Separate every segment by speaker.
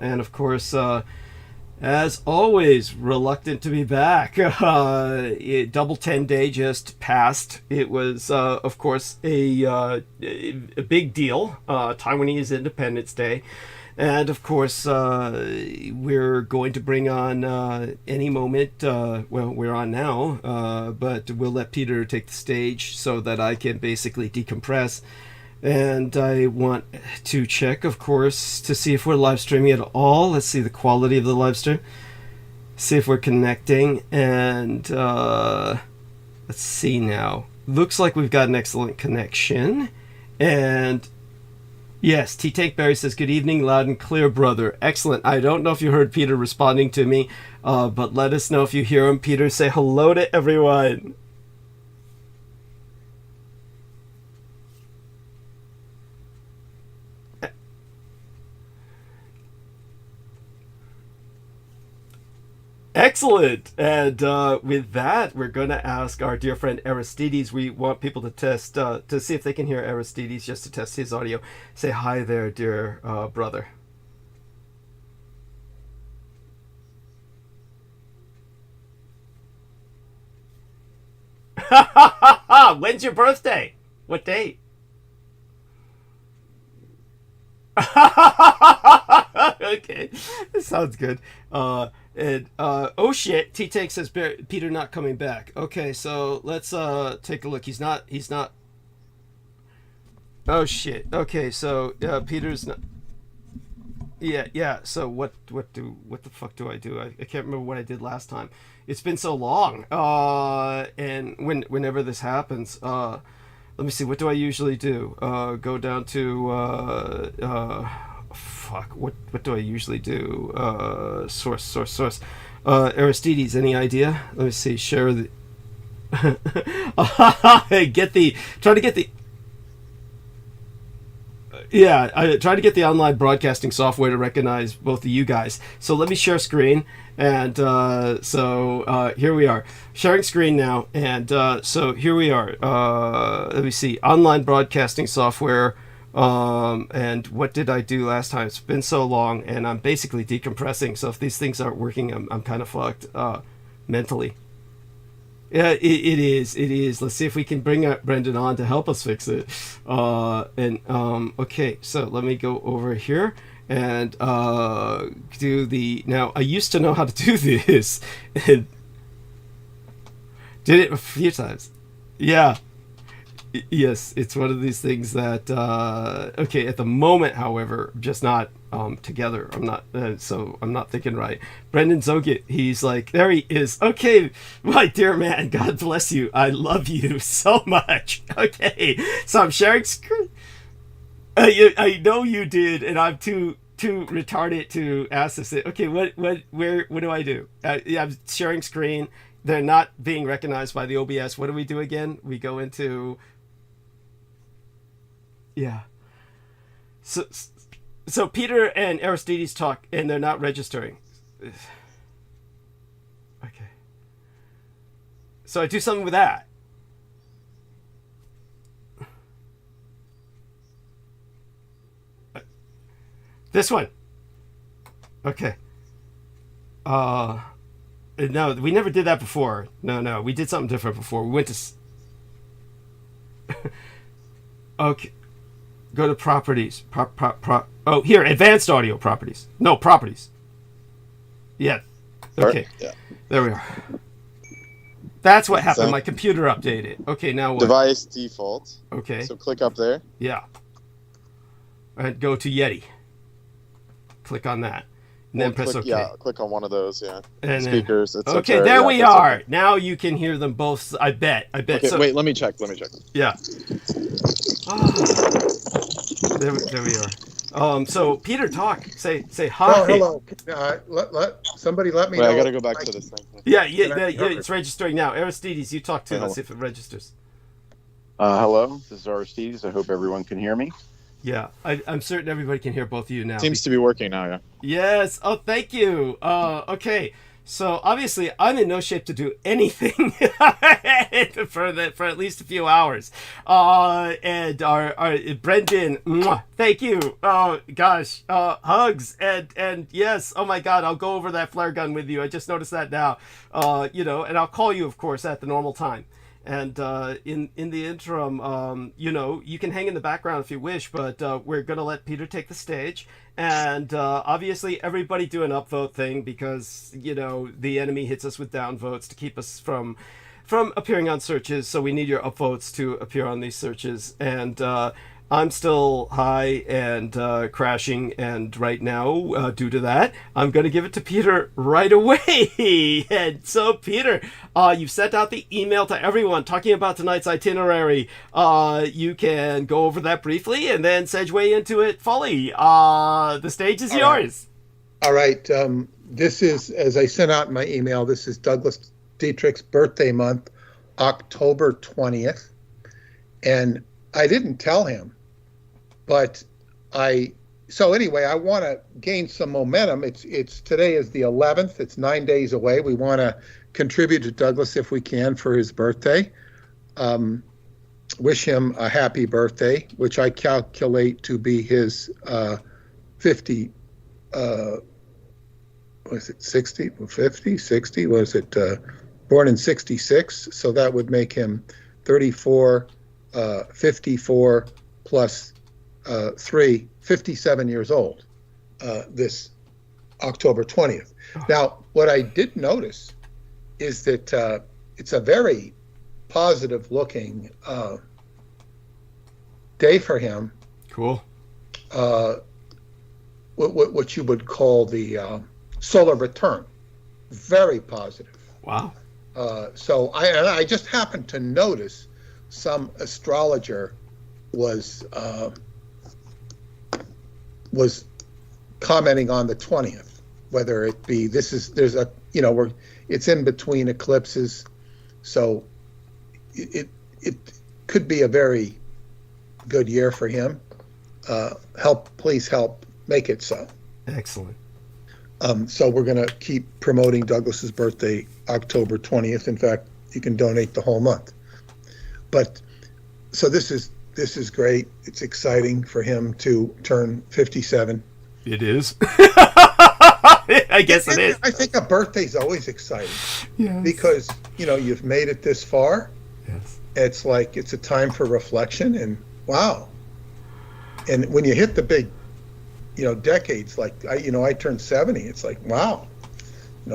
Speaker 1: And of course, as always, reluctant to be back. Double-10 day just passed. It was, of course, a big deal. Taiwanese Independence Day. And of course, we're going to bring on any moment. Well, we're on now, but we'll let Peter take the stage so that I can basically decompress. And I want to check, of course, to see if we're live streaming at all. Let's see the quality of the live stream. See if we're connecting. And let's see now. Looks like we've got an excellent connection. And yes, T-Tank Barry says, good evening, loud and clear, brother. Excellent. I don't know if you heard Peter responding to me, but let us know if you hear him. Peter, say hello to everyone. Excellent. And with that, we're going to ask our dear friend Aristides. We want people to test, to see if they can hear Aristides, just to test his audio. Say hi there, dear brother. When's your birthday? What date? Okay, this sounds good. And oh shit, T-Tank says Peter not coming back. Okay, so let's take a look. He's not. Oh shit. Okay, so Peter's not. Yeah. So what the fuck do I do? I can't remember what I did last time. It's been so long. And whenever this happens, let me see. What do I usually do? Go down to fuck. What do I usually do? Source. Aristides, any idea? Let me see. Share the. Try to get the. Yeah, I try to get the online broadcasting software to recognize both of you guys. So let me share screen, and so here we are, sharing screen now, and so here we are. Let me see, online broadcasting software, and what did I do last time? It's been so long, and I'm basically decompressing. So if these things aren't working, I'm kind of fucked mentally. Yeah, it is. Let's see if we can bring Brendan on to help us fix it. Okay, so let me go over here and do the. Now, I used to know how to do this, and did it a few times. Yeah. Yes, it's one of these things that. Okay, at the moment, however, I'm just not together. I'm not, so I'm not thinking right. Brendan Zoget, he's like, there he is. Okay, my dear man, God bless you. I love you so much. Okay, so I'm sharing screen. I know you did, and I'm too retarded to ask this. Okay, what do I do? I'm sharing screen. They're not being recognized by the OBS. What do we do again? We go into. Yeah. So Peter and Aristides talk, and they're not registering. Okay. So I do something with that. This one. Okay. No, we never did that before. No, we did something different before. We went to. Okay. Go to properties. Oh, here, advanced audio properties. No, properties. Yeah. Okay. Yeah. There we are. That's what happened. My computer updated. Okay, now what?
Speaker 2: Device default.
Speaker 1: Okay.
Speaker 2: So click up there.
Speaker 1: Yeah. And go to Yeti. Click on that. And then press OK.
Speaker 2: Yeah, click on one of those, yeah.
Speaker 1: And
Speaker 2: speakers.
Speaker 1: Then, okay, there we are. Okay. Now you can hear them both, I bet.
Speaker 2: Okay, so, wait, let me check.
Speaker 1: Yeah. There we are. So Peter, talk. Say hi.
Speaker 3: Oh, hello. Somebody let me know.
Speaker 2: I gotta go back to this thing.
Speaker 1: Yeah, it's registering now. Aristides, you talk too. Let's see if it registers.
Speaker 4: Hello, this is Aristides. I hope everyone can hear me.
Speaker 1: Yeah, I'm certain everybody can hear both of you now.
Speaker 2: Seems to be working now, yeah.
Speaker 1: Yes. Oh, thank you. Okay. So obviously, I'm in no shape to do anything for at least a few hours. And our Brendan, mwah, thank you. Oh gosh, hugs and yes. Oh my God, I'll go over that flare gun with you. I just noticed that now. And I'll call you, of course, at the normal time. And in the interim, you can hang in the background if you wish, but we're gonna let Peter take the stage. And obviously, everybody do an upvote thing because the enemy hits us with downvotes to keep us from appearing on searches. So we need your upvotes to appear on these searches. And I'm still high and crashing, and right now, due to that, I'm going to give it to Peter right away. And so, Peter, you've sent out the email to everyone talking about tonight's itinerary. You can go over that briefly and then segue into it fully. The stage is yours.
Speaker 3: All right. This is, as I sent out in my email, this is Douglas Dietrich's birthday month, October 20th. And I didn't tell him. But so anyway, I want to gain some momentum. It's today is the 11th. It's 9 days away. We want to contribute to Douglas if we can for his birthday. Wish him a happy birthday, which I calculate to be his 50. Was it 60? 50? 60? Was it born in 66? So that would make him 34, 54 plus 57 years old this October 20th. Now, what I did notice is that it's a very positive looking day for him.
Speaker 1: Cool.
Speaker 3: What you would call the solar return. Very positive.
Speaker 1: Wow.
Speaker 3: So I just happened to notice some astrologer was commenting on the 20th, whether it be it's in between eclipses, so it could be a very good year for him. Please help make it so.
Speaker 1: Excellent.
Speaker 3: So we're going to keep promoting Douglas's birthday, October 20th. In fact, you can donate the whole month. But so this is great. It's exciting for him to turn 57.
Speaker 1: It is. I guess it is.
Speaker 3: I think a birthday's always exciting.
Speaker 1: Yes.
Speaker 3: Because, you've made it this far.
Speaker 1: Yes.
Speaker 3: It's like it's a time for reflection and wow. And when you hit the big, decades, like I turned 70, it's like, wow.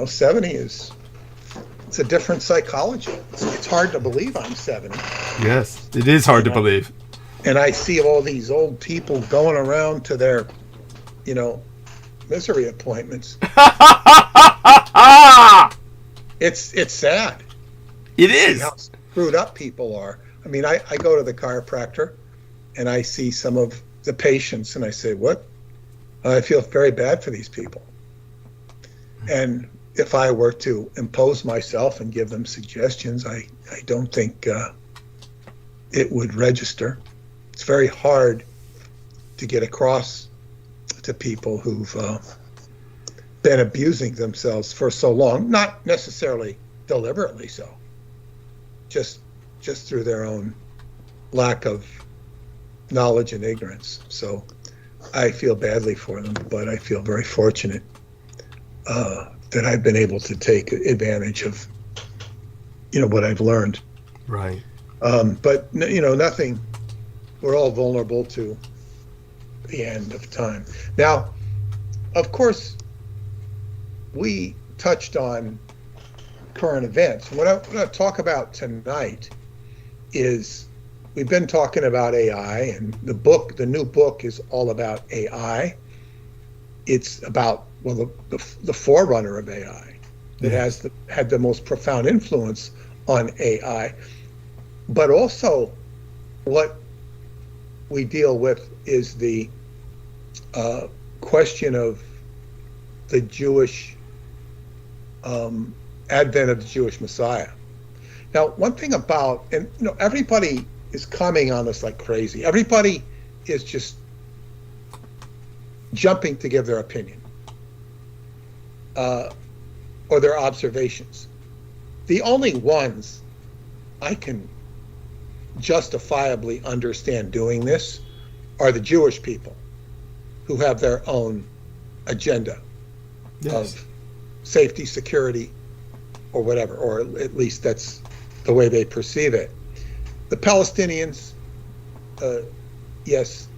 Speaker 3: 70 it's a different psychology. It's hard to believe I'm 70.
Speaker 1: Yes, it is hard to believe.
Speaker 3: And I see all these old people going around to their, misery appointments. It's sad.
Speaker 1: It is.
Speaker 3: See how screwed up people are. I mean, I go to the chiropractor and I see some of the patients and I say, what? I feel very bad for these people. And if I were to impose myself and give them suggestions, I don't think it would register. It's very hard to get across to people who've been abusing themselves for so long, not necessarily deliberately so, just through their own lack of knowledge and ignorance. So I feel badly for them, but I feel very fortunate that I've been able to take advantage of, what I've learned.
Speaker 1: Right.
Speaker 3: But, nothing, we're all vulnerable to the end of time. Now, of course, we touched on current events. What I want to talk about tonight is we've been talking about AI, and the new book is all about AI. It's about, the forerunner of AI that had the most profound influence on AI. But also what we deal with is the question of the Jewish advent of the Jewish Messiah. Now, one thing about, and everybody is coming on us like crazy. Everybody is just jumping to give their opinion. or their observations. The only ones I can justifiably understand doing this are the Jewish people who have their own agenda of safety, security, or whatever, or at least that's the way they perceive it. The Palestinians, yes,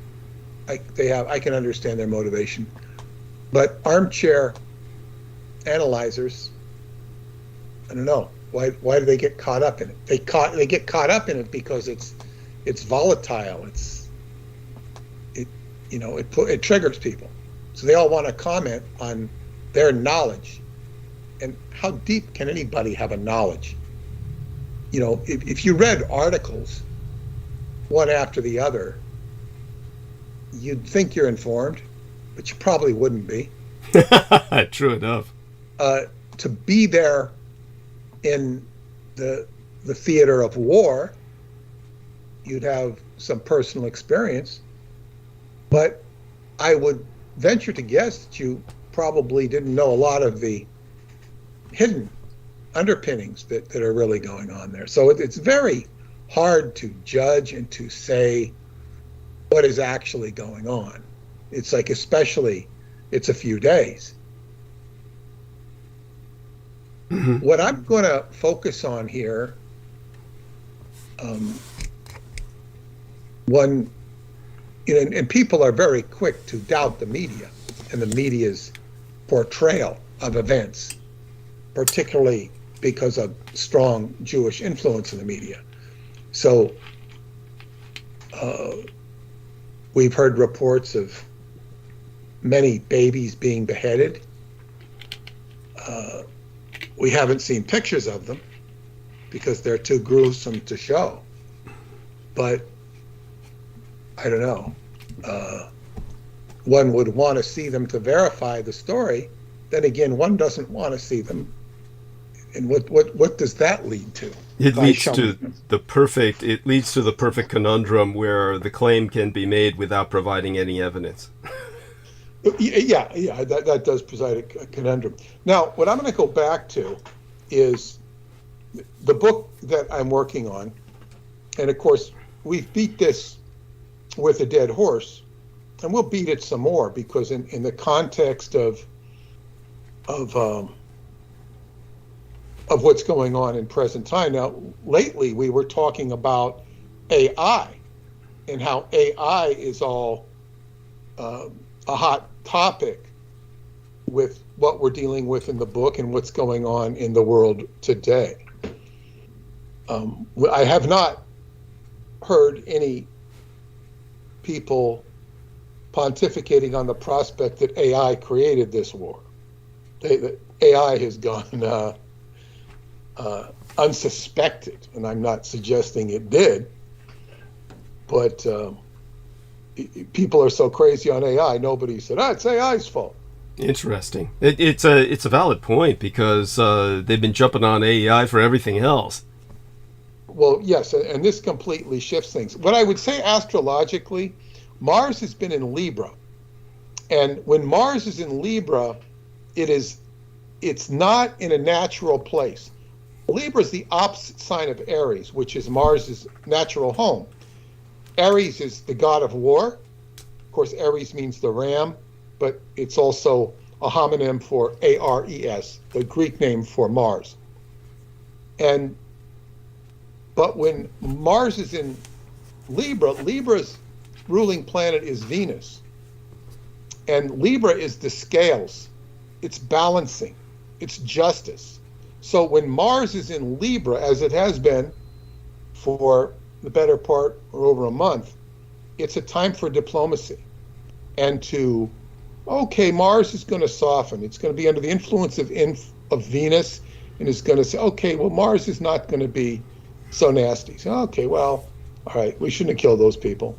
Speaker 3: I can understand their motivation, but armchair analyzers, I don't know. Why do they get caught up in it? They get caught up in it because it's volatile. It triggers people, so they all want to comment on their knowledge. And how deep can anybody have a knowledge? You know, if you read articles one after the other, you'd think you're informed, but you probably wouldn't be.
Speaker 1: True enough.
Speaker 3: To be there in the theater of war, you'd have some personal experience, but I would venture to guess that you probably didn't know a lot of the hidden underpinnings that are really going on there. So it's very hard to judge and to say what is actually going on. It's like, especially, it's a few days. What I'm going to focus on here, and people are very quick to doubt the media and the media's portrayal of events, particularly because of strong Jewish influence in the media. So we've heard reports of many babies being beheaded. We haven't seen pictures of them because they're too gruesome to show. But I don't know. One would want to see them to verify the story. Then again, one doesn't want to see them. And what does that lead to?
Speaker 1: It leads to the perfect conundrum where the claim can be made without providing any evidence.
Speaker 3: Yeah, that does preside a conundrum. Now, what I'm going to go back to is the book that I'm working on. And of course, we've beat this with a dead horse, and we'll beat it some more, because in the context of what's going on in present time. Now, lately we were talking about AI and how AI is all a hot topic with what we're dealing with in the book and what's going on in the world today. I have not heard any people pontificating on the prospect that AI created this war. AI has gone unsuspected, and I'm not suggesting it did, but people are so crazy on AI, nobody said, it's AI's fault.
Speaker 1: Interesting. It's a valid point, because they've been jumping on AI for everything else.
Speaker 3: Well, yes, and this completely shifts things. What I would say astrologically, Mars has been in Libra, and when Mars is in Libra, it's not in a natural place. Libra is the opposite sign of Aries, which is Mars's natural home. Aries is the god of war. Of course, Aries means the ram, but it's also a homonym for Ares, the Greek name for Mars. But when Mars is in Libra, Libra's ruling planet is Venus. And Libra is the scales. It's balancing. It's justice. So when Mars is in Libra, as it has been for the better part or over a month, it's a time for diplomacy and Mars is going to soften. It's going to be under the influence of Venus, and it's going to say, okay, well, Mars is not going to be so nasty. So, okay, well, all right, we shouldn't have killed those people.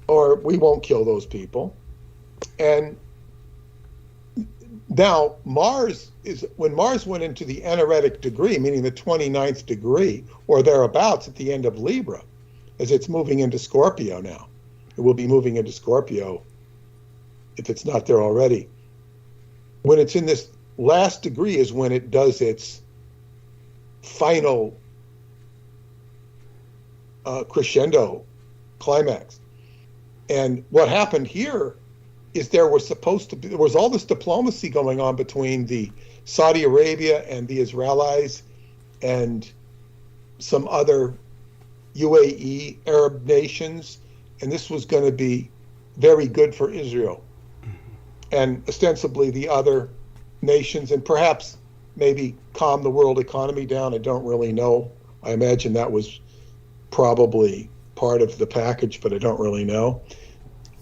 Speaker 3: Or we won't kill those people. And now when Mars went into the anaretic degree, meaning the 29th degree or thereabouts at the end of Libra, as it's moving into Scorpio now. It will be moving into Scorpio if it's not there already. When it's in this last degree is when it does its final crescendo climax. And what happened here is there was all this diplomacy going on between the Saudi Arabia and the Israelis and some other UAE Arab nations, and this was going to be very good for Israel and ostensibly the other nations, and perhaps maybe calm the world economy down. I don't really know. I imagine that was probably part of the package, but I don't really know.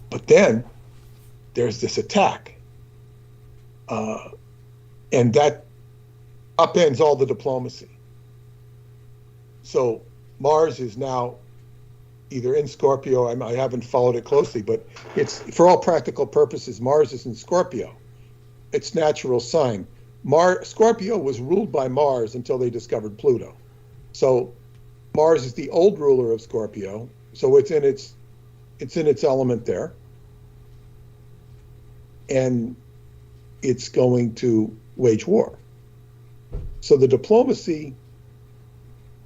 Speaker 3: But then there's this attack, and that upends all the diplomacy. So Mars is now either in Scorpio. I haven't followed it closely, but it's, for all practical purposes, Mars is in Scorpio. Its natural sign. Scorpio was ruled by Mars until they discovered Pluto. So Mars is the old ruler of Scorpio. So it's in its element there, and it's going to wage war. So the diplomacy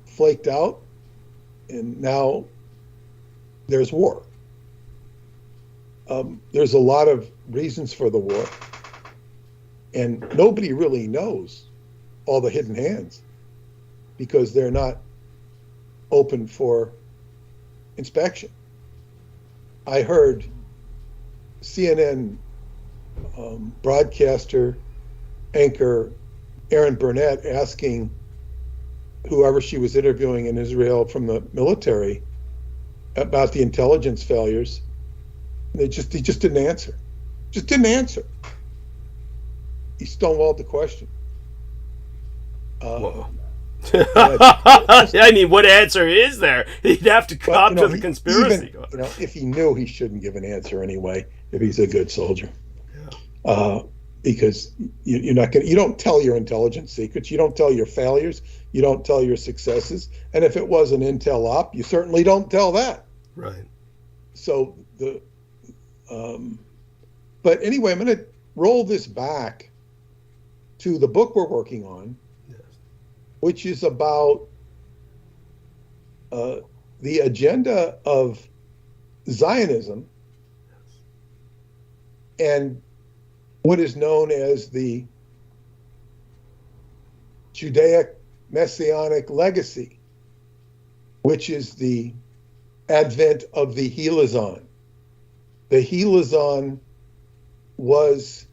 Speaker 3: flaked out, and now there's war. There's a lot of reasons for the war, and nobody really knows all the hidden hands because they're not open for inspection. I heard CNN broadcaster anchor Erin Burnett asking whoever she was interviewing in Israel from the military about the intelligence failures. They just didn't answer. Just didn't answer. He stonewalled the question.
Speaker 1: Whoa. I mean, what answer is there? He'd have to cop to the conspiracy.
Speaker 3: If he knew, he shouldn't give an answer anyway, if he's a good soldier. Because you're not going. You don't tell your intelligence secrets. You don't tell your failures. You don't tell your successes. And if it was an intel op, you certainly don't tell that.
Speaker 1: Right.
Speaker 3: So but anyway, I'm going to roll this back to the book we're working on, yes, which is about the agenda of Zionism and what is known as the Judaic Messianic legacy, which is the advent of the Helizon. The Helizon was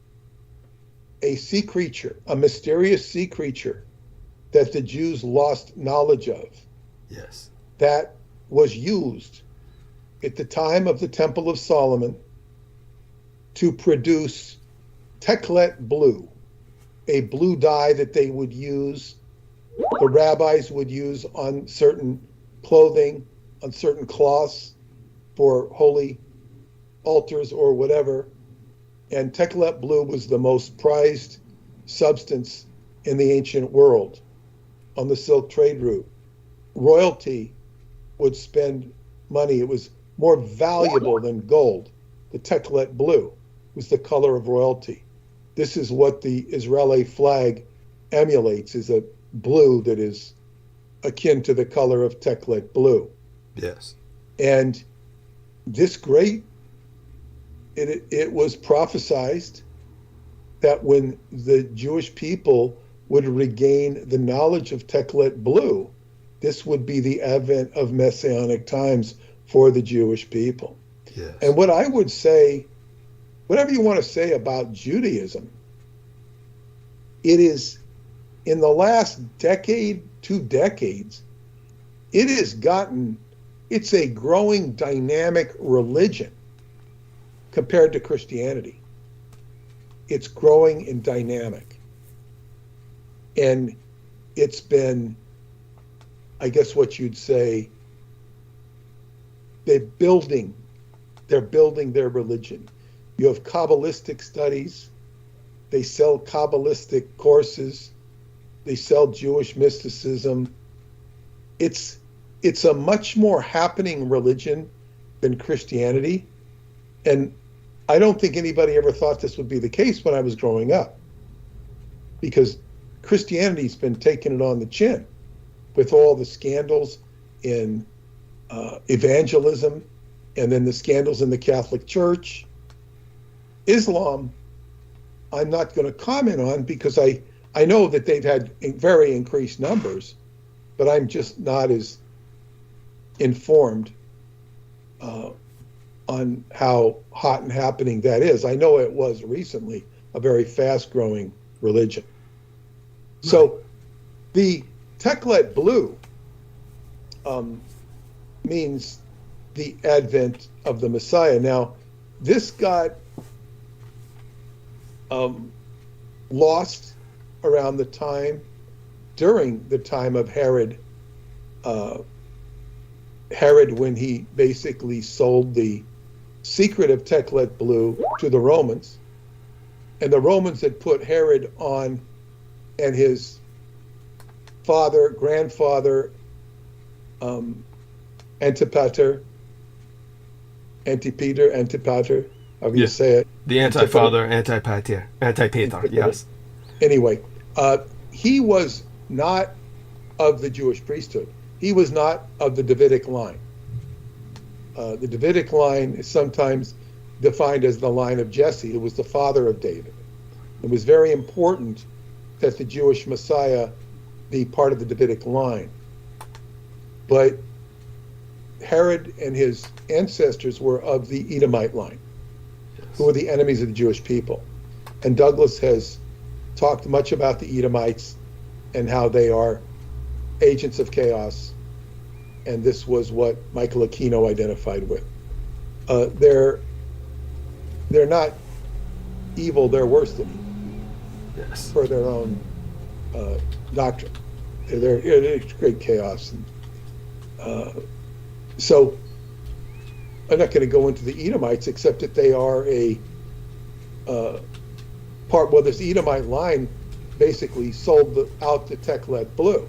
Speaker 3: a sea creature, a mysterious sea creature that the Jews lost knowledge of.
Speaker 1: Yes. That
Speaker 3: was used at the time of the Temple of Solomon to produce teklet blue, a blue dye that they would use, the rabbis would use on certain clothing, on certain cloths for holy altars or whatever. And teklet blue was the most prized substance in the ancient world on the silk trade route. Royalty would spend money. It was more valuable than gold. The teklet blue was the color of royalty. This is what the Israeli flag emulates, is a blue that is akin to the color of teklet blue.
Speaker 1: Yes.
Speaker 3: And this it was prophesized that when the Jewish people would regain the knowledge of teklet blue, this would be the advent of messianic times for the Jewish people.
Speaker 1: Yes.
Speaker 3: And what I would say, whatever you want to say about Judaism, it is, in the last decade, 2 decades, it's a growing dynamic religion compared to Christianity. It's growing in dynamic. And it's been, I guess what you'd say, they're building their religion. You have Kabbalistic studies. They sell Kabbalistic courses. They sell Jewish mysticism. It's a much more happening religion than Christianity. And I don't think anybody ever thought this would be the case when I was growing up. because Christianity's been taking it on the chin with all the scandals in evangelism, and then the scandals in the Catholic Church. Islam, I'm not going to comment on because I know that they've had very increased numbers, but I'm just not as informed on how hot and happening that is. I know it was recently a very fast-growing religion. So the Teklet blue means the advent of the Messiah. Now, this got lost around the time, during the time of Herod, when he basically sold the secret of Teklet blue to the Romans. And the Romans had put Herod on, and his grandfather, Antipater, however you say it.
Speaker 1: The anti-father, Antipater, yes.
Speaker 3: Anyway, he was not of the Jewish priesthood. He was not of the Davidic line. The Davidic line is sometimes defined as the line of Jesse, who was the father of David. It was very important that the Jewish Messiah be part of the Davidic line. But Herod and his ancestors were of the Edomite line, who were the enemies of the Jewish people. And Douglas has talked much about the Edomites and how they are agents of chaos. And this was what Michael Aquino identified with. They're not evil, they're worse than evil.
Speaker 1: Yes.
Speaker 3: For their own doctrine. They're great chaos. So I'm not going to go into the Edomites, except that they are a part. Well, this Edomite line basically sold out the Teklet blue,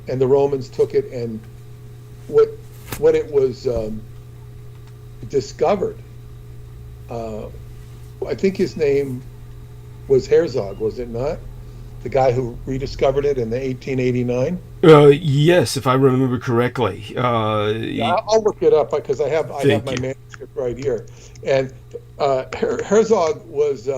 Speaker 3: and the Romans took it. And when it was discovered, I think his name was Herzog, was it not? The guy who rediscovered it in the 1889.
Speaker 1: Yes, if I remember correctly.
Speaker 3: Yeah, I'll look it up because I have my manuscript right here. And Herzog was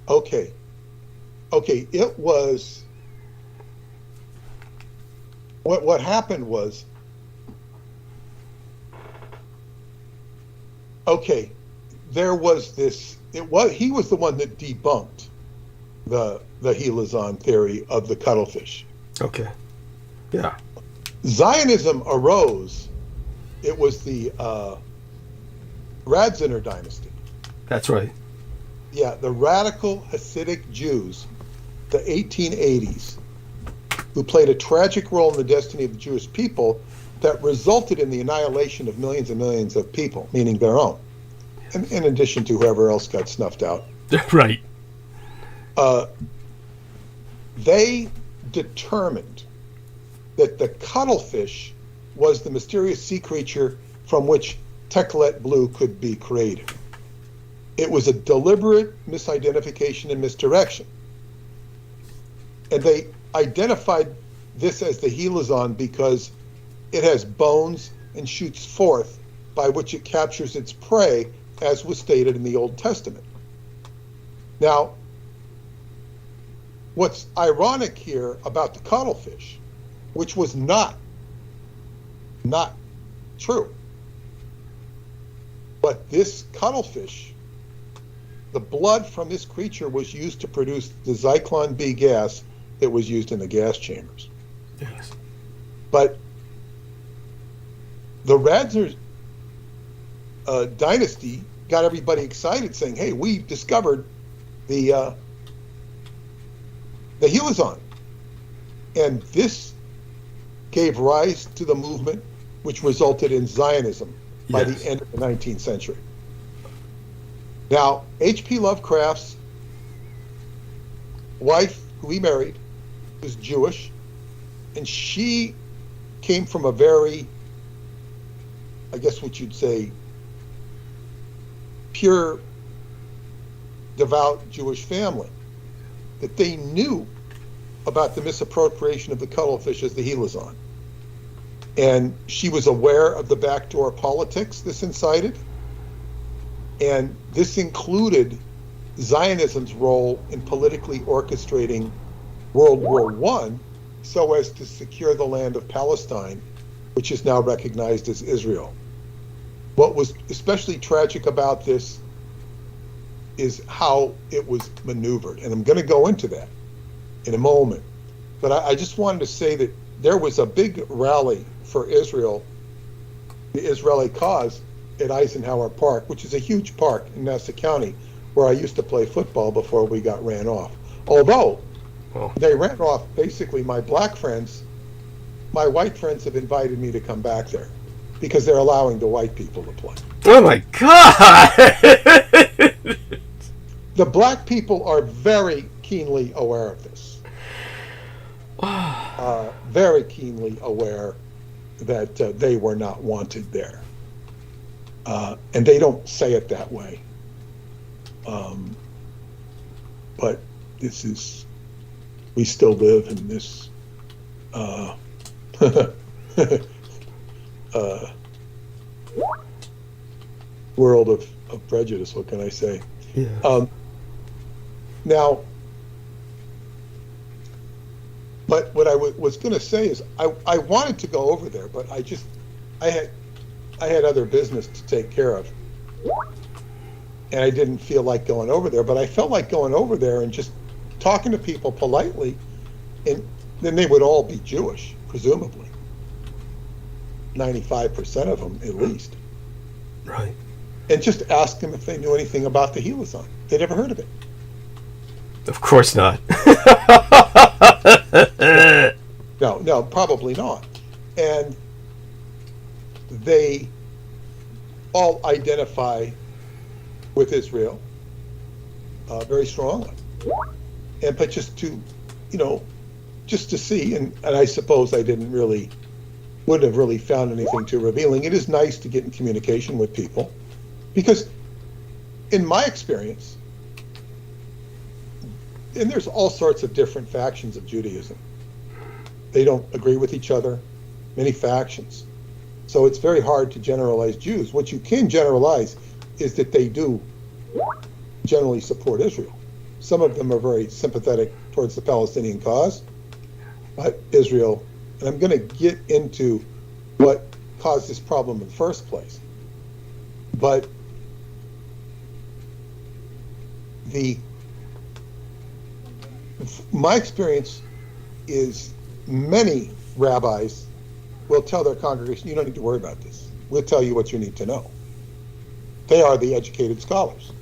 Speaker 3: okay. It was what happened was. Okay, there was this. He was the one that debunked the helizon theory of the cuttlefish.
Speaker 1: Okay. Yeah.
Speaker 3: Zionism arose. It was the Radziner dynasty.
Speaker 1: That's right.
Speaker 3: Yeah, the radical Hasidic Jews, the 1880s, who played a tragic role in the destiny of the Jewish people that resulted in the annihilation of millions and millions of people, meaning their own, and in addition to whoever else got snuffed out.
Speaker 1: Right.
Speaker 3: They determined that the cuttlefish was the mysterious sea creature from which Teklet blue could be created. It was a deliberate misidentification and misdirection. And they identified this as the helizon because it has bones and shoots forth by which it captures its prey, as was stated in the Old Testament. Now, what's ironic here about the cuttlefish, which was not true, but this cuttlefish, the blood from this creature was used to produce the Zyklon B gas that was used in the gas chambers.
Speaker 1: Yes.
Speaker 3: But the Radzner dynasty got everybody excited, saying, "Hey, we discovered the helizon," and this gave rise to the movement, which resulted in Zionism by the end of the 19th century. Now, H.P. Lovecraft's wife, who he married, was Jewish, and she came from a very, I guess what you'd say, pure, devout Jewish family, that they knew about the misappropriation of the cuttlefish as the heel is on. And she was aware of the backdoor politics this incited. And this included Zionism's role in politically orchestrating World War I so as to secure the land of Palestine, which is now recognized as Israel. What was especially tragic about this is how it was maneuvered. And I'm going to go into that in a moment. But I just wanted to say that there was a big rally for Israel, the Israeli cause, at Eisenhower Park, which is a huge park in Nassau County, where I used to play football before we got ran off. Although they ran off basically my black friends, my white friends have invited me to come back there because they're allowing the white people to play.
Speaker 1: Oh my God!
Speaker 3: The black people are very keenly aware of this. Very keenly aware that they were not wanted there. And they don't say it that way. But this is, we still live in this world of prejudice. What can I say?
Speaker 1: Yeah.
Speaker 3: Now, but what I was going to say is I wanted to go over there, but I had other business to take care of, and I didn't feel like going over there. But I felt like going over there and just talking to people politely, and then they would all be Jewish, presumably. 95% of them, at least.
Speaker 1: Right.
Speaker 3: And just ask them if they knew anything about the Helathon. They'd ever heard of it.
Speaker 1: Of course not.
Speaker 3: No, probably not. And they all identify with Israel very strongly. But just to, just to see, and I suppose I wouldn't have really found anything too revealing. It is nice to get in communication with people because in my experience, and there's all sorts of different factions of Judaism. They don't agree with each other, many factions. So it's very hard to generalize Jews. What you can generalize is that they do generally support Israel. Some of them are very sympathetic towards the Palestinian cause, but Israel, and I'm going to get into what caused this problem in the first place. But my experience is many rabbis will tell their congregation, you don't need to worry about this. We'll tell you what you need to know. They are the educated scholars.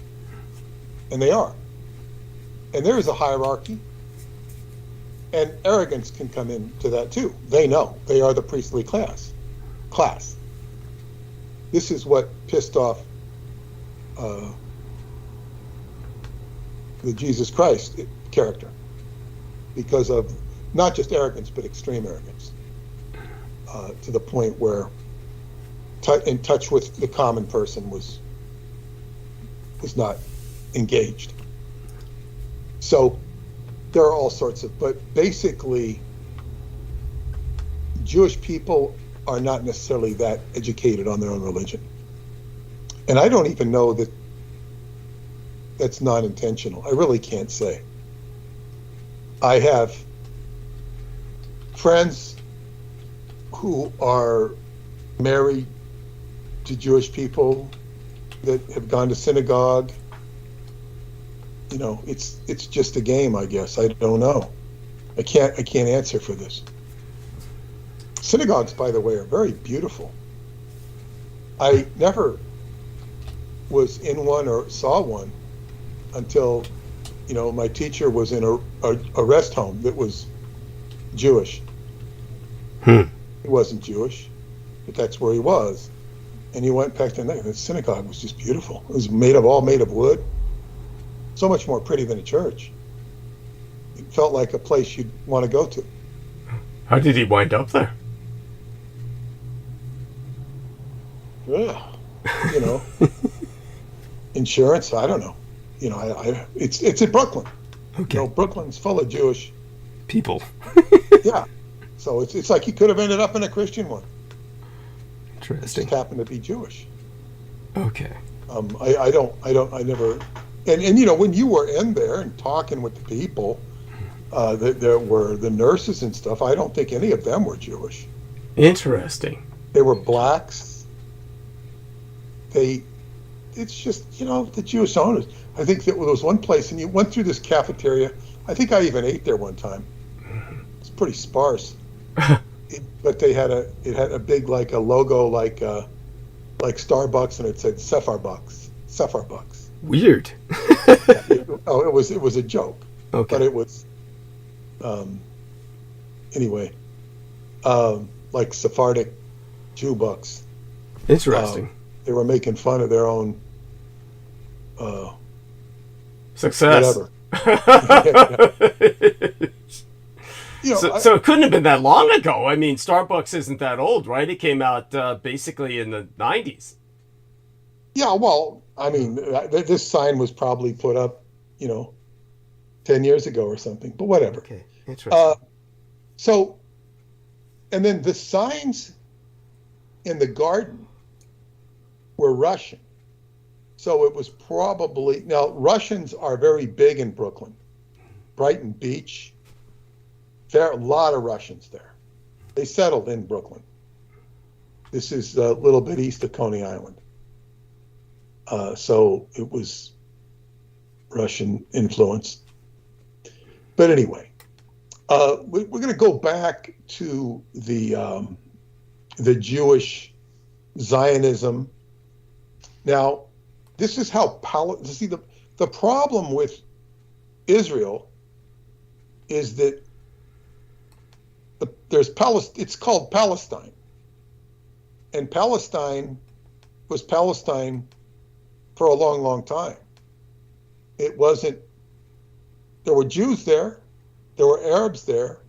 Speaker 3: And they are. And there is a hierarchy. And arrogance can come into that too. They know. They are the priestly class. This is what pissed off the Jesus Christ character. Because of not just arrogance, but extreme arrogance, to the point where in touch with the common person was not engaged. So there are all sorts of, but basically Jewish people are not necessarily that educated on their own religion. And I don't even know that that's not intentional. I really can't say. I have friends who are married to Jewish people that have gone to synagogue. It's just a game, I guess. I don't know. I can't answer for this. Synagogues, by the way, are very beautiful. I never was in one or saw one until my teacher was in a rest home that was Jewish. He wasn't Jewish, but that's where he was. And he went back to the synagogue was just beautiful. It was all made of wood. So much more pretty than a church. It felt like a place you'd want to go to.
Speaker 1: How did he wind up there?
Speaker 3: Yeah. insurance. I don't know. It's in Brooklyn.
Speaker 1: Okay.
Speaker 3: Brooklyn's full of Jewish
Speaker 1: People.
Speaker 3: Yeah. So it's like he could have ended up in a Christian one.
Speaker 1: Interesting.
Speaker 3: Just happened to be Jewish.
Speaker 1: Okay.
Speaker 3: I never, and when you were in there and talking with the people, there were the nurses and stuff, I don't think any of them were Jewish.
Speaker 1: Interesting.
Speaker 3: They were blacks. It's just, the Jewish owners. I think that there was one place, and you went through this cafeteria. I think I even ate there one time. It's pretty sparse. But it had a big, like a logo, like Starbucks, and it said Sephar Bucks.
Speaker 1: Weird.
Speaker 3: It was a joke.
Speaker 1: Okay.
Speaker 3: But it was, anyway, like Sephardic Jew bucks.
Speaker 1: Interesting.
Speaker 3: They were making fun of their own
Speaker 1: Success.
Speaker 3: whatever.
Speaker 1: So it couldn't have been that long ago. I mean, Starbucks isn't that old, right? It came out basically in the 90s.
Speaker 3: Yeah, well, I mean, this sign was probably put up, 10 years ago or something, but whatever.
Speaker 1: Okay, interesting.
Speaker 3: So, and then the signs in the garden were Russian. So it was probably, now Russians are very big in Brooklyn, Brighton Beach. There are a lot of Russians there. They settled in Brooklyn. This is a little bit east of Coney Island. So it was Russian influence. But anyway, we're going to go back to the Jewish Zionism. Now, this is how the problem with Israel is that it's called Palestine, and Palestine was Palestine for a long, long time. It wasn't. There were Jews there, there were Arabs there,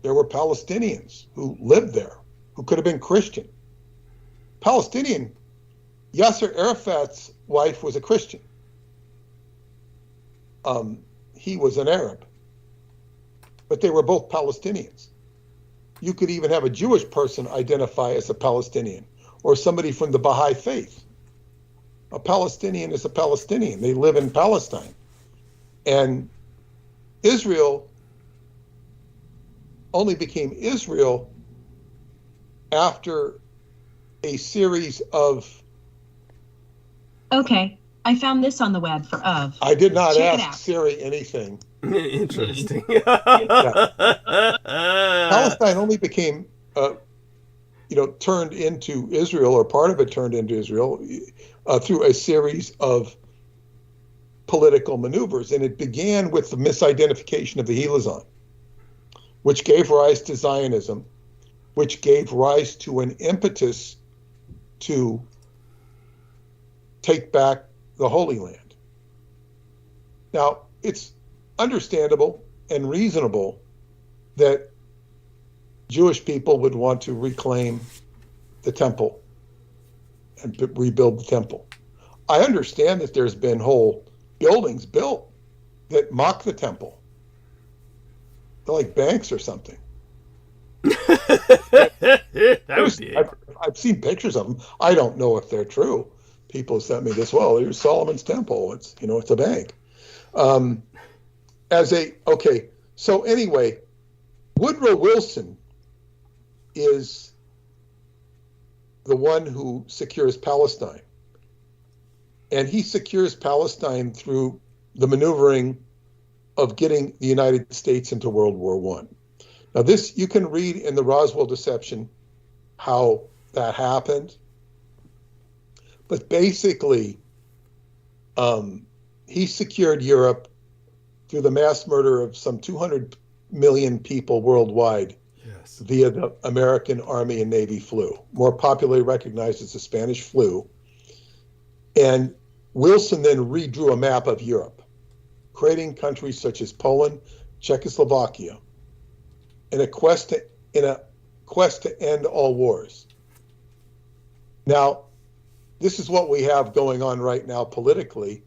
Speaker 3: there were Palestinians who lived there, who could have been Christian. Palestinian, Yasser Arafat's wife was a Christian. He was an Arab, but they were both Palestinians. You could even have a Jewish person identify as a Palestinian, or somebody from the Baha'i faith. A Palestinian is a Palestinian. They live in Palestine. And Israel only became Israel after a series of...
Speaker 5: Okay, I found this on the web for of.
Speaker 3: I did not
Speaker 5: Check it
Speaker 3: ask
Speaker 5: out.
Speaker 3: Siri anything.
Speaker 1: Interesting.
Speaker 3: Palestine only became, turned into Israel, or part of it turned into Israel, through a series of political maneuvers. And it began with the misidentification of the Helazon, which gave rise to Zionism, which gave rise to an impetus to take back the Holy Land. Now, it's understandable and reasonable that Jewish people would want to reclaim the temple and rebuild the temple. I understand that there's been whole buildings built that mock the temple. They're like banks or something. I've seen pictures of them. I don't know if they're true. People sent me this. Well, here's Solomon's temple. It's it's a bank. So anyway, Woodrow Wilson is the one who secures Palestine. And he secures Palestine through the maneuvering of getting the United States into World War I. Now this, you can read in the Roswell Deception how that happened. But basically, he secured Europe through the mass murder of some 200 million people worldwide via the American Army and Navy flu, more popularly recognized as the Spanish flu. And Wilson then redrew a map of Europe, creating countries such as Poland, Czechoslovakia, in a quest to end all wars. Now, this is what we have going on right now politically.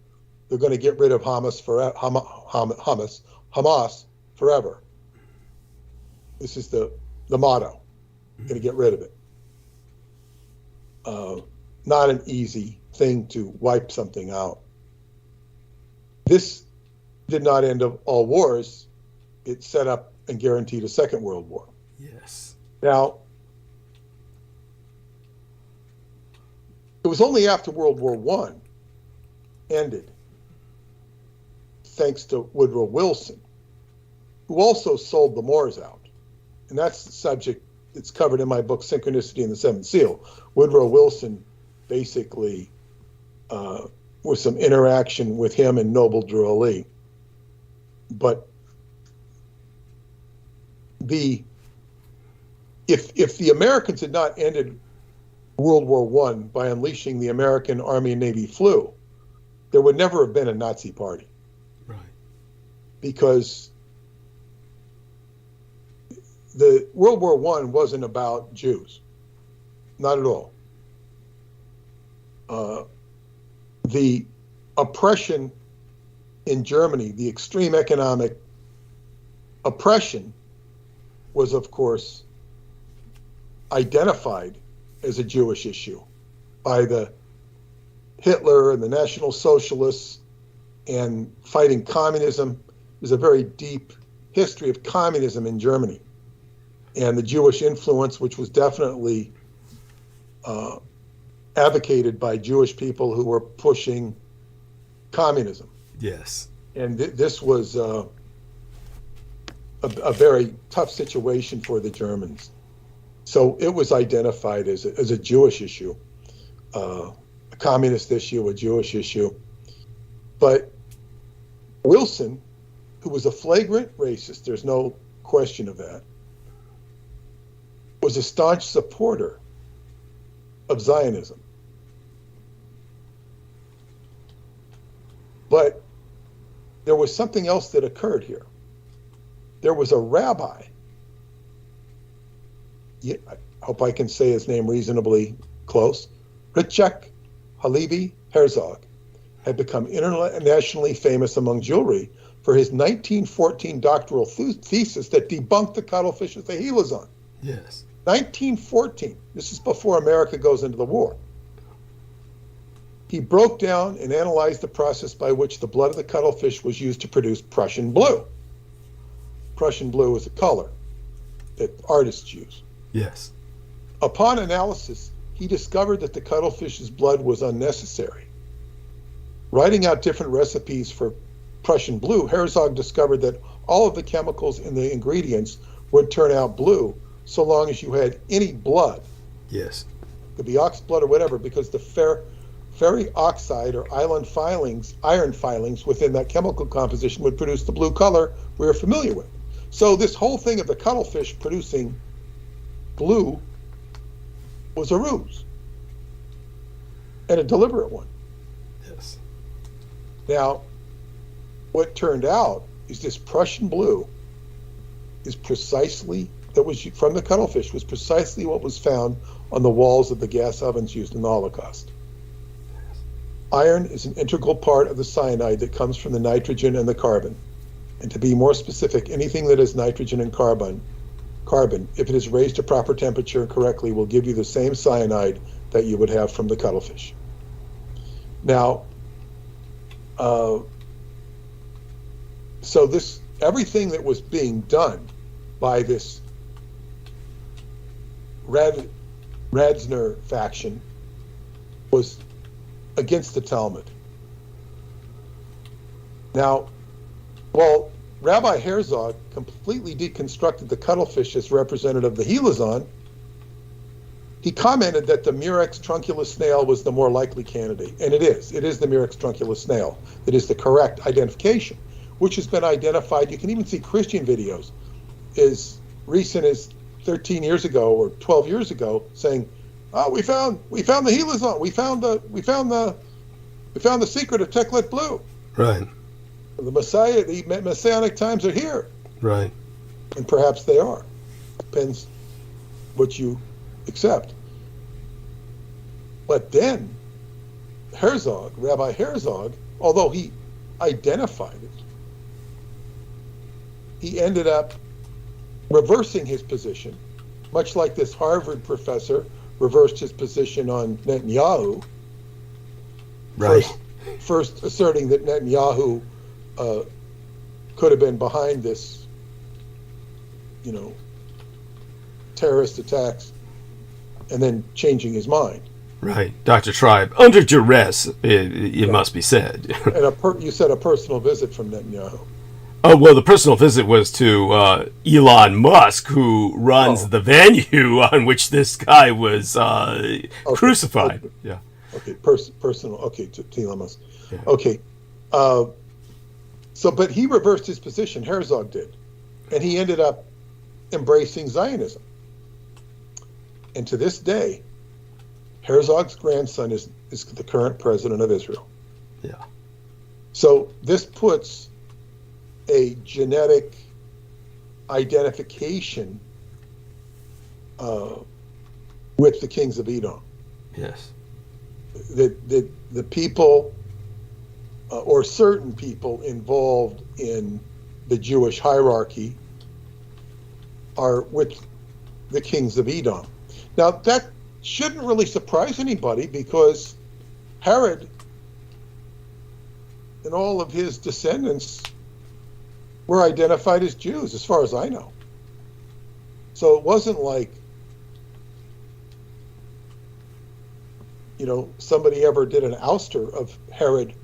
Speaker 3: They're going to get rid of Hamas forever. This is the motto. Going to get rid of it. Not an easy thing to wipe something out. This did not end all wars. It set up and guaranteed a second world war.
Speaker 1: Yes.
Speaker 3: Now, it was only after World War I ended, thanks to Woodrow Wilson, who also sold the Moors out. And that's the subject that's covered in my book, Synchronicity and the Seventh Seal. Woodrow Wilson basically, with some interaction with him and Noble Drew Ali. But if the Americans had not ended World War I by unleashing the American Army and Navy flu, there would never have been a Nazi party.
Speaker 1: Right.
Speaker 3: Because the World War I wasn't about Jews. Not at all. The oppression in Germany, the extreme economic oppression, was, of course, identified as a Jewish issue by the Hitler and the National Socialists, and fighting communism. There's a very deep history of communism in Germany, and the Jewish influence, which was definitely advocated by Jewish people who were pushing communism.
Speaker 1: Yes.
Speaker 3: And this was a very tough situation for the Germans. So it was identified as a Jewish issue, a communist issue, a Jewish issue. But Wilson, who was a flagrant racist, there's no question of that, was a staunch supporter of Zionism. But there was something else that occurred here. There was a rabbi, I hope I can say his name reasonably close, Yitzhak Halevi Herzog, had become internationally famous among Jewry for his 1914 doctoral thesis that debunked the cuttlefish as the helazon.
Speaker 1: Yes.
Speaker 3: 1914. This is before America goes into the war. He broke down and analyzed the process by which the blood of the cuttlefish was used to produce Prussian blue. Prussian blue is a color that artists use.
Speaker 1: Yes.
Speaker 3: Upon analysis, he discovered that the cuttlefish's blood was unnecessary. Writing out different recipes for Prussian blue, Herzog discovered that all of the chemicals in the ingredients would turn out blue so long as you had any blood.
Speaker 1: Yes.
Speaker 3: It could be ox blood or whatever, because the ferric oxide or iron filings within that chemical composition would produce the blue color we're familiar with. So this whole thing of the cuttlefish producing blue was a ruse, and a deliberate one.
Speaker 1: Yes.
Speaker 3: Now, what turned out is this Prussian blue is precisely, that was from the cuttlefish, was precisely what was found on the walls of the gas ovens used in the Holocaust. Iron is an integral part of the cyanide that comes from the nitrogen and the carbon. And to be more specific, anything that has nitrogen and carbon, if it is raised to proper temperature correctly, will give you the same cyanide that you would have from the cuttlefish. Now, so this, everything that was being done by this Radzner faction was against the Talmud. Now, while Rabbi Herzog completely deconstructed the cuttlefish as representative of the helazon, he commented that the Murex trunculus snail was the more likely candidate. And it is the Murex trunculus snail that is the correct identification, which has been identified. You can even see Christian videos as recent as 13 years ago or 12 years ago saying, "Oh, we found the helazon. We found the secret of Teklet blue.
Speaker 1: Right.
Speaker 3: The Messianic times are here."
Speaker 1: Right.
Speaker 3: And perhaps they are. Depends what you accept. But then Herzog, Rabbi Herzog, although he identified it, he ended up reversing his position, much like this Harvard professor reversed his position on Netanyahu.
Speaker 1: Right.
Speaker 3: First asserting that Netanyahu could have been behind this, terrorist attacks, and then changing his mind.
Speaker 1: Right. Dr. Tribe, under duress, it must be said.
Speaker 3: And you said a personal visit from Netanyahu.
Speaker 1: Oh, well, the personal visit was to Elon Musk, who runs the venue on which this guy was crucified.
Speaker 3: Okay.
Speaker 1: Yeah.
Speaker 3: Okay, personal. Okay, to Elon Musk.
Speaker 1: Yeah.
Speaker 3: Okay, but he reversed his position. Herzog did, and he ended up embracing Zionism. And to this day, Herzog's grandson is the current president of Israel.
Speaker 1: Yeah.
Speaker 3: So this puts a genetic identification with the kings of Edom.
Speaker 1: Yes.
Speaker 3: The people or certain people involved in the Jewish hierarchy are with the kings of Edom. Now, that shouldn't really surprise anybody, because Herod and all of his descendants were identified as Jews, as far as I know. So it wasn't like, somebody ever did an ouster of Herod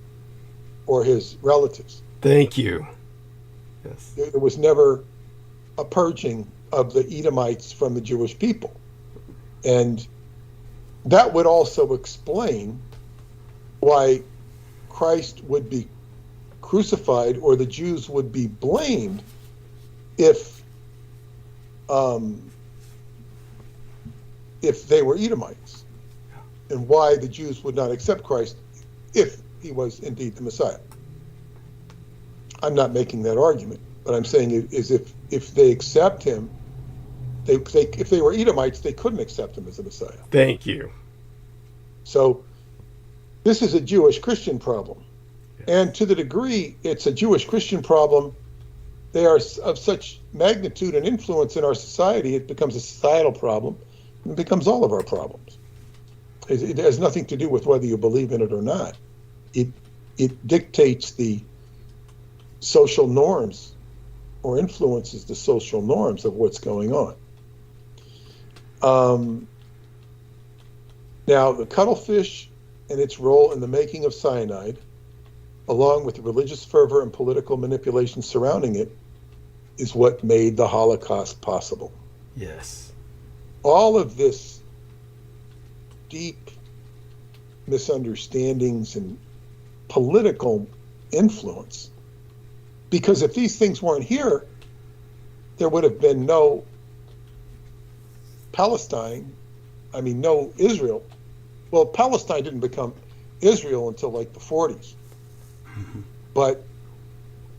Speaker 3: or his relatives.
Speaker 1: Thank you. Yes.
Speaker 3: There was never a purging of the Edomites from the Jewish people. And that would also explain why Christ would be crucified, or the Jews would be blamed if they were Edomites, and why the Jews would not accept Christ if he was indeed the Messiah. I'm not making that argument, but I'm saying is if they accept him, if they were Edomites, they couldn't accept him as a Messiah.
Speaker 1: Thank you.
Speaker 3: So this is a Jewish-Christian problem. And to the degree it's a Jewish-Christian problem, they are of such magnitude and influence in our society, it becomes a societal problem, and it becomes all of our problems. It has nothing to do with whether you believe in it or not. It dictates the social norms, or influences the social norms of what's going on. Now, the cuttlefish and its role in the making of cyanide, along with the religious fervor and political manipulation surrounding it, is what made the Holocaust possible.
Speaker 1: Yes.
Speaker 3: All of this deep misunderstandings and political influence, because if these things weren't here, there would have been no Palestine, no Israel. Well, Palestine didn't become Israel until like the 40s. But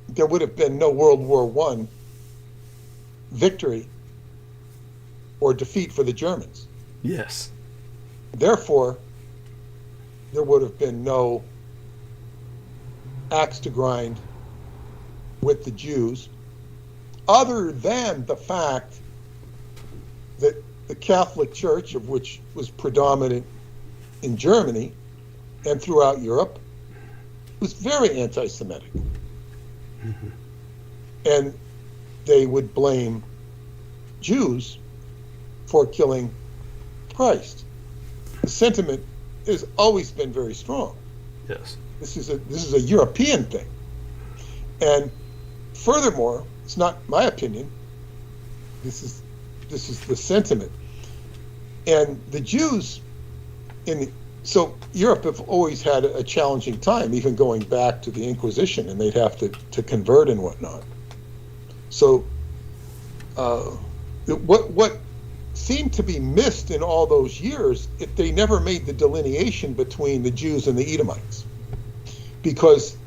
Speaker 3: there would have been no World War I victory or defeat for the Germans.
Speaker 1: Yes.
Speaker 3: Therefore, there would have been no axe to grind with the Jews, other than the fact that the Catholic Church, of which was predominant in Germany and throughout Europe, was very anti-Semitic.
Speaker 1: Mm-hmm.
Speaker 3: And they would blame Jews for killing Christ. The sentiment has always been very strong.
Speaker 1: Yes.
Speaker 3: This is a European thing. And furthermore, it's not my opinion. This is the sentiment. And the Jews so Europe have always had a challenging time, even going back to the Inquisition, and they'd have to convert and whatnot. So what seemed to be missed in all those years, if they never made the delineation between the Jews and the Edomites. Because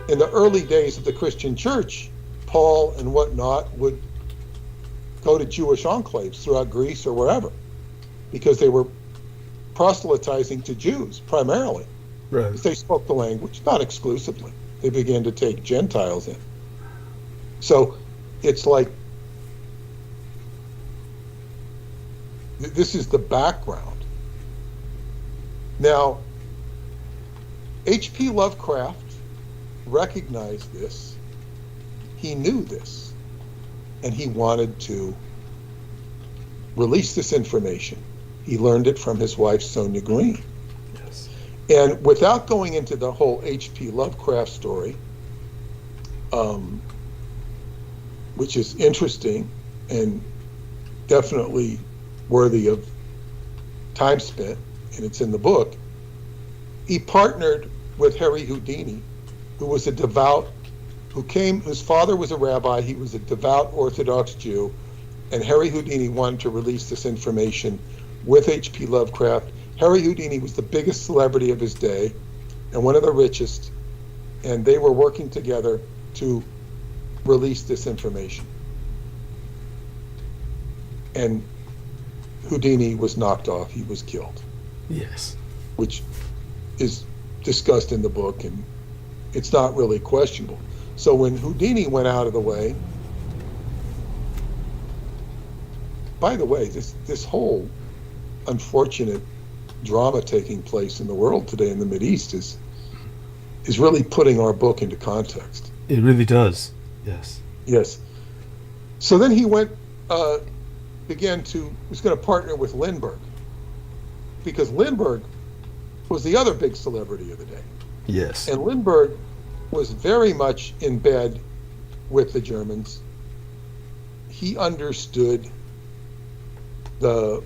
Speaker 3: in the early days of the Christian church, Paul and whatnot would go to Jewish enclaves throughout Greece or wherever, because they were proselytizing to Jews primarily.
Speaker 1: Right.
Speaker 3: They spoke the language, not exclusively. They began to take Gentiles in. So it's like, this is the background. Now, H.P. Lovecraft recognized this. He knew this, and he wanted to release this information. He learned it from his wife, Sonia Green.
Speaker 1: Yes.
Speaker 3: And without going into the whole H.P. Lovecraft story, which is interesting and definitely worthy of time spent, and it's in the book, he partnered with Harry Houdini, who was a devout, whose father was a rabbi. He was a devout Orthodox Jew, and Harry Houdini wanted to release this information with H.P. Lovecraft. Harry Houdini was the biggest celebrity of his day and one of the richest, and they were working together to release this information. And Houdini was knocked off. He was killed.
Speaker 1: Yes.
Speaker 3: Which is discussed in the book, and it's not really questionable. So when Houdini went out of the way, by the way, this whole unfortunate drama taking place in the world today in the Mideast is really putting our book into context.
Speaker 1: It really does. Yes.
Speaker 3: Yes. So then he was going to partner with Lindbergh, because Lindbergh was the other big celebrity of the day.
Speaker 1: Yes.
Speaker 3: And Lindbergh was very much in bed with the Germans. He understood the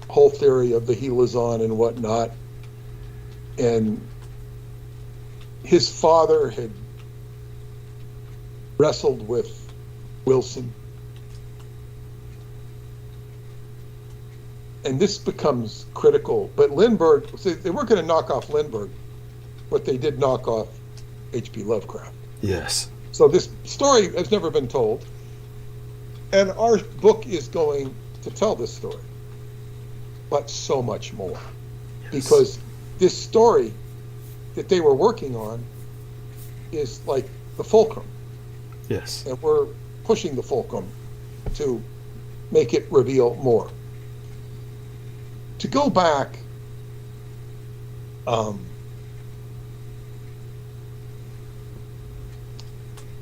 Speaker 3: whole theory of the Heloison and whatnot. And his father had wrestled with Wilson. And this becomes critical. But Lindbergh, they weren't going to knock off Lindbergh, but they did knock off H.P. Lovecraft.
Speaker 1: Yes.
Speaker 3: So this story has never been told. And our book is going to tell this story, but so much more.
Speaker 1: Yes.
Speaker 3: Because this story that they were working on is like the fulcrum.
Speaker 1: Yes.
Speaker 3: And we're pushing the fulcrum to make it reveal more. To go back,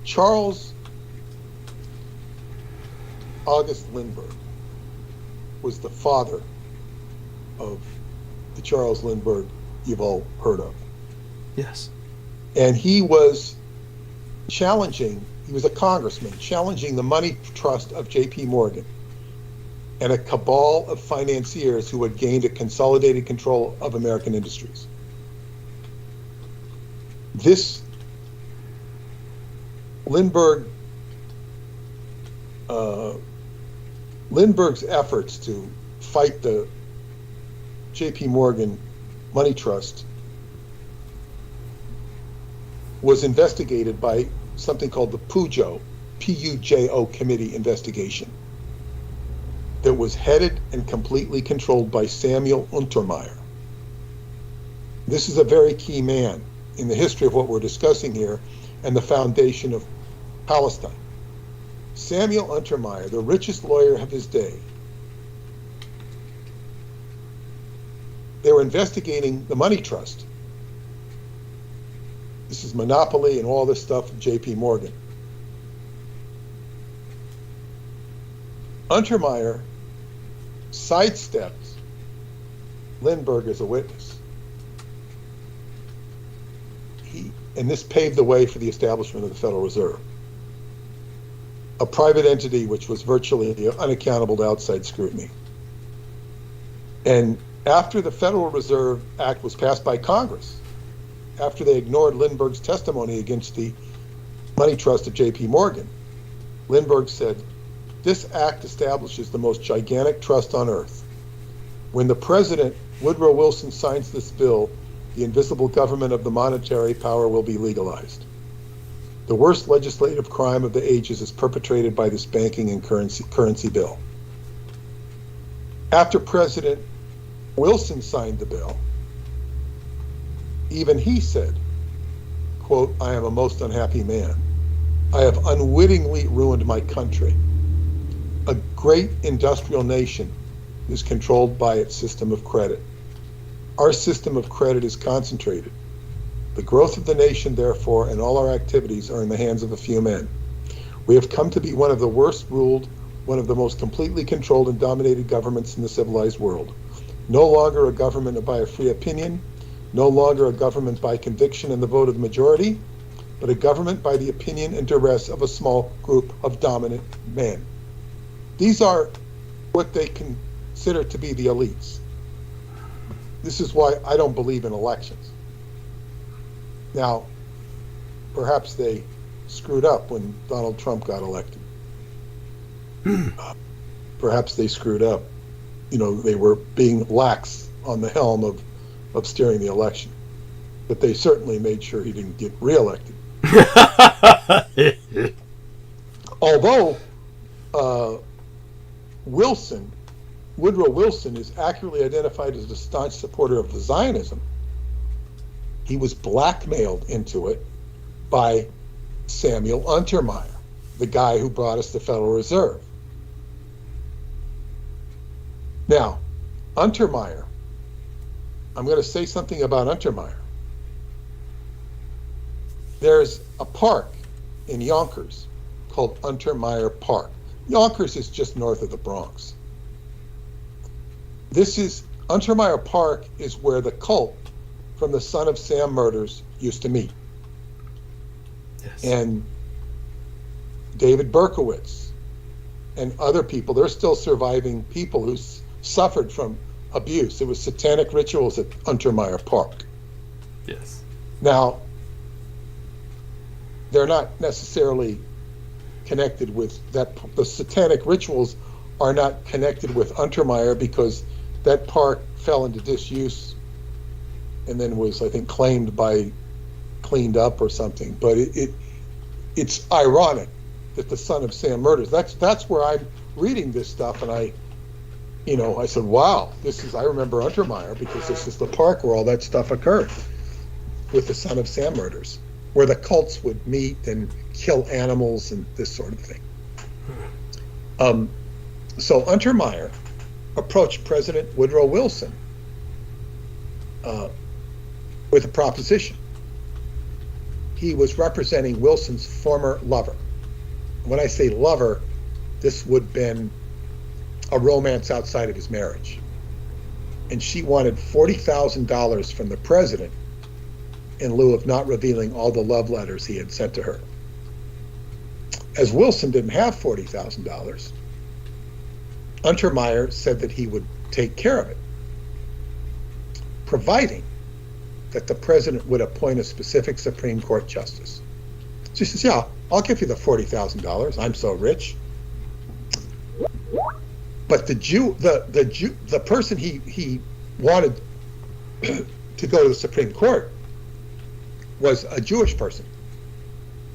Speaker 3: Charles August Lindbergh was the father of the Charles Lindbergh you've all heard of.
Speaker 1: Yes.
Speaker 3: And he was he was a congressman, challenging the money trust of J.P. Morgan and a cabal of financiers who had gained a consolidated control of American industries. Lindbergh's efforts to fight the J.P. Morgan money trust was investigated by something called the PUJO, P-U-J-O committee investigation that was headed and completely controlled by Samuel Untermyer. This is a very key man in the history of what we're discussing here and the foundation of Palestine. Samuel Untermyer, the richest lawyer of his day, they were investigating the money trust. This is monopoly and all this stuff of J.P. Morgan. Untermyer sidestepped Lindbergh as a witness. And this paved the way for the establishment of the Federal Reserve, a private entity which was virtually unaccountable to outside scrutiny. And after the Federal Reserve Act was passed by Congress, after they ignored Lindbergh's testimony against the money trust of J.P. Morgan, Lindbergh said, "This act establishes the most gigantic trust on earth. When the president, Woodrow Wilson, signs this bill, the invisible government of the monetary power will be legalized. The worst legislative crime of the ages is perpetrated by this banking and currency bill." After President Wilson signed the bill, Even he said, quote, "I am a most unhappy man. I have unwittingly ruined my country. A great industrial nation is controlled by its system of credit. Our system of credit is concentrated. The growth of the nation, therefore, and all our activities are in the hands of a few men. We have come to be one of the worst ruled, one of the most completely controlled and dominated governments in the civilized world. No longer a government by a free opinion, no longer a government by conviction and the vote of the majority, but a government by the opinion and duress of a small group of dominant men." These are what they consider to be the elites. This is why I don't believe in elections. Now, perhaps they screwed up when Donald Trump got elected. Perhaps they screwed up. You know, they were being lax on the helm of steering the election. But they certainly made sure he didn't get reelected. Although Woodrow Wilson is accurately identified as a staunch supporter of the Zionism, he was blackmailed into it by Samuel Untermyer, the guy who brought us the Federal Reserve. Now, Untermyer, I'm going to say something about Untermyer. There's a park in Yonkers called Untermyer Park. Yonkers is just north of the Bronx. Untermyer Park is where the cult from the Son of Sam murders used to meet.
Speaker 1: Yes.
Speaker 3: And David Berkowitz and other people, they're still surviving people who suffered from abuse. It was satanic rituals at Untermyer Park.
Speaker 1: Yes.
Speaker 3: Now, they're not necessarily connected with that. The satanic rituals are not connected with Untermyer because that park fell into disuse and then was, I think, cleaned up or something. But it's ironic that the Son of Sam murders. That's where I'm reading this stuff, and I said, wow, I remember Untermyer because this is the park where all that stuff occurred with the Son of Sam murders, where the cults would meet and kill animals and this sort of thing. So Untermyer approached President Woodrow Wilson with a proposition. He was representing Wilson's former lover. When I say lover, this would have been a romance outside of his marriage. And she wanted $40,000 from the president in lieu of not revealing all the love letters he had sent to her. As Wilson didn't have $40,000, Untermyer said that he would take care of it, providing that the president would appoint a specific Supreme Court justice. She says, yeah, I'll give you the $40,000. I'm so rich. But the person he wanted to go to the Supreme Court was a Jewish person,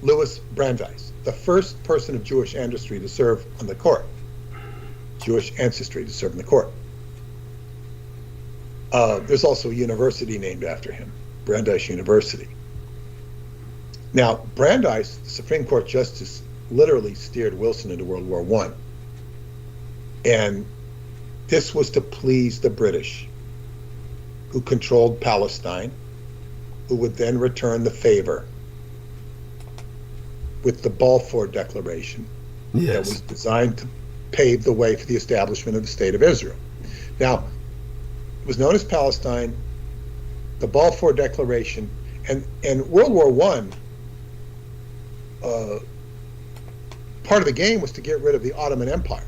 Speaker 3: Louis Brandeis, the first person of Jewish ancestry to serve on the court. Jewish ancestry to serve in the court. There's also a university named after him, Brandeis University. Now, Brandeis, the Supreme Court justice, literally steered Wilson into World War I. And this was to please the British, who controlled Palestine, who would then return the favor with the Balfour Declaration that was designed to pave the way for the establishment of the State of Israel. Now, it was known as Palestine, the Balfour Declaration, and World War I, part of the game was to get rid of the Ottoman Empire.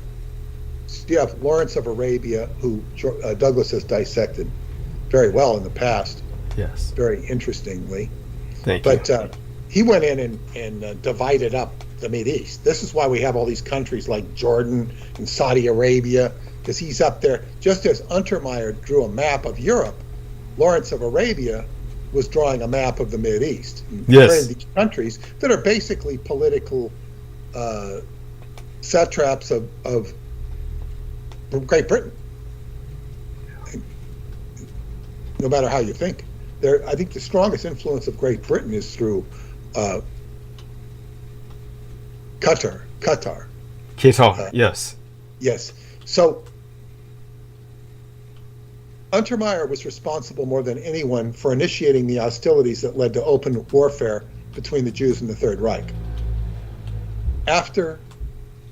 Speaker 3: So you have Lawrence of Arabia, who Douglas has dissected very well in the past.
Speaker 1: Yes.
Speaker 3: Very interestingly.
Speaker 1: Thank you.
Speaker 3: But he went in and divided up the Mideast. This is why we have all these countries like Jordan and Saudi Arabia, because he's up there. Just as Untermyer drew a map of Europe, Lawrence of Arabia was drawing a map of the Mideast.
Speaker 1: Yes.
Speaker 3: These countries that are basically political satraps of Great Britain. No matter how you think. I think the strongest influence of Great Britain is through Qatar.
Speaker 1: Qatar, yes.
Speaker 3: Yes. So Untermeyer was responsible more than anyone for initiating the hostilities that led to open warfare between the Jews and the Third Reich. After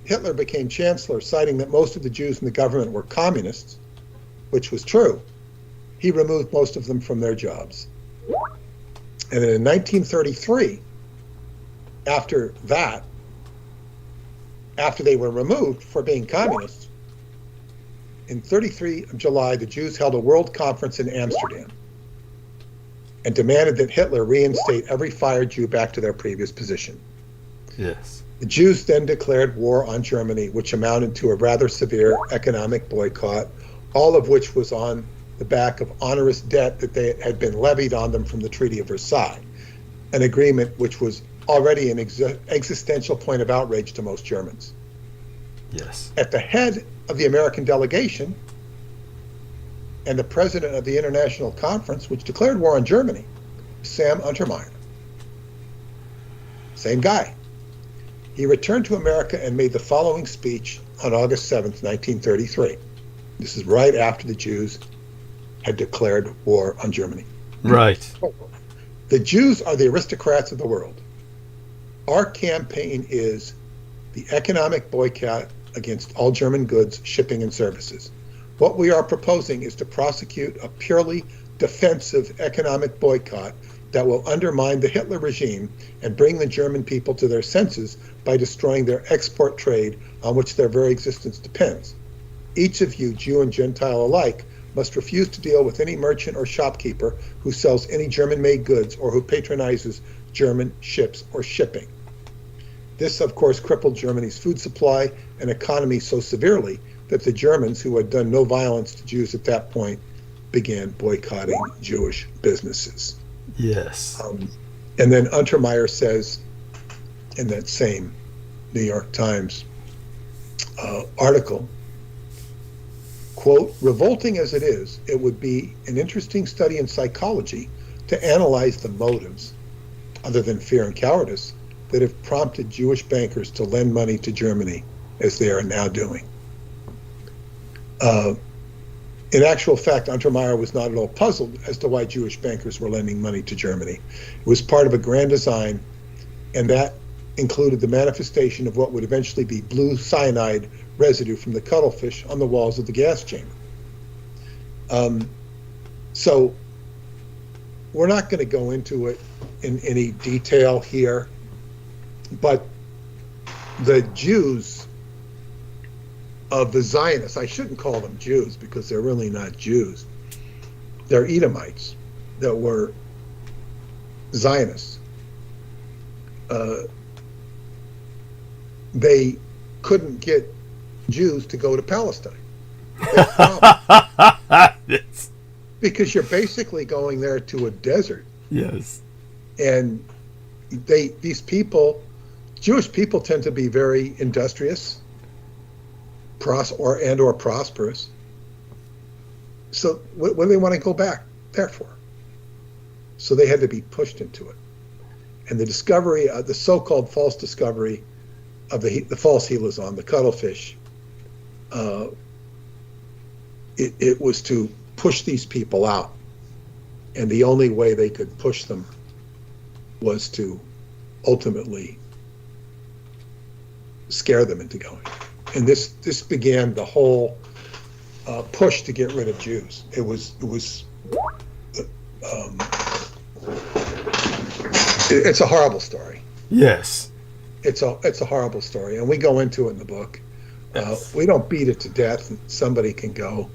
Speaker 3: Hitler became chancellor, citing that most of the Jews in the government were communists, which was true, he removed most of them from their jobs. And then in 1933, after they were removed for being communists, in 33 of July, the Jews held a world conference in Amsterdam and demanded that Hitler reinstate every fired Jew back to their previous position.
Speaker 1: Yes.
Speaker 3: The Jews then declared war on Germany, which amounted to a rather severe economic boycott, all of which was on the back of onerous debt that they had been levied on them from the Treaty of Versailles, an agreement which was already an existential point of outrage to most Germans.
Speaker 1: Yes.
Speaker 3: At the head of the American delegation and the president of the International Conference, which declared war on Germany, Sam Untermeyer. Same guy. He returned to America and made the following speech on August 7th, 1933. This is right after the Jews had declared war on Germany.
Speaker 1: Right.
Speaker 3: The Jews are the aristocrats of the world. Our campaign is the economic boycott against all German goods, shipping, and services. What we are proposing is to prosecute a purely defensive economic boycott that will undermine the Hitler regime and bring the German people to their senses by destroying their export trade on which their very existence depends. Each of you, Jew and Gentile alike, must refuse to deal with any merchant or shopkeeper who sells any German-made goods or who patronizes German ships or shipping. This, of course, crippled Germany's food supply and economy so severely that the Germans, who had done no violence to Jews at that point, began boycotting Jewish businesses.
Speaker 1: Yes.
Speaker 3: And then Untermeyer says in that same New York Times article, quote, revolting as it is, it would be an interesting study in psychology to analyze the motives, other than fear and cowardice, that have prompted Jewish bankers to lend money to Germany as they are now doing. In actual fact, Untermeyer was not at all puzzled as to why Jewish bankers were lending money to Germany. It was part of a grand design, and that included the manifestation of what would eventually be blue cyanide residue from the cuttlefish on the walls of the gas chamber. So we're not going to go into it in any detail here, but the Jews of the Zionists, I shouldn't call them Jews because they're really not Jews. They're Edomites that were Zionists. They couldn't get Jews to go to Palestine.
Speaker 1: Yes.
Speaker 3: Because you're basically going there to a desert.
Speaker 1: Yes.
Speaker 3: And these people, Jewish people tend to be very industrious, or prosperous. So what do they want to go back there for? So they had to be pushed into it. And the discovery, the so-called false discovery of the false helazon, the cuttlefish, it was to push these people out. And the only way they could push them was to ultimately scare them into going. And this began the whole push to get rid of Jews. It's a horrible story.
Speaker 1: Yes.
Speaker 3: It's a horrible story, and we go into it in the book.
Speaker 1: Yes.
Speaker 3: We don't beat it to death. Somebody can go.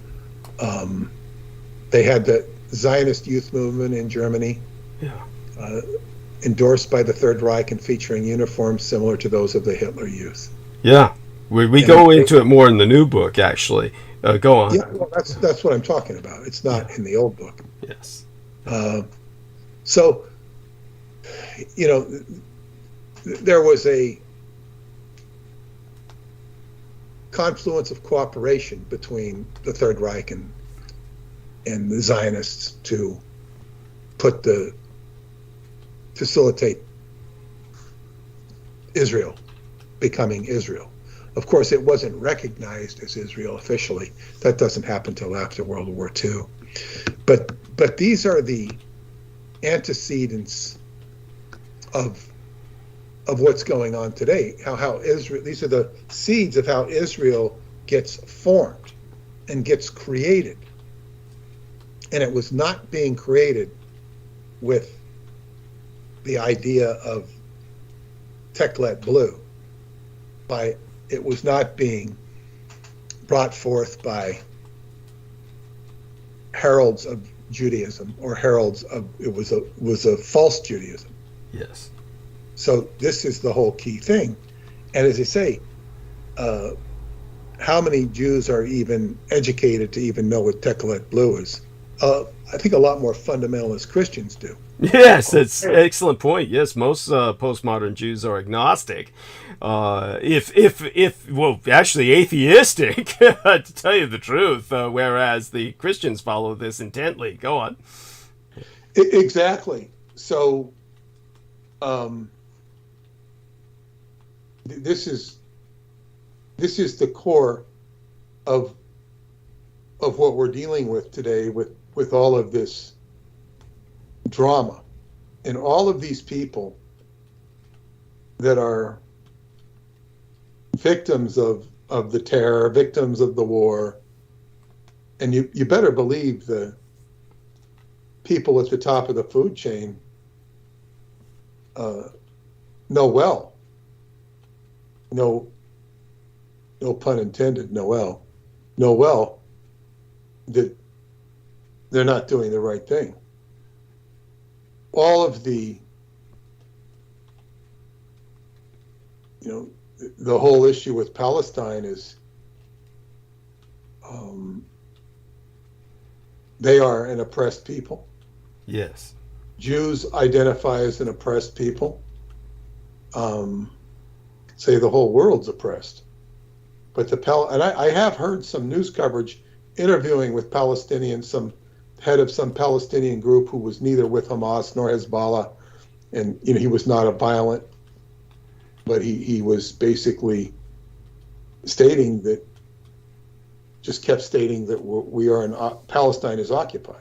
Speaker 3: They had the Zionist youth movement in Germany, endorsed by the Third Reich and featuring uniforms similar to those of the Hitler Youth.
Speaker 1: Yeah. We go into it more in the new book, actually. Go on.
Speaker 3: Yeah, well, that's what I'm talking about. It's not in the old book.
Speaker 1: Yes.
Speaker 3: So, there was a confluence of cooperation between the Third Reich and the Zionists to facilitate Israel becoming Israel. Of course, it wasn't recognized as Israel officially. That doesn't happen until after World War II. But these are the antecedents of what's going on today. How Israel, these are the seeds of how Israel gets formed and gets created. And it was not being created with the idea of Teklet Blue. It was not being brought forth by heralds of Judaism or heralds of it was a false Judaism.
Speaker 1: Yes.
Speaker 3: So this is the whole key thing. And as I say, how many Jews are even educated to even know what Teklet Blue is? I think a lot more fundamentalist Christians do.
Speaker 1: Yes, it's an excellent point. Yes, most postmodern Jews are agnostic. Well, actually atheistic, to tell you the truth, whereas the Christians follow this intently. Go on.
Speaker 3: Exactly. So, this is the core of what we're dealing with today with all of this drama and all of these people that are victims of the terror, victims of the war. And you better believe the people at the top of the food chain know well. No pun intended, know well that they're not doing the right thing. All of the whole issue with Palestine is they are an oppressed people.
Speaker 1: Yes.
Speaker 3: Jews identify as an oppressed people. Say the whole world's oppressed. But I have heard some news coverage interviewing with Palestinians, some head of some Palestinian group who was neither with Hamas nor Hezbollah, and he was not a violent, but he was basically stating that we are in Palestine is occupied,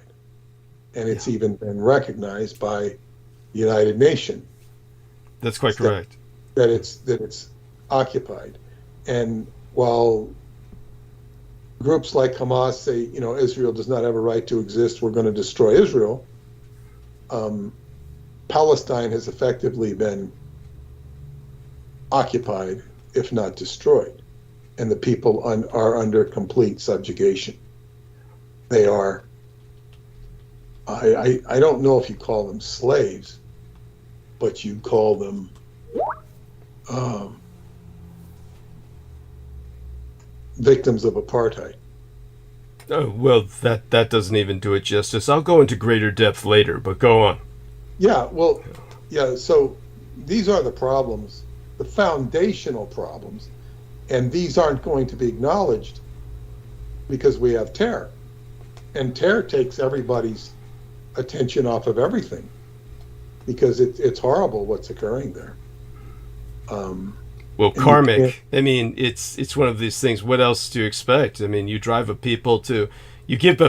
Speaker 3: and it's even been recognized by the United Nations.
Speaker 1: That's quite correct.
Speaker 3: That it's occupied, and while groups like Hamas say, Israel does not have a right to exist, we're going to destroy Israel, Palestine has effectively been occupied, if not destroyed, and the people are under complete subjugation. They are, I don't know if you call them slaves, but you call them victims of apartheid.
Speaker 1: Oh, well, that doesn't even do it justice. I'll go into greater depth later, but go on.
Speaker 3: Yeah, well, yeah, so these are the problems, the foundational problems, and these aren't going to be acknowledged because we have terror. And terror takes everybody's attention off of everything because it's horrible what's occurring there.
Speaker 1: Well, karmic. I mean, it's one of these things. What else do you expect? I mean, you give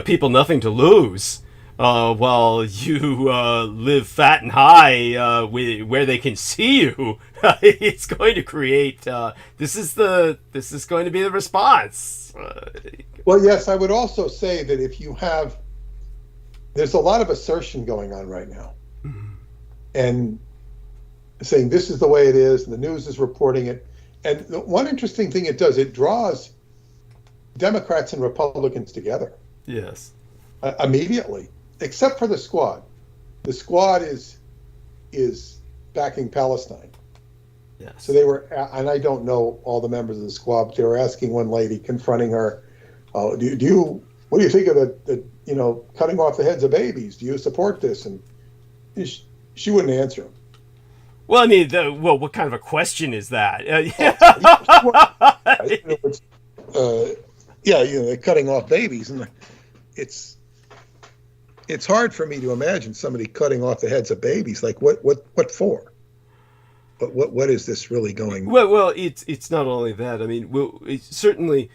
Speaker 1: people nothing to lose, while you live fat and high where they can see you. It's going to create. This is going to be the response.
Speaker 3: Well, yes, I would also say that there's a lot of assertion going on right now, and saying this is the way it is, and the news is reporting it. And the one interesting thing it does, it draws Democrats and Republicans together.
Speaker 1: Yes.
Speaker 3: Immediately, except for the Squad. The Squad is backing Palestine.
Speaker 1: Yes.
Speaker 3: So they were, and I don't know all the members of the Squad, but they were asking one lady, confronting her, what do you think of the cutting off the heads of babies? Do you support this? And she wouldn't answer them.
Speaker 1: Well, I mean, what kind of a question is that?
Speaker 3: They're cutting off babies, and it's it's hard for me to imagine somebody cutting off the heads of babies. Like what for? What is this really going?
Speaker 1: Well, it's not only that. I mean, it's certainly,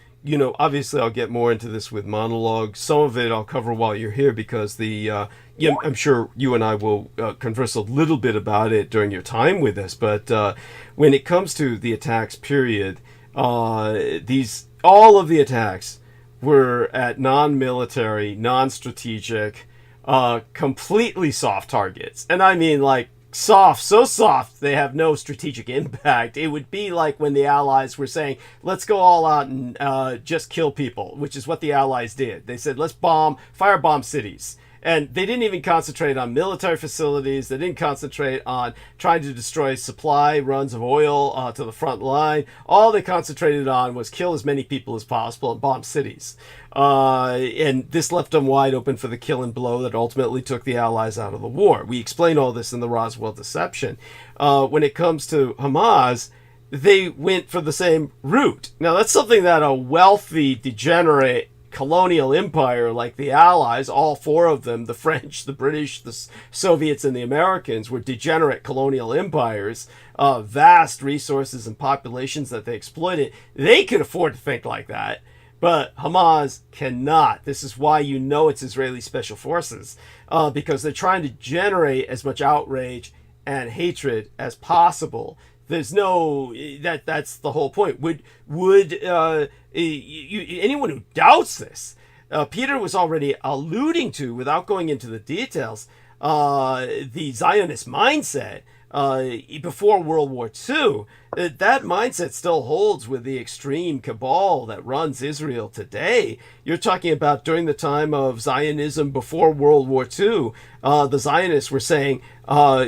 Speaker 1: obviously I'll get more into this with monologues. Some of it I'll cover while you're here because I'm sure you and I will converse a little bit about it during your time with us. But when it comes to the attacks, period, all of the attacks were at non-military, non-strategic, completely soft targets. And I mean, like, soft, so soft they have no strategic impact. It would be like when the Allies were saying, let's go all out and just kill people, which is what the Allies did. They said, let's firebomb cities. And they didn't even concentrate on military facilities. They didn't concentrate on trying to destroy supply runs of oil to the front line. All they concentrated on was kill as many people as possible and bomb cities. And this left them wide open for the kill and blow that ultimately took the Allies out of the war. We explain all this in the Roswell Deception. When it comes to Hamas, they went for the same route. Now, that's something that a wealthy, degenerate colonial empire like the Allies, all four of them, the French, the British, the Soviets, and the Americans, were degenerate colonial empires, vast resources and populations that they exploited. They could afford to think like that, but Hamas cannot. This is why it's Israeli special forces, because they're trying to generate as much outrage and hatred as possible. There's no that's the whole point. Would anyone who doubts this, Peter was already alluding to, without going into the details, the Zionist mindset before World War II. That mindset still holds with the extreme cabal that runs Israel today. You're talking about during the time of Zionism before World War II. The Zionists were saying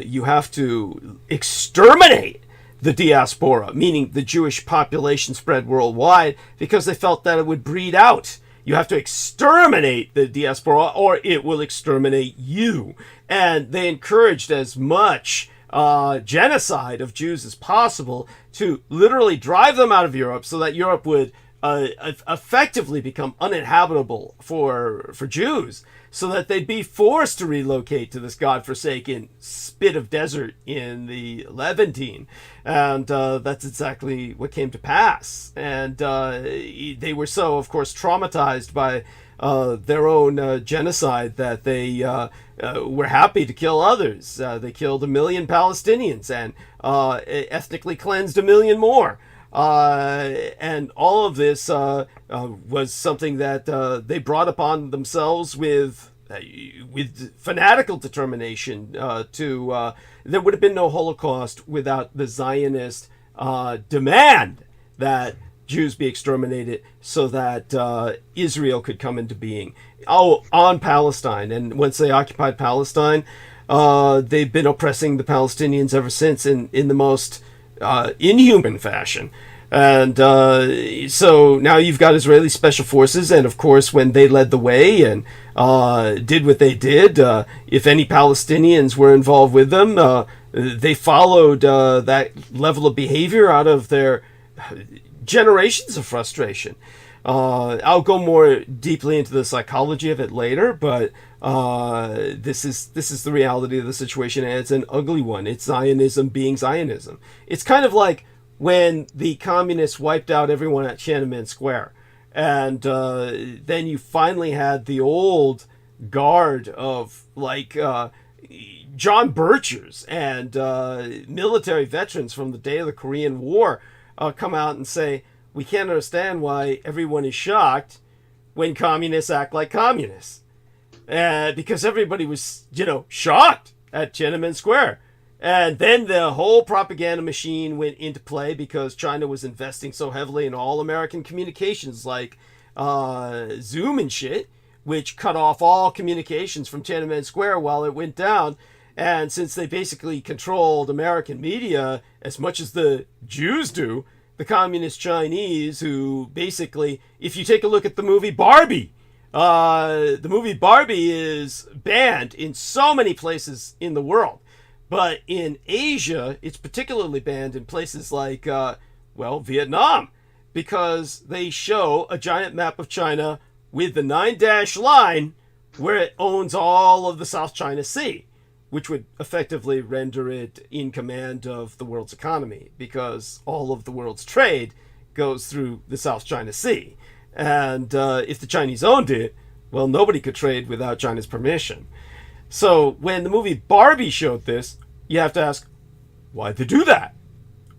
Speaker 1: you have to exterminate the diaspora, meaning the Jewish population spread worldwide, because they felt that it would breed out. You have to exterminate the diaspora or it will exterminate you. And they encouraged as much genocide of Jews as possible to literally drive them out of Europe so that Europe would effectively become uninhabitable for Jews, so that they'd be forced to relocate to this godforsaken spit of desert in the Levantine. And that's exactly what came to pass. And they were so, of course, traumatized by their own genocide that they were happy to kill others. They killed 1 million Palestinians and ethnically cleansed 1 million more. And all of this was something that they brought upon themselves with fanatical determination. There would have been no Holocaust without the Zionist demand that Jews be exterminated so that Israel could come into being. On Palestine. And once they occupied Palestine, they've been oppressing the Palestinians ever since in the most inhuman fashion. And so now you've got Israeli special forces, and of course when they led the way and did what they did, if any Palestinians were involved with them, they followed that level of behavior out of their generations of frustration. I'll go more deeply into the psychology of it later, but this is the reality of the situation, and it's an ugly one. It's Zionism being Zionism. It's kind of like when the communists wiped out everyone at Tiananmen Square, and then you finally had the old guard of John Birchers and military veterans from the day of the Korean War come out and say, we can't understand why everyone is shocked when communists act like communists. Because everybody was, shocked at Tiananmen Square. And then the whole propaganda machine went into play because China was investing so heavily in all American communications like Zoom and shit, which cut off all communications from Tiananmen Square while it went down. And since they basically controlled American media as much as the Jews do, the communist Chinese, who basically, if you take a look at the movie Barbie, the movie Barbie is banned in so many places in the world. But in Asia, it's particularly banned in places like, Vietnam, because they show a giant map of China with the 9-dash line where it owns all of the South China Sea, which would effectively render it in command of the world's economy, because all of the world's trade goes through the South China Sea. And if the Chinese owned it, well, nobody could trade without China's permission. So when the movie Barbie showed this, you have to ask, why'd they do that?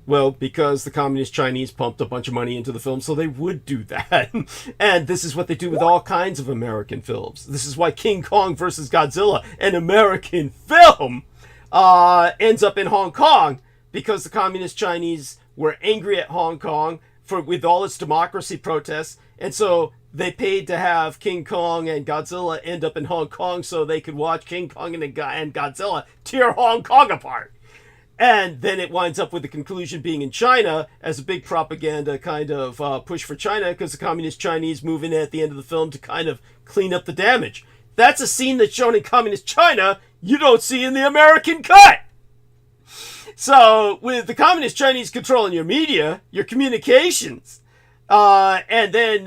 Speaker 1: Well, because the communist Chinese pumped a bunch of money into the film, so they would do that. And this is what they do with all kinds of American films. This is why King Kong versus Godzilla, an American film, ends up in Hong Kong, because the communist Chinese were angry at Hong Kong with all its democracy protests, and so they paid to have King Kong and Godzilla end up in Hong Kong so they could watch King Kong and Godzilla tear Hong Kong apart. And then it winds up with the conclusion being in China as a big propaganda kind of push for China, because the communist Chinese move in at the end of the film to kind of clean up the damage. That's a scene that's shown in communist China you don't see in the American cut. So with the communist Chinese controlling your media, your communications, and then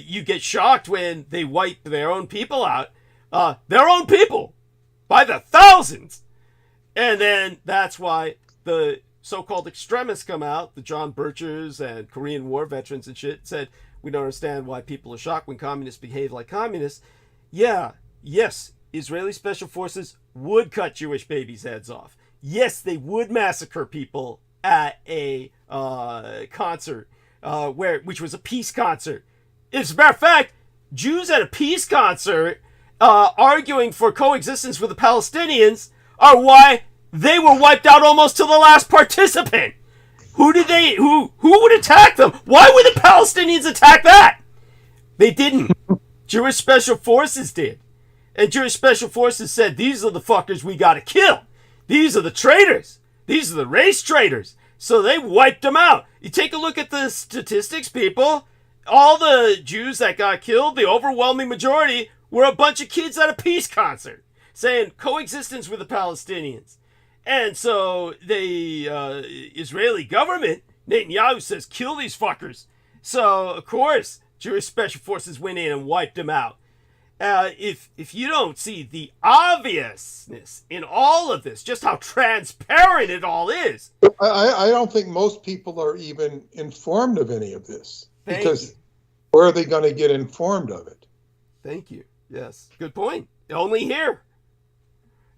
Speaker 1: you get shocked when they wipe their own people out, their own people, by the thousands. And then that's why the so-called extremists come out, the John Birchers and Korean War veterans and shit, said, we don't understand why people are shocked when communists behave like communists. Yeah, yes, Israeli special forces would cut Jewish babies' heads off. Yes, they would massacre people at a concert, which was a peace concert. As a matter of fact, Jews at a peace concert arguing for coexistence with the Palestinians are why they were wiped out almost to the last participant. Who would attack them? Why would the Palestinians attack that? They didn't. Jewish special forces did. And Jewish special forces said, these are the fuckers we gotta kill. These are the traitors. These are the race traitors. So they wiped them out. You take a look at the statistics, people. All the Jews that got killed, the overwhelming majority, were a bunch of kids at a peace concert saying coexistence with the Palestinians. And so the Israeli government, Netanyahu, says, kill these fuckers. So, of course, Jewish special forces went in and wiped them out. If you don't see the obviousness in all of this, just how transparent it all is.
Speaker 3: I don't think most people are even informed of any of this.
Speaker 1: Because
Speaker 3: where are they going to get informed of it?
Speaker 1: Thank you. Yes, good point. Only here.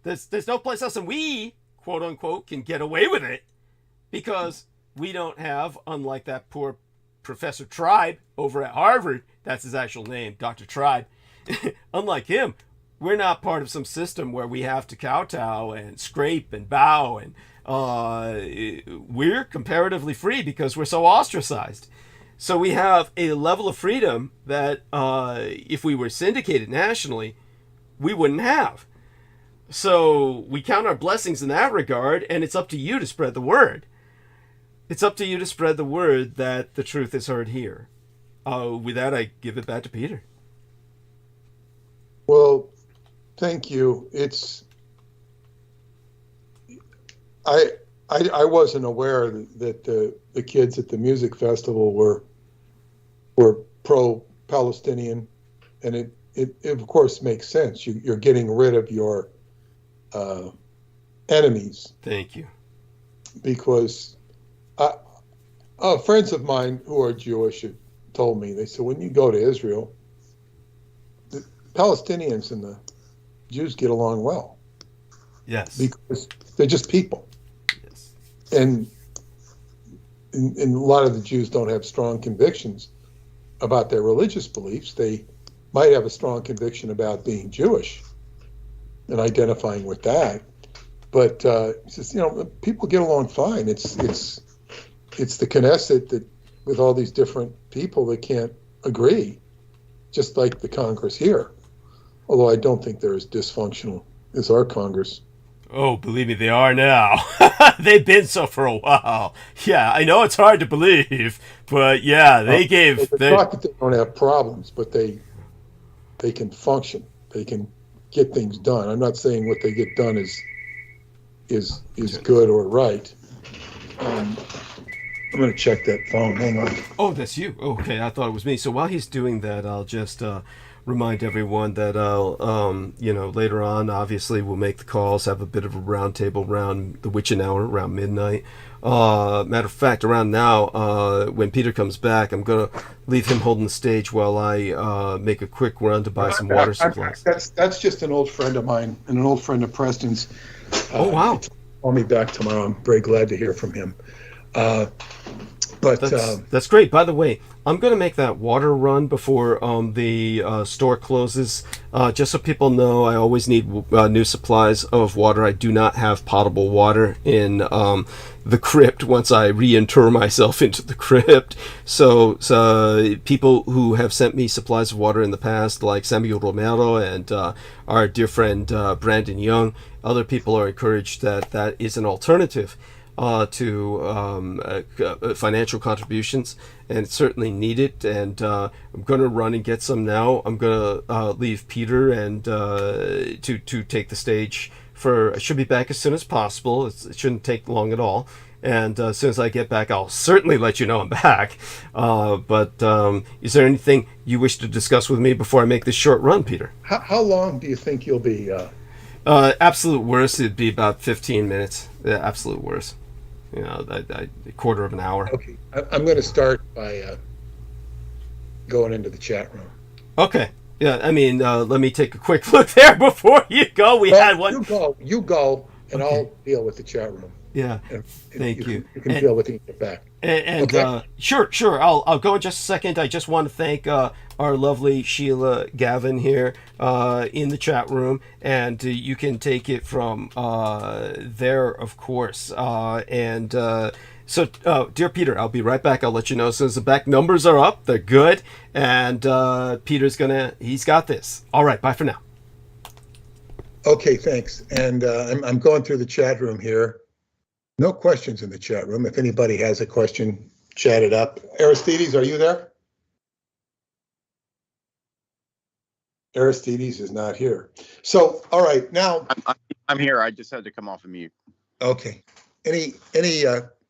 Speaker 1: There's no place else, and we, quote unquote, can get away with it because we don't have, unlike that poor Professor Tribe over at Harvard, that's his actual name, Dr. Tribe. Unlike him, we're not part of some system where we have to kowtow and scrape and bow, and we're comparatively free because we're so ostracized. So we have a level of freedom that if we were syndicated nationally, we wouldn't have. So we count our blessings in that regard, and it's up to you to spread the word. It's up to you to spread the word that the truth is heard here. With that, I give it back to Peter.
Speaker 3: Well, thank you. I wasn't aware that the kids at the music festival were pro-Palestinian, and it of course makes sense. You're getting rid of your enemies.
Speaker 1: Thank you.
Speaker 3: Because friends of mine who are Jewish have told me, they said, when you go to Israel, the Palestinians and the Jews get along well.
Speaker 1: Yes.
Speaker 3: Because they're just people.
Speaker 1: Yes.
Speaker 3: And a lot of the Jews don't have strong convictions about their religious beliefs. They might have a strong conviction about being Jewish and identifying with that. But it's just, people get along fine. It's the Knesset that, with all these different people that can't agree, just like the Congress here. Although I don't think they're as dysfunctional as our Congress.
Speaker 1: Oh, believe me, they are now. They've been so for a while. Yeah, I know it's hard to believe, but yeah, they gave.
Speaker 3: It's not that they don't have problems, but they can function. They can get things done. I'm not saying what they get done is good or right. I'm going to check that phone. Hang on.
Speaker 1: Oh, that's you. Okay, I thought it was me. So while he's doing that, I'll just remind everyone that later on, obviously, we'll make the calls, have a bit of a roundtable around the witching hour, around midnight. Matter of fact, around now, when Peter comes back, I'm gonna leave him holding the stage while I make a quick run to buy some water supplies.
Speaker 3: That's just an old friend of mine and an old friend of Preston's.
Speaker 1: Oh wow!
Speaker 3: Call me back tomorrow. I'm very glad to hear from him.
Speaker 1: That's great. By the way, I'm going to make that water run before the store closes. Just so people know, I always need new supplies of water. I do not have potable water in the crypt once I reinter myself into the crypt. So people who have sent me supplies of water in the past, like Samuel Romero and our dear friend Brandon Young, other people are encouraged that is an alternative to financial contributions, and certainly need it. And I'm going to run and get some now. I'm going to leave Peter and to take the stage for. I should be back as soon as possible. It shouldn't take long at all. And as soon as I get back, I'll certainly let you know I'm back. But is there anything you wish to discuss with me before I make this short run, Peter?
Speaker 3: How long do you think you'll be?
Speaker 1: Absolute worst, it'd be about 15 minutes. Absolute worst. A quarter of an hour.
Speaker 3: Okay, I'm going to start by going into the chat room.
Speaker 1: Okay. Yeah, I mean, let me take a quick look there before you go. We had one.
Speaker 3: You go, and
Speaker 1: Okay.
Speaker 3: I'll deal with the chat room.
Speaker 1: Yeah.
Speaker 3: And
Speaker 1: Thank you.
Speaker 3: You can deal with it when you get back.
Speaker 1: And
Speaker 3: Okay.
Speaker 1: Sure. I'll go in just a second. I just want to thank our lovely Sheila Gavin here in the chat room, and you can take it from there, of course. So, dear Peter, I'll be right back. I'll let you know as soon as the back numbers are up. They're good, and Peter's he's got this. All right, bye for now.
Speaker 3: Okay, thanks. And I'm going through the chat room here. No questions in the chat room. If anybody has a question, chat it up. Aristides, are you there? Aristides is not here. So, all right, now.
Speaker 4: I'm here. I just had to come off of mute.
Speaker 3: Okay. Any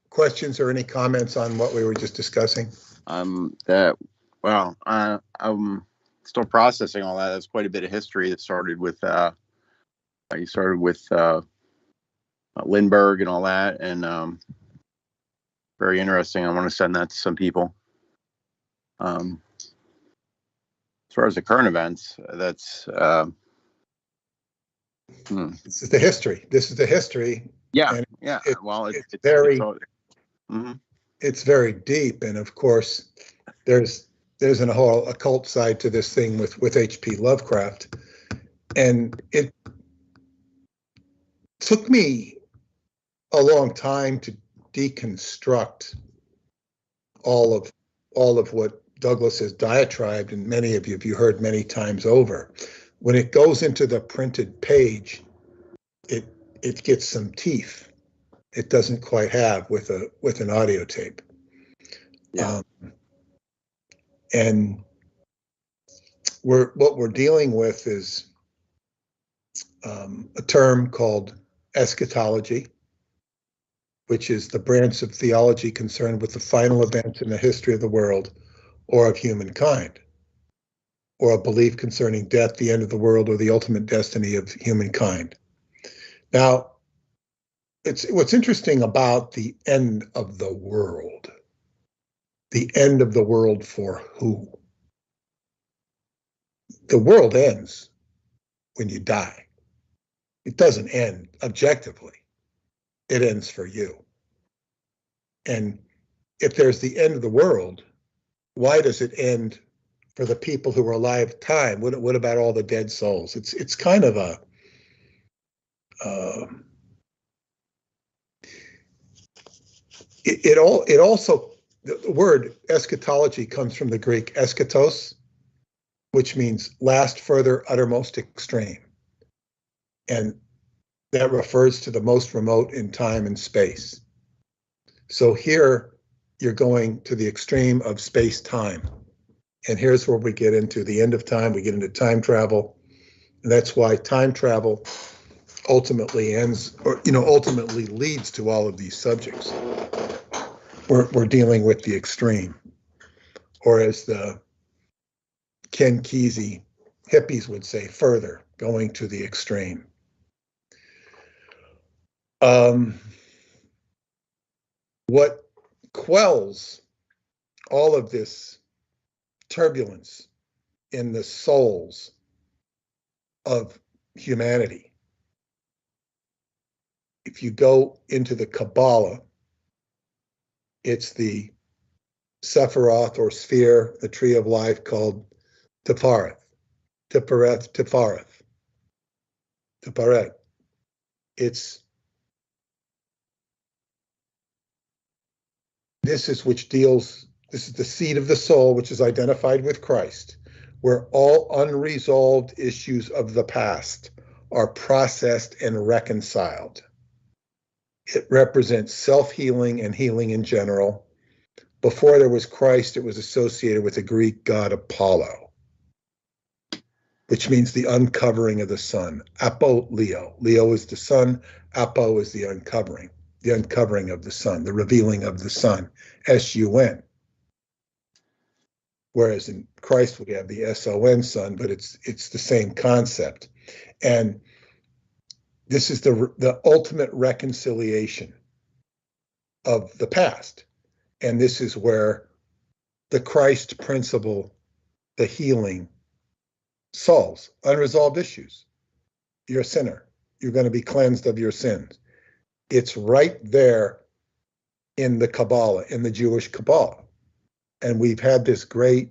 Speaker 3: questions or any comments on what we were just discussing?
Speaker 4: I'm still processing all that. That's quite a bit of history that started with Lindbergh and all that, and very interesting. I want to send that to some people. As far as the current events, that's
Speaker 3: This is the history.
Speaker 4: yeah.
Speaker 3: It's very deep, and of course, there's a whole occult side to this thing with H.P. Lovecraft, and it took me a long time to deconstruct all of what Douglas has diatribed, and many of you heard many times over. When it goes into the printed page, it gets some teeth. It doesn't quite have with an audio tape.
Speaker 4: Yeah.
Speaker 3: And what we're dealing with is a term called eschatology, which is the branch of theology concerned with the final events in the history of the world or of humankind, or a belief concerning death, the end of the world, or the ultimate destiny of humankind. Now, what's interesting about the end of the world. The end of the world for who? The world ends when you die. It doesn't end objectively. It ends for you. And if there's the end of the world, why does it end for the people who were alive at the time? What about all the dead souls? It's kind of a it also, the word eschatology comes from the Greek eschatos, which means last, further, uttermost, extreme. And that refers to the most remote in time and space. So here you're going to the extreme of space-time. And here's where we get into the end of time. We get into time travel. And that's why time travel ultimately ends, or ultimately leads to all of these subjects. We're dealing with the extreme, or as the Ken Kesey hippies would say, further, going to the extreme. What quells all of this turbulence in the souls of humanity? If you go into the Kabbalah, it's the Sephiroth or sphere, the tree of life called Tifareth. Tifareth. This is the seed of the soul, which is identified with Christ, where all unresolved issues of the past are processed and reconciled. It represents self-healing and healing in general. Before there was Christ, it was associated with the Greek god Apollo, which means the uncovering of the sun. Apo Leo. Leo is the sun. Apo is the uncovering of the sun, the revealing of the sun, S-U-N. Whereas in Christ we have the S-O-N, sun, but it's the same concept. And this is the ultimate reconciliation of the past. And this is where the Christ principle, the healing, solves unresolved issues. You're a sinner. You're going to be cleansed of your sins. It's right there in the Kabbalah, in the Jewish Kabbalah. And we've had this great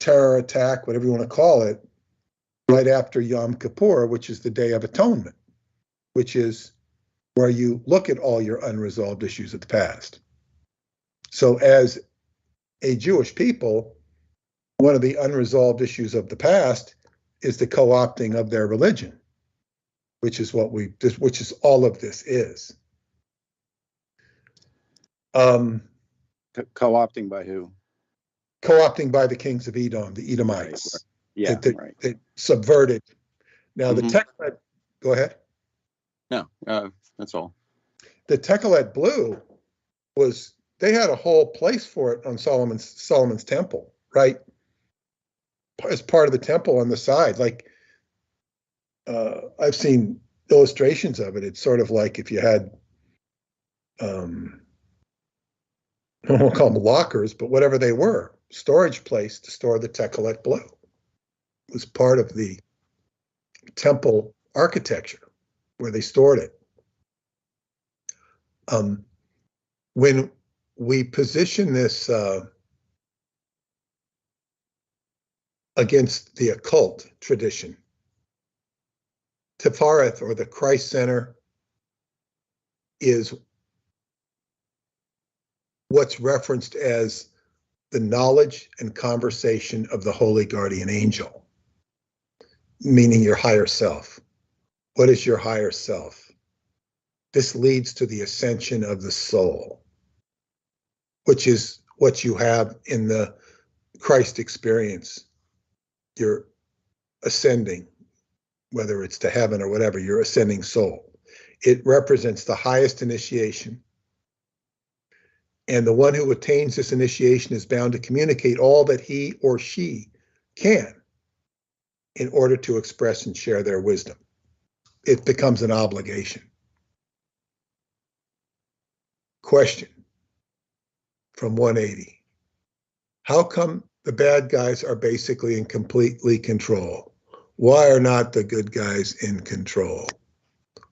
Speaker 3: terror attack, whatever you want to call it, right after Yom Kippur, which is the Day of Atonement, which is where you look at all your unresolved issues of the past. So as a Jewish people, one of the unresolved issues of the past is the co-opting of their religion, which is all of this is.
Speaker 4: Co-opting by who?
Speaker 3: Co-opting by the kings of Edom, the Edomites.
Speaker 4: Right. Yeah,
Speaker 3: They subverted. Now the Techelet, go ahead.
Speaker 4: No, that's all.
Speaker 3: The Techelet blue they had a whole place for it on Solomon's temple, right? As part of the temple on the side. Like, I've seen illustrations of it. It's sort of like if you had, I won't call them lockers, but whatever they were, storage place to store the Techelet blue. It was part of the temple architecture where they stored it. When we position this against the occult tradition, Tifareth, or the Christ Center, is what's referenced as the knowledge and conversation of the holy guardian angel, meaning your higher self. What is your higher self? This leads to the ascension of the soul, which is what you have in the Christ experience. You're ascending, whether it's to heaven or whatever, your ascending soul. It represents the highest initiation. And the one who attains this initiation is bound to communicate all that he or she can in order to express and share their wisdom. It becomes an obligation. Question from 180. How come the bad guys are basically in completely control? Why are not the good guys in control?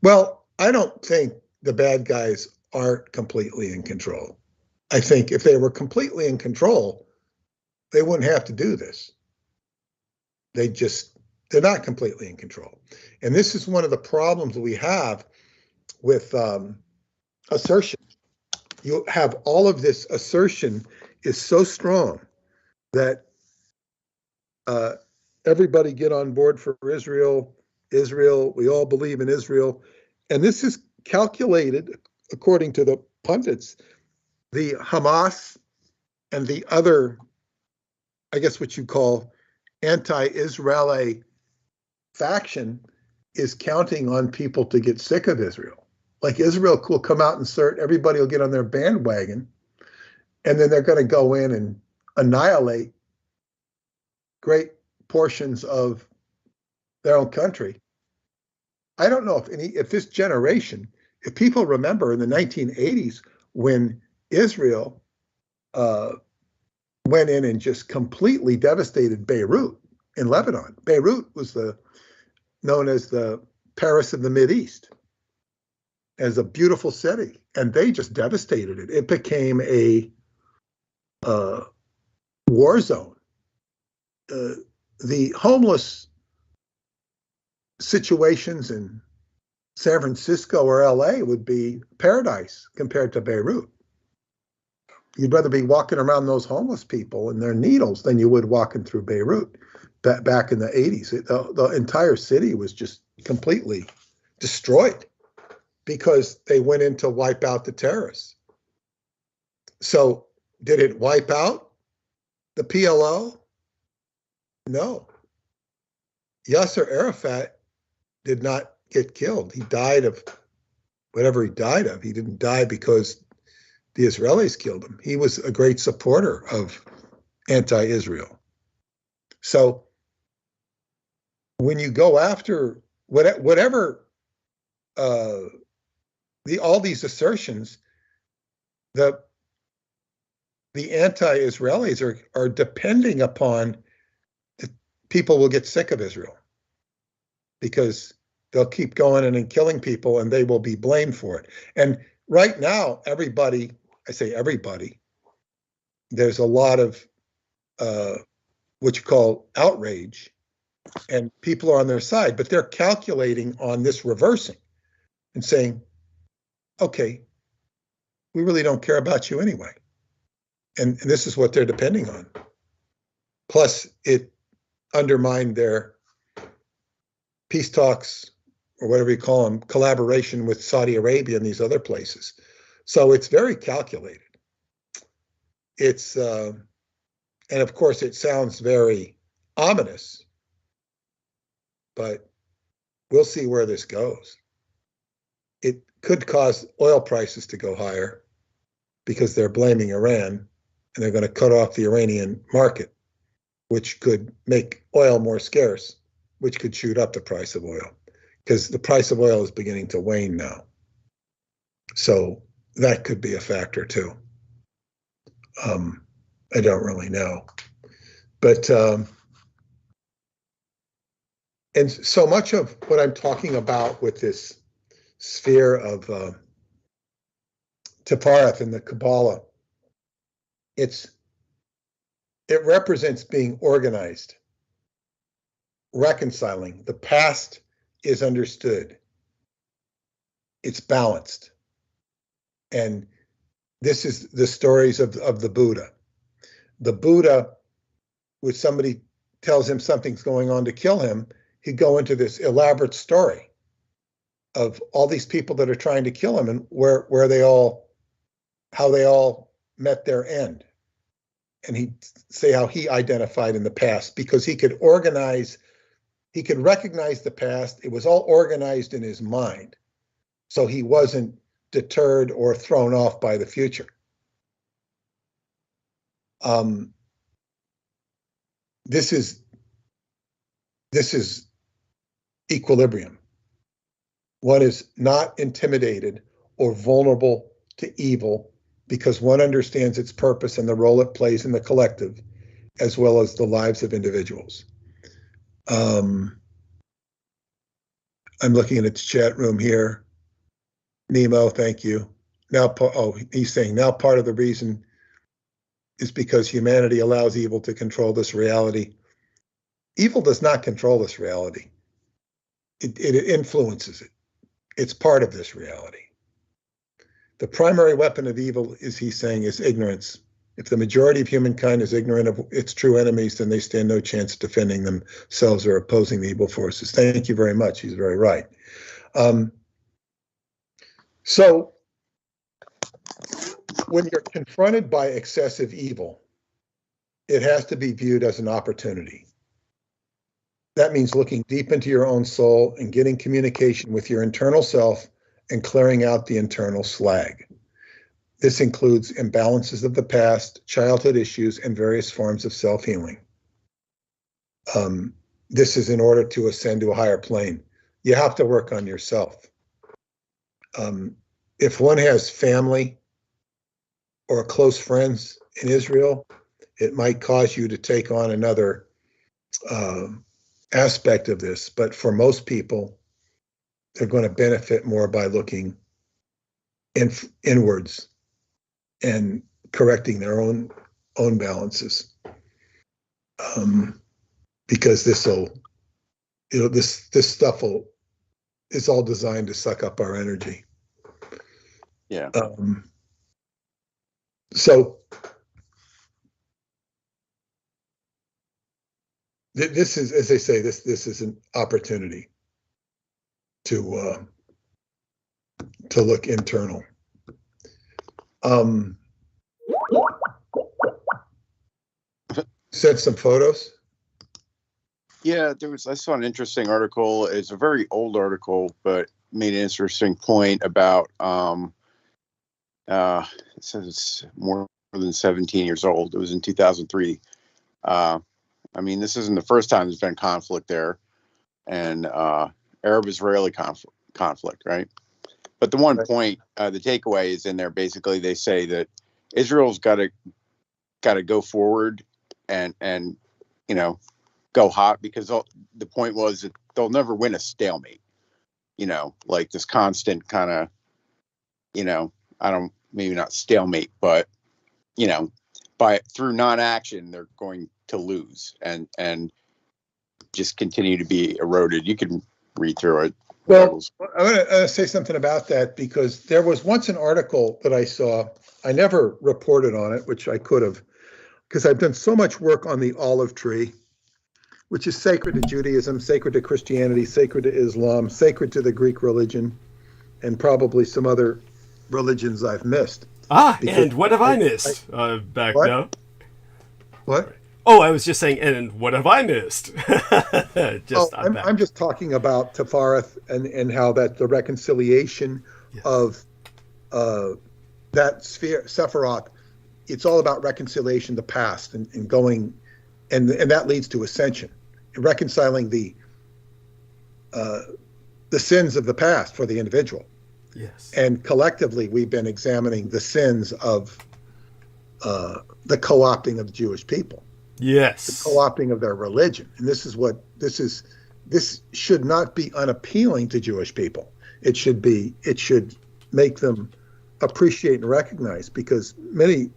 Speaker 3: Well, I don't think the bad guys aren't completely in control. I think if they were completely in control, they wouldn't have to do this. They're not completely in control. And this is one of the problems that we have with assertion. You have all of this assertion is so strong that everybody get on board for Israel, we all believe in Israel. And this is calculated, according to the pundits, the Hamas and the other, I guess what you call anti-Israeli faction is counting on people to get sick of Israel. Like Israel will come out and assert, everybody will get on their bandwagon, and then they're going to go in and annihilate great portions of their own country. I don't know if this generation, if people remember in the 1980s when Israel went in and just completely devastated Beirut in Lebanon. Beirut was known as the Paris of the Mideast, as a beautiful city, and they just devastated it. It became a war zone. The homeless situations in San Francisco or LA would be paradise compared to Beirut. You'd rather be walking around those homeless people and their needles than you would walking through Beirut back in the 80s. The entire city was just completely destroyed because they went in to wipe out the terrorists. So did it wipe out the PLO? No. Yasser Arafat did not get killed. He died of whatever he died of. He didn't die because the Israelis killed him. He was a great supporter of anti-Israel. So when you go after whatever all these assertions, the anti-Israelis are depending upon the people will get sick of Israel because they'll keep going in and killing people and they will be blamed for it. And right now, everybody, I say everybody, there's a lot of what you call outrage, and people are on their side, but they're calculating on this reversing and saying, okay, we really don't care about you anyway. And this is what they're depending on. Plus, it undermined their peace talks, or whatever you call them, collaboration with Saudi Arabia and these other places. So it's very calculated. It's, and of course, it sounds very ominous, but we'll see where this goes. It could cause oil prices to go higher because they're blaming Iran and they're going to cut off the Iranian market, which could make oil more scarce, which could shoot up the price of oil because the price of oil is beginning to wane now. So that could be a factor too. I don't really know. But, and so much of what I'm talking about with this sphere of Tipharath in the Kabbalah, it represents being organized, reconciling. The past is understood. It's balanced. And this is the stories of the Buddha. The Buddha, when somebody tells him something's going on to kill him, he'd go into this elaborate story of all these people that are trying to kill him and how they all met their end. And he'd say how he identified in the past because he could recognize the past. It was all organized in his mind. So he wasn't deterred or thrown off by the future. This is equilibrium. One is not intimidated or vulnerable to evil because one understands its purpose and the role it plays in the collective, as well as the lives of individuals. I'm looking at its chat room here. Nemo, thank you. Now, he's saying now part of the reason is because humanity allows evil to control this reality. Evil does not control this reality. It influences it. It's part of this reality. The primary weapon of evil, is he's saying, is ignorance. If the majority of humankind is ignorant of its true enemies, then they stand no chance of defending themselves or opposing the evil forces. Thank you very much. He's very right. So when you're confronted by excessive evil, it has to be viewed as an opportunity. That means looking deep into your own soul and getting communication with your internal self and clearing out the internal slag. This includes imbalances of the past, childhood issues, and various forms of self-healing. This is in order to ascend to a higher plane. You have to work on yourself. If one has family or close friends in Israel, it might cause you to take on another aspect of this. But for most people, they're going to benefit more by looking inwards and correcting their own balances. Because this stuff it's all designed to suck up our energy.
Speaker 4: Yeah.
Speaker 3: So this is, as they say, this is an opportunity to look internal. Sent some photos.
Speaker 4: Yeah, I saw an interesting article. It's a very old article, but made an interesting point about it says it's more than 17 years old. It was in 2003. I mean, this isn't the first time there's been conflict there, and Arab-Israeli conflict, right? But the one point, the takeaway is in there. Basically, they say that Israel's got to go forward and go hot, because the point was that they'll never win a stalemate. Like this constant kind of, maybe not stalemate, but through non-action, they're going to lose and just continue to be eroded. You can read through it.
Speaker 3: Well, I'm going to say something about that, because there was once an article that I saw. I never reported on it, which I could have, because I've done so much work on the olive tree, which is sacred to Judaism, sacred to Christianity, sacred to Islam, sacred to the Greek religion, and probably some other religions I've missed.
Speaker 1: And what have I missed back
Speaker 3: what?
Speaker 1: now?
Speaker 3: What?
Speaker 1: Oh, I was just saying, and what have I missed?
Speaker 3: I'm just talking about Tifareth and how that the reconciliation of that sphere, Sephiroth, it's all about reconciliation, the past, and going, and that leads to ascension, reconciling the sins of the past for the individual.
Speaker 1: Yes.
Speaker 3: And collectively, we've been examining the sins of the co-opting of the Jewish people.
Speaker 1: Yes.
Speaker 3: The co-opting of their religion. And this should not be unappealing to Jewish people. It should make them appreciate and recognize, because many,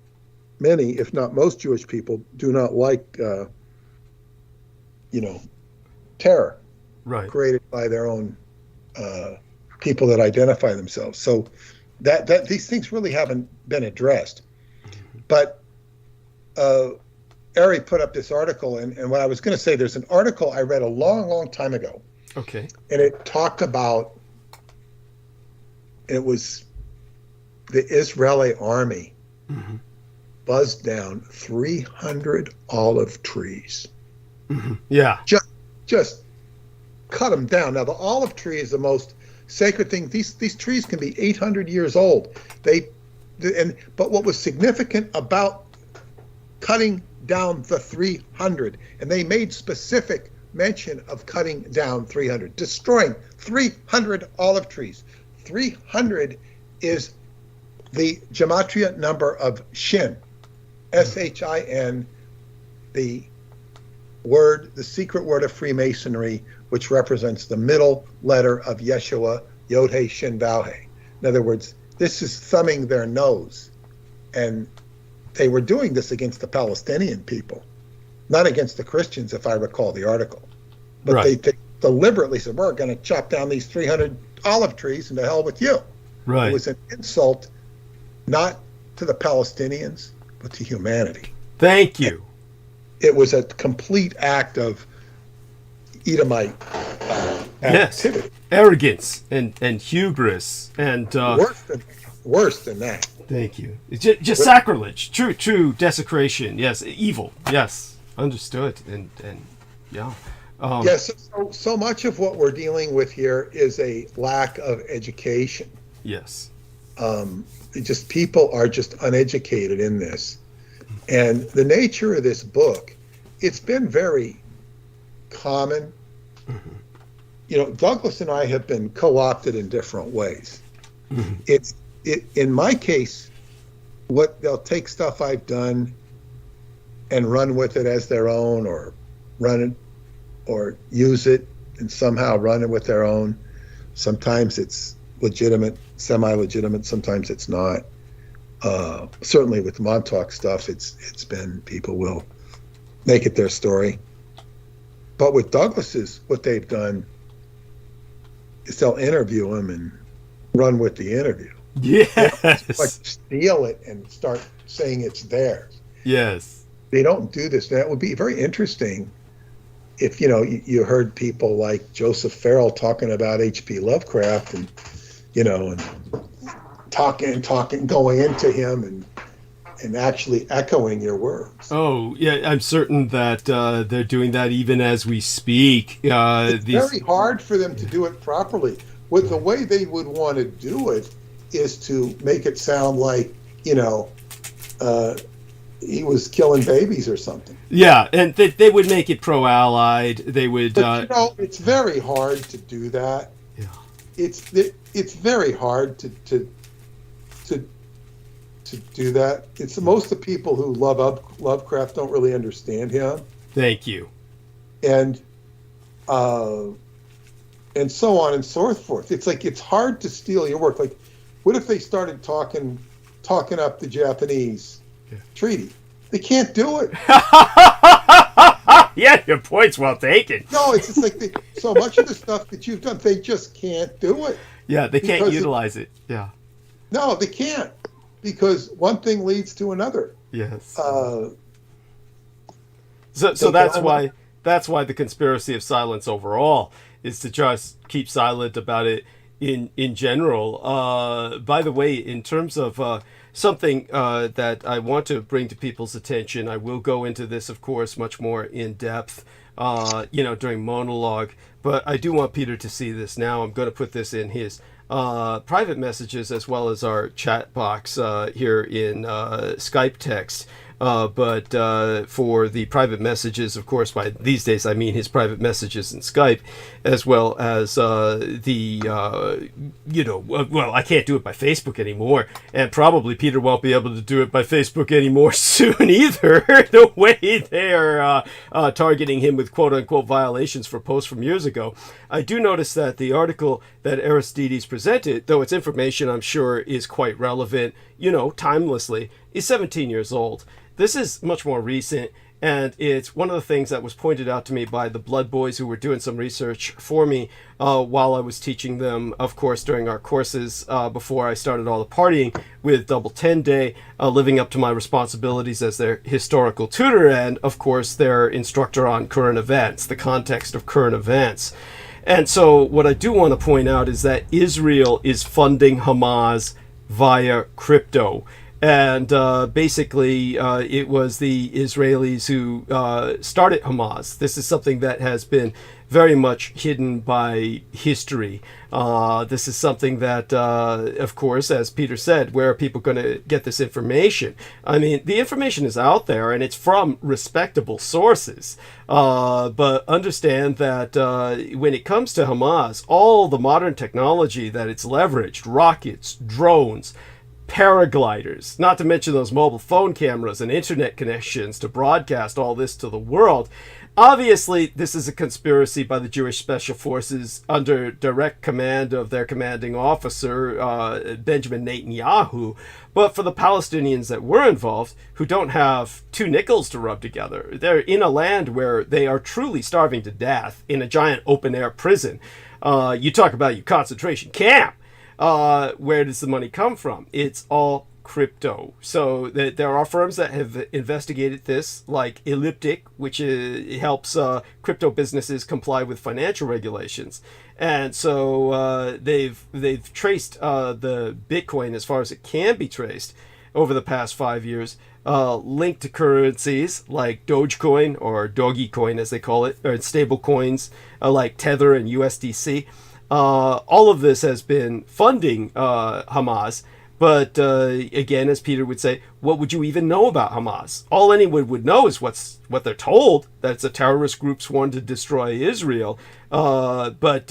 Speaker 3: if not most Jewish people do not like, terror created by their own people that identify themselves. So that these things really haven't been addressed. But Ari put up this article, and what I was going to say, there's an article I read a long, long time ago.
Speaker 1: Okay.
Speaker 3: And it talked about, it was the Israeli army buzzed down 300 olive trees.
Speaker 1: Mm-hmm. Yeah.
Speaker 3: Just cut them down. Now, the olive tree is the most sacred thing. These trees can be 800 years old. But what was significant about cutting down the 300, and they made specific mention of cutting down 300, destroying 300 olive trees. 300 is the gematria number of Shin, S-H-I-N, the secret word of Freemasonry, which represents the middle letter of Yeshua, Yod-He, Shin, Vav-He. In other words, this is thumbing their nose. And they were doing this against the Palestinian people, not against the Christians, if I recall the article. But they deliberately said, we're going to chop down these 300 olive trees and to hell with you.
Speaker 1: Right.
Speaker 3: It was an insult, not to the Palestinians, but to humanity.
Speaker 1: Thank you.
Speaker 3: It was a complete act of Edomite activity.
Speaker 1: Yes. Arrogance and hubris and
Speaker 3: worse than that.
Speaker 1: Thank you. It's just sacrilege, true desecration. Yes, evil. Yes, understood. And yeah.
Speaker 3: Yes. So much of what we're dealing with here is a lack of education.
Speaker 1: Yes.
Speaker 3: People are just uneducated in this, and the nature of this book, it's been very common. You know, Douglas and I have been co-opted in different ways. In my case, they'll take stuff I've done and run with it as their own, or run it or use it and somehow run it with their own. Sometimes it's legitimate, semi-legitimate, sometimes it's not. Certainly with Montauk stuff, it's been, people will make it their story. But with Douglas's, what they've done is they'll interview him and run with the interview.
Speaker 1: Yes.
Speaker 3: Like steal it and start saying it's theirs.
Speaker 1: Yes.
Speaker 3: They don't do this. That would be very interesting if, you know, you heard people like Joseph Farrell talking about H.P. Lovecraft and, you know, and talking, going into him and actually echoing your words.
Speaker 1: Oh, yeah, I'm certain that they're doing that even as we speak.
Speaker 3: It's very hard for them to do it properly. With the way they would want to do it is to make it sound like, you know, he was killing babies or something.
Speaker 1: Yeah, and they would make it pro-Allied. They would...
Speaker 3: But, you know, it's very hard to do that.
Speaker 1: Yeah.
Speaker 3: It's very hard to do that. It's most of the people who love Lovecraft don't really understand him.
Speaker 1: Thank you.
Speaker 3: And so on and so forth. It's like, it's hard to steal your work. Like, what if they started talking up the Japanese treaty? They can't do it.
Speaker 1: Yeah, your point's well taken.
Speaker 3: No, it's just like so much of the stuff that you've done, they just can't do it.
Speaker 1: Yeah, they can't utilize it. Yeah.
Speaker 3: No, they can't, because one thing leads to another.
Speaker 1: Yes. So that's why the conspiracy of silence overall is to just keep silent about it in general. By the way, in terms of something that I want to bring to people's attention, I will go into this, of course, much more in depth, during monologue. But I do want Peter to see this now. I'm going to put this in his private messages as well as our chat box here in Skype text. But for the private messages, of course, by these days I mean his private messages in Skype, as well as well, I can't do it by Facebook anymore, and probably Peter won't be able to do it by Facebook anymore soon either, the way they're targeting him with quote-unquote violations for posts from years ago. I do notice that the article that Aristides presented, though its information I'm sure is quite relevant, timelessly, is 17 years old. This is much more recent, and it's one of the things that was pointed out to me by the Blood Boys who were doing some research for me while I was teaching them, of course, during our courses before I started all the partying with Double-10 Day, living up to my responsibilities as their historical tutor and, of course, their instructor on current events, the context of current events. And so what I do want to point out is that Israel is funding Hamas via crypto. And basically, it was the Israelis who started Hamas. This is something that has been very much hidden by history. This is something that, of course, as Peter said, where are people going to get this information? I mean, the information is out there, and it's from respectable sources. But understand that when it comes to Hamas, all the modern technology that it's leveraged, rockets, drones, paragliders, not to mention those mobile phone cameras and internet connections to broadcast all this to the world. Obviously, this is a conspiracy by the Jewish Special Forces under direct command of their commanding officer, Benjamin Netanyahu. But for the Palestinians that were involved, who don't have two nickels to rub together, they're in a land where they are truly starving to death in a giant open-air prison. You talk about your concentration camp. Where does the money come from? It's all crypto. So there are firms that have investigated this, like Elliptic, which helps crypto businesses comply with financial regulations. And so they've traced the Bitcoin as far as it can be traced over the past 5 years, linked to currencies like Dogecoin or Dogecoin as they call it, or stable coins like Tether and USDC. All of this has been funding Hamas, But again, as Peter would say, what would you even know about Hamas? All anyone would know is what they're told, that it's a terrorist group sworn to destroy Israel. But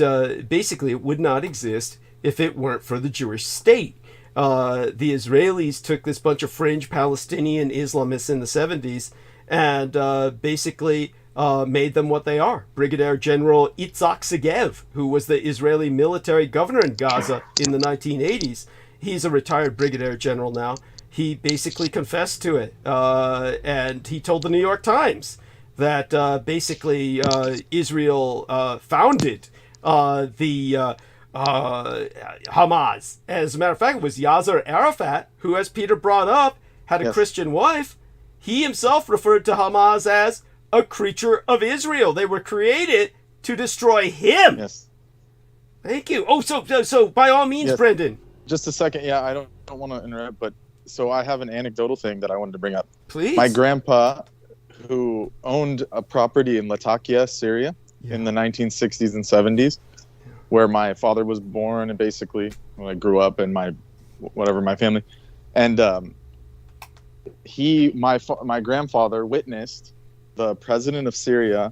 Speaker 1: basically, it would not exist if it weren't for the Jewish state. The Israelis took this bunch of fringe Palestinian Islamists in the 70s and basically made them what they are. Brigadier General Itzhak Segev, who was the Israeli military governor in Gaza in the 1980s, he's a retired brigadier general now. He basically confessed to it. And he told the New York Times that basically Israel founded the Hamas. As a matter of fact, it was Yasser Arafat, who, as Peter brought up, had a Christian wife. He himself referred to Hamas as a creature of Israel. They were created to destroy him.
Speaker 2: Yes.
Speaker 1: Thank you. Oh, so by all means, Brendan.
Speaker 2: Just a second. Yeah, I don't want to interrupt, but so I have an anecdotal thing that I wanted to bring up.
Speaker 1: Please.
Speaker 2: My grandpa, who owned a property in Latakia, Syria, in the 1960s and 70s, where my father was born and basically when I grew up and my family, and my grandfather witnessed the president of Syria,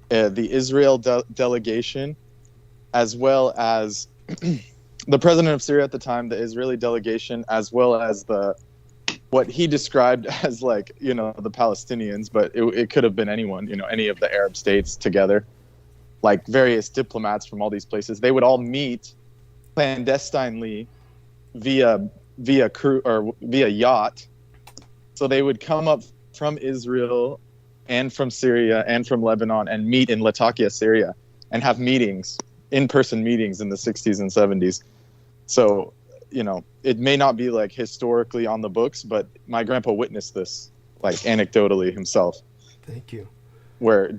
Speaker 2: the Israel delegation, as well as the president of Syria at the time, the Israeli delegation, as well as what he described as like, the Palestinians, but it could have been anyone, any of the Arab states together, like various diplomats from all these places. They would all meet clandestinely via crew or via yacht. So they would come up from Israel and from Syria and from Lebanon and meet in Latakia, Syria, and have meetings, in-person meetings in the 60s and 70s. So, it may not be like historically on the books, but my grandpa witnessed this, like anecdotally himself.
Speaker 1: Thank you.
Speaker 2: Where,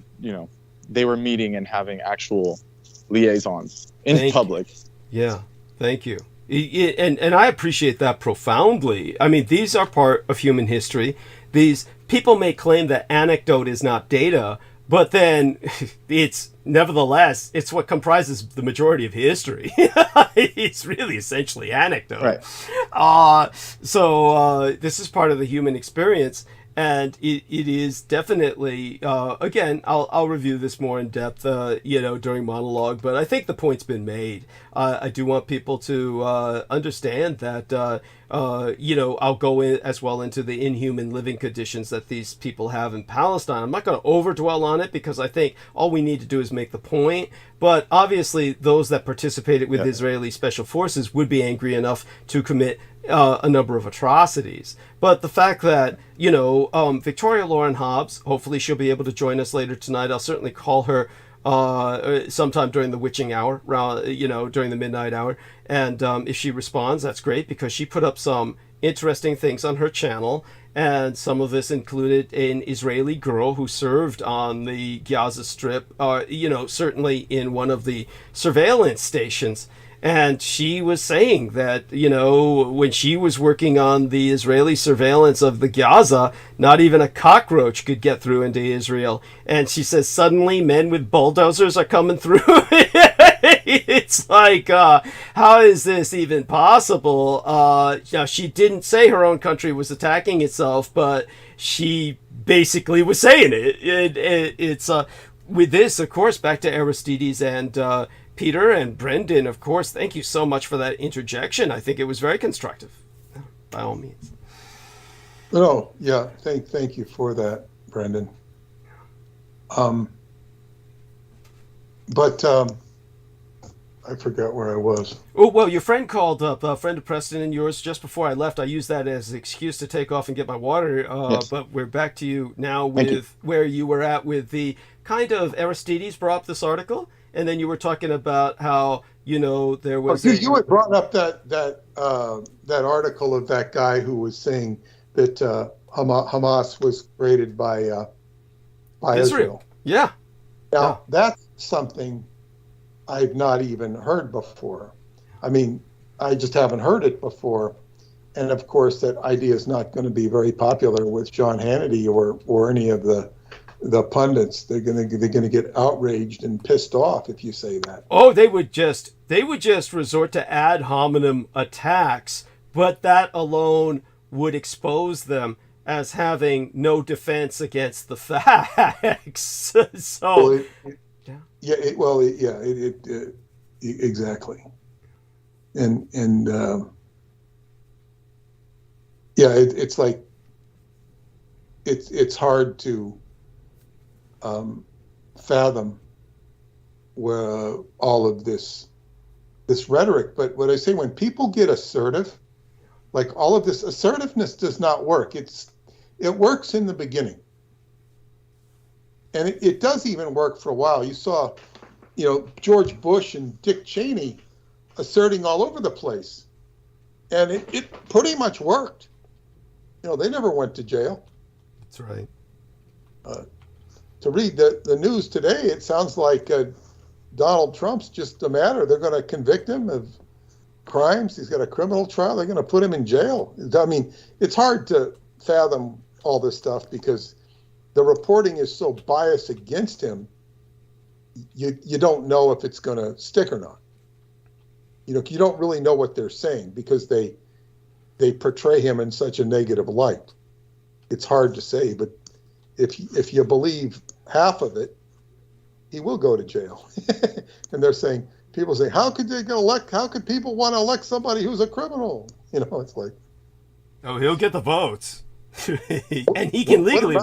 Speaker 2: they were meeting and having actual liaisons in public.
Speaker 1: Yeah, thank you. And I appreciate that profoundly. I mean, these are part of human history. These people may claim that anecdote is not data, but then it's it's what comprises the majority of history. It's really essentially anecdote.
Speaker 2: Right.
Speaker 1: So this is part of the human experience. And it is definitely, again, I'll review this more in depth, during monologue, but I think the point's been made. I do want people to understand that, I'll go in as well into the inhuman living conditions that these people have in Palestine. I'm not going to overdwell on it because I think all we need to do is make the point. But obviously, those that participated with Israeli special forces would be angry enough to commit a number of atrocities. But the fact that, Victoria Lauren Hobbs, hopefully she'll be able to join us later tonight. I'll certainly call her sometime during the witching hour, during the midnight hour. And if she responds, that's great because she put up some interesting things on her channel. And some of this included an Israeli girl who served on the Gaza Strip, certainly in one of the surveillance stations. And she was saying that, when she was working on the Israeli surveillance of the Gaza, not even a cockroach could get through into Israel. And she says suddenly men with bulldozers are coming through. It's like, how is this even possible? Now, she didn't say her own country was attacking itself, but she basically was saying it. It's with this, of course, back to Aristides and Peter and Brendan, of course, thank you so much for that interjection. I think it was very constructive, by all means.
Speaker 3: No, yeah, thank you for that, Brendan. But I forgot where I was.
Speaker 1: Oh, well, your friend called up, a friend of Preston and yours, just before I left. I used that as an excuse to take off and get my water, but we're back to you now with where you were at with the kind of Aristides brought up this article. And then you were talking about how, there was
Speaker 3: you had brought up that article of that guy who was saying that Hamas was created by Israel.
Speaker 1: Yeah.
Speaker 3: Now, that's something I've not even heard before. I mean, I just haven't heard it before. And, of course, that idea is not going to be very popular with John Hannity or any of the pundits. They're gonna get outraged and pissed off if you say that.
Speaker 1: Oh, they would just resort to ad hominem attacks but that alone would expose them as having no defense against the facts. So,
Speaker 3: exactly. And it's like it's hard to fathom where all of this rhetoric. But what I say, when people get assertive, like all of this assertiveness does not work. It works in the beginning, and it does even work for a while. You saw, George Bush and Dick Cheney asserting all over the place, and it pretty much worked. They never went to jail.
Speaker 1: That's right.
Speaker 3: To read the news today, it sounds like Donald Trump's just a matter. They're going to convict him of crimes. He's got a criminal trial. They're going to put him in jail. I mean, it's hard to fathom all this stuff because the reporting is so biased against him. You don't know if it's going to stick or not. You don't really know what they're saying because they portray him in such a negative light. It's hard to say, but if you believe half of it, he will go to jail. And they're saying, people say, how could people want to elect somebody who's a criminal? It's like,
Speaker 1: oh, he'll get the votes. And he can legally.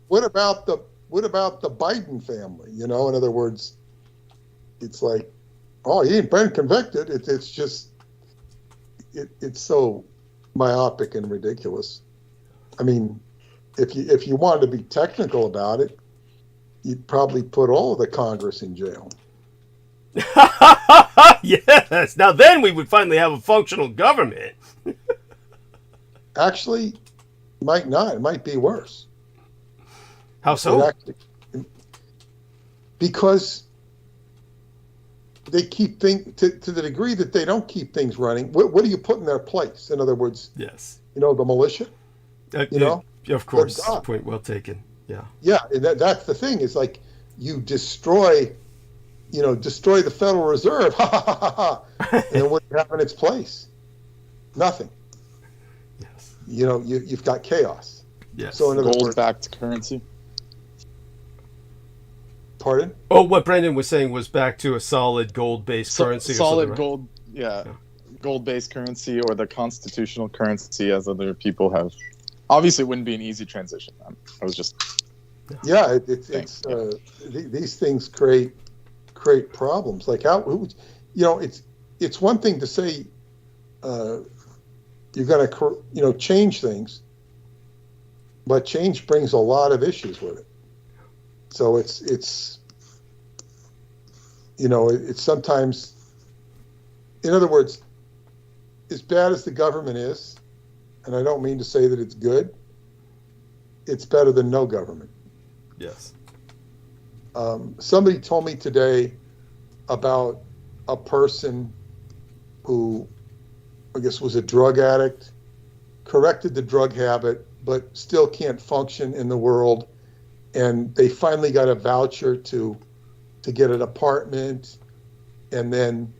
Speaker 3: What about the Biden family? In other words, it's like, oh, he ain't been convicted. It's just, it's so myopic and ridiculous. I mean, if you wanted to be technical about it, you'd probably put all of the Congress in jail.
Speaker 1: Yes. Now then we would finally have a functional government.
Speaker 3: Actually, might not. It might be worse.
Speaker 1: How so?
Speaker 3: Because they keep things to the degree that they don't keep things running. What do you put in their place? In other words,
Speaker 1: yes,
Speaker 3: the militia.
Speaker 1: Of course. Point well taken. Yeah.
Speaker 3: Yeah, and that's the thing. Is like you destroy the Federal Reserve. And then what do you have in its place? Nothing.
Speaker 1: Yes.
Speaker 3: You've got chaos.
Speaker 1: Yes.
Speaker 2: So in gold-backed currency.
Speaker 3: Pardon?
Speaker 1: Oh, what Brendan was saying was back to a solid gold-based currency.
Speaker 2: Solid gold, gold-based currency, or the constitutional currency, as other people have. Obviously, it wouldn't be an easy transition. I was just.
Speaker 3: Yeah, these things create problems. Like it's one thing to say you're going to change things, but change brings a lot of issues with it. So it's sometimes, in other words, as bad as the government is, and I don't mean to say that it's good, it's better than no government.
Speaker 1: Yes.
Speaker 3: Somebody told me today about a person who, I guess, was a drug addict, corrected the drug habit, but still can't function in the world. And they finally got a voucher to get an apartment. And then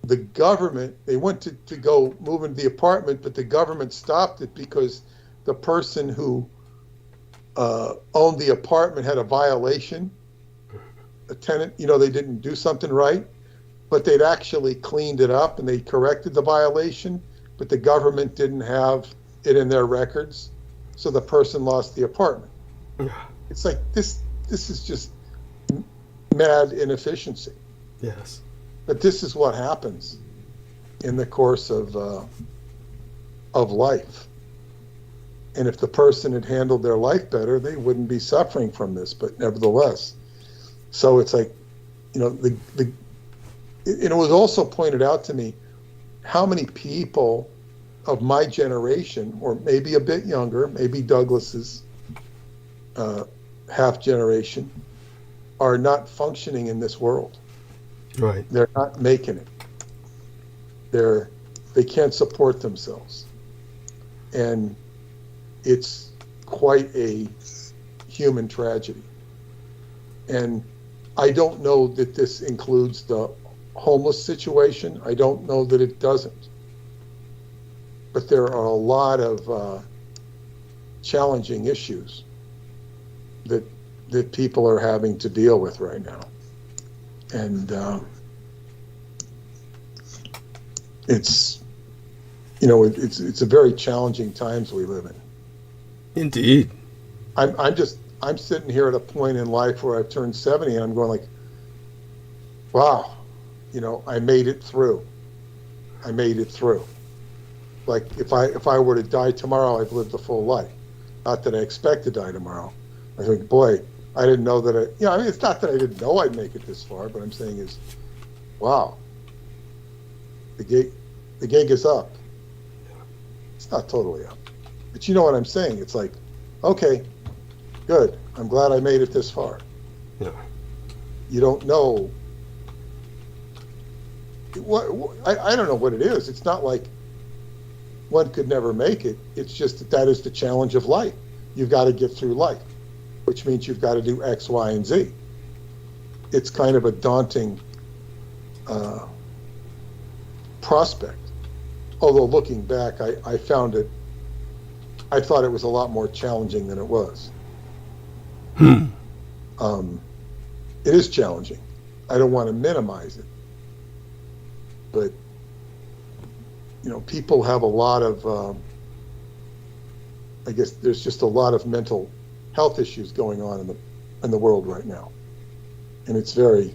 Speaker 3: the government, they went to go move into the apartment, but the government stopped it because the person who owned the apartment had a violation. A tenant, they didn't do something right, but they'd actually cleaned it up and they corrected the violation, but the government didn't have it in their records, so the person lost the apartment. It's like this is just mad inefficiency.
Speaker 1: Yes.
Speaker 3: But this is what happens in the course of life. And if the person had handled their life better, they wouldn't be suffering from this. But nevertheless, so it's like, it was also pointed out to me how many people of my generation, or maybe a bit younger, maybe Douglas's half generation, are not functioning in this world.
Speaker 1: Right.
Speaker 3: They're not making it. They can't support themselves. And it's quite a human tragedy. And I don't know that this includes the homeless situation. I don't know that it doesn't. but there are a lot of challenging issues that people are having to deal with right now, and it's a very challenging times we live in.
Speaker 1: Indeed.
Speaker 3: I'm sitting here at a point in life where I've turned 70, and I'm going like, wow, I made it through. I made it through. Like if I were to die tomorrow, I've lived a full life. Not that I expect to die tomorrow. I think, boy, I didn't know that it's not that I didn't know I'd make it this far, but I'm saying is, wow, the gig is up. It's not totally up, but you know what I'm saying? It's like, okay, good. I'm glad I made it this far.
Speaker 1: Yeah.
Speaker 3: You don't know I don't know what it is. It's not like one could never make it. It's just that is the challenge of life. You've got to get through life, which means you've got to do X, Y, and Z. It's kind of a daunting prospect. Although looking back, I thought it was a lot more challenging than it was. It is challenging. I don't want to minimize it. But, people have a lot of, I guess there's just a lot of mental health issues going on in the world right now. And it's very,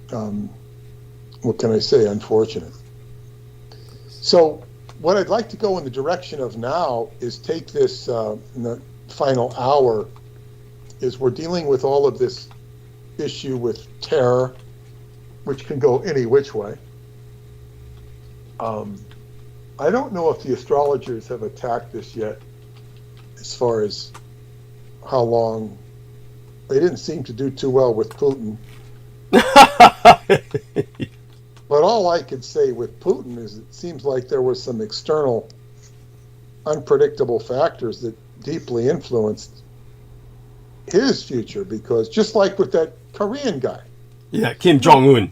Speaker 3: what can I say, unfortunate. So what I'd like to go in the direction of now is take this, in the final hour, is we're dealing with all of this issue with terror, which can go any which way. I don't know if the astrologers have attacked this yet, as far as how long. They didn't seem to do too well with Putin. But all I could say with Putin is it seems like there was some external unpredictable factors that deeply influenced his future, because just like with that Korean guy.
Speaker 1: Yeah, Kim Jong-un.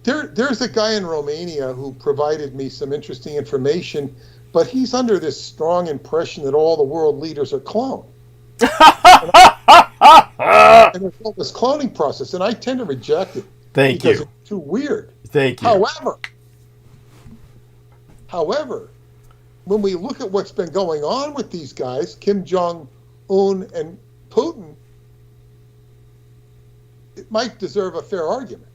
Speaker 3: There's a guy in Romania who provided me some interesting information, but he's under this strong impression that all the world leaders are clones. And there's all this cloning process, and I tend to reject it.
Speaker 1: Thank
Speaker 3: because
Speaker 1: you.
Speaker 3: It's too weird.
Speaker 1: Thank you.
Speaker 3: However, when we look at what's been going on with these guys, Kim Jong-un and Putin, it might deserve a fair argument.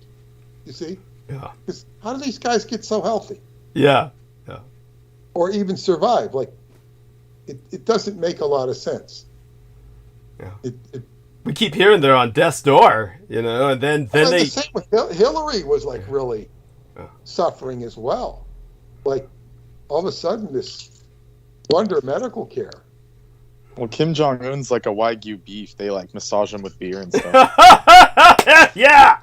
Speaker 3: You see?
Speaker 1: Yeah.
Speaker 3: Because how do these guys get so healthy?
Speaker 1: Yeah. Yeah.
Speaker 3: Or even survive? Like, it doesn't make a lot of sense.
Speaker 1: Yeah.
Speaker 3: It
Speaker 1: We keep hearing they're on death's door, and then they.
Speaker 3: The same with Hillary was like really suffering as well. Like all of a sudden, this wonder medical care.
Speaker 2: Well, Kim Jong Un's like a Wagyu beef. They like massage him with beer and stuff.
Speaker 1: Yeah.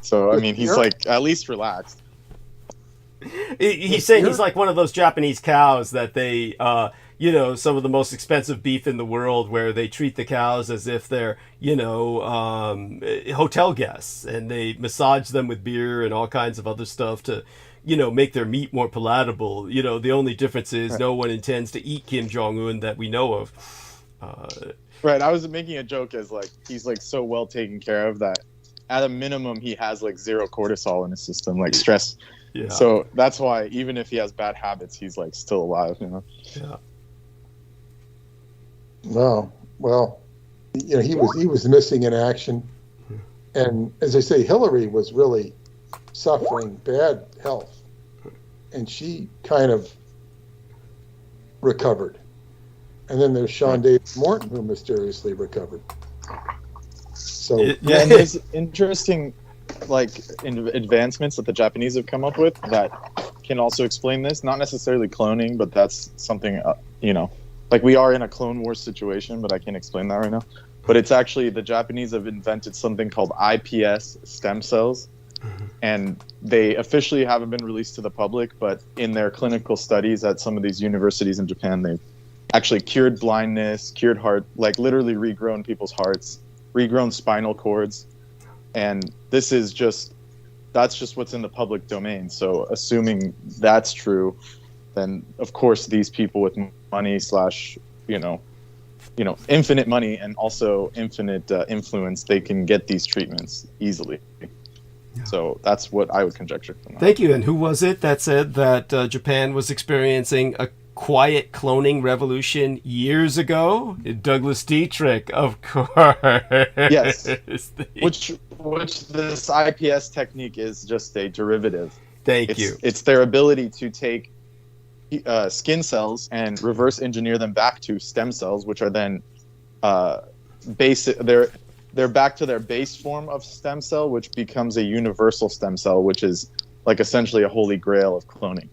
Speaker 2: So I mean, he's like at least relaxed.
Speaker 1: He's saying he's like one of those Japanese cows that they, some of the most expensive beef in the world, where they treat the cows as if they're, hotel guests, and they massage them with beer and all kinds of other stuff to, make their meat more palatable. The only difference is no one intends to eat Kim Jong-un that we know of.
Speaker 2: Right. I was making a joke as like he's like so well taken care of that at a minimum he has like zero cortisol in his system, like stress.
Speaker 1: Yeah.
Speaker 2: So that's why even if he has bad habits, he's like still alive,
Speaker 1: Yeah.
Speaker 3: No, well, he was missing in action, and as I say, Hillary was really suffering bad health, and she kind of recovered. And then there's Sean Davis Morton, who mysteriously recovered. So
Speaker 2: yeah, and there's interesting like advancements that the Japanese have come up with that can also explain this. Not necessarily cloning, but that's something like we are in a Clone Wars situation, but I can't explain that right now. But it's actually the Japanese have invented something called iPS stem cells, and they officially haven't been released to the public, but in their clinical studies at some of these universities in Japan, they've actually cured blindness, cured heart, like literally regrown people's hearts, regrown spinal cords. And that's just what's in the public domain. So assuming that's true, then of course these people with money slash, infinite money and also infinite influence, they can get these treatments easily. Yeah. So that's what I would conjecture from that.
Speaker 1: Thank you. And who was it that said that Japan was experiencing a quiet cloning revolution years ago? Douglas Dietrich, of course.
Speaker 2: Yes. Which this IPS technique is just a derivative.
Speaker 1: Thank you.
Speaker 2: It's their ability to take skin cells and reverse engineer them back to stem cells, which are then basic. They're back to their base form of stem cell, which becomes a universal stem cell, which is like essentially a holy grail of cloning.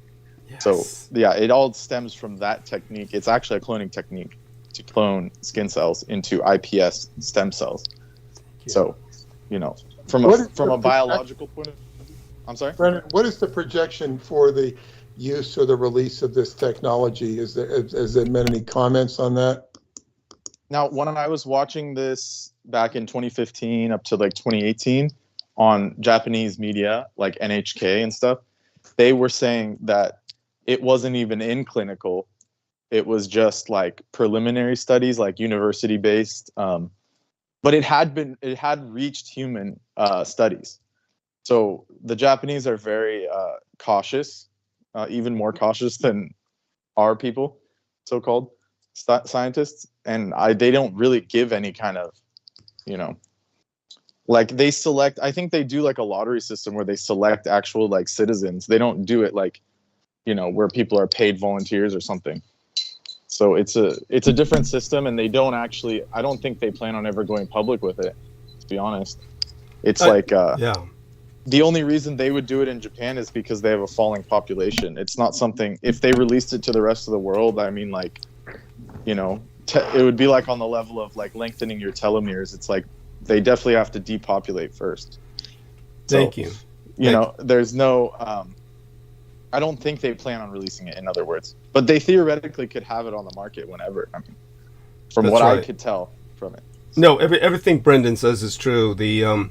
Speaker 2: Yes. So yeah, it all stems from that technique. It's actually a cloning technique to clone skin cells into iPS stem cells. So, from a biological point of view. I'm sorry?
Speaker 3: Brennan, what is the projection for the use or the release of this technology? Has there been any comments on that?
Speaker 2: Now, when I was watching this back in 2015 up to like 2018 on Japanese media, like NHK and stuff, they were saying that it wasn't even in clinical. It was just like preliminary studies, like university-based. But it had reached human studies. So the Japanese are very cautious, even more cautious than our people, so-called scientists. And they don't really give any kind of, like they select, I think they do like a lottery system where they select actual like citizens. They don't do it like, where people are paid volunteers or something. So it's a different system, and they don't actually, I don't think they plan on ever going public with it, to be honest. It's the only reason they would do it in Japan is because they have a falling population. It's not something, if they released it to the rest of the world, I mean, like, it would be like on the level of like lengthening your telomeres. It's like they definitely have to depopulate first.
Speaker 1: Thank you.
Speaker 2: There's no, I don't think they plan on releasing it, in other words. But they theoretically could have it on the market whenever. I mean, from what I could tell from it. So.
Speaker 1: No, everything Brendan says is true. The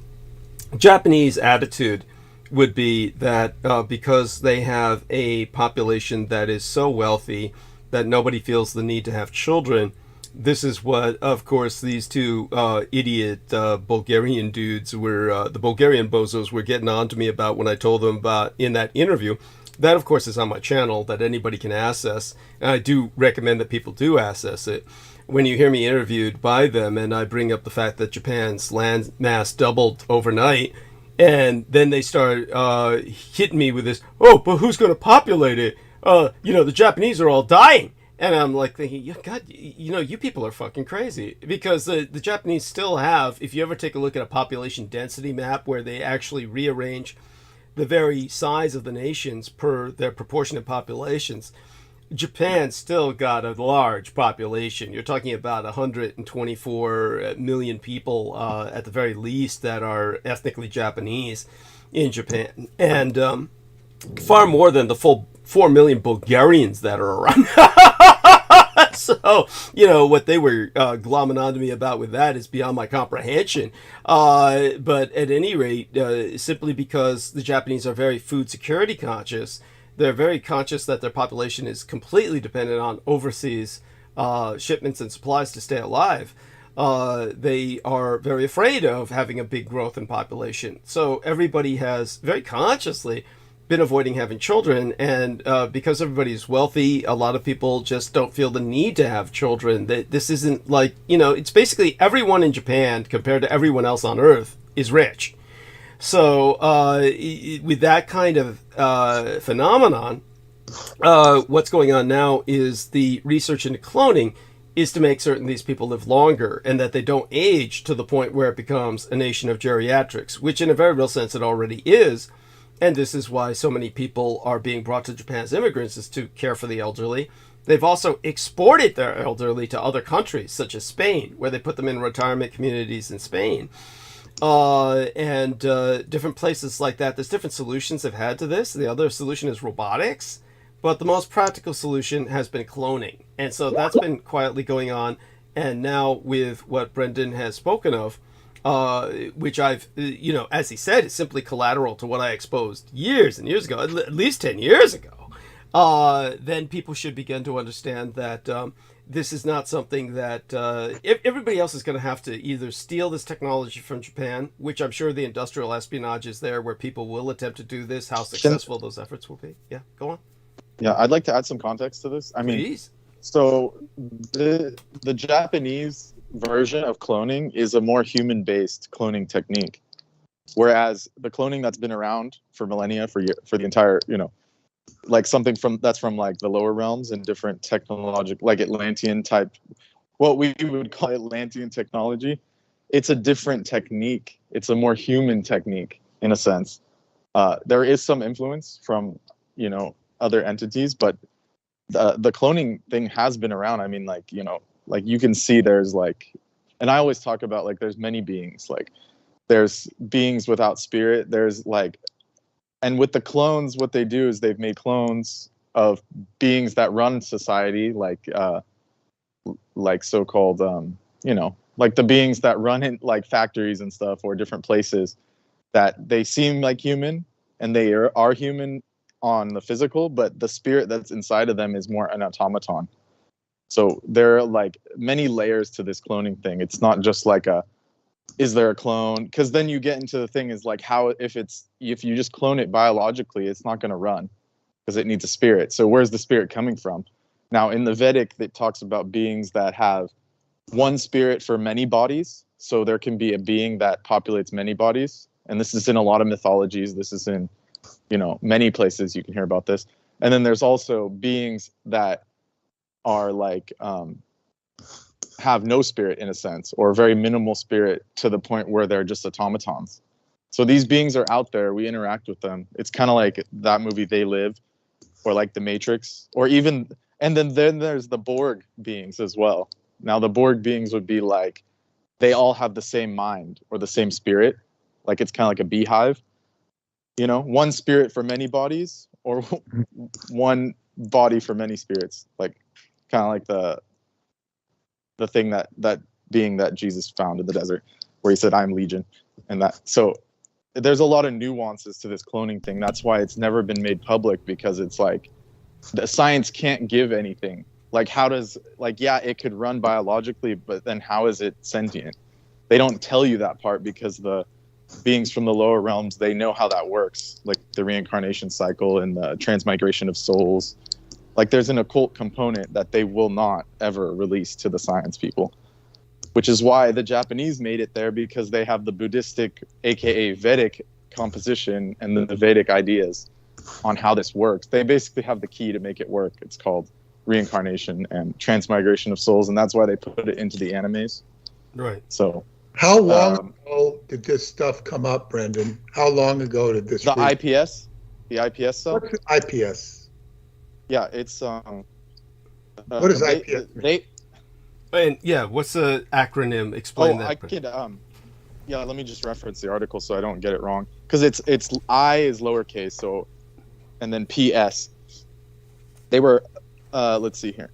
Speaker 1: Japanese attitude would be that because they have a population that is so wealthy that nobody feels the need to have children, this is what, of course, these two idiot Bulgarian dudes were, the Bulgarian bozos were getting on to me about when I told them about in that interview. That, of course, is on my channel that anybody can access. And I do recommend that people do access it. When you hear me interviewed by them and I bring up the fact that Japan's land mass doubled overnight, and then they start hitting me with this, oh, but who's going to populate it? The Japanese are all dying. And I'm like thinking, God, you people are fucking crazy. Because the Japanese still have, if you ever take a look at a population density map where they actually rearrange the very size of the nations per their proportionate populations, Japan still got a large population. You're talking about 124 million people at the very least that are ethnically Japanese in Japan. And far more than the full 4 million Bulgarians that are around. So, what they were glomming onto me about with that is beyond my comprehension. But at any rate, simply because the Japanese are very food security conscious, they're very conscious that their population is completely dependent on overseas shipments and supplies to stay alive. They are very afraid of having a big growth in population. So everybody has very consciously been avoiding having children, and because everybody's wealthy, a lot of people just don't feel the need to have children. This isn't like, it's basically everyone in Japan compared to everyone else on Earth is rich. So with that kind of phenomenon, what's going on now is the research into cloning is to make certain these people live longer and that they don't age to the point where it becomes a nation of geriatrics, which in a very real sense it already is. And this is why so many people are being brought to Japan as immigrants, is to care for the elderly. They've also exported their elderly to other countries, such as Spain, where they put them in retirement communities in Spain. And different places like that. There's different solutions they've had to this. The other solution is robotics, but the most practical solution has been cloning. And so that's been quietly going on. And now with what Brendan has spoken of, which I've, as he said, is simply collateral to what I exposed years and years ago, at least 10 years ago. then people should begin to understand that this is not something that everybody else is going to have to either steal this technology from Japan, which I'm sure the industrial espionage is there where people will attempt to do this, how successful those efforts will be. Yeah, go on.
Speaker 2: Yeah, I'd like to add some context to this. I mean,
Speaker 1: Please.
Speaker 2: so the Japanese version of cloning is a more human-based cloning technique, whereas the cloning that's been around for millennia, for the entire, like something that's from like the lower realms and different technological, like Atlantean type, what we would call Atlantean technology, it's a different technique. It's a more human technique in a sense. There is some influence from, other entities, but the cloning thing has been around. I mean, like you can see there's like, and I always talk about like there's many beings, like there's beings without spirit. There's like, and with the clones, what they do is they've made clones of beings that run society, like so-called, like the beings that run in like factories and stuff or different places that they seem like human and they are human on the physical, but the spirit that's inside of them is more an automaton. So there are like many layers to this cloning thing. It's not just like is there a clone? Because then you get into the thing is like how if you just clone it biologically, it's not going to run because it needs a spirit. So where's the spirit coming from? Now in the Vedic, it talks about beings that have one spirit for many bodies. So there can be a being that populates many bodies. And this is in a lot of mythologies. This is in, many places you can hear about this. And then there's also beings that are like, have no spirit in a sense, or very minimal spirit to the point where they're just automatons. So these beings are out there. We interact with them. It's kind of like that movie They Live, or like The Matrix, or even, and then there's the Borg beings as well. Now the Borg beings would be like, they all have the same mind or the same spirit. Like it's kind of like a beehive, one spirit for many bodies or one body for many spirits. Like kind of like the thing that being that Jesus found in the desert where he said, I'm Legion. And that, so there's a lot of nuances to this cloning thing. That's why it's never been made public, because it's like the science can't give anything. Like how does, like, yeah, it could run biologically, but then how is it sentient? They don't tell you that part because the beings from the lower realms, they know how that works. Like the reincarnation cycle and the transmigration of souls. Like there's an occult component that they will not ever release to the science people, which is why the Japanese made it there, because they have the Buddhistic, aka Vedic composition and then the Vedic ideas on how this works. They basically have the key to make it work. It's called reincarnation and transmigration of souls, and that's why they put it into the animes.
Speaker 1: Right.
Speaker 2: So
Speaker 3: how long ago did this stuff come up, Brendan? How long ago did this?
Speaker 2: The IPS stuff.
Speaker 3: What's IPS?
Speaker 2: Yeah, it's
Speaker 3: what is IPS?
Speaker 1: And yeah, what's the acronym? Explain that.
Speaker 2: I could yeah, let me just reference the article so I don't get it wrong, because it's I is lowercase, so, and then PS. They were let's see here.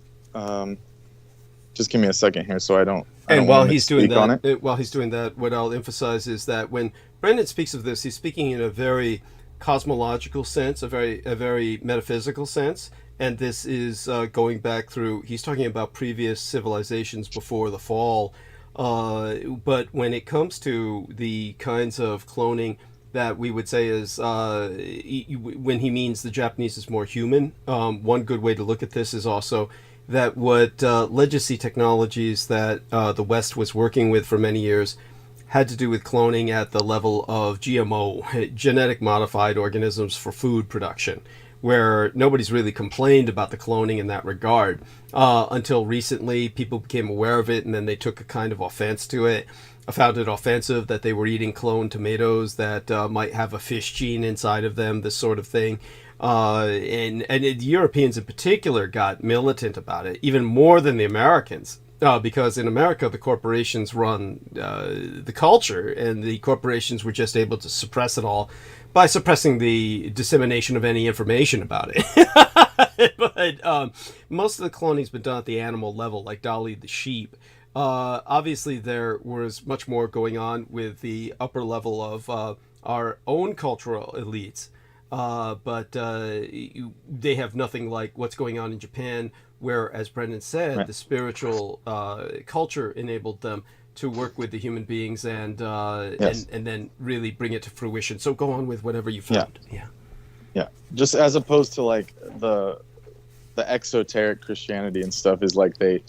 Speaker 2: Just give me a second here so I don't.
Speaker 1: And while he's doing that, what I'll emphasize is that when Brendan speaks of this, he's speaking in a very cosmological sense, a very metaphysical sense, and this is going back through. He's talking about previous civilizations before the fall, but when it comes to the kinds of cloning that we would say is when he means the Japanese is more human, one good way to look at this is also that what legacy technologies that the West was working with for many years had to do with cloning at the level of GMO, genetic modified organisms for food production, where nobody's really complained about the cloning in that regard until recently. People became aware of it, and then they took a kind of offense to it. Found it offensive that they were eating cloned tomatoes that might have a fish gene inside of them, this sort of thing. And the Europeans in particular got militant about it, even more than the Americans. Because in America, the corporations run the culture, and the corporations were just able to suppress it all by suppressing the dissemination of any information about it. But most of the cloning's been done at the animal level, like Dolly the sheep. Obviously, there was much more going on with the upper level of our own cultural elites. but they have nothing like what's going on in Japan, where, as Brendan said,
Speaker 2: Right.
Speaker 1: the spiritual culture enabled them to work with the human beings and
Speaker 2: Yes.
Speaker 1: and then really bring it to fruition. So go on with whatever you found.
Speaker 2: Yeah, just as opposed to like the exoteric Christianity and stuff is like they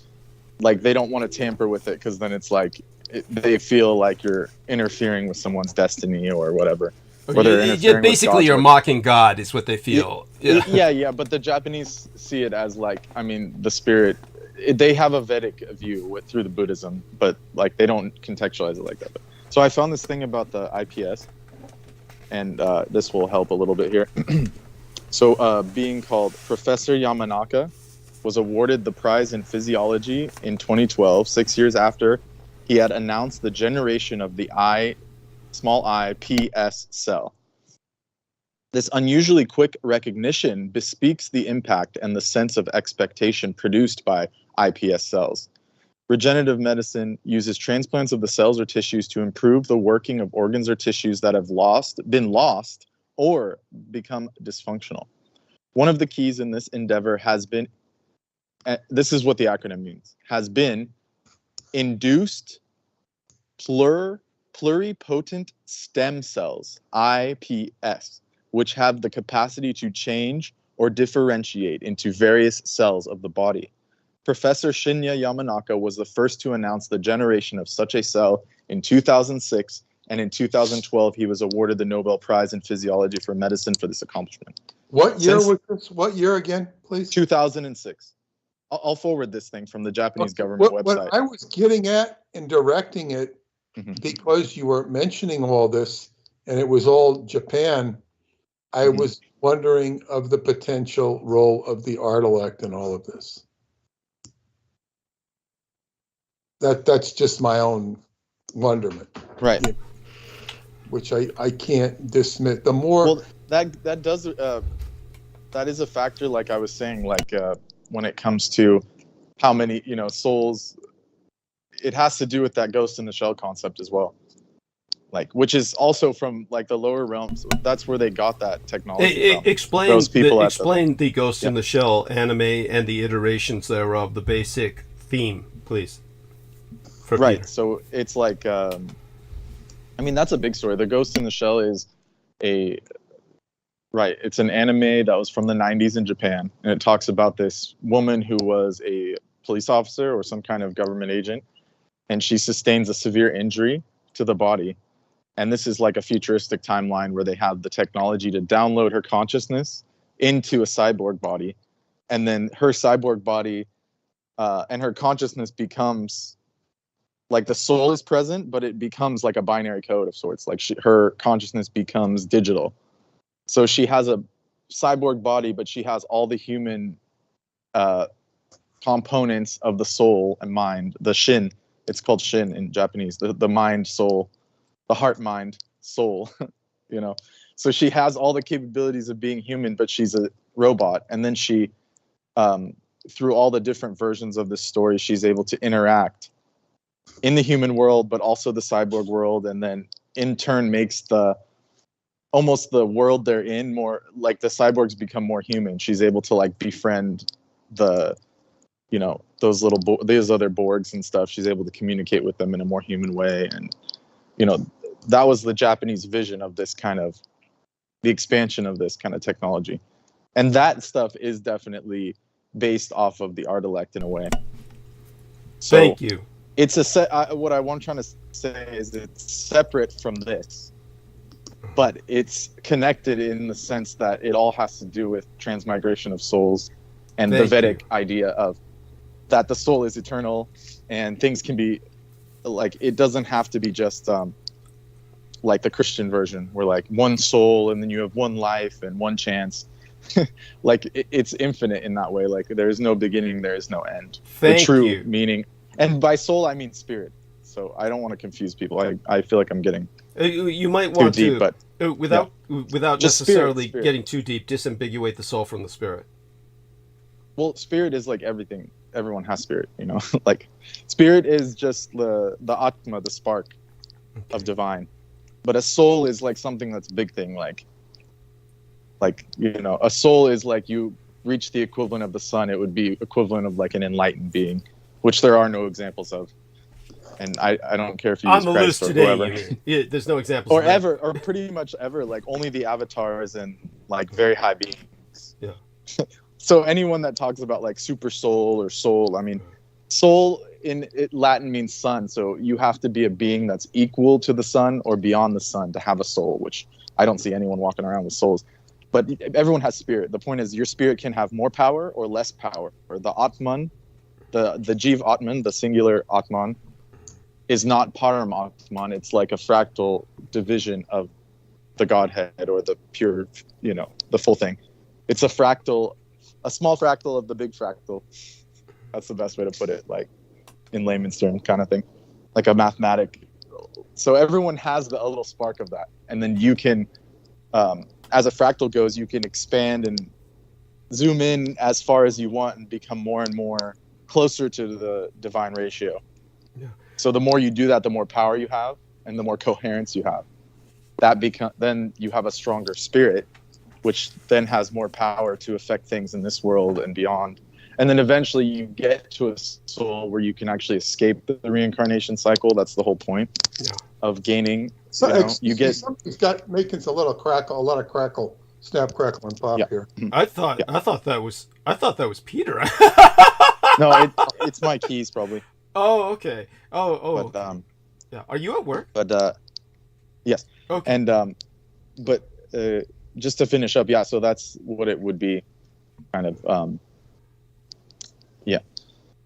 Speaker 2: don't want to tamper with it because then it's like they feel like you're interfering with someone's destiny or whatever. Or they're interfering with
Speaker 1: Basically,
Speaker 2: God's
Speaker 1: you're
Speaker 2: work.
Speaker 1: mocking God, is what they feel.
Speaker 2: Yeah, but the Japanese see it as like, I mean, the spirit. They have a Vedic view through the Buddhism, but like they don't contextualize it like that. So I found this thing about the IPS, and this will help a little bit here. So, being called Professor Yamanaka was awarded the prize in physiology in 2012, 6 years after he had announced the generation of the small iPS cell. This unusually quick recognition bespeaks the impact and the sense of expectation produced by iPS cells. Regenerative medicine uses transplants of the cells or tissues to improve the working of organs or tissues that have been lost, or become dysfunctional. One of the keys in this endeavor has been, this is what the acronym means, has been induced pluripotent stem cells, IPS, which have the capacity to change or differentiate into various cells of the body. Professor Shinya Yamanaka was the first to announce the generation of such a cell in 2006, and in 2012 he was awarded the Nobel Prize in Physiology for Medicine for this accomplishment.
Speaker 3: What year was this? What year again, please?
Speaker 2: 2006. I'll forward this thing from the Japanese government website.
Speaker 3: What I was getting at and directing it, because you were mentioning all this, and it was all Japan, I was wondering of the potential role of the art-elect in all of this. That's just my own wonderment,
Speaker 2: right?
Speaker 3: Which I can't dismiss. The more
Speaker 2: that is a factor. Like I was saying, like when it comes to how many souls, it has to do with that ghost in the shell concept as well. Like, which is also from like the lower realms. That's where they got that technology from.
Speaker 1: Explain the Ghost in the Shell anime and the iterations thereof, the basic theme, please.
Speaker 2: Right.
Speaker 1: Peter.
Speaker 2: So it's like, I mean, that's a big story. The Ghost in the Shell is it's an anime that was from the 90s in Japan, and it talks about this woman who was a police officer or some kind of government agent, and she sustains a severe injury to the body. And this is like a futuristic timeline where they have the technology to download her consciousness into a cyborg body. And then her cyborg body and her consciousness becomes like the soul is present, but it becomes like a binary code of sorts. Like her consciousness becomes digital. So she has a cyborg body, but she has all the human components of the soul and mind, the shin. It's called shin in Japanese, the mind, soul. The heart, mind, soul, So she has all the capabilities of being human, but she's a robot. And then she, through all the different versions of this story, she's able to interact in the human world, but also the cyborg world. And then in turn makes almost the world they're in more, like the cyborgs become more human. She's able to like befriend those other Borgs and stuff. She's able to communicate with them in a more human way. And, that was the Japanese vision of this kind of, the expansion of this kind of technology. And that stuff is definitely based off of the art-elect in a way. So
Speaker 1: thank you.
Speaker 2: It's what I'm trying to say is it's separate from this, but it's connected in the sense that it all has to do with transmigration of souls and the Vedic idea of that the soul is eternal and things can be like, it doesn't have to be just like the Christian version where like one soul and then you have one life and one chance. Like it's infinite in that way. Like there is no beginning, there is no end. The true meaning, and by soul I mean spirit. So I don't want to confuse people. I feel like I'm getting
Speaker 1: you might want
Speaker 2: too deep,
Speaker 1: to,
Speaker 2: but
Speaker 1: without
Speaker 2: just
Speaker 1: necessarily
Speaker 2: spirit.
Speaker 1: getting too deep, disambiguate the soul from the spirit.
Speaker 2: Well, spirit is like everything. Everyone has spirit, like spirit is just the Atma, the spark of divine. But a soul is like something that's a big thing, like Like, you know, a soul is like you reach the equivalent of the sun. It would be equivalent of like an enlightened being, which there are no examples of. And I don't care if you
Speaker 1: On
Speaker 2: use
Speaker 1: the
Speaker 2: Christ
Speaker 1: list
Speaker 2: or
Speaker 1: today,
Speaker 2: whoever.
Speaker 1: you mean? Yeah, there's no examples
Speaker 2: Or
Speaker 1: of that.
Speaker 2: ever, or pretty much ever, like only the avatars and like very high beings.
Speaker 1: Yeah.
Speaker 2: So anyone that talks about like super soul or soul, I mean, soul in Latin means sun. So you have to be a being that's equal to the sun or beyond the sun to have a soul, which I don't see anyone walking around with souls. But everyone has spirit. The point is your spirit can have more power or less power. Or the Atman, the Jiv Atman, the singular Atman, is not Param Atman. It's like a fractal division of the Godhead or the pure, you know, the full thing. It's a fractal, a small fractal of the big fractal. That's the best way to put it, like in layman's terms kind of thing. Like a mathematic. So everyone has a little spark of that. And then you can, as a fractal goes, you can expand and zoom in as far as you want and become more and more closer to the divine ratio.
Speaker 1: Yeah.
Speaker 2: So the more you do that, the more power you have and the more coherence you have. Then you have a stronger spirit, which then has more power to affect things in this world and beyond. And then eventually you get to a soul where you can actually escape the reincarnation cycle. That's the whole point of gaining.
Speaker 3: So
Speaker 2: you get
Speaker 3: something's got making a lot of crackle, snap, crackle, and pop here.
Speaker 1: I thought that was Peter.
Speaker 2: No, it's my keys probably.
Speaker 1: Oh, okay. Oh.
Speaker 2: But,
Speaker 1: yeah. Are you at work?
Speaker 2: But yes.
Speaker 1: Okay.
Speaker 2: And but just to finish up, yeah. So that's what it would be, kind of. Yeah.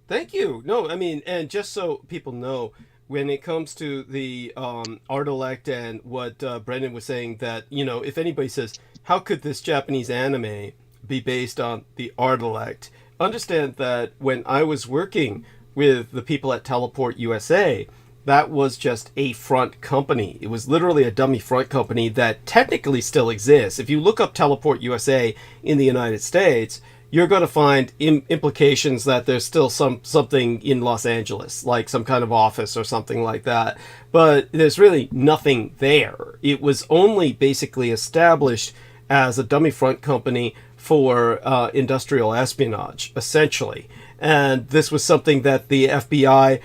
Speaker 1: Thank you. No, I mean, and just so people know, when it comes to the art-elect and what Brendan was saying, that, you know, if anybody says, how could this Japanese anime be based on the art-elect, understand that when I was working with the people at Teleport USA, that was just a front company. It was literally a dummy front company that technically still exists. If you look up Teleport USA in the United States, you're going to find implications that there's still something in Los Angeles, like some kind of office or something like that. But there's really nothing there. It was only basically established as a dummy front company for industrial espionage, essentially. And this was something that the FBI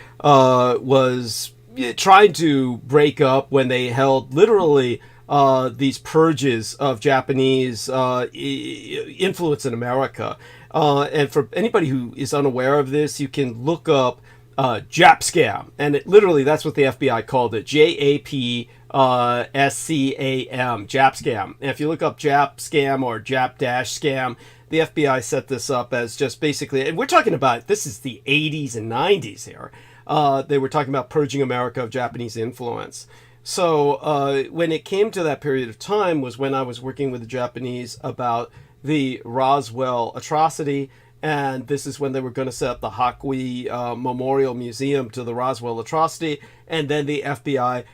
Speaker 1: was trying to break up when they held literally these purges of Japanese influence in America. And for anybody who is unaware of this, you can look up Jap Scam. And literally, that's what the FBI called it. JAPSCAM, Jap Scam. And if you look up Jap Scam or Jap-Scam, the FBI set this up as just basically, and we're talking about, this is the 80s and 90s here. They were talking about purging America of Japanese influence. So when it came to that period of time was when I was working with the Japanese about the Roswell atrocity, and this is when they were going to set up the Hakui Memorial Museum to the Roswell atrocity, and then the FBI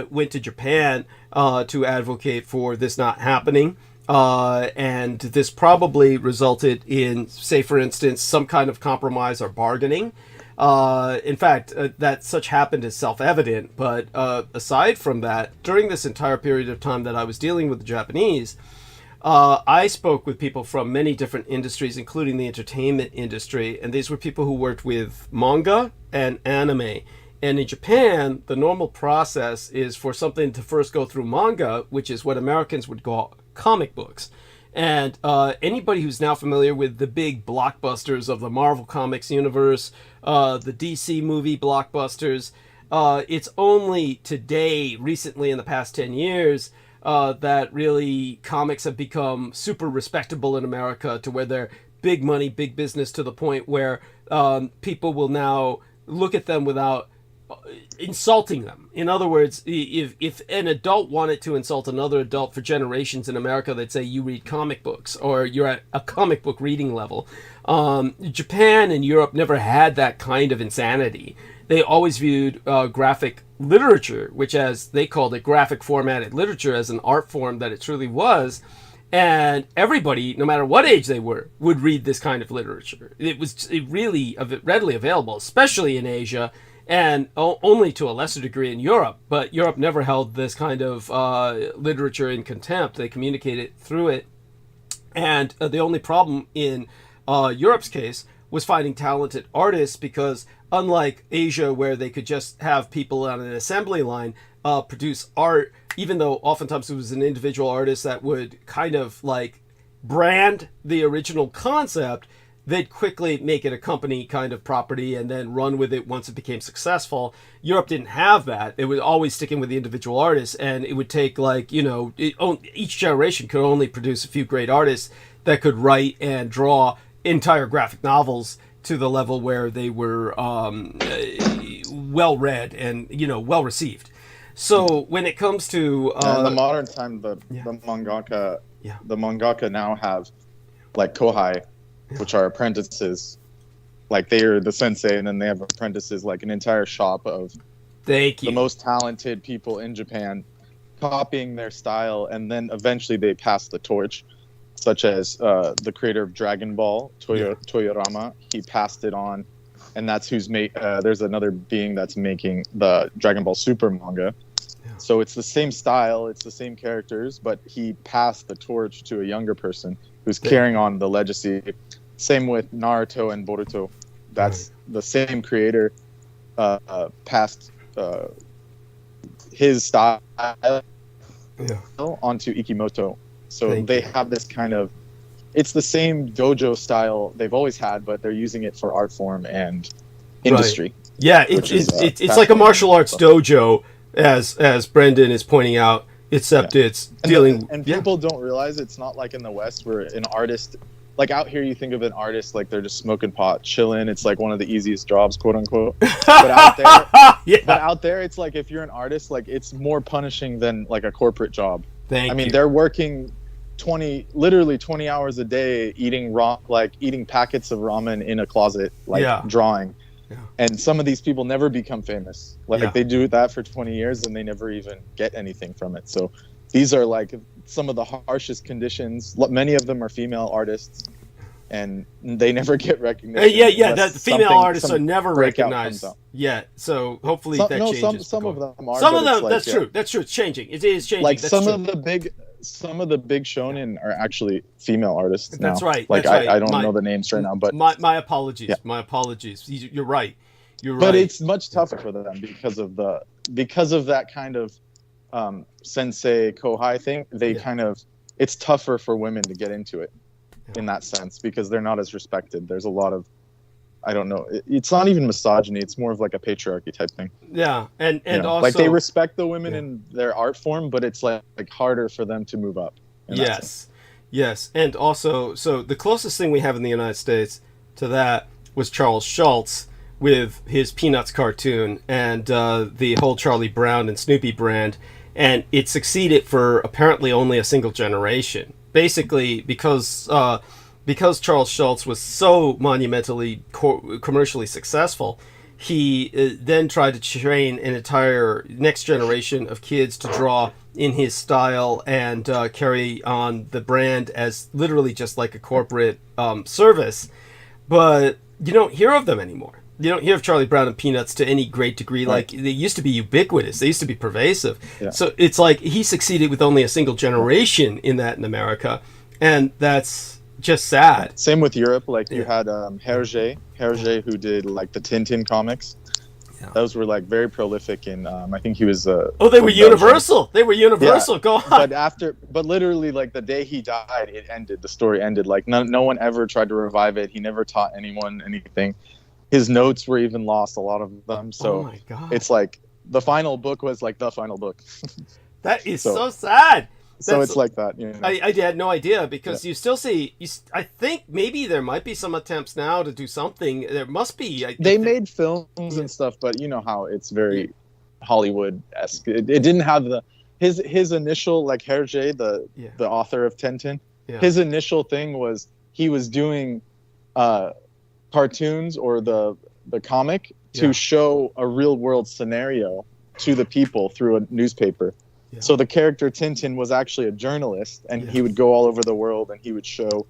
Speaker 1: went to Japan to advocate for this not happening. And this probably resulted in, say, for instance, some kind of compromise or bargaining. In fact, that such happened is self-evident. But aside from that, during this entire period of time that I was dealing with the Japanese, I spoke with people from many different industries, including the entertainment industry. And these were people who worked with manga and anime. And in Japan, the normal process is for something to first go through manga, which is what Americans would call comic books. And anybody who's now familiar with the big blockbusters of the Marvel Comics universe, the DC movie blockbusters, it's only today, recently in the past 10 years, that really comics have become super respectable in America, to where they're big money, big business, to the point where people will now look at them without insulting them. In other words, if an adult wanted to insult another adult for generations in America, they'd say, you read comic books, or you're at a comic book reading level. Japan and Europe never had that kind of insanity. They always viewed graphic literature, which, as they called it, graphic formatted literature, as an art form that it truly was. And everybody, no matter what age they were, would read this kind of literature. It was really readily available, especially in Asia, and only to a lesser degree in Europe. But Europe never held this kind of literature in contempt. They communicated through it. And the only problem in Europe's case was finding talented artists, because unlike Asia, where they could just have people on an assembly line produce art, even though oftentimes it was an individual artist that would kind of like brand the original concept, they'd quickly make it a company kind of property and then run with it once it became successful. Europe didn't have that. It was always sticking with the individual artists, and it would take like, each generation could only produce a few great artists that could write and draw entire graphic novels to the level where they were well read and, well received. So when it comes to
Speaker 2: in the modern time, the mangaka now have like kohai, which are apprentices. Like they are the sensei, and then they have apprentices, like an entire shop of the most talented people in Japan copying their style, and then eventually they pass the torch, such as the creator of Dragon Ball, Toyorama. He passed it on, and that's who's there's another being that's making the Dragon Ball Super manga. Yeah. So it's the same style, it's the same characters, but he passed the torch to a younger person who's carrying on the legacy. Same with Naruto and Boruto. That's the same creator passed his style onto Ikimoto. So they have this kind of, it's the same dojo style they've always had, but they're using it for art form and industry.
Speaker 1: Right. Yeah, it's like a martial arts dojo, as Brendan is pointing out, except it's dealing...
Speaker 2: And people don't realize it's not like in the West where an artist... Like out here, you think of an artist like they're just smoking pot, chilling. It's like one of the easiest jobs, quote unquote. But out there, it's like if you're an artist, like it's more punishing than like a corporate job. I mean, they're working literally 20 hours a day, eating packets of ramen in a closet, drawing. Yeah. And some of these people never become famous. They do that for 20 years and they never even get anything from it. So these are like some of the harshest conditions. Many of them are female artists, and they never get recognized.
Speaker 1: That female artists are never recognized. Yeah, so hopefully that changes.
Speaker 2: Some of them are.
Speaker 1: Some of them, that's true. That's true. It's changing. It is changing.
Speaker 2: Like some of the big shonen are actually female artists now.
Speaker 1: That's right.
Speaker 2: Like I don't know the names right now, but
Speaker 1: my apologies. Yeah. My apologies. You're right.
Speaker 2: But it's much tougher for them because of that kind of sensei kohai thing. It's tougher for women to get into it in that sense, because they're not as respected. There's a lot of, I don't know, it's not even misogyny, it's more of like a patriarchy type thing.
Speaker 1: Yeah. And also
Speaker 2: like they respect the women in their art form, but it's like harder for them to move up.
Speaker 1: Yes. And also, so the closest thing we have in the United States to that was Charles Schulz with his Peanuts cartoon and the whole Charlie Brown and Snoopy brand. And it succeeded for apparently only a single generation. Basically, because Charles Schulz was so monumentally commercially successful, he then tried to train an entire next generation of kids to draw in his style and carry on the brand as literally just like a corporate service. But you don't hear of them anymore. You don't hear of Charlie Brown and Peanuts to any great degree. Right. Like, they used to be ubiquitous. They used to be pervasive. Yeah. So it's like he succeeded with only a single generation in that in America. And that's just sad.
Speaker 2: Same with Europe. Like, you had Hergé, who did, like, the Tintin comics. Yeah. Those were, like, very prolific in, I think he was...
Speaker 1: they were Universal. They were Universal. Yeah. Go on.
Speaker 2: But literally, like, the day he died, it ended. The story ended. Like, no one ever tried to revive it. He never taught anyone anything. His notes were even lost, a lot of them. So
Speaker 1: my God.
Speaker 2: It's like the final book was like the final book.
Speaker 1: That is so sad.
Speaker 2: So it's like that.
Speaker 1: I had no idea, because you still see. I think maybe there might be some attempts now to do something. There must be.
Speaker 2: They made films and stuff, but you know how it's very Hollywood-esque. It didn't have his initial, like Hergé, the author of Tintin. Yeah. His initial thing was he was doing cartoons or the comic to show a real world scenario to the people through a newspaper. Yeah. So the character Tintin was actually a journalist, and he would go all over the world and he would show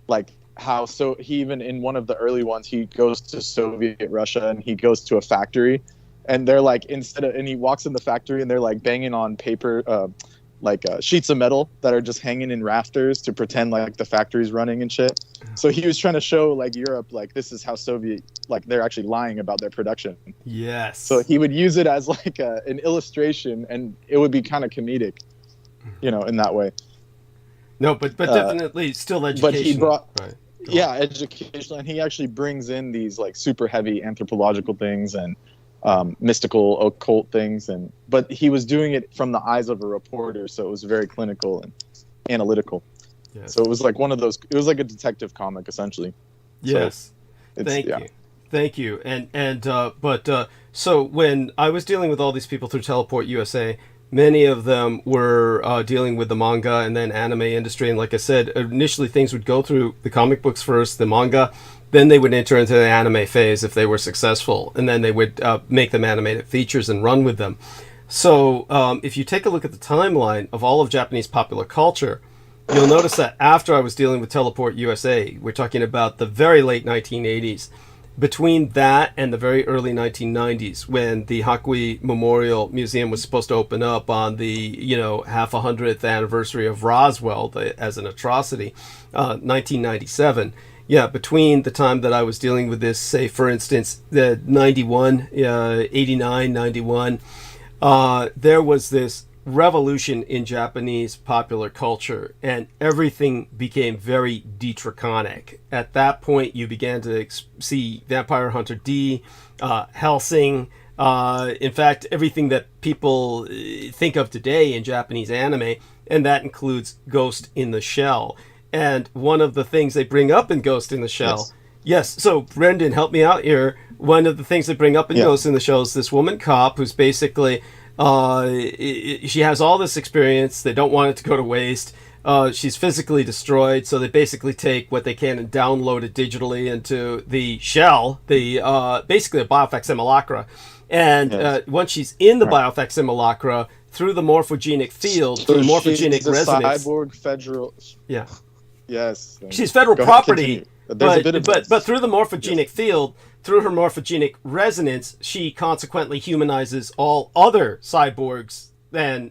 Speaker 2: like how, so he, even in one of the early ones, he goes to Soviet Russia and he goes to a factory, and they're like, and he walks in the factory and they're like banging on paper sheets of metal that are just hanging in rafters to pretend like the factory's running and shit. So he was trying to show like Europe, like this is how Soviet, like they're actually lying about their production.
Speaker 1: Yes.
Speaker 2: So he would use it as like an illustration, and it would be kind of comedic, you know, in that way.
Speaker 1: No, but definitely still educational.
Speaker 2: But he brought,
Speaker 1: right.
Speaker 2: yeah, educational, and he actually brings in these like super heavy anthropological things and mystical occult things, but he was doing it from the eyes of a reporter, so it was very clinical and analytical. Yes. So it was like one of those, it was like a detective comic essentially.
Speaker 1: Yes. So thank you. So when I was dealing with all these people through Teleport USA, many of them were dealing with the manga and then anime industry, and like I said, initially things would go through the comic books first, the manga, then they would enter into the anime phase if they were successful, and then they would make them animated features and run with them. So if you take a look at the timeline of all of Japanese popular culture, you'll notice that after I was dealing with Teleport USA, we're talking about the very late 1980s, between that and the very early 1990s, when the Hakui Memorial Museum was supposed to open up on the 100th anniversary of Roswell as an atrocity, 1997. Yeah, between the time that I was dealing with this, say, for instance, the 89, 91, there was this revolution in Japanese popular culture, and everything became very detraconic. At that point, you began to see Vampire Hunter D, Hellsing, in fact, everything that people think of today in Japanese anime, and that includes Ghost in the Shell. And one of the things they bring up in Ghost in the Shell, yes, so Brendan, help me out here. One of the things they bring up in Ghost in the Shell is this woman cop who's basically, she has all this experience. They don't want it to go to waste. She's physically destroyed, so they basically take what they can and download it digitally into the shell, basically a Biofec simulacra. And once she's in the Biofec simulacra, through the morphogenic field, through morphogenic resonance.
Speaker 2: Cyborg federal.
Speaker 1: Yeah.
Speaker 2: Yes.
Speaker 1: She's federal property, but through the morphogenic field, through her morphogenic resonance, she consequently humanizes all other cyborgs, and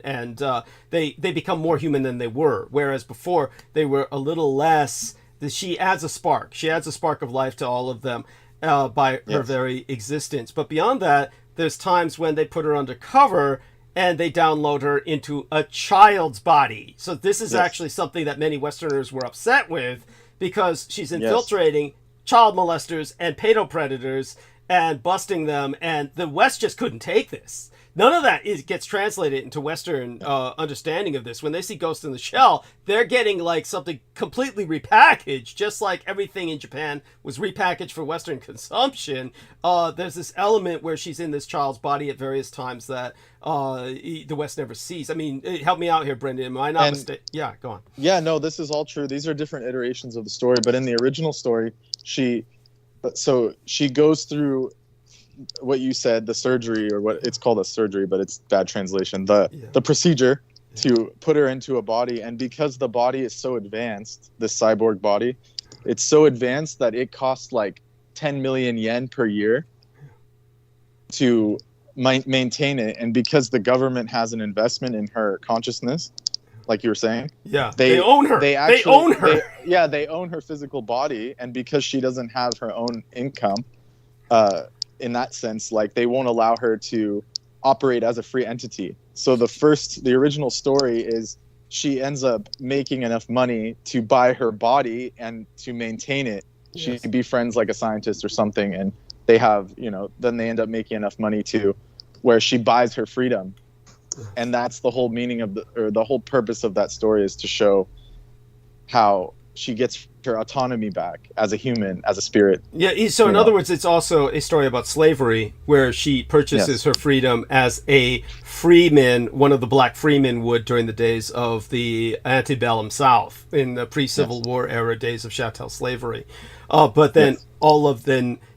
Speaker 1: they become more human than they were. Whereas before, they were a little less. She adds a spark. She adds a spark of life to all of them by her very existence. But beyond that, there's times when they put her undercover and they download her into a child's body. So this is actually something that many Westerners were upset with, because she's infiltrating child molesters and pedopredators and busting them, and the West just couldn't take this. None of that gets translated into Western understanding of this. When they see Ghost in the Shell, they're getting like something completely repackaged, just like everything in Japan was repackaged for Western consumption. There's this element where she's in this child's body at various times that the West never sees. I mean, help me out here, Brendan. Am I not mistaken? Yeah, go on.
Speaker 2: Yeah, no, this is all true. These are different iterations of the story, but in the original story, she goes through what you said, the surgery, or what it's called a surgery, but it's bad translation, the procedure to put her into a body. And because the body is so advanced, this cyborg body, it's so advanced that it costs like 10 million yen per year to maintain it. And because the government has an investment in her consciousness, like you were saying,
Speaker 1: they own her. They own her.
Speaker 2: They own her physical body. And because she doesn't have her own income, in that sense, like, they won't allow her to operate as a free entity. So the original story is she ends up making enough money to buy her body and to maintain it. She befriends like a scientist or something, and they have, then they end up making enough money to where she buys her freedom. And that's the whole meaning of the whole purpose of that story, is to show how she gets her autonomy back as a human, as a spirit.
Speaker 1: Yeah, so in other words, it's also a story about slavery, where she purchases her freedom as a freeman, one of the black freemen would during the days of the antebellum South, in the pre-Civil War era days of chattel slavery. But then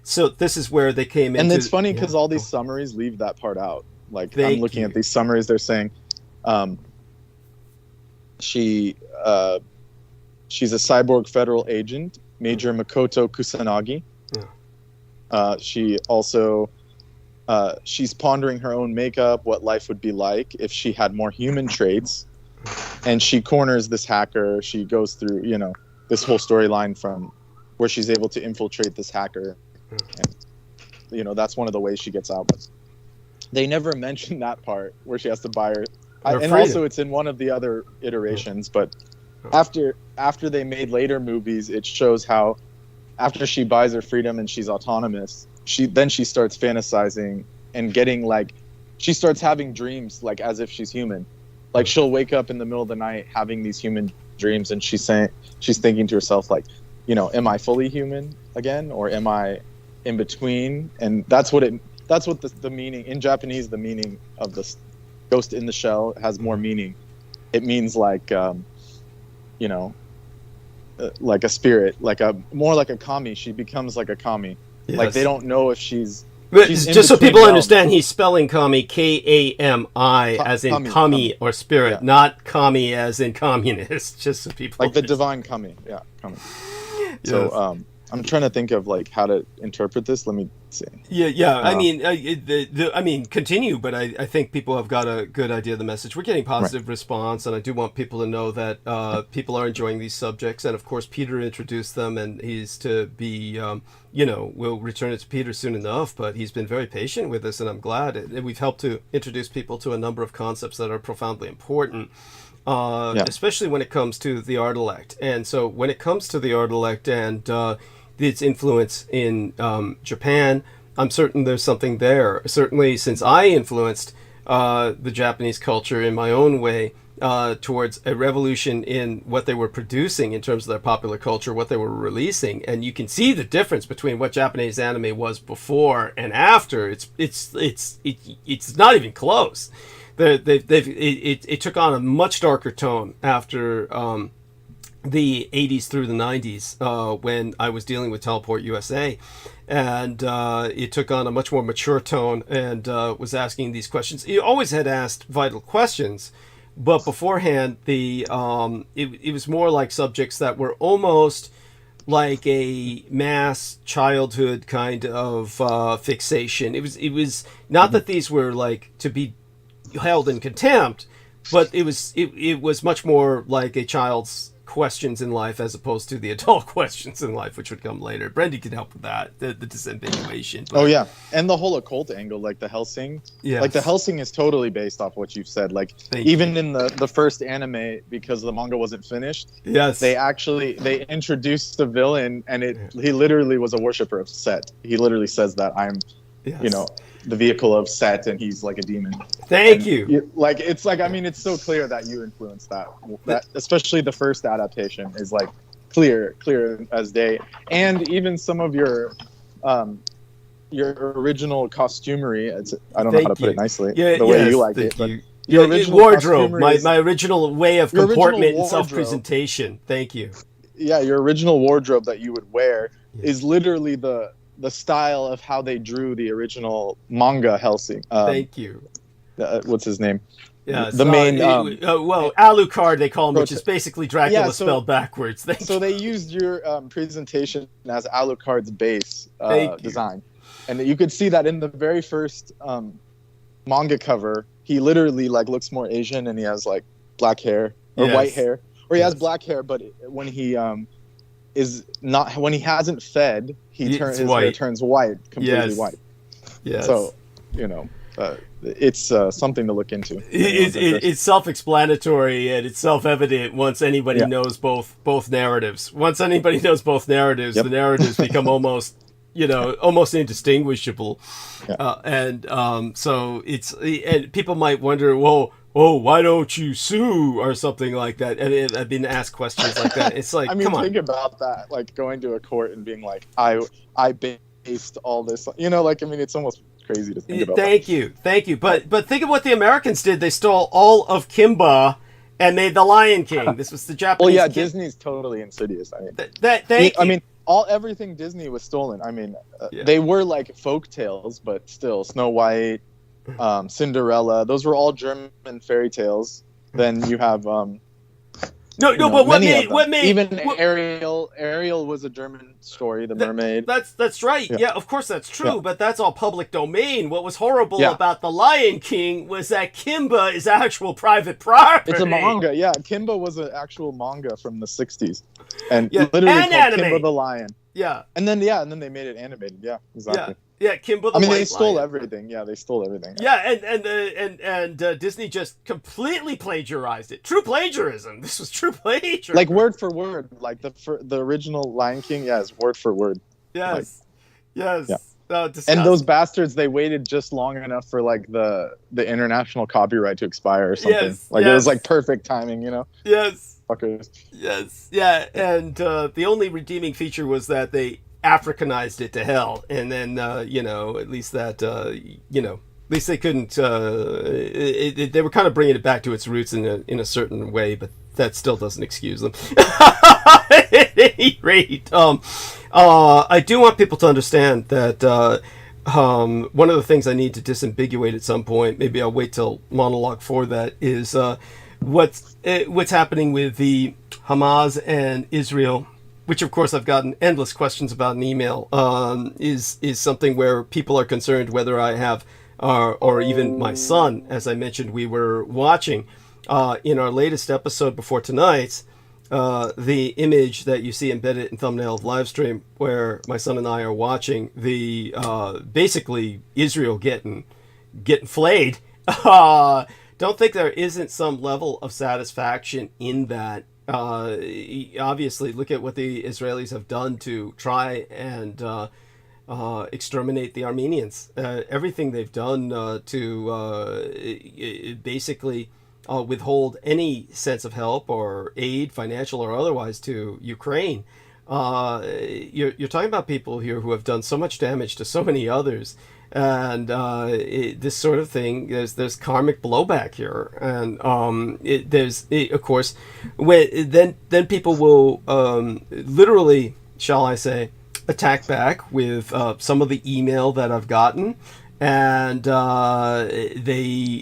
Speaker 1: so this is where they came in.
Speaker 2: And it's funny because all these summaries leave that part out. Like, I'm looking at these summaries, they're saying she's a cyborg federal agent, Major Makoto Kusanagi. She also, she's pondering her own makeup, what life would be like if she had more human traits. and she corners this hacker. She goes through, you know, this whole storyline from where she's able to infiltrate this hacker, and you know, that's one of the ways she gets out. But they never mention that part where she has to buy her, and also it's in one of the other iterations. But after they made later movies, it shows how after she buys her freedom and she's autonomous, she starts fantasizing and getting like, she starts having dreams like as if she's human. Like she'll wake up in the middle of the night having these human dreams, and she's thinking to herself like, you know, am I fully human again, or am I in between? And that's what the meaning in Japanese, the meaning of this ghost in the shell has more meaning. It means like, you know, like a spirit, more like a kami. She becomes like a kami. Yes. Like they don't know if she's
Speaker 1: just so people understand, he's spelling kami Kami as in kami or spirit, yeah. Not kami as in communist. Just so people
Speaker 2: like the divine kami, yeah, kami. Yes. So I'm trying to think of like how to interpret this. Let me see.
Speaker 1: Yeah. I mean, continue, but I think people have got a good idea of the message. We're getting positive response, and I do want people to know that people are enjoying these subjects. And of course, Peter introduced them, and he's to be, you know, we'll return it to Peter soon enough. But he's been very patient with us, and I'm glad. And we've helped to introduce people to a number of concepts that are profoundly important. Especially when it comes to the art elect. And so when it comes to the art elect and its influence in Japan, I'm certain there's something there. Certainly since I influenced the Japanese culture in my own way towards a revolution in what they were producing in terms of their popular culture, what they were releasing. And you can see the difference between what Japanese anime was before and after. It's not even close. It took on a much darker tone after the 80s through the 90s when I was dealing with Teleport USA, and it took on a much more mature tone and was asking these questions. It always had asked vital questions, but beforehand it was more like subjects that were almost like a mass childhood kind of fixation. It was not that these were like to be held in contempt, but it was much more like a child's questions in life as opposed to the adult questions in life, which would come later. Brendy can help with that, the disambiguation.
Speaker 2: Oh yeah, and the whole occult angle, like the Helsing. Yeah, like the Helsing is totally based off what you've said. Like even in the first anime, because the manga wasn't finished. Yes, they introduced the villain, and he literally was a worshiper of Set. He literally says that you know, the vehicle of Set, and he's like a demon.
Speaker 1: Thank you.
Speaker 2: Like it's like, I mean, it's so clear that you influenced that especially the first adaptation is like clear as day. And even some of your original costumery, I don't know how to put it nicely, the way you like it, but
Speaker 1: your original wardrobe, my original way of comportment and self-presentation. Thank you.
Speaker 2: Yeah, your original wardrobe that you would wear is literally the style of how they drew the original manga Helsing.
Speaker 1: Thank you.
Speaker 2: What's his name?
Speaker 1: Yeah,
Speaker 2: the main.
Speaker 1: Alucard they call him, which is basically Dracula spelled backwards.
Speaker 2: They used your presentation as Alucard's base design, and you could see that in the very first manga cover. He literally like looks more Asian, and he has like black hair or white hair, or he has black hair, but when he when he hasn't fed, his hair turns white, completely white. Yes. So, you know, it's something to look into.
Speaker 1: It's self-explanatory, and it's self-evident once anybody knows both narratives. Once anybody knows both narratives, the narratives become almost indistinguishable. Yeah. So and people might wonder, well, why don't you sue or something like that? And I've been asked questions like that. It's like,
Speaker 2: I mean,
Speaker 1: come on.
Speaker 2: Think about that, like going to a court and being like, I based all this, you know, like, I mean, it's almost crazy to think about.
Speaker 1: Thank you. But think of what the Americans did. They stole all of Kimba and made the Lion King. This was the Japanese.
Speaker 2: Well, yeah, Disney's totally insidious. I mean, I mean, everything Disney was stolen. I mean, they were like folk tales, but still, Snow White, Cinderella, those were all German fairy tales. Then you have
Speaker 1: No, no, but
Speaker 2: many of them.
Speaker 1: what made
Speaker 2: even Ariel was a German story, the mermaid.
Speaker 1: That's right.
Speaker 2: Yeah.
Speaker 1: Yeah, of course that's true,
Speaker 2: Yeah.
Speaker 1: but that's all public domain. What was horrible
Speaker 2: Yeah.
Speaker 1: about The Lion King was that Kimba is actual private property.
Speaker 2: It's a manga. Yeah, Kimba was an actual manga from the 60s. And
Speaker 1: Yeah,
Speaker 2: literally
Speaker 1: and
Speaker 2: called
Speaker 1: anime.
Speaker 2: Kimba the Lion.
Speaker 1: Yeah,
Speaker 2: And then they made it animated. Yeah, exactly.
Speaker 1: yeah, Kimba the
Speaker 2: I mean,
Speaker 1: White
Speaker 2: they stole
Speaker 1: Lion.
Speaker 2: everything. Yeah, they stole everything.
Speaker 1: Yeah, and Disney just completely plagiarized it. True plagiarism. This was true plagiarism.
Speaker 2: Like word for word, like the original Lion King. Yeah, is word for word.
Speaker 1: yes, yes.
Speaker 2: Yeah.
Speaker 1: Disgusting.
Speaker 2: And those bastards, they waited just long enough for like the international copyright to expire or something.
Speaker 1: Yes,
Speaker 2: Like it
Speaker 1: yes.
Speaker 2: was like perfect timing, you know?
Speaker 1: Yes,
Speaker 2: Fuckers.
Speaker 1: yes, yeah. And the only redeeming feature was that they Africanized it to hell, and then at least that at least they couldn't. They were kind of bringing it back to its roots in a certain way, but that still doesn't excuse them. At any rate, I do want people to understand that one of the things I need to disambiguate at some point, maybe I'll wait till monologue for that, is what's happening with the Hamas and Israel, which of course I've gotten endless questions about in email, is something where people are concerned whether I have, or even my son, as I mentioned, we were watching in our latest episode before tonight's, the image that you see embedded in thumbnail of live stream, where my son and I are watching the basically Israel getting flayed. Don't think there isn't some level of satisfaction in that. Obviously, look at what the Israelis have done to try and exterminate the Armenians. Everything they've done to basically withhold any sense of help or aid, financial or otherwise, to Ukraine. You're talking about people here who have done so much damage to so many others, and this sort of thing. There's karmic blowback here, and of course, then people will literally, shall I say, attack back with some of the email that I've gotten. And they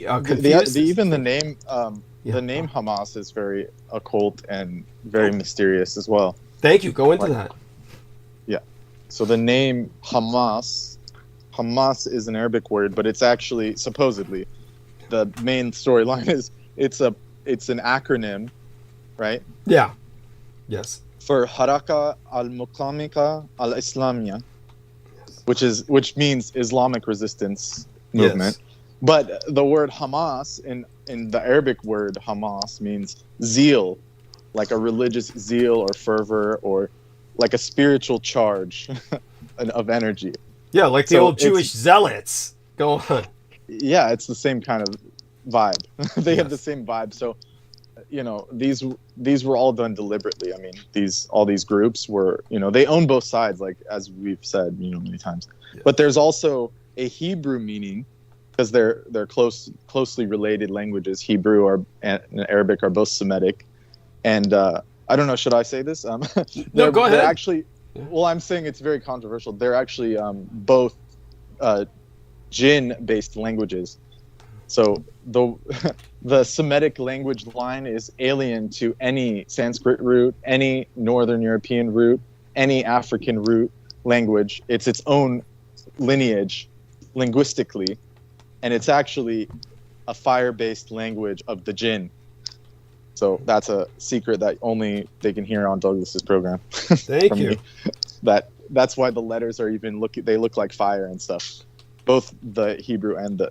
Speaker 1: are confused.
Speaker 2: Even the name Hamas is very occult and very mysterious as well.
Speaker 1: Thank you. Go into that.
Speaker 2: Yeah. So the name Hamas is an Arabic word, but it's actually supposedly the main storyline is it's an acronym, right?
Speaker 1: Yeah. Yes.
Speaker 2: For Haraka al-Muqamika al-Islamiyya, which means Islamic resistance movement. Yes. But the word Hamas in the Arabic word Hamas means zeal, like a religious zeal or fervor, or like a spiritual charge of energy. Yeah,
Speaker 1: like the old Jewish zealots. Go on.
Speaker 2: Yeah, it's the same kind of vibe. They have the same vibe. So, these were all done deliberately. I mean, all these groups were, they own both sides, like as we've said, many times. Yeah. But there's also a Hebrew meaning, because they're closely related languages. Hebrew and Arabic are both Semitic, and I don't know. Should I say this?
Speaker 1: No, go ahead.
Speaker 2: They're actually, well, I'm saying it's very controversial. They're actually both Jinn-based languages. So the Semitic language line is alien to any Sanskrit root, any Northern European root, any African root language. It's its own lineage linguistically, and it's actually a fire-based language of the Jinn. So that's a secret that only they can hear on Douglas's program.
Speaker 1: Thank you.
Speaker 2: That's why the letters are even they look like fire and stuff. Both the Hebrew and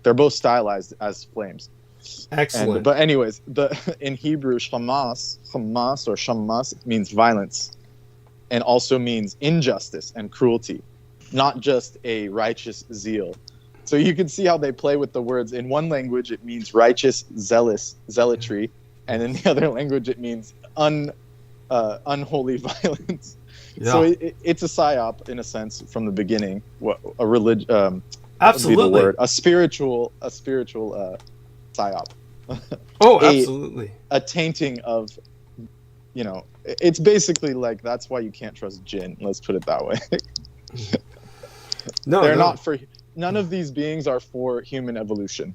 Speaker 2: they're both stylized as flames.
Speaker 1: Excellent.
Speaker 2: But anyways, in Hebrew, Hamas or Shammas means violence, and also means injustice and cruelty, not just a righteous zeal. So you can see how they play with the words. In one language, it means righteous, zealotry, and in the other language, it means unholy violence. Yeah. So it's a psyop in a sense from the beginning. A religion,
Speaker 1: absolutely,
Speaker 2: would be the word. A spiritual psyop.
Speaker 1: Oh, absolutely.
Speaker 2: A tainting of, it's basically like that's why you can't trust Jinn. Let's put it that way. None of these beings are for human evolution,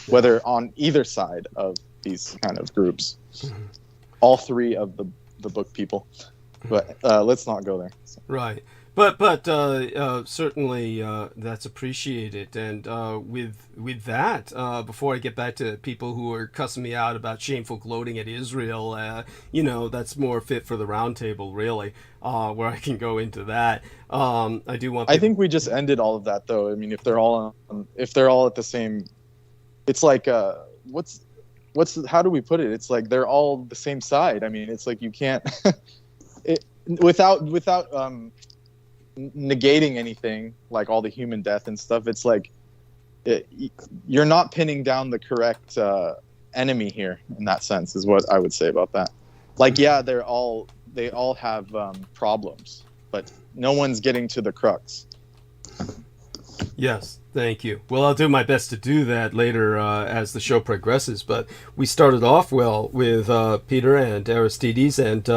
Speaker 2: whether on either side of these kind of groups. all three of the book people. But let's not go there. So.
Speaker 1: Right. But certainly that's appreciated. And with that, before I get back to people who are cussing me out about shameful gloating at Israel, that's more fit for the roundtable, really, where I can go into that. I do want.
Speaker 2: I think we just ended all of that, though. I mean, if they're all at the same, it's like how do we put it? It's like they're all the same side. I mean, it's like you can't without negating anything, like all the human death and stuff. It's like you're not pinning down the correct enemy here in that sense, is what I would say about that. Like, yeah, they all have problems, but no one's getting to the crux.
Speaker 1: Yes, thank you. Well, I'll do my best to do that later as the show progresses. But we started off well with Peter and Aristides, and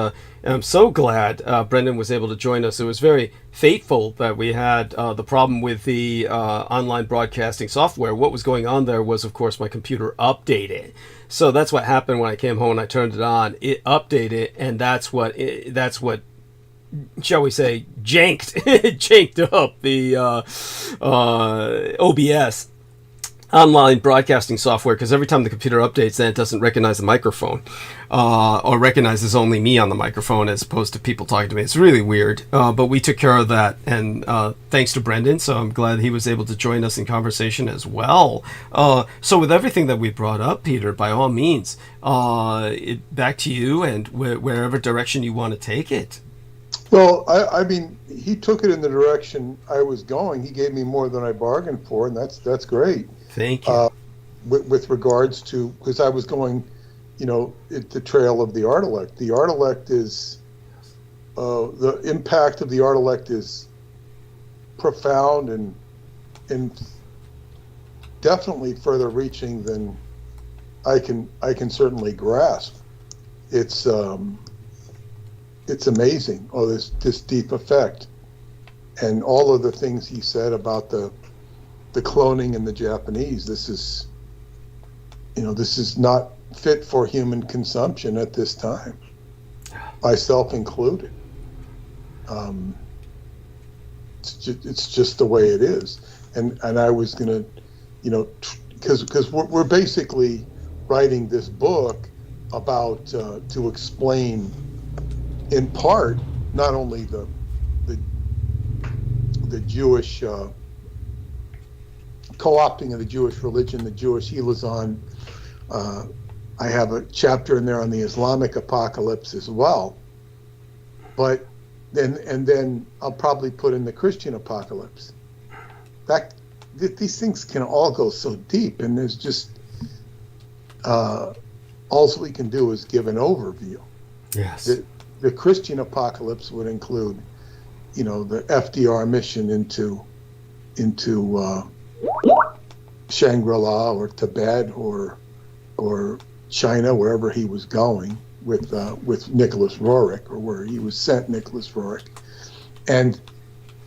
Speaker 1: I'm so glad Brendan was able to join us. It was very fateful that we had the problem with the online broadcasting software. What was going on there was, of course, my computer updated. So that's what happened when I came home and I turned it on. It updated, and that's what shall we say, janked up the OBS, online broadcasting software, because every time the computer updates, then it doesn't recognize the microphone, or recognizes only me on the microphone as opposed to people talking to me. It's really weird, but we took care of that, and thanks to Brendan, so I'm glad he was able to join us in conversation as well. So with everything that we brought up, Peter, by all means, back to you, and wherever direction you want to take it.
Speaker 3: Well, I mean, he took it in the direction I was going. He gave me more than I bargained for, and that's great.
Speaker 1: Thank you.
Speaker 3: With regards to, because I was going, the trail of the art elect. The art elect is, the impact of the art elect is profound and definitely further reaching than I can certainly grasp. It's amazing. Oh, this deep effect, and all of the things he said about the cloning in the Japanese. This is not fit for human consumption at this time, myself included. It's just the way it is, and I was gonna, because we're basically writing this book about to explain, in part, not only the Jewish co-opting of the Jewish religion, the Jewish Elazon. I have a chapter in there on the Islamic apocalypse as well. But then I'll probably put in the Christian apocalypse. These things can all go so deep, and there's just all we can do is give an overview.
Speaker 1: Yes.
Speaker 3: The Christian apocalypse would include, the FDR mission into Shangri-La or Tibet or China, wherever he was going with Nicholas Roerich, or where he was sent, Nicholas Roerich, and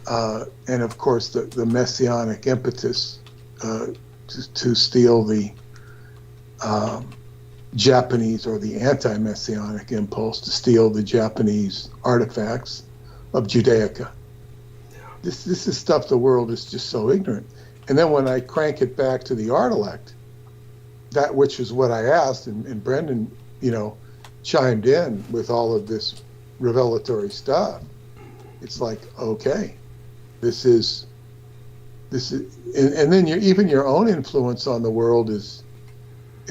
Speaker 3: of course the messianic impetus to steal the Japanese, or the anti-messianic impulse to steal the Japanese artifacts of Judaica. This is stuff the world is just so ignorant. And then when I crank it back to the art elect, that which is what I asked, and Brendan, chimed in with all of this revelatory stuff. It's like, okay, this is, and then even your own influence on the world is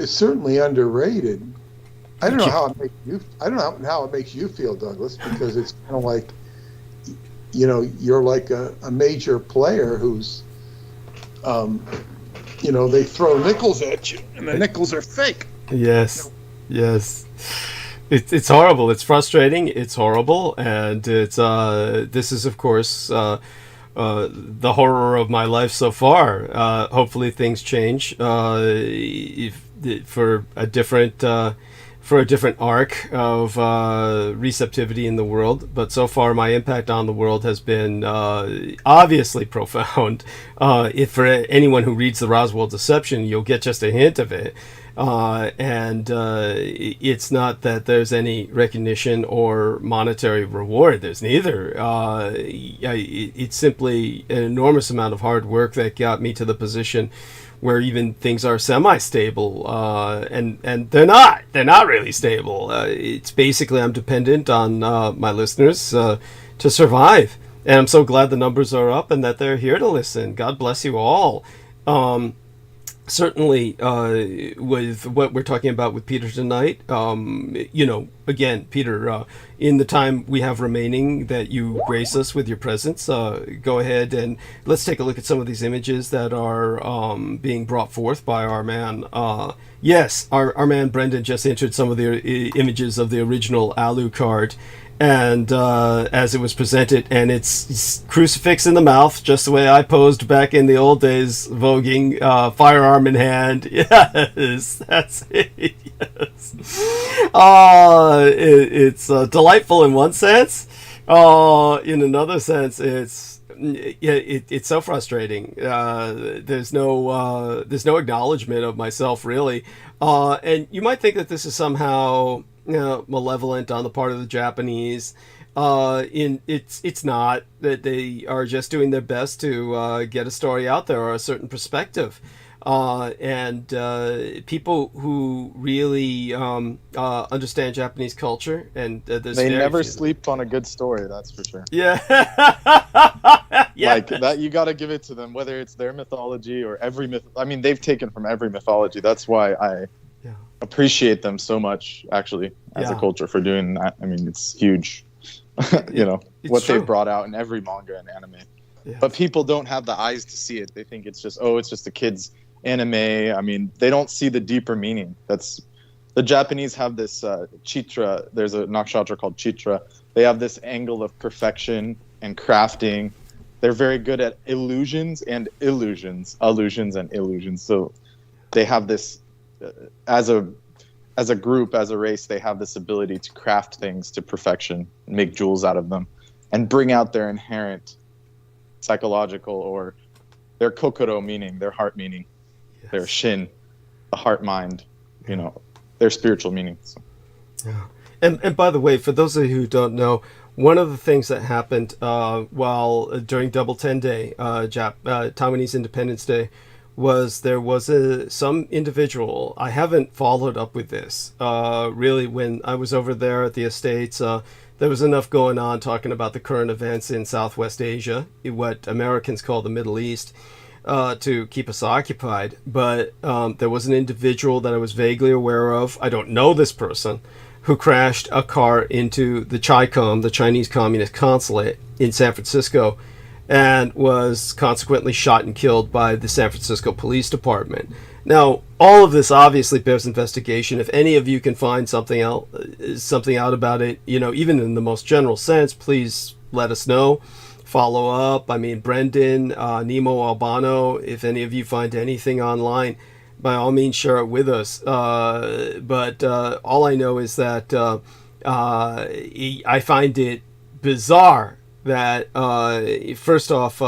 Speaker 3: certainly underrated. I don't know how it makes you. I don't know how it makes you feel, Douglas, because it's kind of like, you're like a major player who's, they throw nickels at you, and the nickels are fake.
Speaker 1: Yes, yes. It's horrible. It's frustrating. It's horrible, and it's this is, of course, the horror of my life so far. Hopefully, things change. For a different arc of receptivity in the world, but so far my impact on the world has been obviously profound. If for anyone who reads the Roswell Deception, you'll get just a hint of it, And it's not that there's any recognition or monetary reward. There's neither. It's simply an enormous amount of hard work that got me to the position where even things are semi-stable, and they're not really stable. It's basically I'm dependent on my listeners to survive, and I'm so glad the numbers are up and that they're here to listen. God bless you all. Certainly, with what we're talking about with Peter tonight, again, Peter, in the time we have remaining that you grace us with your presence, go ahead and let's take a look at some of these images that are being brought forth by our man. Yes, our man Brendan just entered some of the images of the original Alucard. And as it was presented, and it's crucifix in the mouth, just the way I posed back in the old days, voguing, firearm in hand. Yes, that's it. Yes. It's delightful in one sense. In another sense, it's so frustrating. There's no acknowledgement of myself really, and you might think that this is somehow malevolent on the part of the Japanese. It's not. That they are just doing their best to get a story out there or a certain perspective, and people who really understand Japanese culture, and
Speaker 2: they never sleep on a good story, that's for sure.
Speaker 1: Yeah.
Speaker 2: Like that, you got to give it to them, whether it's their mythology or every myth. I mean, they've taken from every mythology. That's why I appreciate them so much, actually, as a culture for doing that. I mean, it's huge, it's what they've brought out in every manga and anime. Yeah. But people don't have the eyes to see it. They think it's just a kid's anime. I mean, they don't see the deeper meaning. The Japanese have this chitra. There's a nakshatra called chitra. They have this angle of perfection and crafting. They're very good at illusions and illusions. So they have this. As a group, as a race, they have this ability to craft things to perfection, make jewels out of them, and bring out their inherent psychological or their kokoro meaning, their heart meaning, their shin, the heart mind, their spiritual meaning. So.
Speaker 1: Yeah. And by the way, for those of you who don't know, one of the things that happened during Double-10 Day, Taiwanese Independence Day, was there was some individual. I haven't followed up with this. Really, when I was over there at the Estates, there was enough going on talking about the current events in Southwest Asia, what Americans call the Middle East, to keep us occupied. But there was an individual that I was vaguely aware of. I don't know this person, who crashed a car into the CHICOM, the Chinese Communist Consulate in San Francisco, and was consequently shot and killed by the San Francisco Police Department. Now, all of this obviously bears investigation. If any of you can find something out about it, even in the most general sense, please let us know. Follow up. I mean, Brendan, Nemo Albano, if any of you find anything online, by all means share it with us. But all I know is that I find it bizarre that first off,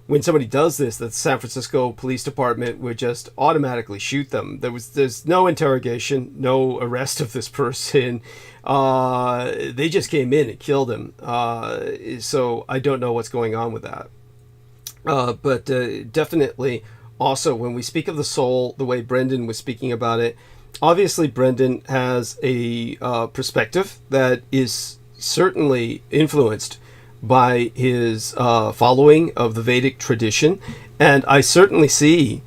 Speaker 1: when somebody does this, the San Francisco Police Department would just automatically shoot them. There's no interrogation, no arrest of this person. They just came in and killed him. So I don't know what's going on with that. But definitely, also when we speak of the soul, the way Brendan was speaking about it, obviously Brendan has a perspective that is certainly influenced by his following of the Vedic tradition, and I certainly see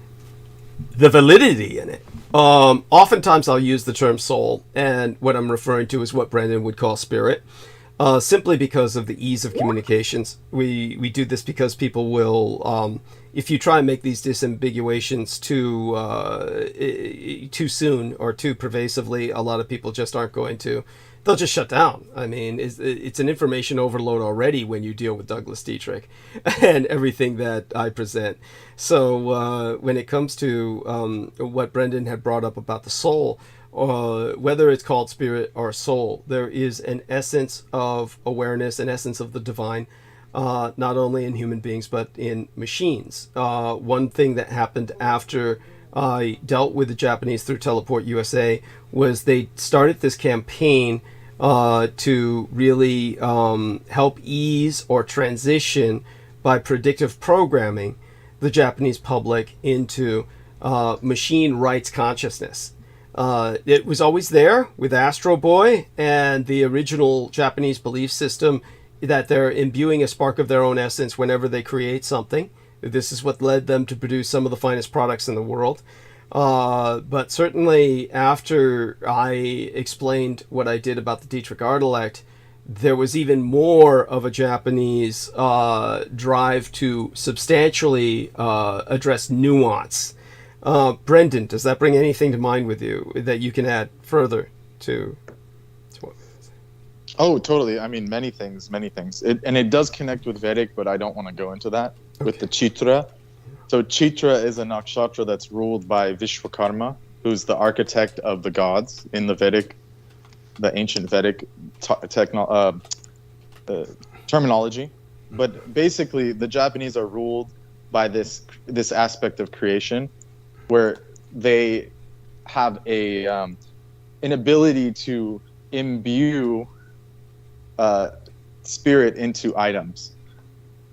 Speaker 1: the validity in it. Oftentimes I'll use the term soul, and what I'm referring to is what Brendan would call spirit, simply because of the ease of communications. We do this because people will, if you try and make these disambiguations too soon or too pervasively, a lot of people just aren't going to. They'll just shut down. I mean, it's an information overload already when you deal with Douglas Dietrich and everything that I present. So when it comes to what Brendan had brought up about the soul, whether it's called spirit or soul, there is an essence of awareness, an essence of the divine, not only in human beings but in machines. One thing that happened after I dealt with the Japanese through Teleport USA was they started this campaign to really help ease or transition by predictive programming the Japanese public into machine rights consciousness. It was always there with Astro Boy and the original Japanese belief system that they're imbuing a spark of their own essence whenever they create something. This is what led them to produce some of the finest products in the world. But certainly after I explained what I did about the Dietrich Artelect, there was even more of a Japanese drive to substantially address nuance. Brendan, does that bring anything to mind with you that you can add further to what?
Speaker 2: Oh, totally. I mean, many things. And it does connect with Vedic, but I don't want to go into that with the Chitra. So Chitra is a nakshatra that's ruled by Vishwakarma, who's the architect of the gods in the Vedic, the ancient Vedic terminology. But basically, the Japanese are ruled by this aspect of creation, where they have an ability to imbue spirit into items.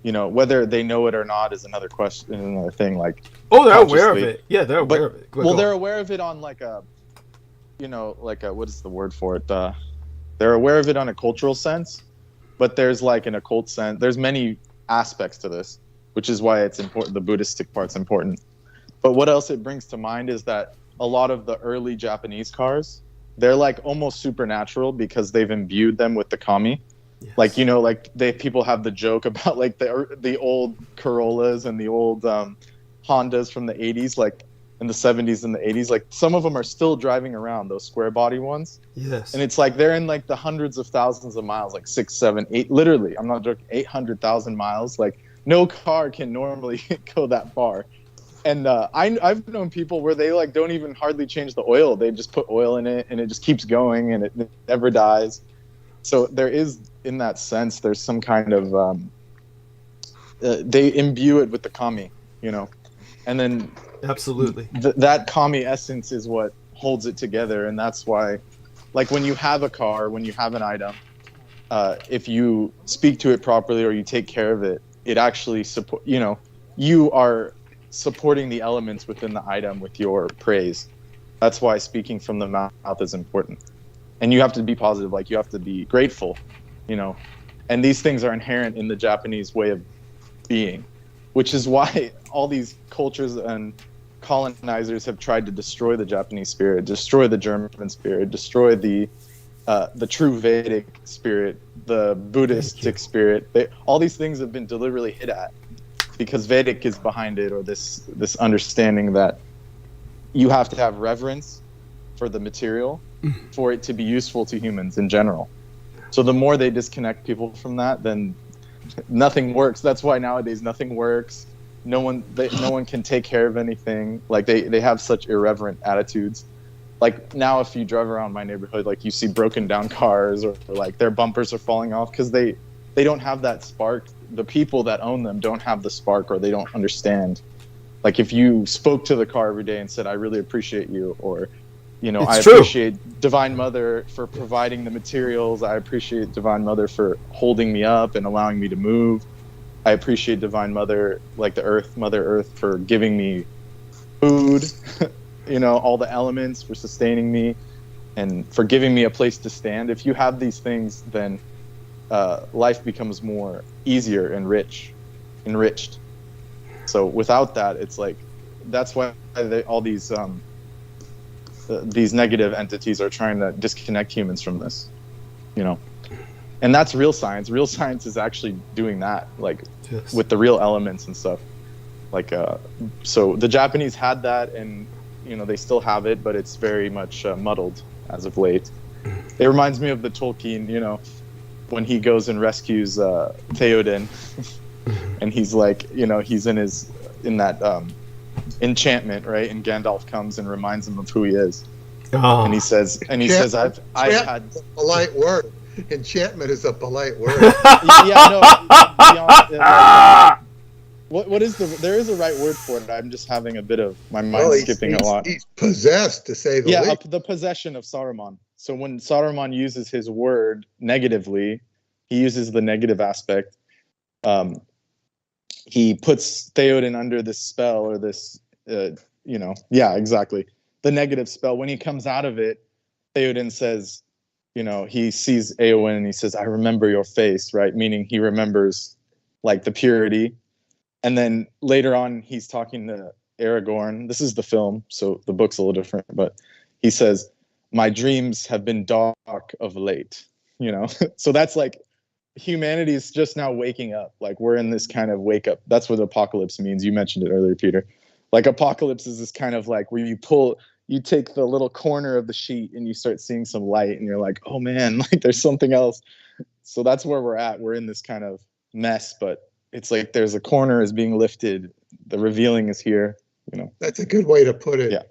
Speaker 2: You know, whether they know it or not is another question, another thing. Like,
Speaker 1: oh, they're aware of it. Yeah, they're aware of it.
Speaker 2: Well, they're aware of it on like a, you know, like a, what is the word for it? They're aware of it on a cultural sense, but there's like an occult sense. There's many aspects to this, which is why it's important. The Buddhistic part's important. But what else it brings to mind is that a lot of the early Japanese cars, they're like almost supernatural because they've imbued them with the kami. Yes. Like, you know, like people have the joke about like the old Corollas and the old Hondas from the 80s, like in the 70s and the 80s. Like some of them are still driving around, those square body ones.
Speaker 1: Yes.
Speaker 2: And it's like they're in like the hundreds of thousands of miles, like 6, 7, 8, literally, I'm not joking, 800,000 miles. Like no car can normally go that far. And I've known people where they like don't even hardly change the oil. They just put oil in it and it just keeps going and it never dies. So there is, in that sense, there's some kind of they imbue it with the kami, you know, and then
Speaker 1: absolutely
Speaker 2: that kami essence is what holds it together. And that's why, like when you have a car, when you have an item, if you speak to it properly or you take care of it, it actually support. You know, you are supporting the elements within the item with your praise. That's why speaking from the mouth is important. And you have to be positive, like you have to be grateful, you know. And these things are inherent in the Japanese way of being, which is why all these cultures and colonizers have tried to destroy the Japanese spirit, destroy the German spirit, destroy the true Vedic spirit, the Buddhistic spirit. All these things have been deliberately hit at because Vedic is behind it, or this understanding that you have to have reverence for the material for it to be useful to humans in general. So the more they disconnect people from that, then nothing works. That's why nowadays nothing works. No one can take care of anything. Like they have such irreverent attitudes. Like now, if you drive around my neighborhood, like you see broken down cars or like their bumpers are falling off because they don't have that spark. The people that own them don't have the spark, or they don't understand. Like if you spoke to the car every day and said, "I really appreciate you," or you know, I appreciate Divine Mother for providing the materials. I appreciate Divine Mother for holding me up and allowing me to move. I appreciate Divine Mother, like the Earth, Mother Earth, for giving me food, you know, all the elements for sustaining me and for giving me a place to stand. If you have these things, then life becomes more easier and enriched. So without that, it's like, that's why all these negative entities are trying to disconnect humans from this, you know. And that's real science. Real science is actually doing that, like yes. with the real elements and stuff. Like, so the Japanese had that, and you know they still have it, but it's very much muddled as of late. It reminds me of the Tolkien, you know, when he goes and rescues Theoden, and he's like, you know, he's in that enchantment, right? And Gandalf comes and reminds him of who he is, and he says, I've had
Speaker 3: a polite word. Enchantment is a polite word.
Speaker 2: Yeah, no. what is there is a right word for it. I'm just having a bit of my mind
Speaker 3: Well,
Speaker 2: skipping a lot.
Speaker 3: He's possessed, to say the least.
Speaker 2: The possession of Saruman. So when Saruman uses his word negatively, he uses the negative aspect. He puts Theoden under this spell or this, exactly. The negative spell. When he comes out of it, Theoden says, he sees Eowyn and he says, "I remember your face," right? Meaning he remembers like the purity. And then later on, he's talking to Aragorn. This is the film, so the book's a little different, but he says, "My dreams have been dark of late," So that's like, humanity is just now waking up. Like, we're in this kind of wake up. That's what apocalypse means. You mentioned it earlier, Peter. Like, apocalypse is this kind of like where you take the little corner of the sheet and you start seeing some light and you're like, oh man, like there's something else. So that's where we're at. We're in this kind of mess, but it's like there's a corner is being lifted. The revealing is here.
Speaker 3: That's a good way to put it.
Speaker 2: Yeah.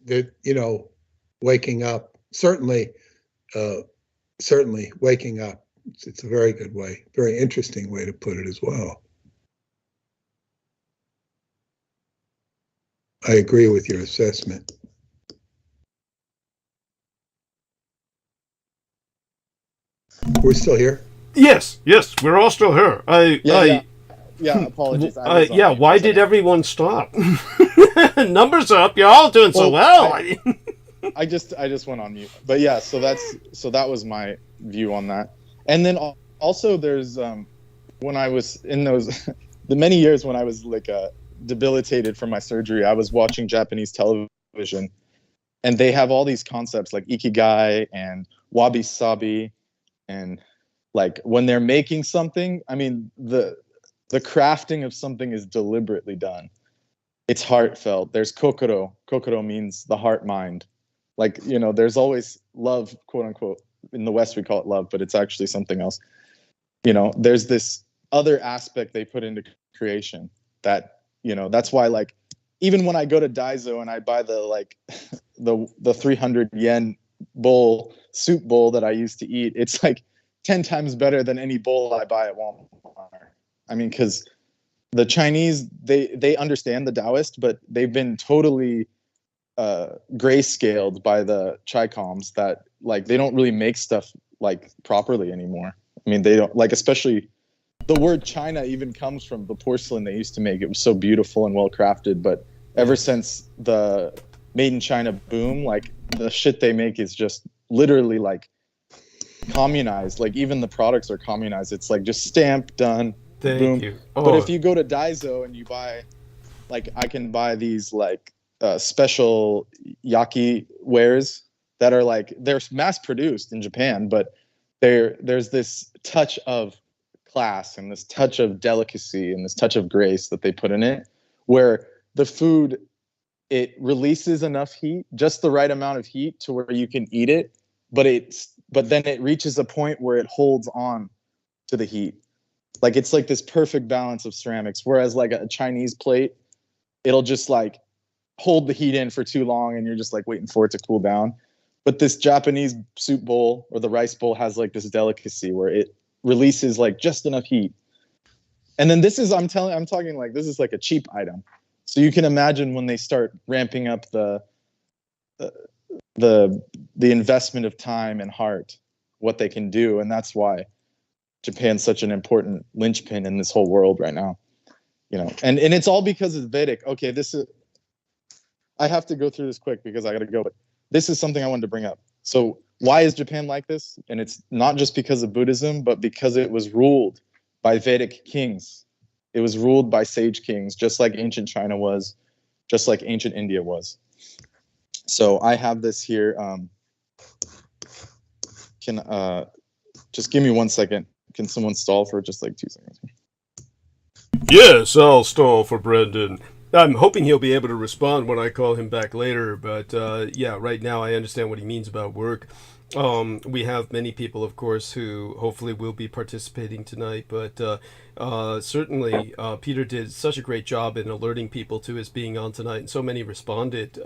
Speaker 3: That waking up. Certainly waking up. It's a very good way, very interesting way to put it as well. I agree with your assessment. We're still here?
Speaker 1: Yes, we're all still here.
Speaker 2: Apologies.
Speaker 1: Why did everyone stop? Numbers are up. You're all doing so well.
Speaker 2: I just went on mute. But yeah, so that was my view on that. And then also there's when I was in those the many years when I was like debilitated from my surgery, I was watching Japanese television, and they have all these concepts like ikigai and wabi sabi, and like when they're making something, I mean the crafting of something is deliberately done. It's heartfelt. There's kokoro. Kokoro means the heart mind. Like, there's always love, quote unquote. In the West, we call it love, but it's actually something else. There's this other aspect they put into creation that, that's why, like, even when I go to Daiso and I buy the 300 yen soup bowl that I used to eat, it's like 10 times better than any bowl I buy at Walmart. I mean, because the Chinese, they understand the Taoist, but they've been totally grayscaled by the Chi-Coms that like they don't really make stuff like properly anymore. I mean, they don't, like, especially the word China even comes from the porcelain they used to make. It was so beautiful and well crafted, but ever since the made in China boom, like the shit they make is just literally like communized. Like even the products are communized. It's like just stamp, done, boom.
Speaker 1: You.
Speaker 2: But if you go to Daiso and you buy, like, I can buy these like special yaki wares that are like, they're mass produced in Japan, but there's this touch of class and this touch of delicacy and this touch of grace that they put in it, where the food, it releases enough heat, just the right amount of heat to where you can eat it, but then it reaches a point where it holds on to the heat. Like it's like this perfect balance of ceramics, whereas like a Chinese plate, it'll just like hold the heat in for too long and you're just like waiting for it to cool down. But this Japanese soup bowl or the rice bowl has like this delicacy where it releases like just enough heat. And then this is, I'm talking like, this is like a cheap item. So you can imagine when they start ramping up the investment of time and heart, what they can do. And that's why Japan's such an important linchpin in this whole world right now. And it's all because it's Vedic. Okay, I have to go through this quick because I got to go, but this is something I wanted to bring up. So why is Japan like this? And it's not just because of Buddhism, but because it was ruled by Vedic kings. It was ruled by sage kings, just like ancient China was, just like ancient India was. So I have this here. Just give me 1 second. Can someone stall for just like 2 seconds?
Speaker 1: Yes, I'll stall for Brendan. I'm hoping he'll be able to respond when I call him back later, but right now I understand what he means about work. We have many people, of course, who hopefully will be participating tonight, but certainly Peter did such a great job in alerting people to his being on tonight, and so many responded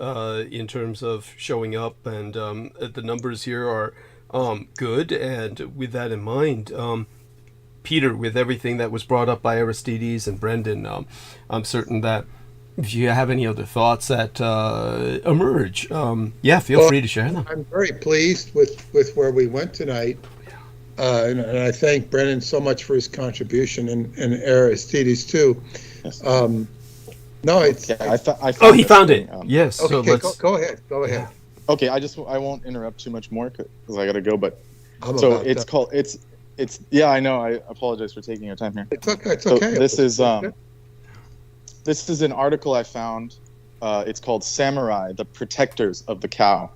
Speaker 1: in terms of showing up, and the numbers here are good, and with that in mind, Peter, with everything that was brought up by Aristides and Brendan, I'm certain that if you have any other thoughts that emerge, feel free to share them.
Speaker 3: I'm very pleased with where we went tonight. And I thank Brennan so much for his contribution, and Aristides too.
Speaker 2: Yes.
Speaker 3: No, it's.
Speaker 2: Yeah,
Speaker 1: He found it. Yes.
Speaker 3: Okay,
Speaker 1: So
Speaker 3: go ahead. Go ahead.
Speaker 2: Okay, I won't interrupt too much more because I gotta go. But
Speaker 3: I'm
Speaker 2: so
Speaker 3: about
Speaker 2: it's
Speaker 3: done.
Speaker 2: called it's yeah, I know. I apologize for taking your time here.
Speaker 3: It's okay. It's
Speaker 2: So
Speaker 3: okay.
Speaker 2: this is an article I found. It's called "Samurai: The Protectors of the Cow."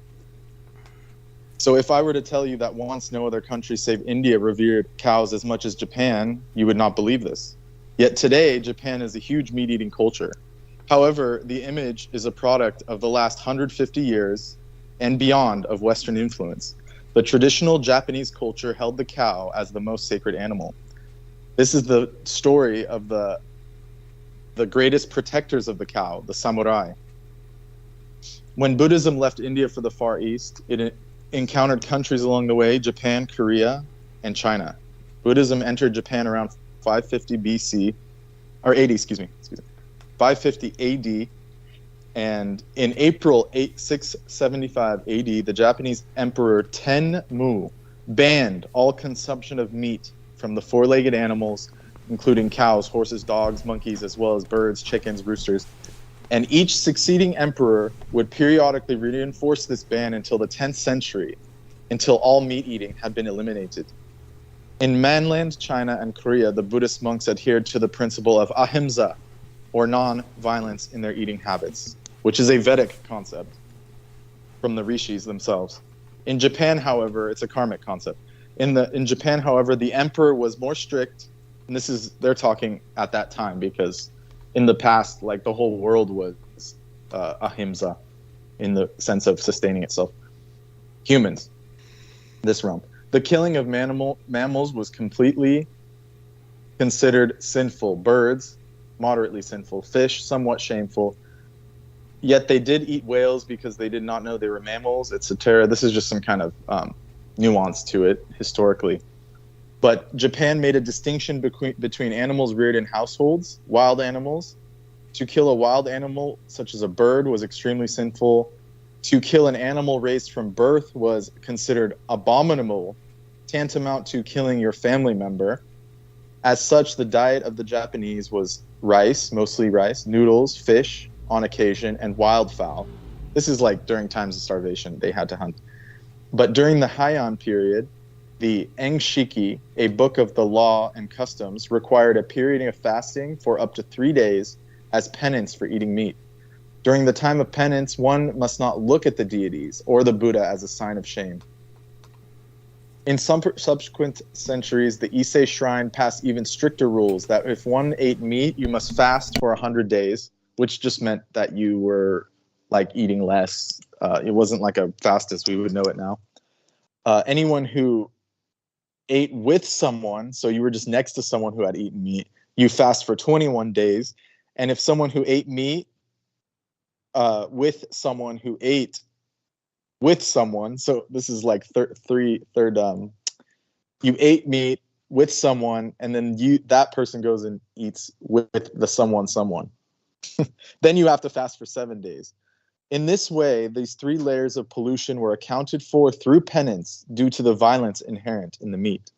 Speaker 2: So if I were to tell you that once no other country save India revered cows as much as Japan, you would not believe this. Yet today, Japan is a huge meat-eating culture. However, the image is a product of the last 150 years and beyond of Western influence. The traditional Japanese culture held the cow as the most sacred animal. This is the story of the greatest protectors of the cow, the samurai. When Buddhism left India for the Far East, it encountered countries along the way: Japan, Korea, and China. Buddhism entered Japan around 550 BC, or 80, excuse me, 550 AD, and in April 675 AD, the Japanese Emperor Tenmu banned all consumption of meat from the four-legged animals, including cows, horses, dogs, monkeys, as well as birds, chickens, roosters. And each succeeding emperor would periodically reinforce this ban until the 10th century, until all meat eating had been eliminated. In mainland China and Korea, the Buddhist monks adhered to the principle of ahimsa, or non-violence, in their eating habits, which is a Vedic concept from the rishis themselves. In Japan, however, it's a karmic concept. In Japan, however, the emperor was more strict, and they're talking at that time, because in the past, like, the whole world was ahimsa in the sense of sustaining itself. Humans, this realm. The killing of mammals was completely considered sinful. Birds, moderately sinful. Fish, somewhat shameful. Yet they did eat whales because they did not know they were mammals, etc. This is just some kind of nuance to it historically. But Japan made a distinction between animals reared in households, wild animals. To kill a wild animal, such as a bird, was extremely sinful. To kill an animal raised from birth was considered abominable, tantamount to killing your family member. As such, the diet of the Japanese was rice, mostly rice, noodles, fish on occasion, and wildfowl. This is like during times of starvation, they had to hunt. But during the Heian period, the Engshiki, a book of the law and customs, required a period of fasting for up to 3 days as penance for eating meat. During the time of penance, one must not look at the deities or the Buddha as a sign of shame. In some subsequent centuries, the Ise shrine passed even stricter rules that if one ate meat, you must fast for 100 days, which just meant that you were like eating less. It wasn't like a fast as we would know it now. Anyone who ate with someone, so you were just next to someone who had eaten meat, you fast for 21 days. And if someone who ate meat with someone who ate with someone, so this is like you ate meat with someone, and then that person goes and eats with the someone. Then you have to fast for 7 days. In this way, these 3 layers of pollution were accounted for through penance due to the violence inherent in the meat.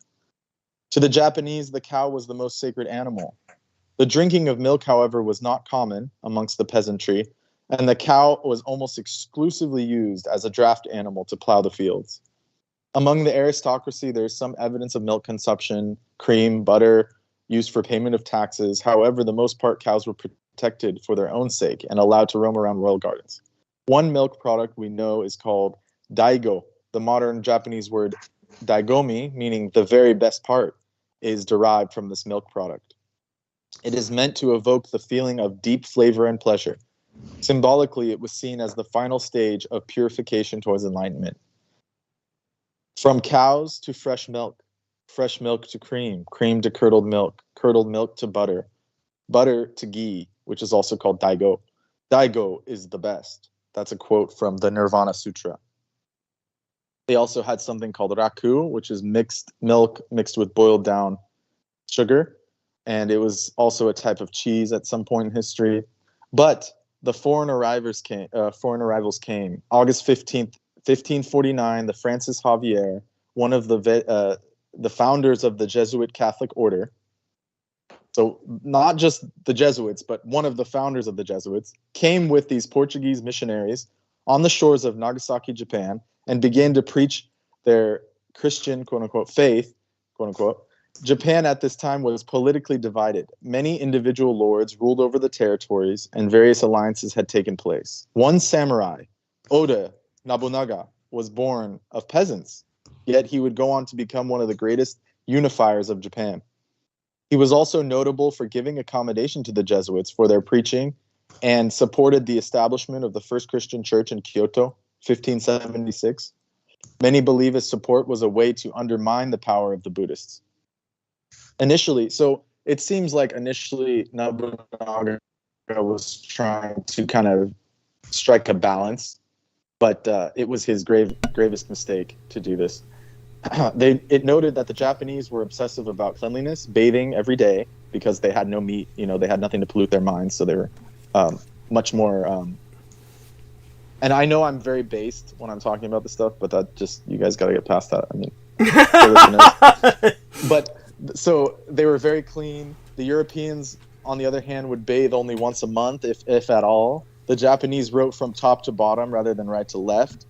Speaker 2: To the Japanese, the cow was the most sacred animal. The drinking of milk, however, was not common amongst the peasantry, and the cow was almost exclusively used as a draft animal to plow the fields. Among the aristocracy, there is some evidence of milk consumption, cream, butter, used for payment of taxes. However, the most part, cows were protected for their own sake and allowed to roam around royal gardens. One milk product we know is called daigo. The modern Japanese word daigomi, meaning the very best part, is derived from this milk product. It is meant to evoke the feeling of deep flavor and pleasure. Symbolically, it was seen as the final stage of purification towards enlightenment. From cows to fresh milk to cream, cream to curdled milk to butter, butter to ghee, which is also called daigo. Daigo is the best. That's a quote from the Nirvana Sutra. They also had something called raku, which is mixed milk mixed with boiled down sugar, and it was also a type of cheese at some point in history. But the foreign arrivals came. August 15th, 1549. The Francis Xavier, one of the founders of the Jesuit Catholic Order. So not just the Jesuits, but one of the founders of the Jesuits came with these Portuguese missionaries on the shores of Nagasaki, Japan, and began to preach their Christian, quote unquote, faith, quote unquote. Japan at this time was politically divided. Many individual lords ruled over the territories, and various alliances had taken place. One samurai, Oda Nobunaga, was born of peasants, yet he would go on to become one of the greatest unifiers of Japan. He was also notable for giving accommodation to the Jesuits for their preaching and supported the establishment of the first Christian church in Kyoto, 1576. Many believe his support was a way to undermine the power of the Buddhists. Initially, so it seems like initially Nobunaga was trying to kind of strike a balance, but it was his gravest mistake to do this. It noted that the Japanese were obsessive about cleanliness, bathing every day because they had no meat. They had nothing to pollute their minds, so they were much more. And I know I'm very based when I'm talking about this stuff, but that just you guys got to get past that. I mean, but so they were very clean. The Europeans, on the other hand, would bathe only once a month, if at all. The Japanese wrote from top to bottom rather than right to left.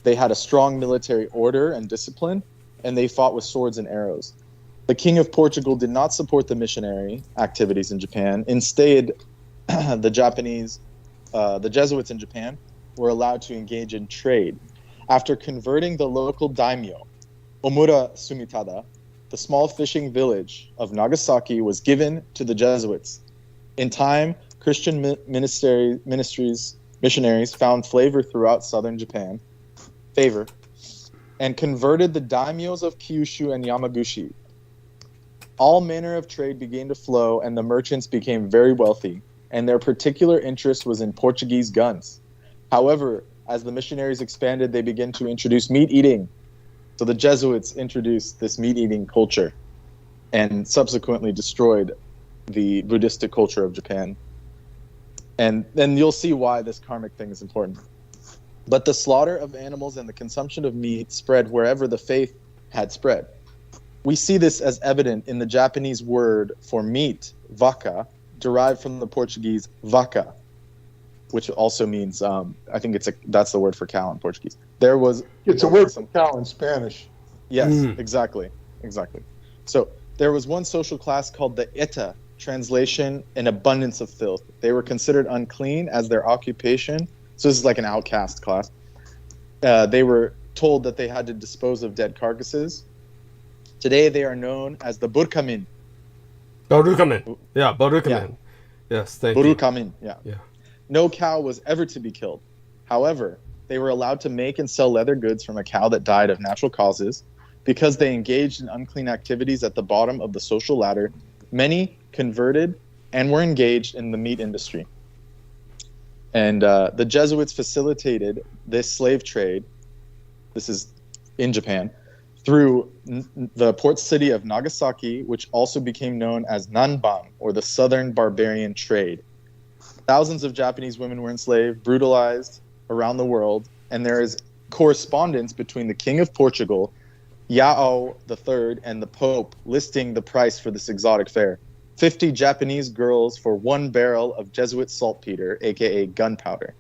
Speaker 2: They had a strong military order and discipline, and they fought with swords and arrows. The King of Portugal did not support the missionary activities in Japan. Instead, the Jesuits in Japan were allowed to engage in trade. After converting the local daimyo, Omura Sumitada, the small fishing village of Nagasaki was given to the Jesuits. In time, Christian missionaries found favor throughout southern Japan, and converted the daimyos of Kyushu and Yamaguchi. All manner of trade began to flow, and the merchants became very wealthy, and their particular interest was in Portuguese guns. However, as the missionaries expanded, they began to introduce meat eating. So the Jesuits introduced this meat-eating culture and subsequently destroyed the Buddhistic culture of Japan. And then you'll see why this karmic thing is important. But the slaughter of animals and the consumption of meat spread wherever the faith had spread. We see this as evident in the Japanese word for meat, vaca, derived from the Portuguese vaca, which also means, I think that's the word for cow in Portuguese.
Speaker 3: It's a word for cow in Spanish.
Speaker 2: Yes, exactly. So there was one social class called the Eta, translation, an abundance of filth. They were considered unclean as their occupation. So this is like an outcast class. They were told that they had to dispose of dead carcasses. Today they are known as the Burkamin.
Speaker 1: Borukamin. Yeah, Borukamin.
Speaker 2: Yeah.
Speaker 1: Yes, thank you.
Speaker 2: Burukamin, yeah. No cow was ever to be killed. However, they were allowed to make and sell leather goods from a cow that died of natural causes. Because they engaged in unclean activities at the bottom of the social ladder, many converted and were engaged in the meat industry. And the Jesuits facilitated this slave trade, this is in Japan, through the port city of Nagasaki, which also became known as Nanban, or the Southern Barbarian Trade. Thousands of Japanese women were enslaved, brutalized around the world, and there is correspondence between the King of Portugal, Yao III, and the Pope listing the price for this exotic fare. 50 Japanese girls for 1 barrel of Jesuit saltpeter, aka gunpowder.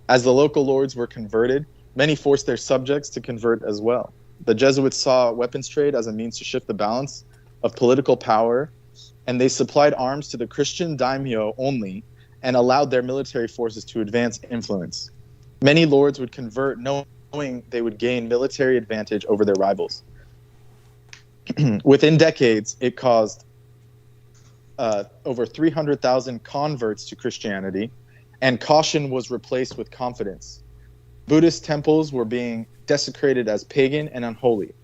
Speaker 2: As the local lords were converted, many forced their subjects to convert as well. The Jesuits saw weapons trade as a means to shift the balance of political power, and they supplied arms to the Christian daimyo only and allowed their military forces to advance influence. Many lords would convert knowing they would gain military advantage over their rivals. Within decades, it caused over 300,000 converts to Christianity, and caution was replaced with confidence. Buddhist temples were being desecrated as pagan and unholy.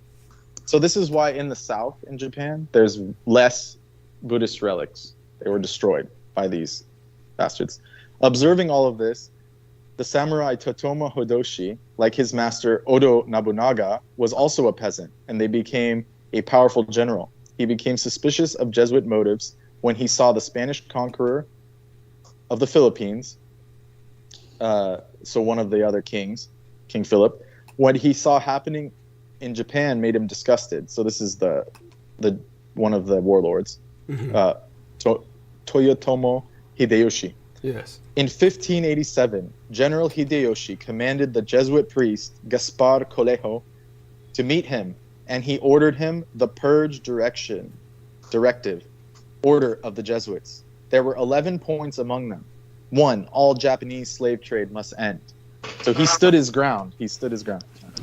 Speaker 2: So this is why in the south in Japan, there's less Buddhist relics. They were destroyed by these bastards. Observing all of this, the samurai Totomo Hideyoshi, like his master Oda Nobunaga, was also a peasant, and they became a powerful general. he became suspicious of Jesuit motives when he saw the Spanish conqueror of the Philippines, so one of the other kings, King Philip, what he saw happening in Japan made him disgusted. So this is the one of the warlords, Toyotomo Hideyoshi.
Speaker 1: Yes.
Speaker 2: In 1587, General Hideyoshi commanded the Jesuit priest Gaspar Colejo to meet him, and he ordered him the purge directive order of the Jesuits. There were 11 points among them. 1, all Japanese slave trade must end. So he stood his ground.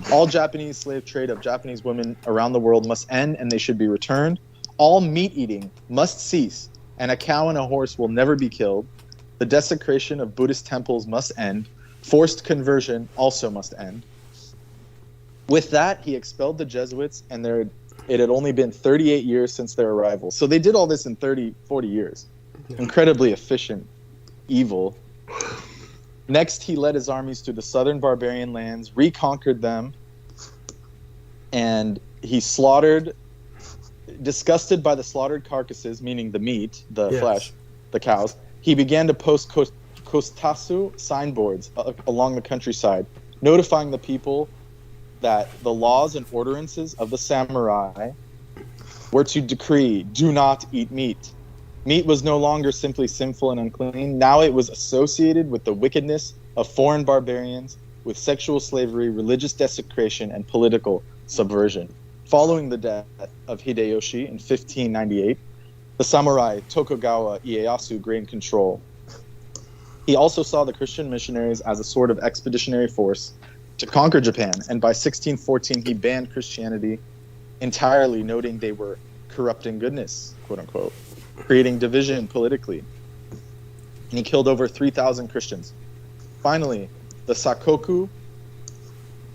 Speaker 2: All Japanese slave trade of Japanese women around the world must end, and they should be returned. All meat eating must cease, and a cow and a horse will never be killed. The desecration of Buddhist temples must end. Forced conversion also must end. With that, he expelled the Jesuits, and it had only been 38 years since their arrival. So they did all this in 30, 40 years. Incredibly efficient evil. Next, he led his armies to the southern barbarian lands, reconquered them, and he slaughtered, disgusted by the slaughtered carcasses, meaning the meat, the flesh, the cows, he began to post kostatsu signboards along the countryside, notifying the people that the laws and ordinances of the samurai were to decree, do not eat meat. Meat was no longer simply sinful and unclean. Now it was associated with the wickedness of foreign barbarians, with sexual slavery, religious desecration, and political subversion. Following the death of Hideyoshi in 1598, the samurai Tokugawa Ieyasu gained control. He also saw the Christian missionaries as a sort of expeditionary force to conquer Japan, and by 1614 he banned Christianity entirely, noting they were corrupting goodness, quote unquote, creating division politically. And he killed over 3,000 Christians. Finally, the Sakoku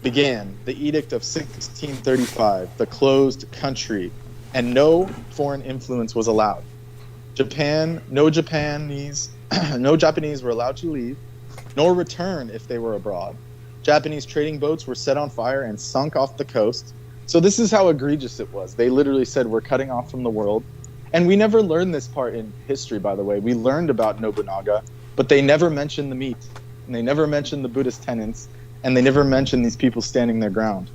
Speaker 2: began, the Edict of 1635, the closed country, and no foreign influence was allowed. No Japanese were allowed to leave, nor return if they were abroad. Japanese trading boats were set on fire and sunk off the coast. So this is how egregious it was. They literally said, we're cutting off from the world. And we never learned this part in history, by the way. We learned about Nobunaga, but they never mentioned the meat, and they never mentioned the Buddhist tenets, and they never mentioned these people standing their ground.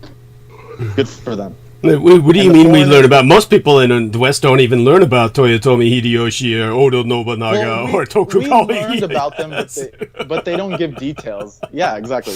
Speaker 2: Good for them.
Speaker 1: What do you mean we learn about? Most people in the West don't even learn about Toyotomi Hideyoshi or Oda Nobunaga or Tokugawa.
Speaker 2: We learned about them, but they don't give details. Yeah, exactly.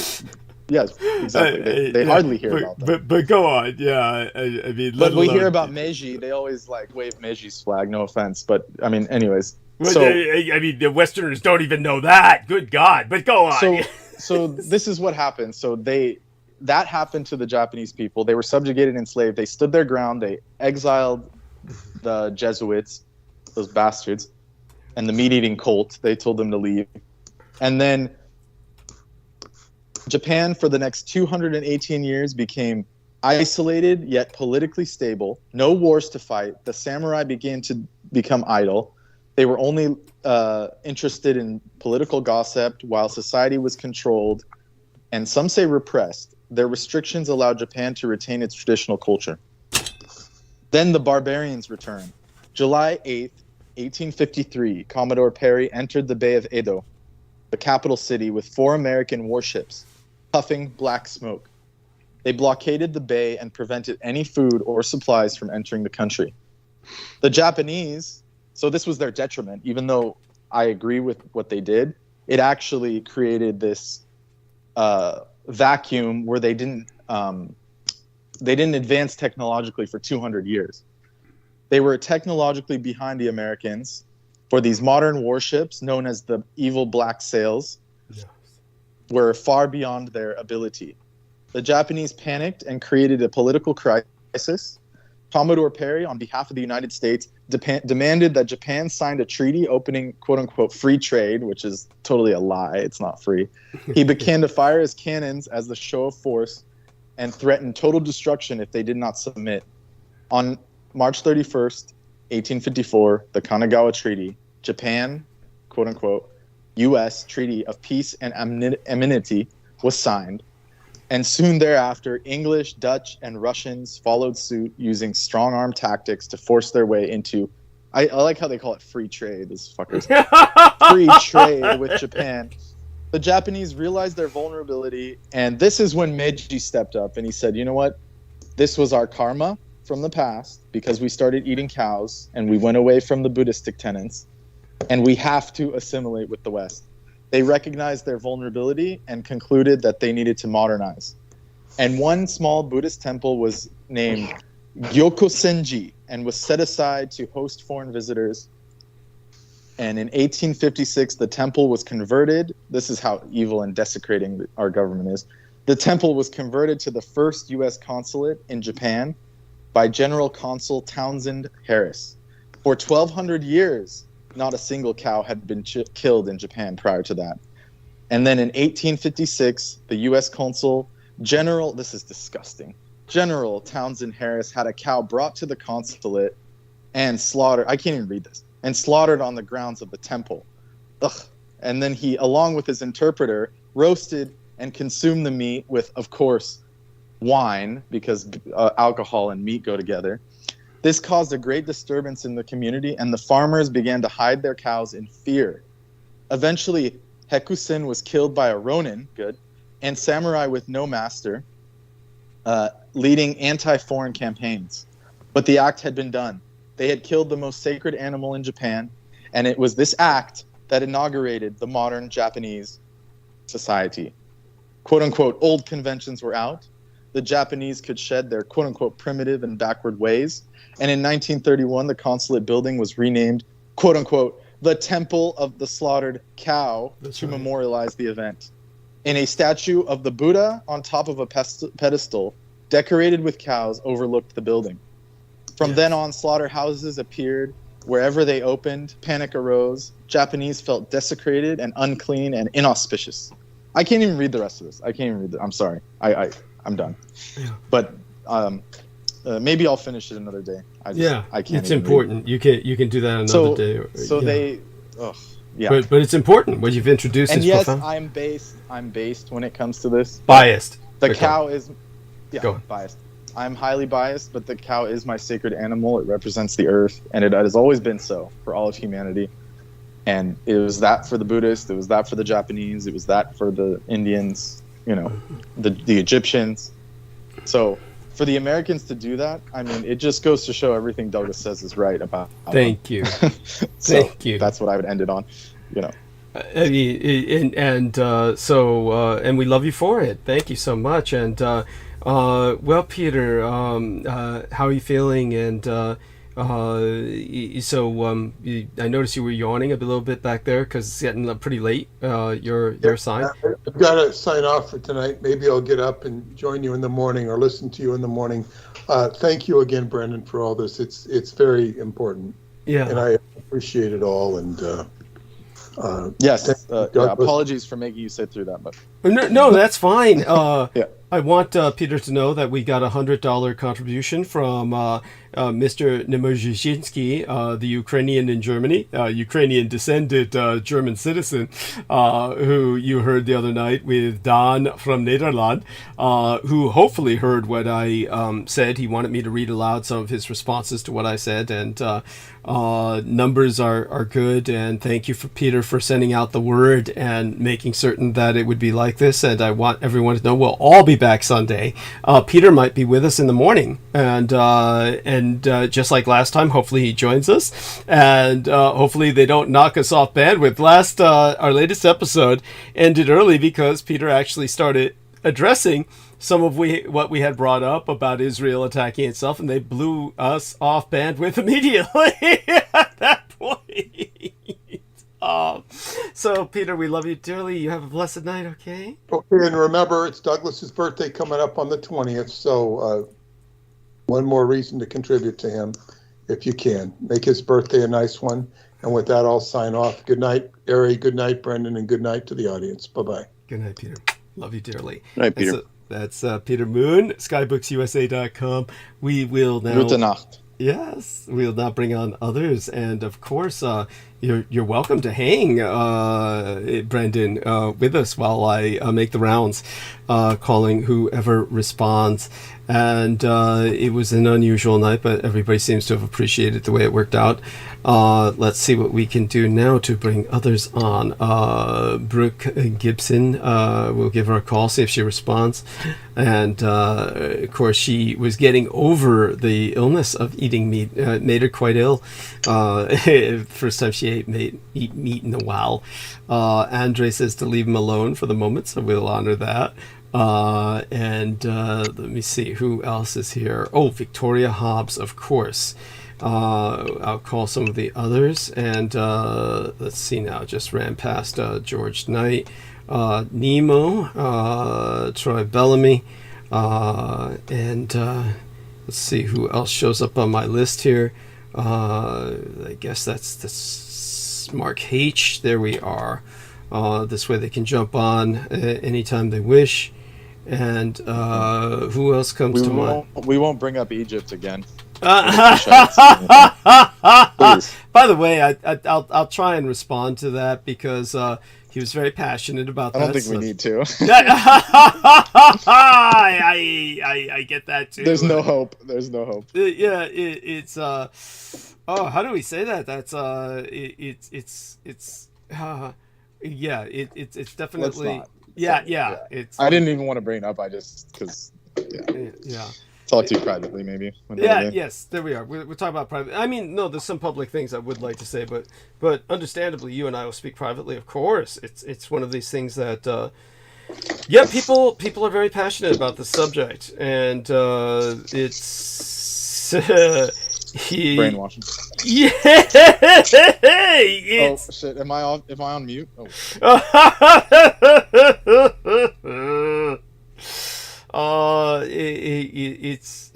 Speaker 2: Yes, exactly. They hardly hear about them.
Speaker 1: But go on. Yeah, I mean.
Speaker 2: But we hear about Meiji. They always wave Meiji's flag. No offense, but I mean, anyways.
Speaker 1: So I mean, the Westerners don't even know that. Good God! But go on.
Speaker 2: So this is what happened. So that happened to the Japanese people. They were subjugated and enslaved. They stood their ground. They exiled the Jesuits, those bastards, and the meat-eating cult. They told them to leave. And then Japan, for the next 218 years, became isolated yet politically stable. No wars to fight. The samurai began to become idle. They were only interested in political gossip while society was controlled, and some say repressed. Their restrictions allowed Japan to retain its traditional culture. Then the barbarians returned. July 8th, 1853, Commodore Perry entered the Bay of Edo, the capital city, with 4 American warships, puffing black smoke. They blockaded the bay and prevented any food or supplies from entering the country. The Japanese, so this was their detriment, even though I agree with what they did, it actually created this vacuum where they didn't advance technologically for 200 years. They were technologically behind the Americans for these modern warships known as the evil black sails. Yes. Were far beyond their ability. The Japanese panicked and created a political crisis. Commodore Perry, on behalf of the United States, demanded that Japan signed a treaty opening, quote-unquote, free trade, which is totally a lie. It's not free. He began to fire his cannons as the show of force and threatened total destruction if they did not submit. On March 31st, 1854, the Kanagawa Treaty, Japan, quote-unquote, U.S. Treaty of Peace and Amity was signed. And soon thereafter, English, Dutch, and Russians followed suit using strong-arm tactics to force their way into, I like how they call it free trade, these fuckers. Free trade with Japan. The Japanese realized their vulnerability, and this is when Meiji stepped up and he said, you know what? This was our karma from the past because we started eating cows and we went away from the Buddhistic tenets, and we have to assimilate with the West. They recognized their vulnerability and concluded that they needed to modernize. And one small Buddhist temple was named Gyokusenji and was set aside to host foreign visitors. And in 1856, the temple was converted. This is how evil and desecrating our government is. The temple was converted to the first U.S. consulate in Japan by General Consul Townsend Harris. For 1,200 years, not a single cow had been killed in Japan prior to that. And then in 1856, the U.S. Consul General, this is disgusting, General Townsend Harris had a cow brought to the consulate and slaughtered, I can't even read this, and slaughtered on the grounds of the temple. Ugh. And then he, along with his interpreter, roasted and consumed the meat with, of course, wine, because alcohol and meat go together. This caused a great disturbance in the community, and the farmers began to hide their cows in fear. Eventually, Hekusen was killed by a ronin, good, and samurai with no master, leading anti-foreign campaigns. But the act had been done. They had killed the most sacred animal in Japan, and it was this act that inaugurated the modern Japanese society. Quote-unquote, old conventions were out. The Japanese could shed their quote-unquote primitive and backward ways. And in 1931, the consulate building was renamed, quote-unquote, the Temple of the Slaughtered Cow to memorialize the event. And a statue of the Buddha on top of a pedestal decorated with cows overlooked the building. From then on, slaughterhouses appeared wherever they opened. Panic arose. Japanese felt desecrated and unclean and inauspicious. I can't even read the rest of this. I can't even read it. I'm sorry. I'm done. Yeah. But maybe I'll finish it another day. I can't.
Speaker 1: It's important. You can do that another day. But it's important. What you've introduced is profound.
Speaker 2: I'm based when it comes to this.
Speaker 1: Biased.
Speaker 2: The cow is biased. I'm highly biased, but the cow is my sacred animal. It represents the earth, and it has always been so for all of humanity. And it was that for the Buddhists. It was that for the Japanese. It was that for the Indians. You know, the Egyptians. So for the Americans to do that, I mean, it just goes to show everything Douglas says is right about.
Speaker 1: Thank you. Thank you.
Speaker 2: That's what I would end it on. You know.
Speaker 1: I mean, and we love you for it. Thank you so much. And well, Peter, how are you feeling? And I noticed you were yawning a little bit back there because it's getting pretty late. Your side.
Speaker 3: I've got to sign off for tonight. Maybe I'll get up and join you in the morning or listen to you in the morning. Thank you again, Brendan, for all this. It's very important. Yeah, and I appreciate it all. And
Speaker 2: yes, apologies for making you sit through that, but
Speaker 1: no, that's fine. Yeah. I want Peter to know that we got $100 contribution from Mr. Nemozhinsky, the Ukrainian in Germany, Ukrainian descended German citizen, who you heard the other night with Don from Nederland, who hopefully heard what I said. He wanted me to read aloud some of his responses to what I said, and numbers are good, and thank you for Peter for sending out the word and making certain that it would be like this. And I want everyone to know we'll all be back Sunday. Peter might be with us in the morning, and just like last time, hopefully he joins us, and hopefully they don't knock us off bandwidth. Our latest episode ended early because Peter actually started addressing some of what we had brought up about Israel attacking itself, and they blew us off bandwidth immediately at that point. So, Peter, we love you dearly. You have a blessed night, okay?
Speaker 3: Okay, and remember, it's Douglas's birthday coming up on the 20th, so one more reason to contribute to him, if you can. Make his birthday a nice one. And with that, I'll sign off. Good night, Ari. Good night, Brendan, and good night to the audience. Bye-bye.
Speaker 1: Good night, Peter. Love you dearly.
Speaker 4: Good night, Peter.
Speaker 1: That's Peter Moon, skybooksusa.com. We will now...
Speaker 2: Gute Nacht.
Speaker 1: Yes, we'll now bring on others. And, of course, You're welcome to hang, Brendan, with us while I make the rounds, calling whoever responds. And it was an unusual night, but everybody seems to have appreciated the way it worked out. Let's see what we can do now to bring others on. Brooke Gibson, we'll give her a call, see if she responds. And of course, she was getting over the illness of eating meat. It made her quite ill. First time she ate meat in a while. Andre says to leave him alone for the moment, so we'll honor that. And let me see who else is here. Oh, Victoria Hobbs, of course. I'll call some of the others, and let's see now. Just ran past George Knight, Nemo, Troy Bellamy, and let's see who else shows up on my list here. I guess that's Mark H. There we are. This way they can jump on anytime they wish. And who else comes to mind?
Speaker 2: We won't bring up Egypt again.
Speaker 1: By the way, I'll try and respond to that because he was very passionate about that.
Speaker 2: I don't think we need to.
Speaker 1: I get that too.
Speaker 2: There's no hope. There's no hope.
Speaker 1: Yeah, it's oh, how do we say that? That's yeah, it's definitely yeah. It's
Speaker 2: I didn't even want to bring it up. I just because
Speaker 1: yeah.
Speaker 2: Talk to you privately, maybe.
Speaker 1: Yes, there we are. We're talking about private. I mean, no, there's some public things I would like to say, but understandably, you and I will speak privately. Of course, it's one of these things that people are very passionate about the subject, and it's
Speaker 2: brainwashing.
Speaker 1: Yeah.
Speaker 2: Oh shit! Am I on mute? Oh.
Speaker 1: It's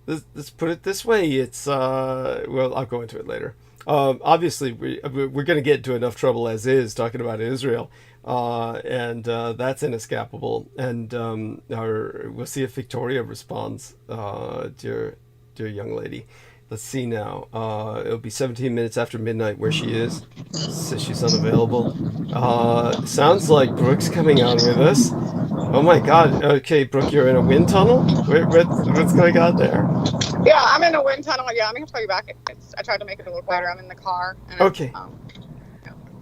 Speaker 1: let's put it this way. It's well, I'll go into it later. Obviously, we're going to get into enough trouble as is talking about Israel, and that's inescapable. And we'll see if Victoria responds, dear young lady. Let's see now. It'll be 17 minutes after midnight where she is. Says she's unavailable. Sounds like Brooke's coming on with us. Oh my God. Okay, Brooke, you're in a wind tunnel? What's going on there?
Speaker 6: Yeah, I'm in a wind tunnel. Yeah, I'm going to call you back. I tried to make it a little quieter. I'm in the car. And
Speaker 1: okay.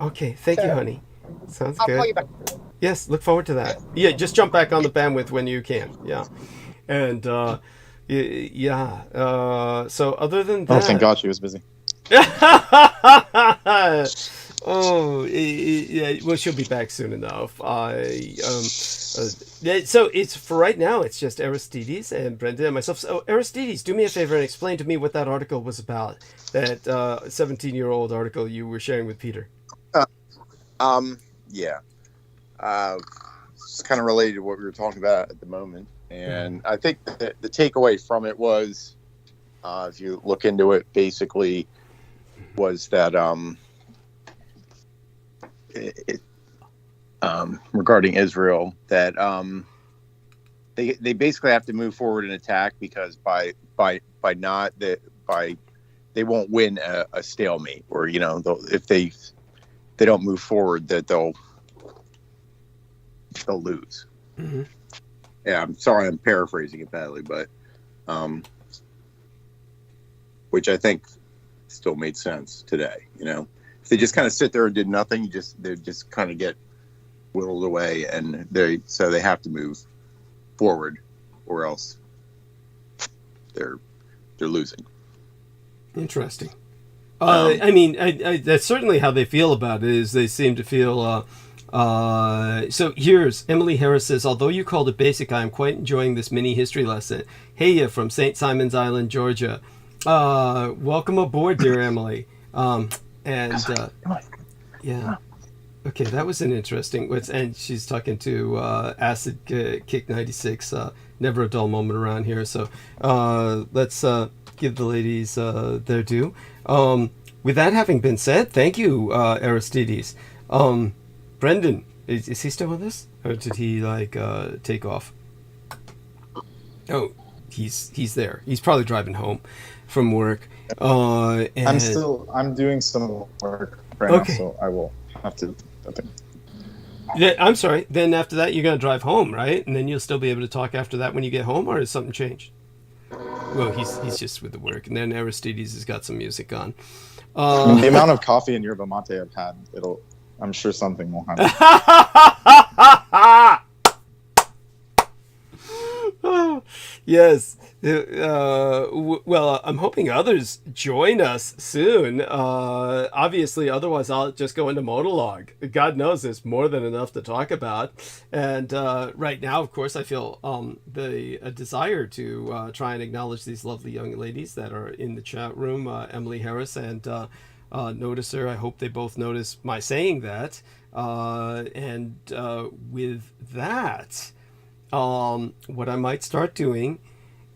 Speaker 1: Okay, thank you, honey. Sounds good.
Speaker 6: I'll call you back.
Speaker 1: Yes, look forward to that. Yeah, just jump back on the bandwidth when you can. Yeah. And, yeah. So other than that...
Speaker 2: Oh, thank God she was busy.
Speaker 1: Oh, yeah. Well, she'll be back soon enough. So it's for right now. It's just Aristides and Brenda and myself. So Aristides, do me a favor and explain to me what that article was about. That 17-year-old article you were sharing with Peter.
Speaker 4: Yeah. It's kind of related to what we were talking about at the moment. And I think that the takeaway from it was, if you look into it, basically was that regarding Israel, that they basically have to move forward and attack because they won't win a stalemate, or if they don't move forward, that they'll lose. Mm-hmm. Yeah, I'm sorry, I'm paraphrasing it badly, but which I think still made sense today. If they just kind of sit there and did nothing, they just kind of get whittled away, and they have to move forward, or else they're losing.
Speaker 1: Interesting. I mean, that's certainly how they feel about it. Is they seem to feel. So here's Emily Harris says, although you called it basic, I am quite enjoying this mini history lesson. Hey, from St. Simon's Island, Georgia. Welcome aboard, dear Emily. Yeah. Okay, that was an interesting. And she's talking to Acid Kick 96. Never a dull moment around here. So let's give the ladies their due. With that having been said, thank you, Aristides. Brendan, is he still with us? Or did he, take off? Oh, he's there. He's probably driving home from work. And
Speaker 2: I'm doing some work right now, so I will have to.
Speaker 1: I'm sorry. Then after that, you're gonna drive home, right? And then you'll still be able to talk after that when you get home, or has something changed? Well, he's just with the work, and then Aristides has got some music on.
Speaker 2: The amount of coffee and yerba mate I've had, I'm sure something will happen.
Speaker 1: Yes. Well, I'm hoping others join us soon. Obviously, otherwise I'll just go into monologue. God knows there's more than enough to talk about. And right now, of course, I feel a desire to try and acknowledge these lovely young ladies that are in the chat room, Emily Harris and Noticer. I hope they both notice my saying that. And with that, what I might start doing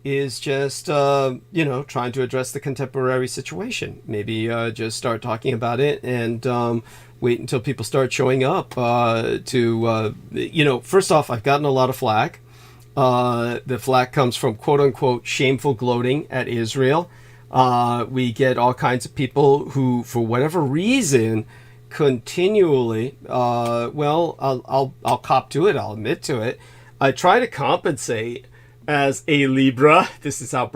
Speaker 1: is just, trying to address the contemporary situation. Maybe just start talking about it and wait until people start showing up first off, I've gotten a lot of flack. The flack comes from quote-unquote shameful gloating at Israel. We get all kinds of people who, for whatever reason, continually, I'll cop to it, I'll admit to it. I try to compensate as a Libra. This is how,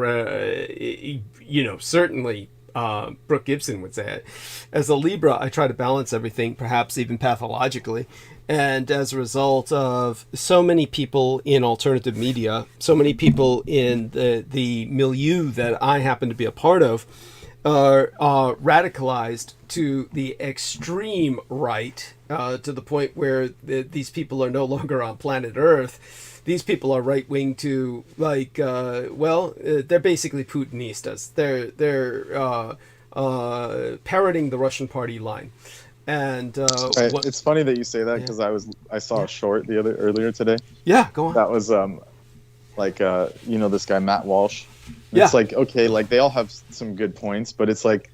Speaker 1: certainly Brooke Gibson would say it. As a Libra, I try to balance everything, perhaps even pathologically. And as a result of so many people in alternative media, so many people in the milieu that I happen to be a part of, are radicalized to the extreme right, to the point where these people are no longer on planet Earth. These people are right wing to they're basically Putinistas. They're parroting the Russian party line. And
Speaker 2: it's funny that you say that because I saw a short earlier today.
Speaker 1: Yeah, go on.
Speaker 2: That was this guy Matt Walsh. It's like, okay, like they all have some good points, but it's like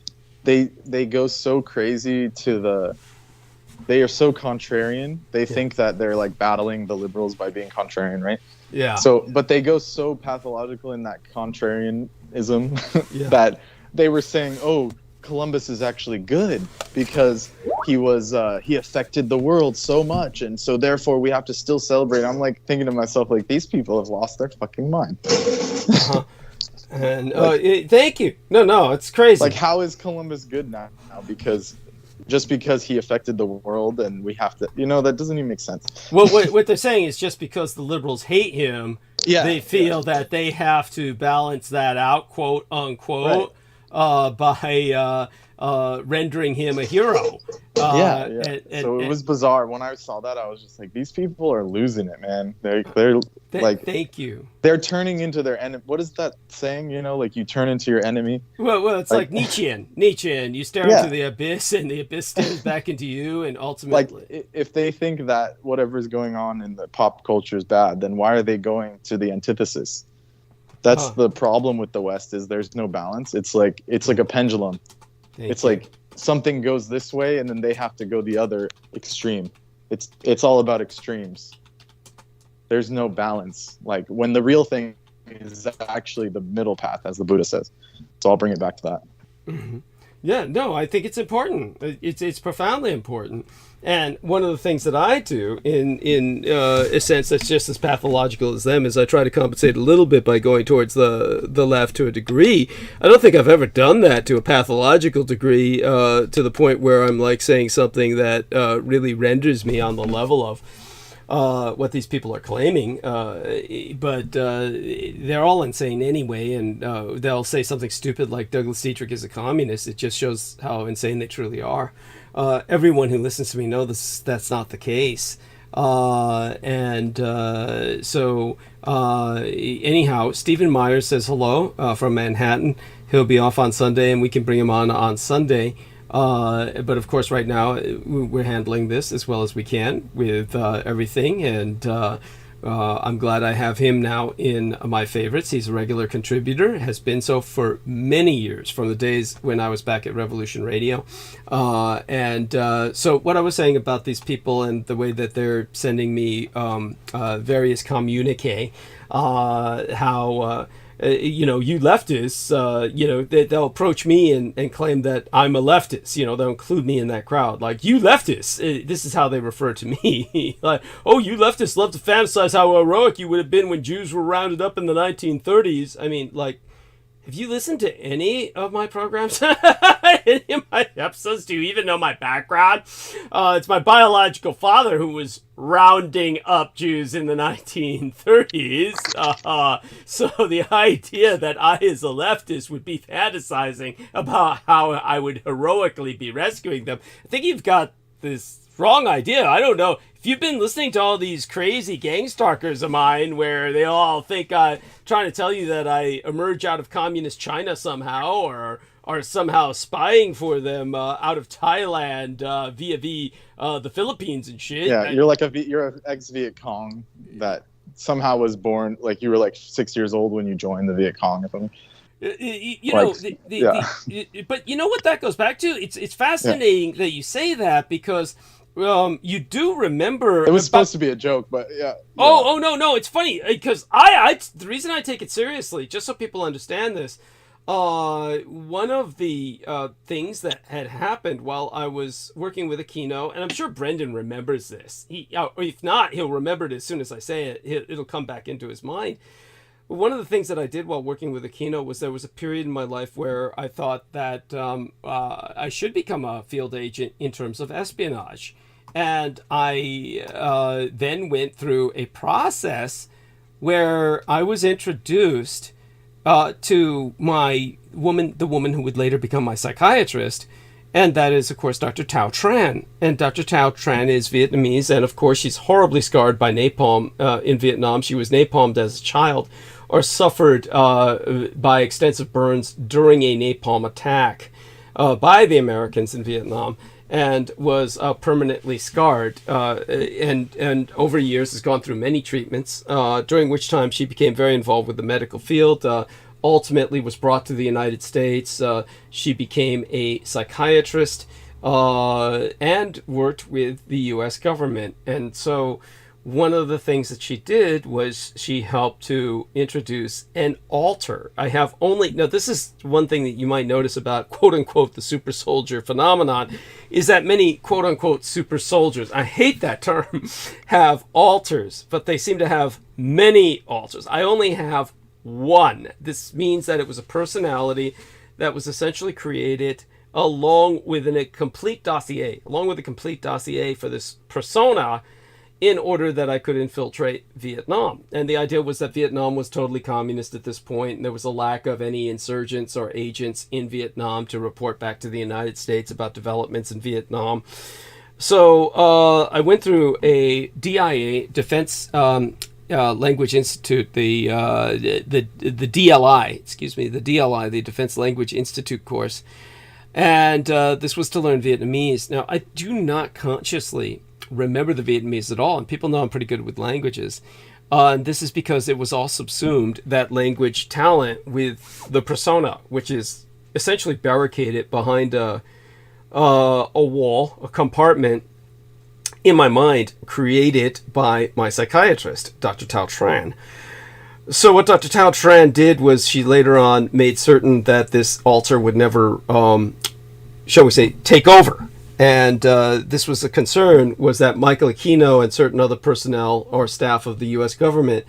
Speaker 2: they go so crazy they are so contrarian. They think that they're like battling the liberals by being contrarian, right?
Speaker 1: Yeah.
Speaker 2: So, but they go so pathological in that contrarianism that they were saying, oh, Columbus is actually good because he affected the world so much, and so therefore we have to still celebrate. I'm like thinking to myself, like, these people have lost their fucking mind.
Speaker 1: Uh-huh. And thank you. No, it's crazy.
Speaker 2: Like, how is Columbus good now? Because he affected the world, and we have to, that doesn't even make sense.
Speaker 1: Well, what they're saying is just because the liberals hate him, they feel that they have to balance that out, quote unquote, by rendering him a hero.
Speaker 2: So it was bizarre. When I saw that, I was just like, these people are losing it, man. They're like,
Speaker 1: thank you.
Speaker 2: They're turning into their enemy. What is that saying? Like you turn into your enemy.
Speaker 1: Well, it's like Nietzschean. You stare into the abyss, and the abyss stares back into you, and ultimately,
Speaker 2: like, if they think that whatever is going on in the pop culture is bad, then why are they going to the antithesis? That's the problem with the West, is there's no balance. It's like a pendulum. Like something goes this way and then they have to go the other extreme. It's all about extremes. There's no balance. Like when the real thing is actually the middle path, as the Buddha says. So I'll bring it back to that.
Speaker 1: Mm-hmm. Yeah, no, I think it's important. It's profoundly important. And one of the things that I do in a sense that's just as pathological as them is I try to compensate a little bit by going towards the left to a degree. I don't think I've ever done that to a pathological degree, to the point where I'm like saying something that really renders me on the level of what these people are claiming, but they're all insane anyway, and they'll say something stupid like Douglas Dietrich is a communist. It just shows how insane they truly are. Everyone who listens to me knows that's not the case. Anyhow, Stephen Myers says hello from Manhattan. He'll be off on Sunday, and we can bring him on Sunday. But of course, right now we're handling this as well as we can with everything, and I'm glad I have him now in my favorites. He's a regular contributor, has been so for many years, from the days when I was back at Revolution Radio. So what I was saying about these people and the way that they're sending me various communique, how you leftists, they'll approach me and claim that I'm a leftist. They'll include me in that crowd. Like, you leftists, this is how they refer to me. Like, oh, you leftists love to fantasize how heroic you would have been when Jews were rounded up in the 1930s. I mean, like, have you listened to any of my programs? Any of my episodes? Do you even know my background? It's my biological father who was rounding up Jews in the 1930s. So the idea that I, as a leftist, would be fantasizing about how I would heroically be rescuing them, I think you've got this wrong idea. I don't know. If you've been listening to all these crazy gang stalkers of mine where they all think I'm trying to tell you that I emerge out of communist China somehow, or are somehow spying for them out of Thailand via the Philippines and shit.
Speaker 2: Yeah, you're an ex-Viet Cong that somehow was born, like you were like 6 years old when you joined the Viet Cong or something.
Speaker 1: But you know what that goes back to? It's fascinating that you say that, because you do remember.
Speaker 2: It was supposed to be a joke, but yeah.
Speaker 1: Oh no, it's funny because the reason I take it seriously, just so people understand this, one of the things that had happened while I was working with Aquino, and I'm sure Brendan remembers this. If not, he'll remember it as soon as I say it. It'll come back into his mind. One of the things that I did while working with Aquino was there was a period in my life where I thought that I should become a field agent in terms of espionage. And I then went through a process where I was introduced to the woman who would later become my psychiatrist. And that is, of course, Dr. Thao Tran. And Dr. Thao Tran is Vietnamese. And, of course, she's horribly scarred by napalm in Vietnam. She was napalmed as a child, or suffered by extensive burns during a napalm attack by the Americans in Vietnam, and was permanently scarred. And over years has gone through many treatments, during which time she became very involved with the medical field, ultimately was brought to the United States. She became a psychiatrist and worked with the U.S. government. And so one of the things that she did was she helped to introduce an altar. Now this is one thing that you might notice about quote unquote the super soldier phenomenon, is that many quote unquote super soldiers, I hate that term, have altars, but they seem to have many altars. I only have one. This means that it was a personality that was essentially created along with a complete dossier for this persona, in order that I could infiltrate Vietnam. And the idea was that Vietnam was totally communist at this point, and there was a lack of any insurgents or agents in Vietnam to report back to the United States about developments in Vietnam. So I went through a DIA, Defense Language Institute, the DLI, the Defense Language Institute course. And this was to learn Vietnamese. Now, I do not consciously remember the Vietnamese at all, and people know I'm pretty good with languages. And this is because it was all subsumed, that language talent, with the persona, which is essentially barricaded behind a wall, a compartment in my mind, created by my psychiatrist, Dr. Thao Tran. So what Dr. Thao Tran did was she later on made certain that this altar would never, shall we say, take over. And this was a concern, was that Michael Aquino and certain other personnel or staff of the U.S. government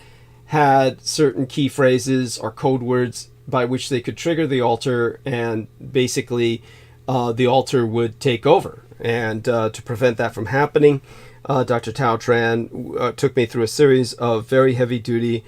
Speaker 1: had certain key phrases or code words by which they could trigger the altar, and basically the altar would take over. And to prevent that from happening, Dr. Thao Tran took me through a series of very heavy-duty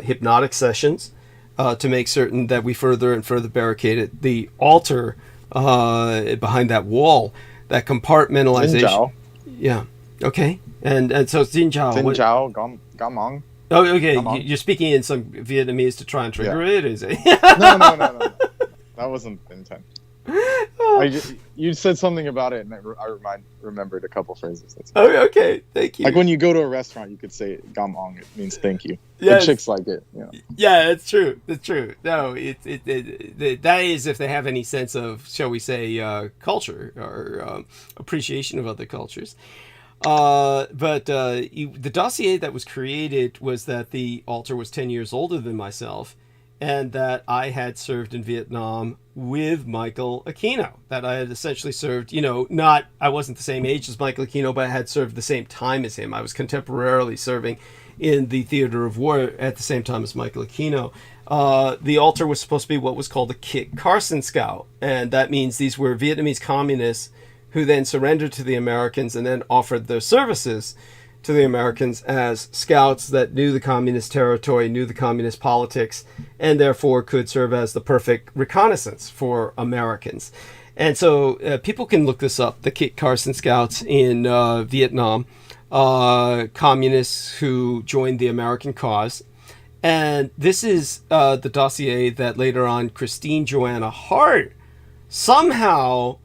Speaker 1: hypnotic sessions to make certain that we further and further barricaded the altar behind that wall. That compartmentalization.
Speaker 2: Jinjiao.
Speaker 1: Yeah. Okay. And so it's Jinjiao.
Speaker 2: Jinjiao, Gamong.
Speaker 1: Oh, okay. You're speaking in some Vietnamese to try and trigger it, is it?
Speaker 2: No. That wasn't the intent. You said something about it, and I remembered a couple phrases. That's
Speaker 1: okay. Thank you.
Speaker 2: Like when you go to a restaurant, you could say "gamong." It means thank you.
Speaker 1: Yeah,
Speaker 2: the chicks like it. Yeah.
Speaker 1: Yeah, it's true. It's true. No, that is if they have any sense of, shall we say, culture or appreciation of other cultures. But the dossier that was created was that the altar was 10 years older than myself, and that I had served in Vietnam with Michael Aquino. That I had essentially served, I wasn't the same age as Michael Aquino, but I had served the same time as him. I was contemporarily serving in the theater of war at the same time as Michael Aquino. The altar was supposed to be what was called a Kit Carson Scout, and that means these were Vietnamese communists who then surrendered to the Americans and then offered their services to the Americans as scouts that knew the communist territory, knew the communist politics, and therefore could serve as the perfect reconnaissance for Americans. And so people can look this up, the Kit Carson Scouts in Vietnam, communists who joined the American cause. And this is the dossier that later on Christine Joanna Hart somehow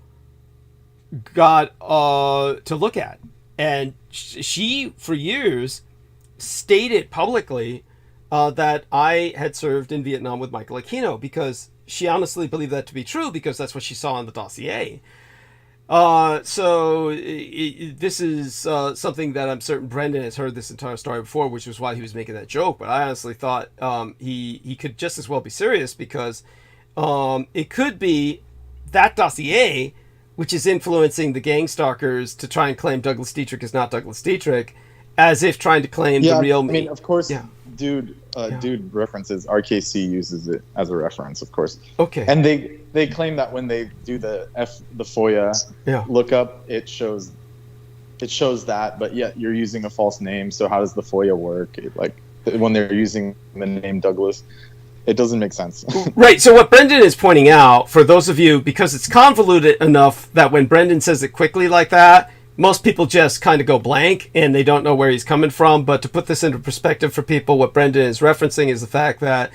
Speaker 1: got to look at. And she, for years, stated publicly that I had served in Vietnam with Michael Aquino, because she honestly believed that to be true, because that's what she saw in the dossier. This is something that I'm certain Brendan has heard this entire story before, which was why he was making that joke. But I honestly thought he could just as well be serious, because it could be that dossier which is influencing the gang stalkers to try and claim Douglas Dietrich is not Douglas Dietrich, as if trying to claim the real me.
Speaker 2: I mean, of course, Dude references, RKC uses it as a reference, of course.
Speaker 1: Okay.
Speaker 2: And they claim that when they do the FOIA lookup, it shows that, but yet you're using a false name. So how does the FOIA work? When they're using the name Douglas, it doesn't make sense.
Speaker 1: Right. So what Brendan is pointing out, for those of you, because it's convoluted enough that when Brendan says it quickly like that, most people just kind of go blank and they don't know where he's coming from. But to put this into perspective for people, what Brendan is referencing is the fact that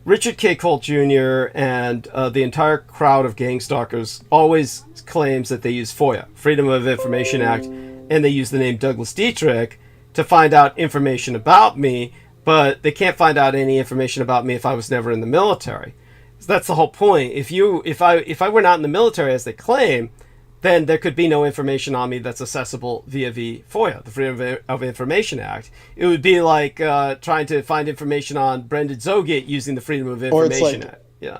Speaker 1: Richard K. Colt Jr. and the entire crowd of gang stalkers always claims that they use FOIA, Freedom of Information Act, and they use the name Douglas Dietrich to find out information about me, but they can't find out any information about me if I was never in the military. So that's the whole point. If I were not in the military, as they claim, then there could be no information on me that's accessible via the FOIA, the Freedom of Information Act. It would be like trying to find information on Brendan Zogit using the Freedom of Information Act. Yeah.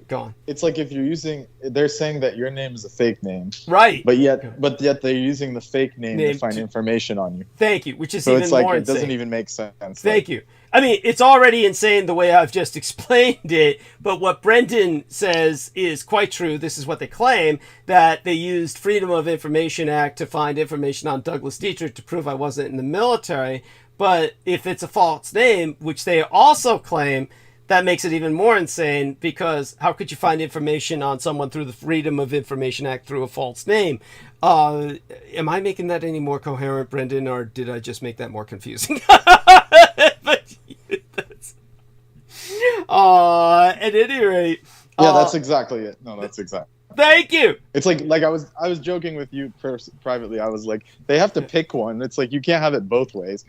Speaker 1: Go on.
Speaker 2: It's like if they're saying that your name is a fake name.
Speaker 1: Right.
Speaker 2: But yet they're using the fake name to find information on you.
Speaker 1: Thank you, which is
Speaker 2: so
Speaker 1: even
Speaker 2: it's like,
Speaker 1: more
Speaker 2: it
Speaker 1: insane.
Speaker 2: doesn't even make sense.
Speaker 1: Thank you. I mean, it's already insane the way I've just explained it, but what Brendan says is quite true. This is what they claim, that they used Freedom of Information Act to find information on Douglas Dietrich to prove I wasn't in the military. But if it's a false name, which they also claim, that makes it even more insane, because how could you find information on someone through the Freedom of Information Act through a false name? Am I making that any more coherent, Brendan, or did I just make that more confusing? But at any rate,
Speaker 2: that's exactly it. No, that's exactly.
Speaker 1: Thank you.
Speaker 2: It's like I was joking with you privately. I was like, they have to pick one. It's like you can't have it both ways.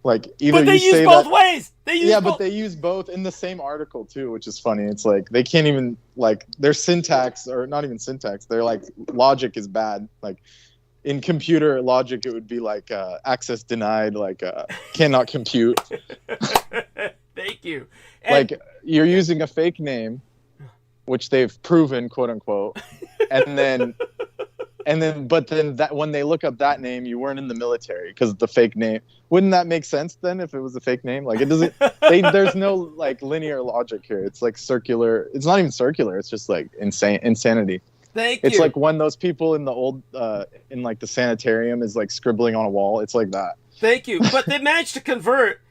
Speaker 2: Like either
Speaker 1: but they
Speaker 2: you
Speaker 1: use both ways.
Speaker 2: But they use both in the same article too, which is funny. It's like they can't even, like, their syntax, or not even syntax, their like logic is bad. Like in computer logic, it would be like access denied, like cannot compute.
Speaker 1: Thank you.
Speaker 2: Like you're using a fake name, which they've proven, quote unquote, and then that when they look up that name, you weren't in the military because the fake name. Wouldn't that make sense then if it was a fake name? Like it doesn't. There's no like linear logic here. It's like circular. It's not even circular. It's just like insanity.
Speaker 1: Thank you.
Speaker 2: It's like when those people in the old in like the sanitarium is like scribbling on a wall. It's like that.
Speaker 1: Thank you. But they've managed to convert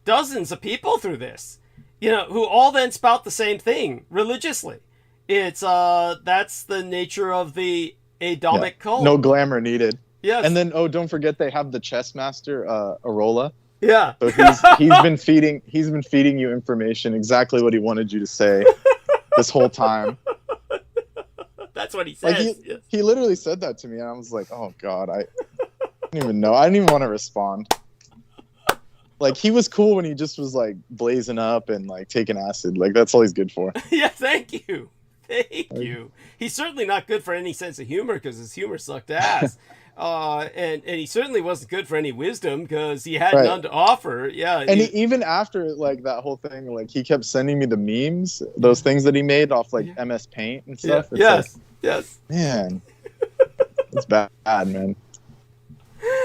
Speaker 1: dozens of people through this, who all then spout the same thing religiously. It's that's the nature of the Adamic cult.
Speaker 2: No glamour needed.
Speaker 1: Yes.
Speaker 2: And then don't forget they have the chess master Arola.
Speaker 1: Yeah.
Speaker 2: So he's been feeding you information, exactly what he wanted you to say this whole time.
Speaker 1: That's what he says.
Speaker 2: Like he literally said that to me, and I was like, oh God, I didn't even know. I didn't even want to respond. Like he was cool when he just was like blazing up and like taking acid. Like that's all he's good for.
Speaker 1: Yeah, thank you. Thank you. He's certainly not good for any sense of humor, because his humor sucked ass. and he certainly wasn't good for any wisdom because he had
Speaker 2: Right.
Speaker 1: none to offer. Yeah,
Speaker 2: And even after like that whole thing, like he kept sending me the memes, those things that he made off like MS Paint and
Speaker 1: yeah,
Speaker 2: stuff. It's
Speaker 1: yes,
Speaker 2: like,
Speaker 1: yes.
Speaker 2: man, it's bad, man.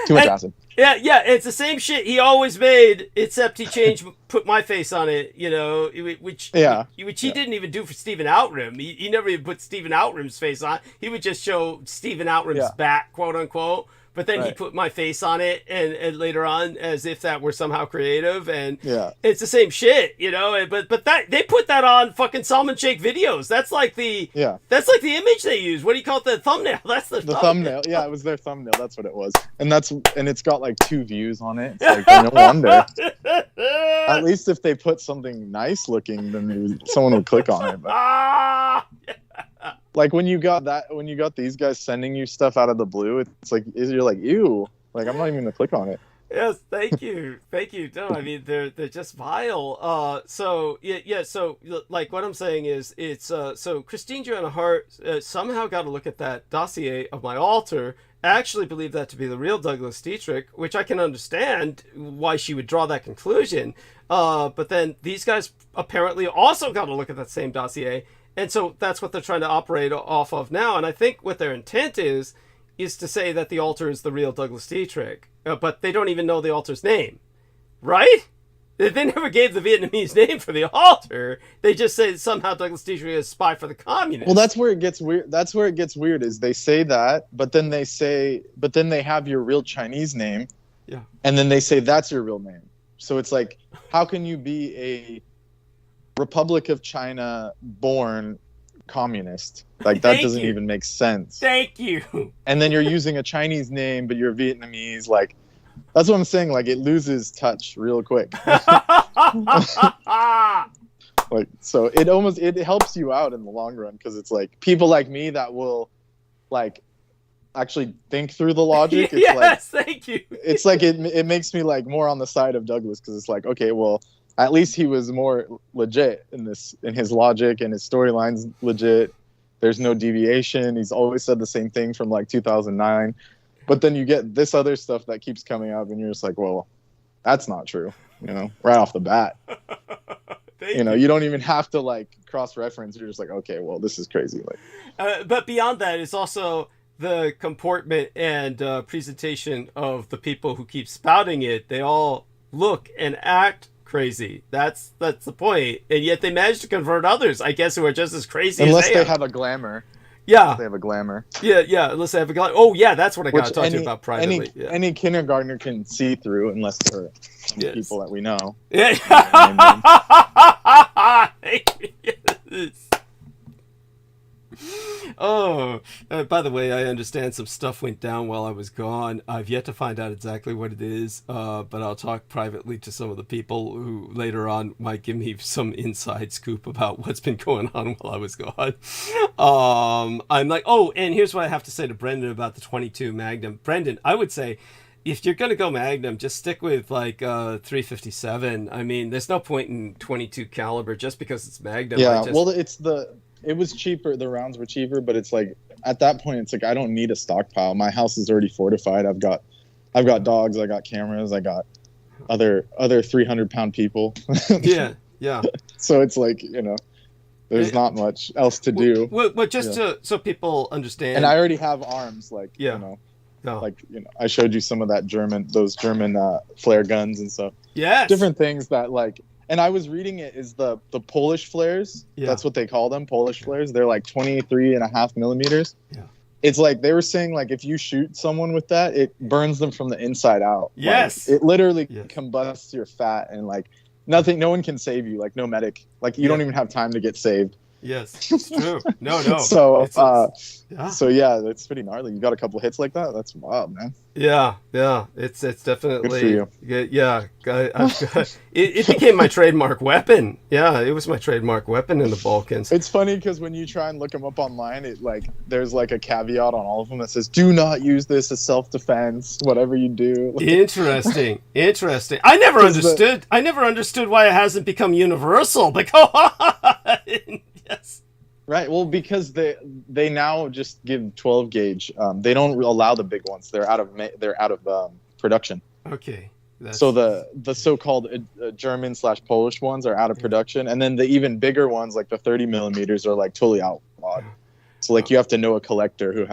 Speaker 2: Too much acid.
Speaker 1: Yeah, it's the same shit he always made, except he changed, put my face on it, you know, which he didn't even do for Stephen Outram. He never even put Stephen Outram's face on. He would just show Stephen Outram's back, quote unquote. But then he put my face on it, and later on, as if that were somehow creative, and it's the same shit, you know. But that they put that on fucking Salmon Shake videos. That's like the image they use. What do you call it? The thumbnail. That's the
Speaker 2: thumbnail. Yeah, it was their thumbnail. That's what it was. And it's got like 2 views on it. It's like no wonder. At least if they put something nice looking, then someone would click on it. But... Like when you got these guys sending you stuff out of the blue, it's like you're like, ew. Like I'm not even gonna click on it.
Speaker 1: Yes, thank you. No, I mean they're just vile. So like what I'm saying is it's so Christine Joanna Hart somehow got to look at that dossier of my altar, actually believe that to be the real Douglas Dietrich, which I can understand why she would draw that conclusion. But then these guys apparently also got to look at that same dossier. And so that's what they're trying to operate off of now. And I think what their intent is to say that the altar is the real Douglas Dietrich. But they don't even know the altar's name. Right? They never gave the Vietnamese name for the altar. They just say somehow Douglas Dietrich is a spy for the communists.
Speaker 2: Well, that's where it gets weird. That's where it gets weird is they say that, but then they have your real Chinese name.
Speaker 1: Yeah.
Speaker 2: And then they say that's your real name. So it's like, how can you be a Republic of China born communist? Like that doesn't even make sense.
Speaker 1: Thank you.
Speaker 2: And then you're using a Chinese name, but you're Vietnamese. Like that's what I'm saying. Like it loses touch real quick. Like so, it helps you out in the long run because it's like people like me that will like actually think through the logic. It's
Speaker 1: thank you.
Speaker 2: It's like it makes me like more on the side of Douglas because it's like okay, well. At least he was more legit in his logic and his storyline's legit. There's no deviation. He's always said the same thing from like 2009. But then you get this other stuff that keeps coming up and you're just like, well, that's not true. You know, right off the bat. You don't even have to like cross-reference. You're just like, okay, well, this is crazy. Like,
Speaker 1: but beyond that, it's also the comportment and presentation of the people who keep spouting it. They all look and act crazy. That's the point. And yet they managed to convert others, I guess, who are just as crazy
Speaker 2: unless
Speaker 1: as
Speaker 2: they have a glamour.
Speaker 1: Yeah.
Speaker 2: They have a glamour.
Speaker 1: Yeah, unless they have a glamour. Oh, yeah, that's what I got to talk to you about privately.
Speaker 2: Any kindergartner can see through unless they're people that we know.
Speaker 1: Yeah. Yes. Oh, by the way, I understand some stuff went down while I was gone. I've yet to find out exactly what it is, but I'll talk privately to some of the people who later on might give me some inside scoop about what's been going on while I was gone. I'm like, oh, and here's what I have to say to Brendan about the 22 Magnum. Brendan, I would say, if you're going to go Magnum, just stick with like 357. I mean, there's no point in 22 caliber just because it's Magnum.
Speaker 2: Yeah, it was cheaper. The rounds were cheaper, but it's like at that point, it's like I don't need a stockpile. My house is already fortified. I've got dogs. I got cameras. I got other 300-pound people.
Speaker 1: Yeah.
Speaker 2: So it's like there's not much else to do.
Speaker 1: Well, just so people understand.
Speaker 2: And I already have arms, like I showed you some of those German flare guns and stuff.
Speaker 1: Yeah.
Speaker 2: Different things that like. And I was reading it is the Polish flares. Yeah. That's what they call them, Polish flares. They're like 23.5 millimeters.
Speaker 1: Yeah.
Speaker 2: It's like they were saying like if you shoot someone with that, it burns them from the inside out.
Speaker 1: Yes.
Speaker 2: Like, it literally combusts your fat and like nothing. No one can save you. Like no medic. Like you don't even have time to get saved.
Speaker 1: Yes, it's true. No.
Speaker 2: So it's pretty gnarly. You got a couple hits like that. That's wild, man.
Speaker 1: Yeah. It's definitely
Speaker 2: good for you.
Speaker 1: Yeah. It became my trademark weapon. Yeah, it was my trademark weapon in the Balkans.
Speaker 2: It's funny because when you try and look them up online, it like there's like a caveat on all of them that says, "Do not use this as self-defense. Whatever you do."
Speaker 1: Interesting. I never understood why it hasn't become universal. But go on. Yes.
Speaker 2: Right. Well, because they now just give 12 gauge. They don't allow the big ones. They're out of production.
Speaker 1: Okay.
Speaker 2: So the so-called German/Polish ones are out of production, and then the even bigger ones, like the 30 millimeters, are like totally outlawed. So like you have to know a collector who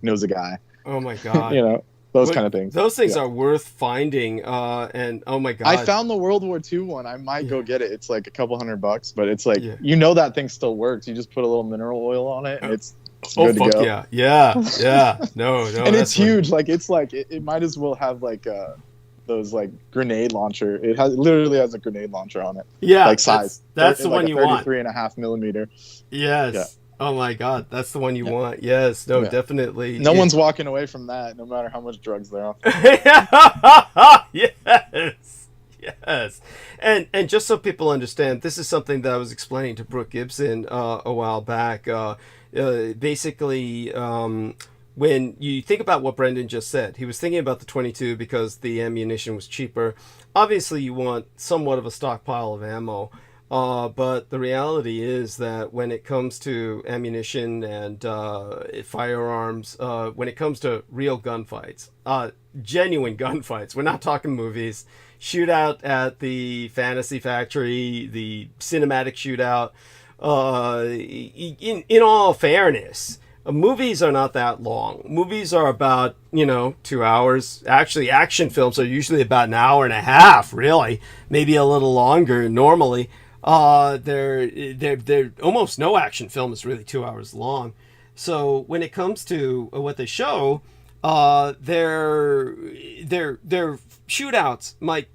Speaker 2: knows a guy.
Speaker 1: Oh my God.
Speaker 2: You know, those kind of things.
Speaker 1: Those things are worth finding. And oh my God.
Speaker 2: I found the World War II one. I might go get it. It's like a couple $100, but it's like you know that thing still works. You just put a little mineral oil on it, and it's good to go.
Speaker 1: Yeah. No.
Speaker 2: And it's huge. Like it's like it might as well have like those like grenade launcher. It literally has a grenade launcher on it.
Speaker 1: Yeah,
Speaker 2: like size.
Speaker 1: That's the one you want.
Speaker 2: 33.5 millimeter.
Speaker 1: Yes. Yeah. Oh my God, that's the one you want. Yes. No, definitely.
Speaker 2: No one's walking away from that, no matter how much drugs they're on.
Speaker 1: Yes. And just so people understand, this is something that I was explaining to Brooke Gibson a while back. Basically, when you think about what Brendan just said, he was thinking about the 22 because the ammunition was cheaper. Obviously, you want somewhat of a stockpile of ammo. But the reality is that when it comes to ammunition and firearms, when it comes to real gunfights, genuine gunfights, we're not talking movies, shootout at the Fantasy Factory, the cinematic shootout, in all fairness, movies are not that long. Movies are about, 2 hours. Actually, action films are usually about an hour and a half, really, maybe a little longer normally. They're almost no action film is really 2 hours long. So when it comes to what they show, their shootouts might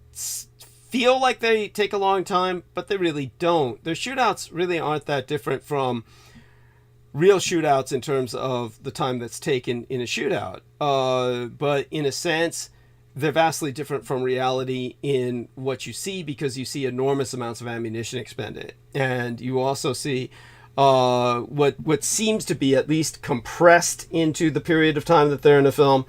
Speaker 1: feel like they take a long time, but they really don't. Their shootouts really aren't that different from real shootouts in terms of the time that's taken in a shootout. But in a sense, they're vastly different from reality in what you see, because you see enormous amounts of ammunition expended, and you also see what seems to be at least compressed into the period of time that they're in a film.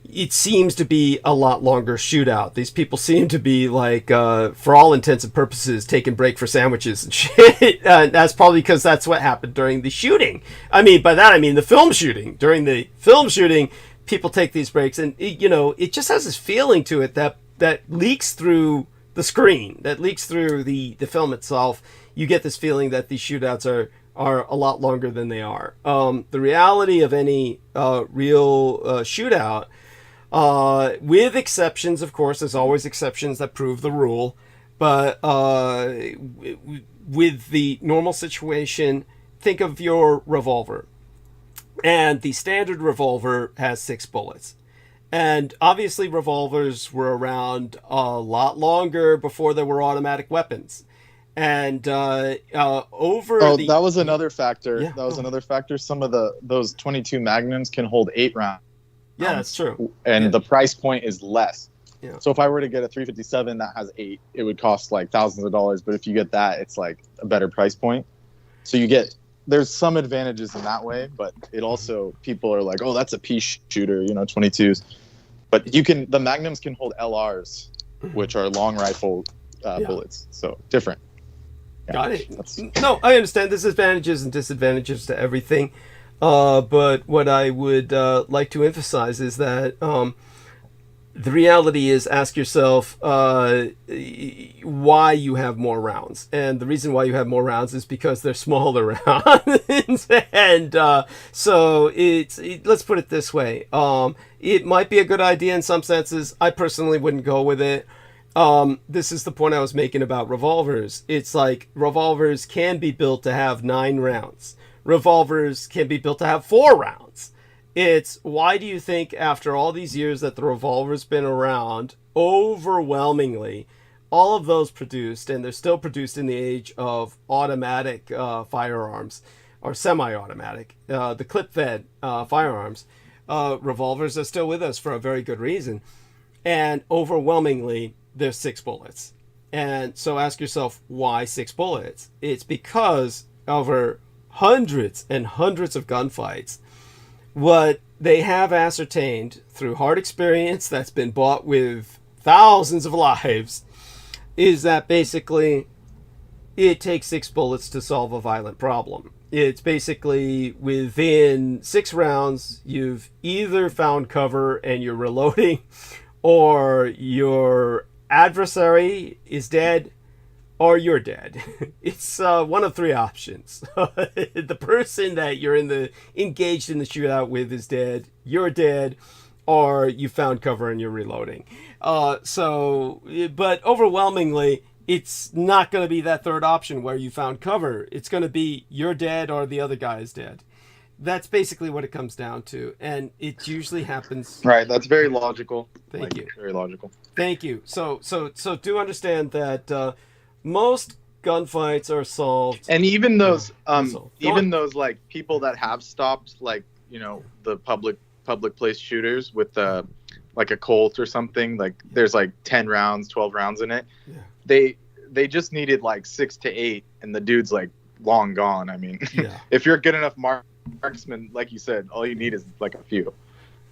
Speaker 1: It seems to be a lot longer shootout. These people seem to be like, for all intents and purposes, taking break for sandwiches and shit. That's probably because that's what happened during the shooting. I mean, by that I mean the film shooting. During the film shooting, people take these breaks, and it just has this feeling to it that leaks through the screen, that leaks through the film itself. You get this feeling that these shootouts are a lot longer than they are. The reality of any real shootout, with exceptions, of course, there's always exceptions that prove the rule, but with the normal situation, think of your revolver. And the standard revolver has 6 bullets. And obviously revolvers were around a lot longer before there were automatic weapons. And that
Speaker 2: was another factor.
Speaker 1: Yeah.
Speaker 2: That was another factor. Some of those 22 Magnums can hold 8 rounds.
Speaker 1: Yeah, that's true.
Speaker 2: And the price point is less.
Speaker 1: Yeah.
Speaker 2: So if I were to get a 357 that has 8, it would cost like thousands of dollars. But if you get that, it's like a better price point. So there's some advantages in that way, but it also, people are like, oh, that's a pea shooter, 22s. But the Magnums can hold LRs, which are long rifle bullets. So different. Yeah,
Speaker 1: got it. No, I understand. There's advantages and disadvantages to everything. But what I would like to emphasize is that the reality is, ask yourself why you have more rounds. And the reason why you have more rounds is because they're smaller rounds. And so let's put it this way. It might be a good idea in some senses. I personally wouldn't go with it. This is the point I was making about revolvers. It's like revolvers can be built to have 9 rounds. Revolvers can be built to have 4 rounds. It's, why do you think after all these years that the revolver's been around, overwhelmingly, all of those produced, and they're still produced in the age of automatic firearms, or semi-automatic, the clip-fed firearms, revolvers are still with us for a very good reason. And overwhelmingly, there's 6 bullets. And so ask yourself, why 6 bullets? It's because over hundreds and hundreds of gunfights, what they have ascertained through hard experience that's been bought with thousands of lives is that basically it takes 6 bullets to solve a violent problem. It's basically within 6 rounds, you've either found cover and you're reloading, or your adversary is dead, or you're dead. It's one of 3 options. The person that you're engaged in the shootout with is dead, you're dead, or you found cover and you're reloading. But overwhelmingly, it's not going to be that third option where you found cover. It's going to be you're dead or the other guy is dead. That's basically what it comes down to, and it usually happens.
Speaker 2: Right, that's very logical.
Speaker 1: Thank you.
Speaker 2: Very logical.
Speaker 1: Thank you. So do understand that most gunfights are solved.
Speaker 2: And even those,
Speaker 1: Even
Speaker 2: those like people that have stopped, like the public place shooters with like a Colt or something. Like there's like 10 rounds, 12 rounds in it. Yeah. They just needed like 6 to 8, and the dude's like long gone. I mean, if you're a good enough marksman, like you said, all you need is like a few.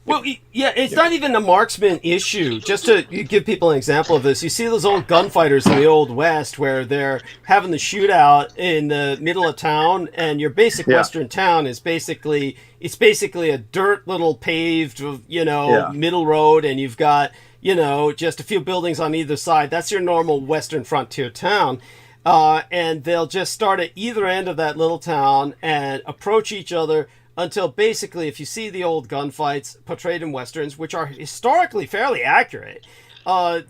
Speaker 1: Well, yeah, it's not even a marksman issue. Just to give people an example of this, you see those old gunfighters in the Old West where they're having the shootout in the middle of town, and your basic Western town is basically a dirt little paved, middle road, and you've got, just a few buildings on either side. That's your normal Western frontier town. And they'll just start at either end of that little town and approach each other until basically, if you see the old gunfights portrayed in Westerns, which are historically fairly accurate,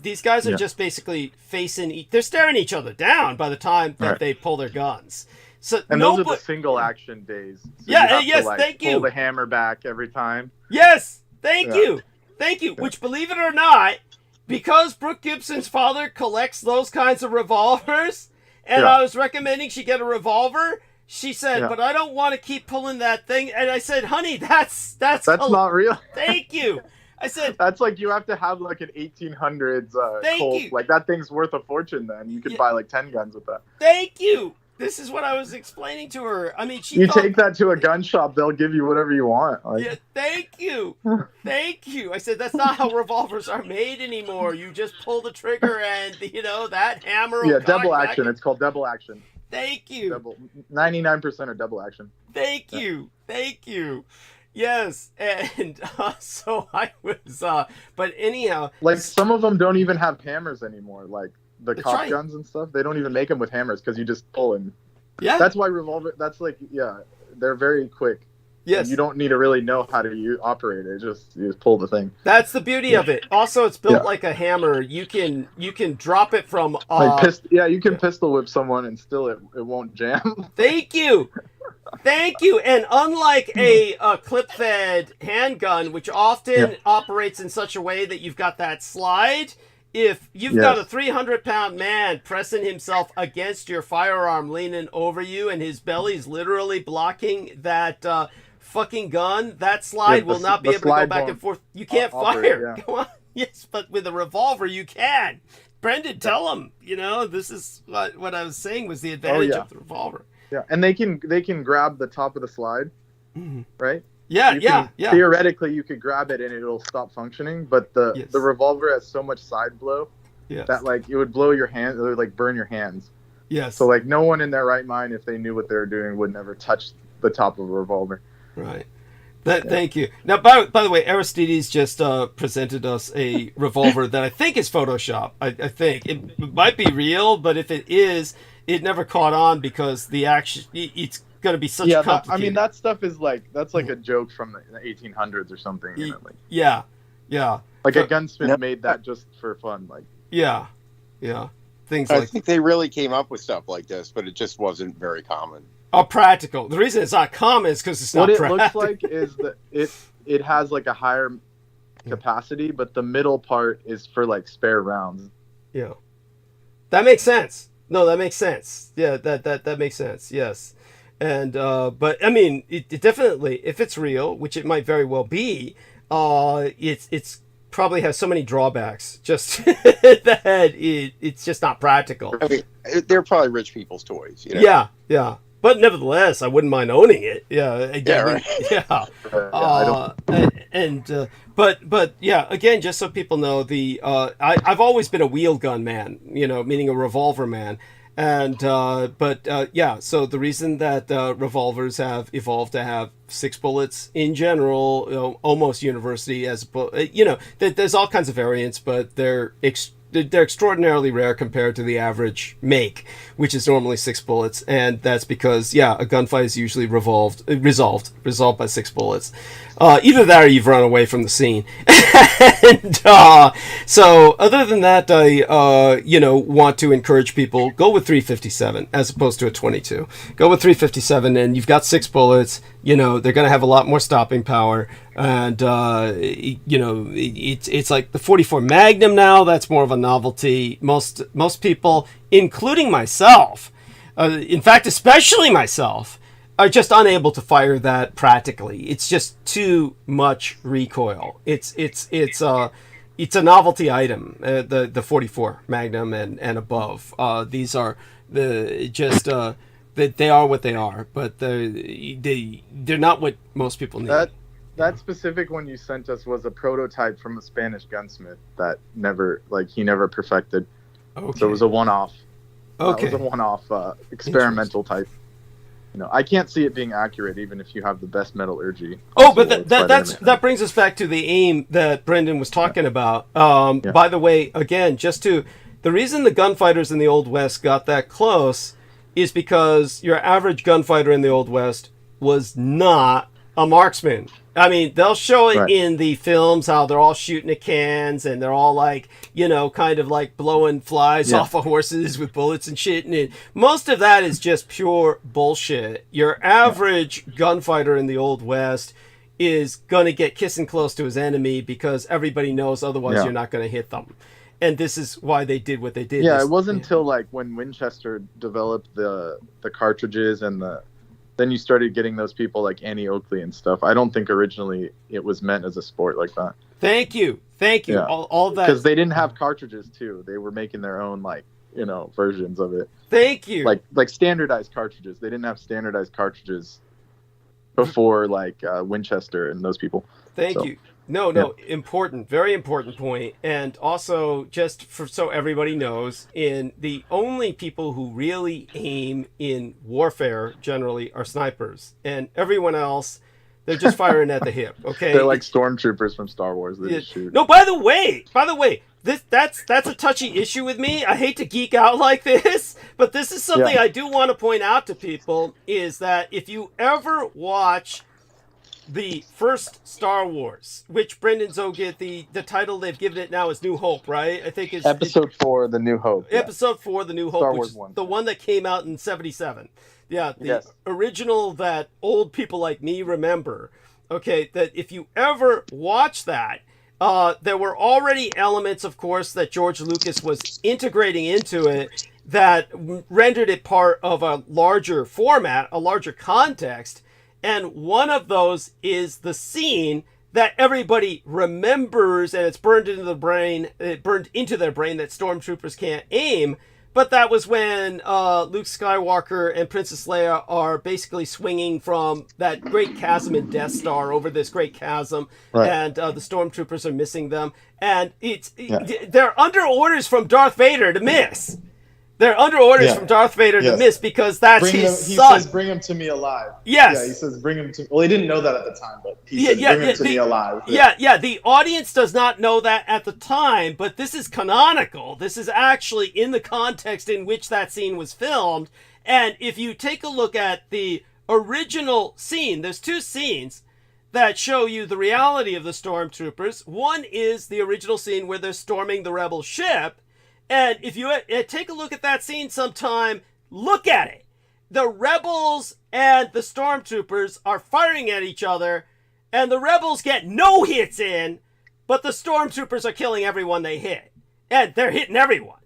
Speaker 1: these guys are just basically they're staring each other down by the time that they pull their guns. So
Speaker 2: those are the single action days. So
Speaker 1: thank you.
Speaker 2: Pull the hammer back every time.
Speaker 1: Yes, thank you. Which, believe it or not, because Brooke Gibson's father collects those kinds of revolvers, and I was recommending she get a revolver, she said, but I don't want to keep pulling that thing. And I said, honey, that's
Speaker 2: not real.
Speaker 1: Thank you. I said,
Speaker 2: that's like you have to have like an 1800s Colt. Like that thing's worth a fortune. Then you could buy like 10 guns with that.
Speaker 1: Thank you. This is what I was explaining to her. I mean,
Speaker 2: take that to a gun shop, they'll give you whatever you want.
Speaker 1: Thank you. Thank you. I said, that's not how revolvers are made anymore. You just pull the trigger and, that hammer.
Speaker 2: Yeah, double action. It's called double action.
Speaker 1: Thank you.
Speaker 2: 99% are double action.
Speaker 1: Thank you. Yes, and so I was, but anyhow.
Speaker 2: Like, some of them don't even have hammers anymore, like the cop guns and stuff. They don't even make them with hammers because you just pull and. Yeah. That's why revolver, they're very quick. Yes. And you don't need to really know how to operate it. You just pull the thing.
Speaker 1: That's the beauty of it. Also, it's built like a hammer. You can drop it from.
Speaker 2: You can pistol whip someone and still it won't jam.
Speaker 1: Thank you. And unlike a clip-fed handgun, which often operates in such a way that you've got that slide, if you've got a 300-pound man pressing himself against your firearm, leaning over you, and his belly's literally blocking that fucking gun, that slide will not be able to go back and forth. You can't fire. Come on. Yes, but with a revolver, you can. Brendan, tell him. This is what I was saying was the advantage of the revolver.
Speaker 2: Yeah, and they can grab the top of the slide, right?
Speaker 1: Yeah.
Speaker 2: Theoretically, you could grab it and it'll stop functioning, but the revolver has so much side blow that like it would blow your hand, it would like burn your hands.
Speaker 1: Yes.
Speaker 2: So like no one in their right mind, if they knew what they were doing, would never touch the top of a revolver.
Speaker 1: Right. Thank you. Now, by the way, Aristides just presented us a revolver that I think is Photoshop. I think it might be real, but if it is, it never caught on because the action. It's going to be such a complicated.
Speaker 2: That stuff is that's like a joke from the 1800s or something.
Speaker 1: Yeah.
Speaker 2: Like a gunsmith made that just for fun. Like.
Speaker 1: Yeah. Things
Speaker 4: I think they really came up with stuff like this, but it just wasn't very common.
Speaker 1: Practical. The reason it's not common is because it's not practical.
Speaker 2: What it looks like is that it has like a higher capacity, but the middle part is for like spare rounds.
Speaker 1: Yeah. That makes sense. No, that makes sense. Yeah, that makes sense. Yes. And but I mean, it definitely, if it's real, which it might very well be, it's probably has so many drawbacks. Just that it's just not practical.
Speaker 4: I mean, they're probably rich people's toys.
Speaker 1: Yeah. But nevertheless, I wouldn't mind owning it. But again, just so people know, I've always been a wheel gun man. Meaning a revolver man. And so the reason that revolvers have evolved to have 6 bullets in general, almost universally, there's all kinds of variants, but they're extraordinarily rare compared to the average make, which is normally 6 bullets, and that's because a gunfight is usually resolved by 6 bullets. Either that or you've run away from the scene. And so other than that, I want to encourage people, go with 357 as opposed to a 22. Go with 357, and you've got 6 bullets. They're going to have a lot more stopping power, and it's like the 44 Magnum now. That's more of a novelty. Most people, including myself, in fact, especially myself, are just unable to fire that practically. It's just too much recoil. It's a novelty item. The 44 Magnum and above. These are they are what they are, but they're not what most people need.
Speaker 2: That specific one you sent us was a prototype from a Spanish gunsmith that he never perfected.
Speaker 1: Okay.
Speaker 2: So it was a one-off.
Speaker 1: Okay.
Speaker 2: It was a one-off experimental type. I can't see it being accurate even if you have the best metallurgy.
Speaker 1: Oh, but that brings us back to the aim that Brendan was talking about. By the way, again, the reason the gunfighters in the Old West got that close is because your average gunfighter in the Old West was not a marksman. I mean, they'll show it in the films how they're all shooting at cans and they're all kind of like blowing flies off of horses with bullets and shit. And most of that is just pure bullshit. Your average gunfighter in the Old West is going to get kissing close to his enemy because everybody knows otherwise you're not going to hit them. And this is why they did what they did.
Speaker 2: Yeah, it wasn't until when Winchester developed the cartridges and then you started getting those people like Annie Oakley and stuff. I don't think originally it was meant as a sport like that.
Speaker 1: Thank you.
Speaker 2: Yeah.
Speaker 1: All that,
Speaker 2: because they didn't have cartridges too. They were making their own versions of it.
Speaker 1: Thank you.
Speaker 2: Like standardized cartridges. They didn't have standardized cartridges before Winchester and those people.
Speaker 1: Thank you. No, important, very important point. And also, just so everybody knows, the only people who really aim in warfare generally are snipers, and everyone else, they're just firing at the hip. Okay,
Speaker 2: they're like stormtroopers from Star Wars. They just shoot.
Speaker 1: No, by the way, that's a touchy issue with me. I hate to geek out like this, but this is something I do want to point out to people: is that if you ever watch the first Star Wars, which Brendan Zogit, the title they've given it now is New Hope, right? I think it's
Speaker 2: Episode 4, The New Hope.
Speaker 1: Episode 4, The New Hope,
Speaker 2: Star
Speaker 1: which
Speaker 2: Wars
Speaker 1: is
Speaker 2: 1.
Speaker 1: the one that came out in 1977. Yeah, the original that old people like me remember. Okay, that if you ever watch that, there were already elements, of course, that George Lucas was integrating into it that rendered it part of a larger format, a larger context. And one of those is the scene that everybody remembers, and it's burned into their brain that stormtroopers can't aim. But that was when Luke Skywalker and Princess Leia are basically swinging from that great chasm in Death Star over this great chasm, and the stormtroopers are missing them. And they're under orders from Darth Vader to miss. They're under orders from Darth Vader to miss because that's his son.
Speaker 2: He says, "Bring him to me alive."
Speaker 1: Yes.
Speaker 2: Yeah, he says, "Bring him to." Well, he didn't know that at the time, but he says, "Bring him to me alive."
Speaker 1: Yeah. The audience does not know that at the time, but this is canonical. This is actually in the context in which that scene was filmed. And if you take a look at the original scene, there's 2 scenes that show you the reality of the stormtroopers. One is the original scene where they're storming the rebel ship. And if you take a look at that scene sometime, look at it. The rebels and the stormtroopers are firing at each other, and the rebels get no hits in, but the stormtroopers are killing everyone they hit. And they're hitting everyone.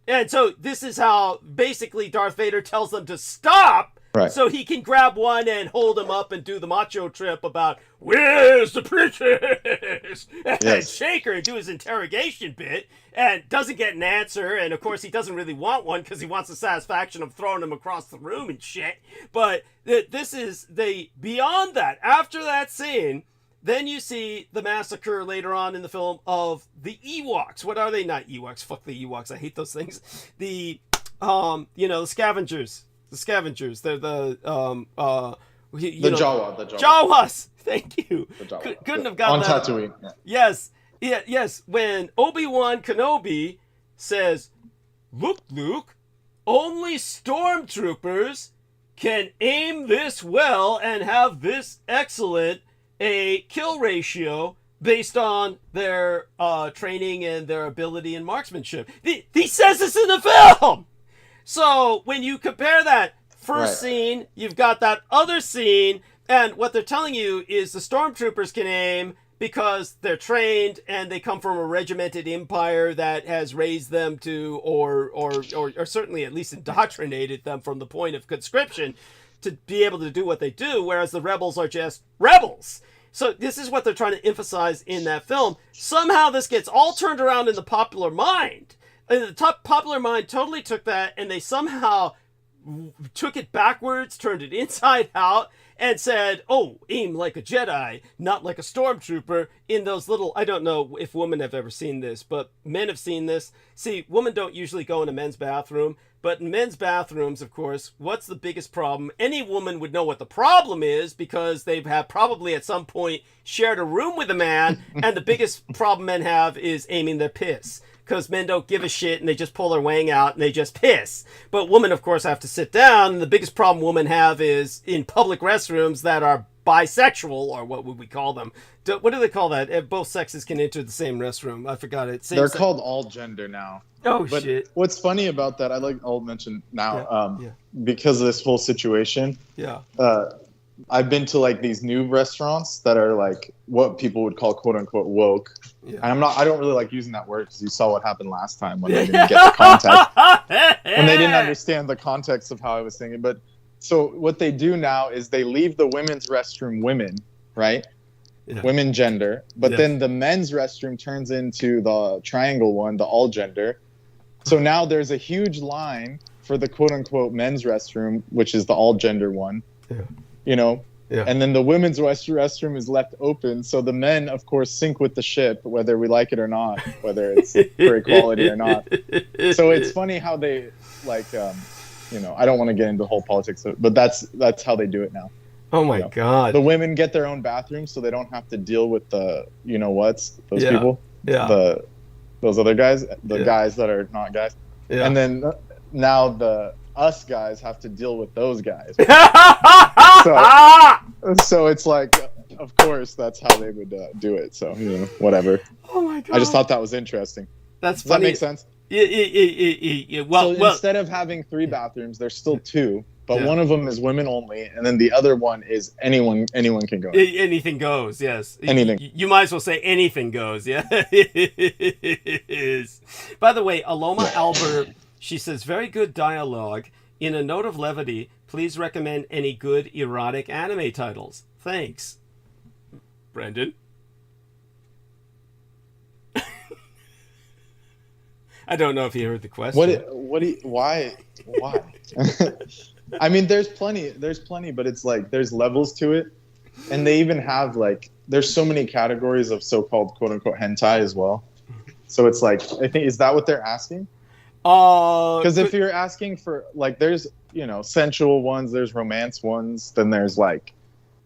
Speaker 1: And so this is how basically Darth Vader tells them to stop, so he can grab one and hold him up and do the macho trip about, "Where's the princess?" And shake her and do his interrogation bit, and doesn't get an answer. And of course he doesn't really want one because he wants the satisfaction of throwing him across the room and shit. But this is beyond that. After that scene, then you see the massacre later on in the film of the Ewoks. What are they? Not Ewoks. Fuck the Ewoks. I hate those things. The the scavengers. The scavengers. They're the
Speaker 2: Jawa. The Jawa.
Speaker 1: Jawas. Thank you.
Speaker 2: The Jawa.
Speaker 1: Couldn't have gotten
Speaker 2: on
Speaker 1: that.
Speaker 2: Tatooine. Yeah.
Speaker 1: Yes. When Obi-Wan Kenobi says, "Look, Luke, only stormtroopers can aim this well and have this excellent a kill ratio based on their training and their ability in marksmanship." He says this in the film. So when you compare that first scene, you've got that other scene, and what they're telling you is the stormtroopers can aim because they're trained and they come from a regimented empire that has raised them to, or certainly at least indoctrinated them from the point of conscription to be able to do what they do, whereas the rebels are just rebels. So this is what they're trying to emphasize in that film. Somehow this gets all turned around in the popular mind. And the popular mind totally took that, and they somehow took it backwards, turned it inside out, and said, "Oh, aim like a Jedi, not like a stormtrooper," in those little, I don't know if women have ever seen this, but men have seen this. See, women don't usually go in a men's bathroom, but in men's bathrooms, of course, what's the biggest problem? Any woman would know what the problem is because they've had probably at some point shared a room with a man, and the biggest problem men have is aiming their piss. Because men don't give a shit and they just pull their wang out and they just piss. But women, of course, have to sit down. And the biggest problem women have is in public restrooms that are bisexual, or what would we call them? What do they call that? Both sexes can enter the same restroom. I forgot it.
Speaker 2: They're called all gender now.
Speaker 1: Oh,
Speaker 2: but
Speaker 1: shit.
Speaker 2: What's funny about that, I'll mention now, because of this whole situation.
Speaker 1: Yeah.
Speaker 2: I've been to like these new restaurants that are like what people would call quote unquote woke. Yeah. And I don't really like using that word because you saw what happened last time when they didn't get the context. When they didn't understand the context of how I was thinking. But so what they do now is they leave the women's restroom women, right? Yeah. Women gender. But then the men's restroom turns into the triangle one, the all gender. So now there's a huge line for the quote unquote men's restroom, which is the all gender one. Yeah. And then the women's restroom is left open. So the men, of course, sink with the ship, whether we like it or not, whether it's for equality or not. So it's funny how they, like, I don't want to get into the whole politics, but that's how they do it now.
Speaker 1: Oh, my God.
Speaker 2: The women get their own bathrooms so they don't have to deal with the, those people. Yeah. Those other guys, guys that are not guys. Yeah. And then now us guys have to deal with those guys. So it's like, of course, that's how they would do it. So, whatever. Oh, my God. I just thought that was interesting.
Speaker 1: That's
Speaker 2: Does that
Speaker 1: funny.
Speaker 2: make sense?
Speaker 1: Yeah. Well,
Speaker 2: instead of having 3 bathrooms, there's still 2. But one of them is women only, and then the other one is anyone can go.
Speaker 1: Anything goes, yes.
Speaker 2: Anything.
Speaker 1: You might as well say anything goes, yeah. By the way, Aloma Albert, she says, very good dialogue. In a note of levity, please recommend any good erotic anime titles. Thanks. Brendan? I don't know if you heard the question.
Speaker 2: Why? I mean, there's plenty, but it's like there's levels to it, and they even have like there's so many categories of so-called quote unquote hentai as well. So it's like, I think, is that what they're asking? Because if you're asking for like, there's sensual ones, there's romance ones, then there's like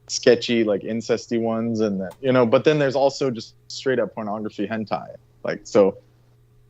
Speaker 2: sketchy like incesty ones, and then but then there's also just straight up pornography hentai. Like so,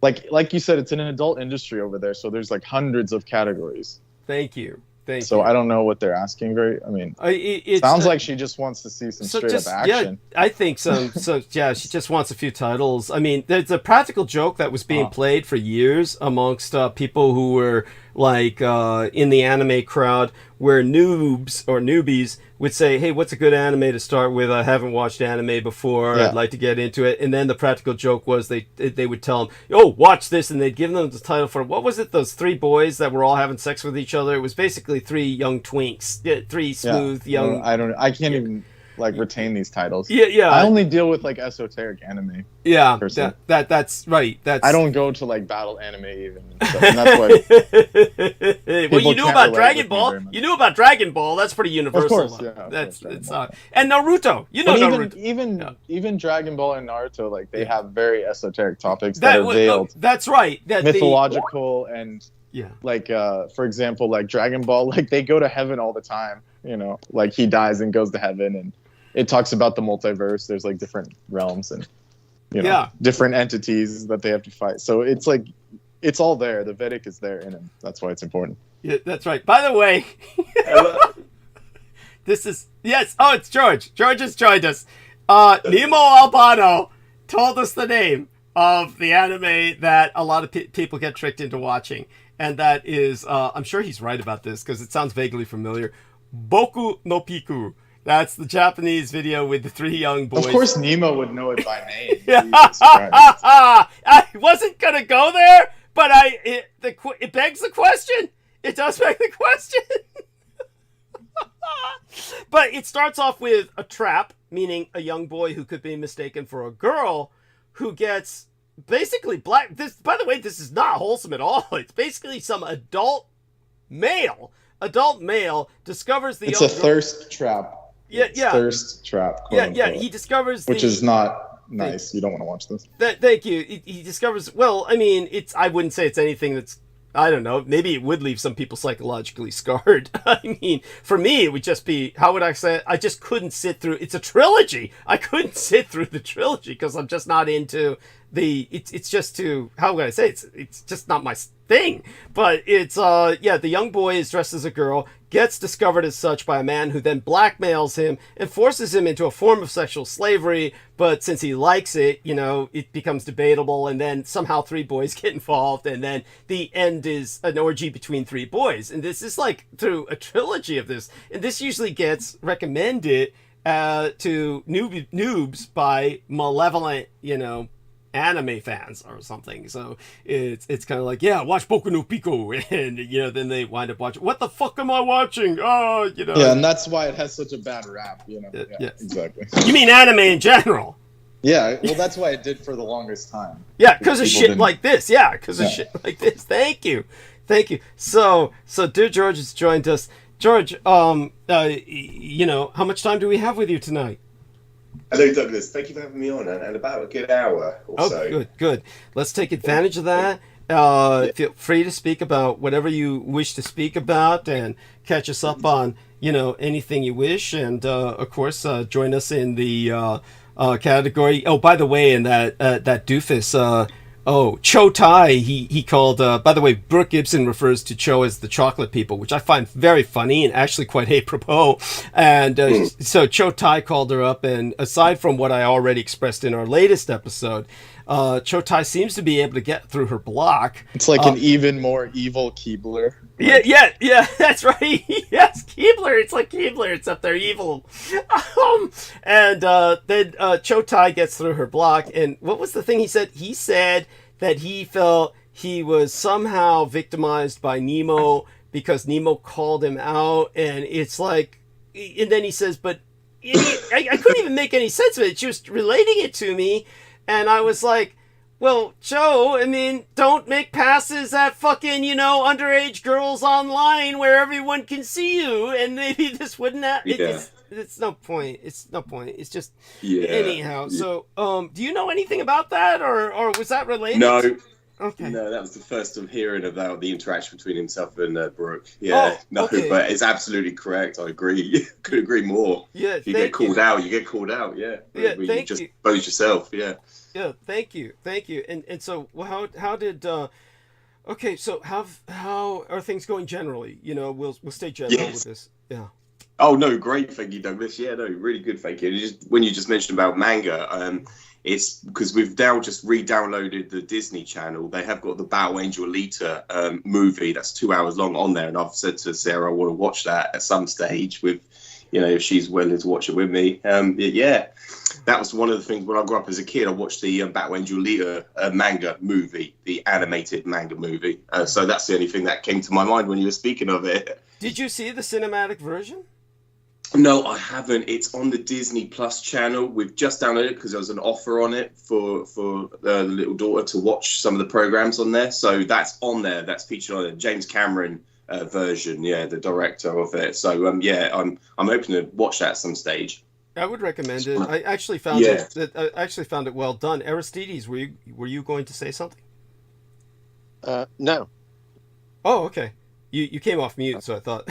Speaker 2: like you said, it's an adult industry over there, so there's like hundreds of categories.
Speaker 1: Thank you.
Speaker 2: So I don't know what they're asking. It sounds like she just wants to see some straight up action.
Speaker 1: Yeah, I think so. So yeah, she just wants a few titles. I mean, there's a practical joke that was being played for years amongst people who were like in the anime crowd, where noobs or newbies would say, "Hey, what's a good anime to start with? I haven't watched anime before. I'd like to get into it." And then the practical joke was they would tell them, "Oh, watch this," and they'd give them the title for, what was it? Those 3 boys that were all having sex with each other. It was basically 3 young twinks, 3 smooth young.
Speaker 2: I can't even retain these titles.
Speaker 1: Yeah.
Speaker 2: I only deal with like esoteric anime.
Speaker 1: Yeah, that's right.
Speaker 2: I don't go to like battle anime even. And that's why.
Speaker 1: Well, you knew about Dragon Ball. You knew about Dragon Ball. That's pretty universal.
Speaker 2: Of course, yeah.
Speaker 1: It's not. And Naruto. Naruto.
Speaker 2: Even Dragon Ball and Naruto, like they have very esoteric topics that are veiled.
Speaker 1: That's right.
Speaker 2: Mythological and
Speaker 1: Yeah.
Speaker 2: Like, for example, like Dragon Ball, like they go to heaven all the time, you know, like he dies and goes to heaven, and it talks about the multiverse. There's like different realms and, you know, different entities that they have to fight. So it's like, it's all there. The Vedic is there in him. That's why it's important.
Speaker 1: Yeah, that's right. By the way, this is, yes. Oh, it's George. George has joined us. Nemo Albano told us the name of the anime that a lot of people get tricked into watching. And that is, I'm sure he's right about this because it sounds vaguely familiar. Boku no Piku. That's the Japanese video with the three young boys.
Speaker 2: Of course, Nemo would know it by name.
Speaker 1: I wasn't gonna go there, but it begs the question. It does beg the question. But it starts off with a trap, meaning a young boy who could be mistaken for a girl, who gets basically black. This, by the way, this is not wholesome at all. It's basically some adult male discovers the.
Speaker 2: It's a thirst trap.
Speaker 1: Yeah.
Speaker 2: Thirst trap.
Speaker 1: Yeah. He discovers,
Speaker 2: which is not nice. You don't want to watch this.
Speaker 1: Thank you. He discovers. Well, I mean, I wouldn't say it's anything that's. I don't know. Maybe it would leave some people psychologically scarred. I mean, for me, it would just be, how would I say it? I just couldn't sit through. It's a trilogy. I couldn't sit through the trilogy because I'm just not into the. It's just too. How would I say it? It's just not my thing. But it's the young boy is dressed as a girl, gets discovered as such by a man who then blackmails him and forces him into a form of sexual slavery. But since he likes it, you know, it becomes debatable, and then somehow three boys get involved, and then the end is an orgy between three boys. And this is like through a trilogy of this, and this usually gets recommended to noobs by malevolent, you know, anime fans or something. So it's kind of like, yeah, watch Boku no Pico, and you know, then they wind up watching, what the fuck am I watching? Oh, you know.
Speaker 2: Yeah, and that's why it has such a bad rap, you know. Yeah, exactly.
Speaker 1: You mean anime in general?
Speaker 2: Yeah, well, that's why it did for the longest time.
Speaker 1: Yeah, because of shit like this. Yeah, because of shit like this. Thank you. So dear George has joined us. George, you know, how much time do we have with you tonight?
Speaker 7: Hello, Douglas. Thank you for having me on, and about a good hour or so.
Speaker 1: Good. Let's take advantage of that. Feel free to speak about whatever you wish to speak about, and catch us up on, you know, anything you wish. And of course, join us in the category. Oh, by the way, in that doofus. Cho Tai, he called, by the way, Brooke Gibson refers to Cho as the chocolate people, which I find very funny and actually quite apropos. And so Cho Tai called her up, and aside from what I already expressed in our latest episode, Cho Tai seems to be able to get through her block.
Speaker 2: It's like an even more evil Keebler.
Speaker 1: Yeah, that's right. Yes, Keebler. It's like Keebler, except they're evil. And then Cho Tai gets through her block, and what was the thing he said? He said that he felt he was somehow victimized by Nemo because Nemo called him out, and it's like, and then he says, but I couldn't even make any sense of it. She was relating it to me, and I was like, well, Joe, I mean, don't make passes at fucking, you know, underage girls online where everyone can see you, and maybe this wouldn't happen.
Speaker 7: Yeah.
Speaker 1: It's no point. It's just anyhow. So, do you know anything about that, or was that related?
Speaker 7: No.
Speaker 1: Okay.
Speaker 7: No, that was the first I'm hearing about the interaction between himself and Brooke. Yeah, okay. But it's absolutely correct. I agree. Couldn't agree more.
Speaker 1: Yeah,
Speaker 7: if you get called out, you get called out. Yeah.
Speaker 1: Yeah,
Speaker 7: you just expose yourself. Yeah.
Speaker 1: Yeah, thank you. And so, how did? Okay, so how are things going generally? You know, we'll stay general with this. Yeah.
Speaker 7: Oh no, great, thank you, Douglas. Yeah, no, really good, thank you. When you just mentioned about manga, it's because we've now just re-downloaded the Disney Channel. They have got the Battle Angel Alita movie that's 2 hours long on there, and I've said to Sarah I want to watch that at some stage with, you know, if she's willing to watch it with me. Yeah, that was one of the things when I grew up as a kid. I watched the Battle Angel Alita manga movie, the animated manga movie. So that's the only thing that came to my mind when you were speaking of it.
Speaker 1: Did you see the cinematic version?
Speaker 7: No, I haven't. It's on the Disney Plus channel. We've just downloaded it because there was an offer on it for the little daughter to watch some of the programs on there. So that's on there. That's featured on it. James Cameron version, the director of it. So I'm hoping to watch that at some stage.
Speaker 1: I would recommend it. I actually found it well done. Aristides, were you going to say something?
Speaker 8: No.
Speaker 1: Oh, okay. You came off mute, so I thought.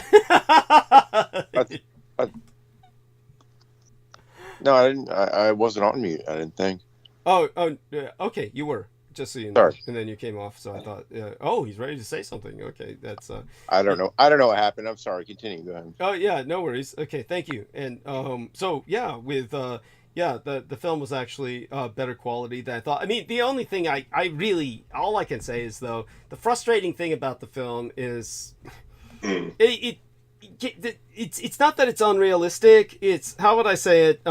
Speaker 4: No, I didn't. I wasn't on mute. I didn't think.
Speaker 1: Oh, yeah, okay. You were, just so you know.
Speaker 4: Sorry.
Speaker 1: And then you came off, so I thought, oh, he's ready to say something. Okay, that's.
Speaker 4: I don't know. I don't know what happened. I'm sorry. Continue. Go ahead.
Speaker 1: Oh yeah, no worries. Okay, thank you. And so yeah, with yeah, the film was actually better quality than I thought. I mean, the only thing I really, all I can say is, though, the frustrating thing about the film is it's not that it's unrealistic. It's, how would I say it?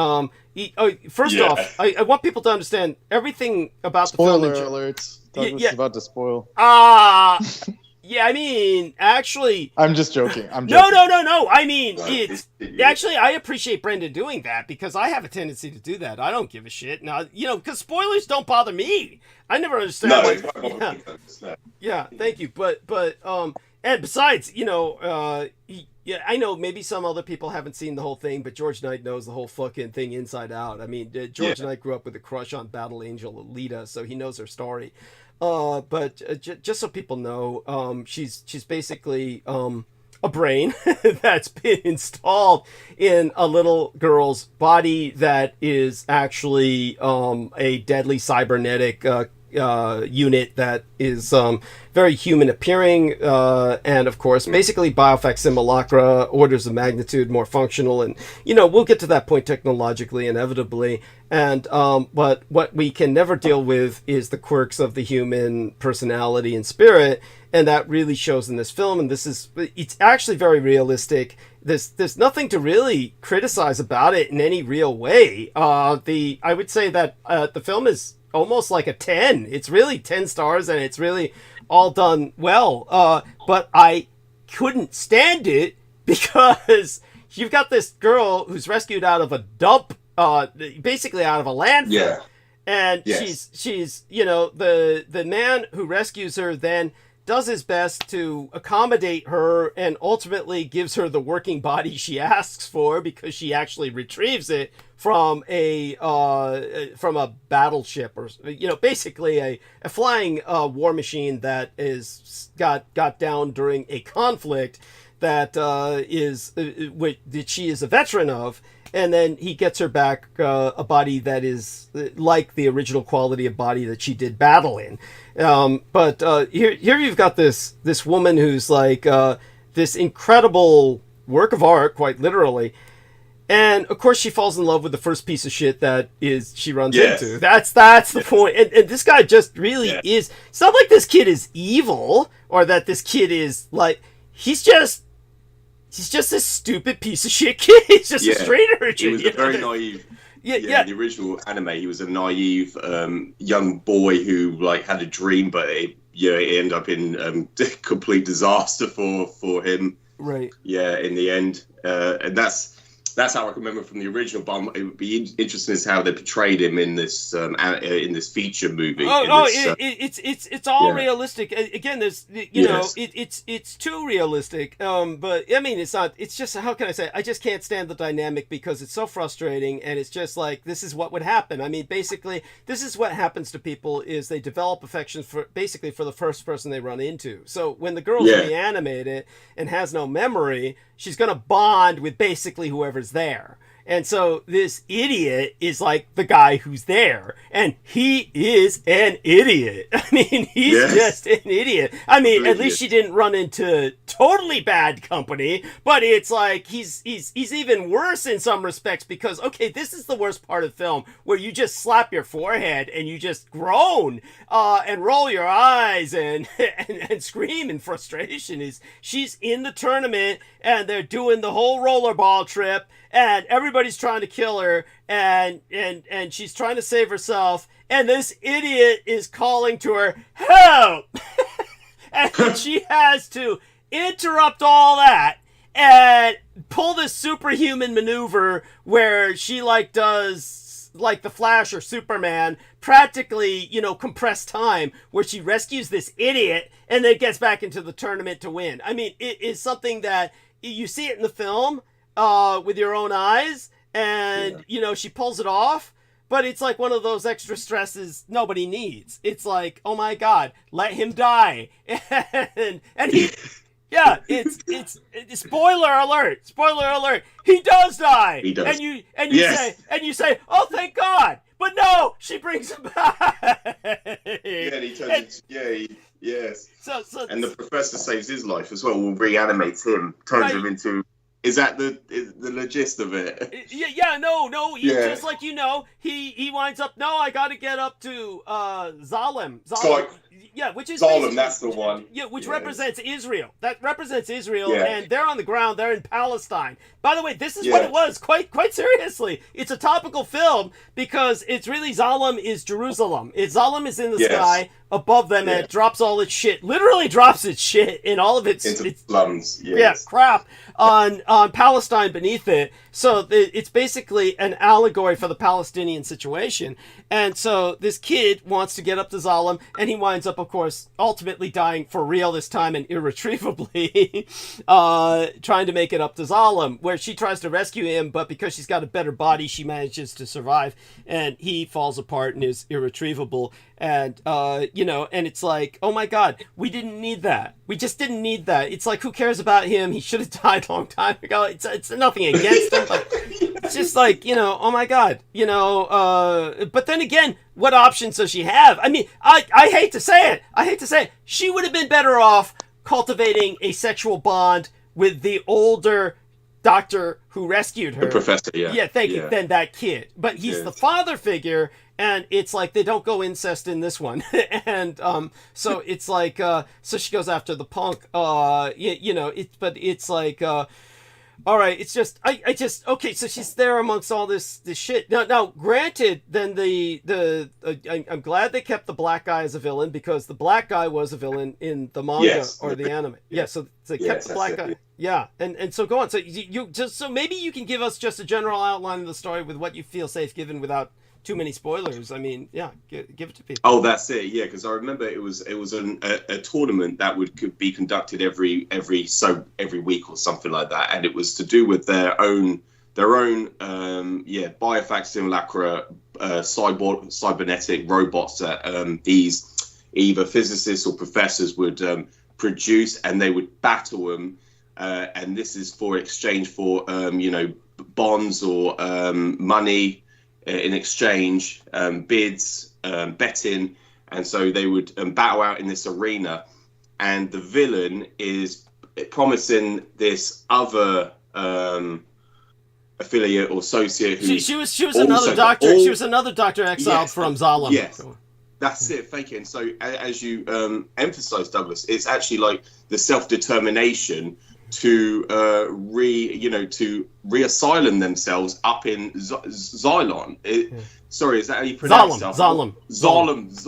Speaker 1: First off, I want people to understand everything about
Speaker 2: Spoiler
Speaker 1: the film.
Speaker 2: alerts. Douglas is about to spoil.
Speaker 1: Yeah, I mean, actually,
Speaker 2: I'm just joking. I'm joking.
Speaker 1: No. I mean, it's actually, I appreciate Brendan doing that, because I have a tendency to do that. I don't give a shit. Now, you know, because spoilers don't bother me. I never understand. Yeah, thank you. But and besides, you know, yeah, I know maybe some other people haven't seen the whole thing, but George Knight knows the whole fucking thing inside out. I mean, George Knight grew up with a crush on Battle Angel Alita, so he knows her story. But just so people know, she's basically a brain that's been installed in a little girl's body that is actually a deadly cybernetic unit that is very human appearing, and of course basically biofac simulacra, orders of magnitude more functional, and you know, we'll get to that point technologically inevitably. And but what we can never deal with is the quirks of the human personality and spirit, and that really shows in this film. And it's actually very realistic. There's nothing to really criticize about it in any real way. I would say that the film is almost like a 10. It's really 10 stars, and it's really all done well. But I couldn't stand it because you've got this girl who's rescued out of a dump, basically out of a landfill. And she's you know, the man who rescues her then does his best to accommodate her and ultimately gives her the working body she asks for, because she actually retrieves it from a battleship, or you know, basically a flying war machine that is got down during a conflict that that she is a veteran of. And then he gets her back a body that is like the original quality of body that she did battle in. But here you've got this woman who's like this incredible work of art, quite literally. And of course she falls in love with the first piece of shit that she runs into. That's the point. And this guy just really is. It's not like this kid is evil, or that this kid is like, he's just this stupid piece of shit kid. He's just a straight urchin.
Speaker 7: He was a very naive. The original anime, he was a naive young boy who like had a dream, but it ended up in complete disaster for him.
Speaker 1: Right.
Speaker 7: Yeah, in the end, and that's how I can remember from the original. But it would be interesting as how they portrayed him in this feature movie.
Speaker 1: It's all realistic. Again, there's know, it's too realistic. But I mean, it's not. It's just, how can I say? I just can't stand the dynamic because it's so frustrating, and it's just like, this is what would happen. I mean, basically, this is what happens to people: is they develop affection for the first person they run into. So when the girl's reanimated and has no memory, she's gonna bond with basically whoever's there. And so this idiot is like the guy who's there, and he is an idiot. I mean, he's just an idiot. I mean, at least she didn't run into totally bad company, but it's like he's even worse in some respects, because, okay, this is the worst part of the film, where you just slap your forehead and you just groan and roll your eyes and scream in frustration. Is she's in the tournament and they're doing the whole rollerball trip, and everybody's trying to kill her, and she's trying to save herself, and this idiot is calling to her, help! And she has to interrupt all that and pull this superhuman maneuver where she does like the Flash or Superman, practically, compressed time, where she rescues this idiot and then gets back into the tournament to win. I mean, it is something that you see it in the film with your own eyes, and she pulls it off, but it's like one of those extra stresses nobody needs. It's like, oh my God, let him die. And he, yeah, it's spoiler alert, he does die.
Speaker 7: He does.
Speaker 1: And you
Speaker 7: Yes.
Speaker 1: say, oh, thank God. But no, she brings him back.
Speaker 7: Yeah, and he turns yes.
Speaker 1: So
Speaker 7: And the professor saves his life as well, reanimates him, turns him into... Is that the gist of it?
Speaker 1: No. Just like he winds up. No, I got to get up to Zalem. Which is
Speaker 7: Zalem. That's the one.
Speaker 1: Yeah, which represents Israel. That represents Israel,
Speaker 7: Yeah.
Speaker 1: and they're on the ground. They're in Palestine. By the way, this is what it was. Quite seriously, it's a topical film because it's really Zalem is Jerusalem. Zalem is in the sky above them, and it drops all its shit. Literally drops its shit in all of its
Speaker 7: slums. Yes.
Speaker 1: Yeah, crap on Palestine beneath it. So it's basically an allegory for the Palestinian situation. And so this kid wants to get up to Zalem, and he winds up, of course, ultimately dying for real this time and irretrievably, trying to make it up to Zalem, where she tries to rescue him, but because she's got a better body, she manages to survive, and he falls apart and is irretrievable. And, and it's like, oh my God, we didn't need that. We just didn't need that. It's like, who cares about him? He should have died a long time ago. It's nothing against him, but it's just like, oh my God, but then again, what options does she have? I mean, I hate to say it. She would have been better off cultivating a sexual bond with the older doctor who rescued her.
Speaker 7: The professor, yeah.
Speaker 1: Yeah, thank you. Than that kid. But he's the father figure, and it's like they don't go incest in this one. And so it's like, so she goes after the punk. But it's like, all right, it's just, okay, so she's there amongst all this shit. Now, granted, then I'm glad they kept the black guy as a villain, because the black guy was a villain in the manga or the anime. Yeah, so they kept the black guy. Yeah, and so go on. So you just, so maybe you can give us just a general outline of the story with what you feel safe given without too many spoilers. I mean, yeah, give it to people.
Speaker 7: Oh, that's it. Yeah, because I remember it was a tournament that could be conducted every week or something like that, and it was to do with their own biofac simulacra cybernetic robots that these either physicists or professors would produce, and they would battle them, and this is for exchange for bonds or money. In exchange, bids, betting, and so they would battle out in this arena, and the villain is promising this other affiliate or associate who
Speaker 1: she was another doctor. She was another doctor exiled from Zalem.
Speaker 7: Yes, that's it. Fake it. And so, as you emphasized, Douglas, it's actually like the self-determination to reasylum themselves up in Xylon. Sorry, is that how you pronounce it? Zalem.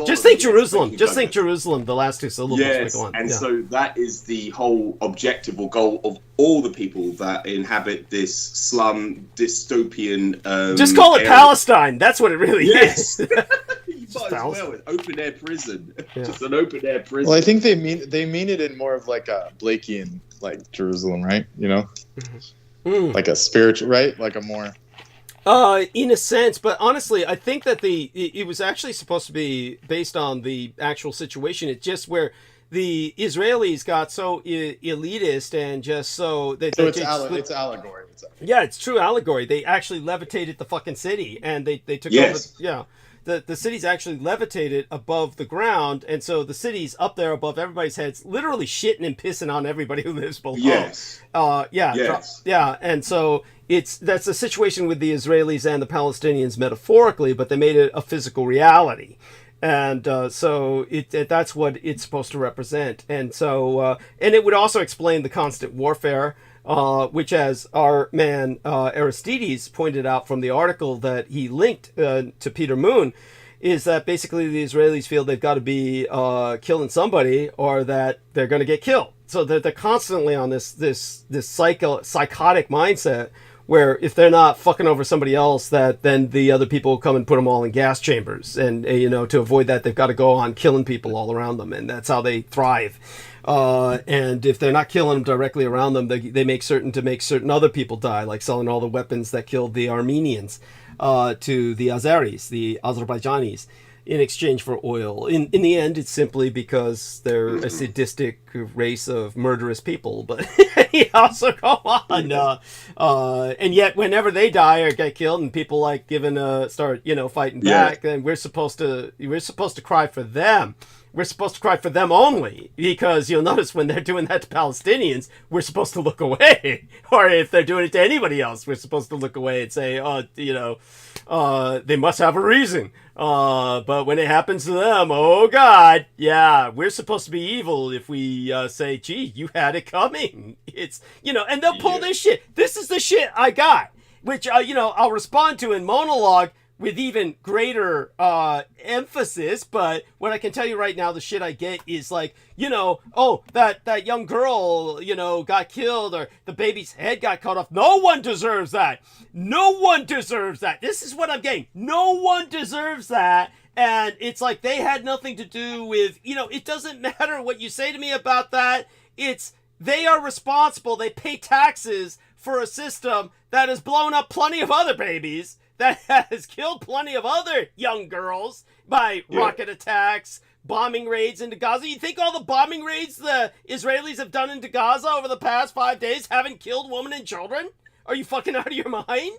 Speaker 1: Just think Jerusalem. Just think Jerusalem. The last two syllables.
Speaker 7: Yes, so that is the whole objective or goal of all the people that inhabit this slum dystopian.
Speaker 1: Just call it area. Palestine. That's what it really is.
Speaker 7: You might as well. An open air prison. Yeah. Just an open air prison.
Speaker 2: Well, I think they mean it in more of like a Blakean, like Jerusalem, right? Like a spiritual, right? Like a more.
Speaker 1: In a sense, but honestly, I think that it was actually supposed to be based on the actual situation. It's just where the Israelis got so elitist and just so
Speaker 2: it's allegory.
Speaker 1: Yeah, it's true allegory. They actually levitated the fucking city, and they took over. Yeah. The city's actually levitated above the ground, and so the city's up there above everybody's heads, literally shitting and pissing on everybody who lives below.
Speaker 7: Yes.
Speaker 1: And so that's a situation with the Israelis and the Palestinians metaphorically, but they made it a physical reality. And so that's what it's supposed to represent. And so and it would also explain the constant warfare, which, as our man Aristides pointed out from the article that he linked to Peter Moon, is that basically the Israelis feel they've got to be killing somebody or that they're going to get killed. So they're constantly on this psychotic mindset where if they're not fucking over somebody else, that then the other people will come and put them all in gas chambers. And, to avoid that, they've got to go on killing people all around them. And that's how they thrive. And if they're not killing them directly around them, they make certain to make certain other people die, like selling all the weapons that killed the Armenians. to the Azeris, the Azerbaijanis, in exchange for oil. In the end, it's simply because they're a sadistic race of murderous people. But you also go on, and yet whenever they die or get killed, and people like start fighting back, then we're supposed to cry for them. We're supposed to cry for them only, because you'll notice when they're doing that to Palestinians, we're supposed to look away. Or if they're doing it to anybody else, we're supposed to look away and say, they must have a reason. But when it happens to them, oh God, yeah, we're supposed to be evil if we say, gee, you had it coming. It's, and they'll pull this shit. This is the shit I got, which, I'll respond to in monologue with even greater emphasis. But what I can tell you right now, the shit I get is like, that young girl, got killed, or the baby's head got cut off. No one deserves that. No one deserves that. This is what I'm getting. No one deserves that. And it's like they had nothing to do with, it doesn't matter what you say to me about that. They are responsible. They pay taxes for a system that has blown up plenty of other babies, that has killed plenty of other young girls by rocket attacks, bombing raids into Gaza. You think all the bombing raids the Israelis have done into Gaza over the past 5 days haven't killed women and children? Are you fucking out of your mind?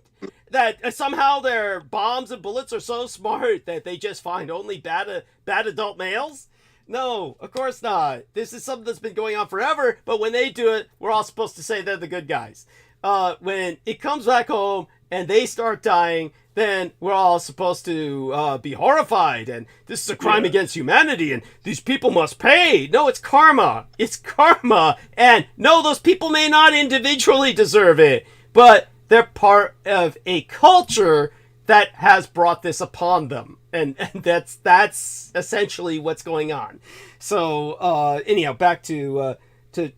Speaker 1: That somehow their bombs and bullets are so smart that they just find only bad adult males? No, of course not. This is something that's been going on forever, but when they do it, we're all supposed to say they're the good guys. When it comes back home and they start dying, then we're all supposed to be horrified, and this is a crime against humanity, and these people must pay. No, it's karma. It's karma. And no, those people may not individually deserve it, but they're part of a culture that has brought this upon them. And that's essentially what's going on. So anyhow, back to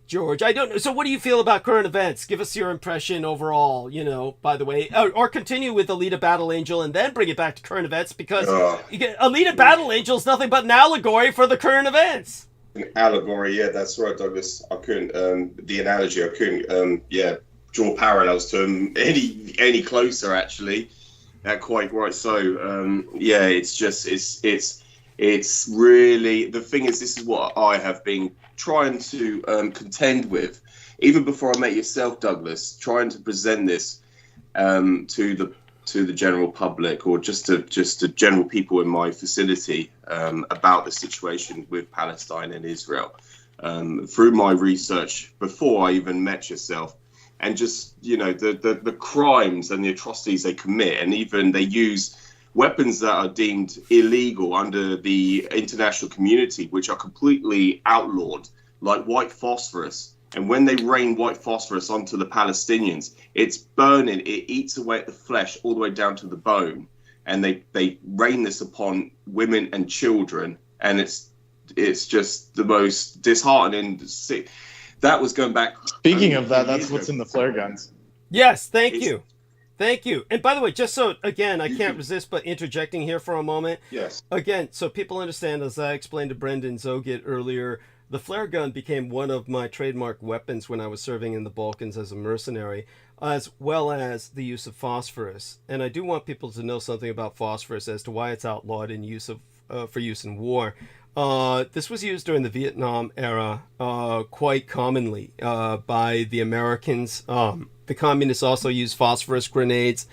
Speaker 1: George. I don't know. So what do you feel about current events? Give us your impression overall, by the way, or continue with Alita Battle Angel and then bring it back to current events, because Alita Battle Angel is nothing but an allegory for the current events.
Speaker 7: An allegory, yeah, that's right, Douglas. I couldn't, the analogy, I couldn't, draw parallels to him any closer, actually. Quite right. So, it's really, the thing is, this is what I have been trying to contend with, even before I met yourself, Douglas, trying to present this to the general public, or just to general people in my facility, about the situation with Palestine and Israel, through my research before I even met yourself. And just, the crimes and the atrocities they commit, and even they use weapons that are deemed illegal under the international community, which are completely outlawed, like white phosphorus. And when they rain white phosphorus onto the Palestinians, it's burning, it eats away at the flesh all the way down to the bone. And they rain this upon women and children. And it's just the most disheartening. That was going back.
Speaker 2: Speaking of that, that's what's in the flare guns.
Speaker 1: Yes, thank you. And by the way, just so, again, I can't resist but interjecting here for a moment.
Speaker 7: Yes.
Speaker 1: Again, so people understand, as I explained to Brendan Zogit earlier, the flare gun became one of my trademark weapons when I was serving in the Balkans as a mercenary, as well as the use of phosphorus. And I do want people to know something about phosphorus as to why it's outlawed in for use in war. This was used during the Vietnam era quite commonly by the Americans. The communists also used phosphorus grenades.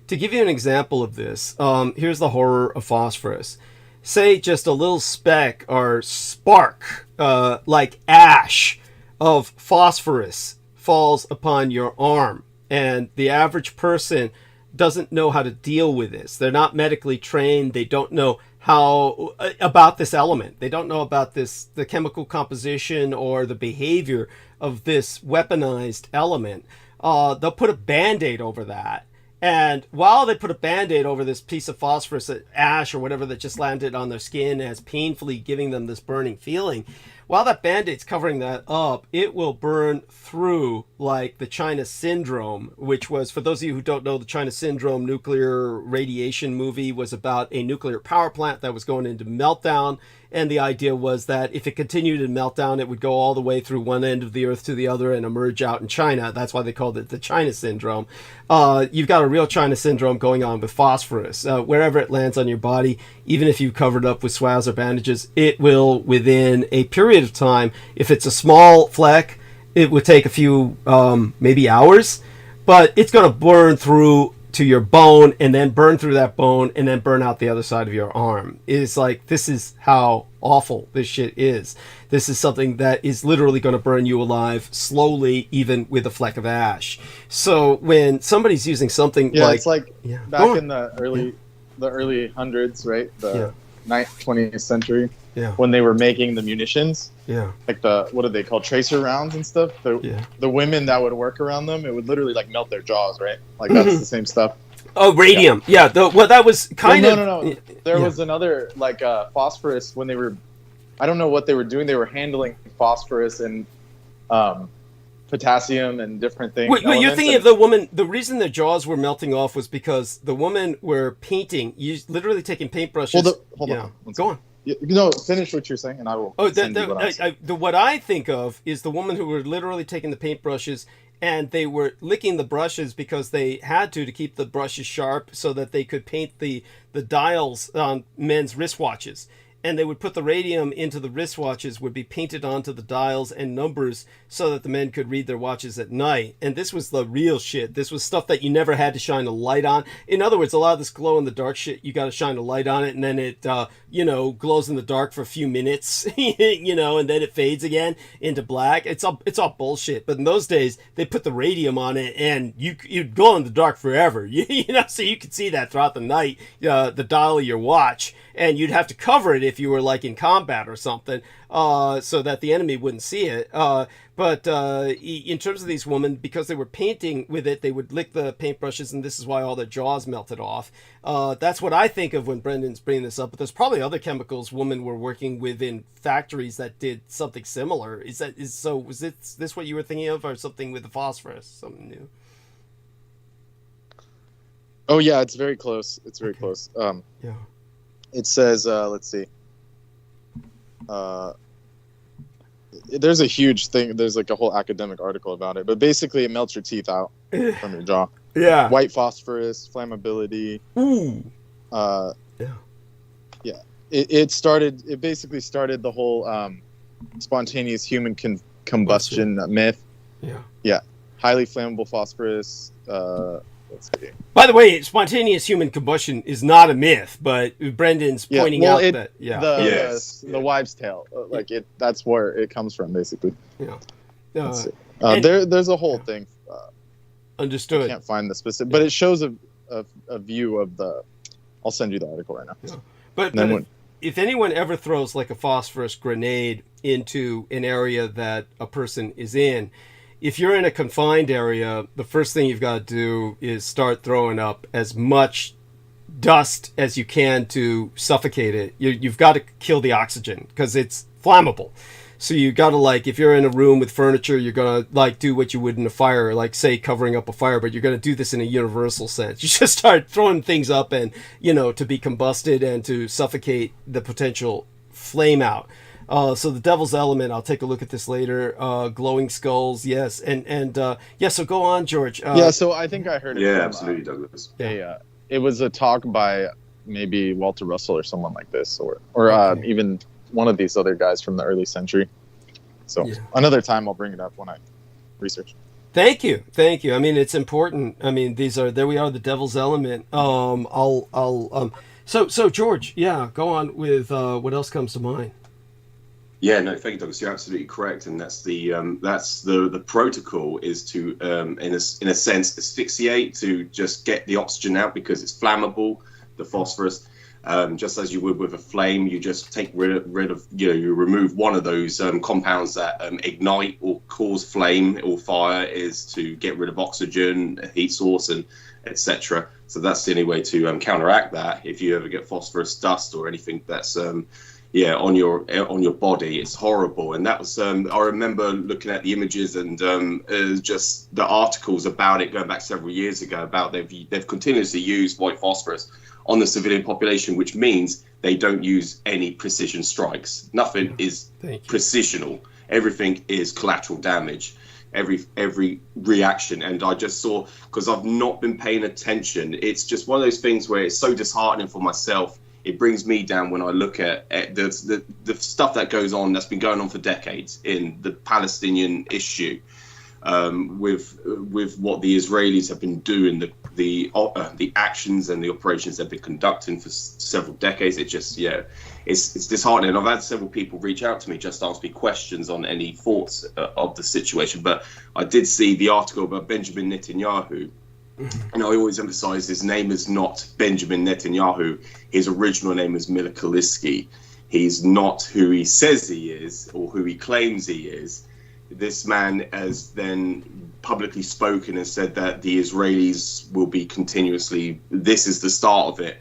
Speaker 1: To give you an example of this, here's the horror of phosphorus. Say just a little speck or spark, like ash of phosphorus, falls upon your arm, and the average person doesn't know how to deal with this. They're not medically trained. They don't know how about this element. They don't know about the chemical composition or the behavior of this weaponized element. They'll put a Band-Aid over that. And while they put a Band-Aid over this piece of phosphorus ash or whatever that just landed on their skin, as painfully giving them this burning feeling, while that Band-Aid's covering that up, it will burn through like the China Syndrome, which was, for those of you who don't know, the China Syndrome nuclear radiation movie was about a nuclear power plant that was going into meltdown. And the idea was that if it continued to melt down, it would go all the way through one end of the Earth to the other and emerge out in China. That's why they called it the China syndrome. You've got a real China syndrome going on with phosphorus. Wherever it lands on your body, even if you cover it up with swabs or bandages, it will, within a period of time, if it's a small fleck, it would take a few, maybe hours, but it's going to burn through to your bone and then burn through that bone and then burn out the other side of your arm. It's like, this is how awful this shit is. This is something that is literally going to burn you alive slowly, even with a fleck of ash. So when somebody's using something
Speaker 2: it's like back in the early hundreds, right? The 20th century.
Speaker 1: Yeah.
Speaker 2: When they were making the munitions.
Speaker 1: Yeah.
Speaker 2: Like what do they call tracer rounds and stuff? The women that would work around them, it would literally like melt their jaws, right? Like that's the same stuff.
Speaker 1: Oh, radium. Yeah. Well, that was kind of.
Speaker 2: No. There was another like phosphorus when they were. I don't know what they were doing. They were handling phosphorus and potassium and different things.
Speaker 1: Wait, you're thinking of the woman. The reason their jaws were melting off was because the women were painting, literally taking paintbrushes.
Speaker 2: Hold on.
Speaker 1: Go on.
Speaker 2: No, finish what you're saying, and I will.
Speaker 1: What I think of is the woman who were literally taking the paintbrushes, and they were licking the brushes because they had to keep the brushes sharp so that they could paint the dials on men's wristwatches. And they would put the radium into the wristwatches, would be painted onto the dials and numbers so that the men could read their watches at night. And this was the real shit. This was stuff that you never had to shine a light on. In other words, a lot of this glow in the dark shit, you got to shine a light on it, and then it, glows in the dark for a few minutes, and then it fades again into black. It's all bullshit. But in those days, they put the radium on it, and you'd glow in the dark forever. So you could see that throughout the night, the dial of your watch. And you'd have to cover it if you were like in combat or something, so that the enemy wouldn't see it. But in terms of these women, because they were painting with it, they would lick the paintbrushes, and this is why all their jaws melted off. That's what I think of when Brendan's bringing this up. But there's probably other chemicals women were working with in factories that did something similar. Was this what you were thinking of, or something with the phosphorus, something new?
Speaker 2: Oh yeah, it's very close. It's very close.
Speaker 1: Yeah.
Speaker 2: It says, let's see. There's a huge thing. There's like a whole academic article about it. But basically, it melts your teeth out from your jaw.
Speaker 1: Yeah.
Speaker 2: White phosphorus, flammability.
Speaker 1: Ooh.
Speaker 2: Yeah. It basically started the whole spontaneous human combustion myth.
Speaker 1: Yeah.
Speaker 2: Yeah. Highly flammable phosphorus. Let's see.
Speaker 1: By the way, spontaneous human combustion is not a myth, but Brendan's pointing out that
Speaker 2: the wives' tale, that's where it comes from, basically.
Speaker 1: Yeah.
Speaker 2: There's a whole thing.
Speaker 1: Understood.
Speaker 2: I can't find the specific, but it shows a view of the. I'll send you the article right now.
Speaker 1: Yeah. But if anyone ever throws like a phosphorus grenade into an area that a person is in, if you're in a confined area, the first thing you've got to do is start throwing up as much dust as you can to suffocate it. You've got to kill the oxygen because it's flammable. So you got to, if you're in a room with furniture, you're going to do what you would in a fire, say covering up a fire, but you're going to do this in a universal sense. You just start throwing things up and, to be combusted and to suffocate the potential flame out. So the devil's element, I'll take a look at this later. Glowing skulls, yes. So go on, George.
Speaker 2: So I think I heard it.
Speaker 7: Yeah, absolutely, Douglas.
Speaker 2: It was a talk by maybe Walter Russell or someone like this, or even one of these other guys from the early century. So another time I'll bring it up when I research.
Speaker 1: Thank you. I mean, it's important. I mean, there we are, the devil's element. So George, go on with what else comes to mind.
Speaker 7: Yeah, no, thank you, Douglas. You're absolutely correct, and that's the protocol is to, in a sense, asphyxiate, to just get the oxygen out because it's flammable, the phosphorus. Just as you would with a flame, you just take rid of you remove one of those compounds that ignite or cause flame or fire, is to get rid of oxygen, a heat source, and etc. So that's the only way to counteract that. If you ever get phosphorus dust or anything that's on your body, it's horrible. And that was I remember looking at the images and just the articles about it going back several years ago about they've continuously used white phosphorus on the civilian population, which means They don't use any precision strikes. Nothing is precisional. Everything is collateral damage. Every reaction. And I just saw, because I've not been paying attention, it's just one of those things where it's so disheartening for myself. It brings me down when I look at the stuff that goes on, that's been going on for decades in the Palestinian issue, with what the Israelis have been doing, the actions and the operations they've been conducting for several decades. It just, it's disheartening. I've had several people reach out to me, just ask me questions on any thoughts of the situation. But I did see the article about Benjamin Netanyahu. And I always emphasize his name is not Benjamin Netanyahu. His original name is Mila Kuliski. He's not who he says he is or who he claims he is. This man has then publicly spoken and said that the Israelis will be continuously, this is the start of it.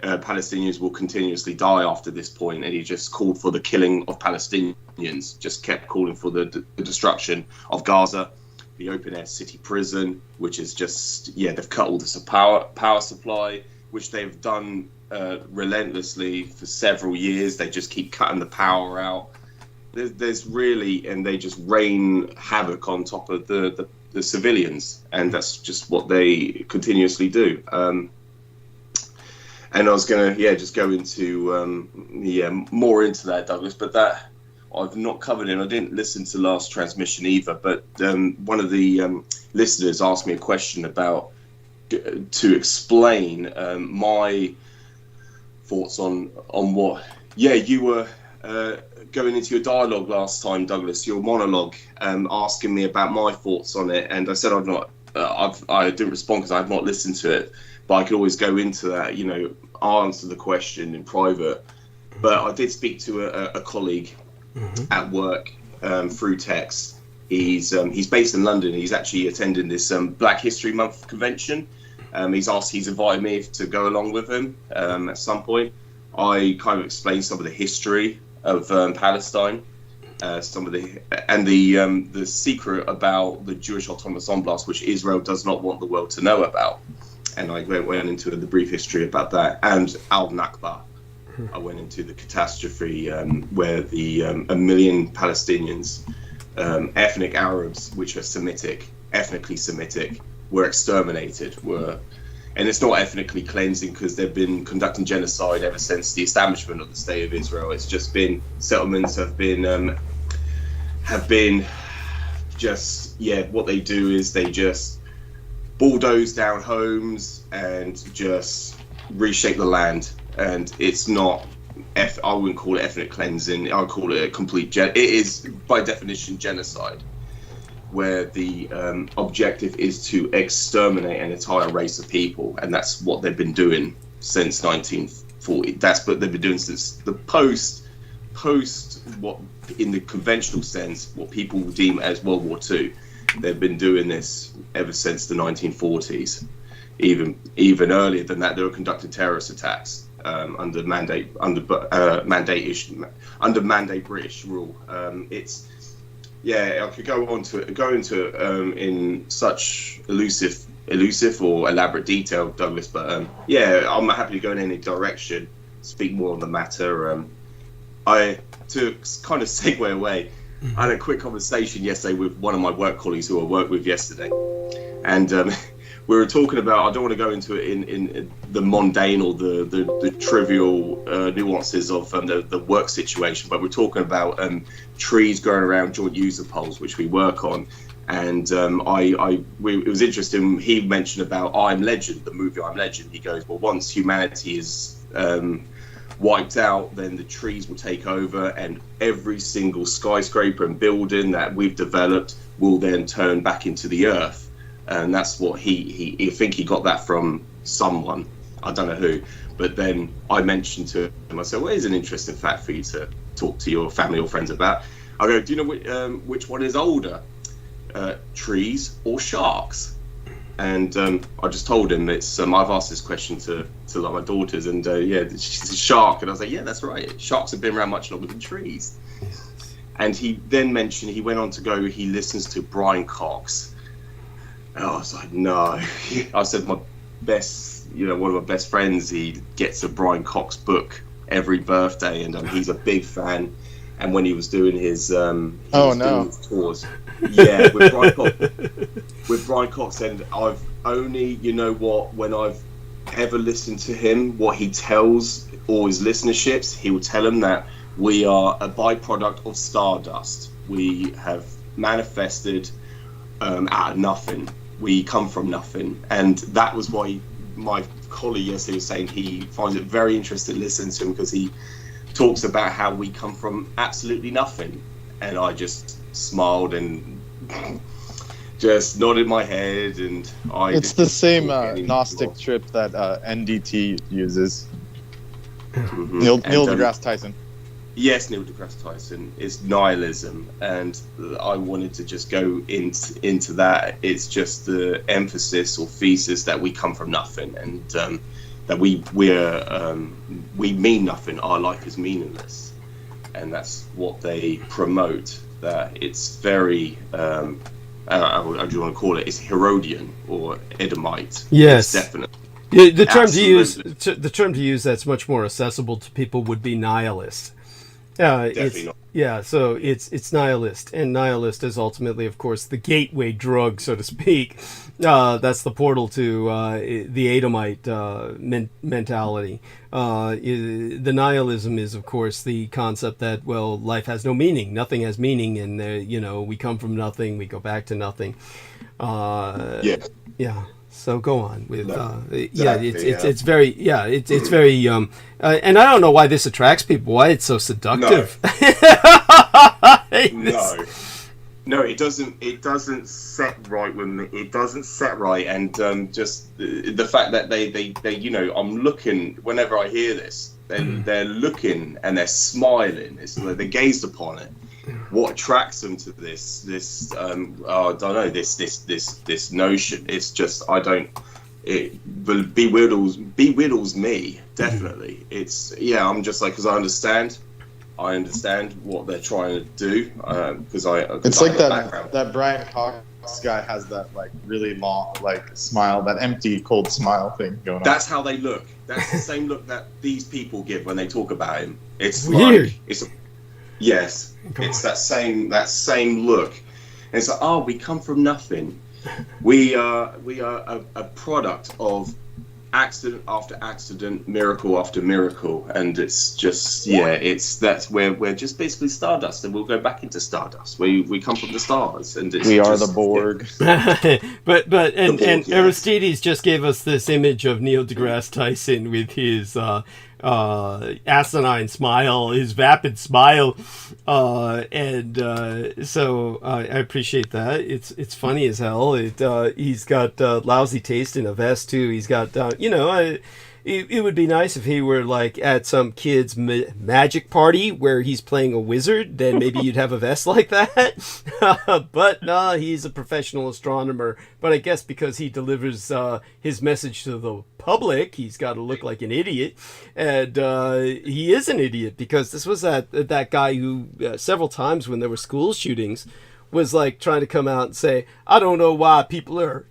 Speaker 7: Palestinians will continuously die after this point. And he just called for the killing of Palestinians, just kept calling for the destruction of Gaza, the open-air city prison, which is just, they've cut all the power supply, which they've done relentlessly for several years. They just keep cutting the power out. There's really, and they just rain havoc on top of the civilians, and that's just what they continuously do. And I was gonna, just go into more into that, Douglas, but that I've not covered it. I didn't listen to last transmission either, but one of the listeners asked me a question about to explain my thoughts on what. You were going into your dialogue last time, Douglas, your monologue, asking me about my thoughts on it, and I said I didn't respond because I have not listened to it, but I could always go into that. I'll answer the question in private. But I did speak to a colleague at work through text. He's based in London. He's actually attending this Black History Month convention. He's invited me to go along with him at some point. I kind of explained some of the history of Palestine, some of the secret about the Jewish Autonomous Oblast, which Israel does not want the world to know about. And I went into the brief history about that, and Al-Nakba. I went into the catastrophe where the 1 million Palestinians, ethnic Arabs, which are ethnically Semitic, were exterminated. And it's not ethnically cleansing because they've been conducting genocide ever since the establishment of the State of Israel. It's just been, settlements have been just, what they do is they just bulldoze down homes and just reshape the land. And it's not, I wouldn't call it ethnic cleansing, I would call it a complete, it is by definition genocide, where the objective is to exterminate an entire race of people. And that's what they've been doing since 1940. That's what they've been doing since the post what in the conventional sense, what people deem as World War II. They've been doing this ever since the 1940s. Even earlier than that, they were conducting terrorist attacks under mandate British rule. I could go into it in such elusive or elaborate detail, Douglas. But I'm happy to go in any direction, speak more on the matter. To kind of segue away, I had a quick conversation yesterday with one of my work colleagues who I worked with yesterday, and we were talking about, I don't want to go into it in the mundane or the trivial nuances of the work situation, but we're talking about trees growing around joint user poles, which we work on. And it was interesting, he mentioned about I'm Legend, the movie I'm Legend. He goes, well, once humanity is wiped out, then the trees will take over, and every single skyscraper and building that we've developed will then turn back into the earth. And that's what I think he got that from someone, I don't know who. But then I mentioned to him, I said, well, here's an interesting fact for you to talk to your family or friends about. I go, do you know which one is older, trees or sharks? And I just told him it's, I've asked this question to like my daughters, and she's a shark. And I was like, yeah, that's right. Sharks have been around much longer than trees. And he then mentioned, he went on to go, he listens to Brian Cox. And I was like, no. I said, one of my best friends, he gets a Brian Cox book every birthday, and he's a big fan. And when he was doing his doing his tours, yeah, with Brian Cox, and I've only, you know what, when I've ever listened to him, what he tells all his listenerships, he will tell them that we are a byproduct of stardust. We have manifested out of nothing. We come from nothing, and that was why my colleague yesterday was saying he finds it very interesting listening to him, because he talks about how we come from absolutely nothing. And I just smiled and just nodded my head, and
Speaker 2: it's the same Gnostic trip that NDT uses.
Speaker 7: Mm-hmm.
Speaker 2: Neil deGrasse Tyson.
Speaker 7: Yes, Neil deGrasse Tyson is nihilism, and I wanted to just go into that. It's just the emphasis or thesis that we come from nothing, and that we mean nothing. Our life is meaningless, and that's what they promote. That it's very, how do you want to call it? It's Herodian or Edomite.
Speaker 1: Yes,
Speaker 7: it's definitely.
Speaker 1: Yeah, the term to use that's much more accessible to people would be nihilist.
Speaker 7: Definitely not.
Speaker 1: Yeah, so it's nihilist, and nihilist is ultimately, of course, the gateway drug, so to speak. That's the portal to the Edomite mentality. The nihilism is, of course, the concept that, well, life has no meaning, nothing has meaning, and we come from nothing, we go back to nothing. Yeah. So go on with it's very it's very and I don't know why this attracts people, why it's so seductive.
Speaker 7: No, it doesn't set right with me. It doesn't set right, and just the fact that they I'm looking whenever I hear this, then they're looking and they're smiling. It's like they gazed upon it. What attracts them to this I don't know, this notion. It's just it bewilders me, definitely. It's I'm just like, because I understand what they're trying to do, because
Speaker 2: it's like that Brian Cox guy has that like really long like smile, that empty cold smile thing going on.
Speaker 7: That's how they look. That's the same look that these people give when they talk about him. It's
Speaker 1: weird.
Speaker 7: Yes, it's that same look. And it's like, we come from nothing. We are a product of accident after accident, miracle after miracle, and it's just we're just basically stardust, and we'll go back into stardust. We come from the stars, and
Speaker 2: we are the Borg.
Speaker 1: And Aristides just gave us this image of Neil deGrasse Tyson with his asinine smile, his vapid smile, so I appreciate that. It's funny as hell. He's got lousy taste in a vest too. He's got it would be nice if he were like at some kid's magic party where he's playing a wizard. Then maybe you'd have a vest like that. But no, he's a professional astronomer. But I guess because he delivers his message to the public, he's got to look like an idiot. And he is an idiot, because this was that guy who several times when there were school shootings was like trying to come out and say, I don't know why people are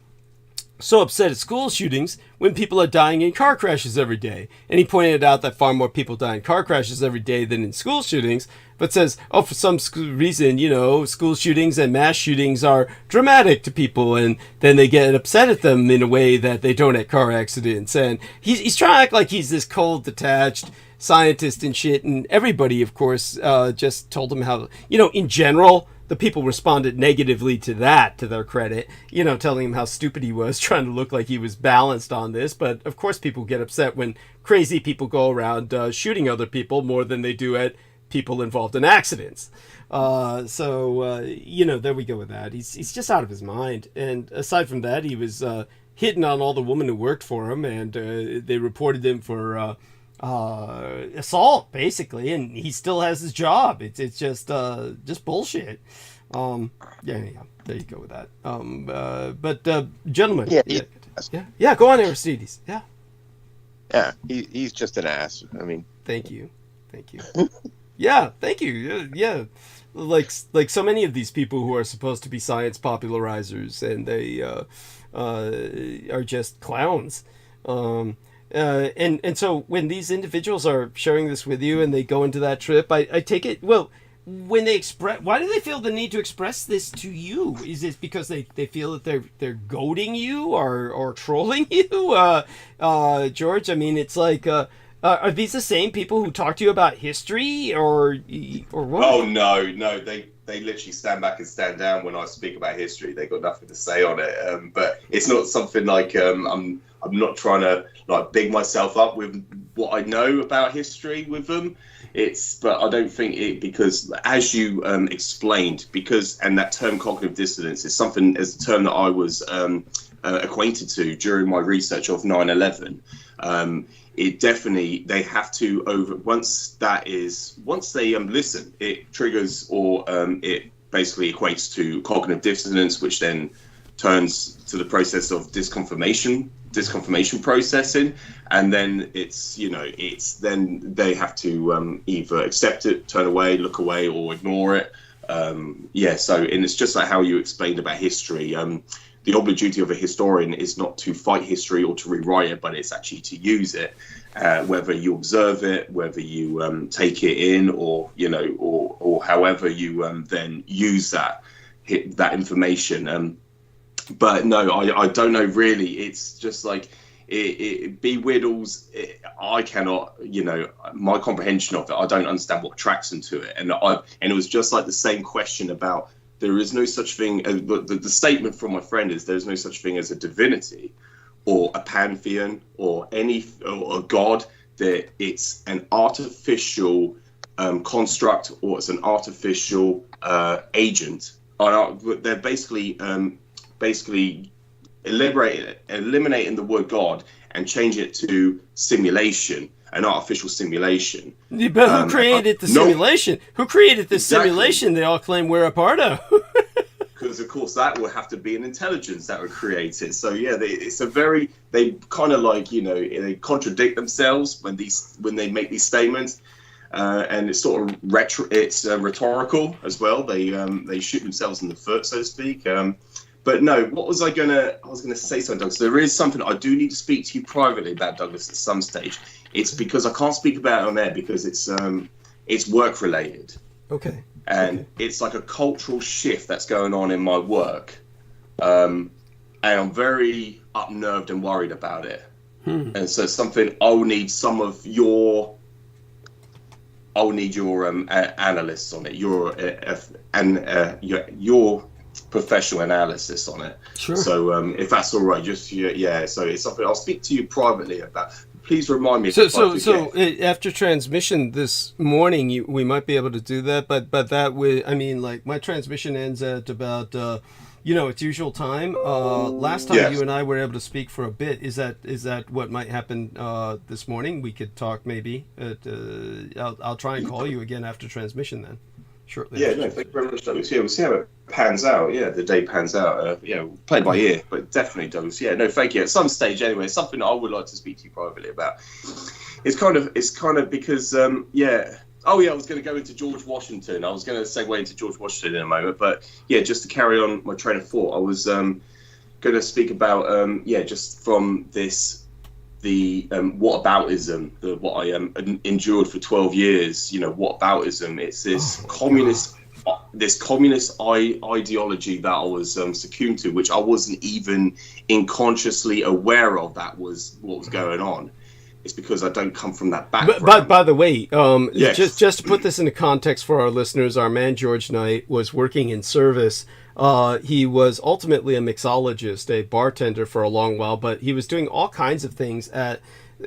Speaker 1: so upset at school shootings when people are dying in car crashes every day. And he pointed out that far more people die in car crashes every day than in school shootings, but says, for some reason, school shootings and mass shootings are dramatic to people, and then they get upset at them in a way that they don't at car accidents. And he's trying to act like he's this cold, detached scientist and shit, and everybody, of course, just told him how, in general, the people responded negatively to that, to their credit, telling him how stupid he was, trying to look like he was balanced on this. But of course people get upset when crazy people go around shooting other people more than they do at people involved in accidents. So there we go with that. He's just out of his mind. And aside from that, he was hitting on all the women who worked for him, and they reported him for assault, basically, and he still has his job. It's just bullshit. There you go with that. But gentlemen, go on, Aristides.
Speaker 4: He's just an ass. I mean,
Speaker 1: thank you. Yeah, thank you. Yeah, like so many of these people who are supposed to be science popularizers, and they are just clowns. And so when these individuals are sharing this with you and they go into that trip, I take it, well, when they express, why do they feel the need to express this to you? Is it because they feel that they're goading you or trolling you, George? I mean, it's like, are these the same people who talk to you about history or what?
Speaker 7: Oh no, they literally stand back and stand down when I speak about history. They got nothing to say on it. But it's not something like I'm not trying to like big myself up with what I know about history with them. But I don't think it, because as you explained, and that term cognitive dissonance is something as a term that I was acquainted to during my research of 9/11. It definitely, they have to once they listen, it triggers or it basically equates to cognitive dissonance, which then turns to the process of disconfirmation processing, and then then they have to either accept it, turn away, look away, or ignore it. And it's just like how you explained about history. The obligate duty of a historian is not to fight history or to rewrite it, but it's actually to use it, whether you observe it, whether you take it in, or however you then use that information. But no, I don't know really. It's just like I cannot, my comprehension of it, I don't understand what attracts them to it. And it was just like the same question about, there is no such thing, the statement from my friend is there's no such thing as a divinity or a pantheon or a god, that it's an artificial construct, or it's an artificial agent. They're basically eliminating the word God and changing it to simulation, an artificial simulation.
Speaker 1: But who created the simulation? Who created the simulation they all claim we're a part of?
Speaker 7: Because of course that would have to be an intelligence that would create it. So yeah, they kind of like, they contradict themselves when they make these statements. And it's sort of rhetorical as well. They shoot themselves in the foot, so to speak. But no, I was gonna say something, Douglas. There is something I do need to speak to you privately about, Douglas, at some stage. It's because I can't speak about it on air because it's work related.
Speaker 1: Okay.
Speaker 7: And it's like a cultural shift that's going on in my work. And I'm very unnerved and worried about it. And so it's something I'll need your analysts on it, your professional analysis on it. Sure. So if that's all right, so it's something I'll speak to you privately about. Please remind me.
Speaker 1: So after transmission this morning, we might be able to do that, but that way, I mean, like my transmission ends at about its usual time. Last time you and I were able to speak for a bit. Is that what might happen this morning? We could talk maybe. I'll try and call you again after transmission then. Shortly.
Speaker 7: Yeah, no, thank you very much, Douglas. Yeah, we'll see how it pans out. Yeah, the day pans out. Play by ear, but definitely, Douglas. Yeah, no, thank you. At some stage, anyway, it's something I would like to speak to you privately about. It's kind of because, Oh yeah, I was going to go into George Washington. I was going to segue into George Washington in a moment, but yeah, just to carry on my train of thought, I was going to speak about just from this. The whataboutism, what I endured for 12 years, whataboutism. It's this communist ideology that I was succumbed to, which I wasn't even unconsciously aware of. That was what was going on. It's because I don't come from that background.
Speaker 1: But by the way,
Speaker 7: yes.
Speaker 1: just to put this into context for our listeners, our man George Knight was working in service. He was ultimately a mixologist, a bartender for a long while, but he was doing all kinds of things at,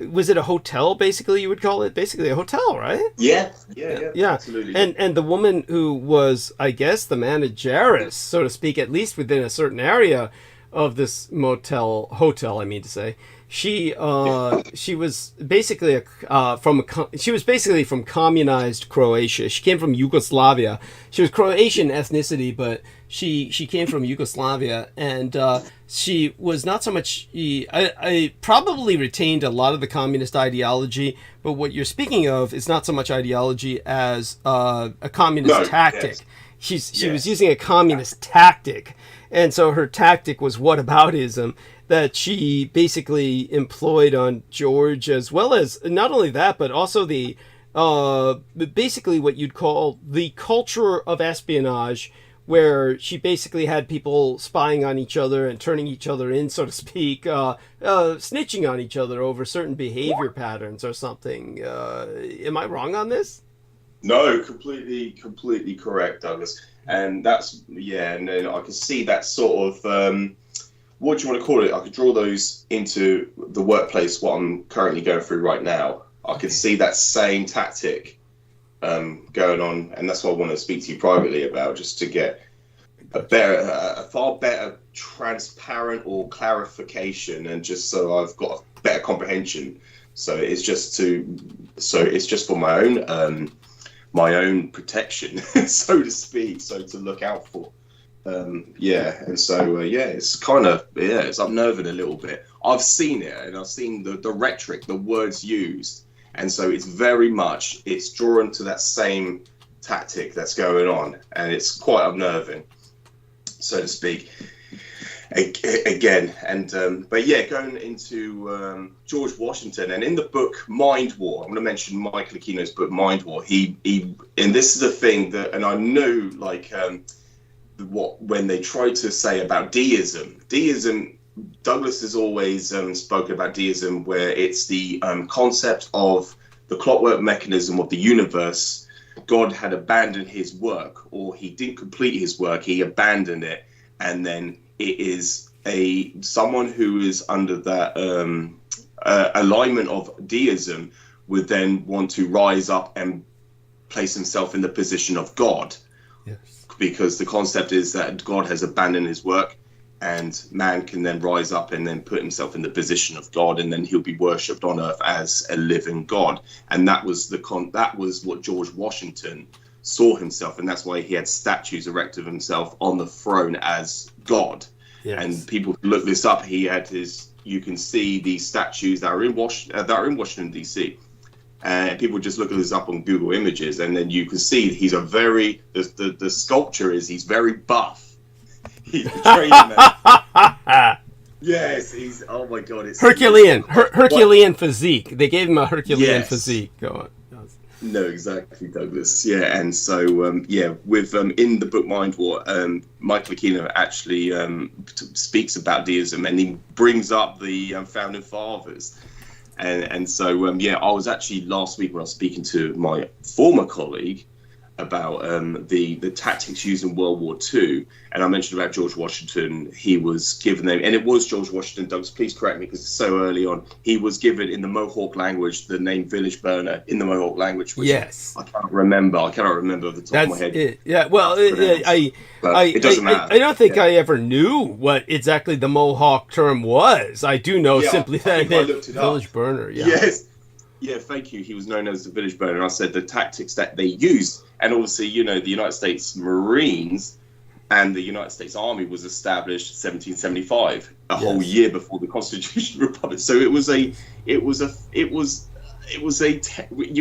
Speaker 1: was it a hotel, basically, you would call it? Basically a hotel, right?
Speaker 7: Yeah, absolutely.
Speaker 1: And the woman who was, I guess, the manageress, so to speak, at least within a certain area of this hotel, I mean to say, she was basically from communized Croatia. She came from Yugoslavia. She was Croatian ethnicity, but she came from Yugoslavia, and she was not so much. I probably retained a lot of the communist ideology, but what you're speaking of is not so much ideology as a communist tactic.
Speaker 7: Yes.
Speaker 1: She was using a communist tactic, and so her tactic was whataboutism. that she basically employed on George, as well as not only that, but also the basically what you'd call the culture of espionage, where she basically had people spying on each other and turning each other in, so to speak, snitching on each other over certain behavior patterns or something. Am I wrong on this?
Speaker 7: No, completely correct, Douglas. And that's, yeah, and then I can see that sort of, what do you want to call it? I could draw those into the workplace, what I'm currently going through right now. I could see that same tactic going on, and that's what I want to speak to you privately about, just to get a far better transparent or clarification, and just so I've got a better comprehension. So it's just for my own protection, so to speak, so to look out for. It's kind of, it's unnerving a little bit. I've seen it, and I've seen the rhetoric, the words used, and so it's drawn to that same tactic that's going on, and it's quite unnerving, so to speak. Again, and going into George Washington, and in the book Mind War, I'm going to mention Michael Aquino's book Mind War. He and this is the thing that, and I know, like, when they try to say about deism, Douglas has always spoken about deism, where it's the concept of the clockwork mechanism of the universe. God had abandoned his work, or he didn't complete his work, he abandoned it, and then it is someone who is under that alignment of deism would then want to rise up and place himself in the position of God.
Speaker 1: Yes.
Speaker 7: Because the concept is that God has abandoned his work, and man can then rise up and then put himself in the position of God, and then he'll be worshipped on earth as a living God. And that was what George Washington saw himself, and that's why he had statues erected of himself on the throne as God. Yes. And people look this up. He had you can see these statues that are in Washington D.C. And people just look this up on Google Images, and then you can see he's the sculpture he's very buff. He's a training man. Yes, he's, oh my God, it's
Speaker 1: Herculean physique. They gave him a Herculean physique. Go on.
Speaker 7: No, exactly, Douglas. Yeah, and so with in the book Mind War, Michael Aquino actually speaks about deism, and he brings up the founding fathers, and so I was actually last week when I was speaking to my former colleague about the tactics used in World War II, and I mentioned about George Washington. He was given them, and it was George Washington. Douglas, please correct me because it's so early on. He was given in the Mohawk language the name village burner in the Mohawk language, which
Speaker 1: yes,
Speaker 7: I cannot remember off the top of my head.
Speaker 1: It. Yeah, well, it doesn't matter. I don't think I ever knew what exactly the Mohawk term was. I do know simply that it meant village burner. Yeah.
Speaker 7: Yes. Yeah, thank you. He was known as the village burner. I said the tactics that they used, and obviously, the United States Marines and the United States Army was established 1775, a whole year before the Constitutional Republic. So you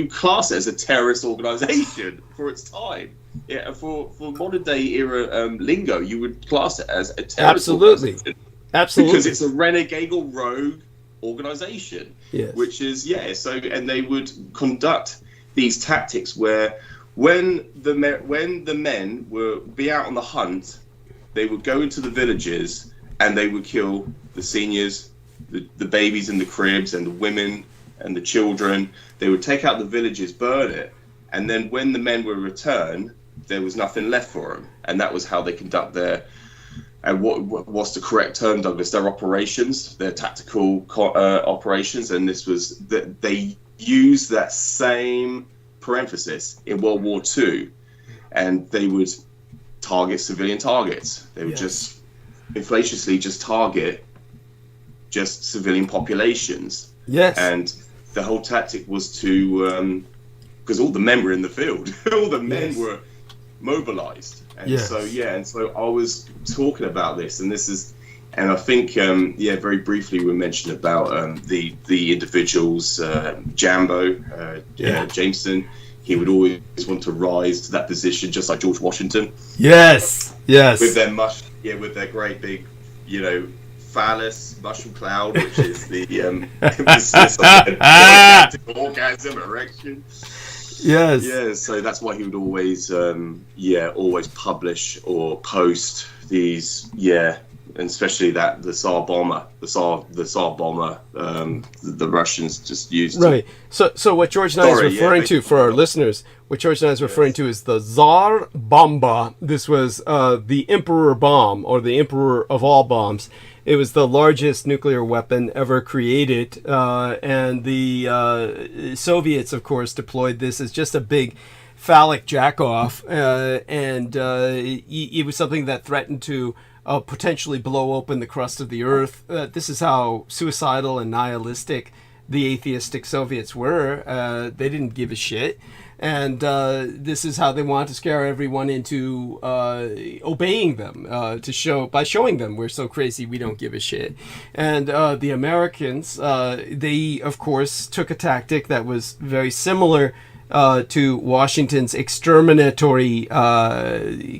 Speaker 7: class it as a terrorist organization for its time. Yeah, for modern day era lingo, you would class it as a terrorist organization. Absolutely, because it's a renegade or rogue organization.
Speaker 1: Yes.
Speaker 7: Which is and they would conduct these tactics where when the men would be out on the hunt, they would go into the villages and they would kill the seniors, the babies in the cribs, and the women and the children. They would take out the villages, burn it, and then when the men would return, there was nothing left for them, and that was how they conduct their. And what's the correct term, Douglas? Their operations, their tactical operations, and this was that they used that same parenthesis in World War II, and they would target civilian targets. They would just inflatiously just target just civilian populations.
Speaker 1: Yes,
Speaker 7: and the whole tactic was to because all the men were in the field, all the men were mobilized. And so I was talking about this, and I think very briefly we mentioned about the individuals, Jambo, Jameson. He would always want to rise to that position, just like George Washington.
Speaker 1: Yes.
Speaker 7: With their great big, phallus, mushroom cloud, which is the emphasis on orgasm, erection.
Speaker 1: Yes.
Speaker 7: Yeah, so that's why he would always, always publish or post these, and especially that the Tsar bomber, the Russians just used.
Speaker 1: Right. So what George and I is referring to for our listeners, what George and I is referring to is the Tsar Bomba. This was the Emperor bomb, or the Emperor of all bombs. It was the largest nuclear weapon ever created, and the Soviets, of course, deployed this as just a big phallic jack-off, and it was something that threatened to potentially blow open the crust of the earth. This is how suicidal and nihilistic the atheistic Soviets were. They didn't give a shit. And this is how they want to scare everyone into obeying them, by showing them we're so crazy we don't give a shit. And the Americans, they of course took a tactic that was very similar to Washington's exterminatory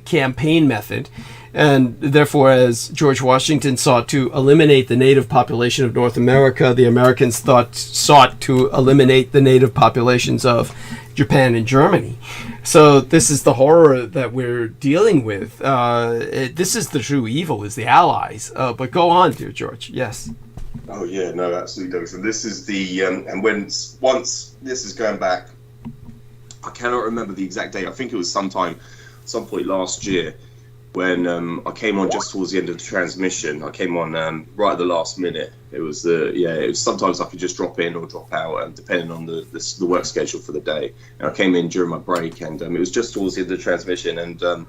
Speaker 1: campaign method. And therefore, as George Washington sought to eliminate the native population of North America, the Americans sought to eliminate the native populations of Japan and Germany. So this is the horror that we're dealing with. This is the true evil, is the Allies. But go on, dear George. Yes.
Speaker 7: Oh yeah, no, absolutely. So this is the and once this is going back, I cannot remember the exact date. I think it was some point last year, when I came on just towards the end of the transmission. I came on right at the last minute. It was it was sometimes I could just drop in or drop out, depending on the work schedule for the day. And I came in during my break, and it was just towards the end of the transmission. And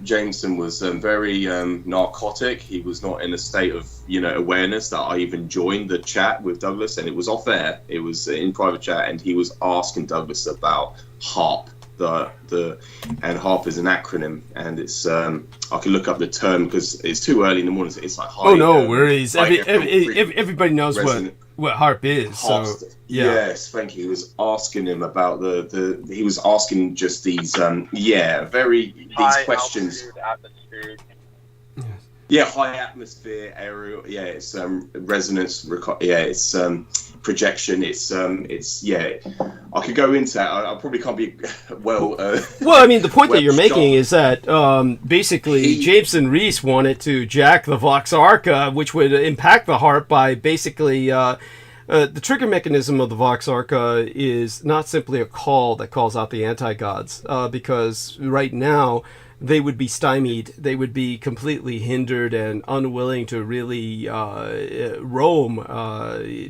Speaker 7: Jameson was very narcotic. He was not in a state of awareness that I even joined the chat with Douglas, and it was off air. It was in private chat, and he was asking Douglas about HARP. And HARP is an acronym, and it's I can look up the term because it's too early in the morning. So it's like high.
Speaker 1: Oh no worries. Everybody knows what HARP is.
Speaker 7: HARP
Speaker 1: so yeah.
Speaker 7: Yes, thank you. He was asking him about he was asking just these these questions. Yeah, high atmosphere, aerial. Yeah, it's resonance. It's projection. It's I could go into that. I probably can't be well.
Speaker 1: Well, I mean, the point that you're making is that basically Jameson Reese wanted to jack the Vox Arca, which would impact the HARP by basically. The trigger mechanism of the Vox Arca is not simply a call that calls out the anti-gods, because right now they would be stymied, they would be completely hindered and unwilling to really roam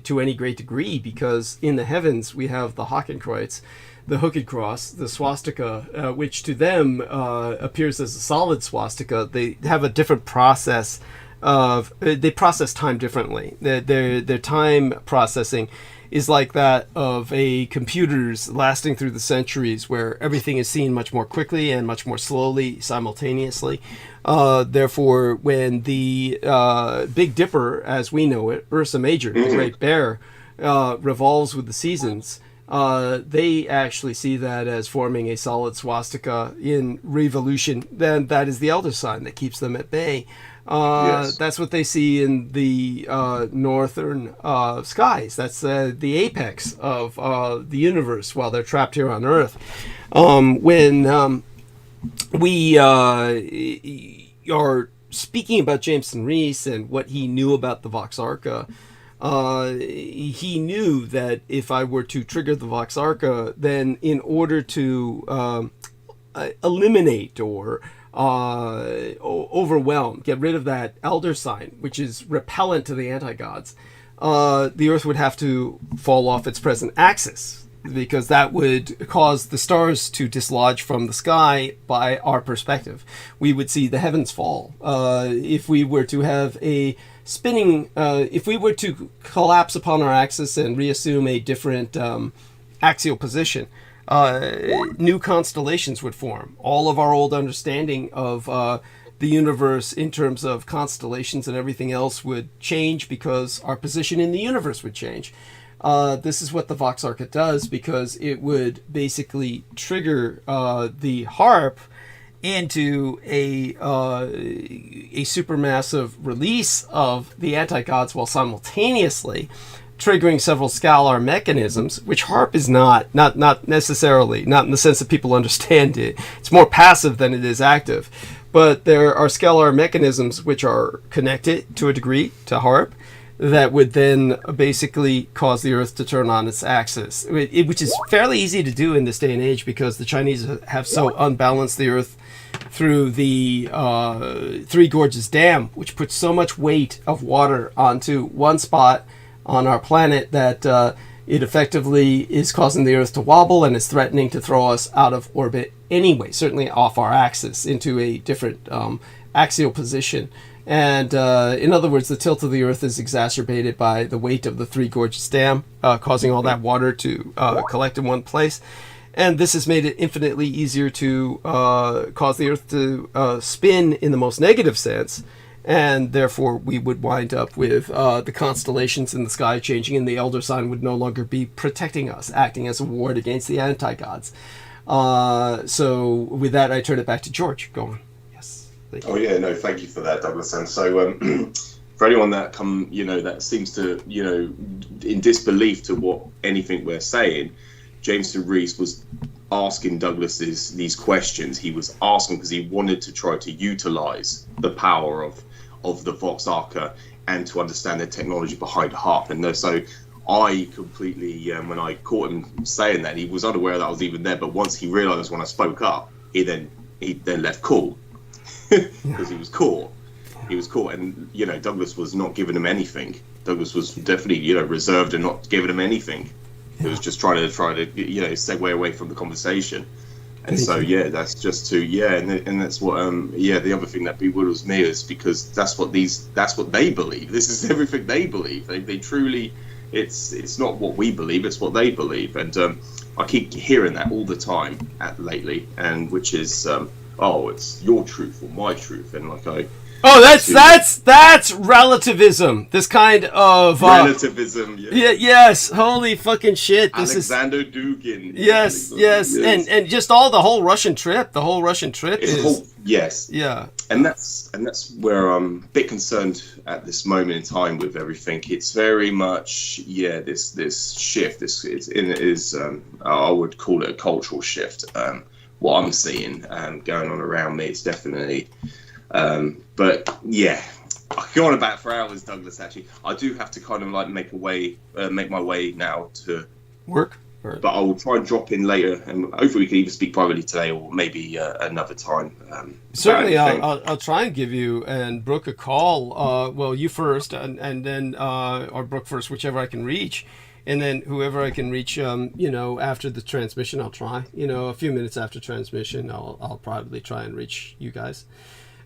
Speaker 1: to any great degree, because in the heavens we have the Hakenkreuz, the hooked cross, the swastika, which to them appears as a solid swastika. They have a different process they process time differently. Their time processing is like that of a computer's lasting through the centuries, where everything is seen much more quickly and much more slowly simultaneously. Therefore, when the Big Dipper, as we know it, Ursa Major, the Great Bear, revolves with the seasons, they actually see that as forming a solid swastika in revolution. Then that is the elder sign that keeps them at bay. Yes. That's what they see in the northern skies. That's the apex of the universe while they're trapped here on Earth. When we are speaking about Jameson Reese and what he knew about the Vox Arca, he knew that if I were to trigger the Vox Arca, then in order to eliminate or overwhelm, get rid of that elder sign, which is repellent to the anti-gods, the Earth would have to fall off its present axis, because that would cause the stars to dislodge from the sky by our perspective. We would see the heavens fall. If we were to have a spinning, if we were to collapse upon our axis and reassume a different axial position, new constellations would form. All of our old understanding of the universe in terms of constellations and everything else would change, because our position in the universe would change. This is what the Vox Arca does, because it would basically trigger the HARP into a supermassive release of the anti-gods while simultaneously triggering several scalar mechanisms, which HARP is not necessarily, not in the sense that people understand it. It's more passive than it is active. But there are scalar mechanisms which are connected to a degree to HARP that would then basically cause the Earth to turn on its axis, which is fairly easy to do in this day and age because the Chinese have so unbalanced the Earth through the Three Gorges Dam, which puts so much weight of water onto one spot on our planet that it effectively is causing the Earth to wobble and is threatening to throw us out of orbit anyway, certainly off our axis into a different axial position. And in other words, the tilt of the Earth is exacerbated by the weight of the Three Gorges Dam, causing all that water to collect in one place. And this has made it infinitely easier to cause the Earth to spin in the most negative sense. And therefore, we would wind up with the constellations in the sky changing, and the Elder Sign would no longer be protecting us, acting as a ward against the anti-gods. So with that, I turn it back to George. Go on. Yes.
Speaker 7: Oh yeah, no, thank you for that, Douglas. And so, for anyone that that seems to, in disbelief to what anything we're saying, Jameson Rees was asking Douglas these questions. He was asking because he wanted to try to utilize the power of the Vox Arca and to understand the technology behind HARP. And so I completely, when I caught him saying that, he was unaware that I was even there. But once he realized when I spoke up, he then left cool because he was caught. He was caught, and Douglas was not giving him anything. Douglas was definitely reserved and not giving him anything. He was just trying to segue away from the conversation. And so that's just to and that's what the other thing that bewilders me is because that's what they believe. This is everything they believe. They truly, it's not what we believe, it's what they believe. And I keep hearing that all the time lately, and which is it's your truth or my truth, and
Speaker 1: that's relativism. This kind of
Speaker 7: relativism.
Speaker 1: Yes. Holy fucking shit. This
Speaker 7: Alexander Dugin.
Speaker 1: Yes. And just the whole Russian trip. The whole Russian trip
Speaker 7: yes. Yeah. And that's where I'm a bit concerned at this moment in time with everything. It's very much this shift. It is I would call it a cultural shift. What I'm seeing going on around me, it's definitely. But yeah, I could go on about for hours, Douglas. Actually, I do have to kind of make my way now to
Speaker 1: work.
Speaker 7: But I will try and drop in later, and hopefully we can either speak privately today or maybe another time.
Speaker 1: Certainly, I'll try and give you and Brooke a call. Well, you first, and then or Brooke first, whichever I can reach. And then whoever I can reach, after the transmission, I'll try. A few minutes after transmission, I'll probably try and reach you guys.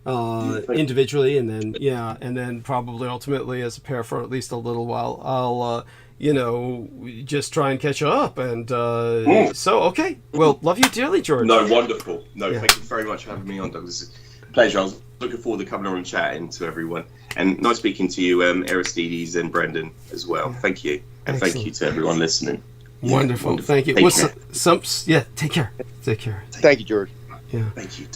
Speaker 1: Individually, and then probably ultimately as a pair for at least a little while. I'll just try and catch up, and so okay. Well, love you dearly, George.
Speaker 7: No, wonderful. No, thank you very much for having me on, Douglas. It's a pleasure. I was looking forward to coming on and chatting to everyone, and nice speaking to you, Aristides and Brendan as well. Thank you, and thank you to everyone listening.
Speaker 1: Wonderful. Thank you. Take care. Take care.
Speaker 4: Thank you, George.
Speaker 1: Yeah.
Speaker 7: Thank you.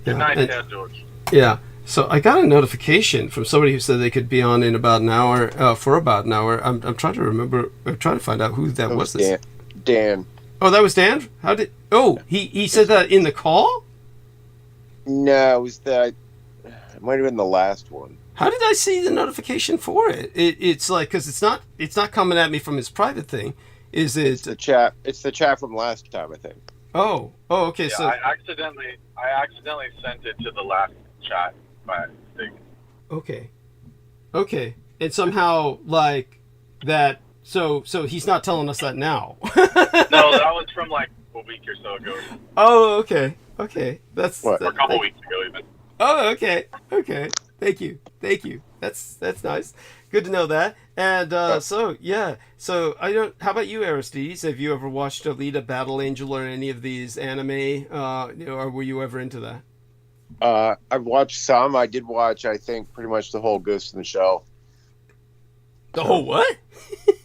Speaker 8: Good night, George.
Speaker 1: Yeah. So I got a notification from somebody who said they could be on in about an hour, for about an hour. I'm trying to remember. I'm trying to find out who that was.
Speaker 4: Dan.
Speaker 1: Oh, that was Dan? How did? Oh, he said that in the call?
Speaker 4: No, it was that. It might have been the last one.
Speaker 1: How did I see the notification for it? It's like because it's not coming at me from his private thing. Is it?
Speaker 4: It's the chat. It's the chat from last time, I think.
Speaker 1: Oh, okay.
Speaker 8: Yeah,
Speaker 1: so
Speaker 8: I accidentally sent it to the last chat by mistake.
Speaker 1: Okay, and somehow like that. So he's not telling us that now.
Speaker 8: No, that was from like a week or so ago.
Speaker 1: Oh, okay. That's
Speaker 8: or a couple weeks ago even.
Speaker 1: Oh, okay. Thank you. That's nice. Good to know that. And so I don't. How about you, Aristides? Have you ever watched Alita, Battle Angel, or any of these anime? Or were you ever into that?
Speaker 4: I've watched some. I did watch, I think, pretty much the whole Ghost in the Shell.
Speaker 1: The whole what?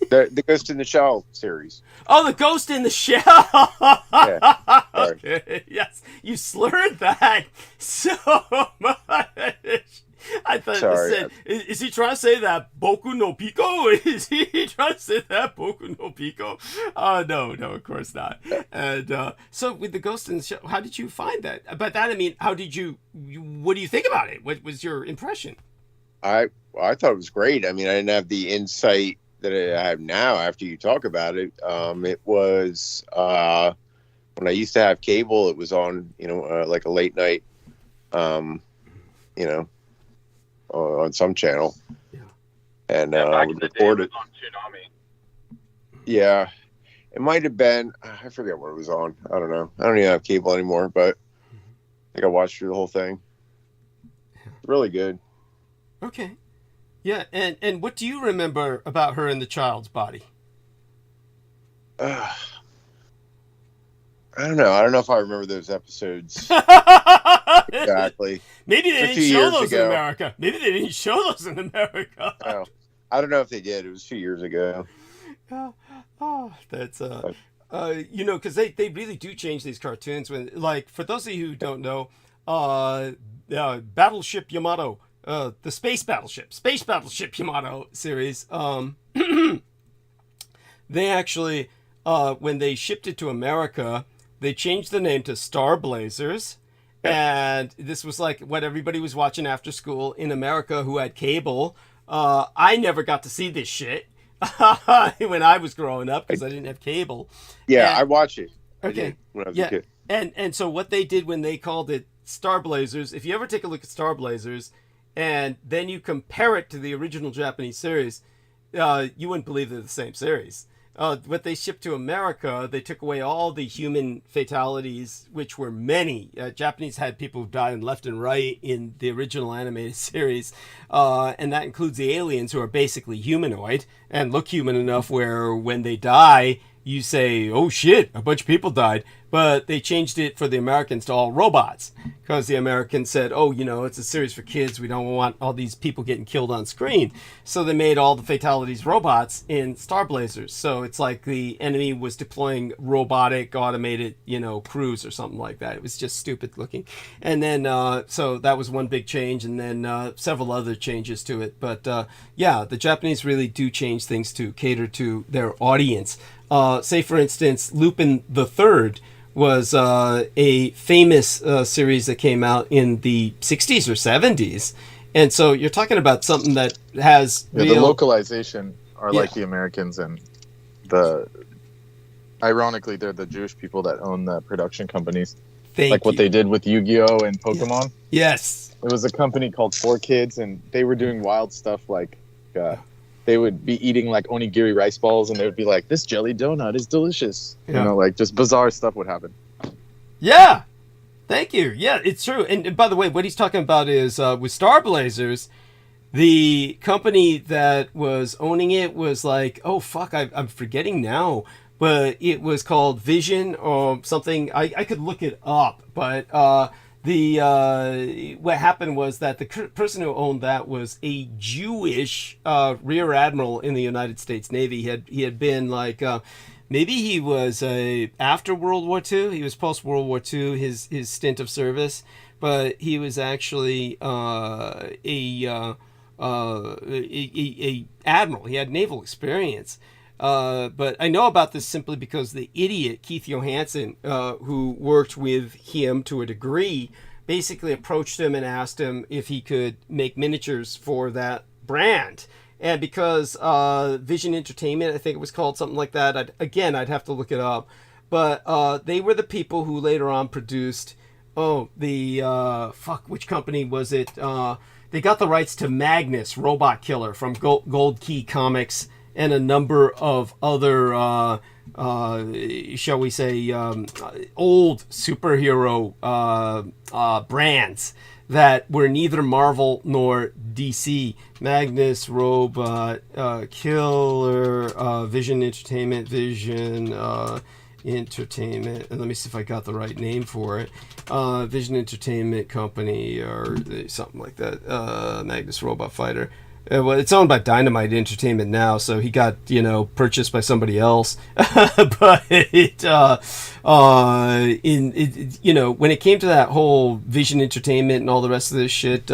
Speaker 4: The Ghost in the Shell series.
Speaker 1: Oh, the Ghost in the Shell.
Speaker 4: Yeah. Sorry.
Speaker 1: Okay. Yes, you slurred that so much. I thought
Speaker 4: Sorry.
Speaker 1: it said, is he trying to say that Boku no Pico? Is he trying to say that Boku no Pico? No, of course not. And so with the Ghost in the Shell, how did you find that? But that, I mean, how did what do you think about it? What was your impression?
Speaker 4: I thought it was great. I mean, I didn't have the insight that I have now after you talk about it. It was when I used to have cable, it was on, like a late night, on some channel.
Speaker 8: Yeah.
Speaker 4: And
Speaker 8: back
Speaker 4: I
Speaker 8: in
Speaker 4: would
Speaker 8: the day,
Speaker 4: record
Speaker 8: it
Speaker 4: it.
Speaker 8: was on Toonami.
Speaker 4: Yeah. It might have been, I forget what it was on. I don't know. I don't even have cable anymore, but I think I watched through the whole thing. Really good.
Speaker 1: Okay. Yeah, and what do you remember about her in the child's body?
Speaker 4: I don't know. I don't know if I remember those episodes exactly.
Speaker 1: Maybe they
Speaker 4: A
Speaker 1: didn't
Speaker 4: few
Speaker 1: show
Speaker 4: years
Speaker 1: those in
Speaker 4: ago.
Speaker 1: America. Maybe they didn't show those in America.
Speaker 4: Oh, I don't know if they did. It was a few years ago.
Speaker 1: That's because they really do change these cartoons when, like, for those of you who don't know, Battleship Yamato, the Space Battleship Yamato series, they actually, when they shipped it to America, they changed the name to Star Blazers. And this was like what everybody was watching after school in America who had cable. I never got to see this shit when I was growing up because I didn't have cable.
Speaker 4: Yeah,
Speaker 1: And-
Speaker 4: I watched it.
Speaker 1: Okay.
Speaker 4: When I was
Speaker 1: Yeah.
Speaker 4: a kid.
Speaker 1: And so what they did when they called it Star Blazers, if you ever take a look at Star Blazers and then you compare it to the original Japanese series, you wouldn't believe they're the same series. What they shipped to America, they took away all the human fatalities, which were many. Japanese had people who died left and right in the original animated series. And that includes the aliens, who are basically humanoid and look human enough where when they die, you say, oh shit, a bunch of people died. But they changed it for the Americans to all robots because the Americans said, oh, it's a series for kids. We don't want all these people getting killed on screen. So they made all the fatalities robots in Star Blazers. So it's like the enemy was deploying robotic automated, crews or something like that. It was just stupid looking. And then, so that was one big change, and then several other changes to it. But yeah, the Japanese really do change things to cater to their audience. Say, for instance, Lupin the Third was a famous series that came out in the 60s or 70s. And so you're talking about something that has
Speaker 2: the localization are like the Americans, and ironically, they're the Jewish people that own the production companies. What they did with Yu-Gi-Oh! And Pokemon.
Speaker 1: Yes.
Speaker 2: It was a company called 4Kids, and they were doing wild stuff like they would be eating like onigiri rice balls, and they would be like, this jelly donut is delicious.
Speaker 1: Yeah.
Speaker 2: Just bizarre stuff would happen.
Speaker 1: Yeah. Thank you. Yeah, it's true. And by the way, what he's talking about is with Star Blazers, the company that was owning it was like, oh, fuck, I'm forgetting now. But it was called Vision or something. I could look it up. But what happened was that the person who owned that was a Jewish rear admiral in the United States Navy. He had been like maybe he was after World War II. He was post World War II. His stint of service, but he was actually a admiral. He had naval experience. But I know about this simply because the idiot Keith Johansson, who worked with him to a degree, basically approached him and asked him if he could make miniatures for that brand. And because Vision Entertainment, I think it was called something like that, I'd have to look it up. But they were the people who later on produced, which company was it? They got the rights to Magnus, Robot Killer, from Gold Key Comics, and a number of other, shall we say, old superhero brands that were neither Marvel nor DC. Magnus, Robot, Killer, Vision Entertainment, Entertainment, and let me see if I got the right name for it. Vision Entertainment Company or something like that. Magnus Robot Fighter. Well, it's owned by Dynamite Entertainment now, so he got, purchased by somebody else. But when it came to that whole Vision Entertainment and all the rest of this shit,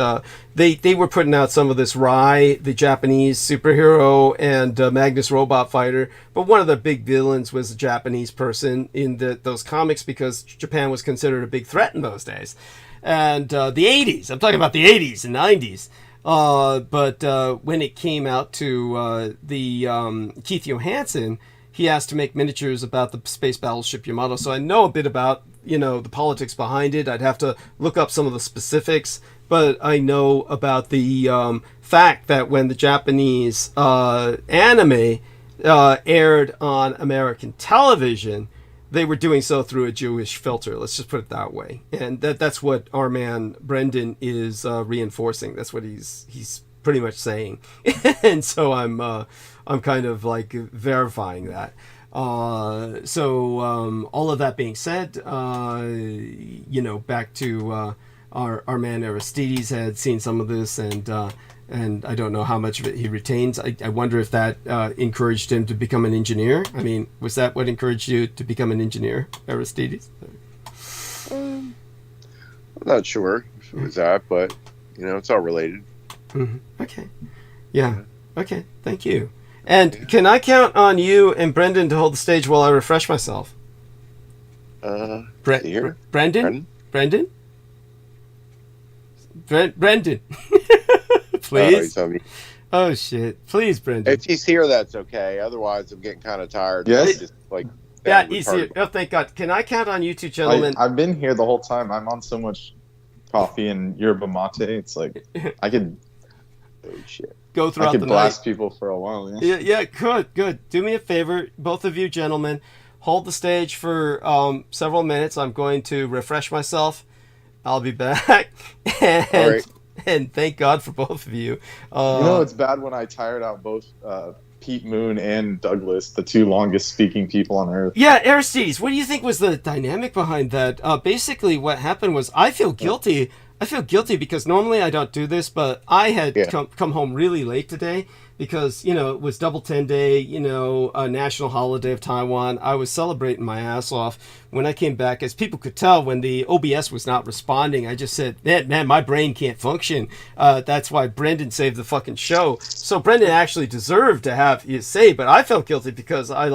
Speaker 1: they were putting out some of this Rai, the Japanese superhero, and Magnus Robot Fighter. But one of the big villains was a Japanese person in those comics because Japan was considered a big threat in those days. And the 80s, I'm talking about the 80s and 90s. But when it came out to the Keith Johansson, he asked to make miniatures about the space battleship Yamato. So I know a bit about, the politics behind it. I'd have to look up some of the specifics, but I know about the fact that when the Japanese anime aired on American television, they were doing so through a Jewish filter. Let's just put it that way. And that's what our man Brendan is reinforcing. That's what he's pretty much saying. And so I'm kind of like verifying that. So all of that being said, back to our man Aristides had seen some of this, and I don't know how much of it he retains. I wonder if that encouraged him to become an engineer. I mean, was that what encouraged you to become an engineer, Aristides?
Speaker 4: I'm not sure if it was that, but, it's all related.
Speaker 1: Mm-hmm. Okay. Yeah. Okay. Thank you. And can I count on you and Brendan to hold the stage while I refresh myself?
Speaker 4: Here?
Speaker 1: Brendan? Brendan? Brendan. Please. Oh shit! Please, Brendan.
Speaker 4: If he's here, that's okay. Otherwise, I'm getting kind of tired.
Speaker 2: Yes.
Speaker 4: Just, like,
Speaker 1: yeah, he's here. Oh, thank God! Can I count on you two gentlemen?
Speaker 2: I've been here the whole time. I'm on so much coffee and yerba mate. It's like I could. Oh shit!
Speaker 1: Go throughout the night.
Speaker 2: I could blast people for a while.
Speaker 1: Yeah. Good. Do me a favor, both of you gentlemen. Hold the stage for several minutes. I'm going to refresh myself. I'll be back. And,
Speaker 4: all right.
Speaker 1: And thank God for both of you.
Speaker 2: It's bad when I tired out both Pete Moon and Douglas, the two longest speaking people on Earth.
Speaker 1: Yeah, Aristides, what do you think was the dynamic behind that? Basically, what happened was I feel guilty. I feel guilty because normally I don't do this, but I had come home really late today because, it was Double-10 Day, a national holiday of Taiwan. I was celebrating my ass off. When I came back, as people could tell, when the OBS was not responding, I just said, man, my brain can't function. That's why Brendan saved the fucking show. So Brendan actually deserved to have his say, but I felt guilty because I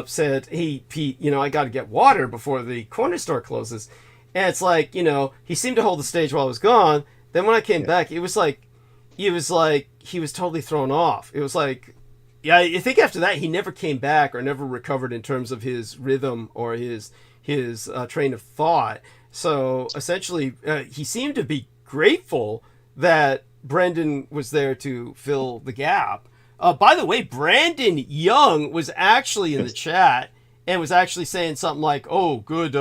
Speaker 1: said, hey, Pete, I got to get water before the corner store closes. And it's like, he seemed to hold the stage while I was gone. Then when I came back, it was like he was totally thrown off. It was like, I think after that he never came back or never recovered in terms of his rhythm or his train of thought. So essentially, he seemed to be grateful that Brendan was there to fill the gap. By the way, Brandon Young was actually in the chat and was actually saying something like, "Oh, good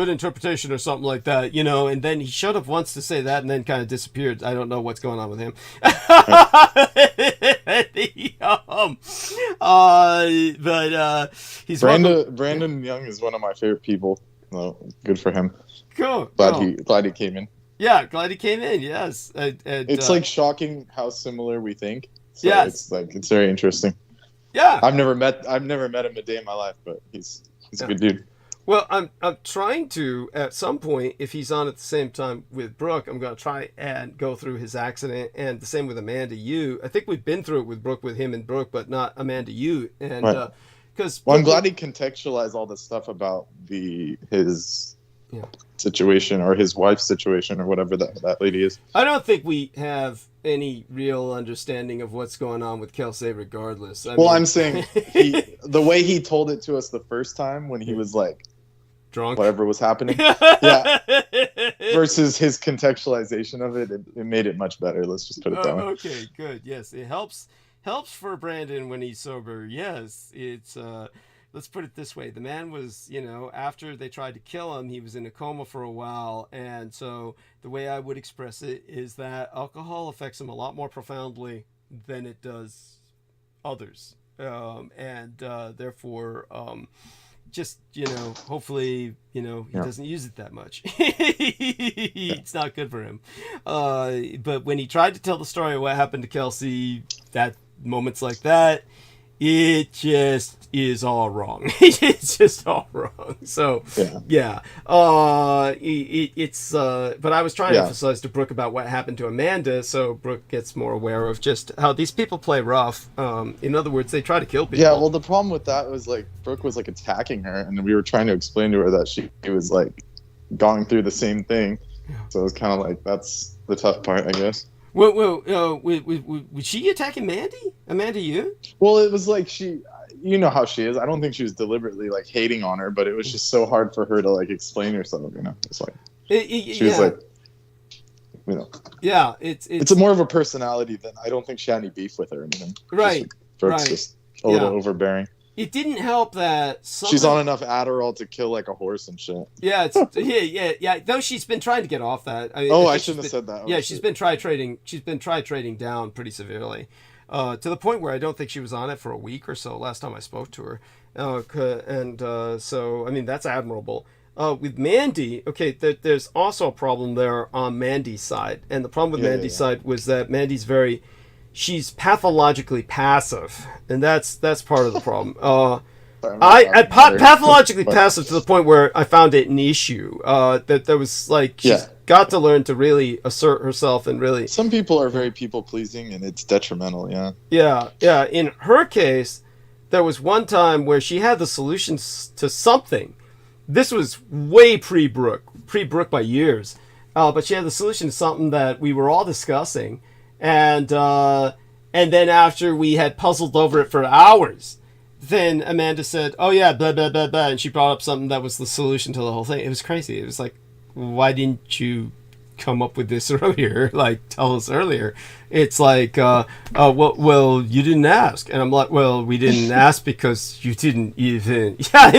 Speaker 1: interpretation," or something like that, and then he showed up once to say that and then kind of disappeared. I don't know what's going on with him. But he's
Speaker 2: Brandon Young is one of my favorite people. Well, good for him.
Speaker 1: Cool.
Speaker 2: Glad he came in.
Speaker 1: Yeah, glad he came in. Yes.
Speaker 2: It's like shocking how similar we think. So
Speaker 1: yes.
Speaker 2: It's very interesting.
Speaker 1: Yeah.
Speaker 2: I've never met him a day in my life, but he's a good dude.
Speaker 1: Well, I'm trying to, at some point, if he's on at the same time with Brooke, I'm going to try and go through his accident, and the same with Amanda Yu. I think we've been through it with him and Brooke, but not Amanda Yu. And
Speaker 2: right. I'm glad he contextualized all this stuff about his situation or his wife's situation or whatever that lady is.
Speaker 1: I don't think we have any real understanding of what's going on with Kelsey regardless.
Speaker 2: I'm saying the way he told it to us the first time when he was like
Speaker 1: drunk,
Speaker 2: whatever was happening, versus his contextualization of it, it made it much better. Let's just put it that way.
Speaker 1: Okay, good. Yes, it helps for Brandon when he's sober. Yes, it's let's put it this way. The man was, after they tried to kill him, he was in a coma for a while. And so the way I would express it is that alcohol affects him a lot more profoundly than it does others. Therefore, just, hopefully, he doesn't use it that much. It's not good for him. But when he tried to tell the story of what happened to Kelsey, that moments like that, it just is all wrong. It's just all wrong. So yeah. It's but I was trying to emphasize to Brooke about what happened to Amanda, so Brooke gets more aware of just how these people play rough. In other words, they try to kill people.
Speaker 2: Yeah, well, the problem with that was like Brooke was like attacking her, and we were trying to explain to her that she was like going through the same thing. So it was kind of like that's the tough part, I guess.
Speaker 1: Was she attacking Mandy? Amanda, you?
Speaker 2: Well, it was like you know how she is. I don't think she was deliberately like hating on her, but it was just so hard for her to like explain herself. It's like she was like,
Speaker 1: Yeah,
Speaker 2: it's more of a personality than I don't think she had any beef with her or anything.
Speaker 1: Right.
Speaker 2: Brooke's just a little overbearing.
Speaker 1: It didn't help that
Speaker 2: she's on enough Adderall to kill like a horse and shit.
Speaker 1: Yeah, yeah. Though she's been trying to get off that.
Speaker 2: I shouldn't have said that.
Speaker 1: She's been titrating down pretty severely, to the point where I don't think she was on it for a week or so last time I spoke to her. So I mean that's admirable. With Mandy, okay, there's also a problem there on Mandy's side, and the problem with Mandy's side was that Mandy's she's pathologically passive, and that's part of the problem. Pathologically passive to the point where I found it an issue. That there was like she's got to learn to really assert herself and really.
Speaker 2: Some people are very people pleasing, and it's detrimental.
Speaker 1: Yeah. In her case, there was one time where she had the solutions to something. This was way pre-Brooke by years, but she had the solution to something that we were all discussing. And then after we had puzzled over it for hours, then Amanda said, "Oh yeah, blah blah blah blah," and she brought up something that was the solution to the whole thing. It was crazy. It was like, why didn't you come up with this earlier? Like, tell us earlier. It's like, well, you didn't ask, and I'm like, well, we didn't ask because you didn't even. Yeah,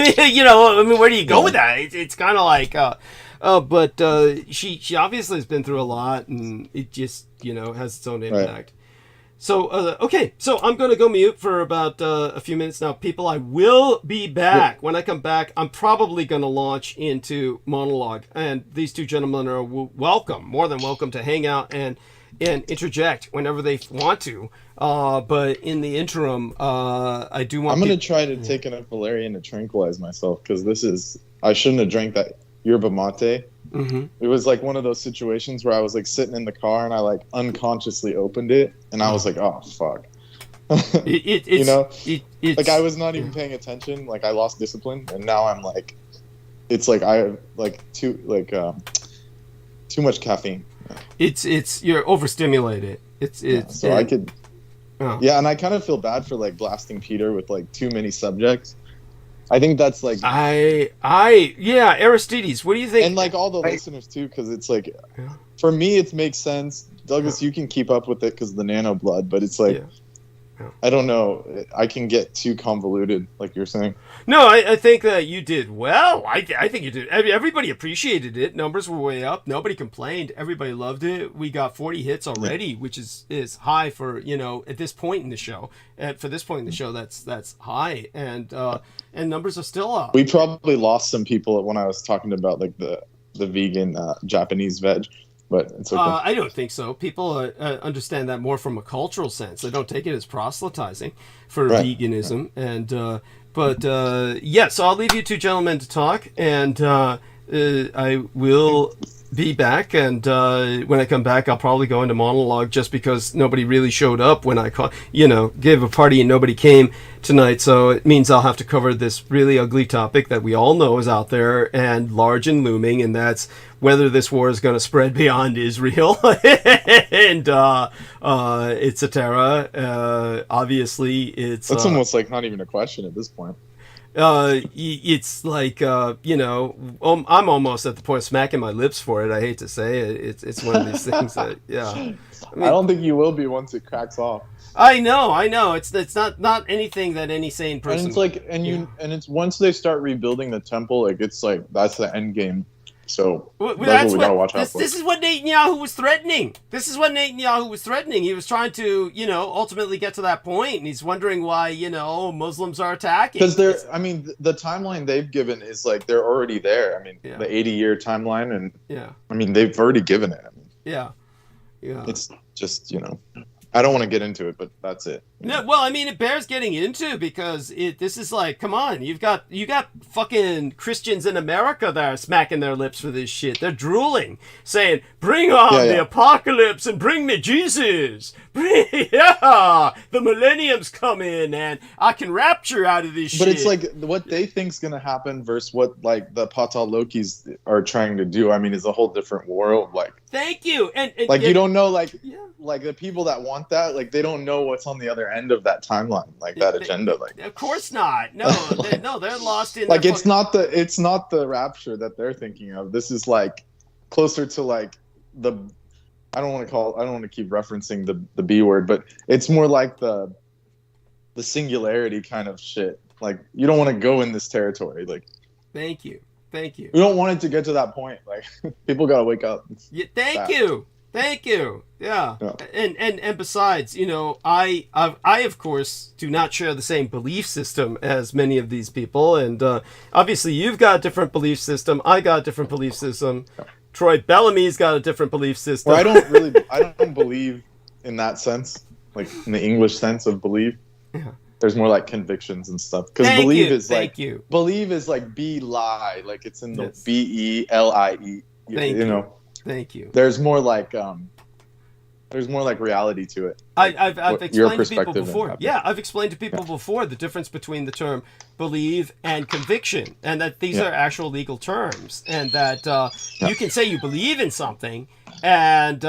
Speaker 1: where do you go with that? It's kind of like, but she obviously has been through a lot, and it just has its own impact. Right. So okay, so I'm going to go mute for about a few minutes now. People, I will be back. When I come back, I'm probably going to launch into monologue, and these two gentlemen are more than welcome to hang out and interject whenever they want to. But in the interim, I do want.
Speaker 2: I'm going to try to take enough valerian to tranquilize myself, because I shouldn't have drank that yerba mate. Mm-hmm. It was like one of those situations where I was like sitting in the car and I like unconsciously opened it, and I was like, oh fuck. It's like I was not even paying attention. Like I lost discipline, and now I'm like, it's like I have like too much caffeine.
Speaker 1: It's you're overstimulated.
Speaker 2: I could. Oh. Yeah, and I kind of feel bad for like blasting Peter with like too many subjects. I think that's like
Speaker 1: Aristides, what do you think?
Speaker 2: And like all the listeners too, because it's like for me it makes sense. Douglas, you can keep up with it because of the nano blood, but it's like I don't know, I can get too convoluted, like you're saying.
Speaker 1: No, I think that you did well. I think you did. Everybody appreciated it. Numbers were way up. Nobody complained. Everybody loved it. We got 40 hits already, which is high for at this point in the show. For this point in the show, that's high, and numbers are still up.
Speaker 2: We probably lost some people when I was talking about like the vegan Japanese veg. But it's okay.
Speaker 1: I don't think so. People understand that more from a cultural sense. They don't take it as proselytizing for veganism. Right. And so I'll leave you two gentlemen to talk, and I will be back. And when I come back, I'll probably go into monologue just because nobody really showed up when I gave a party and nobody came tonight. So it means I'll have to cover this really ugly topic that we all know is out there and large and looming, and that's whether this war is going to spread beyond Israel. And it's a terror. Obviously, it's
Speaker 2: almost like not even a question at this point.
Speaker 1: It's like I'm almost at the point of smacking my lips for it. I hate to say it. It's one of these things that I
Speaker 2: don't think you will be once it cracks off.
Speaker 1: I know. It's not anything that any sane person.
Speaker 2: And it's like, and it's once they start rebuilding the temple, like it's like that's the end game. So
Speaker 1: Well,
Speaker 2: that's what we gotta watch out for.
Speaker 1: This is what Netanyahu was threatening. He was trying to, ultimately get to that point, and he's wondering why, Muslims are attacking.
Speaker 2: Because the timeline they've given is like they're already there. I mean, the 80-year timeline, and I mean, they've already given it. I mean,
Speaker 1: yeah.
Speaker 2: It's just, I don't want to get into it, but that's it.
Speaker 1: No, well, I mean, it bears getting into because this is like, come on, you got fucking Christians in America that are smacking their lips for this shit. They're drooling, saying, "Bring on the apocalypse and bring me Jesus. The millennium's coming and I can rapture out of this shit."
Speaker 2: But it's like what they think's gonna happen versus what like the Patalokis are trying to do. I mean, is a whole different world. Like,
Speaker 1: thank you, and
Speaker 2: like you don't know, like the people that want that, like they don't know what's on the other end of that timeline, like that agenda. Like,
Speaker 1: of course not. No, they're lost in.
Speaker 2: Like it's not the rapture that they're thinking of. This is like closer to like the. I don't want to keep referencing the B word, but it's more like the singularity kind of shit. Like you don't want to go in this territory. Like,
Speaker 1: thank you.
Speaker 2: We don't want it to get to that point. Like people gotta wake up.
Speaker 1: Yeah, thank you. Yeah. And besides, I of course do not share the same belief system as many of these people, and obviously you've got a different belief system. I got a different belief system. Troy Bellamy's got a different belief system.
Speaker 2: Well, I don't believe in that sense, like in the English sense of belief.
Speaker 1: Yeah.
Speaker 2: There's more like convictions and stuff. Because believe is like be-lie, like it's in the BELIE.
Speaker 1: Thank you.
Speaker 2: There's more like reality to it.
Speaker 1: I've explained to people before. I've explained to people before the difference between the term believe and conviction, and that these are actual legal terms, and that you can say you believe in something, and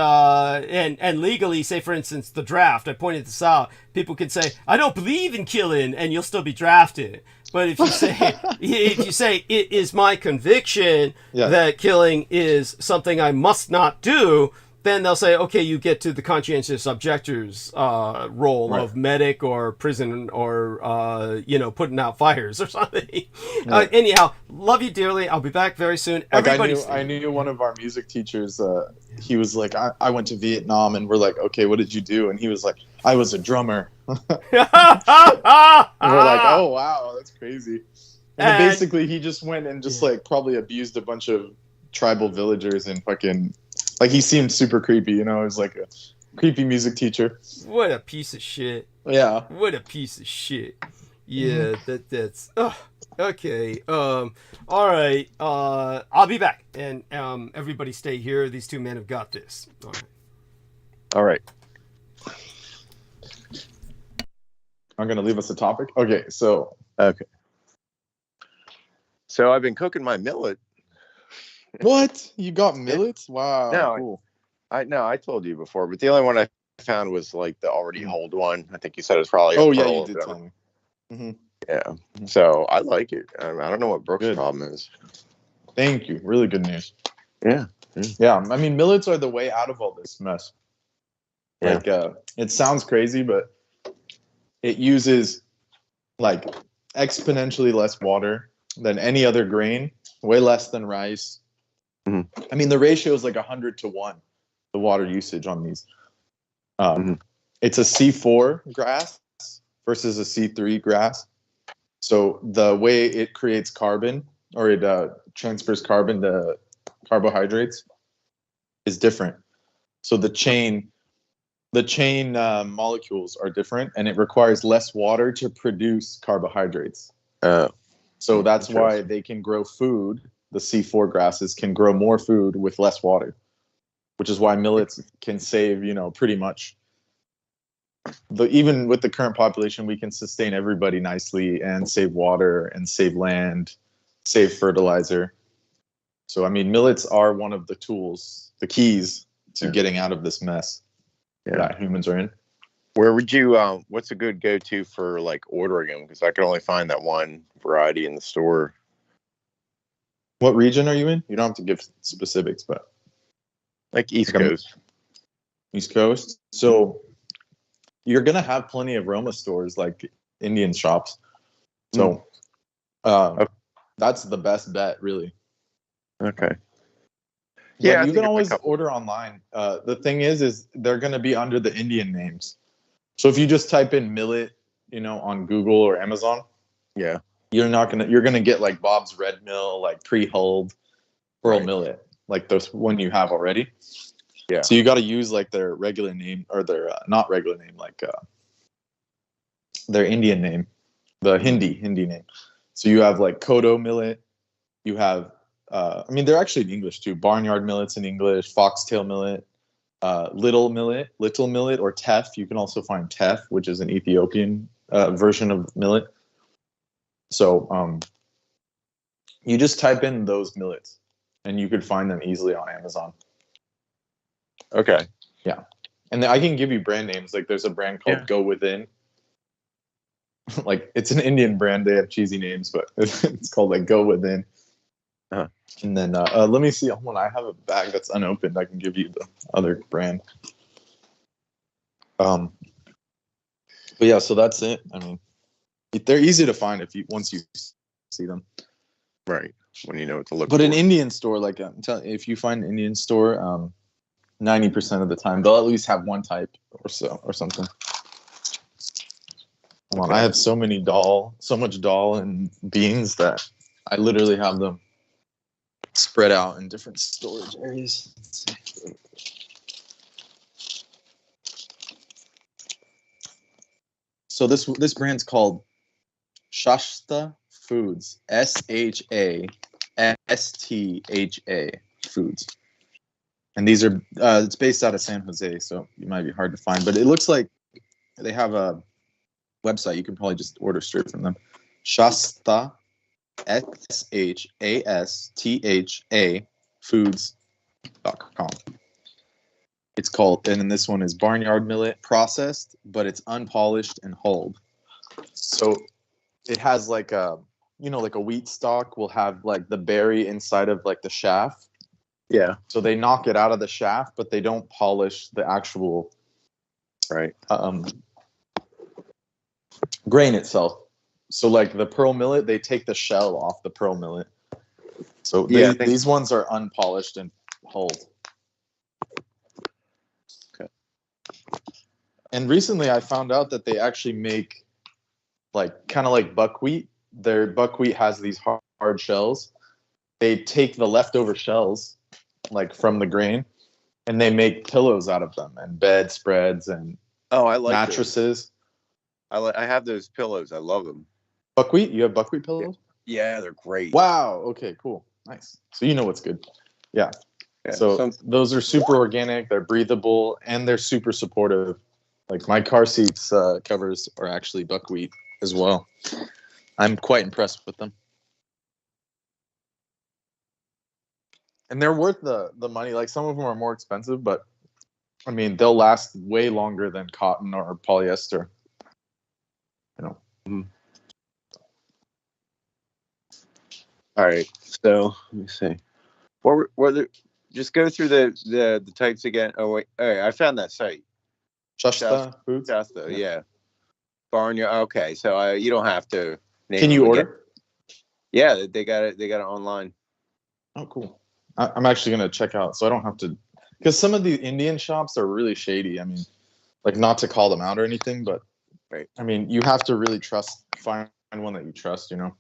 Speaker 1: legally, say for instance the draft. I pointed this out. People can say I don't believe in killing, and you'll still be drafted. But if you say it is my conviction that killing is something I must not do, then they'll say, okay, you get to the conscientious objector's role of medic or prison or, putting out fires or something. Anyhow, love you dearly. I'll be back very soon.
Speaker 2: Like I knew one of our music teachers, he was like, I went to Vietnam, and we're like, okay, what did you do? And he was like, I was a drummer. And we're like, oh, wow, that's crazy. And basically he just went and just like probably abused a bunch of tribal villagers and fucking... Like, he seemed super creepy, He was like a creepy music teacher.
Speaker 1: What a piece of shit.
Speaker 2: Yeah.
Speaker 1: What a piece of shit. Yeah, that's... okay. All right. I'll be back. And everybody stay here. These two men have got this.
Speaker 4: All right.
Speaker 2: I'm going to leave us a topic. Okay, so...
Speaker 4: Okay. So I've been cooking my millet.
Speaker 2: What? You got millets? Wow.
Speaker 4: No,
Speaker 2: cool.
Speaker 4: I told you before, but the only one I found was like the already hulled one. I think you said it's probably.
Speaker 2: Oh yeah, you did tell me.
Speaker 4: Mm-hmm. Yeah. So I like it. I don't know what Brooke's problem is.
Speaker 2: Thank you. Really good news.
Speaker 4: Yeah.
Speaker 2: Yeah. I mean, millets are the way out of all this mess.
Speaker 4: Yeah.
Speaker 2: Like, it sounds crazy, but it uses like exponentially less water than any other grain. Way less than rice.
Speaker 4: Mm-hmm.
Speaker 2: I mean, the ratio is like 100 to 1, the water usage on these. It's a C4 grass versus a C3 grass. So the way it creates carbon, or it transfers carbon to carbohydrates, is different. So the chain molecules are different, and it requires less water to produce carbohydrates. So that's why they can grow food. The C4 grasses can grow more food with less water, which is why millets can save, pretty much. Even with the current population, we can sustain everybody nicely and save water and save land, save fertilizer. So, I mean, millets are one of the tools, the keys to getting out of this mess that humans are in.
Speaker 4: Where would you, what's a good go-to for like ordering them? Because I could only find that one variety in the store.
Speaker 2: What region are you in? You don't have to give specifics, but
Speaker 4: like East Coast.
Speaker 2: East Coast. So you're gonna have plenty of Roma stores, like Indian shops. So that's the best bet, really.
Speaker 4: Okay.
Speaker 2: Yeah,
Speaker 4: I
Speaker 2: you
Speaker 4: think
Speaker 2: can
Speaker 4: it's a
Speaker 2: always
Speaker 4: couple.
Speaker 2: order online. The thing is they're going to be under the Indian names. So if you just type in millet, on Google or Amazon,
Speaker 4: Yeah.
Speaker 2: you're gonna get like Bob's Red Mill, like pre-hulled pearl
Speaker 4: Right.
Speaker 2: millet, like those one you have already.
Speaker 4: Yeah.
Speaker 2: So you got to use like their regular name or their not regular name, like their Indian name, the Hindi name. So you have like Kodo millet. You have, they're actually in English too. Barnyard millet's in English. Foxtail millet, little millet, or teff. You can also find teff, which is an Ethiopian version of millet. So you just type in those millets, and you could find them easily on Amazon.
Speaker 4: Okay.
Speaker 2: Yeah, and I can give you brand names. Like there's a brand called Go Within. Like it's an Indian brand. They have cheesy names, but it's called like Go Within.
Speaker 4: Uh-huh.
Speaker 2: And then let me see. Hold on, I have a bag that's unopened. I can give you the other brand. But yeah, so that's it. I mean, they're easy to find once you see them.
Speaker 4: Right. When you know what to look
Speaker 2: But
Speaker 4: for.
Speaker 2: an Indian store, like if you find an Indian store, 90% of the time they'll at least have one type or something. Hold on, I have so much dal and beans that I literally have them spread out in different storage areas. Let's see. So this brand's called Shasta Foods. SHASTHA Foods. And these are it's based out of San Jose, so it might be hard to find, but it looks like they have a website. You can probably just order straight from them. Shasta, SHASTHA foods.com. It's called, and then this one is barnyard millet, processed, but it's unpolished and hulled. So it has like a wheat stalk will have like the berry inside of like the shaft.
Speaker 4: Yeah.
Speaker 2: So they knock it out of the shaft, but they don't polish the actual grain itself. So like the pearl millet, they take the shell off the pearl millet. So these ones are unpolished and hulled.
Speaker 4: Okay.
Speaker 2: And recently I found out that they actually make like kind of like buckwheat. Their buckwheat has these hard shells. They take the leftover shells like from the grain and they make pillows out of them and bedspreads and
Speaker 4: I like
Speaker 2: mattresses.
Speaker 4: Those. I have those pillows. I love them.
Speaker 2: Buckwheat? You have buckwheat pillows?
Speaker 4: Yeah, they're great.
Speaker 2: Wow. Okay, cool. Nice. So you know what's good. Yeah. So those are super organic. They're breathable and they're super supportive. Like my car seats covers are actually buckwheat as well. I'm quite impressed with them. And they're worth the money. Like some of them are more expensive, but I mean, they'll last way longer than cotton or polyester.
Speaker 4: Mm-hmm. All right. So let me see. Just go through the types again. Oh wait. All right. I found that site.
Speaker 2: Shasta Foods.
Speaker 4: Shasta. Yeah. Barnyard. Okay. So you don't have to.
Speaker 2: Can you order?
Speaker 4: Yeah, they got it. They got it online.
Speaker 2: Oh, cool. I'm actually gonna check out, so I don't have to, because some of the Indian shops are really shady. I mean, like not to call them out or anything, but I mean, you have to really find one that you trust, So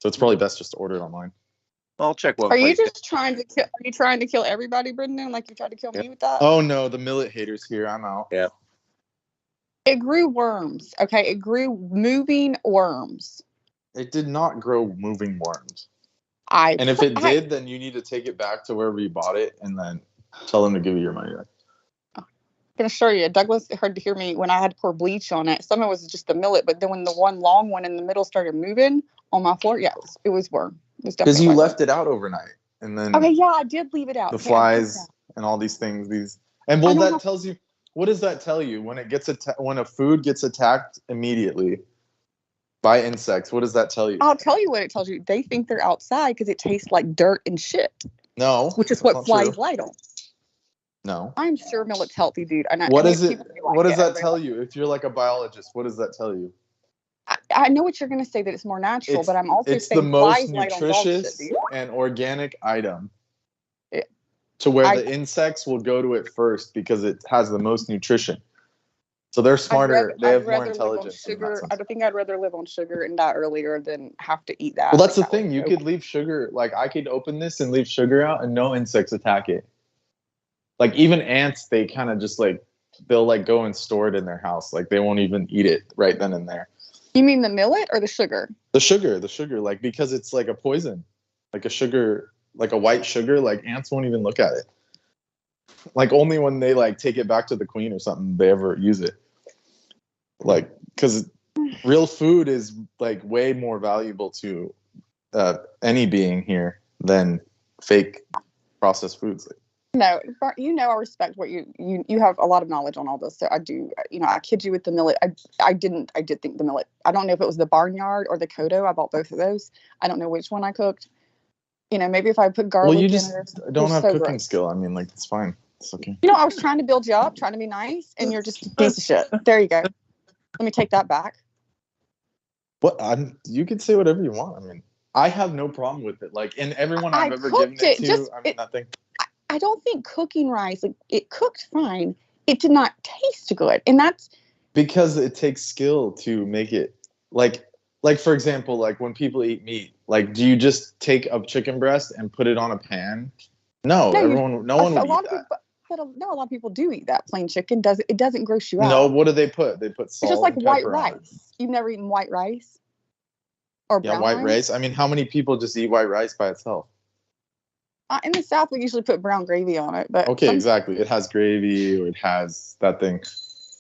Speaker 2: it's probably best just to order it online.
Speaker 4: I'll check what.
Speaker 6: Are you just trying to kill? Are you trying to kill everybody, Brendan? Like you tried to kill me with that?
Speaker 2: Oh no, the millet haters here. I'm out.
Speaker 4: Yeah.
Speaker 6: It grew worms. Okay, it grew moving worms.
Speaker 2: It did not grow moving worms. And if it did, then you need to take it back to wherever you bought it and then tell them to give you your money back.
Speaker 6: I'm going to show you. Douglas heard to hear me when I had to pour bleach on it. Some of it was just the millet, but then when the one long one in the middle started moving on my floor, it was worm.
Speaker 2: Because you left it out overnight. And then
Speaker 6: okay, yeah, I did leave it out.
Speaker 2: The flies and all these things. That tells you, what does that tell you? When when a food gets attacked immediately by insects, what does that tell you?
Speaker 6: I'll tell you what it tells you. They think they're outside because it tastes like dirt and shit.
Speaker 2: No.
Speaker 6: Which is what flies light on.
Speaker 2: No.
Speaker 6: I'm sure millet's healthy, dude.
Speaker 2: What does that tell you? If you're like a biologist, what does that tell you?
Speaker 6: I know what you're going to say, that it's more natural, but I'm also saying
Speaker 2: it's the most nutritious and organic item to where the insects will go to it first because it has the most nutrition. So they're smarter. They have more intelligence.
Speaker 6: Sugar. I think I'd rather live on sugar and die earlier than have to eat that.
Speaker 2: Well, that's the thing. You could leave sugar. Like I could open this and leave sugar out, and no insects attack it. Like even ants, they kind of just like they'll like go and store it in their house. Like they won't even eat it right then and there.
Speaker 6: You mean the millet or the sugar?
Speaker 2: The sugar. Like because it's like a poison, like a sugar, like a white sugar. Like ants won't even look at it. Like only when they like take it back to the queen or something, they ever use it. Like, because real food is like way more valuable to any being here than fake processed foods.
Speaker 6: No, I respect what you have a lot of knowledge on all this. So I do, I kid you with the millet. I did think the millet. I don't know if it was the barnyard or the Kodo. I bought both of those. I don't know which one I cooked. Maybe if I put garlic.
Speaker 2: Well, you just don't have cooking skill. I mean, like it's fine. It's okay.
Speaker 6: I was trying to build you up, trying to be nice, and you're just a piece of shit. There you go. Let me take that back.
Speaker 2: What? You can say whatever you want. I mean, I have no problem with it. Like, and everyone I've ever given it to, nothing.
Speaker 6: I don't think cooking rice, like it cooked fine. It did not taste good, and that's
Speaker 2: because it takes skill to make it. Like for example, like when people eat meat, like do you just take a chicken breast and put it on a pan? No one would eat that.
Speaker 6: But a lot of people do eat that plain chicken. It doesn't gross you out.
Speaker 2: No, what do they put? They put salt.
Speaker 6: It's just like
Speaker 2: and
Speaker 6: white
Speaker 2: pepper
Speaker 6: rice. You've never eaten white rice? Or brown
Speaker 2: white rice? I mean, how many people just eat white rice by itself?
Speaker 6: In the South, we usually put brown gravy on it. But
Speaker 2: okay, exactly. It has gravy or it has that thing,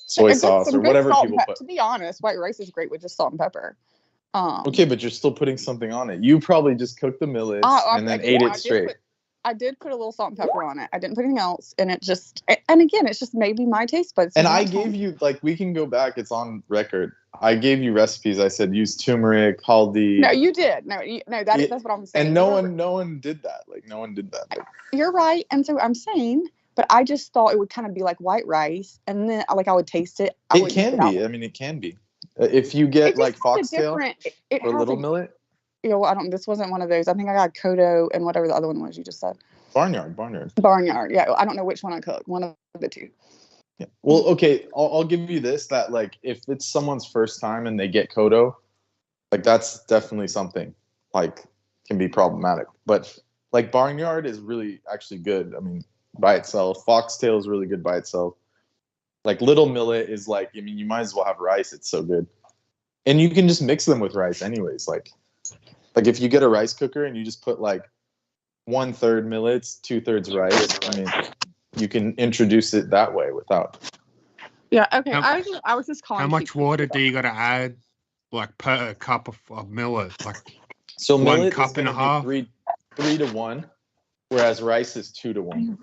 Speaker 2: soy sauce or whatever people put.
Speaker 6: To be honest, white rice is great with just salt and pepper.
Speaker 2: Okay, but you're still putting something on it. You probably just cooked the millets and then ate it straight.
Speaker 6: I did put a little salt and pepper on it. I didn't put anything else. And it just, and again, it's just maybe my taste buds.
Speaker 2: And I gave you, like, we can go back. It's on record. I gave you recipes. I said, use turmeric, haldi.
Speaker 6: No, you did. That's what I'm saying.
Speaker 2: And no one did that. Like, no one did that.
Speaker 6: You're right. And so I'm saying, but I just thought it would kind of be like white rice. And then, like, I would taste it.
Speaker 2: It can be. I mean, it can be. If you get, like, foxtail or little millet.
Speaker 6: This wasn't one of those. I think I got Kodo and whatever the other one was you just said.
Speaker 2: Barnyard.
Speaker 6: Yeah, I don't know which one I cooked. One of the two.
Speaker 2: Yeah. Well, okay, I'll give you this, that like if it's someone's first time and they get Kodo, like that's definitely something like can be problematic. But like Barnyard is really actually good. I mean, by itself. Foxtail is really good by itself. Like little millet is like, I mean, you might as well have rice. It's so good. And you can just mix them with rice anyways. Like if you get a rice cooker and you just put like 1/3 millets, 2/3 rice, I mean, you can introduce it that way without.
Speaker 6: Yeah. Okay. I was just calling.
Speaker 9: How much water do you got to add, like per cup of millet? Like
Speaker 2: so
Speaker 9: one
Speaker 2: millet
Speaker 9: cup and a half,
Speaker 2: 3 to 1, whereas rice is 2 to 1.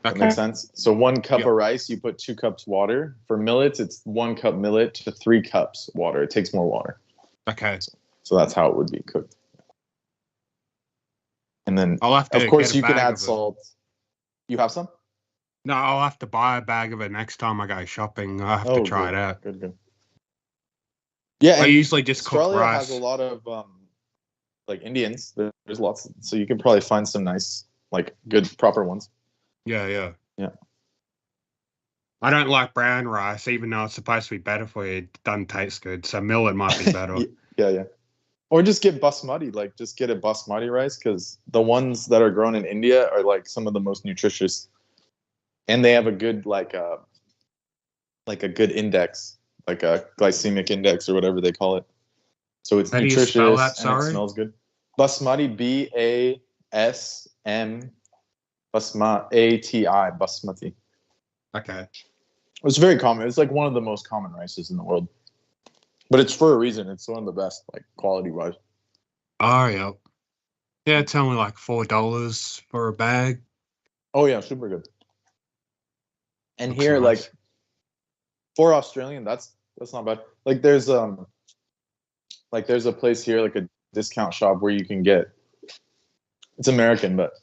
Speaker 2: That
Speaker 9: Okay.
Speaker 2: makes sense. So 1 cup of rice, you put 2 cups water. For millets, it's 1 cup millet to 3 cups water. It takes more water.
Speaker 9: Okay.
Speaker 2: So that's how it would be cooked. And then,
Speaker 9: I'll have to
Speaker 2: of course,
Speaker 9: get a
Speaker 2: you can
Speaker 9: bag
Speaker 2: add
Speaker 9: of it.
Speaker 2: salt. You have some?
Speaker 9: No, I'll have to buy a bag of it next time I go shopping. I have to try it out.
Speaker 2: Good. Yeah,
Speaker 9: I
Speaker 2: and
Speaker 9: usually just cook
Speaker 2: Australia
Speaker 9: rice.
Speaker 2: has a lot of like Indians. There's lots, so you can probably find some nice, like good, proper ones.
Speaker 9: Yeah.
Speaker 2: Yeah.
Speaker 9: I don't like brown rice, even though it's supposed to be better for you. It doesn't taste good, so millet might be better.
Speaker 2: Yeah. Or just get basmati, like just get a basmati rice, because the ones that are grown in India are like some of the most nutritious, and they have a good like a good index, like a glycemic index or whatever they call it. So it's
Speaker 9: How do you
Speaker 2: nutritious
Speaker 9: spell that,
Speaker 2: and
Speaker 9: sorry?
Speaker 2: it smells good. Basmati, BASM, ATI, basmati.
Speaker 9: Okay.
Speaker 2: It's very common. It's like one of the most common rices in the world. But it's for a reason. It's one of the best, like quality-wise.
Speaker 9: Oh, yeah. Yeah, it's only like $4 for a bag.
Speaker 2: Oh yeah, super good. And
Speaker 9: Looks
Speaker 2: here,
Speaker 9: nice.
Speaker 2: like for Australian, that's not bad. Like there's a place here, like a discount shop where you can get. It's American, but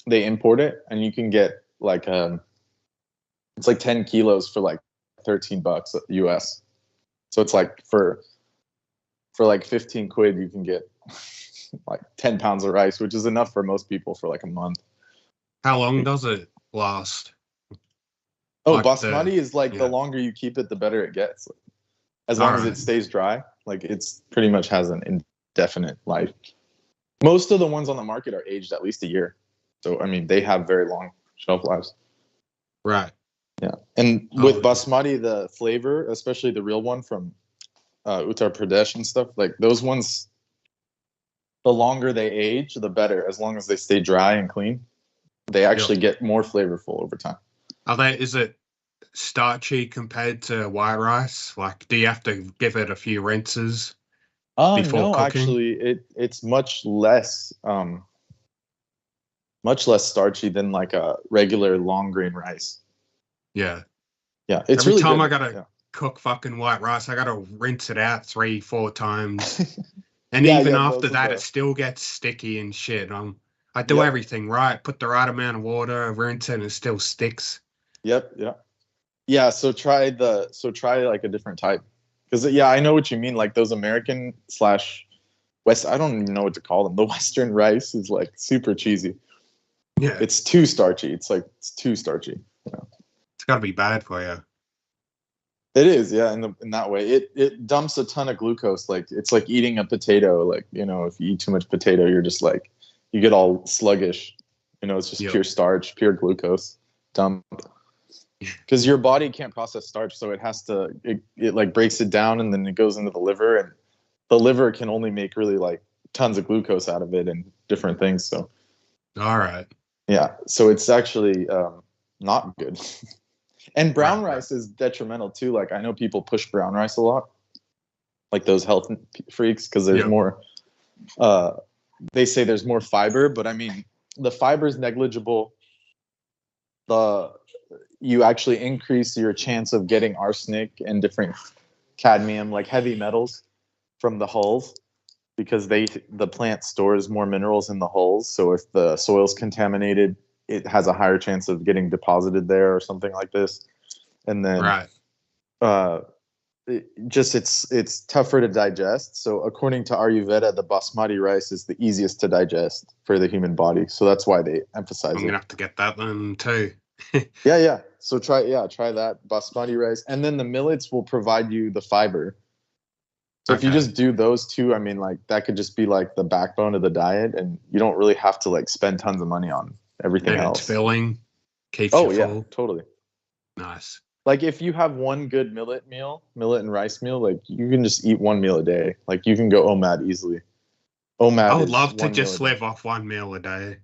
Speaker 2: they import it, and you can get like it's like 10 kilos for like $13 US. So it's like for like 15 quid, you can get like 10 pounds of rice, which is enough for most people for like a month.
Speaker 9: How long does it last?
Speaker 2: Oh,
Speaker 9: Like
Speaker 2: basmati is like
Speaker 9: yeah.
Speaker 2: the longer you keep it, the better it gets. As long as it stays dry, like it's pretty much has an indefinite life. Most of the ones on the market are aged at least a year. So, I mean, they have very long shelf lives.
Speaker 9: Right.
Speaker 2: Yeah. And with basmati, the flavor, especially the real one from Uttar Pradesh and stuff, like those ones, the longer they age, the better. As long as they stay dry and clean, they actually get more flavorful over time.
Speaker 9: Is it starchy compared to white rice? Like, do you have to give it a few rinses before cooking?
Speaker 2: Actually, it's much less starchy than like a regular long grain rice.
Speaker 9: Yeah.
Speaker 2: Yeah, it's
Speaker 9: every
Speaker 2: really
Speaker 9: time
Speaker 2: good.
Speaker 9: I gotta cook fucking white rice, I gotta rinse it out 3-4 times, and even after that, it still gets sticky and shit. I do everything right, put the right amount of water, rinse it, and it still sticks.
Speaker 2: Yeah. So try like a different type, because I know what you mean. Like those American / West, I don't even know what to call them. The Western rice is like super cheesy.
Speaker 9: Yeah,
Speaker 2: it's too starchy. It's too starchy.
Speaker 9: It's got to be bad for you.
Speaker 2: It is, yeah. In that way, it dumps a ton of glucose. Like it's like eating a potato. Like if you eat too much potato, you're just like you get all sluggish. It's just pure starch, pure glucose dump. Because your body can't process starch, so it has to. It like breaks it down, and then it goes into the liver, and the liver can only make really like tons of glucose out of it and different things. So,
Speaker 9: all right,
Speaker 2: yeah. So it's actually not good. And brown rice is detrimental too. Like I know people push brown rice a lot, like those health freaks, because there's more. They say there's more fiber, but I mean the fiber is negligible. You actually increase your chance of getting arsenic and different cadmium, like heavy metals, from the hulls, because the plant stores more minerals in the hulls. So if the soil's contaminated, it has a higher chance of getting deposited there or something like this. And then it's tougher to digest. So according to Ayurveda, the basmati rice is the easiest to digest for the human body. So that's why they emphasize it.
Speaker 9: I'm gonna have to get that one too.
Speaker 2: Yeah. So try that basmati rice, and then the millets will provide you the fiber. So if you just do those two, I mean, like that could just be like the backbone of the diet, and you don't really have to like spend tons of money on everything else.
Speaker 9: It's filling, keeps you full.
Speaker 2: Yeah, totally.
Speaker 9: Nice.
Speaker 2: Like if you have one good millet and rice meal, like you can just eat one meal a day. Like you can go OMAD easily. OMAD.
Speaker 9: I would love to just live off one meal a day.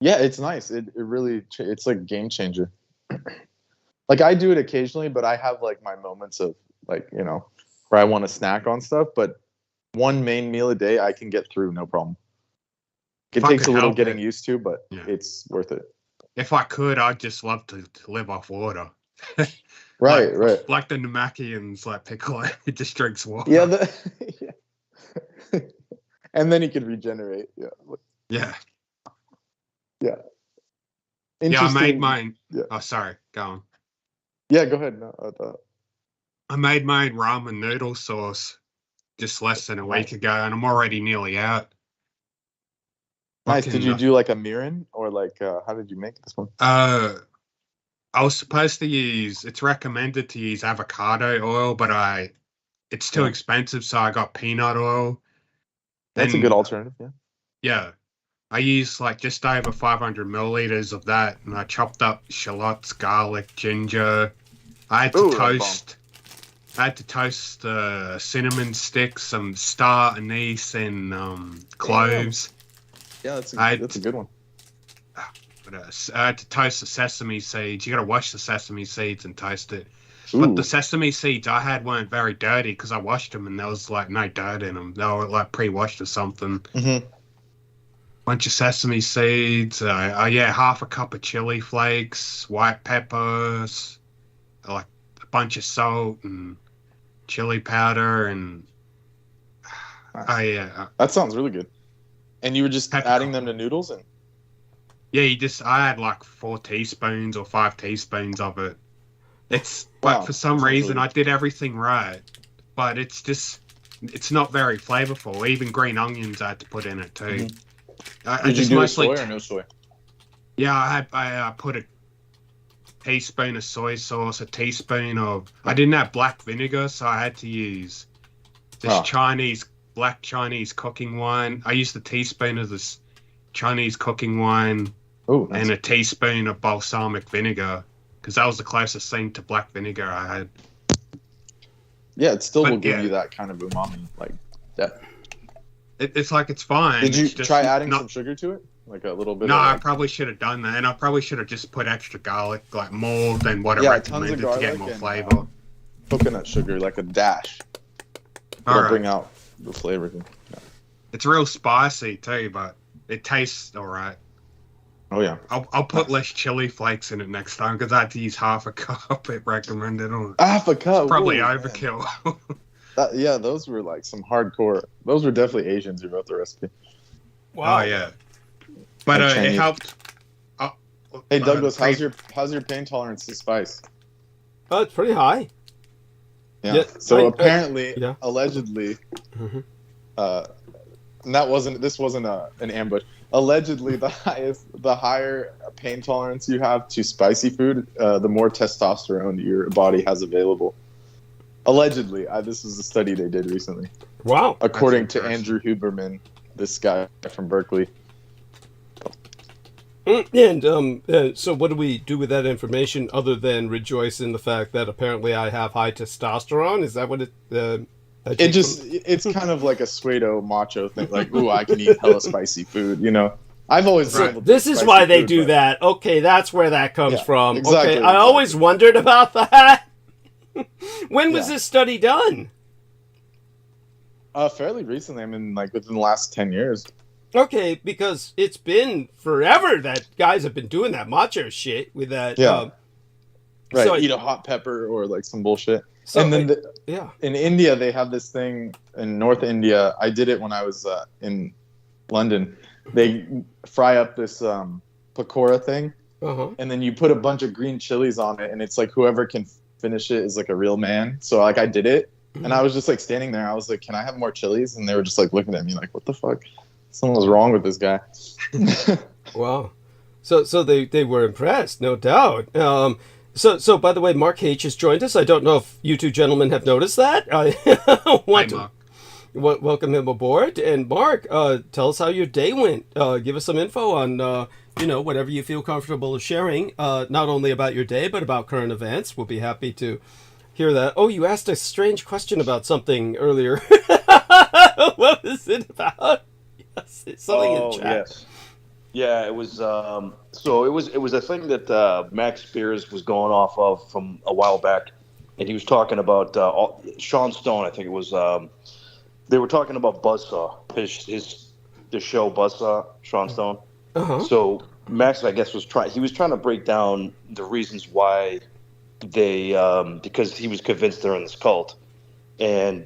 Speaker 2: Yeah, it's nice. It really, it's like a game changer. Like I do it occasionally, but I have like my moments of like, where I want to snack on stuff, but one main meal a day I can get through, no problem. It takes a little getting used to, but it's worth it.
Speaker 9: If I could, I'd just love to live off water.
Speaker 2: Right.
Speaker 9: Like the Namakhians, like Piccolo, he just drinks water.
Speaker 2: Yeah. And then he can regenerate. Yeah.
Speaker 9: I made mine. Yeah. Oh, sorry. Go on.
Speaker 2: Yeah, go ahead. No,
Speaker 9: I made my ramen noodle sauce just less than a week ago, and I'm already nearly out.
Speaker 2: Nice. Did you do like a mirin, or like how did you make this one?
Speaker 9: I was supposed to use. It's recommended to use avocado oil, but it's too expensive, so I got peanut oil.
Speaker 2: That's a good alternative. Yeah.
Speaker 9: Yeah. I used like just over 500 milliliters of that, and I chopped up shallots, garlic, ginger. I had to toast. I had to toast cinnamon sticks, some star anise, and cloves.
Speaker 2: Yeah, that's a good one.
Speaker 9: I had to toast the sesame seeds. You got to wash the sesame seeds and toast it.
Speaker 2: Ooh.
Speaker 9: But the sesame seeds I had weren't very dirty because I washed them and there was like no dirt in them. They were like pre-washed or something.
Speaker 2: Mm-hmm.
Speaker 9: Bunch of sesame seeds. Half a cup of chili flakes, white peppers, like a bunch of salt and chili powder, and
Speaker 2: that sounds really good. And you were just adding them to noodles, and
Speaker 9: I had like 4 teaspoons or 5 teaspoons of it. It's like for some reason I did everything right, but it's not very flavorful. Even green onions I had to put in it too.
Speaker 2: Mm-hmm. Did you do soy or no soy?
Speaker 9: Yeah, I put a teaspoon of soy sauce, a teaspoon of. I didn't have black vinegar, so I had to use this black Chinese cooking wine. I used a teaspoon of this Chinese cooking wine and a teaspoon of balsamic vinegar because that was the closest thing to black vinegar I had.
Speaker 2: Yeah, it still will give you that kind of umami, like that.
Speaker 9: It's like it's fine.
Speaker 2: Did you try adding some sugar to it? Like a little bit?
Speaker 9: No,
Speaker 2: I
Speaker 9: probably should have done that, and I probably should have just put extra garlic, like more than what I recommended to get more flavor.
Speaker 2: Coconut sugar, like a dash. It'll bring out the flavor. Yeah.
Speaker 9: It's real spicy too, but it tastes all right.
Speaker 2: Oh yeah.
Speaker 9: I'll put less chili flakes in it next time because I had to use half a cup. It recommended.
Speaker 2: Half a cup.
Speaker 9: Probably overkill.
Speaker 2: Yeah, those were like some hardcore. Those were definitely Asians who wrote the recipe.
Speaker 9: Wow. Oh yeah. But it helped.
Speaker 2: Hey Douglas, how's your pain tolerance to spice?
Speaker 1: Oh, it's pretty high.
Speaker 2: Yeah. So apparently, allegedly, and this wasn't an ambush. Allegedly, the higher pain tolerance you have to spicy food, the more testosterone your body has available. Allegedly, this is a study they did recently.
Speaker 1: Wow.
Speaker 2: According to Andrew Huberman, this guy from Berkeley.
Speaker 1: And so what do we do with that information other than rejoice in the fact that apparently I have high testosterone? Is that what it
Speaker 2: it's kind of like a pseudo macho thing, like, ooh, I can eat hella spicy food, you know. I've always been able to
Speaker 1: This is why they do that. Okay, that's where that comes from.
Speaker 2: Exactly,
Speaker 1: okay, I always wondered about that. When was this study done?
Speaker 2: Fairly recently. I mean, like within the last 10 years.
Speaker 1: Okay, because it's been forever that guys have been doing that macho shit with that.
Speaker 2: Yeah. Right.
Speaker 1: So
Speaker 2: eat a hot pepper or like some bullshit.
Speaker 1: So
Speaker 2: and then
Speaker 1: in
Speaker 2: India, they have this thing in North India. I did it when I was in London. They fry up this pakora thing, and then you put a bunch of green chilies on it, and it's like whoever can finish it is like a real man. So like I did it, and I was just like standing there. I was like, "Can I have more chilies?" And they were just like looking at me like, "What the fuck? Something was wrong with this guy."
Speaker 1: Wow. So they were impressed, no doubt. So by the way, Mark H has joined us. I don't know if you two gentlemen have noticed that. I want to welcome him aboard. And Mark, tell us how your day went. Give us some info on whatever you feel comfortable sharing. Not only about your day, but about current events. We'll be happy to hear that. Oh, you asked a strange question about something earlier. What was it about? Yes, something in chat.
Speaker 10: Yes. Yeah, it was. So it was a thing that Max Spears was going off of from a while back, and he was talking about Sean Stone. I think it was. They were talking about Buzzsaw, the show Buzzsaw, Sean Stone. So Max, I guess, was trying to break down the reasons why they, because he was convinced they're in this cult, and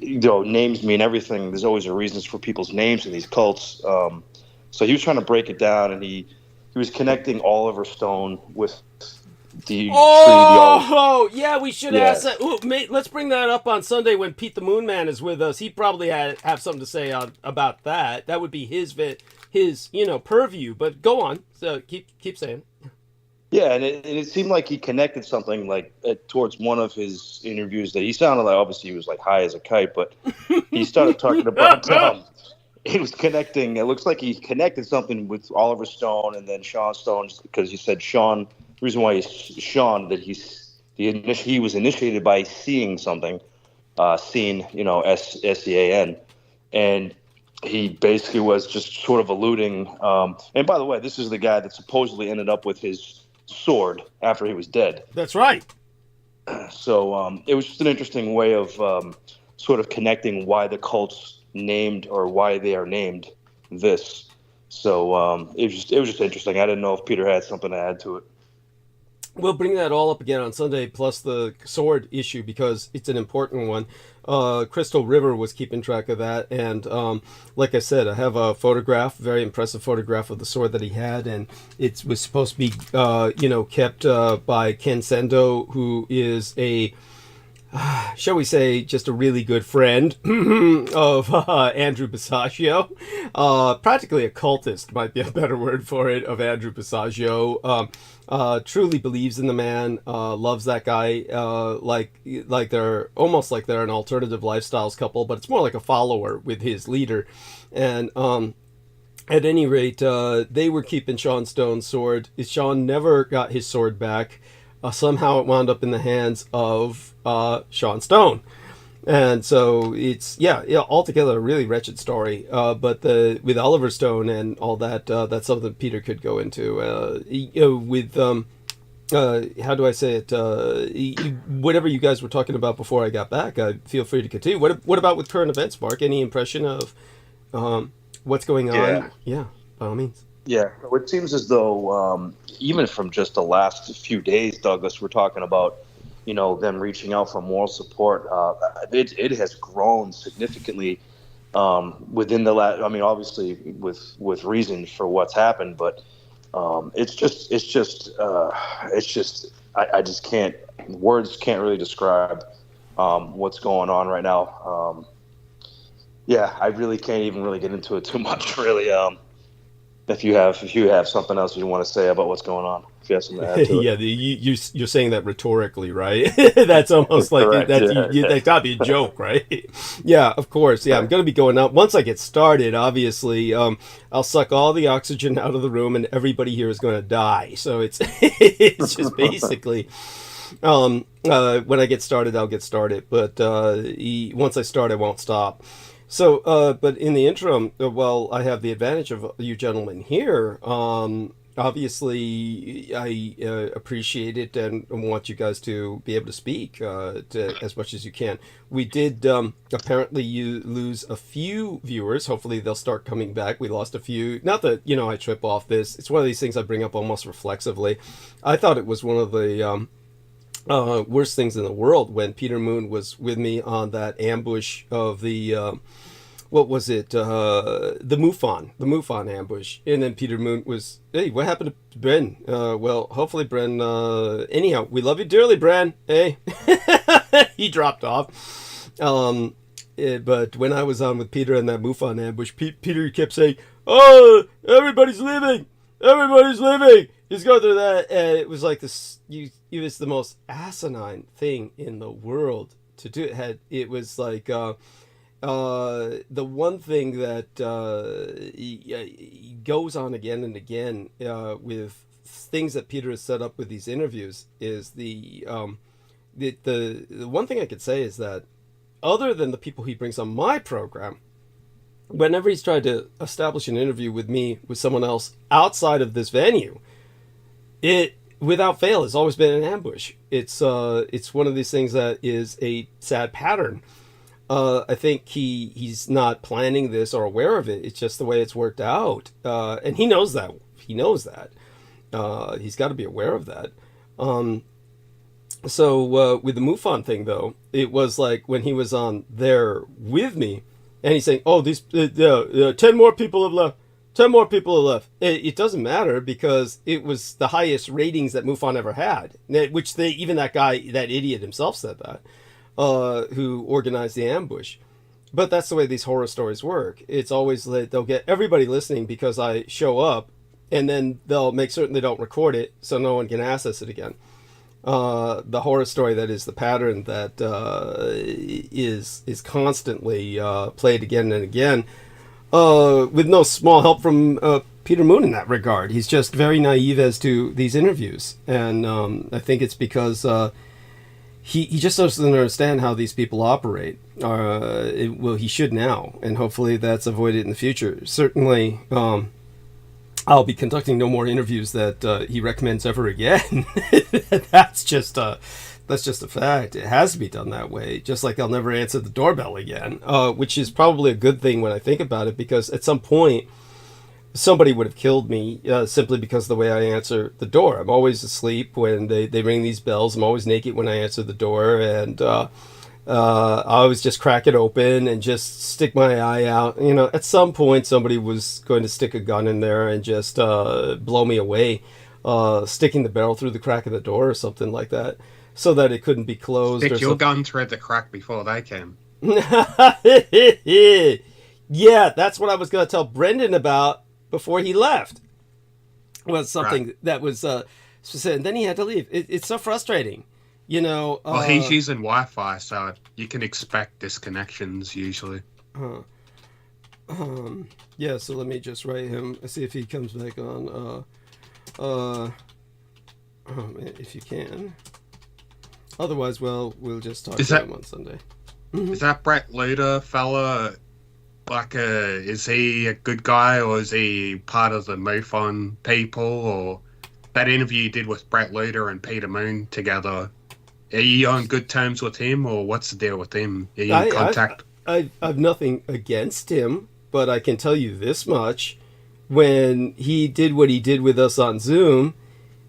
Speaker 10: names mean everything. There's always a reasons for people's names in these cults. So he was trying to break it down, and he was connecting Oliver Stone with the
Speaker 1: yeah, we should ask that. Ooh, mate, let's bring that up on Sunday when Pete the Moon Man is with us. He probably have something to say about that. That would be his purview. But go on. So keep saying.
Speaker 10: Yeah, and it seemed like he connected something like towards one of his interviews that he sounded like obviously he was like high as a kite, but he started talking about. He was connecting. It looks like he connected something with Oliver Stone and then Sean Stone, just because he said Sean. The reason why he's Sean that he was initiated by seeing something, seen, SEAN, and he basically was just sort of alluding. And by the way, this is the guy that supposedly ended up with his sword after he was dead.
Speaker 1: That's right.
Speaker 10: So it was just an interesting way of sort of connecting why the cults named or why they are named this. So it was just interesting. I didn't know if Peter had something to add to it.
Speaker 1: We'll bring that all up again on Sunday, plus the sword issue, because it's an important one. Crystal River was keeping track of that, and like I said, I have a photograph, very impressive photograph of the sword that he had, and it was supposed to be, kept by Ken Sendo, who is a shall we say, just a really good friend of Andrew Basiago. Practically a cultist might be a better word for it, of Andrew Basiago. Truly believes in the man, loves that guy, like they're almost like they're an alternative lifestyles couple, but it's more like a follower with his leader. And at any rate, they were keeping Sean Stone's sword. Sean never got his sword back. Somehow it wound up in the hands of Sean Stone. And so it's, yeah, altogether a really wretched story. But with Oliver Stone and all that, that's something Peter could go into. How do I say it? Whatever you guys were talking about before I got back, feel free to continue. What about with current events, Mark? Any impression of what's going on? Yeah, by all means.
Speaker 10: Yeah, it seems as though even from just the last few days, Douglas, we're talking about, them reaching out for moral support. It has grown significantly within the last. I mean, obviously with reason for what's happened, but it's just I just can't, words can't really describe what's going on right now. I really can't even really get into it too much, really. If you have something else you want to say about what's going on, if you have something to add to it.
Speaker 1: You're saying that rhetorically, right? That's almost like that gotta be a joke, right? Yeah, of course. Yeah, I'm gonna be going out once I get started. Obviously, I'll suck all the oxygen out of the room, and everybody here is gonna die. So it's just basically. When I get started, I'll get started. But once I start, I won't stop. So, but in the interim, well, I have the advantage of you gentlemen here. Obviously, I appreciate it and want you guys to be able to speak as much as you can. We did apparently lose a few viewers. Hopefully, they'll start coming back. We lost a few. Not that, I trip off this. It's one of these things I bring up almost reflexively. I thought it was one of the worst things in the world when Peter Moon was with me on that ambush of the what was it, the MUFON ambush, and then Peter Moon was, hey, what happened to Bren? Well, hopefully Bren, anyhow, we love you dearly, Bren. Hey. He dropped off. But when I was on with Peter in that MUFON ambush, Peter kept saying, oh, everybody's leaving, he's going through that, and it was like this. It was the most asinine thing in the world to do. It was like the one thing that goes on again and again with things that Peter has set up with these interviews is the one thing I could say is that other than the people he brings on my program, whenever he's tried to establish an interview with me with someone else outside of this venue, it without fail has always been an ambush. It's one of these things that is a sad pattern. I think he's not planning this or aware of it. It's just the way it's worked out, and he knows that. He's got to be aware of that. So with the MUFON thing, though, it was like when he was on there with me, and he's saying, "Oh, these 10 more people have left. 10 more people have left." It doesn't matter because it was the highest ratings that MUFON ever had, which even that guy, that idiot himself said that, who organized the ambush. But that's the way these horror stories work. It's always that they'll get everybody listening because I show up, and then they'll make certain they don't record it so no one can access it again. The horror story that is the pattern that is constantly played again and again, with no small help from Peter Moon in that regard. He's just very naive as to these interviews, and I think it's because he just doesn't understand how these people operate. Well, he should now, and hopefully that's avoided in the future. Certainly, I'll be conducting no more interviews that he recommends ever again. That's just a fact. It has to be done that way. Just like I'll never answer the doorbell again, which is probably a good thing when I think about it, because at some point somebody would have killed me simply because of the way I answer the door. I'm always asleep when they ring these bells. I'm always naked when I answer the door, and I always just crack it open and just stick my eye out. At some point somebody was going to stick a gun in there and just blow me away. sticking the barrel through the crack of the door or something like that, so that it couldn't be closed.
Speaker 9: Stick your gun through the crack before they can.
Speaker 1: Yeah, that's what I was going to tell Brendan about before he left. Was something that was specific, and then he had to leave. It's so frustrating, you know.
Speaker 9: Well, he's using Wi-Fi, so you can expect disconnections usually.
Speaker 1: Yeah, so let me just write him, see if he comes back on. If you can. Otherwise, well, we'll just talk to him on Sunday.
Speaker 9: Is that Brett Luder fella, like, is he a good guy, or is he part of the MUFON people, or that interview you did with Brett Luder and Peter Moon together? Are you on good terms with him, or what's the deal with him? Are you in contact?
Speaker 1: I've nothing against him, but I can tell you this much. When he did what he did with us on Zoom,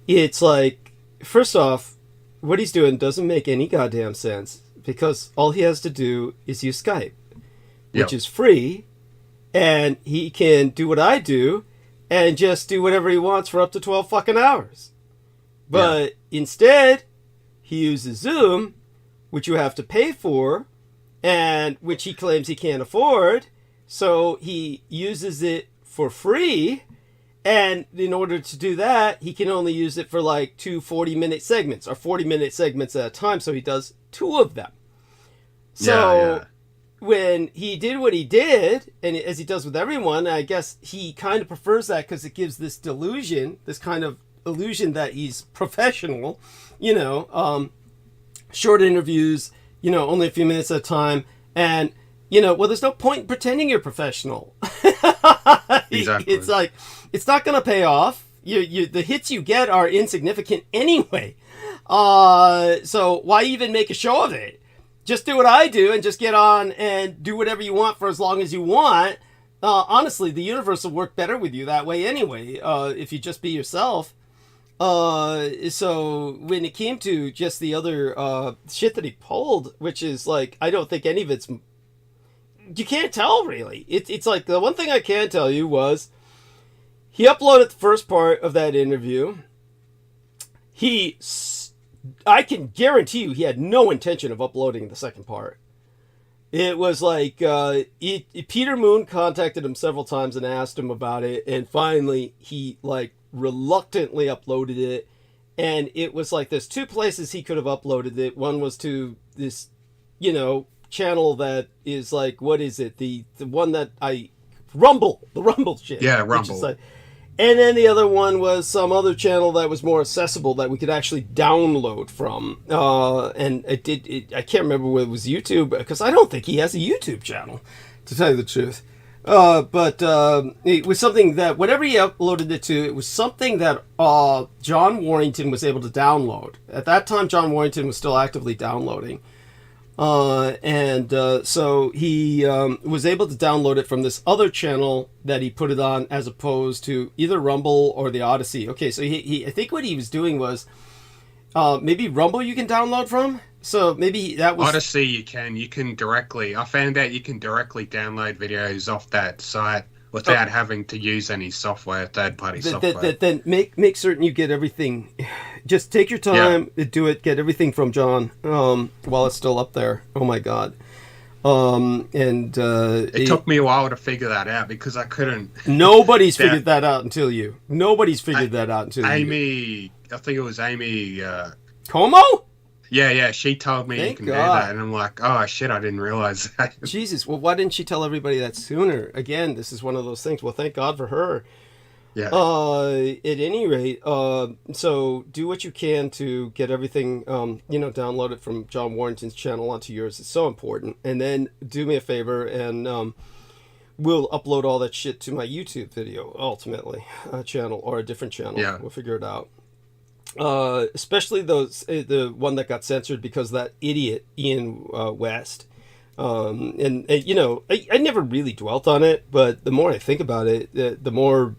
Speaker 1: it's like, first off, what he's doing doesn't make any goddamn sense, because all he has to do is use Skype, which is free, and he can do what I do and just do whatever he wants for up to 12 fucking hours. But instead, he uses Zoom, which you have to pay for, and which he claims he can't afford, so he uses it for free, and in order to do that, he can only use it for like 2 40-minute segments, or 40-minute segments at a time, so he does 2 of them. So when he did what he did, and as he does with everyone, I guess he kind of prefers that because it gives this delusion, this kind of illusion that he's professional, you know, short interviews, you know, only a few minutes at a time, and you know, well, there's no point in pretending you're professional.
Speaker 9: Exactly.
Speaker 1: It's like, it's not going to pay off. The hits you get are insignificant anyway. So why even make a show of it? Just do what I do and just get on and do whatever you want for as long as you want. Honestly, the universe will work better with you that way anyway, if you just be yourself. So when it came to just the other shit that he pulled, which is like, I don't think any of it's... You can't tell, really. It's like, the one thing I can tell you was he uploaded the first part of that interview. I can guarantee you he had no intention of uploading the second part. It was like, Peter Moon contacted him several times and asked him about it, and finally he, like, reluctantly uploaded it, and it was like, there's 2 places he could have uploaded it. One was to this, you know, channel that is like, what is it, the one that the Rumble shit,
Speaker 9: Rumble,
Speaker 1: like, and then the other one was some other channel that was more accessible that we could actually download from, and I can't remember whether it was YouTube, because I don't think he has a YouTube channel, to tell you the truth, but it was something that whatever he uploaded it to, it was something that John Warrington was able to download. At that time, John Warrington was still actively downloading. So he was able to download it from this other channel that he put it on, as opposed to either Rumble or the Odyssey. Okay, so I think what he was doing was, maybe Rumble you can download from? So maybe that was...
Speaker 9: Odyssey you can directly... I found out you can directly download videos off that site without having to use any software, third-party software.
Speaker 1: Then make certain you get everything. Just take your time, do it, get everything from John while it's still up there. Oh my God.
Speaker 9: It took me a while to figure that out because I couldn't...
Speaker 1: Nobody's figured that out until you. Nobody's figured that out until
Speaker 9: you. I think it was Amy...
Speaker 1: Como?
Speaker 9: Yeah, she told me you can do that, and I'm like, oh shit, I didn't realize that.
Speaker 1: Jesus, well, why didn't she tell everybody that sooner? Again, this is one of those things. Well, thank God for her.
Speaker 9: Yeah.
Speaker 1: At any rate, so do what you can to get everything, download it from John Warrington's channel onto yours. It's so important. And then do me a favor, and we'll upload all that shit to my YouTube video, ultimately, channel, or a different channel.
Speaker 9: Yeah.
Speaker 1: We'll figure it out. Especially the one that got censored because that idiot Ian West. I never really dwelt on it, but the more I think about it, the more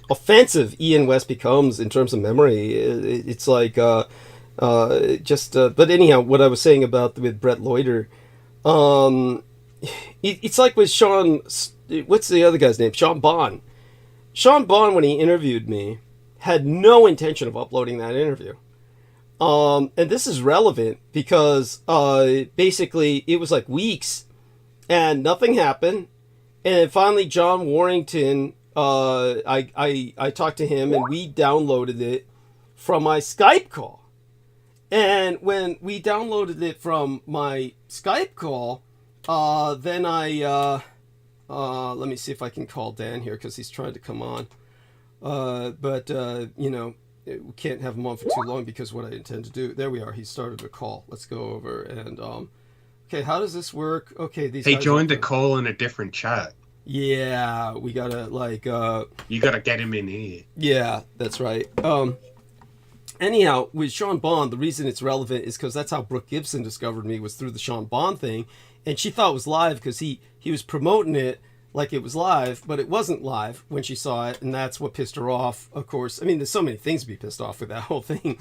Speaker 1: offensive Ian West becomes in terms of memory. It's like, but anyhow, what I was saying about with Brett Loiter, it's like with Sean, what's the other guy's name? Sean Bond. Sean Bond, when he interviewed me, had no intention of uploading that interview. And this is relevant because basically it was like weeks and nothing happened. And then finally John Warrington, I talked to him and we downloaded it from my Skype call. And when we downloaded it from my Skype call, then I, let me see if I can call Dan here because he's trying to come on. But you know, we can't have him on for too long because what I intend to do. There we are. He started a call. Let's go over and okay. How does this work? Okay, these.
Speaker 9: He joined the call in a different chat.
Speaker 1: Yeah, we gotta like.
Speaker 9: You gotta get him in here.
Speaker 1: Yeah, that's right. Anyhow, with Sean Bond, the reason it's relevant is because that's how Brooke Gibson discovered me, was through the Sean Bond thing, and she thought it was live because he was promoting it like it was live, but it wasn't live when she saw it, and that's what pissed her off, of course. I mean, there's so many things to be pissed off with that whole thing.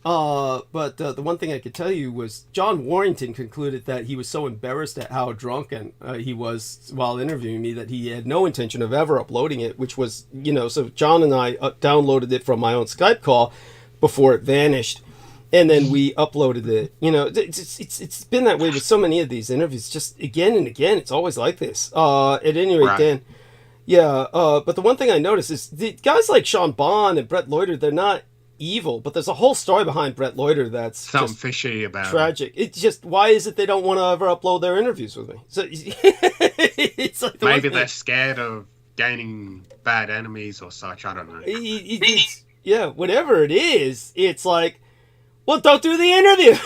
Speaker 1: But the one thing I could tell you was John Warrington concluded that he was so embarrassed at how drunk and he was while interviewing me that he had no intention of ever uploading it, which was, you know, so John and I downloaded it from my own Skype call before it vanished. And then we uploaded it. You know, it's been that way with so many of these interviews. Just again and again, it's always like this. At any rate, right. Dan. Yeah, but the one thing I noticed is the guys like Sean Bond and Brett Loiter, they're not evil, but there's a whole story behind Brett Loiter that's
Speaker 9: something fishy about
Speaker 1: tragic. It's just, why is it they don't want to ever upload their interviews with me? So it's like
Speaker 9: maybe they're scared of gaining bad enemies or such. I don't know.
Speaker 1: Yeah, whatever it is, it's like, well, don't do the interview.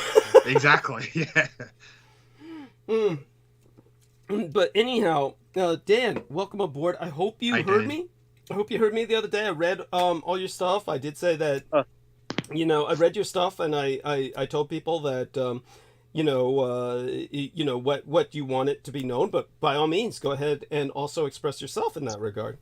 Speaker 9: Exactly. Yeah.
Speaker 1: But anyhow, Dan, welcome aboard. I hope you heard me. I hope you heard me the other day. I read all your stuff. I did say that, you know, I read your stuff, and I told people that, you know, what you want it to be known. But by all means, go ahead and also express yourself in that regard.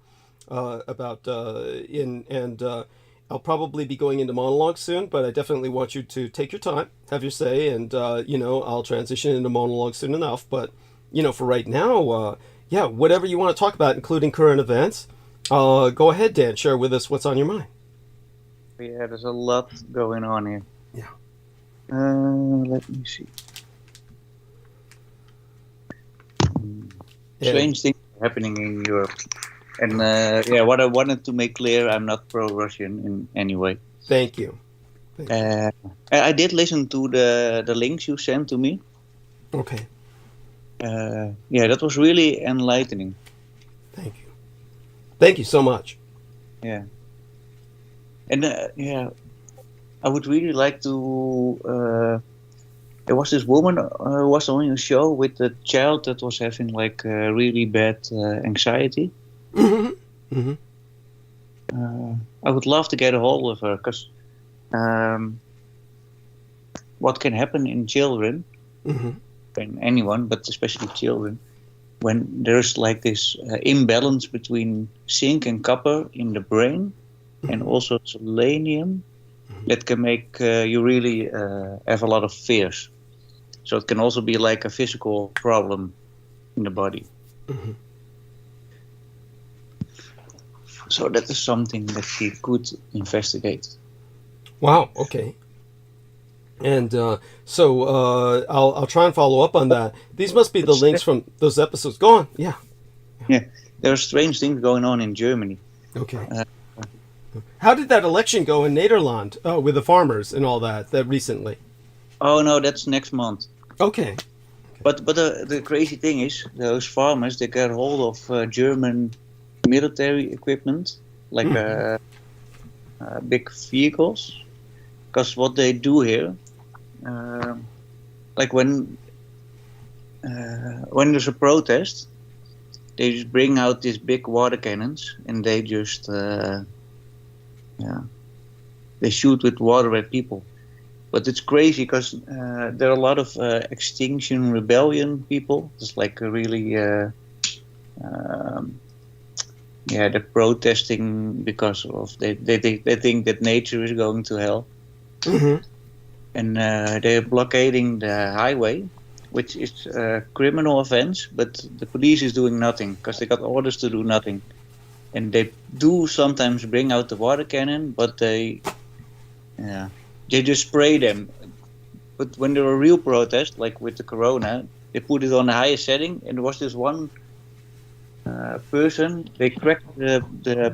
Speaker 1: I'll probably be going into monologue soon, but I definitely want you to take your time, have your say, and, you know, I'll transition into monologue soon enough. But, you know, for right now, yeah, whatever you want to talk about, including current events, go ahead, Dan, share with us what's on your mind.
Speaker 11: Yeah, there's a lot going on here.
Speaker 1: Yeah.
Speaker 11: Let me see. Strange things happening in Europe. And yeah, what I wanted to make clear, I'm not pro-Russian in any way.
Speaker 1: Thank you.
Speaker 11: I did listen to the links you sent to me.
Speaker 1: Okay.
Speaker 11: Yeah, that was really enlightening.
Speaker 1: Thank you. Thank you so much.
Speaker 11: Yeah. And yeah, I would really like to. There was this woman who was on your show with a child that was having like really bad anxiety.
Speaker 1: Mm-hmm. Mm-hmm.
Speaker 11: I would love to get a hold of her, because what can happen in children, in anyone, but especially children, when there's like this imbalance between zinc and copper in the brain, and also selenium, that can make you really have a lot of fears. So it can also be like a physical problem in the body.
Speaker 1: Mm-hmm.
Speaker 11: So that is something that she could investigate.
Speaker 1: Wow. Okay. And so I'll try and follow up on that. These must be the links from those episodes. Go on. Yeah.
Speaker 11: Yeah. There are strange things going on in Germany.
Speaker 1: Okay. How did that election go in Nederland with the farmers and all that recently?
Speaker 11: Oh no, that's next month.
Speaker 1: Okay.
Speaker 11: But the crazy thing is, those farmers, they get hold of German military equipment, like big vehicles, because what they do here, like when there's a protest, they just bring out these big water cannons and they just they shoot with water at people. But it's crazy because there are a lot of Extinction Rebellion people. It's like a really they're protesting because of they think that nature is going to hell, and they're blockading the highway, which is a criminal offense. But the police is doing nothing because they got orders to do nothing. And they do sometimes bring out the water cannon, but they just spray them. But when there were real protests, like with the corona, they put it on the highest setting, and there was this one person, they cracked the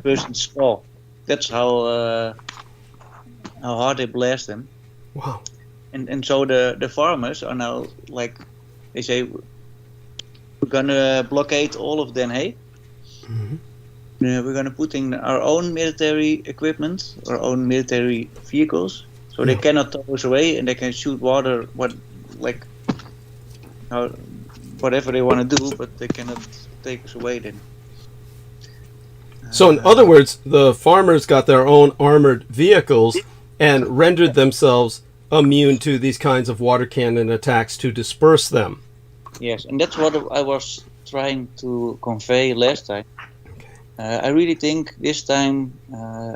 Speaker 11: person's skull. That's how hard they blast them.
Speaker 1: Wow.
Speaker 11: And so the farmers are now like, they say, we're gonna blockade all of Den Haag.
Speaker 1: Mm-hmm.
Speaker 11: We're gonna put in our own military equipment, our own military vehicles, so they cannot tow us away, and they can shoot water, whatever they want to do, but they cannot take us away then.
Speaker 1: So in other words, the farmers got their own armored vehicles and rendered themselves immune to these kinds of water cannon attacks to disperse them.
Speaker 11: Yes, and that's what I was trying to convey last time. I really think this time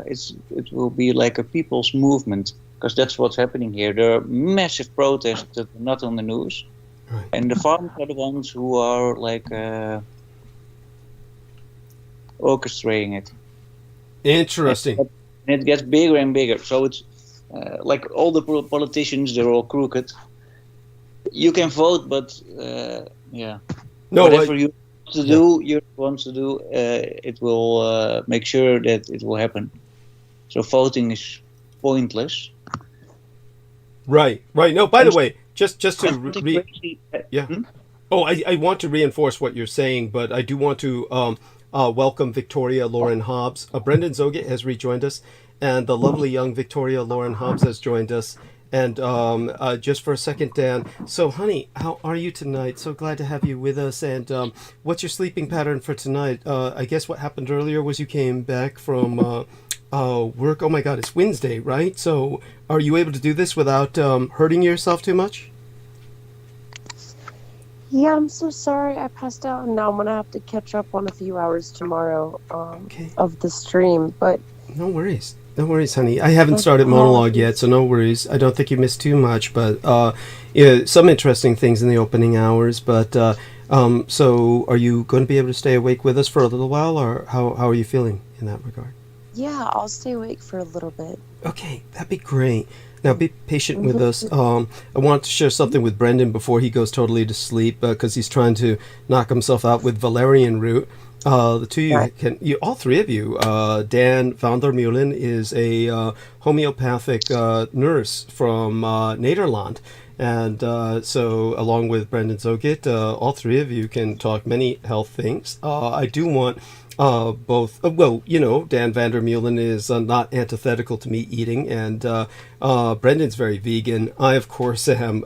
Speaker 11: it will be like a people's movement, because that's what's happening here. There are massive protests that are not on the news,
Speaker 1: right.
Speaker 11: And the farmers are the ones who are like orchestrating it.
Speaker 1: Interesting.
Speaker 11: And it gets bigger and bigger. So it's like all the politicians, they're all crooked. You can vote, but whatever you want to do, it will make sure that it will happen. So voting is pointless.
Speaker 1: Right. No, by the way, just to Oh, I want to reinforce what you're saying, but I do want to welcome Victoria Lauren Hobbs. Brendan Zoget has rejoined us, and the lovely young Victoria Lauren Hobbs has joined us. And just for a second, Dan. So, honey, how are you tonight? So glad to have you with us. And what's your sleeping pattern for tonight? I guess what happened earlier was you came back from work. Oh my God, it's Wednesday, right? So, are you able to do this without hurting yourself too much?
Speaker 12: Yeah, I'm so sorry. I passed out, and now I'm gonna have to catch up on a few hours tomorrow of the stream. But
Speaker 1: no worries. No worries, honey. I haven't started monologue yet, so no worries. I don't think you missed too much, but some interesting things in the opening hours. But so, are you going to be able to stay awake with us for a little while, or how are you feeling in that regard?
Speaker 12: yeah, I'll stay awake for a little bit.
Speaker 1: Okay, that'd be great. Now, be patient with us. I want to share something with Brendan before he goes totally to sleep, because he's trying to knock himself out with valerian root. The two of you all three of you, Dan van der Meulen is a homeopathic nurse from Nederland. And so, along with Brendan Zoget, all three of you can talk many health things. I do want both, Dan van der Meulen is not antithetical to meat eating, and Brendan's very vegan. I, of course, am...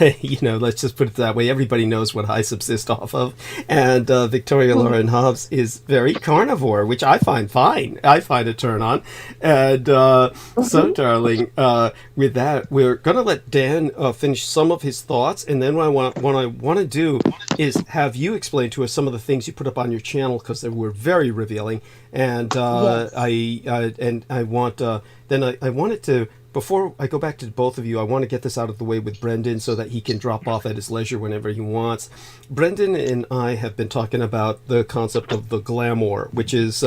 Speaker 1: let's just put it that way. Everybody knows what I subsist off of. And Victoria Lauren Hobbs is very carnivore, which I find fine. I find a turn on. And so, darling, with that, we're going to let Dan finish some of his thoughts. And then what I want to do is have you explain to us some of the things you put up on your channel, because they were very revealing. And
Speaker 12: Yes.
Speaker 1: I wanted to... Before I go back to both of you, I want to get this out of the way with Brendan so that he can drop off at his leisure whenever he wants. Brendan and I have been talking about the concept of the glamour, which is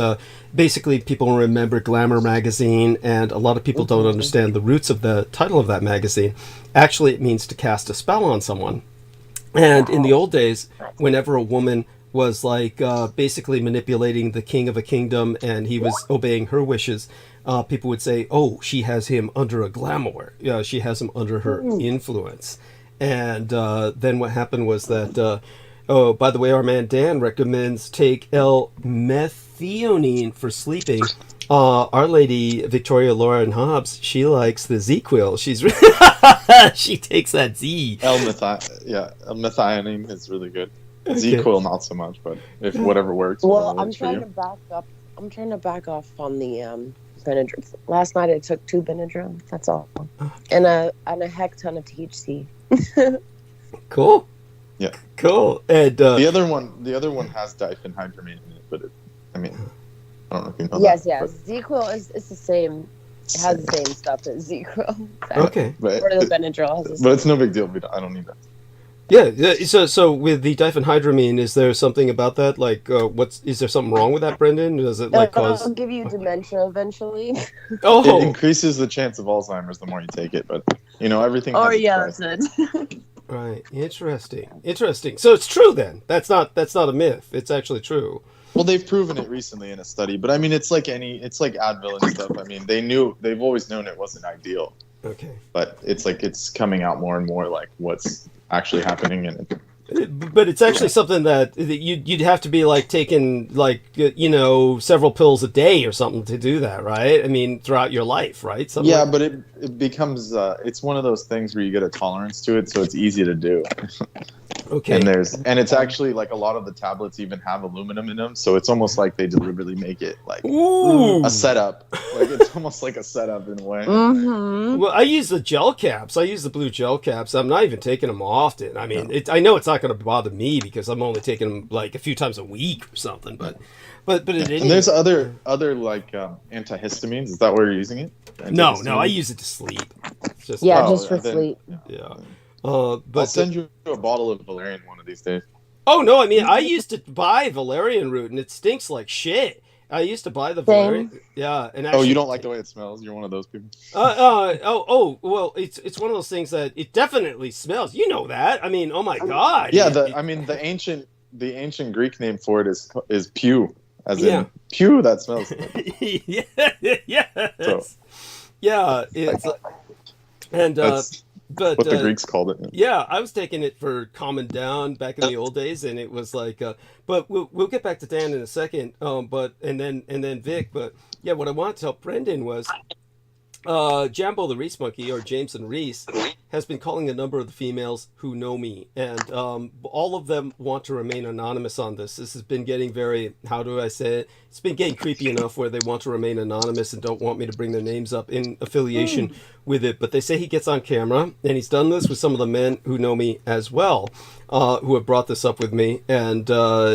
Speaker 1: basically, people remember Glamour magazine, and a lot of people don't understand the roots of the title of that magazine. Actually, it means to cast a spell on someone. And in the old days, whenever a woman was basically manipulating the king of a kingdom and he was obeying her wishes, people would say, oh, she has him under a glamour. She has him under her influence. And then what happened was that, by the way, our man Dan recommends take L-methionine for sleeping. Our lady, Victoria Lauren Hobbs, she likes the Z-Quil. She takes that Z.
Speaker 2: L-methionine is really good.
Speaker 1: Okay.
Speaker 2: Z-Quil not so much, but if whatever works.
Speaker 12: Well,
Speaker 2: whatever
Speaker 12: I'm
Speaker 2: works for
Speaker 12: trying
Speaker 2: you.
Speaker 12: to back up. I'm trying to back off on the Benadryl. Last night I took 2 Benadryl. That's all, and a heck ton of THC.
Speaker 1: Cool.
Speaker 2: Yeah.
Speaker 1: Cool. And
Speaker 2: the other one has diphenhydramine in it, but I don't know if you know
Speaker 12: Yes,
Speaker 2: that.
Speaker 12: yes. Z-Quil is the same. It has the same stuff as Z-Quil. So,
Speaker 1: Okay.
Speaker 2: But
Speaker 12: or the Benadryl has the
Speaker 2: but it's no big deal. I don't need that.
Speaker 1: Yeah. So with the diphenhydramine, is there something about that? Like, is there something wrong with that, Brendan? Does it like cause?
Speaker 12: It'll give you dementia eventually.
Speaker 1: Oh,
Speaker 2: It increases the chance of Alzheimer's the more you take it, but everything.
Speaker 12: Oh
Speaker 2: has its
Speaker 12: yeah,
Speaker 2: price.
Speaker 12: that's it.
Speaker 1: right. Interesting. So it's true then. That's not a myth. It's actually true.
Speaker 2: Well, they've proven it recently in a study, but I mean, it's like Advil and stuff. I mean, they've always known it wasn't ideal.
Speaker 1: Okay.
Speaker 2: But it's coming out more and more like what's actually happening in it.
Speaker 1: But it's actually something that you'd have to be like taking like several pills a day or something to do that, right? I mean, throughout your life, right? Something
Speaker 2: Yeah,
Speaker 1: like...
Speaker 2: but it becomes it's one of those things where you get a tolerance to it, so it's easy to do.
Speaker 1: Okay.
Speaker 2: And it's actually like a lot of the tablets even have aluminum in them, so it's almost like they deliberately make it like a setup. Like it's almost like a setup in a way.
Speaker 12: Mm-hmm.
Speaker 1: Well, I use the gel caps. I use the blue gel caps. I'm not even taking them often. I mean, I know it's not going to bother me because I'm only taking them like a few times a week or something. But
Speaker 2: and there's other like antihistamines. Is that where you're using it?
Speaker 1: No, I use it to sleep.
Speaker 12: Just for sleep.
Speaker 1: Yeah.
Speaker 2: But I'll send you a bottle of valerian one of these days.
Speaker 1: Oh no! I mean, I used to buy valerian root, and it stinks like shit. I used to buy the valerian. Yeah, and actually,
Speaker 2: you don't like the way it smells? You're one of those people.
Speaker 1: Well, it's one of those things that it definitely smells. You know that? I mean, oh my god.
Speaker 2: Yeah, the ancient Greek name for it is pew, as in pew that smells.
Speaker 1: Yeah.
Speaker 2: So,
Speaker 1: yeah, it's but
Speaker 2: what the Greeks called it.
Speaker 1: Yeah, I was taking it for calming down back in the old days, and it was like. But we'll get back to Dan in a second. And then Vic. But yeah, what I wanted to tell Brendan was, Jambo the Reese Monkey, or Jameson Reese, has been calling a number of the females who know me, and all of them want to remain anonymous on this. This has been getting very, how do I say it? It's been getting creepy enough where they want to remain anonymous and don't want me to bring their names up in affiliation with it. But they say he gets on camera, and he's done this with some of the men who know me as well, who have brought this up with me, and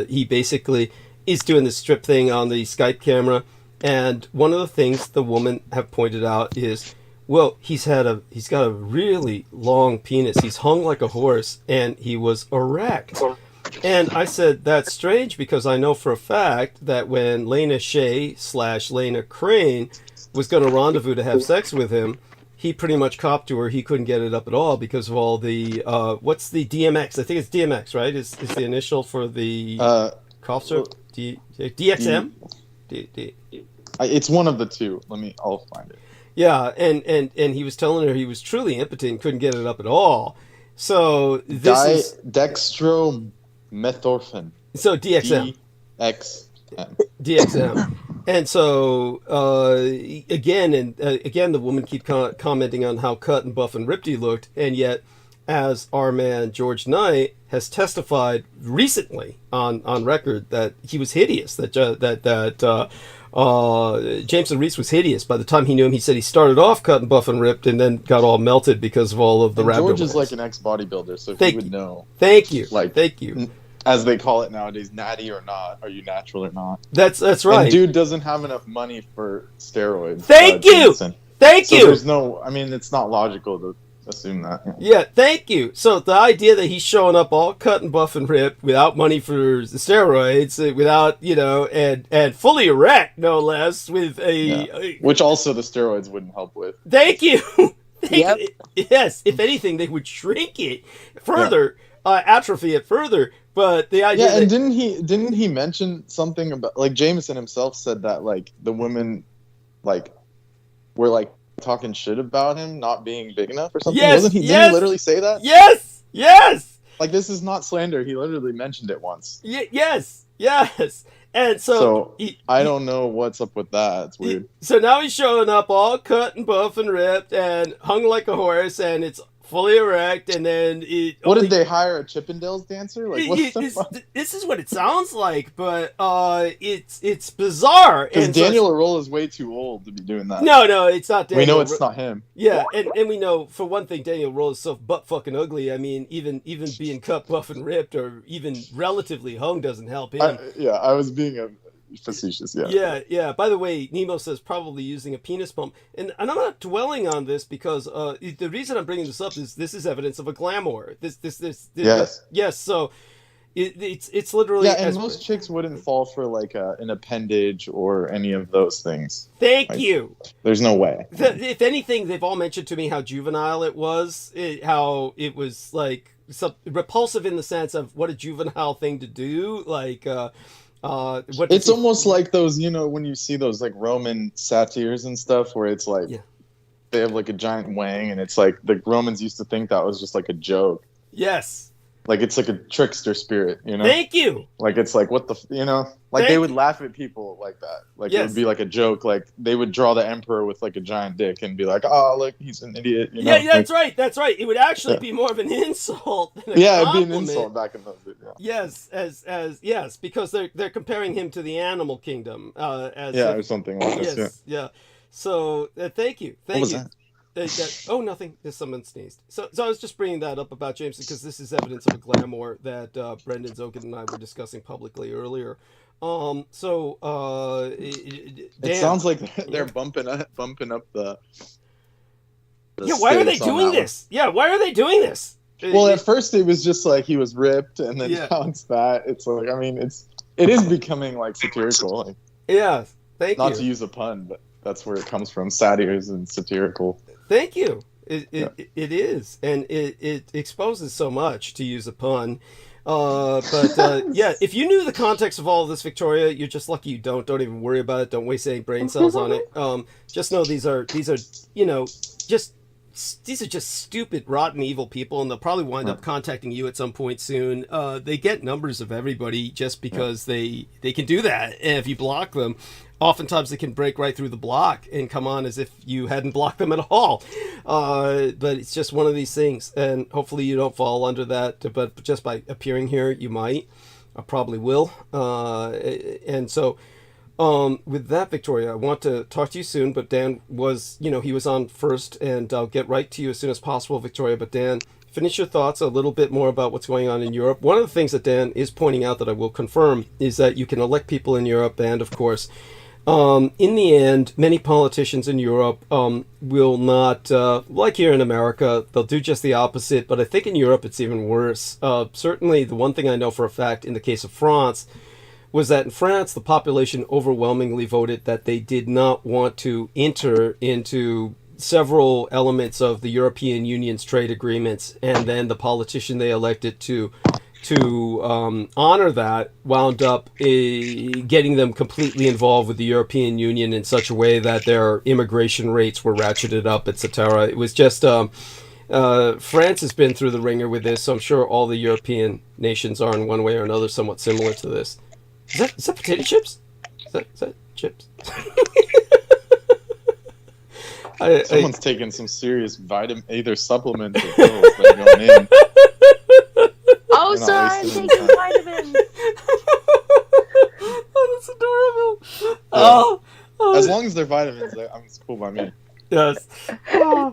Speaker 1: he basically is doing this strip thing on the Skype camera. And one of the things the woman have pointed out is, well, he's got a really long penis. He's hung like a horse, and he was erect. And I said, that's strange, because I know for a fact that when Lena Shea / Lena Crane was going to rendezvous to have sex with him, he pretty much copped to her. He couldn't get it up at all because of all the, what's the DMX? I think it's DMX, right? Is the initial for the cough syrup? DXM?
Speaker 2: It's one of the two. I'll find it.
Speaker 1: Yeah, and he was telling her he was truly impotent, couldn't get it up at all. So this is
Speaker 2: dextromethorphan.
Speaker 1: So DXM. DXM. And so again, the woman keep commenting on how cut and buff and ripped he looked, and yet, as our man George Knight has testified recently on record, that he was hideous. Jameson Reese was hideous. By the time he knew him, he said he started off cut and buff and ripped, and then got all melted because of all of the rhabdoid.
Speaker 2: George is like an ex-bodybuilder, so he would know.
Speaker 1: Thank you. Thank you.
Speaker 2: As they call it nowadays, natty or not. Are you natural or not?
Speaker 1: That's right.
Speaker 2: And dude doesn't have enough money for steroids.
Speaker 1: Thank you. Thank you.
Speaker 2: There's no. I mean, it's not logical to assume that.
Speaker 1: Yeah, thank you. So the idea that he's showing up all cut and buff and ripped without money for the steroids, without, and fully erect, no less, with
Speaker 2: which also the steroids wouldn't help with.
Speaker 1: Thank you. Yes, if anything, they would shrink it further, atrophy it further. But the idea.
Speaker 2: Yeah, and didn't he mention something about, like, Jameson himself said that, like, the women, like, were like talking shit about him not being big enough or something?
Speaker 1: Yes,
Speaker 2: Didn't he literally say that?
Speaker 1: Yes.
Speaker 2: Like, this is not slander. He literally mentioned it once.
Speaker 1: Yes. And so
Speaker 2: I don't know what's up with that. It's weird.
Speaker 1: So now he's showing up all cut and buff and ripped and hung like a horse, and it's fully erect, and then
Speaker 2: did they hire a Chippendales dancer? Like, what the fuck?
Speaker 1: This is what it sounds like, but it's bizarre.
Speaker 2: Because Daniel Arola is way too old to be doing that.
Speaker 1: No, it's not Daniel.
Speaker 2: We know it's not him.
Speaker 1: Yeah, and we know, for one thing, Daniel Arola is so butt fucking ugly. I mean, even being cut, buff, and ripped, or even relatively hung doesn't help him.
Speaker 2: I was being facetious. Yeah.
Speaker 1: Yeah. By the way, Nemo says probably using a penis pump, and I'm not dwelling on this because the reason I'm bringing this up is this is evidence of a glamour. This yes. So it's literally.
Speaker 2: Yeah, and most chicks wouldn't fall for like an appendage or any of those things.
Speaker 1: Thank you.
Speaker 2: There's no way.
Speaker 1: If anything, they've all mentioned to me how juvenile it was, how it was like repulsive in the sense of what a juvenile thing to do. Like,
Speaker 2: it's almost like those, when you see those like Roman satyrs and stuff, where it's like they have like a giant wang, and it's like the Romans used to think that was just like a joke.
Speaker 1: Yes.
Speaker 2: Like it's like a trickster spirit,
Speaker 1: Thank you.
Speaker 2: Like it's like what they would laugh at people like that. Like it would be like a joke. Like they would draw the emperor with like a giant dick and be like, "Oh, look, he's an idiot."
Speaker 1: Yeah, that's right. That's right. It would actually be more of an insult than a
Speaker 2: compliment.
Speaker 1: It'd
Speaker 2: be an insult back in those days. Yeah.
Speaker 1: Yes, because they're comparing him to the animal kingdom.
Speaker 2: Or something like this.
Speaker 1: Yeah. So thank you.
Speaker 2: What was that?
Speaker 1: Oh, nothing. There's someone sneezed. So I was just bringing that up about James because this is evidence of a glamour that Brendan Zokin and I were discussing publicly earlier. Dan,
Speaker 2: it sounds like they're bumping up the
Speaker 1: why are they doing this? Yeah, why are they doing this?
Speaker 2: Well, at first it was just like he was ripped, and then now it's that. It's like, I mean, it is becoming like satirical. Like,
Speaker 1: yeah, thank you.
Speaker 2: Not to use a pun, but that's where it comes from. Satyrs and satirical.
Speaker 1: Thank you. It is, and it exposes so much, to use a pun. If you knew the context of all of this, Victoria, you're just lucky you don't. Don't even worry about it. Don't waste any brain cells on it. Just know these are just stupid, rotten, evil people, and they'll probably wind up contacting you at some point soon. They get numbers of everybody just because they can do that, and if you block them, oftentimes they can break right through the block and come on as if you hadn't blocked them at all. But it's just one of these things, and hopefully you don't fall under that. But just by appearing here, you might. I probably will. And so with that, Victoria, I want to talk to you soon. But Dan was, he was on first, and I'll get right to you as soon as possible, Victoria. But Dan, finish your thoughts a little bit more about what's going on in Europe. One of the things that Dan is pointing out that I will confirm is that you can elect people in Europe, and of course, in the end, many politicians in Europe will not, like here in America, they'll do just the opposite. But I think in Europe it's even worse. Certainly, the one thing I know for a fact in the case of France was that in France, the population overwhelmingly voted that they did not want to enter into several elements of the European Union's trade agreements. And then the politician they elected to honor that wound up getting them completely involved with the European Union in such a way that their immigration rates were ratcheted up, etc. It was just France has been through the ringer with this, so I'm sure all the European nations are in one way or another somewhat similar to this. Is that potato chips? Is that chips?
Speaker 2: Someone's taking some serious either supplements or pills that are going in.
Speaker 12: Oh, sorry, I'm taking vitamins.
Speaker 1: Oh, that's adorable.
Speaker 2: Yeah. As long as they're vitamins, it's cool by me.
Speaker 1: Yes. Yeah.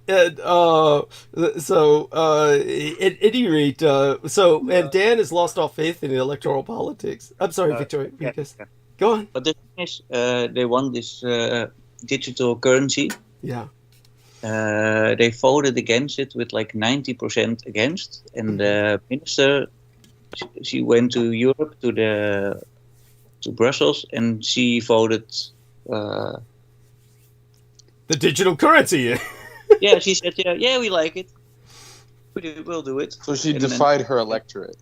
Speaker 1: And at any rate, and Dan has lost all faith in electoral politics. I'm sorry, Victoria. Go on.
Speaker 11: But the thing is, they want this digital currency.
Speaker 1: Yeah.
Speaker 11: They voted against it with like 90% against, and the minister, she went to Europe to Brussels, and she voted
Speaker 1: the digital currency.
Speaker 11: Yeah, she said, yeah, we like it. We'll do it.
Speaker 2: So she defied her electorate.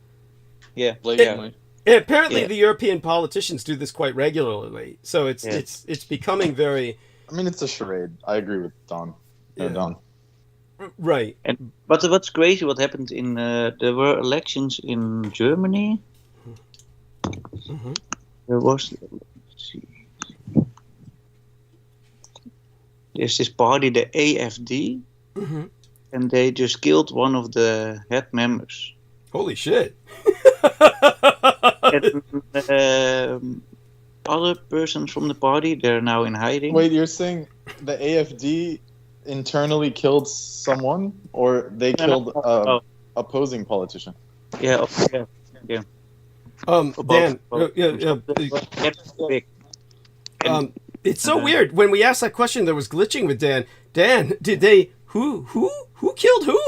Speaker 11: Yeah,
Speaker 2: blatantly.
Speaker 1: Apparently, the European politicians do this quite regularly. So it's becoming very.
Speaker 2: I mean, it's a charade. I agree with Don. Don.
Speaker 1: Right.
Speaker 11: But what's crazy? What happened in there were elections in Germany. Mm-hmm. There was. Let's see. There's this party, the AFD, and they just killed one of the head members.
Speaker 1: Holy shit!
Speaker 11: And, other persons from the party, they're now in hiding.
Speaker 2: Wait, you're saying the AFD internally killed someone, or they killed opposing politician?
Speaker 11: Yeah.
Speaker 1: Dan,
Speaker 11: big.
Speaker 1: it's so weird. When we asked that question, there was glitching with Dan. Dan, did they who killed who?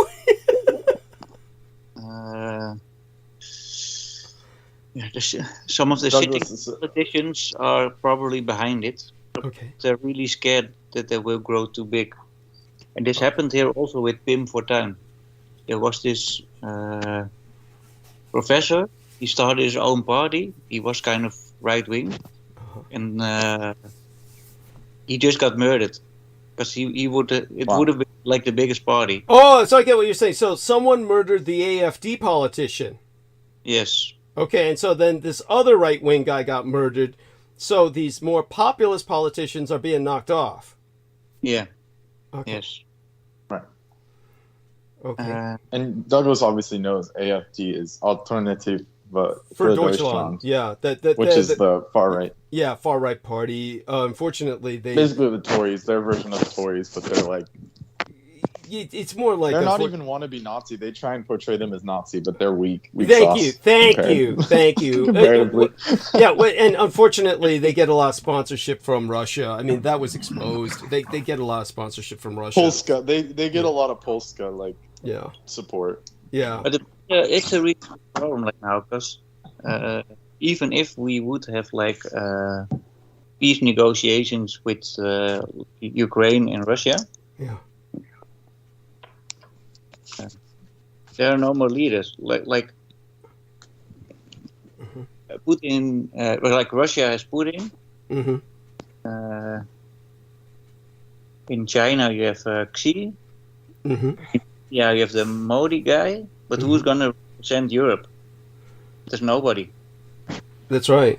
Speaker 11: Some of the sitting politicians are probably behind it.
Speaker 1: Okay.
Speaker 11: They're really scared that they will grow too big. And this happened here also with Pim Fortuyn. There was this professor. He started his own party. He was kind of right-wing. And he just got murdered. Because it would have been like the biggest party.
Speaker 1: Oh, so I get what you're saying. So someone murdered the AFD politician.
Speaker 11: Yes.
Speaker 1: Okay, and so then this other right-wing guy got murdered. So these more populist politicians are being knocked off.
Speaker 11: Yeah.
Speaker 1: Okay.
Speaker 11: Yes.
Speaker 2: Right.
Speaker 1: Okay.
Speaker 2: And Douglas obviously knows AFD is Alternative
Speaker 1: for Deutschland. Yeah.
Speaker 2: Which is the far right.
Speaker 1: Yeah, far right party. Unfortunately, they
Speaker 2: basically the Tories, their version of the Tories, but they're like.
Speaker 1: It's more like
Speaker 2: they're not even wannabe Nazi. They try and portray them as Nazi, but they're weak.
Speaker 1: Thank you.
Speaker 2: Comparatively.
Speaker 1: Yeah, and unfortunately, they get a lot of sponsorship from Russia. I mean, that was exposed. They get a lot of sponsorship from Russia.
Speaker 2: Polska, they get a lot of Polska support.
Speaker 1: Yeah,
Speaker 11: but it's a real problem right now because even if we would have like peace negotiations with Ukraine and Russia.
Speaker 1: Yeah.
Speaker 11: There are no more leaders. Like Putin, like Russia has Putin. In China, you have Xi. Yeah, you have the Modi guy. But who's going to represent Europe? There's nobody.
Speaker 1: That's right.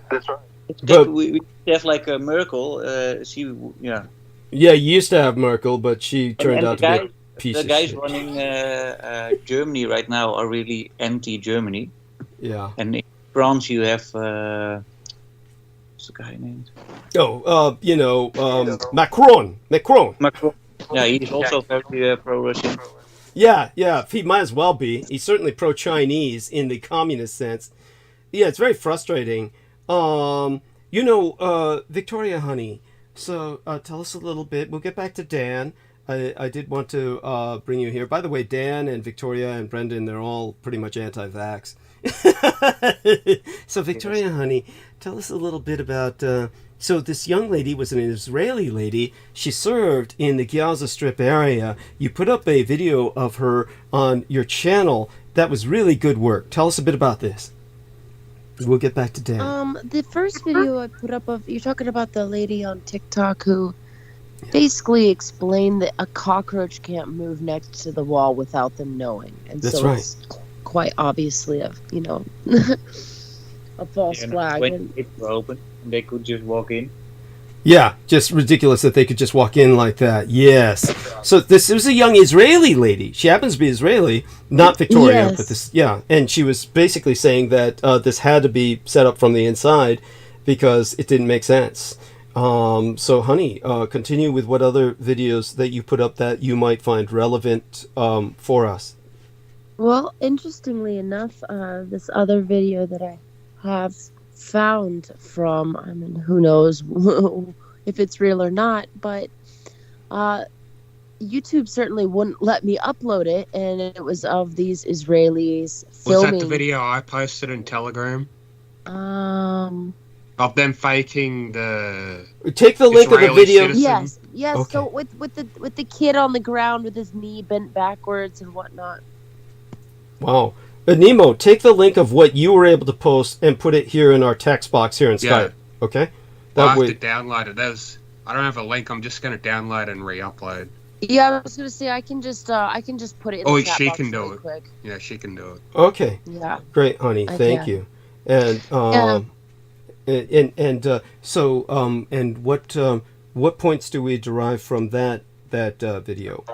Speaker 11: But we have like Merkel.
Speaker 1: Yeah, you used to have Merkel, but she turned out to be.
Speaker 11: The guys running Germany right now are really anti-Germany.
Speaker 1: Yeah.
Speaker 11: And in France you have what's the guy named?
Speaker 1: Macron.
Speaker 11: Yeah, he's also very pro-Russian.
Speaker 1: Yeah, he might as well be. He's certainly pro-Chinese in the communist sense. Yeah, it's very frustrating. Victoria, honey. So tell us a little bit. We'll get back to Dan. I did want to bring you here. By the way, Dan and Victoria and Brendan, they're all pretty much anti-vax. So Victoria, honey, tell us a little bit about... so this young lady was an Israeli lady. She served in the Gaza Strip area. You put up a video of her on your channel. That was really good work. Tell us a bit about this. We'll get back to Dan.
Speaker 12: The first video I put up of... You're talking about the lady on TikTok who... basically explained that a cockroach can't move next to the wall without them knowing, and
Speaker 1: that's
Speaker 12: so
Speaker 1: right.
Speaker 12: It's quite obviously a false flag.
Speaker 11: When it were open, they could just walk in.
Speaker 1: Yeah, just ridiculous that they could just walk in like that. Yes. So this was a young Israeli lady. She happens to be Israeli, not Victoria, but this. Yeah, and she was basically saying that this had to be set up from the inside because it didn't make sense. So, honey, continue with what other videos that you put up that you might find relevant for us.
Speaker 12: Well, interestingly enough, this other video that I have found from, I mean, who knows if it's real or not, but YouTube certainly wouldn't let me upload it, and it was of these Israelis filming.
Speaker 9: Was that the video I posted in Telegram? Of them faking the...
Speaker 1: Take the link
Speaker 9: Israeli
Speaker 1: of the video.
Speaker 9: Citizen.
Speaker 12: Yes. Okay. So with the kid on the ground with his knee bent backwards and whatnot.
Speaker 1: Wow. Nemo, take the link of what you were able to post and put it here in our text box here in Skype. Okay?
Speaker 9: I have to download it. I don't have a link. I'm just going to download and re-upload.
Speaker 12: Yeah, I was going to say I can just put it in the chat
Speaker 9: she
Speaker 12: box
Speaker 9: can do
Speaker 12: really
Speaker 9: it.
Speaker 12: quick.
Speaker 9: Yeah, she can do it.
Speaker 1: Okay.
Speaker 12: Yeah.
Speaker 1: Great, honey. Thank you. And And what points do we derive from that video?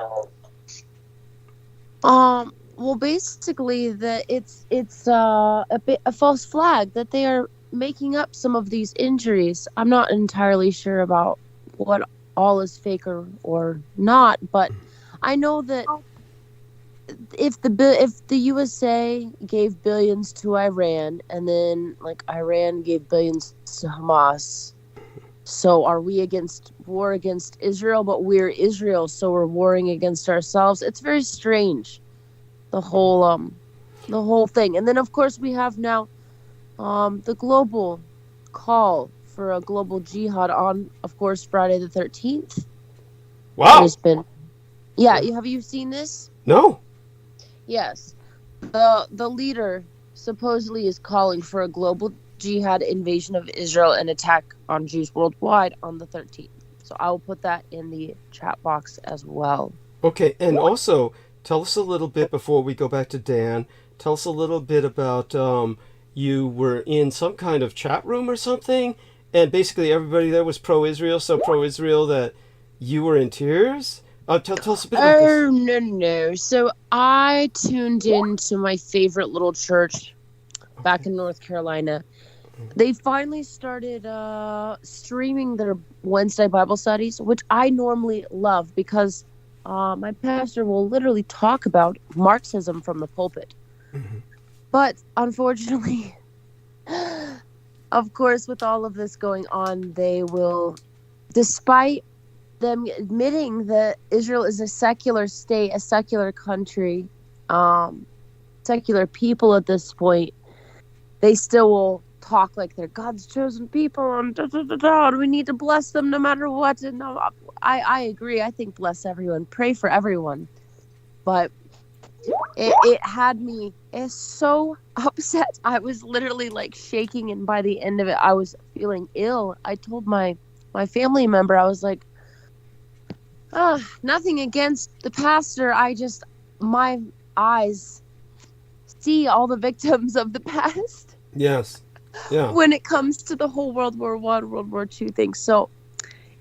Speaker 12: Well, basically that it's a false flag that they are making up some of these injuries. I'm not entirely sure about what all is fake or not, but I know that if the USA gave billions to Iran, and then like Iran gave billions to Hamas, so are we war against Israel? But we're Israel, so we're warring against ourselves. It's very strange, the whole thing. And then of course we have now the global call for a global jihad on, of course, Friday the 13th.
Speaker 1: Wow.
Speaker 12: There's been, have you seen this?
Speaker 1: No.
Speaker 12: Yes. The leader supposedly is calling for a global jihad invasion of Israel and attack on Jews worldwide on the 13th. So I will put that in the chat box as well.
Speaker 1: Okay, and also tell us a little bit before we go back to Dan. Tell us a little bit about you were in some kind of chat room or something, and basically everybody there was pro-Israel, so pro-Israel that you were in tears? Tell us a bit about this.
Speaker 12: Oh, no. So I tuned into my favorite little church back in North Carolina. They finally started streaming their Wednesday Bible studies, which I normally love because my pastor will literally talk about Marxism from the pulpit. Mm-hmm. But unfortunately, of course, with all of this going on, they will, despite them admitting that Israel is a secular state, a secular country, secular people at this point, they still will talk like they're God's chosen people and we need to bless them no matter what. And I agree. I think bless everyone, pray for everyone. But it had me so upset. I was literally like shaking, and by the end of it, I was feeling ill. I told my family member, I was like, nothing against the pastor. My eyes see all the victims of the past.
Speaker 1: Yes. Yeah.
Speaker 12: When it comes to the whole World War I, World War II thing. So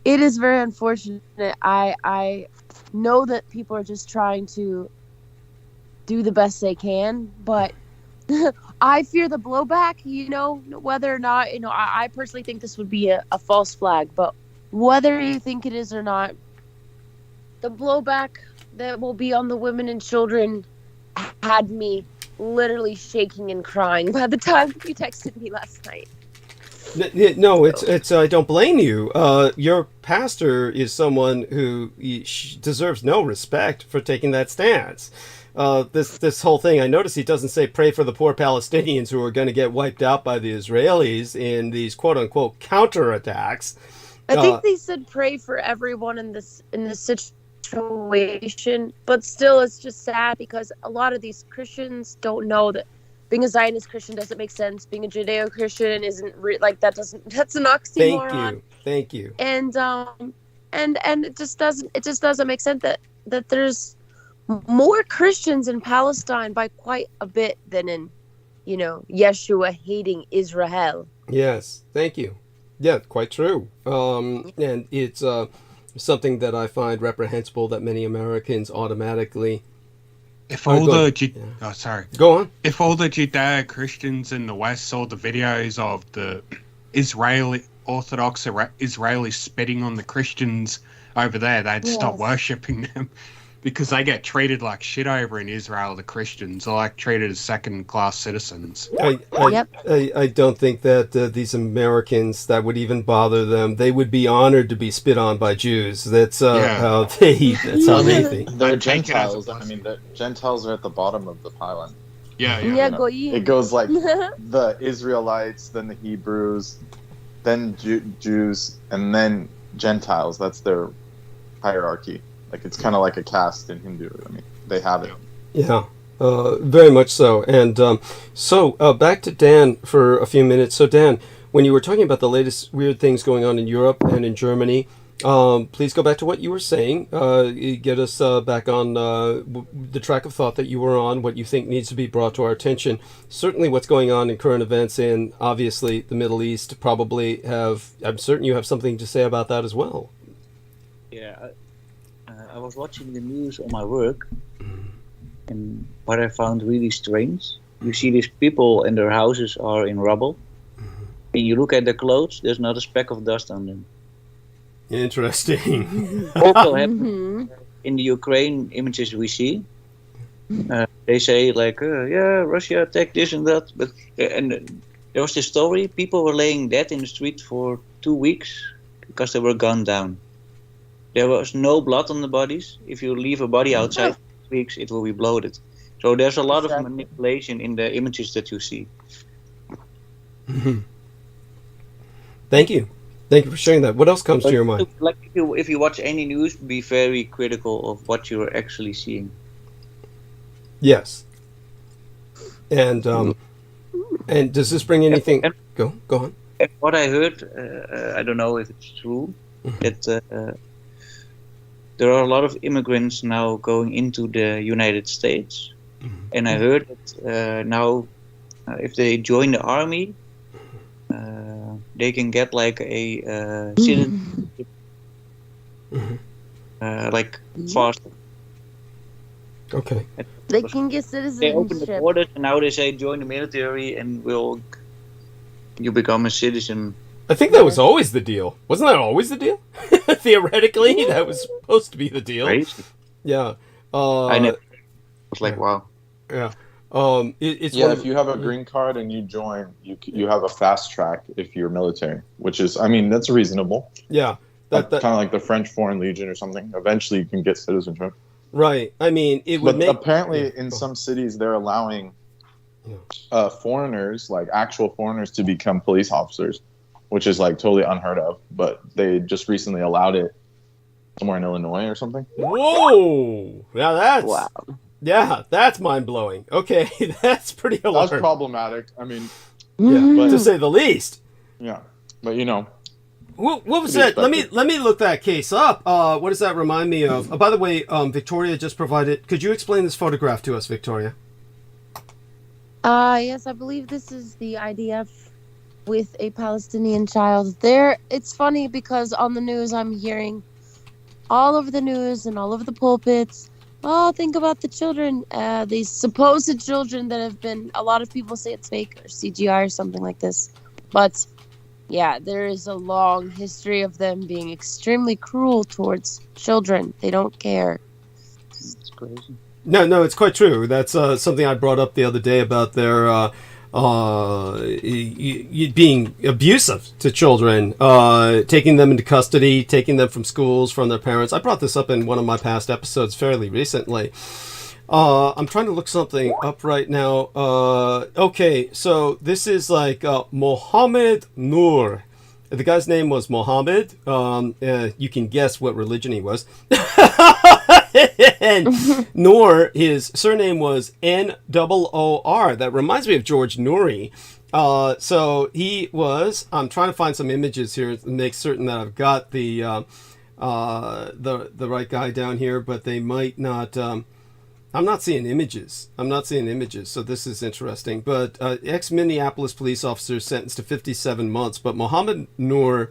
Speaker 12: it is very unfortunate. I know that people are just trying to do the best they can, but I fear the blowback, whether or not, I personally think this would be a false flag, but whether you think it is or not, the blowback that will be on the women and children had me literally shaking and crying by the time you texted me last night.
Speaker 1: No, it's I don't blame you. Your pastor is someone who deserves no respect for taking that stance. This whole thing, I notice he doesn't say pray for the poor Palestinians who are going to get wiped out by the Israelis in these quote-unquote counterattacks.
Speaker 12: I think they said pray for everyone in this situation, but still it's just sad because a lot of these Christians don't know that being a Zionist Christian doesn't make sense. Being a Judeo-Christian isn't that's an oxymoron.
Speaker 1: Thank you.
Speaker 12: And it just doesn't make sense that there's more Christians in Palestine by quite a bit than in, Yeshua hating Israel.
Speaker 1: Yes, thank you. Yeah, quite true. And it's something that I find reprehensible that many Americans automatically.
Speaker 9: Go on. If all the Judeo Christians in the West saw the videos of the Israeli Orthodox Israelis spitting on the Christians over there, they'd stop worshipping them. Because they get treated like shit over in Israel, the Christians are like treated as second-class citizens.
Speaker 1: I don't think that these Americans, that would even bother them. They would be honored to be spit on by Jews. That's how they think.
Speaker 2: They're Gentiles. I mean, the Gentiles are at the bottom of the pylon.
Speaker 12: It
Speaker 2: goes like the Israelites, then the Hebrews, then Jews, and then Gentiles. That's their hierarchy. Like, it's kind of like a caste in Hindu. I mean, they have it.
Speaker 1: Yeah, very much so. And so back to Dan for a few minutes. So, Dan, when you were talking about the latest weird things going on in Europe and in Germany, please go back to what you were saying. Get us back on the track of thought that you were on, what you think needs to be brought to our attention. Certainly what's going on in current events in, obviously, the Middle East I'm certain you have something to say about that as well.
Speaker 11: Yeah, I was watching the news on my work, and what I found really strange, you see these people and their houses are in rubble, and you look at their clothes, there's not a speck of dust on them.
Speaker 1: Interesting.
Speaker 11: Also happened in the Ukraine images we see. They say like, yeah, Russia attacked this and that, but and there was this story. People were laying dead in the street for 2 weeks because they were gunned down. There was no blood on the bodies. If you leave a body outside for 2 weeks, it will be bloated. So there's a lot of manipulation in the images that you see.
Speaker 1: Thank you for sharing that. What else comes to your mind?
Speaker 11: Like if you watch any news, be very critical of what you're actually seeing.
Speaker 1: Yes. And does this bring anything? Go on.
Speaker 11: What I heard, I don't know if it's true, that there are a lot of immigrants now going into the United States, and I heard that now, if they join the army, they can get like a citizenship, like faster.
Speaker 1: Okay.
Speaker 12: They can get citizenship.
Speaker 11: They open the borders, and now they say join the military, and you become a citizen.
Speaker 1: I think that was always the deal. Wasn't that always the deal? Theoretically, that was supposed to be the deal.
Speaker 11: Crazy.
Speaker 1: Yeah.
Speaker 11: I never. It's like wow.
Speaker 1: Yeah. It's
Speaker 2: if you have a green card and you join, you have a fast track if you're military, which is, I mean, that's reasonable.
Speaker 1: Yeah.
Speaker 2: That kind of like the French Foreign Legion or something. Eventually, you can get citizenship.
Speaker 1: Right. I mean, it would
Speaker 2: But apparently, in some cities, they're allowing foreigners, like actual foreigners, to become police officers, which is like totally unheard of. But they just recently allowed it somewhere in Illinois or something.
Speaker 1: Whoa! Now that's mind blowing. Okay, that's pretty alarming.
Speaker 2: That's problematic. I mean,
Speaker 1: to say the least.
Speaker 2: Yeah, but you know.
Speaker 1: What was that? Let me look that case up. What does that remind me of? By the way, Victoria just provided. Could you explain this photograph to us, Victoria?
Speaker 12: Yes, I believe this is the IDF with a Palestinian child. It's funny because on the news I'm hearing all over the news and all over the pulpits. Oh, think about the children, these supposed children that have been. A lot of people say it's fake or CGI or something like this, but. Yeah, there is a long history of them being extremely cruel towards children. They don't care.
Speaker 11: It's crazy.
Speaker 1: No, it's quite true. That's something I brought up the other day about their being abusive to children, taking them into custody, taking them from schools, from their parents. I brought this up in one of my past episodes fairly recently. I'm trying to look something up right now. Okay, so this is like Mohammed Noor. The guy's name was Mohammed. You can guess what religion he was. And Noor, his surname was N-O-O-R. That reminds me of George Noory. So he was. I'm trying to find some images here to make certain that I've got the right guy down here, but they might not. I'm not seeing images. So this is interesting. But ex-Minneapolis police officer sentenced to 57 months. But Mohammed Noor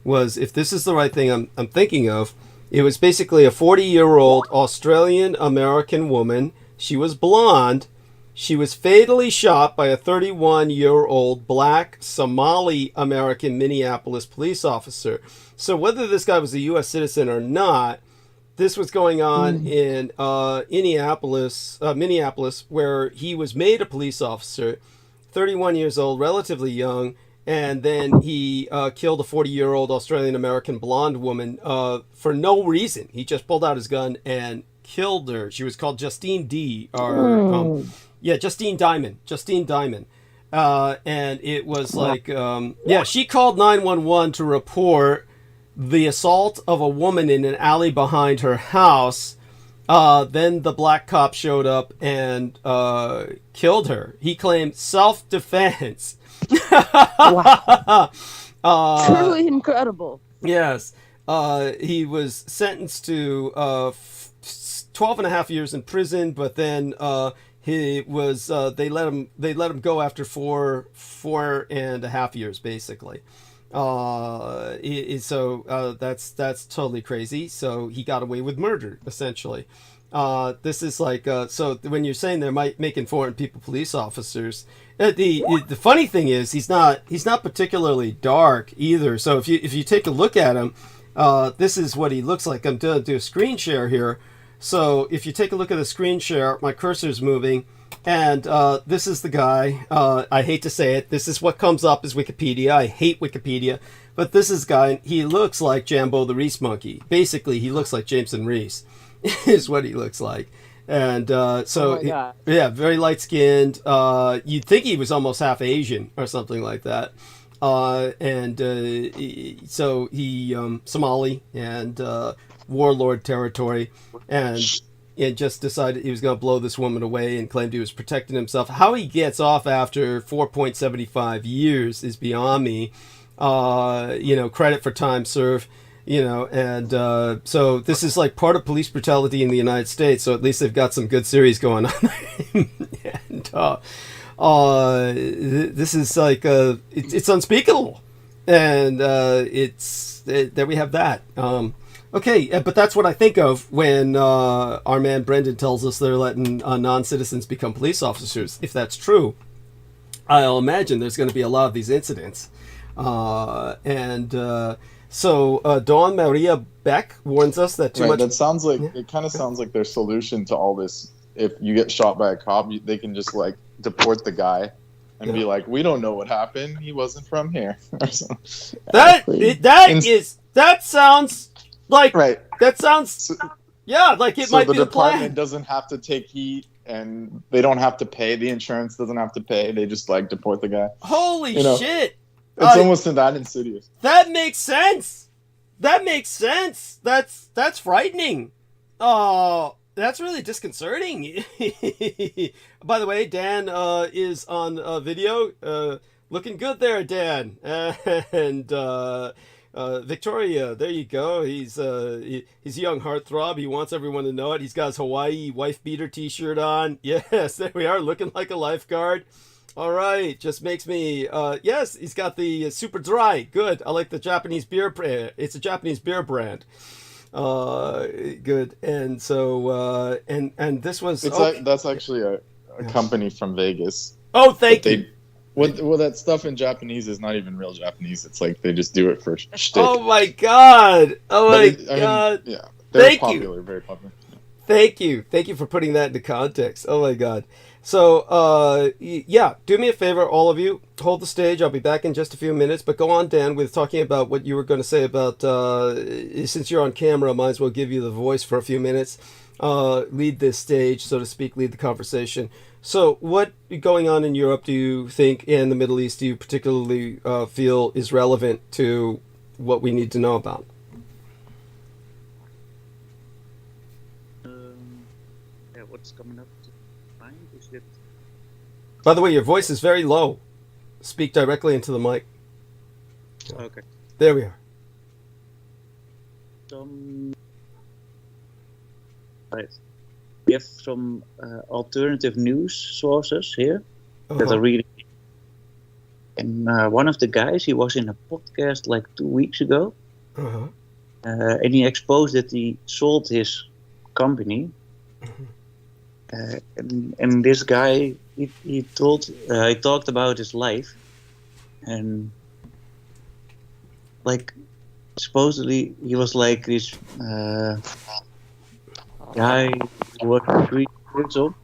Speaker 1: was, if this is the right thing I'm thinking of, it was basically a 40-year-old Australian-American woman. She was blonde. She was fatally shot by a 31-year-old black Somali-American Minneapolis police officer. So whether this guy was a U.S. citizen or not, this was going on in Minneapolis, where he was made a police officer, 31 years old, relatively young, and then he killed a 40-year-old Australian-American blonde woman for no reason. He just pulled out his gun and killed her. She was called Justine D. Justine Diamond. And it was like, she called 911 to report the assault of a woman in an alley behind her house. Then the black cop showed up and killed her. He claimed self-defense.
Speaker 12: Wow. Truly incredible.
Speaker 1: Yes. He was sentenced to 12 and a half years in prison, but then he was they let him go after four and a half years, basically. So that's totally crazy. So he got away with murder, essentially. This is like so when you're saying they're making foreign people police officers, the funny thing is he's not particularly dark either. So if you take a look at him, this is what he looks like. I'm going to do a screen share here. So if you take a look at the screen share, my cursor's moving, and this is the guy. I hate to say it. This is what comes up as Wikipedia. I hate Wikipedia. But this is guy, he looks like Jambo the Reese Monkey. Basically, he looks like Jameson Reese, is what he looks like. And yeah, very light-skinned. You'd think he was almost half Asian or something like that. So he Somali and warlord territory, and just decided he was going to blow this woman away and claimed he was protecting himself. How he gets off after 4.75 years is beyond me. Credit for time served, and so this is like part of police brutality in the United States. So at least they've got some good series going on. And this is like it's unspeakable, and there we have that. Okay, but that's what I think of when our man Brendan tells us they're letting non-citizens become police officers. If that's true, I'll imagine there's going to be a lot of these incidents. So Dawn Maria Beck warns us that too much.
Speaker 2: That sounds like it kind of sounds like their solution to all this. If you get shot by a cop, they can just like deport the guy and be like, "We don't know what happened. He wasn't from here."
Speaker 1: That sounds like That sounds like it might be the plan.
Speaker 2: The department doesn't have to take heat, and they don't have to pay. The insurance doesn't have to pay. They just like deport the guy.
Speaker 1: Holy shit!
Speaker 2: It's almost that insidious.
Speaker 1: That makes sense. That's frightening. Oh, that's really disconcerting. By the way, Dan is on video. Looking good there, Dan. And Victoria, there you go. He's a young heartthrob. He wants everyone to know it. He's got his Hawaii wife beater t-shirt on. Yes, there we are, looking like a lifeguard. All right, just makes me, yes, he's got the super dry. Good. I like the Japanese beer brand. It's a Japanese beer brand. Good. And so, and this was...
Speaker 2: That's actually a company from Vegas.
Speaker 1: Oh, thank you.
Speaker 2: Well, that stuff in Japanese is not even real Japanese. It's like they just do it for shtick.
Speaker 1: Oh my god! Oh my god!
Speaker 2: Yeah, they're popular, very popular.
Speaker 1: Thank you for putting that into context. Oh my god! So, yeah, do me a favor, all of you, hold the stage. I'll be back in just a few minutes. But go on, Dan, with talking about what you were going to say about. Since you're on camera, I might as well give you the voice for a few minutes. Lead this stage, so to speak, lead the conversation. So what going on in Europe do you think, and the Middle East, do you particularly feel is relevant to what we need to know about?
Speaker 11: What's coming up to mind is that...
Speaker 1: By the way, your voice is very low. Speak directly into the mic.
Speaker 11: Okay.
Speaker 1: There we are.
Speaker 11: Right. We have some alternative news sources here that are reading. And one of the guys, he was in a podcast like 2 weeks ago. And he exposed that he sold his company. And this guy, he talked about his life. And like, supposedly he was like this... guy worked 3 years old,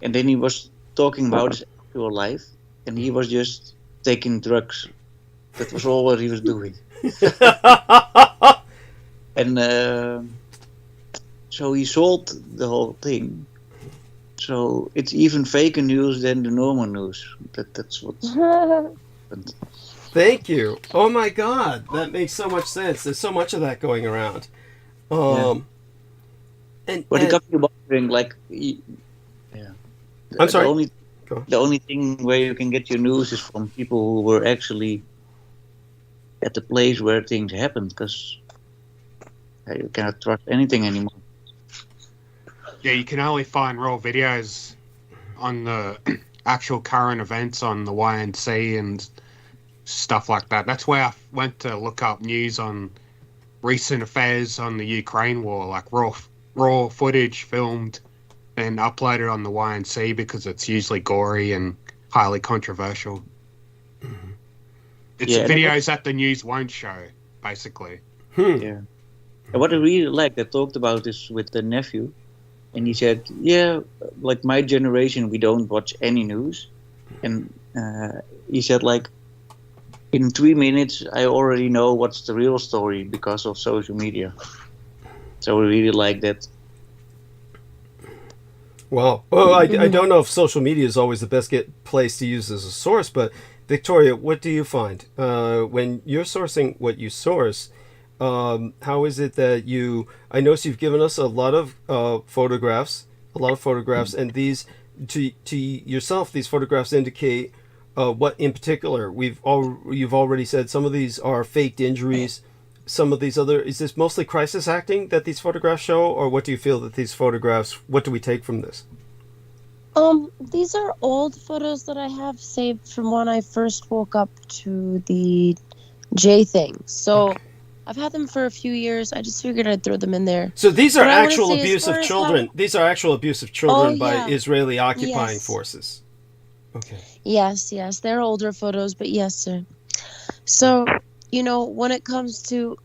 Speaker 11: and then he was talking about his actual life, and he was just taking drugs. That was all what he was doing. And so he sold the whole thing. So it's even faker news than the normal news. That's what's happened.
Speaker 1: Thank you. Oh my god, that makes so much sense. There's so much of that going around.
Speaker 11: But it got me wondering, like,
Speaker 1: I'm sorry.
Speaker 11: The only thing where you can get your news is from people who were actually at the place where things happened, because you cannot trust anything anymore.
Speaker 9: Yeah, you can only find raw videos on the actual current events on the YNC and stuff like that. That's where I went to look up news on recent affairs on the Ukraine war, like raw footage filmed and uploaded on the YNC, because it's usually gory and highly controversial. It's videos that the news won't show, basically.
Speaker 11: Yeah. And what I really like, I talked about this with the nephew, And he said, yeah, like my generation, we don't watch any news. And he said, like, in 3 minutes, I already know what's the real story because of social media. So we really like that.
Speaker 1: Wow. Well, I don't know if social media is always the best place to use as a source, but Victoria, what do you find? When you're sourcing what you source, how is it that I notice you've given us a lot of photographs, and these, to yourself, these photographs indicate what in particular. You've already said some of these are faked injuries. Some of these is this mostly crisis acting that these photographs show, or what do you feel that these photographs, what do we take from this?
Speaker 12: These are old photos that I have saved from when I first woke up to the J thing. So okay. I've had them for a few years. I just figured I'd throw them in there.
Speaker 1: So these are actual abuse of children. These are actual abuse of children by Israeli occupying forces. Okay.
Speaker 12: Yes. They're older photos, but yes, sir. So, when it comes to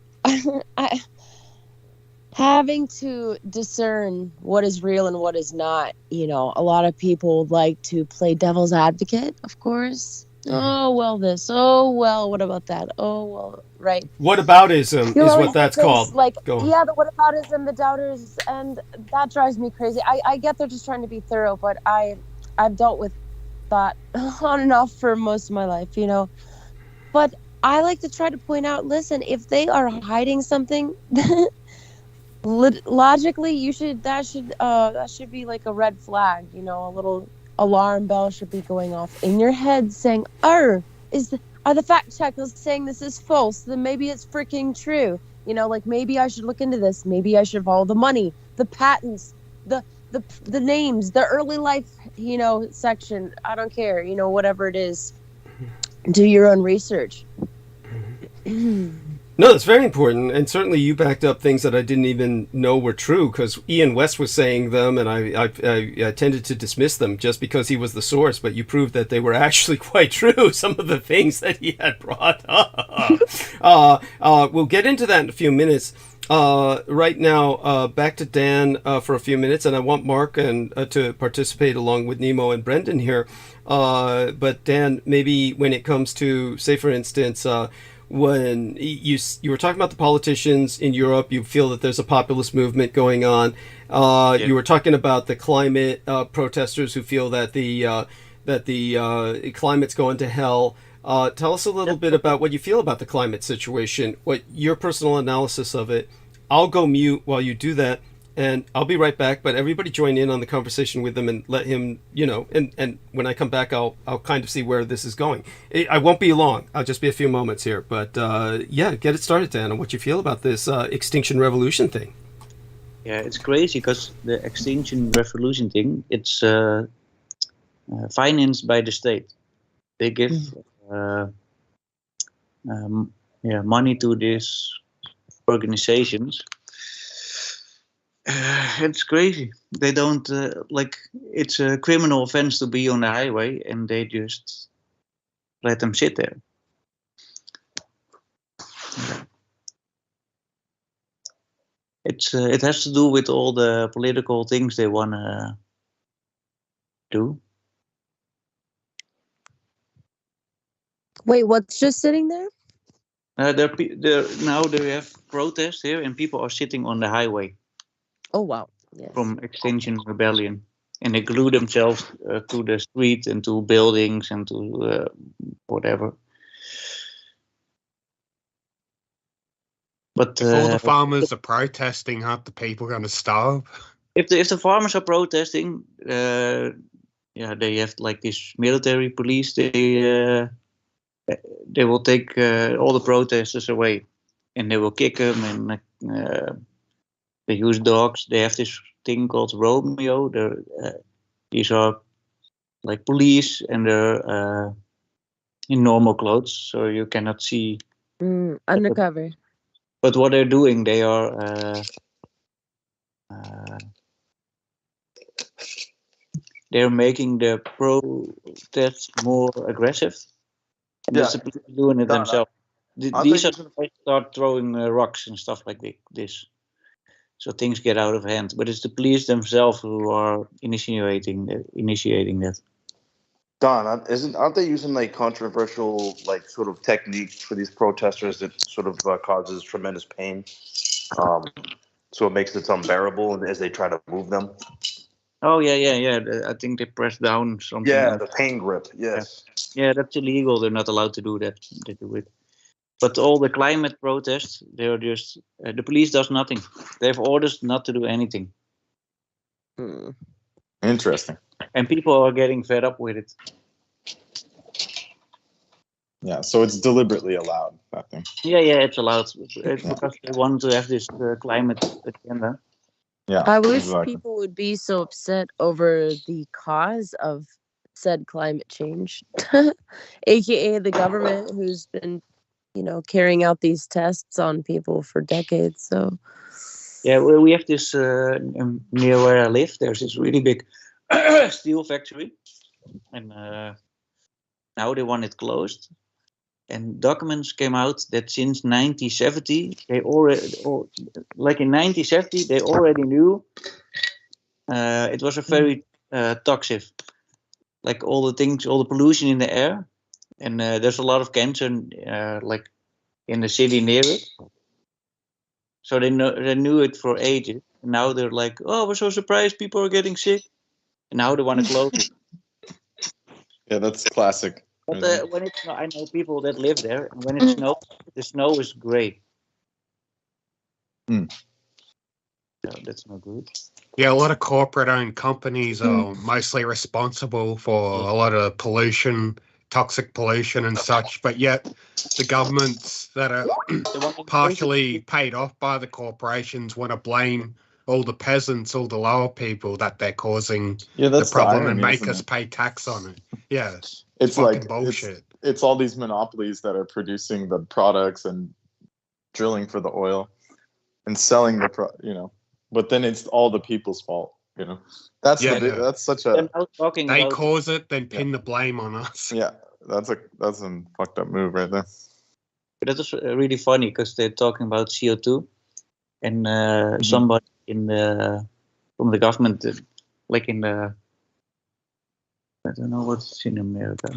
Speaker 12: having to discern what is real and what is not, a lot of people like to play devil's advocate, of course. Oh, well, this. Oh, well, what about that? Oh, well, right.
Speaker 1: Whataboutism is what that's called.
Speaker 12: The whataboutism, the doubters, and that drives me crazy. I get they're just trying to be thorough, but I've dealt with that on and off for most of my life, But I like to try to point out, listen, if they are hiding something, logically, that should be like a red flag, a little alarm bell should be going off in your head saying, are the fact checkers saying this is false? Then maybe it's freaking true. Maybe I should look into this. Maybe I should follow the money, the patents, the names, the early life, section. I don't care, whatever it is. Do your own research.
Speaker 1: No, that's very important, and certainly you backed up things that I didn't even know were true, because Ian West was saying them, and I tended to dismiss them just because he was the source, but you proved that they were actually quite true, some of the things that he had brought up. We'll get into that in a few minutes. Right now, back to Dan for a few minutes, and I want Mark to participate along with Nemo and Brendan here. But Dan, maybe when it comes to, say for instance, when you were talking about the politicians in Europe, you feel that there's a populist movement going on. You were talking about the climate protesters who feel that the climate's going to hell. Tell us a little bit about what you feel about the climate situation, what your personal analysis of it. I'll go mute while you do that, and I'll be right back. But everybody join in on the conversation with him and let him, and when I come back, I'll kind of see where this is going. I won't be long. I'll just be a few moments here. But get it started, Dan, on what you feel about this Extinction Revolution thing.
Speaker 11: Yeah, it's crazy because the Extinction Revolution thing, it's financed by the state. They give money to these organizations. It's crazy. They don't it's a criminal offense to be on the highway, and they just let them sit there. It has to do with all the political things they want to do.
Speaker 12: Wait, what's just sitting there?
Speaker 11: Now they have protests here, and people are sitting on the highway.
Speaker 12: Oh, wow. Yes.
Speaker 11: From Extinction Rebellion. And they glue themselves to the street and to buildings and to whatever. But
Speaker 9: if all the farmers are protesting, aren't the people going to starve?
Speaker 11: If the farmers are protesting, they have like this military police. They will take all the protesters away, and they will kick them, and they use dogs. They have this thing called Romeo. These are like police, and they're in normal clothes, so you cannot see.
Speaker 12: Undercover.
Speaker 11: But what they're doing, they are they're making the protests more aggressive. That's the people doing it themselves. These are the guys start throwing rocks and stuff like this. So things get out of hand. But it's the police themselves who are initiating that.
Speaker 10: Don, aren't they using like controversial like sort of techniques for these protesters that sort of causes tremendous pain? So it makes it unbearable as they try to move them.
Speaker 11: Oh yeah. I think they press down something.
Speaker 10: Yeah, the pain grip. Yes.
Speaker 11: Yeah, that's illegal. They're not allowed to do that. They do it. But all the climate protests, they're just the police does nothing. They have orders not to do anything.
Speaker 2: Interesting.
Speaker 11: And people are getting fed up with it.
Speaker 2: Yeah, so it's deliberately allowed, that thing.
Speaker 11: Yeah, it's allowed. It's because they want to have this climate agenda.
Speaker 2: Yeah,
Speaker 12: I wish people would be so upset over the cause of said climate change, aka the government, who's been, carrying out these tests on people for decades. So,
Speaker 11: yeah, well, we have this near where I live. There's this really big steel factory, and now they want it closed. And documents came out that since 1970, they already, like in 1970, they already knew it was a very toxic, like all the pollution in the air, and there's a lot of cancer, like in the city near it. So they knew it for ages. And now they're like, oh, we're so surprised people are getting sick, and now they want to close it.
Speaker 2: Yeah, that's classic.
Speaker 11: But when it's I know people that live there, and when it snows, the snow is gray. No, that's not good.
Speaker 9: Yeah, a lot of corporate-owned companies are mostly responsible for a lot of pollution, toxic pollution and such, but yet the governments that are partially paid off by the corporations want to blame all the peasants, all the lower people that they're causing the problem and make us pay tax on it. Yeah.
Speaker 2: It's like
Speaker 9: bullshit.
Speaker 2: It's all these monopolies that are producing the products and drilling for the oil and selling the but then it's all the people's fault, That's that's such a
Speaker 9: they cause it, then pin the blame on us.
Speaker 2: Yeah, that's a fucked up move right there.
Speaker 11: But that is really funny because they're talking about CO2, and somebody from the government, like in the, I don't know what's in America,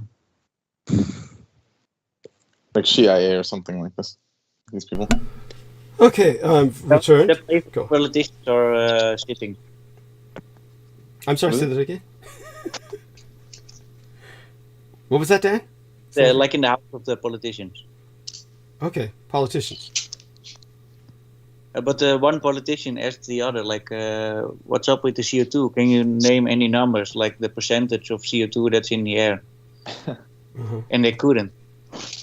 Speaker 2: like CIA or something like this. These people.
Speaker 1: Okay, returned.
Speaker 11: The politicians are sitting.
Speaker 1: I'm sorry, say that again. What was that, Dan?
Speaker 11: Like in the house of the politicians.
Speaker 1: Okay, politicians.
Speaker 11: But one politician asked the other, like, what's up with the CO2? Can you name any numbers, like the percentage of CO2 that's in the air? And they couldn't.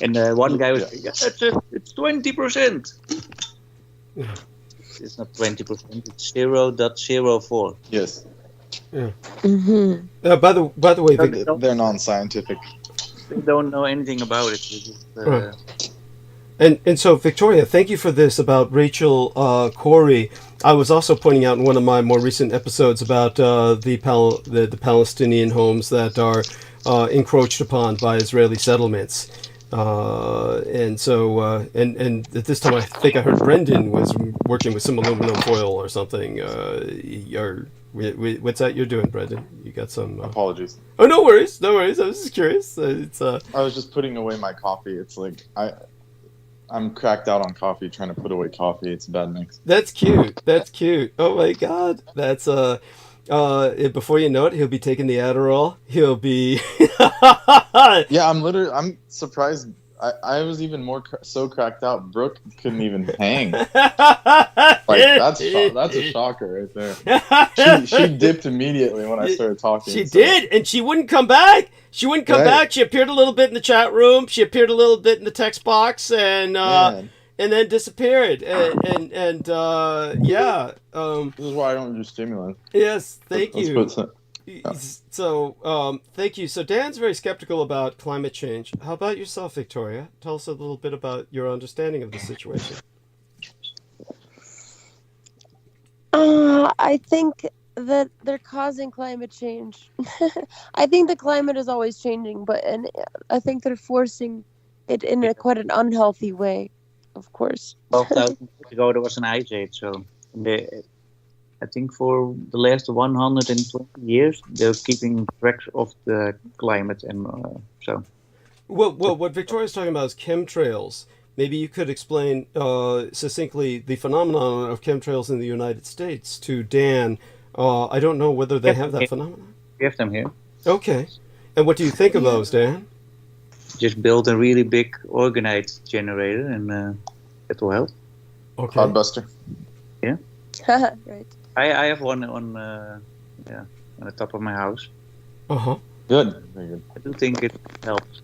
Speaker 11: And one guy was like, it's 20%. It's not 20%, it's 0.04.
Speaker 2: Yes.
Speaker 1: Yeah. By the way,
Speaker 2: they're non-scientific.
Speaker 11: They don't know anything about it.
Speaker 1: And so, Victoria, thank you for this about Rachel Corrie. I was also pointing out in one of my more recent episodes about the Palestinian homes that are encroached upon by Israeli settlements. And so, and at this time, I think I heard Brendan was working with some aluminum foil or something. What's that you're doing, Brendan? You got some
Speaker 2: apologies.
Speaker 1: Oh, no worries. I was just curious. I
Speaker 2: was just putting away my coffee. It's like I'm cracked out on coffee. Trying to put away coffee. It's a bad mix.
Speaker 1: That's cute. Oh my God. That's before you know it, he'll be taking the Adderall. He'll be.
Speaker 2: Yeah, I'm surprised. I was even so cracked out. Brooke couldn't even hang. Like that's a shocker right there. She dipped immediately when I started talking.
Speaker 1: She did, and she wouldn't come back. She back. She appeared a little bit in the chat room. She appeared a little bit in the text box, and then disappeared. And yeah.
Speaker 2: This is why I don't do stimulants.
Speaker 1: Yes, thank you. So, thank you. So Dan's very skeptical about climate change. How about yourself, Victoria? Tell us a little bit about your understanding of the situation.
Speaker 12: I think that they're causing climate change. I think the climate is always changing, and I think they're forcing it in quite an unhealthy way, of course.
Speaker 11: 12,000 years ago, there was an ice age, so I think for the last 120 years, they're keeping track of the climate, and so.
Speaker 1: Well, what Victoria's talking about is chemtrails. Maybe you could explain succinctly the phenomenon of chemtrails in the United States to Dan. I don't know whether they have that phenomenon.
Speaker 11: We have them here.
Speaker 1: Okay. And what do you think of those, Dan?
Speaker 11: Just build a really big orgonite generator, and it will help.
Speaker 1: Okay.
Speaker 2: Cloudbuster.
Speaker 11: Yeah.
Speaker 6: Right.
Speaker 11: I have one on the top of my house.
Speaker 2: Good. Very good.
Speaker 11: I do think it helps.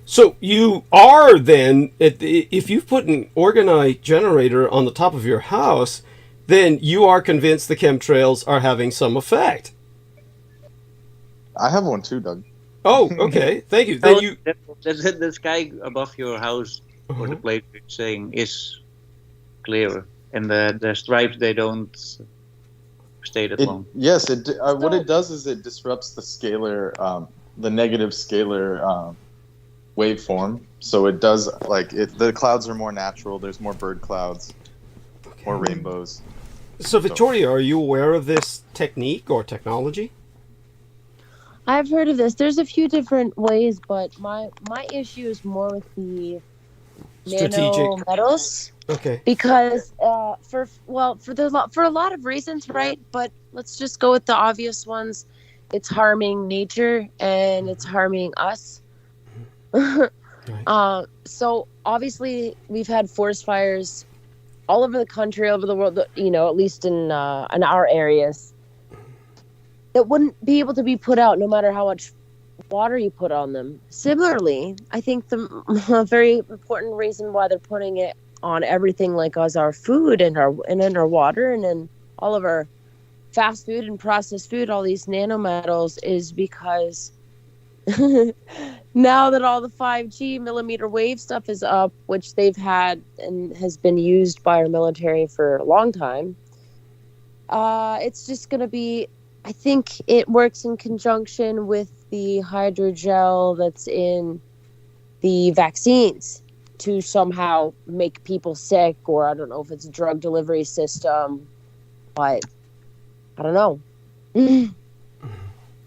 Speaker 1: So you are then, if you've put an orgonite generator on the top of your house, then you are convinced the chemtrails are having some effect.
Speaker 2: I have one too, Doug.
Speaker 1: Oh, okay. Thank you. Then you.
Speaker 11: The sky above your house or the place you're saying is clearer, and the stripes, they don't stay that long.
Speaker 2: Yes, what it does is it disrupts the scalar, the negative scalar waveform. So it does the clouds are more natural. There's more bird clouds, more rainbows.
Speaker 1: So Victoria, are you aware of this technique or technology?
Speaker 12: I've heard of this. There's a few different ways, but my issue is more with the nanometals.
Speaker 1: Okay.
Speaker 12: Because for a lot of reasons, right? But let's just go with the obvious ones. It's harming nature and it's harming us. So obviously we've had forest fires all over the country, all over the world. At least in our areas, that wouldn't be able to be put out no matter how much water you put on them. Similarly, I think the very important reason why they're putting it on everything like as our food and in our water and in all of our fast food and processed food, all these nanometals, is because now that all the 5G millimeter wave stuff is up, which they've had and has been used by our military for a long time, it's just going to be, I think it works in conjunction with the hydrogel that's in the vaccines to somehow make people sick, or I don't know if it's a drug delivery system, but I don't know.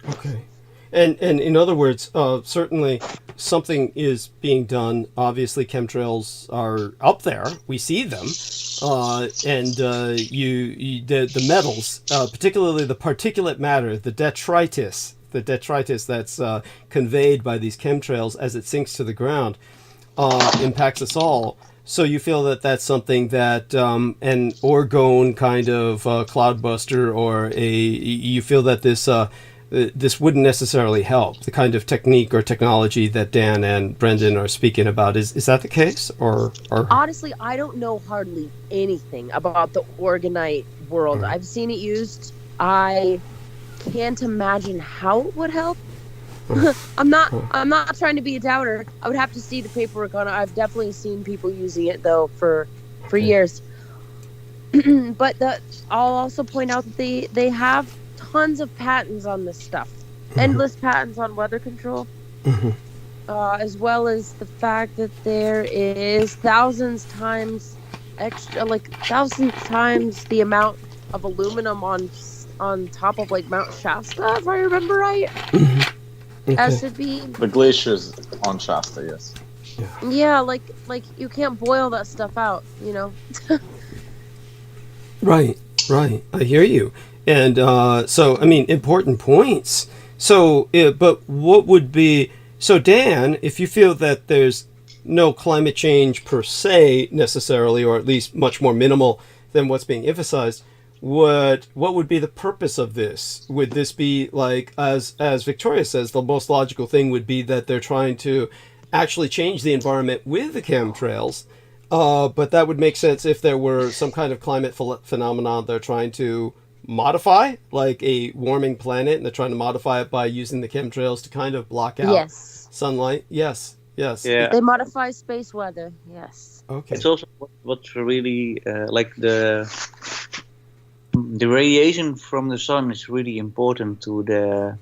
Speaker 1: Okay. And in other words, certainly something is being done. Obviously, chemtrails are up there. We see them. The metals, particularly the particulate matter, the detritus that's conveyed by these chemtrails as it sinks to the ground, impacts us all. So you feel that that's something that an orgone kind of cloudbuster, or you feel that this wouldn't necessarily help, the kind of technique or technology that Dan and Brendan are speaking about. Is that the case? Or
Speaker 12: honestly, I don't know hardly anything about the orgonite world. I've seen it used. I can't imagine how it would help. I'm not trying to be a doubter. I would have to see the paperwork on it. I've definitely seen people using it though for years. But I'll also point out that they have tons of patents on this stuff, endless patents on weather control, as well as the fact that there is thousands times the amount of aluminum on top of like Mount Shasta, if I remember right. As should be.
Speaker 2: The glaciers on Shasta, yes.
Speaker 12: Yeah, like you can't boil that stuff out, you know.
Speaker 1: Right. I hear you. And so, I mean, important points. So, but what would be... So, Dan, if you feel that there's no climate change per se necessarily, or at least much more minimal than what's being emphasized, what would be the purpose of this? Would this be like, as Victoria says, the most logical thing would be that they're trying to actually change the environment with the chemtrails, but that would make sense if there were some kind of climate phenomenon they're trying to modify, like a warming planet, and they're trying to modify it by using the chemtrails to kind of block out sunlight. Yes. Yeah.
Speaker 12: They modify space weather. Yes.
Speaker 1: Okay.
Speaker 11: It's also what's really like the radiation from the sun is really important to the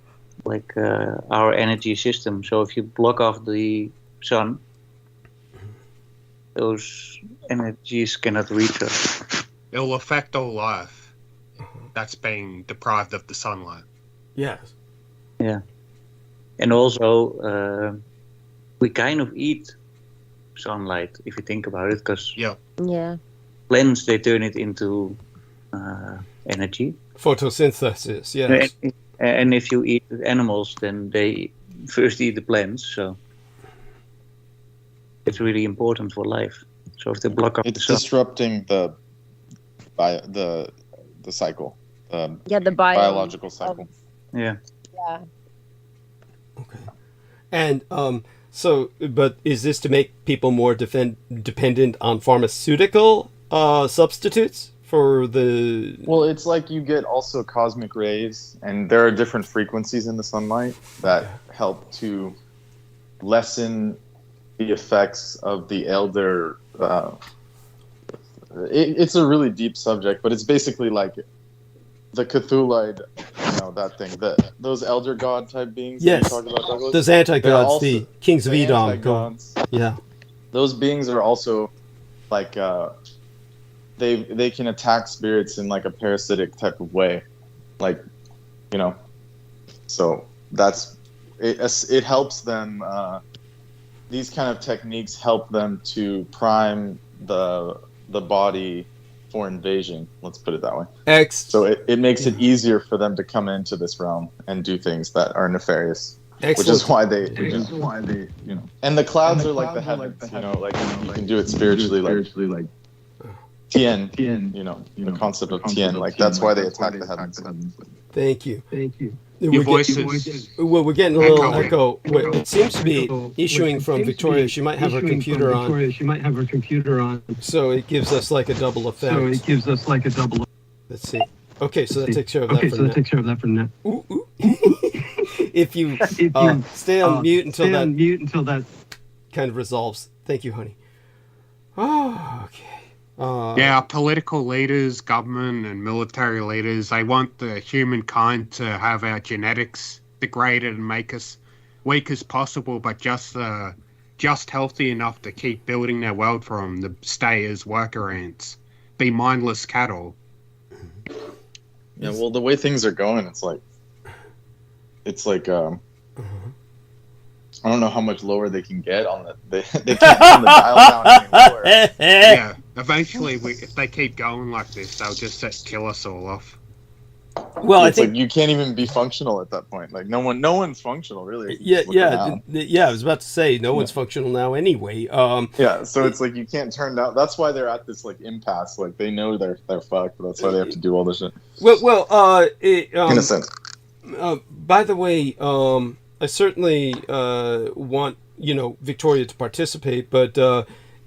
Speaker 11: our energy system. So if you block off the sun, those energies cannot reach us.
Speaker 9: it'll affect all life that's being deprived of the sunlight.
Speaker 1: Yes.
Speaker 11: Yeah. And also, we kind of eat sunlight, if you think about it, because
Speaker 9: Yeah.
Speaker 11: plants, they turn it into energy.
Speaker 1: Photosynthesis, yes.
Speaker 11: And if you eat animals, then they first eat the plants, so it's really important for life. So if they block up
Speaker 2: It's
Speaker 11: the sun,
Speaker 2: disrupting the cycle, the
Speaker 12: the
Speaker 2: biological cycle.
Speaker 11: yeah.
Speaker 12: Yeah.
Speaker 1: Okay. And so, but is this to make people more dependent on pharmaceutical substitutes for the?
Speaker 2: Well, it's like you get also cosmic rays, and there are different frequencies in the sunlight that help to lessen the effects of the elder. It's a really deep subject, but it's basically like the Cthulhuid, that thing, those elder god type beings.
Speaker 1: Yes,
Speaker 2: that you talked about, Douglas?
Speaker 1: those anti-gods,
Speaker 2: Also,
Speaker 1: the kings of
Speaker 2: the
Speaker 1: Edom.
Speaker 2: anti-gods,
Speaker 1: Yeah.
Speaker 2: those beings are also like they can attack spirits in like a parasitic type of way, like so that's it helps them. These kind of techniques help them to prime the body for invasion. Let's put it that way. So it makes it easier for them to come into this realm and do things that are nefarious.
Speaker 1: Excellent.
Speaker 2: Which is why they And the clouds are like the heavens. You can do it spiritually, like Tien. The concept of Tien. Like that's why they attack the heavens.
Speaker 1: Thank you.
Speaker 9: Your voices.
Speaker 1: Well, we're getting a little echo. It seems to be issuing from Victoria. She might have her computer on. So it gives us like a double effect. Let's see. Okay, so that takes care of that for now. Ooh, ooh. If you stay on mute until that kind of resolves. Thank you, honey. Oh, okay.
Speaker 9: Political leaders, government and military leaders, they want the humankind to have our genetics degraded and make us weak as possible, but just healthy enough to keep building their world for them, to stay as worker ants, be mindless cattle.
Speaker 2: Yeah, well, the way things are going, it's like I don't know how much lower they can get on they can't turn the dial down any lower.
Speaker 9: Yeah, eventually, if they keep going like this, they'll just kill us all off.
Speaker 1: Well,
Speaker 2: I think you can't even be functional at that point. Like no one's functional really.
Speaker 1: Yeah. I was about to say no one's functional now anyway.
Speaker 2: So it's like you can't turn down. That's why they're at this like impasse. Like they know they're fucked, but that's why they have to do all this shit.
Speaker 1: In
Speaker 2: a sense.
Speaker 1: By the way, I certainly want Victoria to participate, but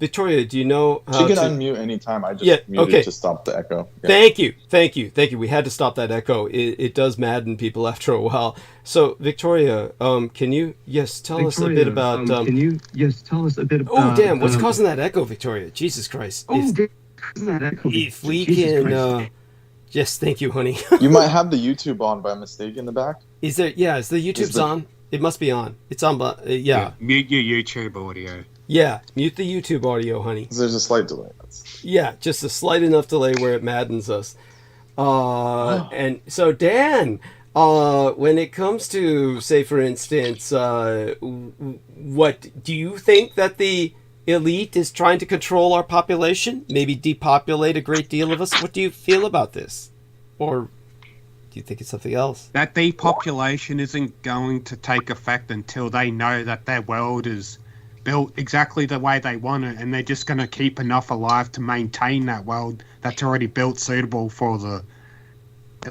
Speaker 1: Victoria, do you know how
Speaker 2: she can unmute anytime? I just muted to stop the echo.
Speaker 1: Yeah. Thank you. We had to stop that echo. It does madden people after a while. So Victoria, can you tell us a bit about? Oh damn! What's causing that echo, Victoria? Jesus Christ! If we can. Yes, thank you, honey.
Speaker 2: You might have the YouTube on by mistake in the back.
Speaker 1: Is there? Yeah, is the YouTube's on? It must be on. It's on, but yeah.
Speaker 9: Mute your YouTube audio.
Speaker 1: Yeah, mute the YouTube audio, honey.
Speaker 2: There's a slight delay.
Speaker 1: Yeah, just a slight enough delay where it maddens us. And so, Dan, when it comes to, say, for instance, what do you think that the elite is trying to control our population? Maybe depopulate a great deal of us? What do you feel about this? Or do you think it's something else?
Speaker 9: That depopulation isn't going to take effect until they know that their world is built exactly the way they want it, and they're just going to keep enough alive to maintain that world that's already built suitable for the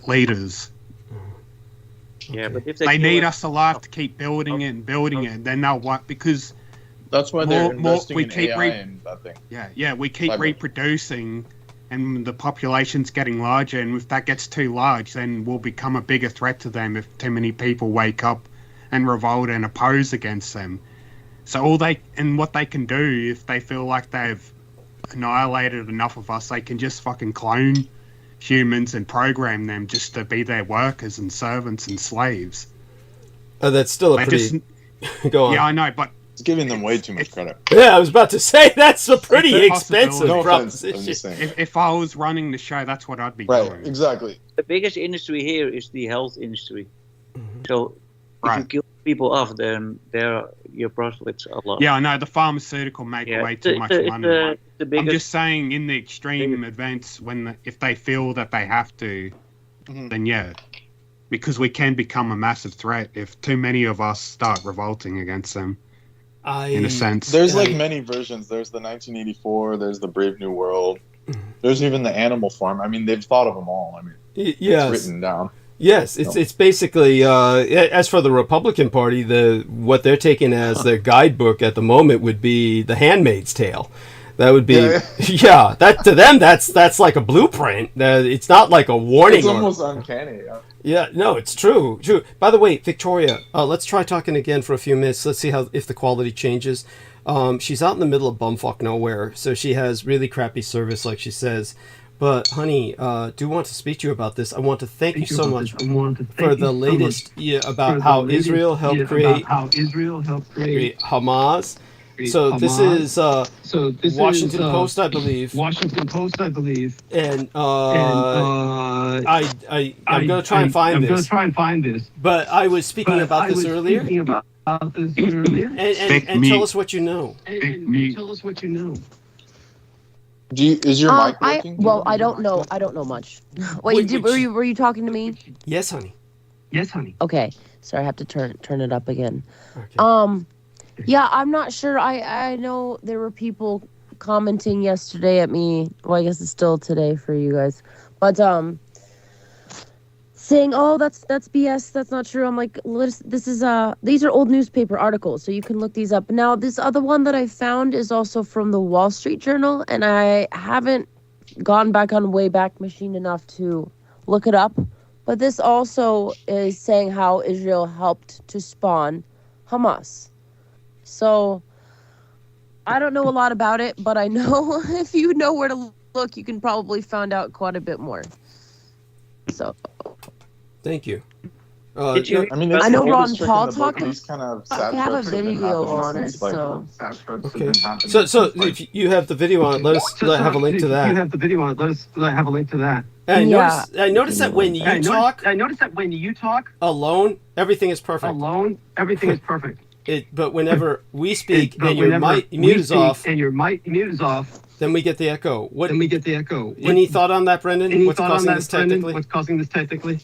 Speaker 9: leaders.
Speaker 11: Yeah, but if
Speaker 9: they need us alive to keep building it and building it, and then they'll what? Because
Speaker 2: that's why they're investing in AI and that thing.
Speaker 9: Yeah, we keep reproducing, and the population's getting larger, and if that gets too large, then we'll become a bigger threat to them if too many people wake up and revolt and oppose against them. So what they can do, if they feel like they've annihilated enough of us, they can just fucking clone humans and program them just to be their workers and servants and slaves.
Speaker 1: Oh, that's still a pretty... Go on.
Speaker 9: Yeah, I know, but
Speaker 2: It's giving them way too much credit.
Speaker 1: Yeah, I was about to say that's a pretty
Speaker 9: It's a
Speaker 1: expensive
Speaker 9: possibility.
Speaker 2: No offense, I'm
Speaker 1: proposition.
Speaker 2: just saying.
Speaker 9: If I was running the show, that's what I'd be
Speaker 2: Right,
Speaker 9: doing.
Speaker 2: exactly.
Speaker 11: The biggest industry here is the health industry. So if you
Speaker 9: Right.
Speaker 11: kill people off, then your profits a lot.
Speaker 9: Yeah, I know the pharmaceutical make way too much money.
Speaker 11: The
Speaker 9: I'm
Speaker 11: biggest,
Speaker 9: just saying, in the extreme events, if they feel that they have to, then yeah, because we can become a massive threat if too many of us start revolting against them. In a sense,
Speaker 2: There's like many versions. There's the 1984. There's the Brave New World. There's even the Animal Farm. I mean, they've thought of them all. I mean,
Speaker 1: yes.
Speaker 2: it's written down.
Speaker 1: Yes, it's basically as for the Republican Party, what they're taking as their guidebook at the moment would be The Handmaid's Tale. That would be that to them that's like a blueprint. It's not like a warning.
Speaker 2: It's almost uncanny.
Speaker 1: Yeah, no, it's true. By the way, Victoria, let's try talking again for a few minutes. Let's see if the quality changes. She's out in the middle of bumfuck nowhere, so she has really crappy service, like she says. But, honey, do want to speak to you about this. I want to thank you so much for the latest about how Israel helped create Hamas. So this is Washington Post, I believe. And I'm going to try and find this. But I was speaking about this earlier. And tell us what you know.
Speaker 2: Is your mic working?
Speaker 12: I don't know. I don't know much. Wait, were you talking to me?
Speaker 1: Yes, honey.
Speaker 12: Okay. Sorry, I have to turn it up again. Okay. Yeah, I'm not sure. I know there were people commenting yesterday at me. Well, I guess it's still today for you guys. But saying, "Oh, that's BS. That's not true." I'm like, these are old newspaper articles, so you can look these up. Now, this other one that I found is also from the Wall Street Journal, and I haven't gone back on Wayback Machine enough to look it up. But this also is saying how Israel helped to spawn Hamas. So I don't know a lot about it, but I know if you know where to look, you can probably find out quite a bit more. So.
Speaker 1: Thank you.
Speaker 2: I mean,
Speaker 12: I know Ron Paul talked.
Speaker 2: These kind of
Speaker 12: I have a video on it, so.
Speaker 1: Okay. So if you have the video on it, let us have a link to that. And I noticed that when you talk alone, everything is perfect. But whenever we speak and your mute is off, then we get the echo. Any thought on that, Brendan? What's causing this technically?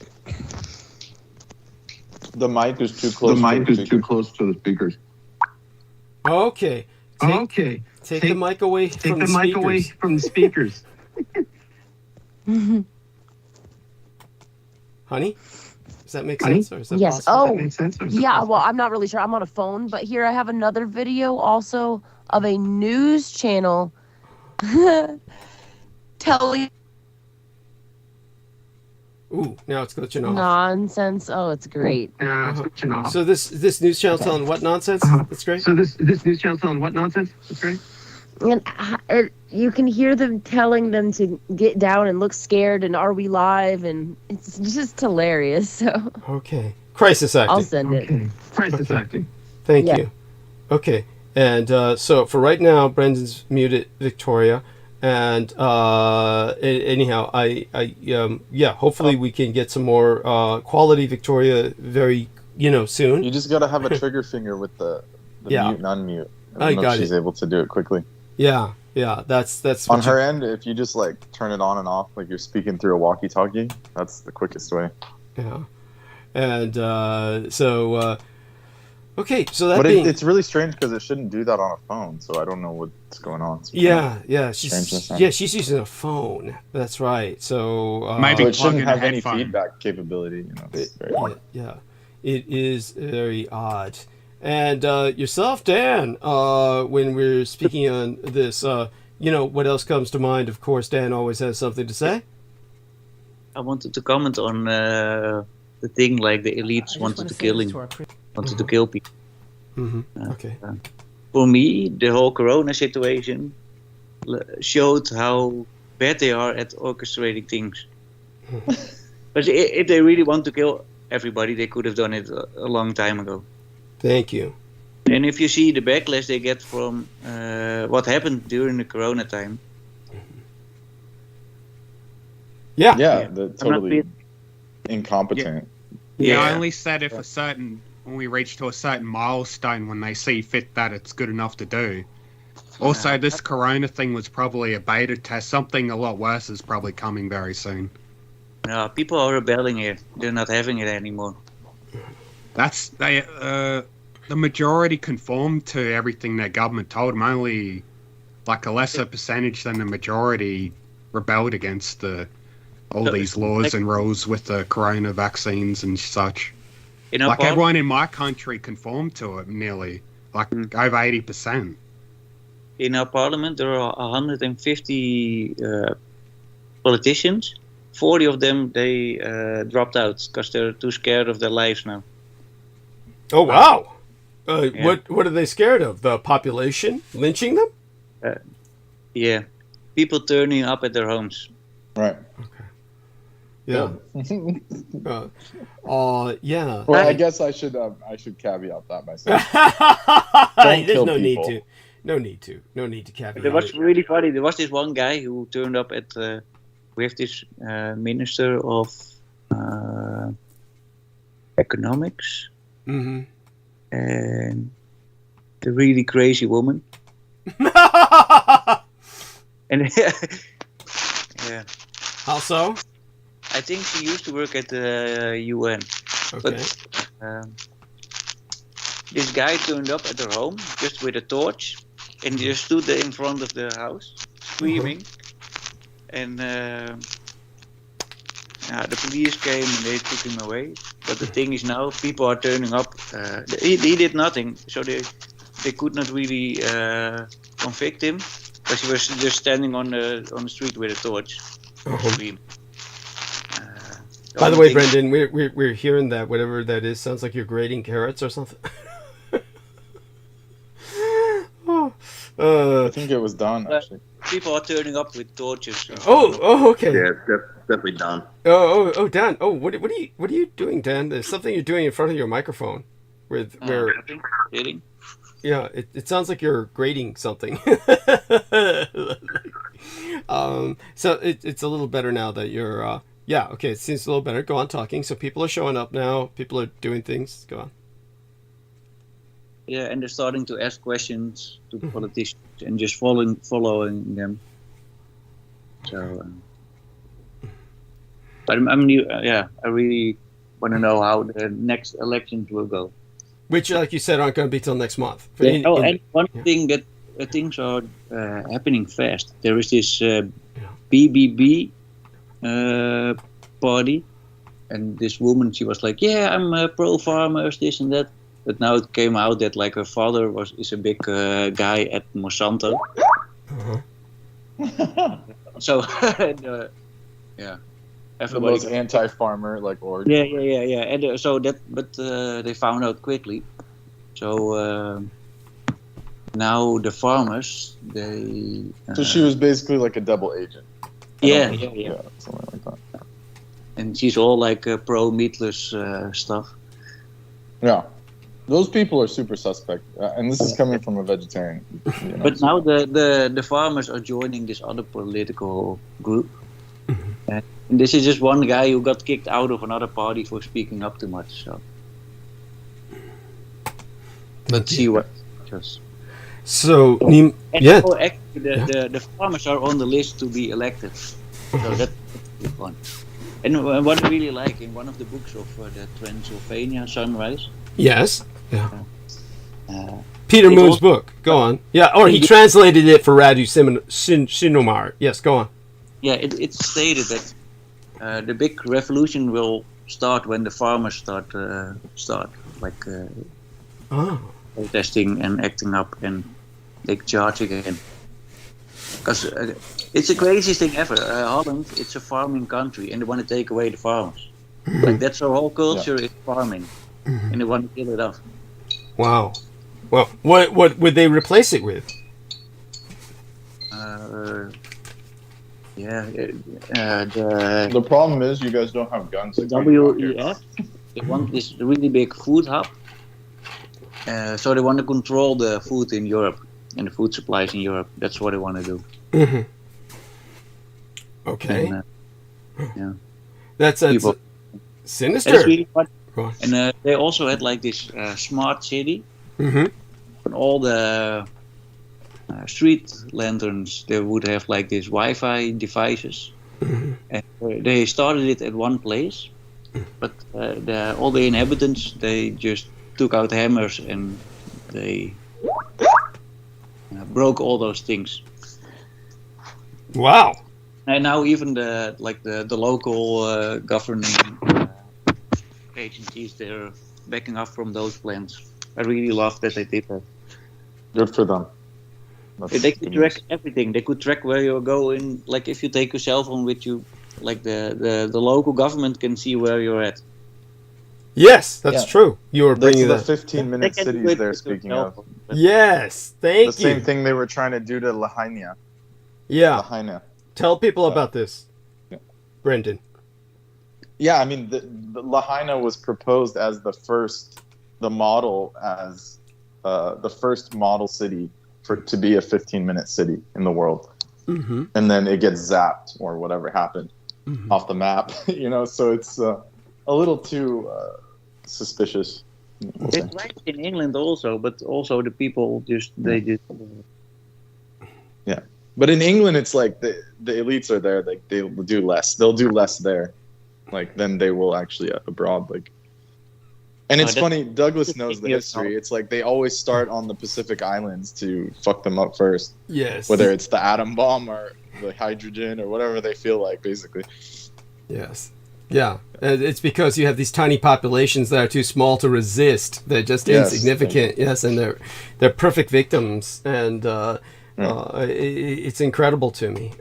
Speaker 2: The mic is too close. To the speakers.
Speaker 1: Okay. Take the mic away from the speakers. Honey? Does that make sense? Or is that
Speaker 12: yes.
Speaker 1: possible?
Speaker 12: Yeah. Well, I'm not really sure. I'm on a phone, but here I have another video also of a news channel telling.
Speaker 1: Ooh, now it's glitching off.
Speaker 12: Nonsense. Oh, it's great.
Speaker 1: So this news channel telling what nonsense? That's great.
Speaker 12: And you can hear them telling them to get down and look scared and are we live, and it's just hilarious. So
Speaker 1: okay, crisis acting.
Speaker 12: I'll send it.
Speaker 1: Crisis acting. Thank you. Okay, and so for right now, Brendan's muted Victoria, and anyhow, hopefully we can get some more quality Victoria very soon.
Speaker 2: You just gotta have a trigger finger with the mute and unmute. I got she's able to do it quickly.
Speaker 1: Yeah, that's
Speaker 2: on her end. If you just like turn it on and off, like you're speaking through a walkie-talkie, that's the quickest way.
Speaker 1: Yeah, and okay, so that.
Speaker 2: But it's really strange because it shouldn't do that on a phone, so I don't know what's going on.
Speaker 1: She's using a phone. That's right. So
Speaker 2: maybe it shouldn't have any feedback capability.
Speaker 1: It is very odd. And yourself, Dan, when we're speaking on this, what else comes to mind? Of course, Dan always has something to say.
Speaker 11: I wanted to comment on the thing like the elites wanted to kill people.
Speaker 1: Mm-hmm. Okay.
Speaker 11: For me, the whole Corona situation showed how bad they are at orchestrating things. But if they really want to kill everybody, they could have done it a long time ago.
Speaker 1: Thank you.
Speaker 11: And if you see the backlash they get from what happened during the Corona time.
Speaker 1: Yeah.
Speaker 2: Yeah, they're
Speaker 11: I'm not
Speaker 2: totally
Speaker 11: being-
Speaker 2: incompetent.
Speaker 9: Yeah, I
Speaker 11: Yeah.
Speaker 9: only said if when we reach to a certain milestone when they see fit that it's good enough to do. Also, this Corona thing was probably a beta test. Something a lot worse is probably coming very soon.
Speaker 11: No, people are rebelling here. They're not having it anymore.
Speaker 9: The majority conformed to everything their government told them. Only like a lesser percentage than the majority rebelled against all these laws and rules with the Corona vaccines and such. Like everyone in my country conformed to it nearly, like over 80%.
Speaker 11: In our parliament, there are 150 politicians. 40 of them, they dropped out because they're too scared of their lives now.
Speaker 1: Oh, wow.
Speaker 11: Yeah.
Speaker 1: What are they scared of? The population lynching them?
Speaker 11: Yeah. People turning up at their homes.
Speaker 2: Right.
Speaker 1: Yeah. Yeah.
Speaker 2: Well, I guess I should caveat that by saying
Speaker 1: There's
Speaker 2: kill
Speaker 1: no
Speaker 2: people.
Speaker 1: need to caveat.
Speaker 11: It was
Speaker 1: it.
Speaker 11: really funny. There was this one guy who turned up at we have this minister of economics
Speaker 1: Mhm.
Speaker 11: and the really crazy woman. And yeah,
Speaker 1: How so?
Speaker 11: I think she used to work at the UN.
Speaker 1: Okay.
Speaker 11: But this guy turned up at her home just with a torch, and he just stood there in front of the house, screaming. And the police came and they took him away. But the thing is now, people are turning up. He did nothing, so they could not really convict him because he was just standing on the street with a torch. Screaming.
Speaker 1: By the way, Brendan, we're hearing that whatever that is sounds like you're grating carrots or something.
Speaker 2: I think it was done actually.
Speaker 11: People are turning up with torches.
Speaker 1: Okay.
Speaker 10: Yeah, definitely done.
Speaker 1: Oh, Dan. Oh, what are you doing, Dan? There's something you're doing in front of your microphone, where
Speaker 11: Hitting.
Speaker 1: yeah, it sounds like you're grating something. So it's a little better now that you're. Yeah, okay, it seems a little better. Go on talking. So people are showing up now. People are doing things. Go on.
Speaker 11: Yeah, and they're starting to ask questions to politicians and just following them. So, but I really want to know how the next elections will go.
Speaker 1: Which, like you said, aren't going to be till next month.
Speaker 11: And one thing that things are happening fast. There is this BBB party, and this woman, she was like, "Yeah, I'm pro farmers, this and that." But now it came out that like her father is a big guy at Monsanto. So yeah,
Speaker 2: The most anti-farmer or
Speaker 11: yeah. And so that, but they found out quickly. So now the farmers, they.
Speaker 2: So she was basically like a double agent.
Speaker 11: Yeah,
Speaker 2: something like that.
Speaker 11: And she's all like pro meatless stuff.
Speaker 2: Yeah, those people are super suspect, and this is coming from a vegetarian.
Speaker 11: But now the farmers are joining this other political group. And this is just one guy who got kicked out of another party for speaking up too much. So let's see what.
Speaker 1: So
Speaker 11: and
Speaker 1: yeah.
Speaker 11: so actually the farmers are on the list to be elected. So that's fun. And what I really like in one of the books of the Transylvania Sunrise.
Speaker 1: Yes. Yeah. Peter Moon's book. Go on. Yeah. Or he translated it for Radu Sinomar. Yes. Go on.
Speaker 11: Yeah. It's stated that the big revolution will start when the farmers start protesting and acting up and take charge again. Because it's the craziest thing ever. Holland, it's a farming country, and they want to take away the farmers. Like that's our whole culture is farming, and they want to kill it off.
Speaker 1: Wow. Well, what would they replace it with?
Speaker 2: The problem is you guys don't have guns.
Speaker 11: The WEF. They want this really big food hub. So they want to control the food in Europe and the food supplies in Europe. That's what they want to do.
Speaker 1: Mm-hmm. Okay.
Speaker 11: And, yeah.
Speaker 1: That's
Speaker 11: People-
Speaker 1: sinister.
Speaker 11: That's really fun.
Speaker 1: Right.
Speaker 11: And they also had like this smart city.
Speaker 1: Mm-hmm.
Speaker 11: And all the street lanterns, they would have like these Wi-Fi devices.
Speaker 1: Mm-hmm.
Speaker 11: And they started it at one place, but all the inhabitants, they just took out hammers and they broke all those things.
Speaker 1: Wow.
Speaker 11: And now even the local governing agencies, they're backing up from those plans. I really love that they did that.
Speaker 2: Good for them.
Speaker 11: They could track everything. They could track where you're going. Like if you take your cell phone with you, like the local government can see where you're at.
Speaker 1: Yes, that's true. You were
Speaker 2: That's
Speaker 1: bringing
Speaker 2: the
Speaker 1: that.
Speaker 2: 15-minute
Speaker 11: They can do
Speaker 2: cities
Speaker 11: it
Speaker 2: they're
Speaker 11: with your
Speaker 2: speaking
Speaker 11: cell
Speaker 2: of.
Speaker 11: phone.
Speaker 1: Yes, thank
Speaker 2: The same
Speaker 1: you.
Speaker 2: thing they were trying to do to Lahaina.
Speaker 1: Yeah,
Speaker 2: Lahaina.
Speaker 1: tell people about this,
Speaker 2: yeah.
Speaker 1: Brendan.
Speaker 2: Yeah, I mean, the Lahaina was proposed as the first model city to be a 15-minute city in the world.
Speaker 1: Mm-hmm.
Speaker 2: And then it gets zapped or whatever happened
Speaker 1: Mm-hmm.
Speaker 2: off the map, so it's a little too suspicious. We'll say.
Speaker 11: It's like in England also, but also the people they just.
Speaker 2: Yeah, but in England, it's like the elites are there. Like they'll do less. They'll do less there, like than they will actually abroad. Like, and it's funny. Douglas knows the history. It's like they always start on the Pacific Islands to fuck them up first.
Speaker 1: Yes.
Speaker 2: Whether it's the atom bomb or the hydrogen or whatever they feel like, basically.
Speaker 1: Yes. Yeah. It's because you have these tiny populations that are too small to resist. They're just insignificant. Yes, and they're perfect victims, and it's incredible to me.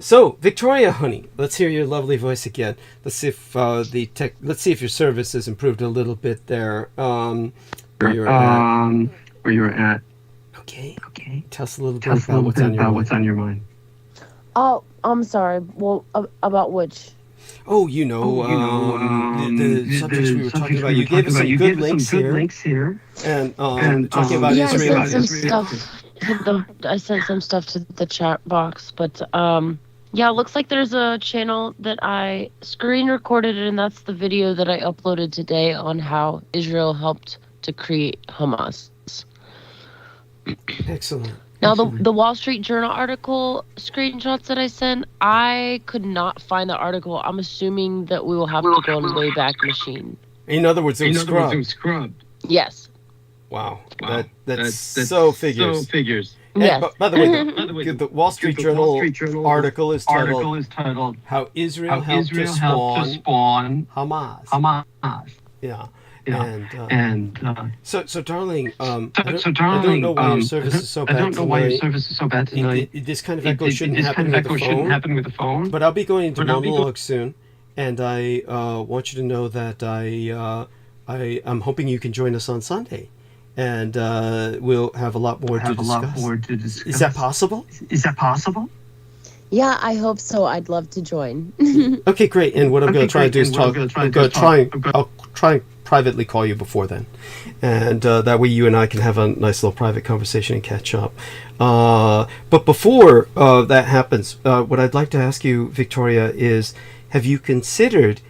Speaker 1: So Victoria, honey, let's hear your lovely voice again. Let's see if let's see if your service has improved a little bit there. Where you're at. Okay. Tell us a little bit about what's on your mind.
Speaker 12: Oh, I'm sorry. Well, about which?
Speaker 1: Oh, the subjects we were talking about. You gave us some good links here. And talking about Israel.
Speaker 12: I sent some stuff. I sent some stuff to the chat box, but yeah, it looks like there's a channel that I screen recorded, and that's the video that I uploaded today on how Israel helped to create Hamas.
Speaker 1: Excellent.
Speaker 12: Now, the Wall Street Journal article screenshots that I sent, I could not find the article. I'm assuming that we will have to go on Wayback Machine.
Speaker 1: In other words, it was scrubbed.
Speaker 12: Yes.
Speaker 1: Wow. That's so figures.
Speaker 12: Yes.
Speaker 1: By the way, the Wall Street Journal article is titled "How Israel Helped to Spawn Hamas." Yeah. So darling, I don't know why your service is so bad tonight. This kind of echo shouldn't happen with the phone. But I'll be going into monologue soon, and I want you to know that I'm hoping you can join us on Sunday, and we'll have a lot more to discuss. Is that possible?
Speaker 12: Yeah, I hope so. I'd love to join.
Speaker 1: Okay, great. And what I'm going to try to do is I'll try and privately call you before then, and that way you and I can have a nice little private conversation and catch up. But before that happens, what I'd like to ask you, Victoria, is have you considered,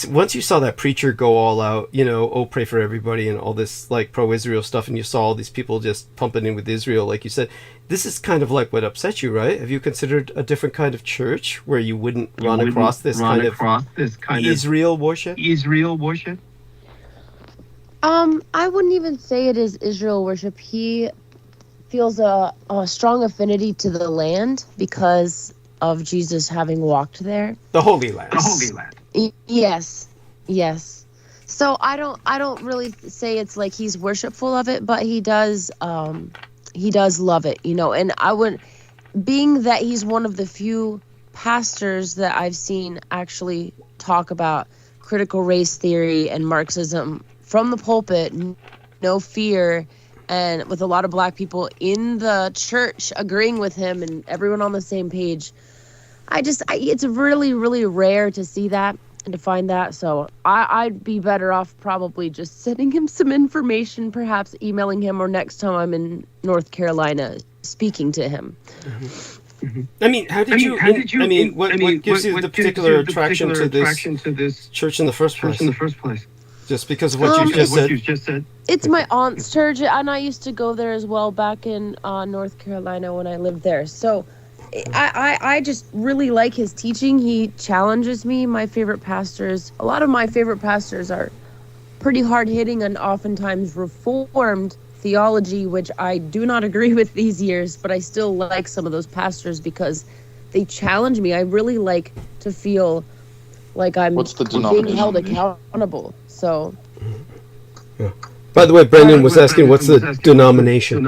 Speaker 1: once you saw that preacher go all out, pray for everybody and all this like pro-Israel stuff, and you saw all these people just pumping in with Israel, like you said, this is kind of like what upset you, right? Have you considered a different kind of church where you wouldn't run across this kind of Israel worship?
Speaker 12: I wouldn't even say it is Israel worship. He feels a strong affinity to the land because of Jesus having walked there.
Speaker 1: The Holy Land.
Speaker 12: Yes. So I don't really say it's like he's worshipful of it, but he does love it, and I would, being that he's one of the few pastors that I've seen actually talk about critical race theory and Marxism from the pulpit, no fear, and with a lot of black people in the church agreeing with him and everyone on the same page. It's really, really rare to see that. and to find that. So I'd be better off probably just sending him some information, perhaps emailing him, or next time I'm in North Carolina, speaking to him.
Speaker 1: I mean, how did you? I mean, what gives you the particular attraction to this church in the first place? Just because of what you just said?
Speaker 12: It's my aunt's church, and I used to go there as well back in North Carolina when I lived there. So I just really like his teaching. He challenges me. A lot of my favorite pastors are pretty hard-hitting and oftentimes reformed theology, which I do not agree with these years, but I still like some of those pastors because they challenge me. I really like to feel like I'm being held accountable. So,
Speaker 1: yeah. By the way, Brendan was asking, what's the denomination?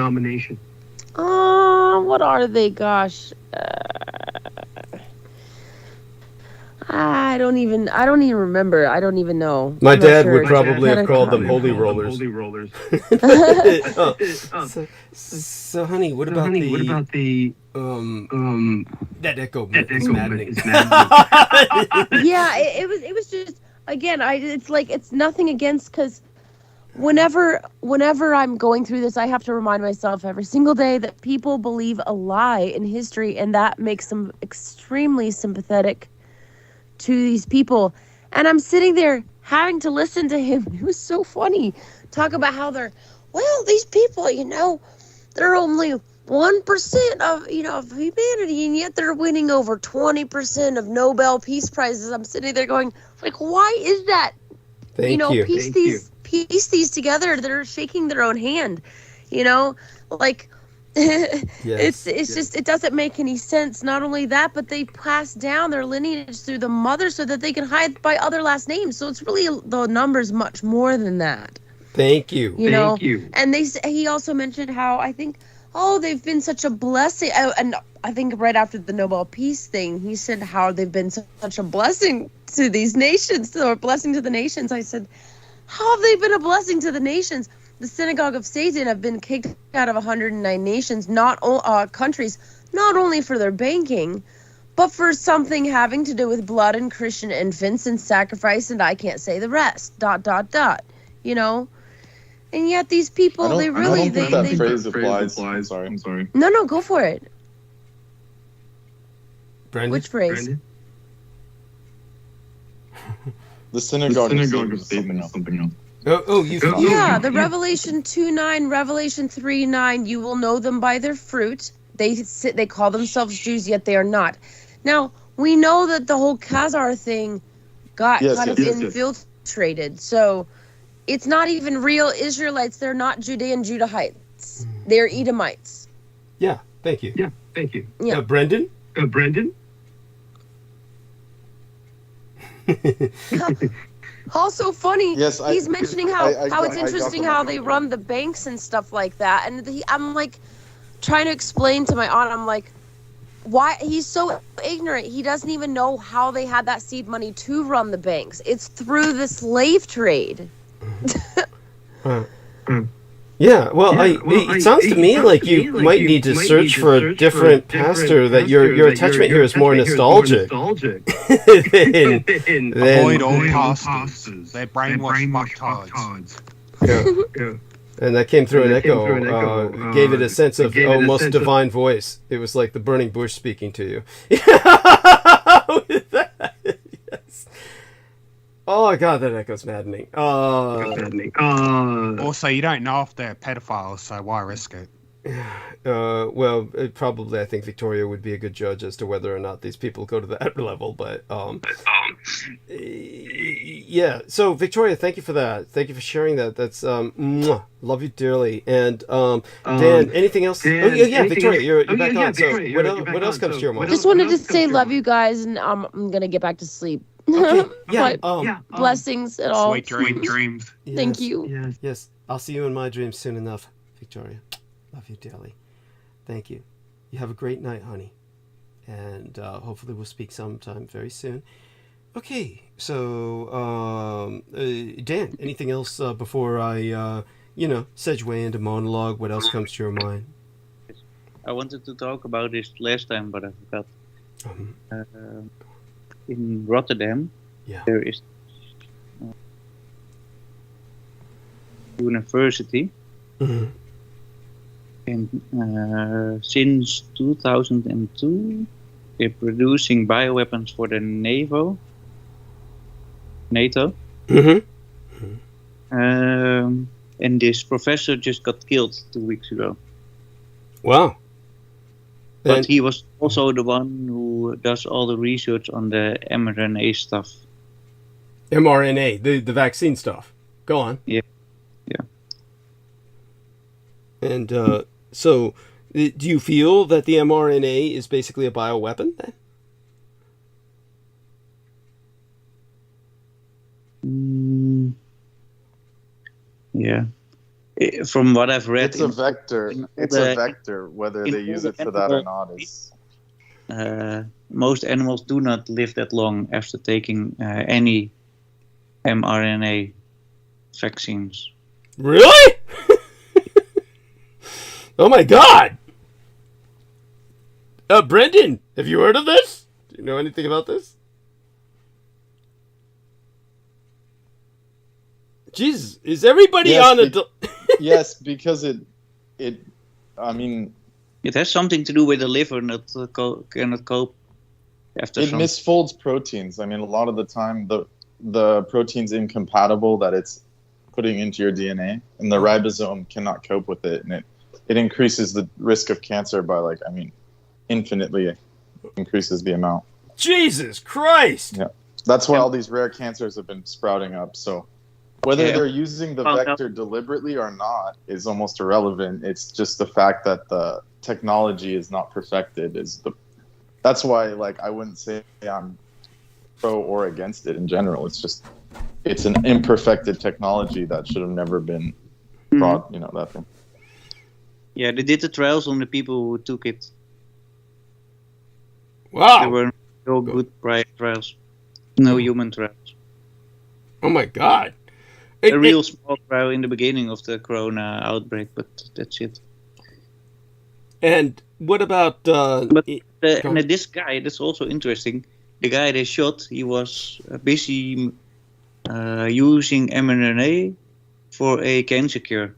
Speaker 12: What are they? Gosh, I don't even remember. I don't even know.
Speaker 1: My dad would probably have called them holy rollers. So, honey, what about the that echo is maddening.
Speaker 12: Yeah, it was just, again, it's like, it's nothing against, because whenever I'm going through this, I have to remind myself every single day that people believe a lie in history, and that makes them extremely sympathetic to these people. And I'm sitting there having to listen to him. It was so funny. Talk about how these people, they're only 1% of humanity, and yet they're winning over 20% of Nobel Peace Prizes. I'm sitting there going, like, why is that?
Speaker 1: Thank you.
Speaker 12: Piece these together. They're shaking their own hand, like.
Speaker 1: Yes.
Speaker 12: It's just, it doesn't make any sense. Not only that, but they pass down their lineage through the mother so that they can hide by other last names. So it's really, the numbers much more than that.
Speaker 1: Thank you.
Speaker 12: Thank you. And he also mentioned how, I think, they've been such a blessing. And I think right after the Nobel Peace thing, he said how they've been such a blessing to these nations, or blessing to the nations. I said, how have they been a blessing to the nations? The Synagogue of Satan have been kicked out of 109 nations, countries, not only for their banking, but for something having to do with blood and Christian infants and sacrifice, and I can't say the rest. ... And yet these people,
Speaker 2: I don't think that phrase applies. I'm sorry.
Speaker 12: No, go for it.
Speaker 1: Brandon?
Speaker 12: Which phrase?
Speaker 2: The Synagogue of Satan is something else.
Speaker 12: The Revelation 2:9, Revelation 3:9. You will know them by their fruit. They call themselves Jews, yet they are not. Now we know that the whole Khazar thing got infiltrated. So it's not even real Israelites. They're not Judean Judahites. They're Edomites.
Speaker 1: Yeah. Thank you.
Speaker 12: Yeah.
Speaker 1: Brendan.
Speaker 12: Also funny,
Speaker 2: yes,
Speaker 12: he's mentioning how it's interesting how they run the banks and stuff like that. And I'm like trying to explain to my aunt, I'm like, why? He's so ignorant. He doesn't even know how they had that seed money to run the banks. It's through the slave trade.
Speaker 1: Yeah, it sounds to me like you might need to search for a different pastor, that your attachment here is more nostalgic.
Speaker 9: Avoid old pastors. They're brainwashed fucktards.
Speaker 1: Yeah. And that came through an echo, gave it a sense of almost divine voice. It was like the burning bush speaking to you. Yes. Oh god, that echo's maddening.
Speaker 9: Also, you don't know if they're pedophiles, so why risk it?
Speaker 1: Probably I think Victoria would be a good judge as to whether or not these people go to that level, but yeah. So Victoria, thank you for that. Thank you for sharing that. That's love you dearly. And Dan, anything else? Victoria, you're back on. So what else comes to your mind?
Speaker 12: Just wanted to say love you guys, and I'm gonna get back to sleep.
Speaker 1: Okay.
Speaker 12: Blessings at all.
Speaker 9: Sweet dreams.
Speaker 1: Yes,
Speaker 12: Thank you.
Speaker 1: Yes, I'll see you in my dreams soon enough, Victoria. Love you dearly. Thank you. You have a great night, honey. And hopefully we'll speak sometime very soon. Okay, so Dan, anything else before I, segue into monologue? What else comes to your mind?
Speaker 11: I wanted to talk about this last time, but I forgot. In Rotterdam,
Speaker 1: Yeah.
Speaker 11: There is university, and since 2002, they're producing bioweapons for the NATO. And this professor just got killed 2 weeks ago.
Speaker 1: Wow.
Speaker 11: But
Speaker 1: And-
Speaker 11: he was also the one who does all the research on the mRNA stuff.
Speaker 1: mRNA, the vaccine stuff. Go on.
Speaker 11: Yeah.
Speaker 1: And so, do you feel that the mRNA is basically a bioweapon then?
Speaker 11: Yeah. From what I've read,
Speaker 2: It's a vector. It's a vector. Whether they use it for that or not is.
Speaker 11: Most animals do not live that long after taking any mRNA vaccines.
Speaker 1: Really? Oh my God! Brendan, have you heard of this? Do you know anything about this? Jesus, is everybody
Speaker 2: Yes,
Speaker 1: on a...
Speaker 2: yes, because it. I mean,
Speaker 11: it has something to do with the liver not cannot cope after.
Speaker 2: It
Speaker 11: some...
Speaker 2: misfolds proteins. I mean, a lot of the time, the protein's incompatible that it's putting into your DNA, and the ribosome cannot cope with it, and it increases the risk of cancer by infinitely increases the amount.
Speaker 1: Jesus Christ!
Speaker 2: Yeah, that's why all these rare cancers have been sprouting up. So whether they're using the vector deliberately or not is almost irrelevant. It's just the fact that the technology is not perfected. That's why I wouldn't say I'm pro or against it in general. It's an imperfected technology that should have never been brought. That thing.
Speaker 11: Yeah, they did the trials on the people who took it.
Speaker 1: Wow.
Speaker 11: They were no good trials. No human trials.
Speaker 1: Oh my God.
Speaker 11: A real small trial in the beginning of the corona outbreak, but that's it.
Speaker 1: And what about...
Speaker 11: this guy, that's also interesting. The guy they shot, he was busy using mRNA for a cancer cure.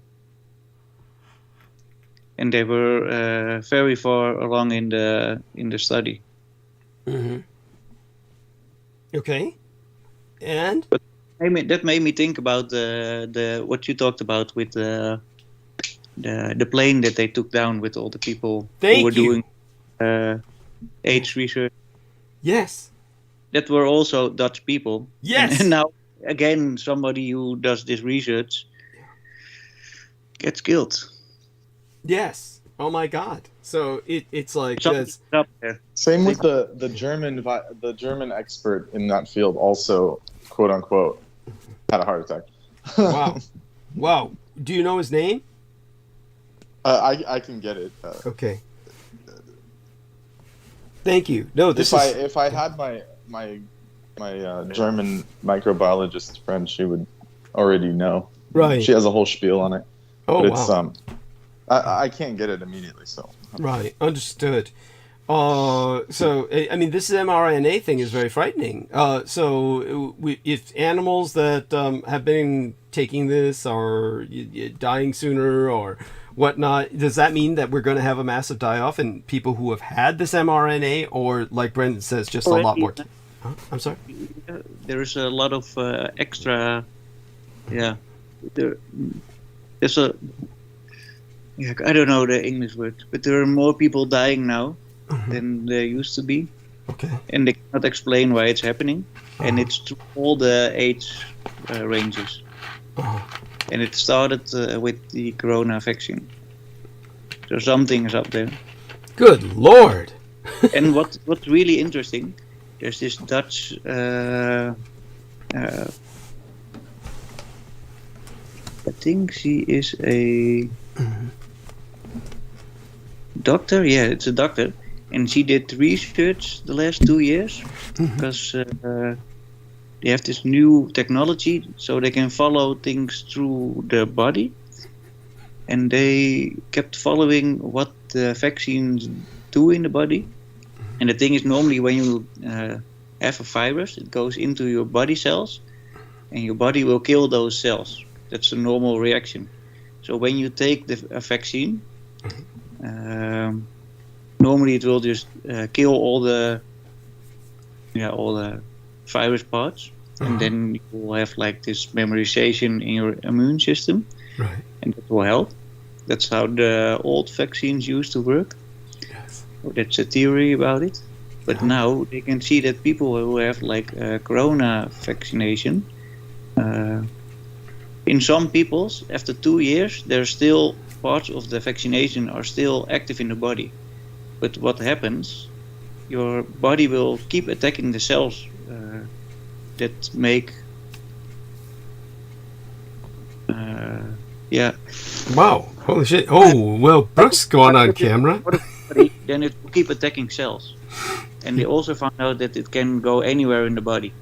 Speaker 11: And they were very far along in the study.
Speaker 1: Mm-hmm. Okay. And?
Speaker 11: But that made me think about the what you talked about with the plane that they took down with all the people who were doing AIDS research.
Speaker 1: Yes.
Speaker 11: That were also Dutch people.
Speaker 1: Yes.
Speaker 11: And now again, somebody who does this research gets killed.
Speaker 1: Yes. Oh my God. So it's like this.
Speaker 2: Same with the German expert in that field also, quote unquote, had a heart attack.
Speaker 1: Wow. Wow. Do you know his name?
Speaker 2: I can get it.
Speaker 1: Okay. Thank you. No,
Speaker 2: if I had my German microbiologist friend, she would already know.
Speaker 1: Right.
Speaker 2: She has a whole spiel on it.
Speaker 1: Oh,
Speaker 2: but it's,
Speaker 1: wow.
Speaker 2: I can't get it immediately, so.
Speaker 1: Right. Understood. So I mean, this mRNA thing is very frightening. So if animals that have been taking this are dying sooner or whatnot, does that mean that we're going to have a massive die-off in people who have had this mRNA, or like Brendan says, just a lot more? Huh? I'm sorry?
Speaker 11: There is a lot of extra... Yeah. There's a... Yeah, I don't know the English word, but there are more people dying now than there used to be.
Speaker 1: Okay.
Speaker 11: And they cannot explain why it's happening. And it's to all the age ranges. And it started with the corona vaccine. So something is up there.
Speaker 1: Good Lord!
Speaker 11: And what's really interesting, there's this Dutch I think she is a doctor. Yeah, it's a doctor. And she did research the last 2 years because they have this new technology so they can follow things through the body. And they kept following what the vaccines do in the body. And the thing is, normally when you have a virus. It goes into your body cells, and your body will kill those cells. That's a normal reaction. So when you take a vaccine, normally it will just kill all the virus parts, and then you will have like this memorization in your immune system, and that will help. That's how the old vaccines used to work.
Speaker 1: Yes.
Speaker 11: So that's a theory about it. But now they can see that people who have like corona vaccination, in some peoples, after 2 years, there's still parts of the vaccination are still active in the body. But what happens, your body will keep attacking the cells that make
Speaker 1: Wow. Holy shit. Oh, well, Brooks going on camera.
Speaker 11: Then it will keep attacking cells. And they also found out that it can go anywhere in the body.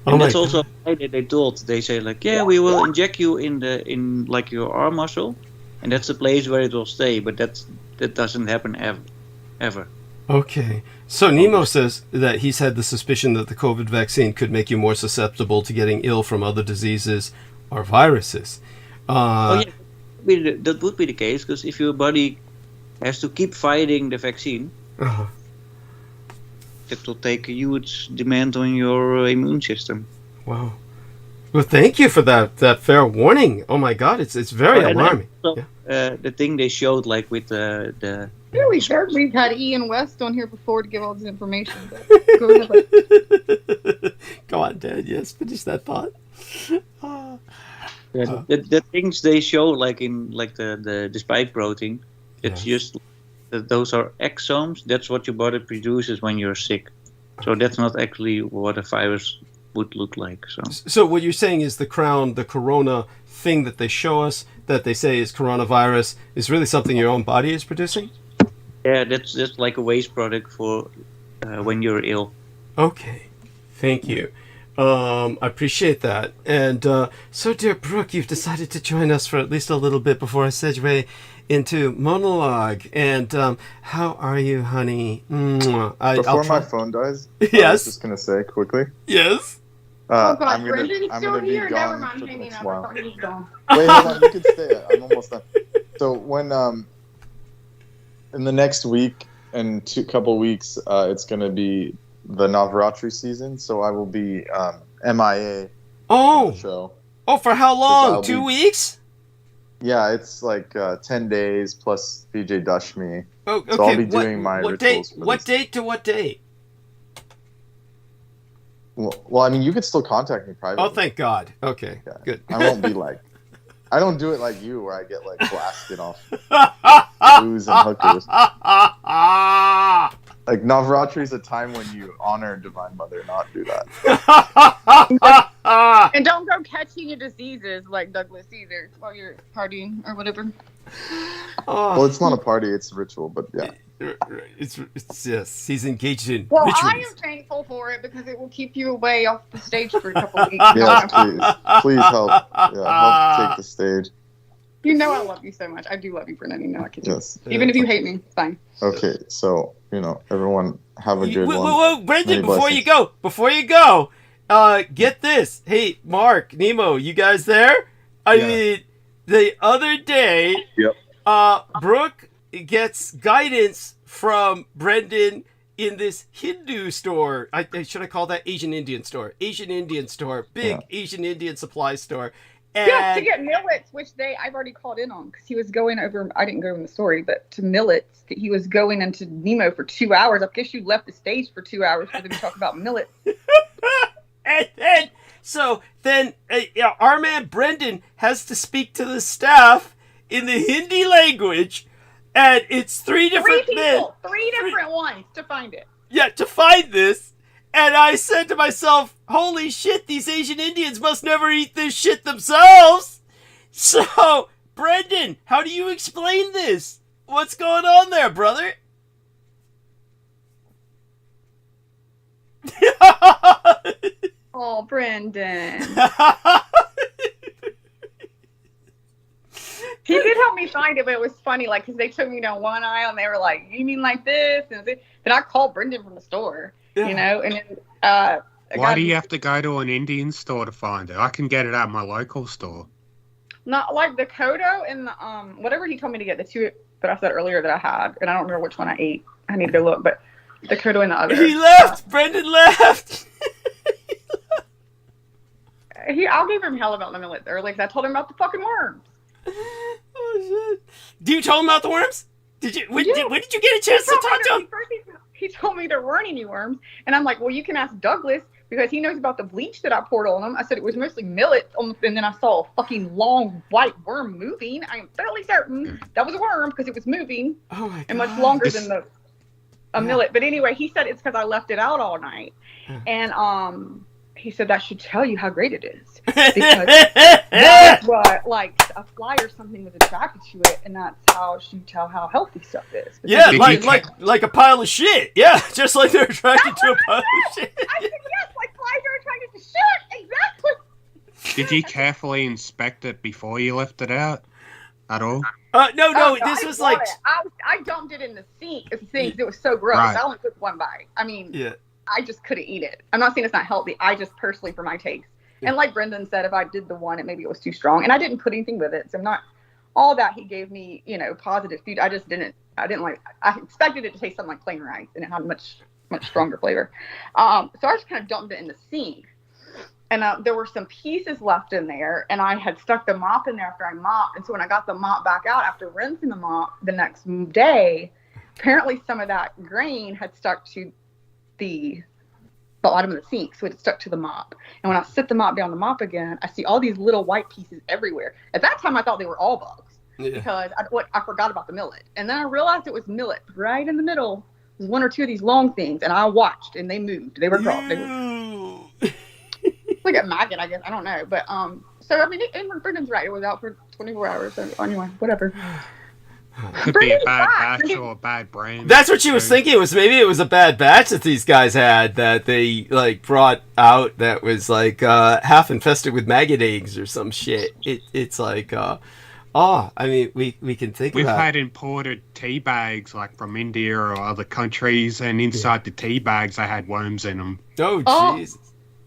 Speaker 11: And that's also why they told. They say like, yeah, we will inject you in like your arm muscle, and that's the place where it will stay. But that doesn't happen ever.
Speaker 1: Okay. So Nemo says that he's had the suspicion that the COVID vaccine could make you more susceptible to getting ill from other diseases or viruses.
Speaker 11: That would be the case, because if your body has to keep fighting the vaccine, that will take a huge demand on your immune system.
Speaker 1: Wow. Well, thank you for that fair warning. Oh my God, it's very alarming.
Speaker 11: Also, the thing they showed, like with the
Speaker 6: Yeah, we've had Ian West on here before to give all this information. Go ahead.
Speaker 1: Go on, Dad. Yes, finish that thought.
Speaker 11: The things they show, like in like the spike protein, it's just those are exomes. That's what your body produces when you're sick. So that's not actually what a virus would look like.
Speaker 1: So what you're saying is the corona thing that they show us, that they say is coronavirus, is really something your own body is producing?
Speaker 11: Yeah, that's like a waste product for when you're ill.
Speaker 1: Okay, thank you. I appreciate that. And so, dear Brooke, you've decided to join us for at least a little bit before I segue into monologue. And how are you, honey?
Speaker 2: Before my phone dies,
Speaker 1: yes.
Speaker 2: I was just going to say quickly.
Speaker 1: Yes.
Speaker 6: Oh God,
Speaker 2: I'm
Speaker 6: Brendan's
Speaker 2: gonna
Speaker 6: still
Speaker 2: be
Speaker 6: here. Never
Speaker 2: gone
Speaker 6: mind,
Speaker 2: for the
Speaker 6: hanging
Speaker 2: next
Speaker 6: out. I
Speaker 2: while.
Speaker 6: thought he was gone.
Speaker 2: Wait, hold on. You can stay. I'm almost done. So when in the next week and couple weeks, it's going to be the Navratri season. So I will be MIA.
Speaker 1: Oh.
Speaker 2: Show.
Speaker 1: Oh, for how long? 2 weeks?
Speaker 2: Yeah, it's like 10 days plus BJ Dashmi.
Speaker 1: Oh, okay.
Speaker 2: So I'll be doing my rituals.
Speaker 1: What date to what date?
Speaker 2: Well, I mean, you could still contact me privately.
Speaker 1: Oh, thank God. Okay, good.
Speaker 2: I won't be like, I don't do it like you, where I get like blasted off booze and hookers. Like Navratri is a time when you honor Divine Mother, not do that.
Speaker 6: And don't go catching your diseases like Douglas either while you're partying or whatever.
Speaker 2: Well, it's not a party; it's a ritual. But yeah,
Speaker 1: it's yes, he's engaged in
Speaker 6: Well,
Speaker 1: rituals.
Speaker 6: I am thankful for it because it will keep you away off the stage for a couple of weeks.
Speaker 2: Yes, please help. Yeah, help take the stage.
Speaker 6: You know I love you so much. I do love you, Brennan. You know I can.
Speaker 2: Yes.
Speaker 6: Even if you hate me, it's fine.
Speaker 2: Okay, so everyone have a good one.
Speaker 1: Whoa, Brendan! Before you go, get this. Hey, Mark, Nemo, you guys there? I mean, the other day, Brooke gets guidance from Brendan in this Hindu store. Should I call that Asian Indian store? Asian Indian store, big Asian Indian supply store.
Speaker 6: Yeah, to get millets, which I've already called in on because he was going over. I didn't go in the story, but to millets, he was going into Nemo for 2 hours. I guess you left the stage for 2 hours for them to talk about millets.
Speaker 1: And then our man Brendan has to speak to the staff in the Hindi language, and it's three different
Speaker 6: ones to find it.
Speaker 1: Yeah, to find this. And I said to myself, holy shit, these Asian Indians must never eat this shit themselves. So, Brendan, how do you explain this? What's going on there, brother?
Speaker 6: Oh, Brendan. He did help me find it, but it was funny, because they took me down one aisle and they were like, you mean like this? And then I called Brendan from the store. you know. And then,
Speaker 9: why do you have to go to an Indian store to find it? I can get it at my local store.
Speaker 6: Not like the Kodo and the whatever he told me to get, the two that I said earlier that I had, and I don't remember which one I ate. I need to go look, but the Kodo and the other.
Speaker 1: He left. Brendan left.
Speaker 6: I'll give him hell about the millet early because I told him about the fucking worms.
Speaker 1: Oh shit! Do you tell him about the worms? Did you? When did you get a chance to talk to him?
Speaker 6: He told me there weren't any worms, and I'm like, well, you can ask Douglas because he knows about the bleach that I poured on him. I said it was mostly millet, and then I saw a fucking long white worm moving. I am fairly certain that was a worm because it was moving.
Speaker 1: Oh my god!
Speaker 6: And much longer than a millet. But anyway, he said it's because I left it out all night, and he said that should tell you how great it is because that's what, like, a fly or something was attracted to it, and that's how you tell how healthy stuff is.
Speaker 1: Yeah, like a pile of shit. Yeah, just like they're attracted to a pile of shit.
Speaker 6: I said yes, like flies are attracted to shit. Exactly.
Speaker 9: Did you carefully inspect it before you left it out at all?
Speaker 1: No. This was like
Speaker 6: I dumped it in the sink. It was so gross.
Speaker 9: Right.
Speaker 6: I only took one bite. I mean,
Speaker 1: yeah.
Speaker 6: I just couldn't eat it. I'm not saying it's not healthy. I just personally, for my taste. And like Brendan said, if I did the one, maybe it was too strong. And I didn't put anything with it. So I'm not, all that he gave me, positive food. I didn't like, I expected it to taste something like plain rice. And it had much stronger flavor. So I just kind of dumped it in the sink. And there were some pieces left in there. And I had stuck the mop in there after I mopped. And so when I got the mop back out after rinsing the mop the next day, apparently some of that grain had stuck to the bottom of the sink, so it stuck to the mop. And when I sit the mop down the mop again, I see all these little white pieces everywhere. At that time, I thought they were all bugs because I forgot about the millet. And then I realized it was millet right in the middle. There's one or two of these long things, and I watched, and they moved. They were crawling. Like a maggot, I guess. I don't know, but so I mean, Brendan's right. It was out for 24 hours. So anyway, whatever.
Speaker 9: Could be a bad batch or a bad brain.
Speaker 1: That's what she was thinking. Maybe it was a bad batch that these guys had that they like brought out that was like half infested with maggot eggs or some shit. It's like I mean we can think
Speaker 9: We've
Speaker 1: about.
Speaker 9: had imported tea bags like from India or other countries, and inside the tea bags they had worms in them.
Speaker 1: Oh Jesus!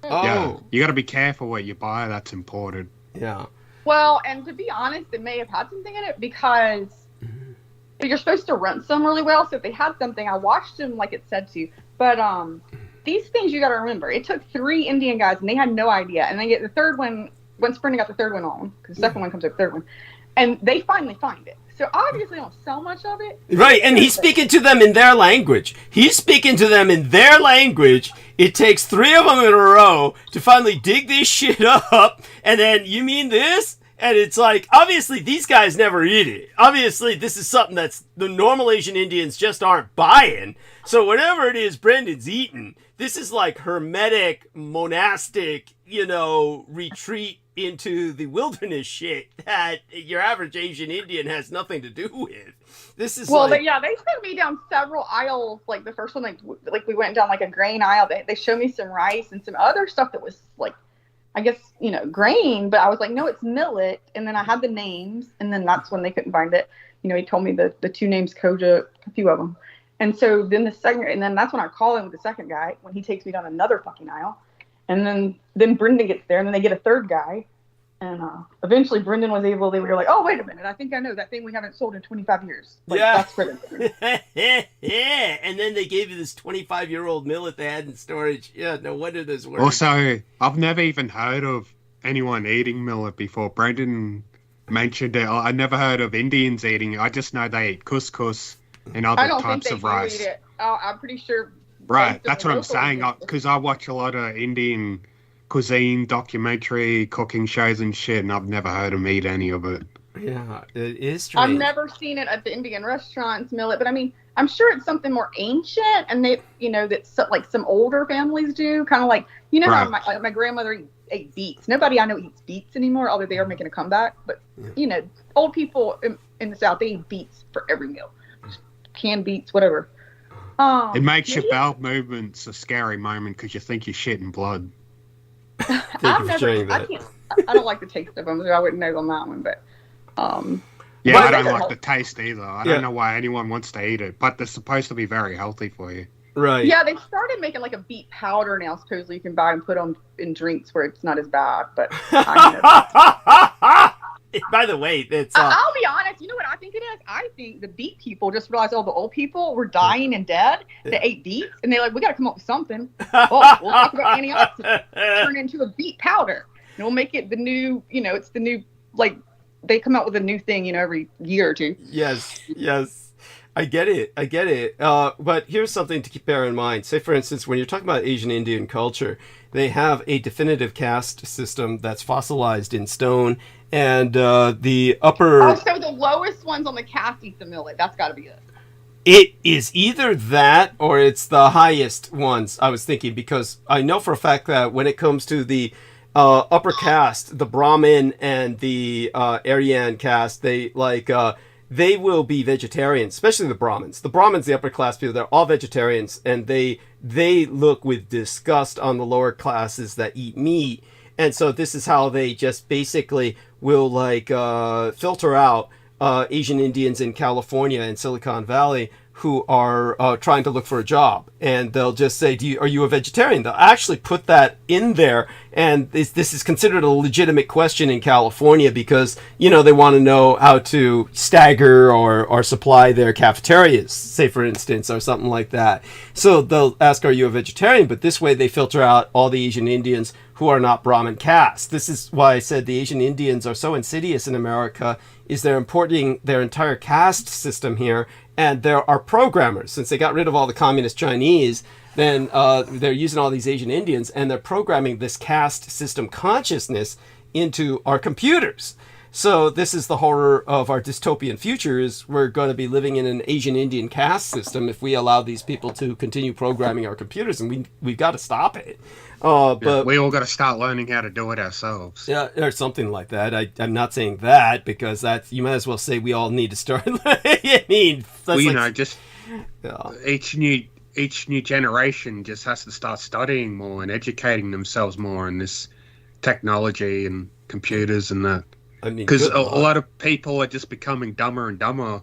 Speaker 9: Yeah, you got to be careful what you buy that's imported.
Speaker 1: Yeah.
Speaker 6: Well, and to be honest, it may have had something in it because you're supposed to rinse them really well. So if they had something, I washed them like it said to. But these things you got to remember. It took 3 Indian guys, and they had no idea. And they get the third one, once Brendan got the third one on, because the second one comes with the third one, and they finally find it. So obviously don't sell much of it.
Speaker 1: Right, and he's speaking to them in their language. It takes 3 of them in a row to finally dig this shit up, and then, you mean this? And it's like, obviously, these guys never eat it. Obviously, this is something that's the normal Asian Indians just aren't buying. So whatever it is Brendan's eating, this is like hermetic, monastic, retreat into the wilderness shit that your average Asian Indian has nothing to do with. This is
Speaker 6: they sent me down several aisles. Like the first one, like we went down like a grain aisle. They showed me some rice and some other stuff that was like, I guess, grain, but I was like, no, it's millet. And then I had the names, and then that's when they couldn't find it. He told me the 2 names, Koja, a few of them. And so then then that's when I call in with the second guy when he takes me down another fucking aisle. And then Brendan gets there, and then they get a third guy. And eventually Brendan was able, they were like, oh, wait a minute. I think I know that thing we haven't sold in 25 years. That's Brendan.
Speaker 1: Yeah. And then they gave you this 25-year-old millet they had in storage. Yeah, no wonder this works.
Speaker 9: Also, I've never even heard of anyone eating millet before. Brendan mentioned it. I never heard of Indians eating it. I just know they eat couscous and other types of rice.
Speaker 6: Eat it. I'm pretty sure.
Speaker 9: Right, that's what I'm saying. Because I watch a lot of Indian cuisine, documentary, cooking shows and shit, and I've never heard them eat any of it.
Speaker 1: Yeah, it is strange.
Speaker 6: I've never seen it at the Indian restaurants, millet, but I mean, I'm sure it's something more ancient, and they, that like some older families do, kind of like, how my grandmother ate beets. Nobody I know eats beets anymore, although they are making a comeback. But old people in the South, they eat beets for every meal, canned beets, whatever.
Speaker 9: It makes your bowel movements a scary moment because you think you're shitting blood.
Speaker 1: I
Speaker 6: don't like the taste of them, so I wouldn't know on that one. But
Speaker 9: I don't like the taste either. I don't know why anyone wants to eat it, but they're supposed to be very healthy for you.
Speaker 1: Right.
Speaker 6: Yeah, they started making like a beet powder now. Supposedly you can buy and put on in drinks where it's not as bad. But
Speaker 1: by the way, it's.
Speaker 6: I'll be honest. You know what I think it is? I think the beet people just realized all the old people were dying and dead that ate beets, and they're like, we got to come up with something. Well, we'll talk about antioxidants. Turn it into a beet powder, and we'll make it the new. You know, it's the new like they come out with a new thing. You know, every year or two.
Speaker 1: Yes. I get it. But here's something to bear in mind. Say, for instance, when you're talking about Asian Indian culture, they have a definitive caste system that's fossilized in stone, and the upper...
Speaker 6: Oh, so the lowest ones on the caste eat the millet. That's got to be it.
Speaker 1: It is either that or it's the highest ones, I was thinking, because I know for a fact that when it comes to the upper caste, the Brahmin and the Aryan caste, they they will be vegetarians, especially the Brahmins. The Brahmins, the upper class people, they're all vegetarians, and they look with disgust on the lower classes that eat meat. And so this is how they just basically will filter out Asian Indians in California and Silicon Valley who are trying to look for a job, and they'll just say, are you a vegetarian? They'll actually put that in there, and this is considered a legitimate question in California because, they want to know how to stagger or supply their cafeterias, say for instance, or something like that. So they'll ask, are you a vegetarian? But this way they filter out all the Asian Indians who are not Brahmin caste. This is why I said the Asian Indians are so insidious in America, is they're importing their entire caste system here. And there are programmers, since they got rid of all the communist Chinese, then they're using all these Asian Indians, and they're programming this caste system consciousness into our computers. So this is the horror of our dystopian future, is we're going to be living in an Asian Indian caste system if we allow these people to continue programming our computers, and we've got to stop it. But
Speaker 9: we all got to start learning how to do it ourselves.
Speaker 1: Yeah, or something like that. I'm not saying that, because you might as well say we all need to start. I mean,
Speaker 9: each new generation just has to start studying more and educating themselves more in this technology and computers and that. I mean, because a lot of people are just becoming dumber and dumber,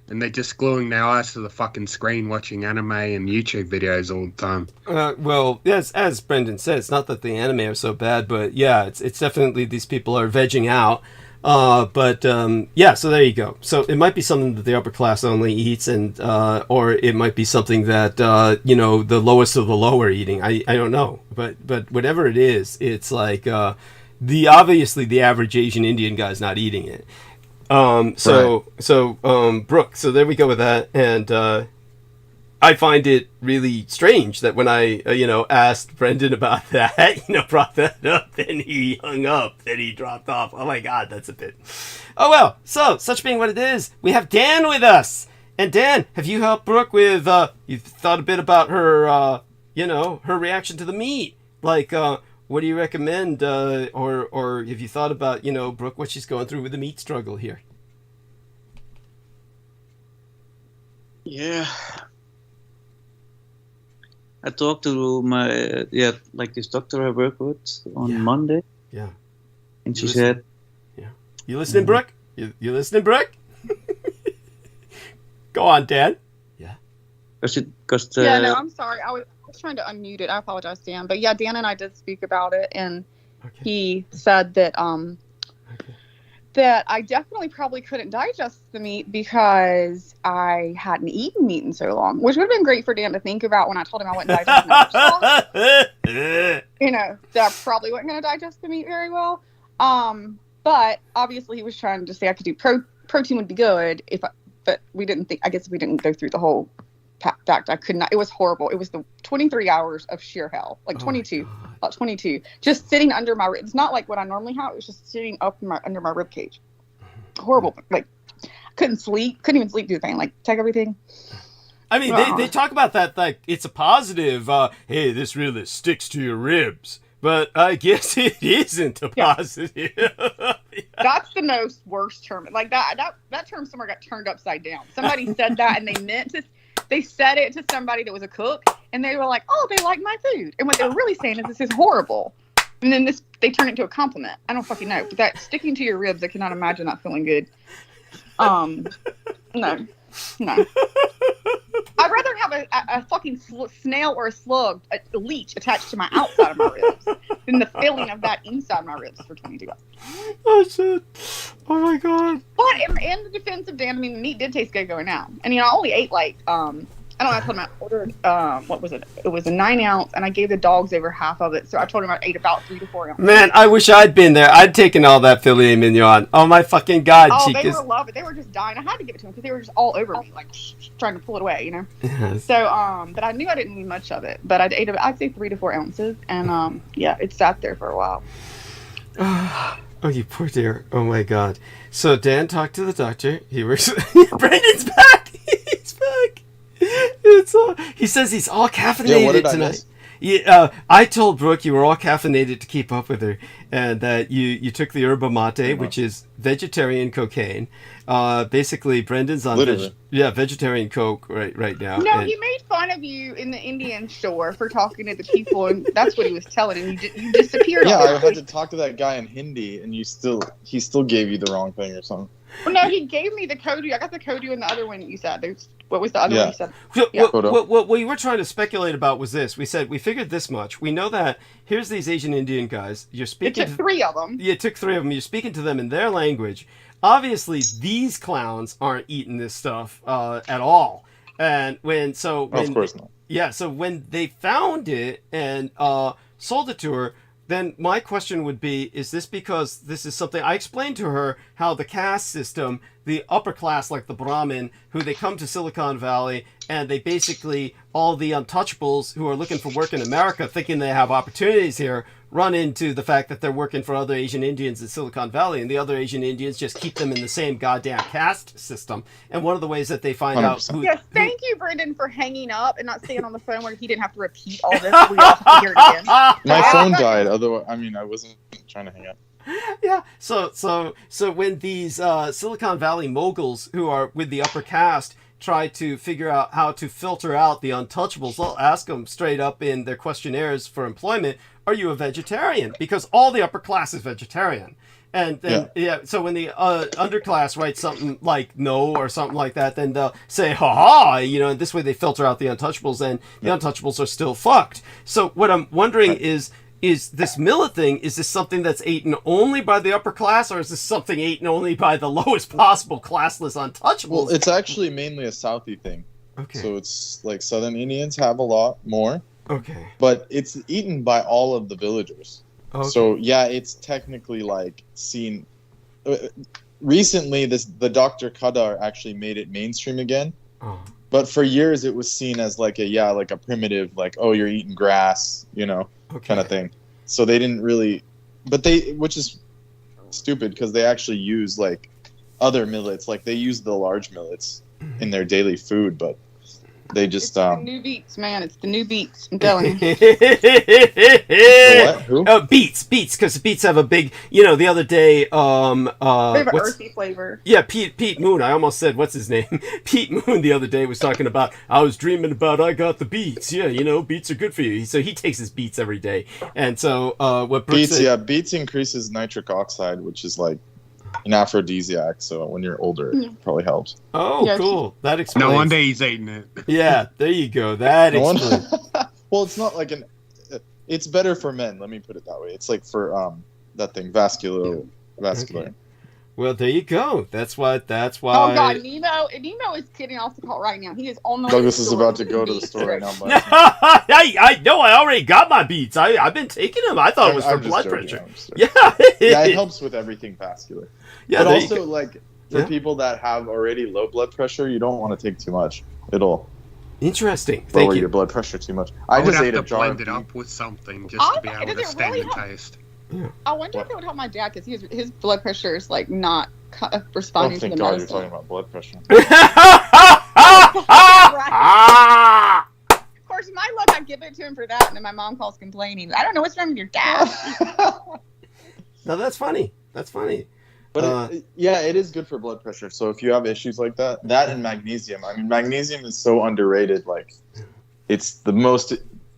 Speaker 9: and they're just gluing their eyes to the fucking screen watching anime and YouTube videos all the time.
Speaker 1: Well, yes, as Brendan said, it's not that the anime are so bad, but yeah, it's definitely these people are vegging out. Yeah, so there you go. So it might be something that the upper class only eats, and or it might be something that the lowest of the low are eating. I don't know, but whatever it is, it's like obviously the average Asian Indian guy's not eating it. Brooke, so there we go with that, and I find it really strange that when I asked Brendan about that, brought that up, then he hung up, then he dropped off. Oh my God, that's a bit. Oh well, so such being what it is, we have Dan with us, and Dan, have you helped Brooke with? You thought a bit about her, her reaction to the meat, what do you recommend, or have you thought about, Brooke, what she's going through with the meat struggle here?
Speaker 11: Yeah. I talked to my, this doctor I work with on Monday.
Speaker 1: Yeah.
Speaker 11: And she said...
Speaker 1: Yeah. You listening, Brooke? You listening, Brooke? Go on, Dan. Yeah.
Speaker 6: Yeah, no, I'm sorry. I was trying to unmute it. I apologize, Dan. But yeah, Dan and I did speak about it, and he said that that I definitely probably couldn't digest the meat because I hadn't eaten meat in so long, which would have been great for Dan to think about when I told him I wouldn't digest it. That I probably wasn't going to digest the meat very well. But obviously he was trying to say I could do protein would be good but we didn't think, I guess we didn't go through the whole fact. I could not. It was horrible. It was the 23 hours of sheer hell, about 22, just sitting under my rib. It's not like what I normally have. It was just sitting up under my rib cage. Horrible. Couldn't sleep. Couldn't even sleep through the thing. Take everything.
Speaker 1: I mean, they talk about that it's a positive. Hey, this really sticks to your ribs. But I guess it isn't a positive.
Speaker 6: That's the most worst term. That term somewhere got turned upside down. Somebody said that and they said it to somebody that was a cook, and they were like, oh, they like my food. And what they were really saying is this is horrible. And then they turn it into a compliment. I don't fucking know. But that sticking to your ribs, I cannot imagine that feeling good. No. I I'd rather have a fucking snail or a slug, a leech attached to my outside of my ribs than the filling of that inside my ribs for 22 hours.
Speaker 1: Oh shit! Oh my god!
Speaker 6: But in the defense of Dan, I mean, the meat did taste good going out, and I only ate like I don't know. I told him I ordered what was it? It was a 9 ounce, and I gave the dogs over half of it. So I told him I ate about 3 to 4 ounces.
Speaker 1: Man, I wish I'd been there. I'd taken all that filet mignon. Oh my fucking god!
Speaker 6: Oh, they were loving it. They were just dying. I had to give it to them because they were just all over me, like trying to pull it away,
Speaker 1: Yes.
Speaker 6: So but I knew I didn't need much of it. But I'd say 3 to 4 ounces, and yeah, it sat there for a while.
Speaker 1: Oh, you poor dear. Oh my god. So Dan talked to the doctor. He works. Brandon's back. He's back. He says he's all caffeinated
Speaker 2: what did I
Speaker 1: tonight.
Speaker 2: miss?
Speaker 1: Yeah, I told Brooke you were all caffeinated to keep up with her, and that you took the yerba mate, which is vegetarian cocaine. Basically, Brendan's on vegetarian coke right now.
Speaker 6: No, he made fun of you in the Indian store for talking to the people, and that's what he was telling. And you disappeared.
Speaker 2: Yeah, I had to talk to that guy in Hindi, and he still gave you the wrong thing or something.
Speaker 6: Well, no, he gave me the Kodu. I got the Kodu and the other one you said. What was the other one you said?
Speaker 1: What we were trying to speculate about was this. We figured this much. We know that here's these Asian Indian guys. You're speaking.
Speaker 6: It took 3 of them.
Speaker 1: Yeah, it took 3 of them. You're speaking to them in their language. Obviously, these clowns aren't eating this stuff at all. And of
Speaker 2: course not.
Speaker 1: Yeah, so when they found it and sold it to her, then my question would be, is this because this is something... I explained to her how the caste system, the upper class, like the Brahmin, who they come to Silicon Valley, and they basically, all the untouchables who are looking for work in America, thinking they have opportunities here, run into the fact that they're working for other Asian Indians in Silicon Valley, and the other Asian Indians just keep them in the same goddamn caste system. And one of the ways that they find 100%. Out...
Speaker 6: Yes, thank you, Brendan, for hanging up and not staying on the phone where he didn't have to repeat all this. We all have to hear it again.
Speaker 2: My phone died, otherwise, I wasn't trying to hang up.
Speaker 1: Yeah, so when these Silicon Valley moguls who are with the upper caste try to figure out how to filter out the untouchables, they'll ask them straight up in their questionnaires for employment, are you a vegetarian? Because all the upper class is vegetarian. And then, so when the underclass writes something like no or something like that, then they'll say, ha-ha, and this way they filter out the untouchables, and the untouchables are still fucked. So what I'm wondering is this millet thing, is this something that's eaten only by the upper class, or is this something eaten only by the lowest possible classless untouchables?
Speaker 2: Well, it's actually mainly a Southie thing. Okay. So it's like Southern Indians have a lot more. Okay. But it's eaten by all of the villagers. Okay. So yeah, it's technically like seen. Recently, the Dr. Kadar actually made it mainstream again. Oh. But for years, it was seen as like a primitive, like, oh, you're eating grass, kind of thing. So they didn't really, which is stupid because they actually use like other millets, like they use the large millets in their daily food, but they just
Speaker 6: it's the new beets, man. It's the new beets. I'm telling you.
Speaker 1: The what? Who? Beets, because beets have a big. The other day,
Speaker 6: they have an earthy flavor.
Speaker 1: Yeah, Pete Moon. I almost said what's his name. Pete Moon the other day was talking about. I was dreaming about. I got the beets. Yeah, beets are good for you. So he takes his beets every day. And so what Brooke
Speaker 2: beets? Said, yeah, beets increases nitric oxide, which is like an aphrodisiac, so when you're older, it probably helps.
Speaker 1: Oh, yeah, cool. That explains.
Speaker 9: No wonder he's eating it.
Speaker 1: Yeah, there you go. That explains.
Speaker 2: Well, it's not like it's better for men, let me put it that way. It's like for that thing, vascular. Okay.
Speaker 1: Well, there you go. That's why.
Speaker 6: Oh God, Nemo is getting off the call right now. He is on the way.
Speaker 2: Douglas is about to go to the store right now.
Speaker 1: I know. I already got my beets. I've been taking them. I thought it was for blood pressure. Yeah.
Speaker 2: Yeah, it helps with everything vascular. Yeah, but also like for people that have already low blood pressure, you don't want to take too much. It'll
Speaker 1: interesting.
Speaker 2: Lower your blood pressure too much.
Speaker 9: I just ate a jar. Blend it up with something just to be able to stand the taste.
Speaker 1: Yeah.
Speaker 6: I wonder if it would help my dad because his blood pressure is like not responding to the medicine.
Speaker 2: You're talking about blood pressure.
Speaker 6: Of course, my luck, I give it to him for that, and then my mom calls complaining. I don't know what's wrong with your dad.
Speaker 1: No, that's funny.
Speaker 2: But it is good for blood pressure. So if you have issues like that and magnesium. I mean, magnesium is so underrated. Like, it's the most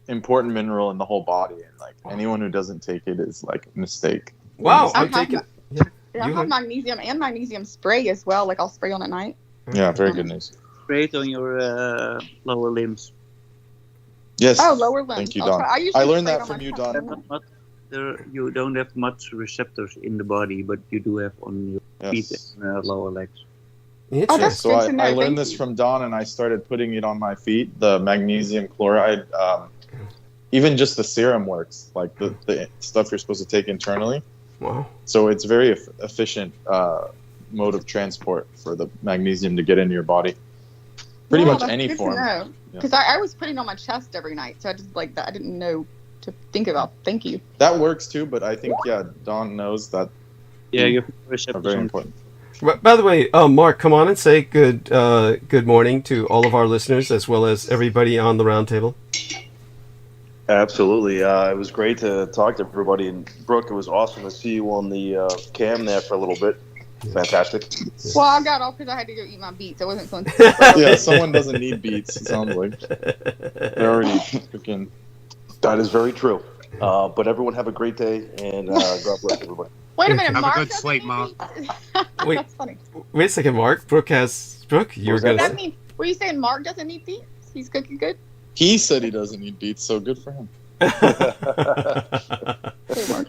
Speaker 2: important mineral in the whole body, and like anyone who doesn't take it is like a mistake.
Speaker 1: Wow, I take it.
Speaker 6: Yeah, I have magnesium and magnesium spray as well. Like I'll spray on at night.
Speaker 2: Yeah, very good news.
Speaker 11: great on your lower limbs.
Speaker 2: Yes.
Speaker 6: Oh, lower limbs.
Speaker 2: Thank you,
Speaker 6: I'll
Speaker 2: Don.
Speaker 6: try. I usually
Speaker 2: learned
Speaker 6: spray it
Speaker 2: that
Speaker 6: on
Speaker 2: from
Speaker 6: my
Speaker 2: you,
Speaker 6: chest.
Speaker 2: Don.
Speaker 11: You don't have much receptors in the body, but you do have on your feet
Speaker 2: Yes.
Speaker 11: and lower legs.
Speaker 6: Oh, that's
Speaker 2: So
Speaker 6: good to know.
Speaker 2: I learned
Speaker 6: Thank
Speaker 2: this
Speaker 6: you.
Speaker 2: from Don, and I started putting it on my feet. The magnesium chloride, even just the serum works, like the stuff you're supposed to take internally.
Speaker 1: Wow.
Speaker 2: So it's very efficient mode of transport for the magnesium to get into your body. Pretty
Speaker 6: Wow,
Speaker 2: much
Speaker 6: that's
Speaker 2: any
Speaker 6: good
Speaker 2: form.
Speaker 6: to know. Because I was putting it on my chest every night, so I just like that. I didn't know to think about. Thank you.
Speaker 2: That works too, but I think Don knows that.
Speaker 11: Yeah, your
Speaker 2: are
Speaker 11: receptors
Speaker 2: very
Speaker 11: on
Speaker 2: important.
Speaker 1: By the way, Mark, come on and say good morning to all of our listeners as well as everybody on the roundtable.
Speaker 10: Absolutely. It was great to talk to everybody. And Brooke, it was awesome to see you on the cam there for a little bit. Fantastic.
Speaker 6: Well, I got off because I had to go eat my beets. I wasn't feeling too well.
Speaker 2: Yeah, someone doesn't need beats. It sounds like they're already freaking.
Speaker 10: That is very true. But everyone have a great day, and God bless everybody.
Speaker 6: Wait a minute,
Speaker 9: Have
Speaker 6: Mark
Speaker 9: a good
Speaker 6: doesn't
Speaker 9: sleep,
Speaker 6: need
Speaker 9: Mark.
Speaker 6: beets?
Speaker 1: Wait.
Speaker 6: That's funny.
Speaker 1: Wait a second, Mark. Brooke, you were
Speaker 10: was
Speaker 1: going
Speaker 6: Does
Speaker 1: to
Speaker 6: that mean, were you saying Mark doesn't need beets? He's cooking good?
Speaker 2: He said he doesn't need beats, so good for him.
Speaker 6: Hey, Mark.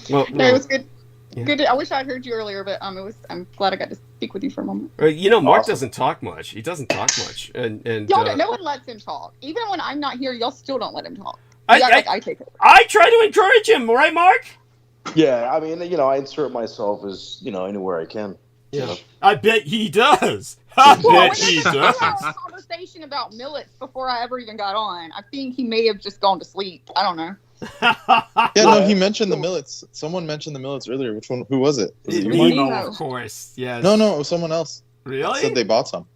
Speaker 1: Well,
Speaker 6: No, it was good.
Speaker 1: Yeah.
Speaker 6: Good. I wish I had heard you earlier, but I'm glad I got to speak with you for a moment.
Speaker 1: Mark
Speaker 10: Awesome.
Speaker 1: doesn't talk much. He doesn't talk much. And
Speaker 6: Y'all don't, no one lets him talk. Even when I'm not here, y'all still don't let him talk.
Speaker 1: I
Speaker 6: I take it.
Speaker 1: I try to encourage him, right, Mark?
Speaker 10: Yeah, I mean, I insert myself as, anywhere I can.
Speaker 1: Yeah. I bet he does. I
Speaker 6: Well,
Speaker 1: bet
Speaker 6: when
Speaker 1: he
Speaker 6: there's a
Speaker 1: does.
Speaker 6: 2-hour conversation about millets before I ever even got on, I think he may have just gone to sleep. I don't know.
Speaker 2: Yeah, no, he mentioned the millets. Someone mentioned the millets earlier. Which one? Who was it? Was it you, Mark?
Speaker 1: Nemo,
Speaker 6: Mark?
Speaker 1: of course. Yes.
Speaker 2: No, it was someone else.
Speaker 1: Really?
Speaker 2: Said they bought some.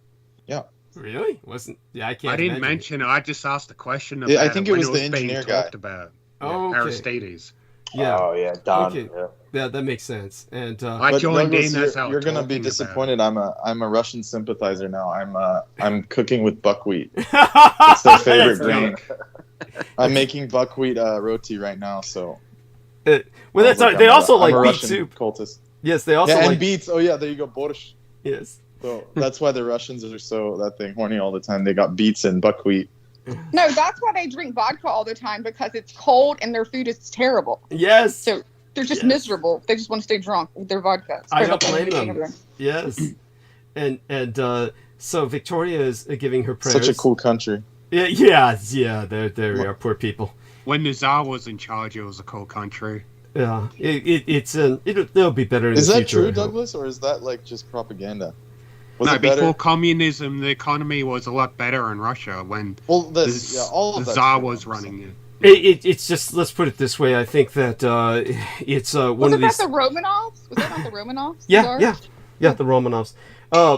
Speaker 2: Yeah.
Speaker 1: Really? Wasn't? Yeah, I can't.
Speaker 9: I didn't
Speaker 1: imagine.
Speaker 9: mention it. I just asked a question about
Speaker 2: Yeah, I think it
Speaker 9: when
Speaker 2: was the
Speaker 9: being
Speaker 2: engineer guy.
Speaker 9: talked about.
Speaker 1: Oh, okay.
Speaker 9: Aristides.
Speaker 1: Yeah.
Speaker 10: Oh, yeah, Don.
Speaker 1: Okay.
Speaker 10: Yeah.
Speaker 1: Yeah, that makes sense. And
Speaker 9: I
Speaker 2: But
Speaker 9: joined
Speaker 2: Douglas,
Speaker 9: in. That's how
Speaker 2: you're gonna be disappointed. I'm a Russian sympathizer now. I'm cooking with buckwheat. It's their favorite grain. I'm making buckwheat roti right now. So.
Speaker 1: Well, that's all right. They also like
Speaker 2: I'm a
Speaker 1: beet
Speaker 2: Russian
Speaker 1: soup.
Speaker 2: cultist.
Speaker 1: Yes, they also
Speaker 2: and
Speaker 1: like
Speaker 2: beets. Oh yeah, there you go, borscht.
Speaker 1: Yes.
Speaker 2: So that's why the Russians are so horny all the time. They got beets and buckwheat.
Speaker 6: No, that's why they drink vodka all the time, because it's cold and their food is terrible.
Speaker 1: Yes.
Speaker 6: So they're just
Speaker 1: Yes.
Speaker 6: miserable. They just want to stay drunk with their vodka.
Speaker 1: I
Speaker 6: Straight
Speaker 1: don't
Speaker 6: up
Speaker 1: blame
Speaker 6: everything
Speaker 1: them.
Speaker 6: over there.
Speaker 1: Yes. And so Victoria is giving her prayers.
Speaker 2: Such a cool country.
Speaker 1: Yeah. There we are. Poor people.
Speaker 9: When the Tsar was in charge, it was a cool country.
Speaker 1: Yeah. They'll be better in
Speaker 2: Is
Speaker 1: the
Speaker 2: that
Speaker 1: future.
Speaker 2: true,
Speaker 1: I hope.
Speaker 2: Douglas, or is that like just propaganda? Was
Speaker 9: No,
Speaker 2: it better?
Speaker 9: before communism, the economy was a lot better in Russia when
Speaker 2: Well,
Speaker 9: the
Speaker 2: all of
Speaker 9: the
Speaker 2: that's
Speaker 9: Tsar
Speaker 2: true,
Speaker 9: was
Speaker 2: I'm
Speaker 9: running
Speaker 2: saying.
Speaker 9: it.
Speaker 1: It's just, let's put it this way. I think that it's one
Speaker 6: Was
Speaker 1: of
Speaker 6: it not
Speaker 1: these.
Speaker 6: the Romanovs? Was that not the Romanovs?
Speaker 1: Yeah, the Romanovs.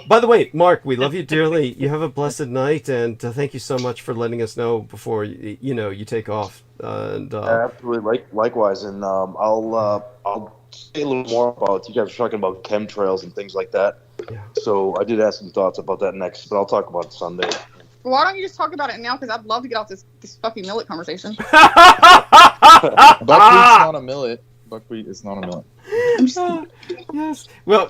Speaker 1: By the way, Mark, we love you dearly. You have a blessed night, and thank you so much for letting us know before you take off.
Speaker 10: Absolutely, likewise. And I'll say a little more about, you guys were talking about chemtrails and things like that.
Speaker 1: Yeah.
Speaker 10: So I did have some thoughts about that next, but I'll talk about it Sunday.
Speaker 6: Well, why don't you just talk about it now? Because I'd love to get off this fucking millet conversation.
Speaker 2: Buckwheat's not a millet. Buckwheat is not a millet.
Speaker 1: Yes. Well,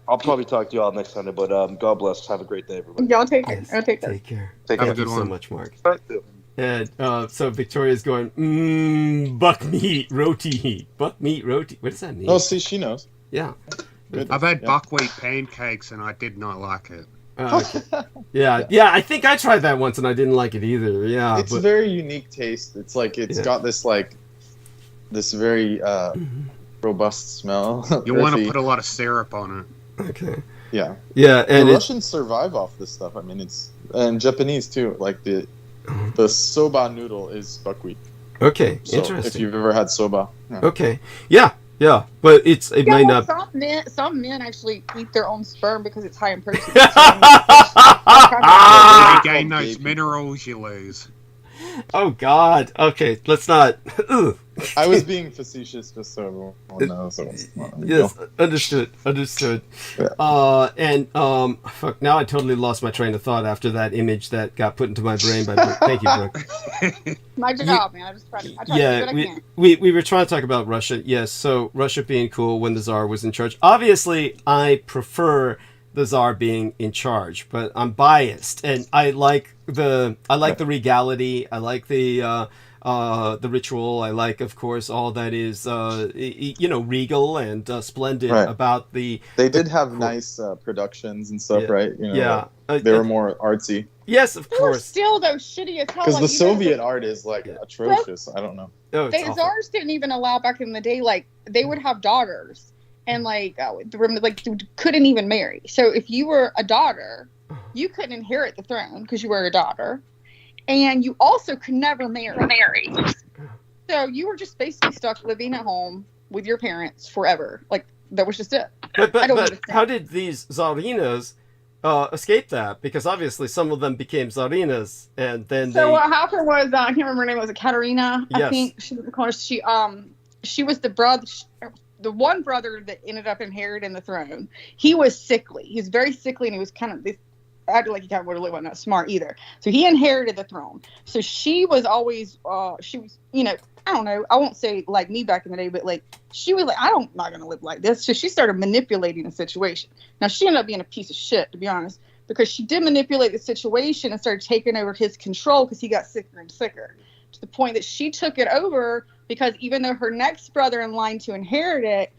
Speaker 10: I'll probably talk to you all next Sunday, but God bless. Have a great day, everybody.
Speaker 6: Y'all take care. I'll take care.
Speaker 1: Take care.
Speaker 10: Take
Speaker 1: Thank
Speaker 10: care.
Speaker 1: you so much, Mark.
Speaker 10: Thank you.
Speaker 1: And so Victoria's going, buck meat, roti. Buck meat, roti. What does that mean?
Speaker 2: Oh, see, she knows.
Speaker 1: Yeah.
Speaker 2: Good.
Speaker 9: I've had
Speaker 2: Yeah.
Speaker 9: buckwheat pancakes and I did not like it.
Speaker 1: Okay. Yeah. I think I tried that once and I didn't like it either. Yeah.
Speaker 2: It's a very unique taste. It's like it's got this this very robust smell.
Speaker 9: You want to
Speaker 2: Earthy.
Speaker 9: put a lot of syrup on it.
Speaker 1: Okay.
Speaker 2: Yeah.
Speaker 1: Yeah, and
Speaker 2: the Russians survive off this stuff. I mean, and Japanese too. Like the soba noodle is buckwheat.
Speaker 1: Okay,
Speaker 2: So
Speaker 1: interesting.
Speaker 2: if you've ever had soba. Yeah.
Speaker 1: Okay. Yeah. But it might not.
Speaker 6: Some men actually eat their own sperm because it's high in protein.
Speaker 9: You gain those minerals you lose.
Speaker 1: Oh God. Okay, let's not. Ugh.
Speaker 2: I was being facetious just so everyone knows.
Speaker 1: Yes, understood.
Speaker 2: Yeah.
Speaker 1: And fuck. Now I totally lost my train of thought after that image that got put into my brain by Brooke. Thank you, Brooke.
Speaker 6: My job, man. I try to do what I can.
Speaker 1: we were trying to talk about Russia. Yes, so Russia being cool when the Tsar was in charge. Obviously, I prefer the Tsar being in charge, but I'm biased, and I like the regality. I like the ritual. I like, of course, all that is regal and splendid about the.
Speaker 2: They did have nice productions and stuff, right? They were more artsy.
Speaker 1: Yes, of course.
Speaker 6: Still, though, shitty as hell.
Speaker 2: Because the Soviet art is like atrocious. I don't know.
Speaker 1: Oh,
Speaker 6: the Tsars didn't even allow back in the day. Like they would have daughters, and couldn't even marry. So if you were a daughter, you couldn't inherit the throne because you were a daughter, and you also could never marry. So you were just basically stuck living at home with your parents forever. Like that was just it.
Speaker 1: But how did these Tsarinas escape that? Because obviously some of them became Tsarinas, and then
Speaker 6: what happened was I can't remember her name. Was it Katerina?
Speaker 1: Yes.
Speaker 6: I think she was the brother. The one brother that ended up inheriting the throne. He was sickly. He was very sickly, and he was kind of acted like he kind of really wasn't that smart either. So he inherited the throne. So she was always she was I don't know. I won't say like me back in the day, but like she was like, I'm not going to live like this. So she started manipulating the situation. Now she ended up being a piece of shit, to be honest, because she did manipulate the situation and started taking over his control because he got sicker and sicker to the point that she took it over because even though her next brother in line to inherit it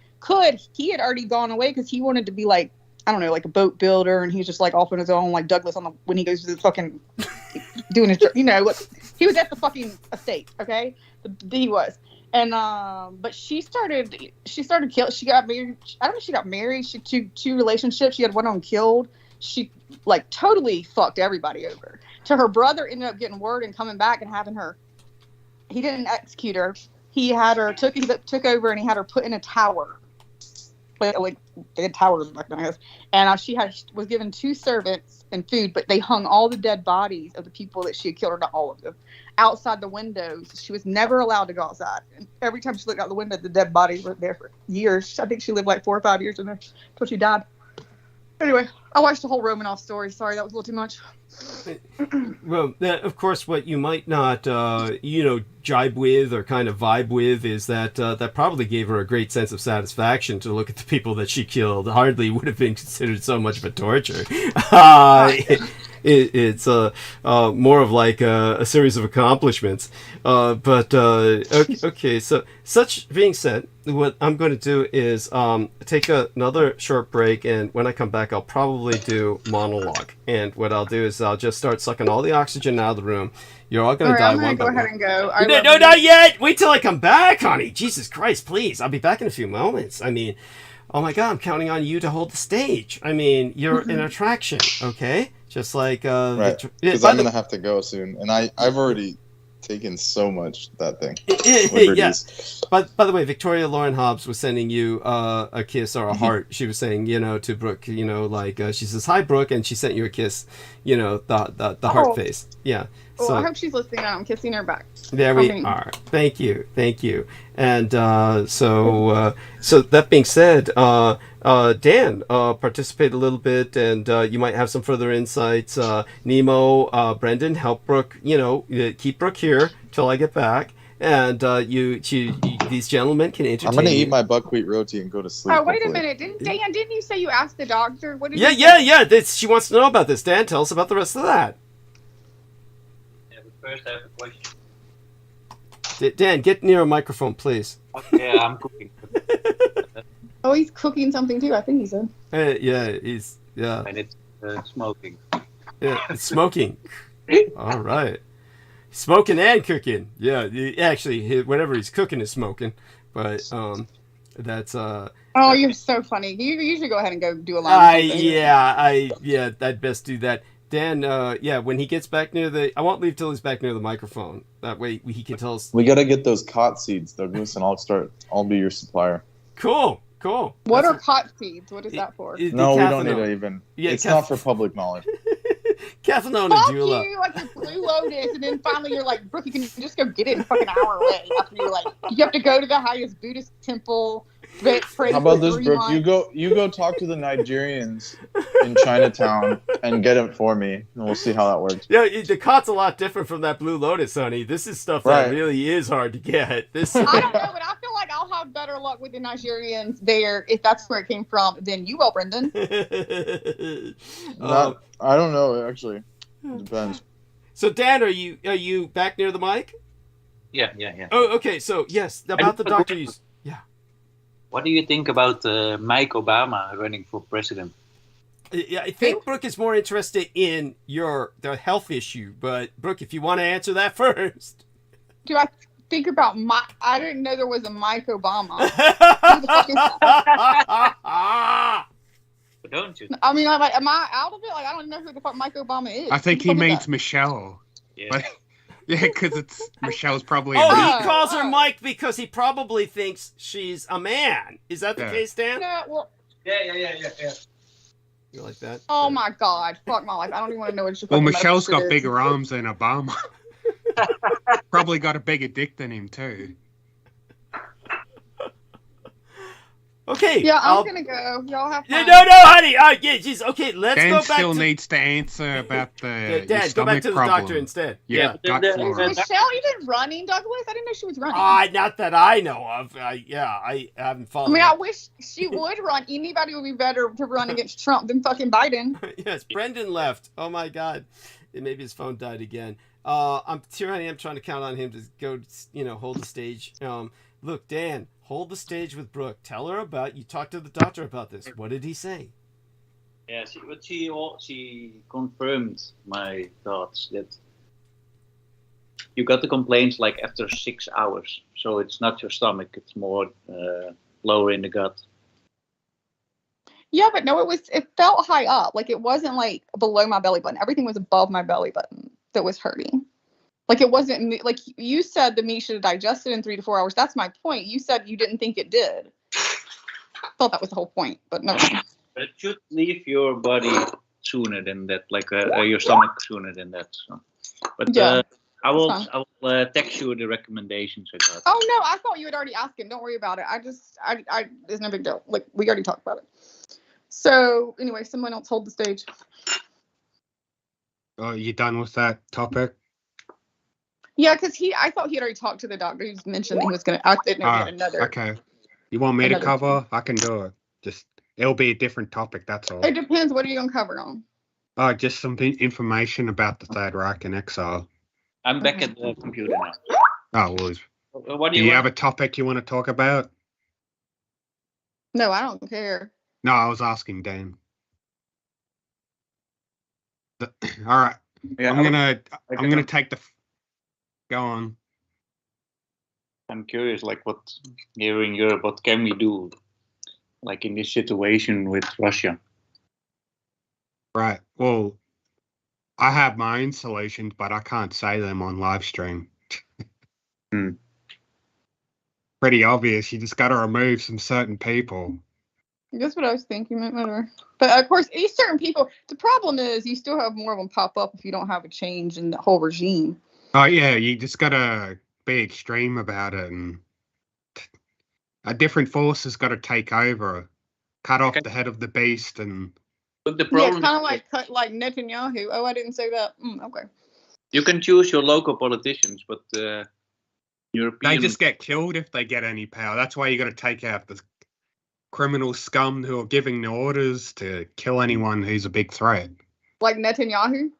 Speaker 6: he had already gone away because he wanted to be like, I don't know, like a boat builder, and he's just like off on his own, like Douglas when he goes to the fucking doing his, he was at the fucking estate, okay? He was, and but she started killing. She got married. I don't know if she got married. She two relationships. She had one of them killed. She like totally fucked everybody over. So her brother ended up getting word and coming back and having her. He didn't execute her. He had her took over and he had her put in a tower. Like they had towers back then, I guess. And she was given 2 servants and food, but they hung all the dead bodies of the people that she had killed, or not all of them, outside the windows. She was never allowed to go outside. And every time she looked out the window, the dead bodies were there for years. I think she lived like 4 or 5 years in there until she died. Anyway, I watched the whole Romanov story. Sorry, that was a little too much.
Speaker 1: Well, of course, what you might not, jibe with or kind of vibe with is that that probably gave her a great sense of satisfaction to look at the people that she killed. Hardly would have been considered so much of a torture. It's more of like a series of accomplishments. Okay, so such being said, what I'm going to do is take another short break, and when I come back, I'll probably do monologue. And what I'll do is I'll just start sucking all the oxygen out of the room. You're all going to die
Speaker 6: I'm
Speaker 1: one by
Speaker 6: gonna go
Speaker 1: one.
Speaker 6: ahead and go.
Speaker 1: No, not yet. Wait till I come back, honey. Jesus Christ, please. I'll be back in a few moments. I mean, oh my God, I'm counting on you to hold the stage. I mean, you're an attraction, okay? Just like
Speaker 2: right, because I'm gonna have to go soon, and I've already taken so much that thing.
Speaker 1: Yes. But by the way, Victoria Lauren Hobbs was sending you a kiss or a heart. She was saying, to Brooke, she says hi, Brooke, and she sent you a kiss, the heart face. Yeah.
Speaker 6: Well,
Speaker 1: So
Speaker 6: I hope she's listening. I'm kissing her back.
Speaker 1: there we are. Thank you. And so that being said, Dan participate a little bit, and you might have some further insights. Nemo, Brendan, help Brooke. Keep Brooke here till I get back, and these gentlemen can entertain.
Speaker 2: I'm gonna eat my buckwheat roti and go to sleep.
Speaker 6: Oh, wait a
Speaker 2: hopefully.
Speaker 6: minute. Didn't you say you asked the doctor? What did
Speaker 1: Yeah. She wants to know about this. Dan, tell us about the rest of that.
Speaker 11: First, I have a question.
Speaker 1: Dan, get near a microphone, please.
Speaker 11: Yeah, I'm cooking.
Speaker 6: Oh, he's cooking something too. I think he said.
Speaker 1: He's
Speaker 11: And it's smoking.
Speaker 1: Yeah, it's smoking. All right. Smoking and cooking. Yeah, actually, whatever he's cooking is smoking. But that's
Speaker 6: Oh, you're so funny. You usually go ahead and go do a line.
Speaker 1: I'd best do that. Dan, when he gets back near I won't leave till he's back near the microphone. That way he can tell us.
Speaker 2: We gotta get those cot seeds, Douglas, and I'll be your supplier.
Speaker 1: Cool.
Speaker 6: What are cot seeds? What is that for?
Speaker 2: No, we don't need to even.
Speaker 1: Yeah,
Speaker 2: it's not for public knowledge.
Speaker 1: Cathinone
Speaker 6: Fuck
Speaker 1: and Jula.
Speaker 6: you, like your Blue Lotus, and then finally you're like, Brooke, you can just go get it in a fucking hour away. After you're like, you have to go to the highest Buddhist temple.
Speaker 2: How about this, Brooke? You go talk to the Nigerians in Chinatown and get it for me, and we'll see how that works.
Speaker 1: Yeah, the cot's a lot different from that Blue Lotus, honey. This is stuff that really is hard to get.
Speaker 6: I don't know, but I feel like I'll I'll have better luck with the Nigerians there if that's where it came from than you will, Brendan.
Speaker 2: I don't know actually. It depends.
Speaker 1: So Dan, are you back near the mic?
Speaker 11: Yeah.
Speaker 1: Oh, okay. So yes, about the doctor. Yeah.
Speaker 11: What do you think about Mike Obama running for president?
Speaker 1: Yeah, I think Brooke is more interested in the health issue, but Brooke, if you want to answer that first.
Speaker 6: Do I think about I didn't know there was a Mike Obama.
Speaker 11: Don't you?
Speaker 6: I mean, like, am I out of it? Like, I don't know who the fuck Mike Obama is.
Speaker 9: I think he means Michelle.
Speaker 11: Yeah.
Speaker 9: But, yeah, because Michelle's probably.
Speaker 1: Oh, he calls her Mike because he probably thinks she's a man. Is that the case, Dan?
Speaker 6: Yeah. Well.
Speaker 11: Yeah.
Speaker 1: You like that?
Speaker 6: Oh my God! Fuck my life! I don't even want to know what you're.
Speaker 9: Well, Michelle's got bigger arms than Obama. Probably got a bigger dick than him too.
Speaker 6: Okay. Yeah, I'm gonna go. Y'all have fun.
Speaker 1: No, honey. Yeah, geez. Okay, let's
Speaker 9: Dan
Speaker 1: go back.
Speaker 9: Still needs to answer about the
Speaker 1: Dan, go back to the doctor instead.
Speaker 9: Yeah.
Speaker 6: Is Michelle even running, Douglas? I didn't know she was running.
Speaker 1: Not that I know of. I haven't followed.
Speaker 6: I mean, I wish she would run. Anybody would be better to run against Trump than fucking Biden.
Speaker 1: Yes, Brendan left. Oh my God, maybe his phone died again. I'm trying to count on him to go. Hold the stage. Look, Dan, hold the stage with Brooke. Tell her you talked to the doctor about this. What did he say?
Speaker 11: Yeah, she confirmed my thoughts that you got the complaints like after 6 hours. So it's not your stomach; it's more lower in the gut.
Speaker 6: Yeah, but no, it felt high up. Like it wasn't like below my belly button. Everything was above my belly button that was hurting. Like it wasn't like you said the meat should have digested in 3 to 4 hours. That's my point. You said you didn't think it did. I thought that was the whole point, but no.
Speaker 11: But it should leave your body sooner than that, like your stomach sooner than that. So. But
Speaker 6: yeah,
Speaker 11: I will text you the recommendations I got.
Speaker 6: Oh no, I thought you had already asked him. Don't worry about it. It's no big deal. Like we already talked about it. So anyway, someone else hold the stage.
Speaker 9: Oh, you done with that topic?
Speaker 6: Yeah, because I thought he had already talked to the doctor. He mentioned that he was going to. I didn't know he had another.
Speaker 9: Okay. You want me to cover? I can do it. It'll be a different topic. That's all.
Speaker 6: It depends. What are you going to cover on?
Speaker 9: Just some information about the Third Reich and exile.
Speaker 11: I'm back at the computer now.
Speaker 9: Oh, well.
Speaker 11: What
Speaker 9: do you have a topic you want to talk about?
Speaker 6: No, I don't care.
Speaker 9: No, I was asking Dan. All right. Yeah, I'm gonna take the. Go on.
Speaker 11: I'm curious, like what here in Europe, what can we do, like in this situation with Russia?
Speaker 9: Right. Well, I have my own solutions, but I can't say them on live stream. Pretty obvious. You just got to remove some certain people.
Speaker 6: That's what I was thinking. Whatever. But of course, these certain people. The problem is you still have more of them pop up if you don't have a change in the whole regime.
Speaker 9: Oh yeah, you just gotta be extreme about it, and a different force has got to take over, cut off the head of the beast, and.
Speaker 11: But the problem,
Speaker 6: kind of like Netanyahu. Oh, I didn't say that. Okay.
Speaker 11: You can choose your local politicians, but European.
Speaker 9: They just get killed if they get any power. That's why you got to take out the criminal scum who are giving the orders to kill anyone who's a big threat.
Speaker 6: Like Netanyahu.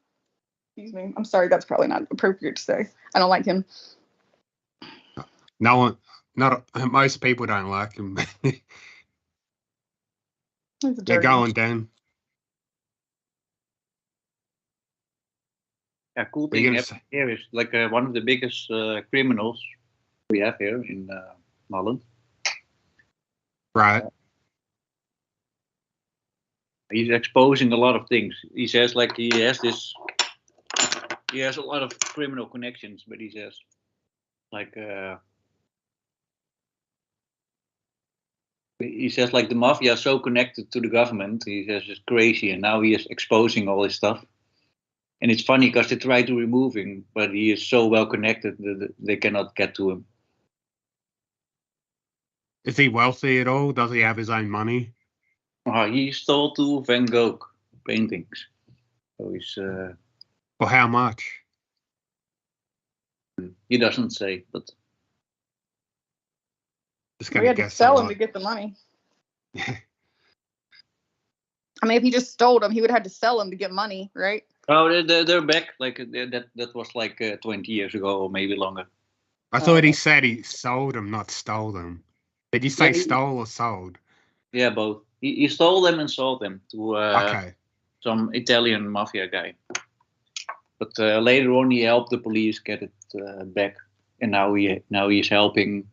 Speaker 6: Excuse me. I'm sorry. That's probably not appropriate to say. I don't like him.
Speaker 9: No one, most people don't like him. They're going down.
Speaker 11: Yeah, cool thing here is like one of the biggest criminals we have here in Holland.
Speaker 9: Right.
Speaker 11: He's exposing a lot of things. He says like he has a lot of criminal connections, but he says like the mafia is so connected to the government. He says it's crazy, and now he is exposing all this stuff. And it's funny because they try to remove him, but he is so well connected that they cannot get to him.
Speaker 9: Is he wealthy at all? Does he have his own money?
Speaker 11: He stole 2 Van Gogh paintings. So he's.
Speaker 9: For how much?
Speaker 11: He doesn't say, but.
Speaker 9: Just
Speaker 6: We
Speaker 9: gonna
Speaker 6: had to
Speaker 9: guess a
Speaker 6: sell him
Speaker 9: lot.
Speaker 6: to get the money. I mean, if he just stole them, he would have had to sell them to get money, right?
Speaker 11: Oh, they're back. Like that was like 20 years ago or maybe longer.
Speaker 9: I thought he said he sold them, not stole them. Did you say stole or sold?
Speaker 11: Yeah, both. He stole them and sold them to
Speaker 9: Okay.
Speaker 11: some Italian mafia guy. But later on, he helped the police get it back, and now he's helping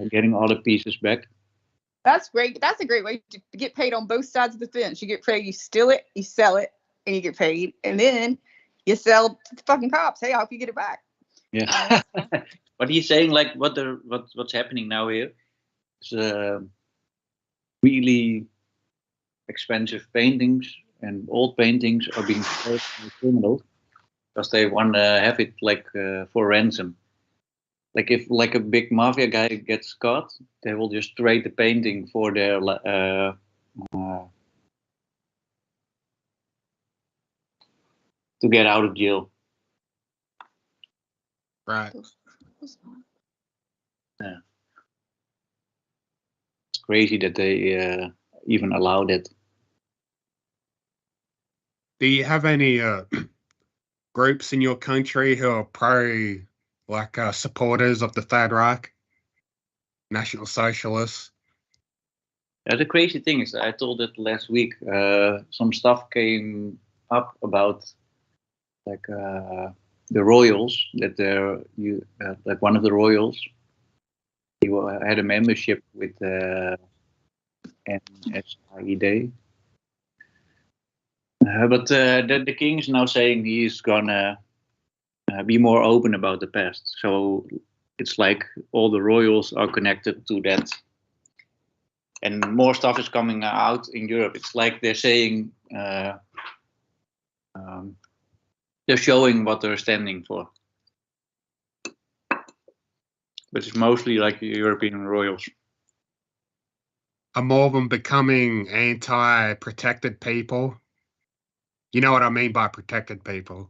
Speaker 11: getting all the pieces back.
Speaker 6: That's great. That's a great way to get paid on both sides of the fence. You get paid, you steal it, you sell it, and you get paid, and then you sell to the fucking cops. Hey, I hope you get it back.
Speaker 11: Yeah. But he's saying like what's happening now here is really expensive paintings and old paintings are being sold to criminals because they want to have it like for ransom. Like if like a big mafia guy gets caught, they will just trade the painting for their to get out of jail.
Speaker 9: Right.
Speaker 11: Yeah. It's crazy that they even allowed it.
Speaker 9: Do you have any groups in your country who are pro, like supporters of the Third Reich, National Socialists?
Speaker 11: The crazy thing is, I told it last week. Some stuff came up about like the royals that like one of the royals, he had a membership with NSID. But the king is now saying he's gonna be more open about the past. So it's like all the royals are connected to that. And more stuff is coming out in Europe. It's like they're saying, they're showing what they're standing for. But it's mostly like European royals.
Speaker 9: Are more of them becoming anti-protected people? You know what I mean by protected people?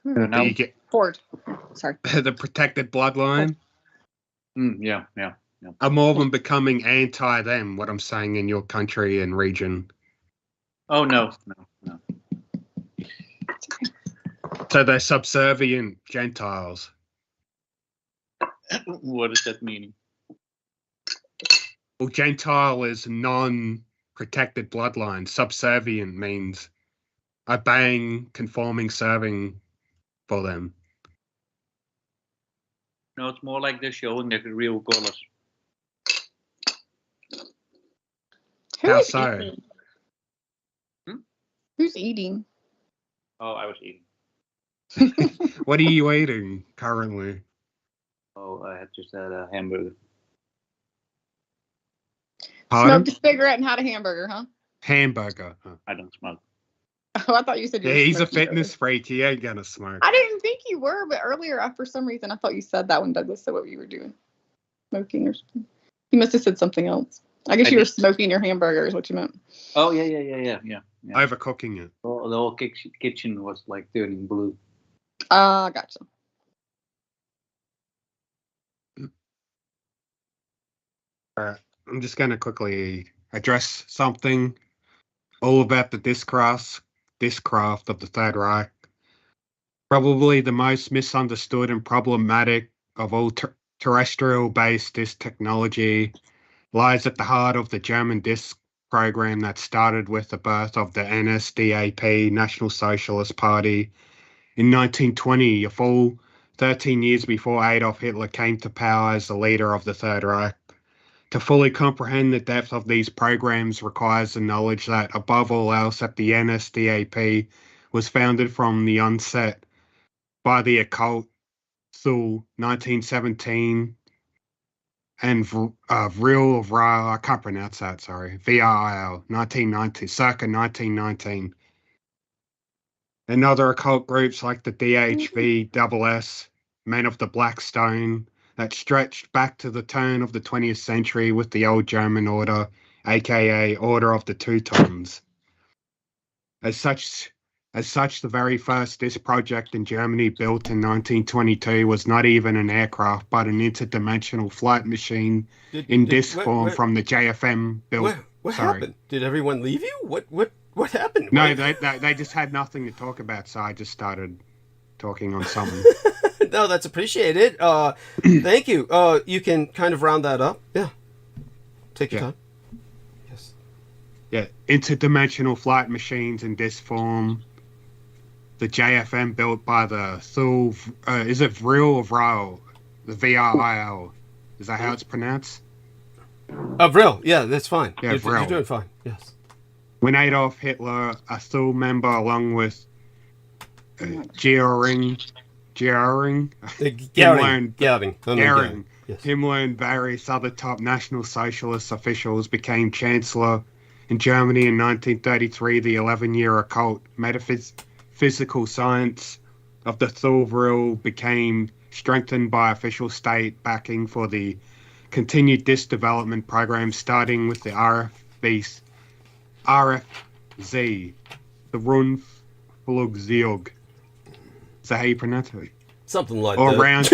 Speaker 11: Now,
Speaker 9: you get
Speaker 6: Ford. Sorry.
Speaker 9: the protected bloodline?
Speaker 11: Yeah.
Speaker 9: Are more of them becoming anti them, what I'm saying, in your country and region?
Speaker 11: Oh, no.
Speaker 9: So they're subservient Gentiles.
Speaker 11: What does that mean?
Speaker 9: Well, Gentile is non-protected bloodline. Subservient means obeying, conforming, serving for them.
Speaker 11: No, it's more like they're showing their real colors.
Speaker 9: How so?
Speaker 6: Eating? Who's eating?
Speaker 11: Oh, I was eating.
Speaker 9: What are you eating currently?
Speaker 11: Oh, I had just had a hamburger.
Speaker 9: Pardon?
Speaker 6: Smoked a cigarette and had a hamburger, huh?
Speaker 9: Hamburger.
Speaker 11: I don't smoke.
Speaker 6: Oh, I thought you said you
Speaker 9: Yeah,
Speaker 6: were
Speaker 9: he's a
Speaker 6: smoking
Speaker 9: fitness freak. He ain't gonna smoke.
Speaker 6: I didn't think you were, but earlier, for some reason, I thought you said that when Douglas said what you were doing. Smoking or something. You must have said something else. I guess you were smoking your hamburger is what you meant.
Speaker 11: Oh, yeah.
Speaker 9: Overcooking it.
Speaker 11: The whole kitchen was like turning blue.
Speaker 6: Gotcha.
Speaker 9: I'm just going to quickly address something all about the discraft of the Third Reich. Probably the most misunderstood and problematic of all terrestrial-based disc technology lies at the heart of the German disc program that started with the birth of the NSDAP, National Socialist Party, in 1920, a full 13 years before Adolf Hitler came to power as the leader of the Third Reich. To fully comprehend the depth of these programs requires the knowledge that, above all else, that the NSDAP was founded from the onset by the occult through 1917 and Vril, I can't pronounce that, sorry, VRL, 1990, circa 1919. And other occult groups like the DHVSS, Men of the Black Stone, that stretched back to the turn of the 20th century with the Old German Order, aka Order of the Teutons. As As such, the very first disk project in Germany, built in 1922, was not even an aircraft, but an interdimensional flight machine in disk form from the JFM built.
Speaker 1: What happened? Did everyone leave you? What happened?
Speaker 9: No, they just had nothing to talk about, so I just started talking on something.
Speaker 1: No, that's appreciated. Thank you. You can kind of round that up. Yeah. Take your time. Yes.
Speaker 9: Yeah, interdimensional flight machines in disk form. The JFM built by the Thule, is it Vril or Vril? The VRIL. Is that how it's pronounced?
Speaker 1: Vril. Yeah, that's fine.
Speaker 9: Yeah, Vril.
Speaker 1: You're doing fine. Yes.
Speaker 9: When Adolf Hitler, a Thule member, along with Göring, Himmler and various other top National Socialist officials became Chancellor in Germany in 1933, the 11-year occult metaphysical science of the Thule Vril became strengthened by official state backing for the continued disk development program, starting with the RFZ, the Rundflugzeug. Is that how you pronounce it?
Speaker 1: Something like
Speaker 9: or
Speaker 1: that.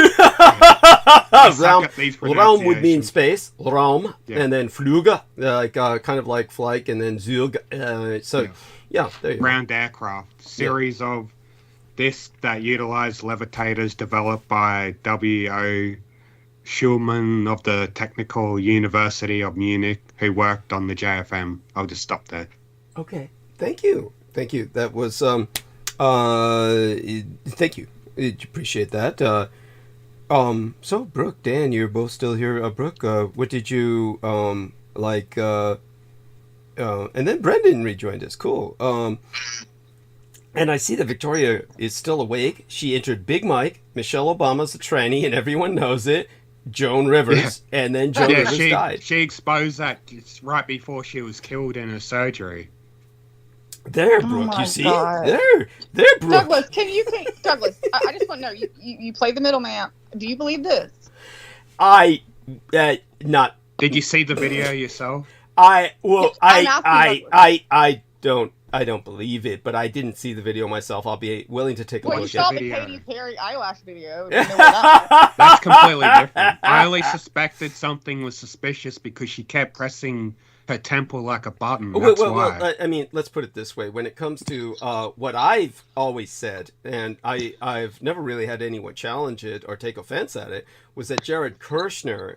Speaker 9: Raum
Speaker 1: would mean space, Raum, and then Flüge, kind of like flight, and then Zug. There you
Speaker 9: round aircraft. Series of discs that utilize levitators developed by W.O. Schulman of the Technical University of Munich, who worked on the JFM. I'll just stop there.
Speaker 1: Okay. Thank you. That was, thank you. Appreciate that. So Brooke, Dan, you're both still here. Brooke, what did you, like, and then Brendan rejoined us. Cool. And I see that Victoria is still awake. She entered Big Mike. Michelle Obama's a tranny, and everyone knows it. Joan Rivers, and then Joan Rivers died.
Speaker 9: She exposed that right before she was killed in her surgery.
Speaker 1: There, Brooke, you see?
Speaker 6: God.
Speaker 1: There, Brooke.
Speaker 6: Douglas, Douglas, I just want to know, you play the middleman. Do you believe this?
Speaker 9: Did you see the video yourself?
Speaker 1: I don't believe it, but I didn't see the video myself. I'll be willing to take a look at it.
Speaker 6: You saw the Katy Perry eyelash video.
Speaker 9: That's completely different. I only suspected something was suspicious because she kept pressing her temple like a button. That's why.
Speaker 1: Well, I mean, let's put it this way. When it comes to what I've always said, and I've never really had anyone challenge it or take offense at it, was that Jared Kushner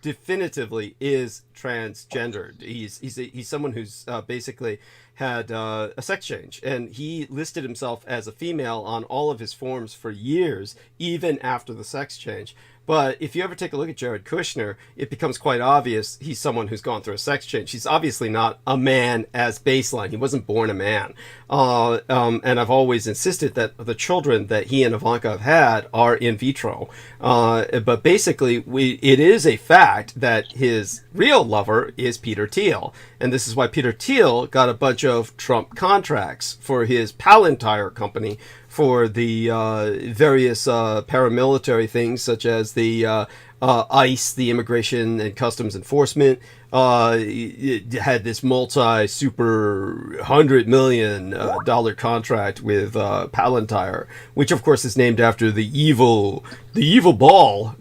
Speaker 1: definitively is transgendered. He's someone who's basically had a sex change, and he listed himself as a female on all of his forms for years, even after the sex change. But if you ever take a look at Jared Kushner, it becomes quite obvious he's someone who's gone through a sex change. He's obviously not a man as baseline. He wasn't born a man. And I've always insisted that the children that he and Ivanka have had are in vitro. But basically, it is a fact that his real lover is Peter Thiel. And this is why Peter Thiel got a bunch of Trump contracts for his Palantir company, for the various paramilitary things, such as the ICE, the Immigration and Customs Enforcement. It had this super $100 million contract with Palantir, which of course is named after the evil ball,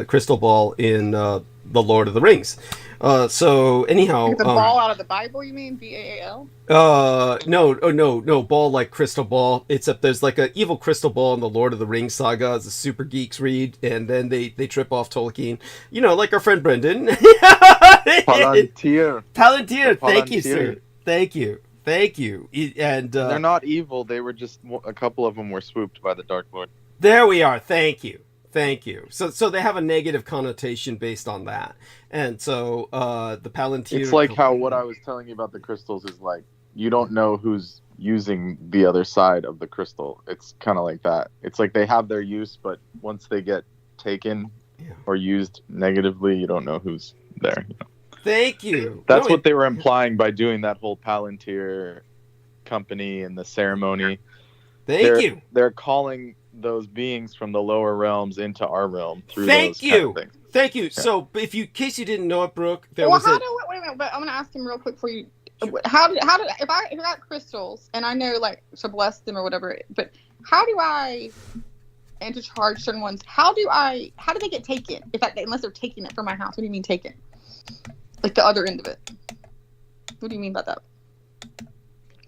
Speaker 1: crystal ball in The Lord of the Rings. So anyhow,
Speaker 6: the ball out of the Bible, you mean BAAL?
Speaker 1: No, ball like crystal ball. Except there's like an evil crystal ball in the Lord of the Rings saga, as the super geeks read, and then they trip off Tolkien. You know, like our friend Brendan.
Speaker 2: Palantir.
Speaker 1: Thank you, sir. Thank you. And
Speaker 2: they're not evil. They were just a couple of them were swooped by the Dark Lord.
Speaker 1: There we are. Thank you. So they have a negative connotation based on that, and so the Palantir.
Speaker 2: It's like how what I was telling you about the crystals is like you don't know who's using the other side of the crystal. It's kind of like that. It's like they have their use, but once they get taken or used negatively, you don't know who's there. You know?
Speaker 1: Thank you.
Speaker 2: That's what they were implying by doing that whole Palantir company and the ceremony.
Speaker 1: Thank you.
Speaker 2: They're calling those beings from the lower realms into our realm through
Speaker 1: Thank
Speaker 2: those
Speaker 1: you.
Speaker 2: kind of things.
Speaker 1: Thank you.
Speaker 2: Yeah.
Speaker 1: So, in case you didn't know it, Brooke,
Speaker 6: Wait a minute, but I'm going to ask him real quick for you. how do if I got crystals and I know like to bless them or whatever, but how do I and to charge certain ones? How do they get taken? Unless they're taking it from my house. What do you mean taken? Like the other end of it. What do you mean by that?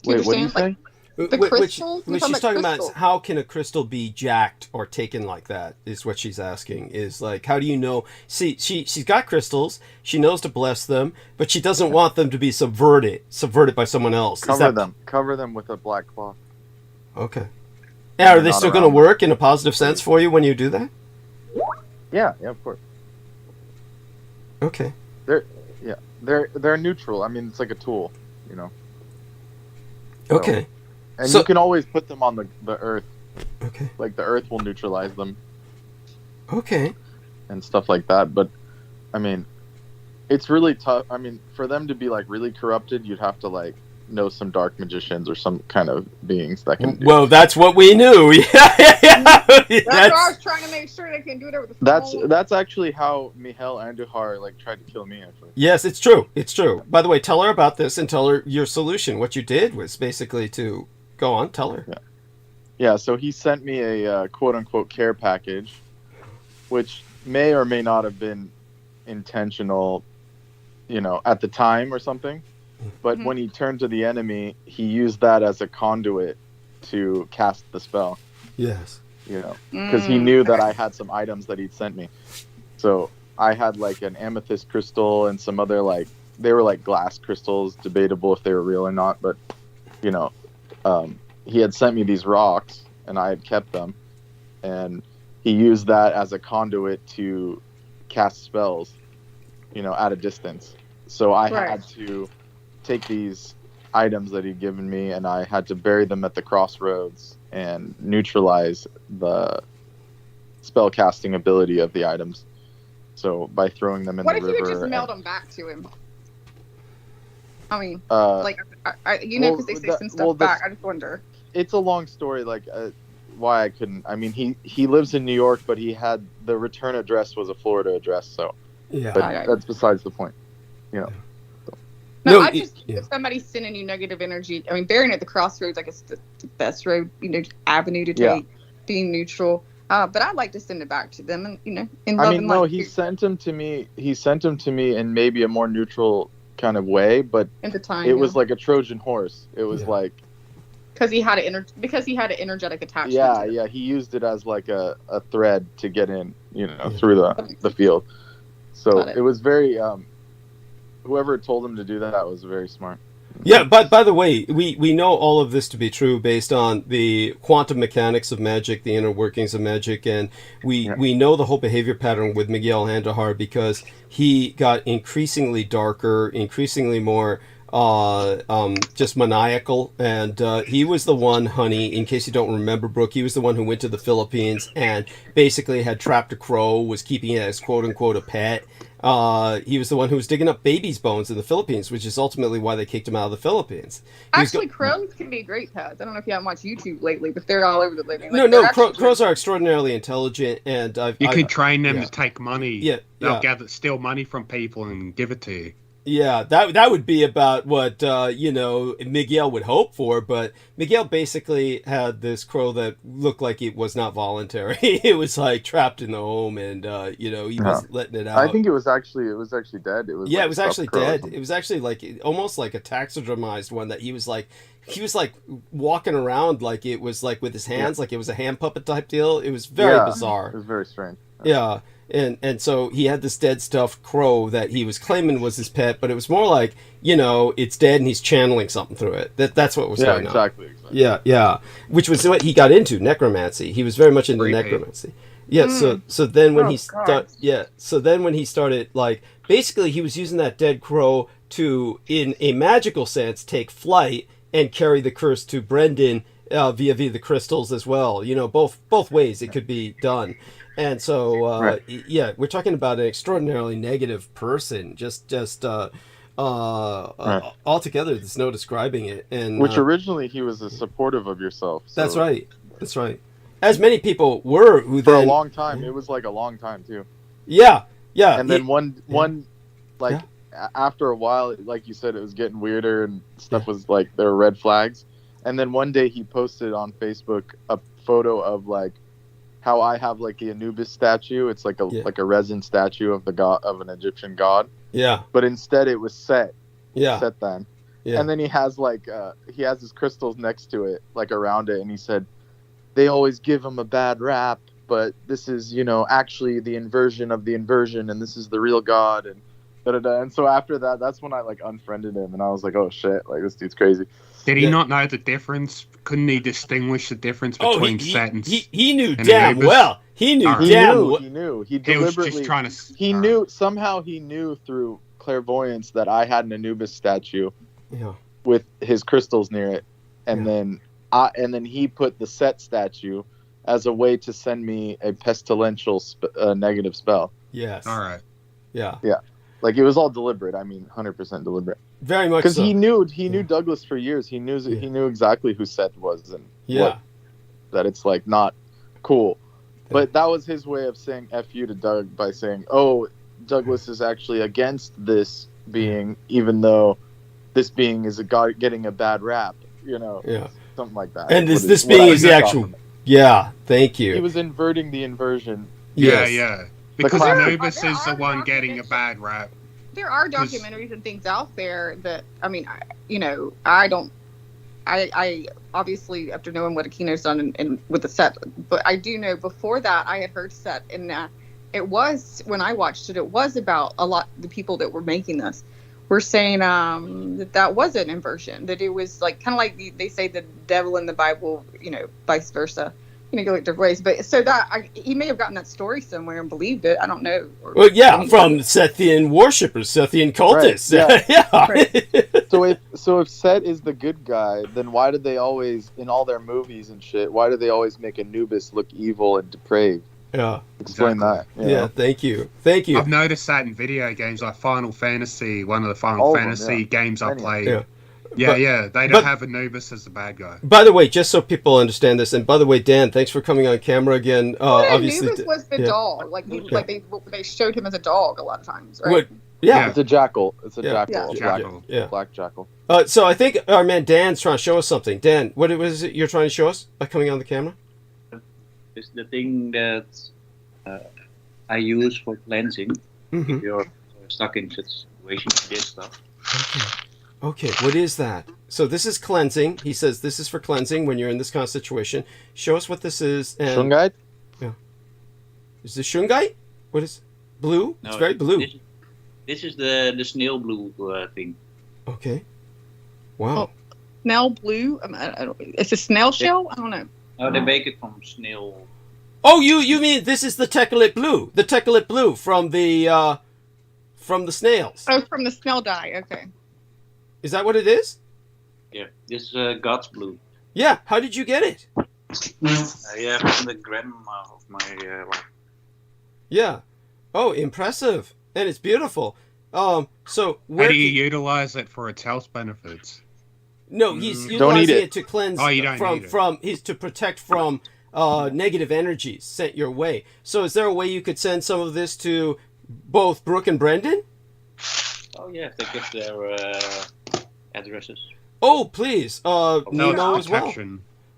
Speaker 2: Wait, what do you say?
Speaker 6: The crystal?
Speaker 1: Which she's talking about is how can a crystal be jacked or taken like that is what she's asking. Is like, how do you know? See, she's got crystals. She knows to bless them, but she doesn't want them to be subverted by someone else.
Speaker 2: Cover them with a black cloth.
Speaker 1: Okay. Now, are they still going to work in a positive sense for you when you do that?
Speaker 2: Yeah, of course.
Speaker 1: Okay.
Speaker 2: They're neutral. I mean, it's like a tool, you know.
Speaker 1: Okay.
Speaker 2: And you can always put them on the earth.
Speaker 1: Okay.
Speaker 2: Like the earth will neutralize them.
Speaker 1: Okay.
Speaker 2: And stuff like that. But, I mean, it's really tough. I mean, for them to be like really corrupted, you'd have to like know some dark magicians or some kind of beings that can do.
Speaker 1: Well, that's what we knew. Yeah.
Speaker 6: That's what I was trying to make sure they can do it over the
Speaker 2: That's actually how Mihail Andujar like tried to kill me actually.
Speaker 1: Yes, it's true. It's true. By the way, tell her about this and tell her your solution. What you did was basically to go on, tell her.
Speaker 2: Yeah, so he sent me a quote unquote care package, which may or may not have been intentional, you know, at the time or something. But when he turned to the enemy, he used that as a conduit to cast the spell.
Speaker 1: Yes.
Speaker 2: You know, because he knew that I had some items that he'd sent me. So I had like an amethyst crystal and some other they were like glass crystals, debatable if they were real or not. But, you know, he had sent me these rocks and I had kept them. And he used that as a conduit to cast spells, you know, at a distance. So I had to take these items that he'd given me and I had to bury them at the crossroads and neutralize the spell casting ability of the items. So by throwing them in the river.
Speaker 6: What if you just mailed them back to him? I mean, because they say send stuff back. I just wonder.
Speaker 2: It's a long story, why I couldn't. I mean, he lives in New York, but he had the return address was a Florida address. So,
Speaker 1: yeah,
Speaker 2: but that's besides the point. You know.
Speaker 6: No, I just if somebody's sending you negative energy. I mean, burying at the crossroads, I guess the best road, avenue to take, being neutral. But I'd like to send it back to them, and in love. I mean,
Speaker 2: no, he sent them to me. He sent them to me in maybe a more neutral kind of way, but
Speaker 6: at the time,
Speaker 2: it was like a Trojan horse. It was like
Speaker 6: because he had an energetic attachment.
Speaker 2: Yeah. He used it as like a thread to get in, through the field. So it was very. Whoever told him to do that was very smart.
Speaker 1: Yeah, but by the way, we know all of this to be true based on the quantum mechanics of magic, the inner workings of magic, and we know the whole behavior pattern with Miguel Andujar because he got increasingly darker, increasingly more just maniacal, and he was the one, honey, in case you don't remember, Brooke, he was the one who went to the Philippines and basically had trapped a crow, was keeping it as quote-unquote a pet. He was the one who was digging up babies' bones in the Philippines, which is ultimately why they kicked him out of the Philippines.
Speaker 6: Actually, crows can be great pets. I don't know if you haven't watched YouTube lately, but they're all over the living.
Speaker 1: Crows are extraordinarily intelligent, and
Speaker 9: you could train them to take money.
Speaker 1: Yeah,
Speaker 9: they'll steal money from people and give it to you.
Speaker 1: Yeah, that would be about what Miguel would hope for, but Miguel basically had this crow that looked like it was not voluntary. It was like trapped in the home, and he was letting it out.
Speaker 2: I think it was actually dead. It was
Speaker 1: actually dead. It was actually like almost like a taxidermized one that he was like walking around like it was like with his hands, like it was a hand puppet type deal. It was very bizarre.
Speaker 2: It was very strange.
Speaker 1: Yeah. And so he had this dead stuffed crow that he was claiming was his pet, but it was more like, it's dead and he's channeling something through it. That's what was going on.
Speaker 2: Exactly.
Speaker 1: Yeah. Which was what he got into, necromancy. He was very much into necromancy. Yeah, so then when he started like basically he was using that dead crow to, in a magical sense, take flight and carry the curse to Brendan via the crystals as well. Both ways it could be done. And so, we're talking about an extraordinarily negative person. Altogether, there's no describing it. And
Speaker 2: which originally he was a supportive of yourself. So.
Speaker 1: That's right. As many people were who
Speaker 2: for a long time. It was like a long time too.
Speaker 1: Yeah.
Speaker 2: And then one after a while, like you said, it was getting weirder and stuff was like there were red flags. And then one day he posted on Facebook a photo of like how I have like the Anubis statue. It's like a resin statue of the god of an Egyptian god.
Speaker 1: Yeah.
Speaker 2: But instead it was Set.
Speaker 1: Yeah.
Speaker 2: Set then.
Speaker 1: Yeah.
Speaker 2: And then he has his crystals next to it, like around it, and he said they always give him a bad rap, but this is, actually the inversion of the inversion, and this is the real god, and da-da-da. And so after that, that's when I like unfriended him, and I was like, oh shit, like this dude's crazy.
Speaker 9: Did he not know the difference? Couldn't he distinguish the difference between Set and
Speaker 1: he knew
Speaker 9: and
Speaker 1: damn
Speaker 9: Anubis?
Speaker 1: well. He knew
Speaker 2: He
Speaker 1: damn
Speaker 2: knew.
Speaker 1: well.
Speaker 2: He knew. He
Speaker 9: He was
Speaker 2: deliberately.
Speaker 9: just trying to.
Speaker 2: He knew somehow. He knew through clairvoyance that I had an Anubis statue
Speaker 1: Yeah.
Speaker 2: with his crystals near it, and then he put the Set statue as a way to send me a pestilential negative spell.
Speaker 1: Yes.
Speaker 9: All right.
Speaker 1: Yeah.
Speaker 2: Yeah. Like it was all deliberate. I mean, 100% deliberate.
Speaker 1: Very much
Speaker 2: Because
Speaker 1: so.
Speaker 2: he knew Douglas for years. He knew exactly who Seth was and that it's like not cool. But that was his way of saying F you to Doug by saying, oh, Douglas is actually against this being, even though this being is getting a bad rap, something like that.
Speaker 1: And this being is the actual. Yeah. Thank you.
Speaker 2: He was inverting the inversion.
Speaker 1: Yes.
Speaker 9: Yeah. Because Anubis is the one getting a bad rap.
Speaker 6: There are documentaries and things out there that, I mean, I obviously, after knowing what Aquino's done and with the Set, but I do know before that I had heard Set, and it was, when I watched it, it was about a lot, the people that were making this were saying that was an inversion, that it was like, kind of like they say the devil in the Bible, vice versa. Go like different ways, but so that he may have gotten that story somewhere and believed it. I don't know.
Speaker 1: Well, yeah, from Sethian worshippers, Sethian cultists.
Speaker 2: Right,
Speaker 1: yeah.
Speaker 2: Right. So if Set is the good guy, then why did they always, in all their movies and shit, why do they always make Anubis look evil and depraved?
Speaker 1: Yeah.
Speaker 2: Explain that.
Speaker 1: Yeah. Thank you.
Speaker 9: I've noticed that in video games like Final Fantasy, one of the Final Fantasy games I played. Yeah. They don't have Anubis as the bad guy.
Speaker 1: By the way, just so people understand this, and by the way, Dan, thanks for coming on camera again. Obviously,
Speaker 6: Anubis was the dog. Like they showed him as a dog a lot of times, right?
Speaker 2: Yeah, it's a jackal. It's a jackal. Black jackal.
Speaker 1: So I think our man Dan's trying to show us something. Dan, what was it you're trying to show us by coming on the camera?
Speaker 11: It's the thing that I use for cleansing. If you're stuck in such situations, this stuff.
Speaker 1: Okay, what is that? So this is cleansing. He says this is for cleansing when you're in this kind of situation. Show us what this is.
Speaker 2: Shungite?
Speaker 1: Yeah. Is this Shungite? What is blue?
Speaker 11: No,
Speaker 1: it's very blue.
Speaker 11: This is the snail blue thing.
Speaker 1: Okay. Wow.
Speaker 6: Snail blue? It's a snail shell? I don't know.
Speaker 11: No, they make it from snail.
Speaker 1: Oh, you mean this is the Techolite blue? The Techolite blue from the snails.
Speaker 6: Oh, from the snail dye. Okay.
Speaker 1: Is that what it is?
Speaker 11: Yeah, this is God's blue.
Speaker 1: Yeah. How did you get it?
Speaker 11: Yeah, from the grandma of my wife.
Speaker 1: Yeah. Oh, impressive, and it's beautiful. So where
Speaker 9: how do you utilize it for its health benefits?
Speaker 1: No, he's utilizing it to cleanse he's to protect from negative energies sent your way. So is there a way you could send some of this to both Brooke and Brendan?
Speaker 11: Oh yeah, they give their addresses.
Speaker 1: Oh please, Nemo as well.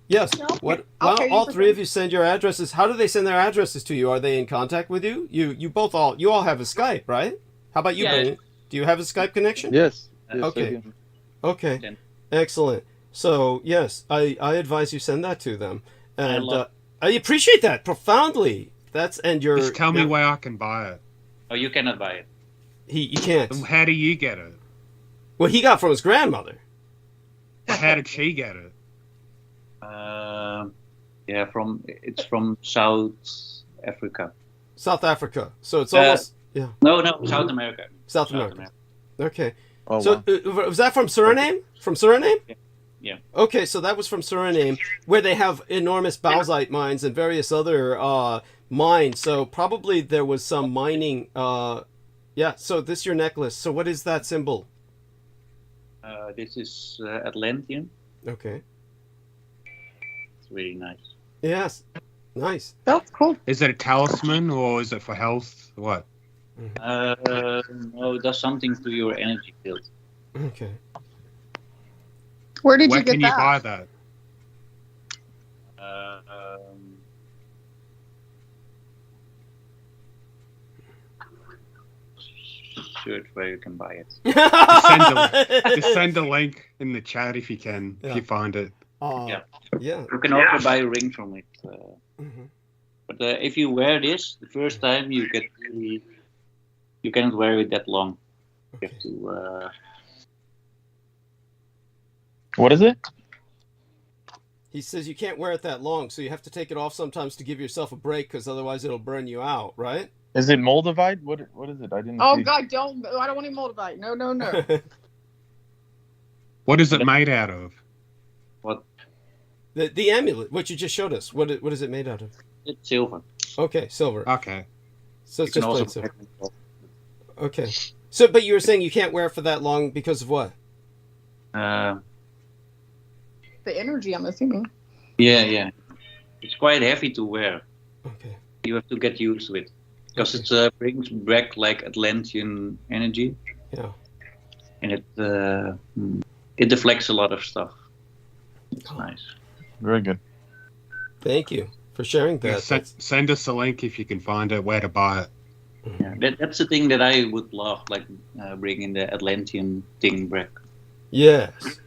Speaker 1: Yes. What? Well, all three of you send your addresses. How do they send their addresses to you? Are they in contact with you? You all have a Skype, right? How about you, Brendan? Do you have a Skype connection?
Speaker 2: Yes.
Speaker 1: Okay. Okay. Excellent. So yes, I advise you send that to them, and I appreciate that profoundly.
Speaker 9: Just tell me where I can buy it.
Speaker 11: Oh, you cannot buy it.
Speaker 1: He can't.
Speaker 9: Then how do you get it?
Speaker 1: Well, he got from his grandmother.
Speaker 9: Well, how did she get it?
Speaker 11: It's from South Africa.
Speaker 1: South Africa. So it's almost
Speaker 11: No, South America.
Speaker 1: South America. Okay.
Speaker 2: Oh,
Speaker 1: so
Speaker 2: wow.
Speaker 1: Was that from Suriname? From Suriname?
Speaker 11: Yeah.
Speaker 1: Okay, so that was from Suriname, where they have enormous bauxite mines and various other mines. So probably there was some mining. So this is your necklace. So what is that symbol?
Speaker 11: This is Atlantean.
Speaker 1: Okay.
Speaker 11: It's really nice.
Speaker 1: Yes. Nice.
Speaker 6: That's cool.
Speaker 9: Is it a talisman or is it for health? What?
Speaker 11: No, it does something to your energy field.
Speaker 1: Okay.
Speaker 6: Where did
Speaker 9: Where
Speaker 6: you get
Speaker 9: can
Speaker 6: that?
Speaker 9: you buy that?
Speaker 11: Search where you can buy it.
Speaker 9: Just send a link in the chat if you can, if you find it.
Speaker 11: Yeah.
Speaker 1: Yeah.
Speaker 11: You can also buy a ring from it.
Speaker 1: Mhm.
Speaker 11: But if you wear this the first time, you cannot wear it that long. You have to.
Speaker 2: What is it?
Speaker 1: He says you can't wear it that long, so you have to take it off sometimes to give yourself a break, because otherwise it'll burn you out, right?
Speaker 2: Is it Moldavite? What is it? I didn't
Speaker 6: Oh
Speaker 2: see.
Speaker 6: God, don't! I don't want any Moldavite. No, no, no.
Speaker 9: What is it made out of?
Speaker 11: What?
Speaker 1: The amulet, what you just showed us. What is it made out of?
Speaker 11: It's silver.
Speaker 1: Okay, silver.
Speaker 9: Okay.
Speaker 1: So it's
Speaker 11: You
Speaker 1: just
Speaker 11: can
Speaker 1: plain
Speaker 11: also
Speaker 1: silver.
Speaker 11: buy it.
Speaker 1: Okay. So, but you were saying you can't wear it for that long because of what?
Speaker 6: The energy, I'm assuming.
Speaker 11: Yeah. It's quite heavy to wear.
Speaker 1: Okay.
Speaker 11: You have to get used to it. Because it brings back like Atlantean energy.
Speaker 1: Yeah.
Speaker 11: And it deflects a lot of stuff. It's nice.
Speaker 2: Very good.
Speaker 1: Thank you for sharing that.
Speaker 9: Yeah, send us a link if you can find it, where to buy it.
Speaker 11: Yeah, that's the thing that I would love, like bringing the Atlantean thing back.
Speaker 1: Yes.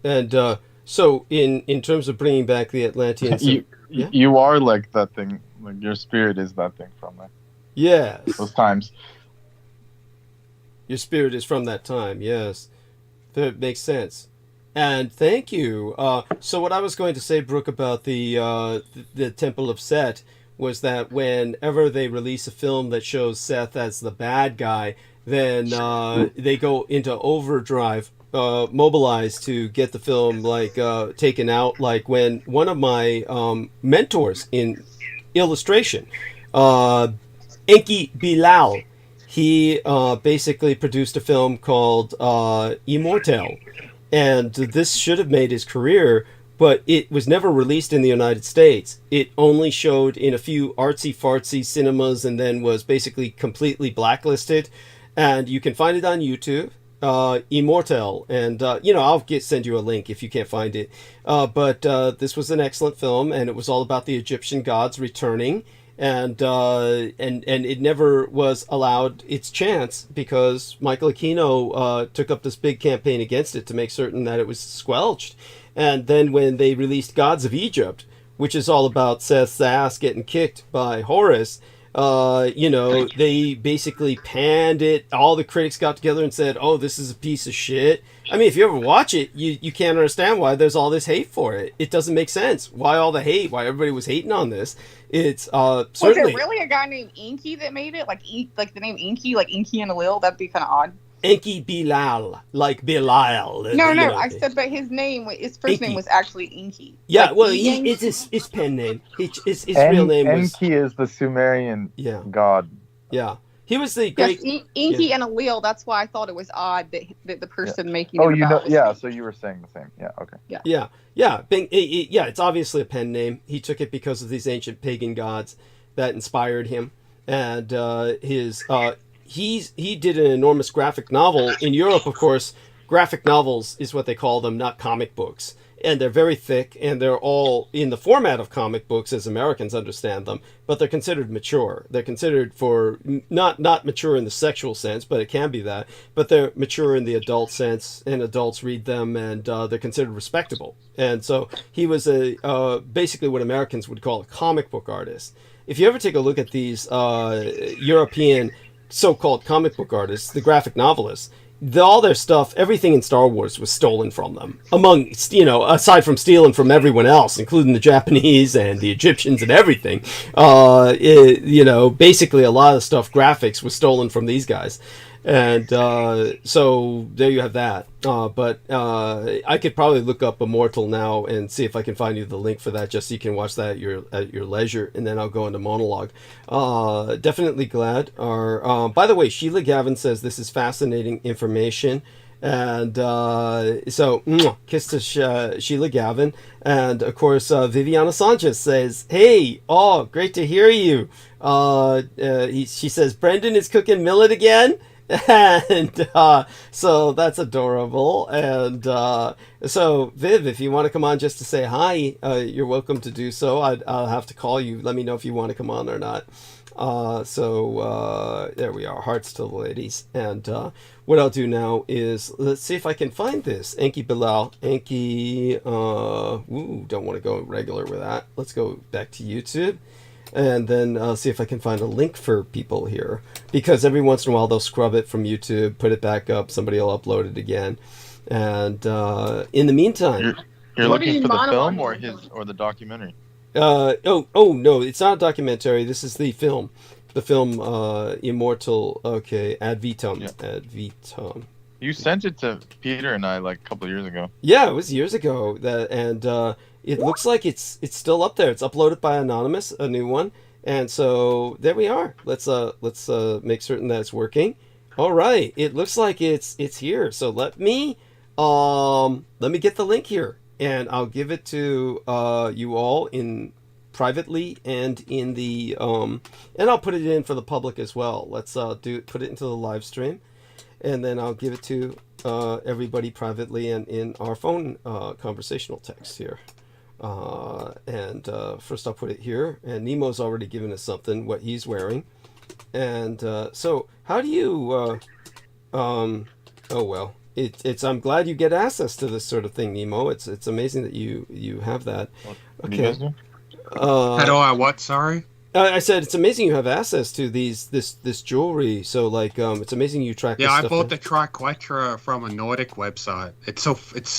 Speaker 1: And so, in terms of bringing back the Atlanteans,
Speaker 2: you are like that thing. Like your spirit is that thing from there.
Speaker 1: Yes.
Speaker 2: Those times.
Speaker 1: Your spirit is from that time. Yes, that makes sense. And thank you. So what I was going to say, Brooke, about the Temple of Set was that whenever they release a film that shows Seth as the bad guy, then they go into overdrive, mobilize to get the film taken out. Like when one of my mentors in illustration, Enki Bilal, he basically produced a film called INT'L. And this should have made his career, but it was never released in the United States. It only showed in a few artsy-fartsy cinemas and then was basically completely blacklisted. And you can find it on YouTube, INT'L. And, I'll send you a link if you can't find it. But this was an excellent film, and it was all about the Egyptian gods returning. And it never was allowed its chance because Michael Aquino took up this big campaign against it to make certain that it was squelched. And then when they released Gods of Egypt, which is all about Seth's ass getting kicked by Horus, they basically panned it. All the critics got together and said, "Oh, this is a piece of shit." I mean, if you ever watch it, you can't understand why there's all this hate for it. It doesn't make sense. Why all the hate? Why everybody was hating on this? It's certainly.
Speaker 6: Was it really a guy named Inky that made it? Like the name Inky, like Inky and Lil? That'd be kind of odd.
Speaker 1: Enki Bilal, like Bilal.
Speaker 6: No, I said, but his first name was actually Inky.
Speaker 1: Yeah,
Speaker 6: like,
Speaker 1: well, it's his pen name. His real name was
Speaker 2: Enki is the Sumerian god.
Speaker 1: Yeah, he was the great
Speaker 6: Inky and Alil. That's why I thought it was odd that the person making.
Speaker 2: Oh,
Speaker 6: it
Speaker 2: so you were saying the same. Yeah. Okay.
Speaker 1: Yeah. It's obviously a pen name. He took it because of these ancient pagan gods that inspired him, and he did an enormous graphic novel in Europe. Of course, graphic novels is what they call them, not comic books. And they're very thick, and they're all in the format of comic books as Americans understand them, but they're considered mature. They're considered for not mature in the sexual sense, but it can be that, but they're mature in the adult sense, and adults read them, and they're considered respectable. And so he was basically what Americans would call a comic book artist. If you ever take a look at these European so-called comic book artists, the graphic novelists, all their stuff, everything in Star Wars was stolen from them. Aside from stealing from everyone else, including the Japanese and the Egyptians and everything, basically a lot of stuff, graphics, was stolen from these guys. And so there you have that. But I could probably look up INT'L now and see if I can find you the link for that, just so you can watch that at your leisure, and then I'll go into monologue. Definitely glad. By the way, Sheila Gavin says this is fascinating information, And so, kiss to Sheila Gavin. And, of course, Viviana Sanchez says, hey, oh, great to hear you. She says, Brendan is cooking millet again. And so that's adorable. And so, Viv, if you want to come on just to say hi, you're welcome to do so. I'll have to call you. Let me know if you want to come on or not. So there we are. Hearts to the ladies. And what I'll do now is, let's see if I can find this. Enki Bilal. Enki, don't want to go regular with that. Let's go back to YouTube. And then see if I can find a link for people here. Because every once in a while they'll scrub it from YouTube, put it back up, somebody will upload it again. And in the meantime...
Speaker 2: You're looking for the film or the documentary?
Speaker 1: No, it's not a documentary. This is the film. The film Immortal, okay, Ad Vitam. Yeah. Ad Vitam.
Speaker 2: You sent it to Peter and I like a couple of years ago.
Speaker 1: Yeah, it was years ago. It looks like it's still up there. It's uploaded by Anonymous, a new one. And so there we are. Let's make certain that it's working. All right. It looks like it's here. So let me get the link here, and I'll give it to you all in privately and in the and I'll put it in for the public as well. Let's put it into the live stream, and then I'll give it to everybody privately and in our phone conversational text here. First I'll put it here, and Nemo's already given us something, what he's wearing. And so how do you oh well, I'm glad you get access to this sort of thing, Nemo. It's amazing that you have that.
Speaker 2: What do you guys do?
Speaker 9: How do I what? Sorry.
Speaker 1: I said it's amazing you have access to this jewelry. So like it's amazing you track.
Speaker 9: Yeah,
Speaker 1: this
Speaker 9: I
Speaker 1: stuff
Speaker 9: bought the triquetra from a Nordic website. It's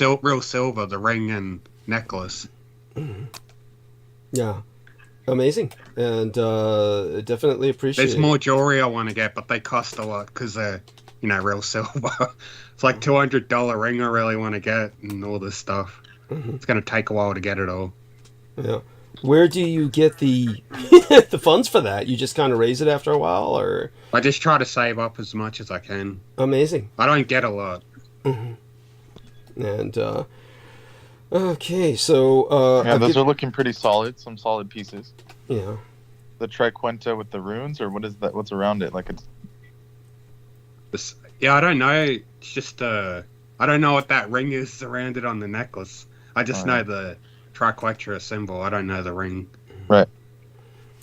Speaker 9: real silver, the ring and necklace.
Speaker 1: Mm-hmm. Yeah, amazing, and definitely appreciate.
Speaker 9: There's more jewelry I want to get, but they cost a lot because they're real silver. It's like $200 ring I really want to get, and all this stuff. Mm-hmm. It's gonna take a while to get it all.
Speaker 1: Yeah. Where do you get the the funds for that? You just kind of raise it after a while, or?
Speaker 9: I just try to save up as much as I can.
Speaker 1: Amazing.
Speaker 9: I don't get a lot.
Speaker 1: Mm-hmm. And okay, so
Speaker 2: yeah, those are looking pretty solid. Some solid pieces.
Speaker 1: Yeah.
Speaker 2: The triquenta with the runes, or what is that? What's around it? Like it's.
Speaker 9: Yeah, I don't know. It's just I don't know what that ring is around it on the necklace. I just know the triquetra symbol. I don't know the ring.
Speaker 2: Right.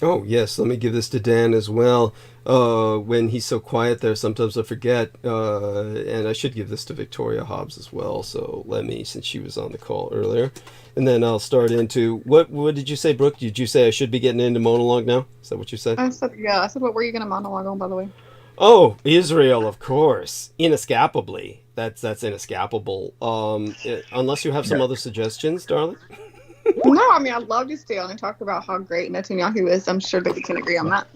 Speaker 1: Oh yes, let me give this to Dan as well. When he's so quiet there, sometimes I forget. And I should give this to Victoria Hobbs as well. So let me, since she was on the call earlier, and then I'll start into what did you say, Brooke? Did you say I should be getting into monologue now? Is that what you said?
Speaker 6: I said yeah. I said what were you going to monologue on, by the way?
Speaker 1: Oh, Israel, of course, inescapably. That's inescapable. Unless you have some other suggestions, darling.
Speaker 6: No, I mean, I'd love to stay on and talk about how great Netanyahu is. I'm sure that we can agree on that.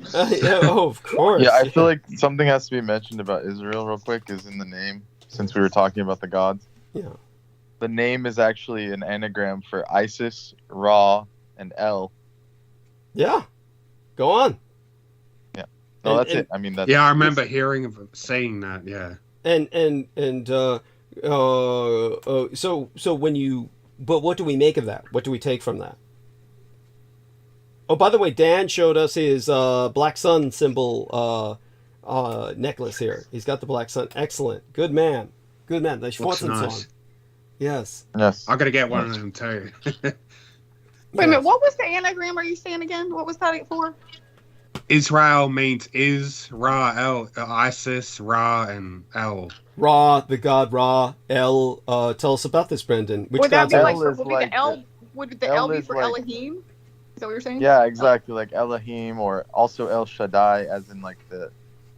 Speaker 1: Yeah, oh, of course.
Speaker 2: Yeah, I feel like something has to be mentioned about Israel real quick is in the name, since we were talking about the gods.
Speaker 1: Yeah.
Speaker 2: The name is actually an anagram for Isis, Ra, and El.
Speaker 1: Yeah. Go on.
Speaker 2: Yeah. No, that's it. I mean, that's...
Speaker 9: Yeah, I remember saying that, yeah.
Speaker 1: So when you... But what do we make of that? What do we take from that? Oh, by the way, Dan showed us his Black Sun symbol necklace here. He's got the Black Sun. Excellent. Good man. Good man. The Schwarzensong. Nice. Yes.
Speaker 2: Yes.
Speaker 9: I'm going to get one of them too.
Speaker 6: Wait a minute. What was the anagram are you saying again? What was that for?
Speaker 9: Israel means Is, Ra, El, Isis, Ra, and El.
Speaker 1: Ra, the god Ra, El. Tell us about this, Brendan. Which
Speaker 6: would that be like,
Speaker 2: would
Speaker 6: the El? Would the El be for Elohim? Is that what you're saying?
Speaker 2: Yeah, exactly. Like Elohim, or also El Shaddai, as in like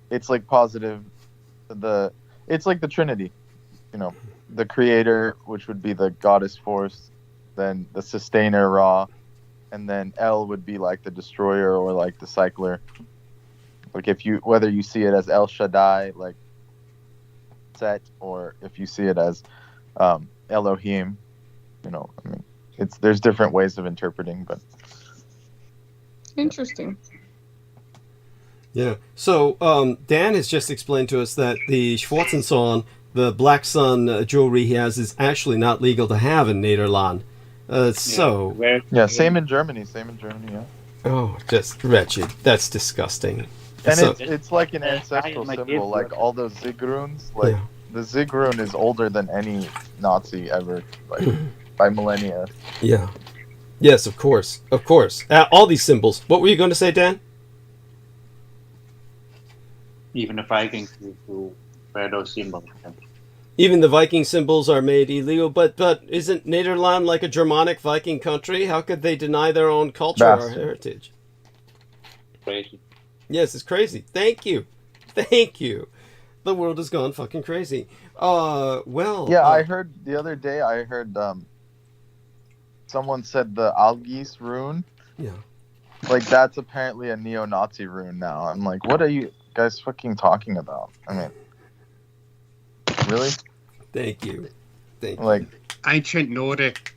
Speaker 2: it's like positive. It's like the Trinity, the Creator, which would be the goddess force, then the Sustainer Ra, and then El would be like the Destroyer or like the Cycler. Like whether you see it as El Shaddai, like Set, or if you see it as Elohim, I mean, there's different ways of interpreting, but
Speaker 6: interesting.
Speaker 1: Yeah. So Dan has just explained to us that the Schwarzensong the Black Sun jewelry he has is actually not legal to have in Nederland. So
Speaker 2: yeah, same in Germany. Yeah.
Speaker 1: Oh, just wretched. That's disgusting.
Speaker 2: And
Speaker 1: So-
Speaker 2: it's like an ancestral symbol, like all those Zig runes. Like
Speaker 1: Yeah.
Speaker 2: the Zig rune is older than any Nazi ever, like by millennia.
Speaker 1: Yeah. Yes, of course. Of course. All these symbols. What were you going to say, Dan?
Speaker 11: Even the Vikings who wear those symbols.
Speaker 1: Even the Viking symbols are made illegal, but isn't Nederland like a Germanic Viking country? How could they deny their own culture or
Speaker 2: Bastard.
Speaker 1: heritage?
Speaker 11: Crazy.
Speaker 1: Yes, it's crazy. Thank you. Thank you. The world has gone fucking crazy. Well...
Speaker 2: Yeah, I heard the other day, someone said the Algis rune.
Speaker 1: Yeah.
Speaker 2: Like, that's apparently a neo-Nazi rune now. I'm like, what are you guys fucking talking about? I mean, really?
Speaker 1: Thank you. Thank you.
Speaker 2: Like,
Speaker 9: Ancient Nordic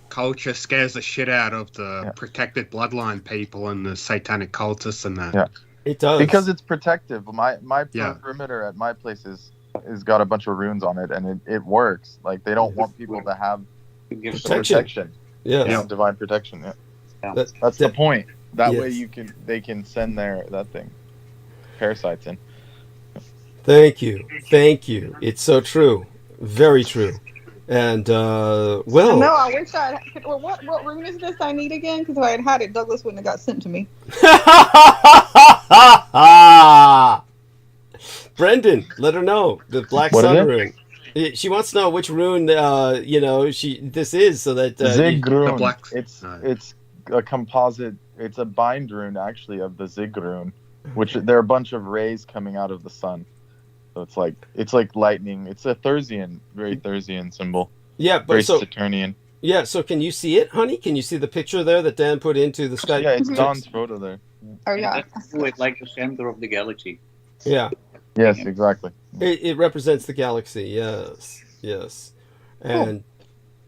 Speaker 9: culture scares the shit out of the protected bloodline people and the satanic cultists and that.
Speaker 2: Yeah.
Speaker 1: It does.
Speaker 2: because it's protective. My
Speaker 9: Yeah.
Speaker 2: perimeter at my place is got a bunch of runes on it, and it works. Like, they don't want people to have protection.
Speaker 1: Yes.
Speaker 2: Yeah, divine protection. Yeah.
Speaker 1: That-
Speaker 2: That's the point. That way
Speaker 1: Yes.
Speaker 2: they can send that thing, parasites in.
Speaker 1: Thank you. Thank you. It's so true. Very true. And, well...
Speaker 6: No, I wish I had. Well, what rune is this I need again? Because if I had it, Douglas wouldn't have got sent to me.
Speaker 1: Brendan, let her know. The Black
Speaker 2: What
Speaker 1: Sun
Speaker 2: is it?
Speaker 1: rune. She wants to know which rune, this is, so that...
Speaker 2: Zig rune.
Speaker 9: black-
Speaker 2: It's a composite. It's a bind rune, actually, of the Zig rune, which there are a bunch of rays coming out of the sun. So it's like lightning. It's a Thursian, very Thursian symbol.
Speaker 1: Yeah,
Speaker 2: Very
Speaker 1: but so...
Speaker 2: Saturnian.
Speaker 1: Yeah, so can you see it, honey? Can you see the picture there that Dan put into the sky?
Speaker 2: Yeah, it's Don's photo there.
Speaker 6: Oh yeah.
Speaker 11: It's like the center of the galaxy.
Speaker 1: Yeah.
Speaker 2: Yes, exactly.
Speaker 1: It represents the galaxy, yes. Yes. And...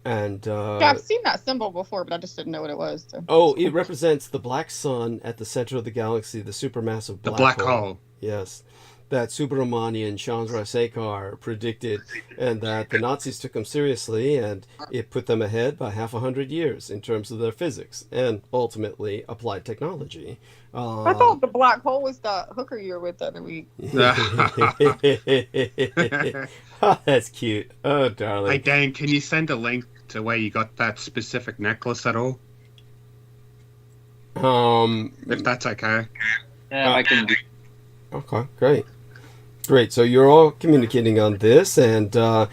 Speaker 6: Yeah, I've seen that symbol before, but I just didn't know what it was. So.
Speaker 1: Oh, it represents the black sun at the center of the galaxy, the supermassive
Speaker 9: The
Speaker 1: black,
Speaker 9: black hole.
Speaker 1: Yes. That Subramanian Chandrasekhar predicted, and that the Nazis took them seriously, and it put them ahead by 500 years in terms of their physics and ultimately applied technology.
Speaker 6: I thought the black hole was the hooker you were with the other week.
Speaker 1: Oh, that's cute. Oh,
Speaker 9: Hey,
Speaker 1: darling.
Speaker 9: Dan, can you send a link to where you got that specific necklace at all? If that's okay.
Speaker 11: Yeah, I can do.
Speaker 1: Okay, great. Great. So you're all communicating on this, and so,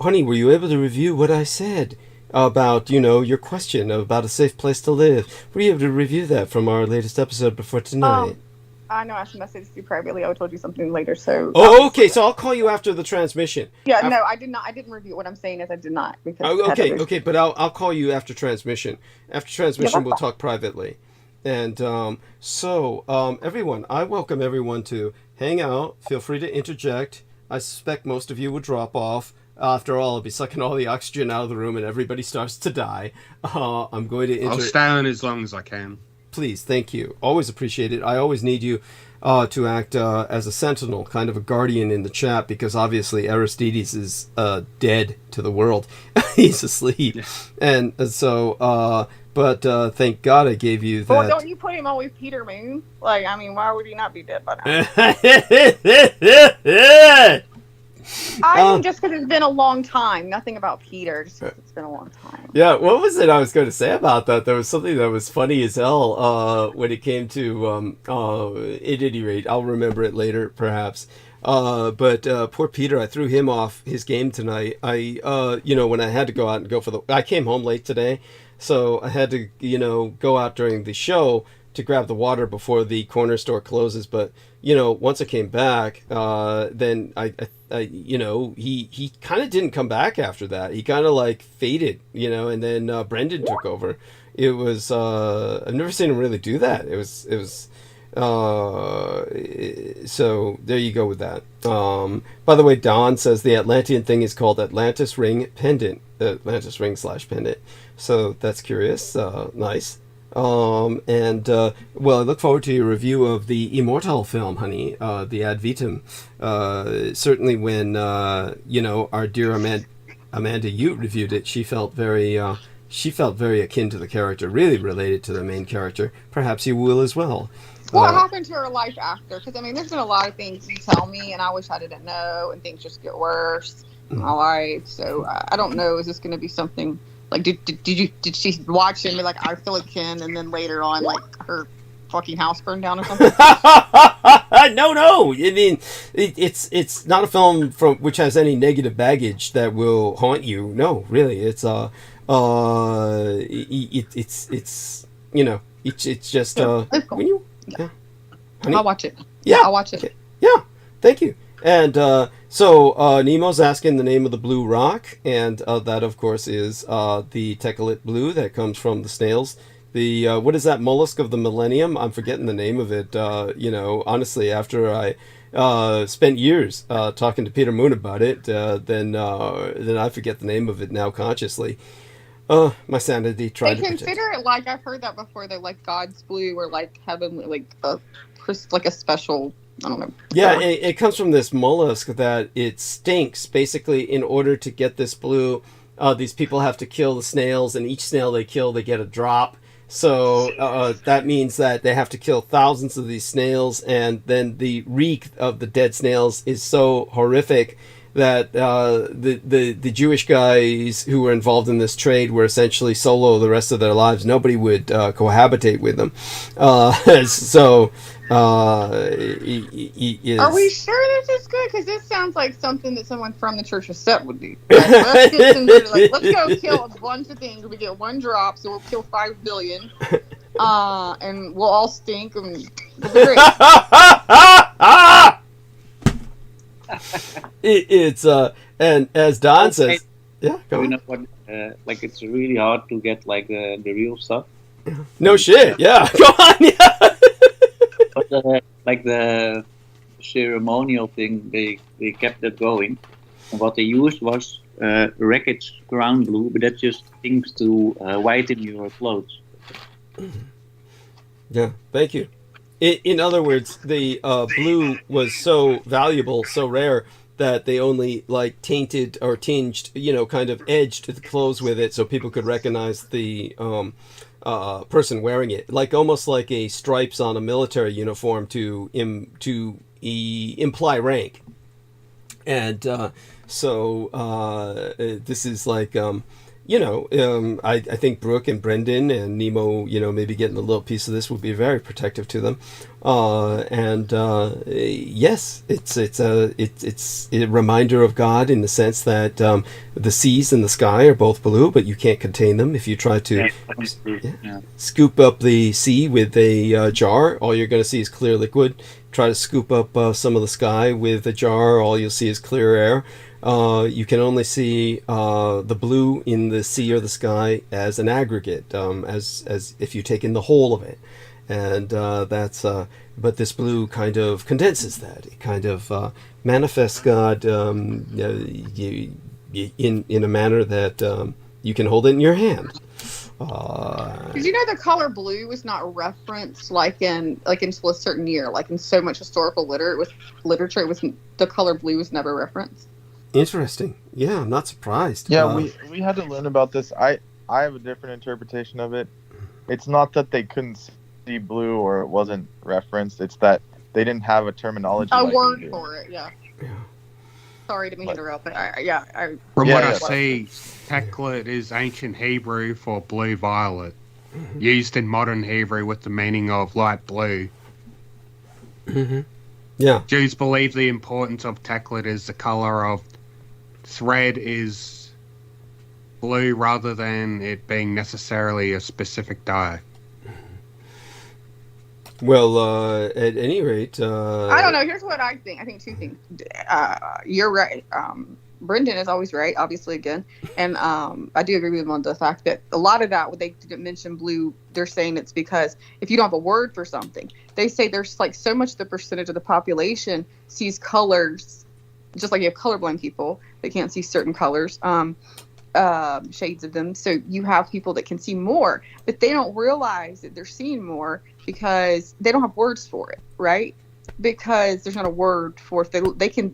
Speaker 1: honey, were you able to review what I said about, your question about a safe place to live? Were you able to review that from our latest episode before tonight?
Speaker 6: I know I should message you privately. I told you something later. So.
Speaker 1: Oh, okay. So I'll call you after the transmission.
Speaker 6: Yeah, no, I did not. I didn't review. What I'm saying is I did not. Because
Speaker 1: Oh,
Speaker 6: I had
Speaker 1: okay,
Speaker 6: others.
Speaker 1: okay. But I'll call you after transmission. After transmission,
Speaker 6: that's
Speaker 1: we'll
Speaker 6: fine.
Speaker 1: talk privately. And everyone, I welcome everyone to hang out. Feel free to interject. I suspect most of you would drop off. After all, I'll be sucking all the oxygen out of the room and everybody starts to die. I'm going to
Speaker 9: I'll stay on as long as I can.
Speaker 1: Please, thank you. Always appreciate it. I always need you to act as a sentinel, kind of a guardian in the chat, because obviously Aristides is dead to the world. He's asleep. And so... But thank God I gave you that.
Speaker 6: Well, don't you put him on with Peter Moon? Like, I mean, why would he not be dead by now? I mean, just because it's been a long time. Nothing about Peter. Just 'cause it's been a long time.
Speaker 1: Yeah, what was it I was going to say about that? There was something that was funny as hell when it came to, at any rate, I'll remember it later, perhaps. But poor Peter, I threw him off his game tonight. When I had to go out and go I came home late today. So I had to, go out during the show to grab the water before the corner store closes. But, once I came back, then he kind of didn't come back after that. He kind of faded, and then Brendan took over. It was, I've never seen him really do that. It was, so there you go with that. By the way, Don says the Atlantean thing is called Atlantis Ring Pendant, Atlantis Ring / Pendant. So that's curious. Nice. Well, I look forward to your review of the INT'L film, honey, the Ad Vitam. Certainly when, our dear Amanda Ute reviewed it, she felt very akin to the character, really related to the main character. Perhaps you will as well.
Speaker 6: What happened to her life after? Because, I mean, there's been a lot of things you tell me, and I wish I didn't know, and things just get worse in my life. So, I don't know. Is this going to be something, like, did she watch it and be like, I feel akin, and then later on, like, her fucking house burned down or something?
Speaker 1: No. I mean, it's not a film which has any negative baggage that will haunt you. No, really. It's just when you. Yeah.
Speaker 6: I'll watch it.
Speaker 1: Yeah,
Speaker 6: I'll watch it.
Speaker 1: Okay. Yeah, thank you. And so Nemo's asking the name of the blue rock, and that, of course, is the Tekalit blue that comes from the snails. The what is that mollusk of the millennium? I'm forgetting the name of it. Honestly, after I spent years talking to Peter Moon about it, then I forget the name of it now consciously. My sanity tried to protect.
Speaker 6: They consider it, like, I've heard that before, they're like God's blue or like heavenly, like a special, I don't know.
Speaker 1: Yeah, it comes from this mollusk that it stinks. Basically, in order to get this blue, these people have to kill the snails, and each snail they kill, they get a drop. So that means that they have to kill thousands of these snails, and then the reek of the dead snails is so horrific that the Jewish guys who were involved in this trade were essentially solo the rest of their lives. Nobody would cohabitate with them.
Speaker 6: Are we sure this is good? Because this sounds like something that someone from the Church of Set would do. Like, let's go kill a bunch of things. We get one drop, so we'll kill 5 billion. And we'll all stink. And it'll be great.
Speaker 1: It's and as Don says, yeah, go on.
Speaker 11: You know what? Like, it's really hard to get like the real stuff.
Speaker 1: No shit. Yeah, go on. Yeah.
Speaker 11: But like the ceremonial thing, they kept that going. And what they used was wreckage ground blue, but that just things to whiten your clothes.
Speaker 1: Yeah, thank you. In other words, the blue was so valuable, so rare, that they only like tainted or tinged, kind of edged the clothes with it so people could recognize the person wearing it, like almost like a stripes on a military uniform to imply rank. And this is like I think Brooke and Brendan and Nemo, maybe getting a little piece of this would be very protective to them. Yes, it's a reminder of God in the sense that the seas and the sky are both blue, but you can't contain them. If you try to scoop up the sea with a jar, all you're going to see is clear liquid. Try to scoop up some of the sky with a jar, all you'll see is clear air. You can only see the blue in the sea or the sky as an aggregate, as if you take in the whole of it, and but this blue kind of condenses that. It kind of manifests God in a manner that you can hold it in your hand.
Speaker 6: Did you know the color blue was not referenced like in a certain year, like in so much historical literature? It was the color blue was never referenced.
Speaker 1: Interesting. Yeah, I'm not surprised.
Speaker 2: Yeah, we had to learn about this. I have a different interpretation of it. It's not that they couldn't see blue or it wasn't referenced. It's that they didn't have a terminology.
Speaker 6: A word for it, yeah. Sorry to interrupt, but
Speaker 9: From what I see, Tekalit is ancient Hebrew for blue-violet, used in modern Hebrew with the meaning of light blue.
Speaker 1: Mm-hmm. Yeah.
Speaker 9: Jews believe the importance of Tekalit is the color of thread is blue rather than it being necessarily a specific dye.
Speaker 1: Well, at any rate,
Speaker 6: I don't know. Here's what I think. I think two things. You're right. Brendan is always right, obviously, again. And I do agree with him on the fact that a lot of that, when they didn't mention blue, they're saying it's because if you don't have a word for something, they say there's like so much the percentage of the population sees colors, just like you have colorblind people, they can't see certain colors. shades of them. So you have people that can see more, but they don't realize that they're seeing more because they don't have words for it, right? Because there's not a word for it. They can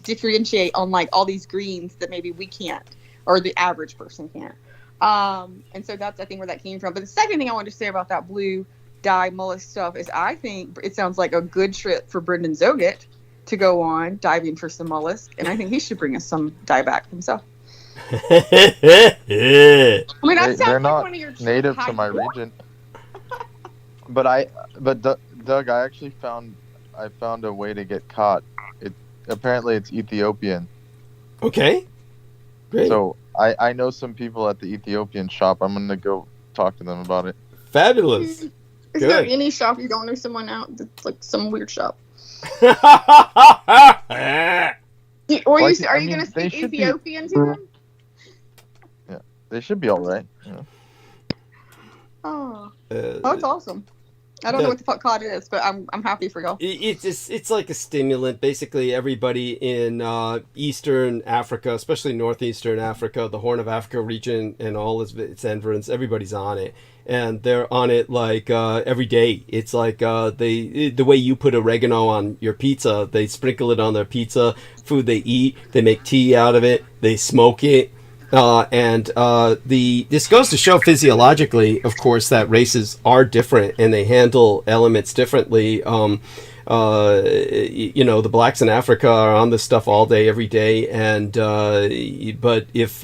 Speaker 6: differentiate on like all these greens that maybe we can't, or the average person can't. And so that's, I think, where that came from. But the second thing I wanted to say about that blue dye mollusk stuff is I think it sounds like a good trip for Brendan Zoget to go on diving for some mollusk, and I think he should bring us some dieback himself. I mean, that sounds
Speaker 2: They're
Speaker 6: like
Speaker 2: not
Speaker 6: one of your
Speaker 2: native to my region. But Doug, I actually found a way to get caught. Apparently it's Ethiopian.
Speaker 1: Okay. Great.
Speaker 2: So I know some people at the Ethiopian shop. I'm gonna go talk to them about it.
Speaker 1: Fabulous.
Speaker 6: Is there any shop you don't know someone out that's like some weird shop? Or are you going to speak Ethiopian to them?
Speaker 2: Yeah, they should be all right. Yeah.
Speaker 6: Oh, that's awesome. I don't know what the fuck cod is, but I'm happy for y'all.
Speaker 1: It's like a stimulant. Basically, everybody in Eastern Africa, especially Northeastern Africa, the Horn of Africa region, and all its environs, everybody's on it. And they're on it like every day. It's like the way you put oregano on your pizza, they sprinkle it on their pizza. Food they eat, they make tea out of it, they smoke it. This goes to show physiologically, of course, that races are different and they handle elements differently. The blacks in Africa are on this stuff all day, every day, but if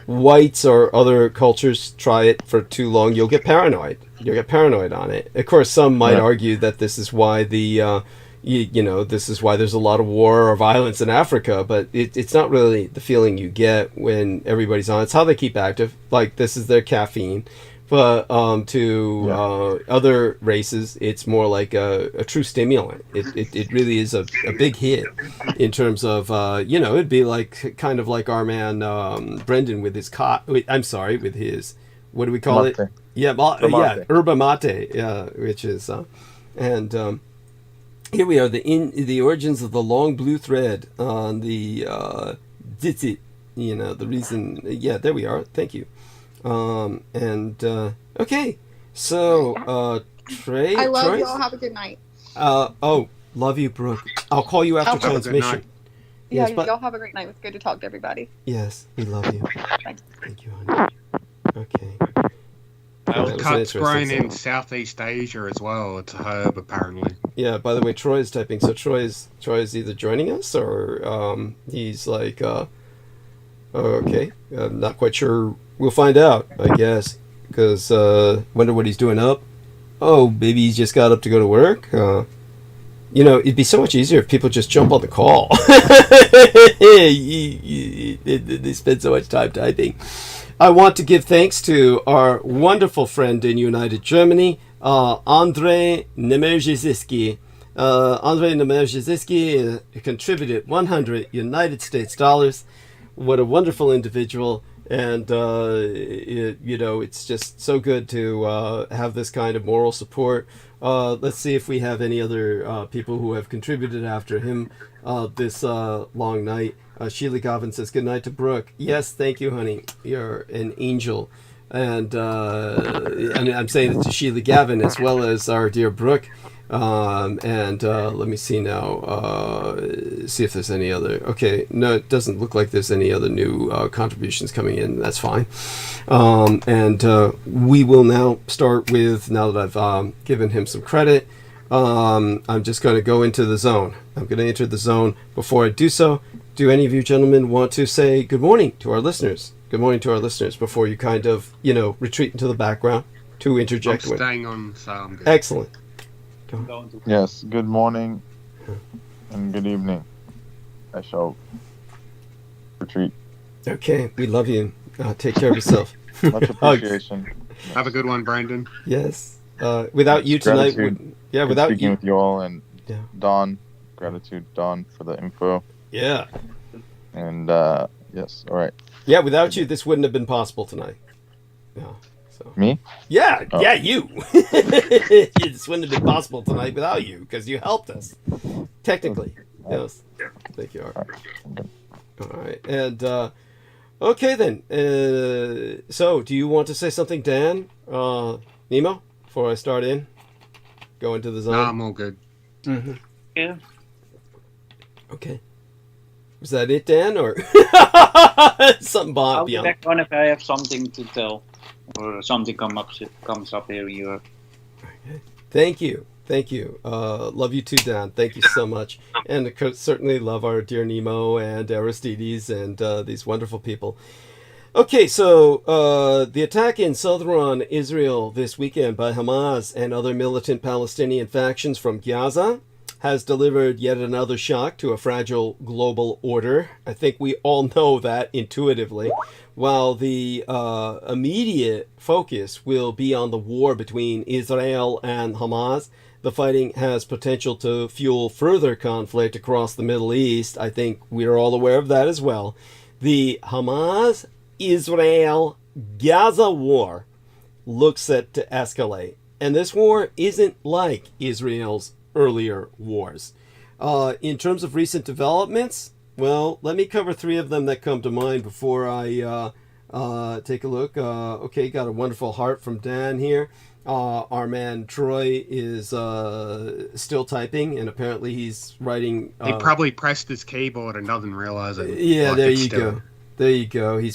Speaker 1: whites or other cultures try it for too long, you'll get paranoid. You'll get paranoid on it. Of course, some might argue that this is why this is why there's a lot of war or violence in Africa, but it's not really the feeling you get when everybody's on. It's how they keep active. Like, this is their caffeine. But other races, it's more like a true stimulant. It really is a big hit in terms of, it'd be like kind of like our man Brendan with his with his, what do we call it? Yerba mate, which is, here we are, the origins of the long blue thread on the ditsit, the reason, there we are, thank you. Okay, so Trey.
Speaker 6: I love y'all. Have a good night.
Speaker 1: Love you, Brooke. I'll call you after transmission.
Speaker 6: Yeah, y'all have a great night. It's good to talk to everybody.
Speaker 1: Yes, we love you. Thank you, honey. Okay.
Speaker 9: Cut's grown in Southeast Asia as well. It's a herb, apparently.
Speaker 1: Yeah, by the way, Troy is typing. So Troy is either joining us or he's like, okay, I'm not quite sure. We'll find out, I guess, because wonder what he's doing up. Oh, maybe he's just got up to go to work. It'd be so much easier if people just jump on the call. They spend so much time typing. I want to give thanks to our wonderful friend in United Germany, Andrei Nemerzyski. Andrei Nemerzyski contributed 100 United States dollars. What a wonderful individual. And, it's just so good to have this kind of moral support. Let's see if we have any other people who have contributed after him this long night. Sheila Govan says, good night to Brooke. Yes, thank you, honey. You're an angel. And I'm saying it to Sheila Gavin as well as our dear Brooke. Let me see now. See if there's any other. Okay, no, it doesn't look like there's any other new contributions coming in. That's fine. We will now start with, now that I've given him some credit, I'm just going to go into the zone. I'm going to enter the zone. Before I do so, do any of you gentlemen want to say good morning to our listeners? Good morning to our listeners before you kind of, retreat into the background to interject with.
Speaker 9: Staying on sound.
Speaker 1: Excellent.
Speaker 2: Yes, good morning and good evening. I shall retreat.
Speaker 1: Okay, we love you. Take care of yourself.
Speaker 2: Much appreciation.
Speaker 9: Have a good one, Brandon.
Speaker 1: Yes. Without you tonight, without
Speaker 2: speaking
Speaker 1: you
Speaker 2: with you all, and Dawn, gratitude, Dawn, for the info.
Speaker 1: Yeah.
Speaker 2: And yes, all right.
Speaker 1: Yeah, without you, this wouldn't have been possible tonight. Yeah. So.
Speaker 2: Me?
Speaker 1: Yeah, you. This wouldn't have been possible tonight without you, because you helped us. Technically. Yes. Thank you, Art. All right. And Okay then. So, do you want to say something, Dan? Nemo, before I start in? Go into the zone?
Speaker 9: Nah, I'm all good.
Speaker 1: Mm-hmm.
Speaker 11: Yeah.
Speaker 1: Okay. Was that it, Dan, or something
Speaker 11: I'll be
Speaker 1: beyond?
Speaker 11: back on if I have something to tell or something comes up here in Europe.
Speaker 1: Thank you. Thank you. Love you too, Dan. Thank you so much. And certainly love our dear Nemo and Aristides and these wonderful people. Okay, so the attack in southern Israel this weekend by Hamas and other militant Palestinian factions from Gaza has delivered yet another shock to a fragile global order. I think we all know that intuitively. While the immediate focus will be on the war between Israel and Hamas, the fighting has potential to fuel further conflict across the Middle East. I think we're all aware of that as well. The Hamas-Israel-Gaza war looks set to escalate. And this war isn't like Israel's earlier wars. In terms of recent developments, well, let me cover three of them that come to mind before I take a look. Okay, got a wonderful heart from Dan here. Our man Troy is still typing, and apparently he's writing.
Speaker 9: He probably pressed his keyboard and doesn't realize it.
Speaker 1: Yeah, there you go. There you go. He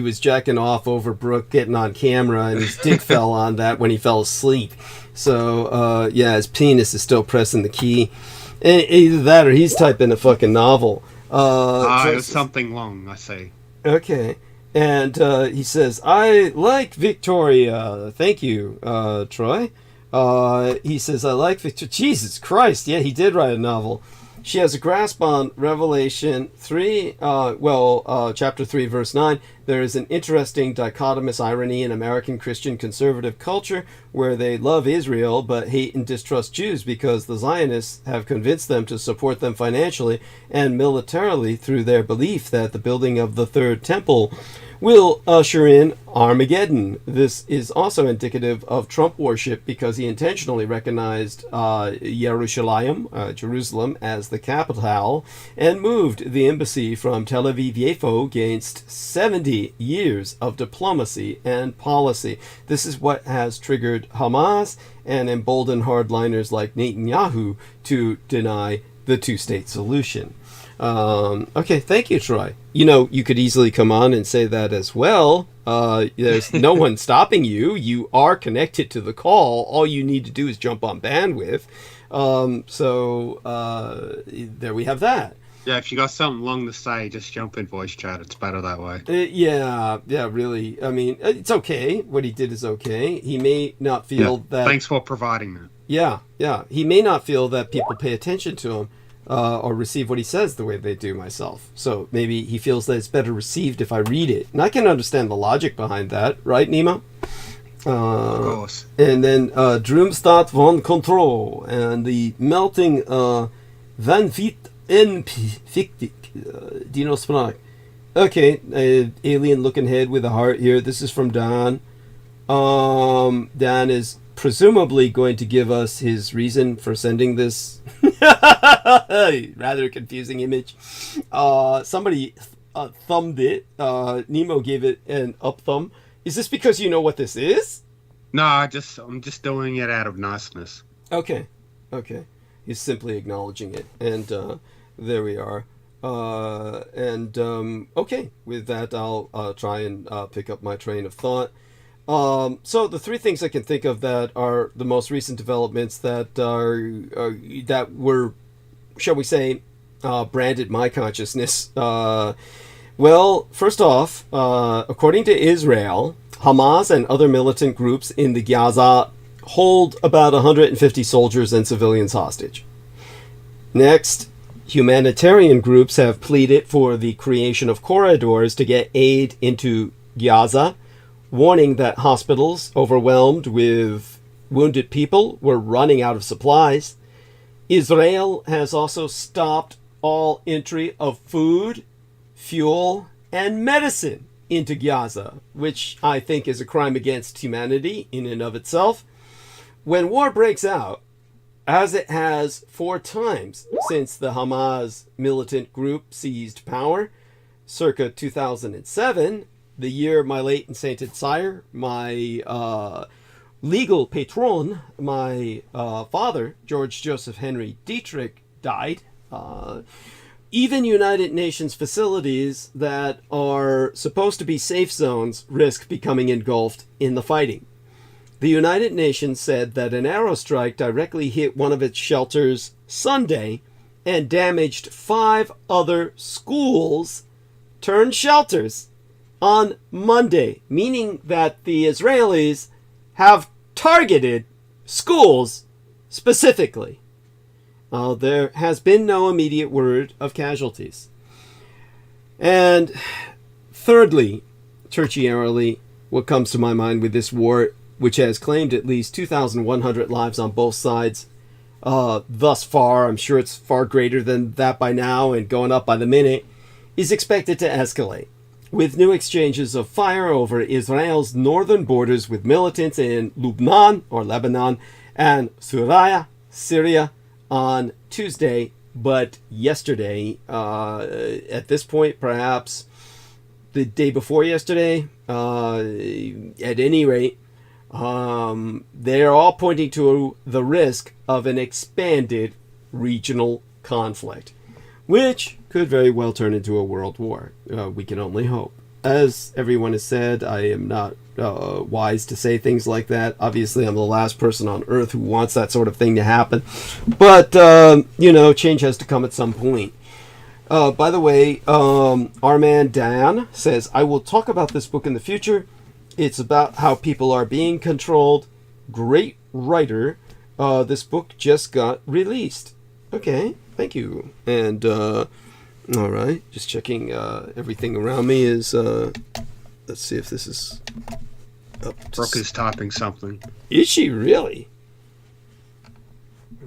Speaker 1: was jacking off over Brooke getting on camera, and his dick fell on that when he fell asleep. So, yeah, his penis is still pressing the key. Either that or he's typing a fucking novel.
Speaker 9: It was something long, I say.
Speaker 1: Okay. And he says, I like Victoria. Thank you, Troy. He says, I like Victoria. Jesus Christ. Yeah, he did write a novel. She has a grasp on Revelation 3, chapter 3, verse 9. There is an interesting dichotomous irony in American Christian conservative culture where they love Israel but hate and distrust Jews because the Zionists have convinced them to support them financially and militarily through their belief that the building of the third temple will usher in Armageddon. This is also indicative of Trump worship because he intentionally recognized Jerusalem as the capital and moved the embassy from Tel Aviv-Yafo against 70 years of diplomacy and policy. This is what has triggered Hamas and emboldened hardliners like Netanyahu to deny the two-state solution. Okay, thank you, Troy. You know, you could easily come on and say that as well. There's no one stopping you. You are connected to the call. All you need to do is jump on bandwidth. There we have that.
Speaker 9: Yeah, if you got something long to say, just jump in voice chat. It's better that way.
Speaker 1: Yeah, really. I mean, it's okay. What he did is okay. He may not feel that...
Speaker 9: Thanks for providing that.
Speaker 1: Yeah. He may not feel that people pay attention to him. Or receive what he says the way they do myself. So maybe he feels that it's better received if I read it. And I can understand the logic behind that, right, Nemo?
Speaker 9: Of course.
Speaker 1: And then Drumstad von Control and the melting Van Viet en Fictic Dino Spraak. Okay, alien looking head with a heart here. This is from Don. Dan is presumably going to give us his reason for sending this rather confusing image. Somebody thumbed it. Nemo gave it an up thumb. Is this because you know what this is?
Speaker 9: No, I'm just doing it out of niceness.
Speaker 1: Okay. He's simply acknowledging it, and there we are. Okay, with that, I'll try and pick up my train of thought. So the three things I can think of that are the most recent developments that that were, shall we say, branded my consciousness. Well, first off, according to Israel, Hamas and other militant groups in the Gaza hold about 150 soldiers and civilians hostage. Next, humanitarian groups have pleaded for the creation of corridors to get aid into Gaza, warning that hospitals overwhelmed with wounded people were running out of supplies. Israel has also stopped all entry of food, fuel, and medicine into Gaza, which I think is a crime against humanity in and of itself. When war breaks out, as it has 4 times since the Hamas militant group seized power, circa 2007, the year my late and sainted sire, my legal patron, my father, George Joseph Henry Dietrich, died. Even United Nations facilities that are supposed to be safe zones risk becoming engulfed in the fighting. The United Nations said that an aerostrike directly hit one of its shelters Sunday and damaged 5 other schools turned shelters on Monday, meaning that the Israelis have targeted schools specifically. There has been no immediate word of casualties. And thirdly, tertiarily, what comes to my mind with this war, which has claimed at least 2,100 lives on both sides thus far, I'm sure it's far greater than that by now and going up by the minute, is expected to escalate, with new exchanges of fire over Israel's northern borders with militants in Lebanon, and Suraya, Syria, on Tuesday, but yesterday, at this point, perhaps the day before yesterday, at any rate, they're all pointing to the risk of an expanded regional conflict, which could very well turn into a world war. We can only hope. As everyone has said, I am not wise to say things like that. Obviously, I'm the last person on earth who wants that sort of thing to happen. But, change has to come at some point. By the way, our man Dan says, I will talk about this book in the future. It's about how people are being controlled. Great writer. This book just got released. Okay, thank you. And, all right, just checking everything around me is, let's see if this is up to...
Speaker 9: Brooke is typing something.
Speaker 1: Is she really?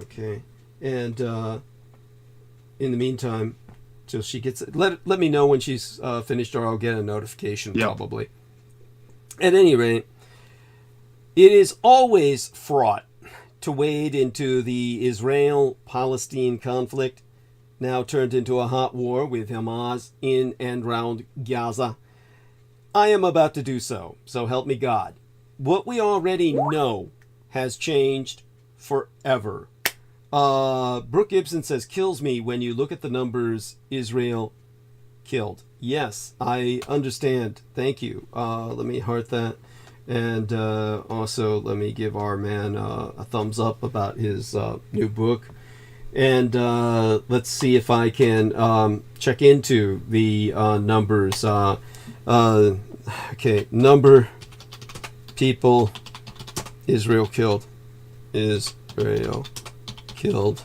Speaker 1: Okay, and in the meantime, till she gets it, let me know when she's finished, or I'll get a notification probably. At any rate, it is always fraught to wade into the Israel-Palestine conflict, now turned into a hot war with Hamas in and around Gaza. I am about to do so help me God. What we already know has changed forever. Brooke Gibson says, kills me when you look at the numbers Israel killed. Yes, I understand. Thank you. Let me heart that. And also let me give our man a thumbs up about his new book. And let's see if I can check into the numbers. Okay, number people Israel killed. Israel killed.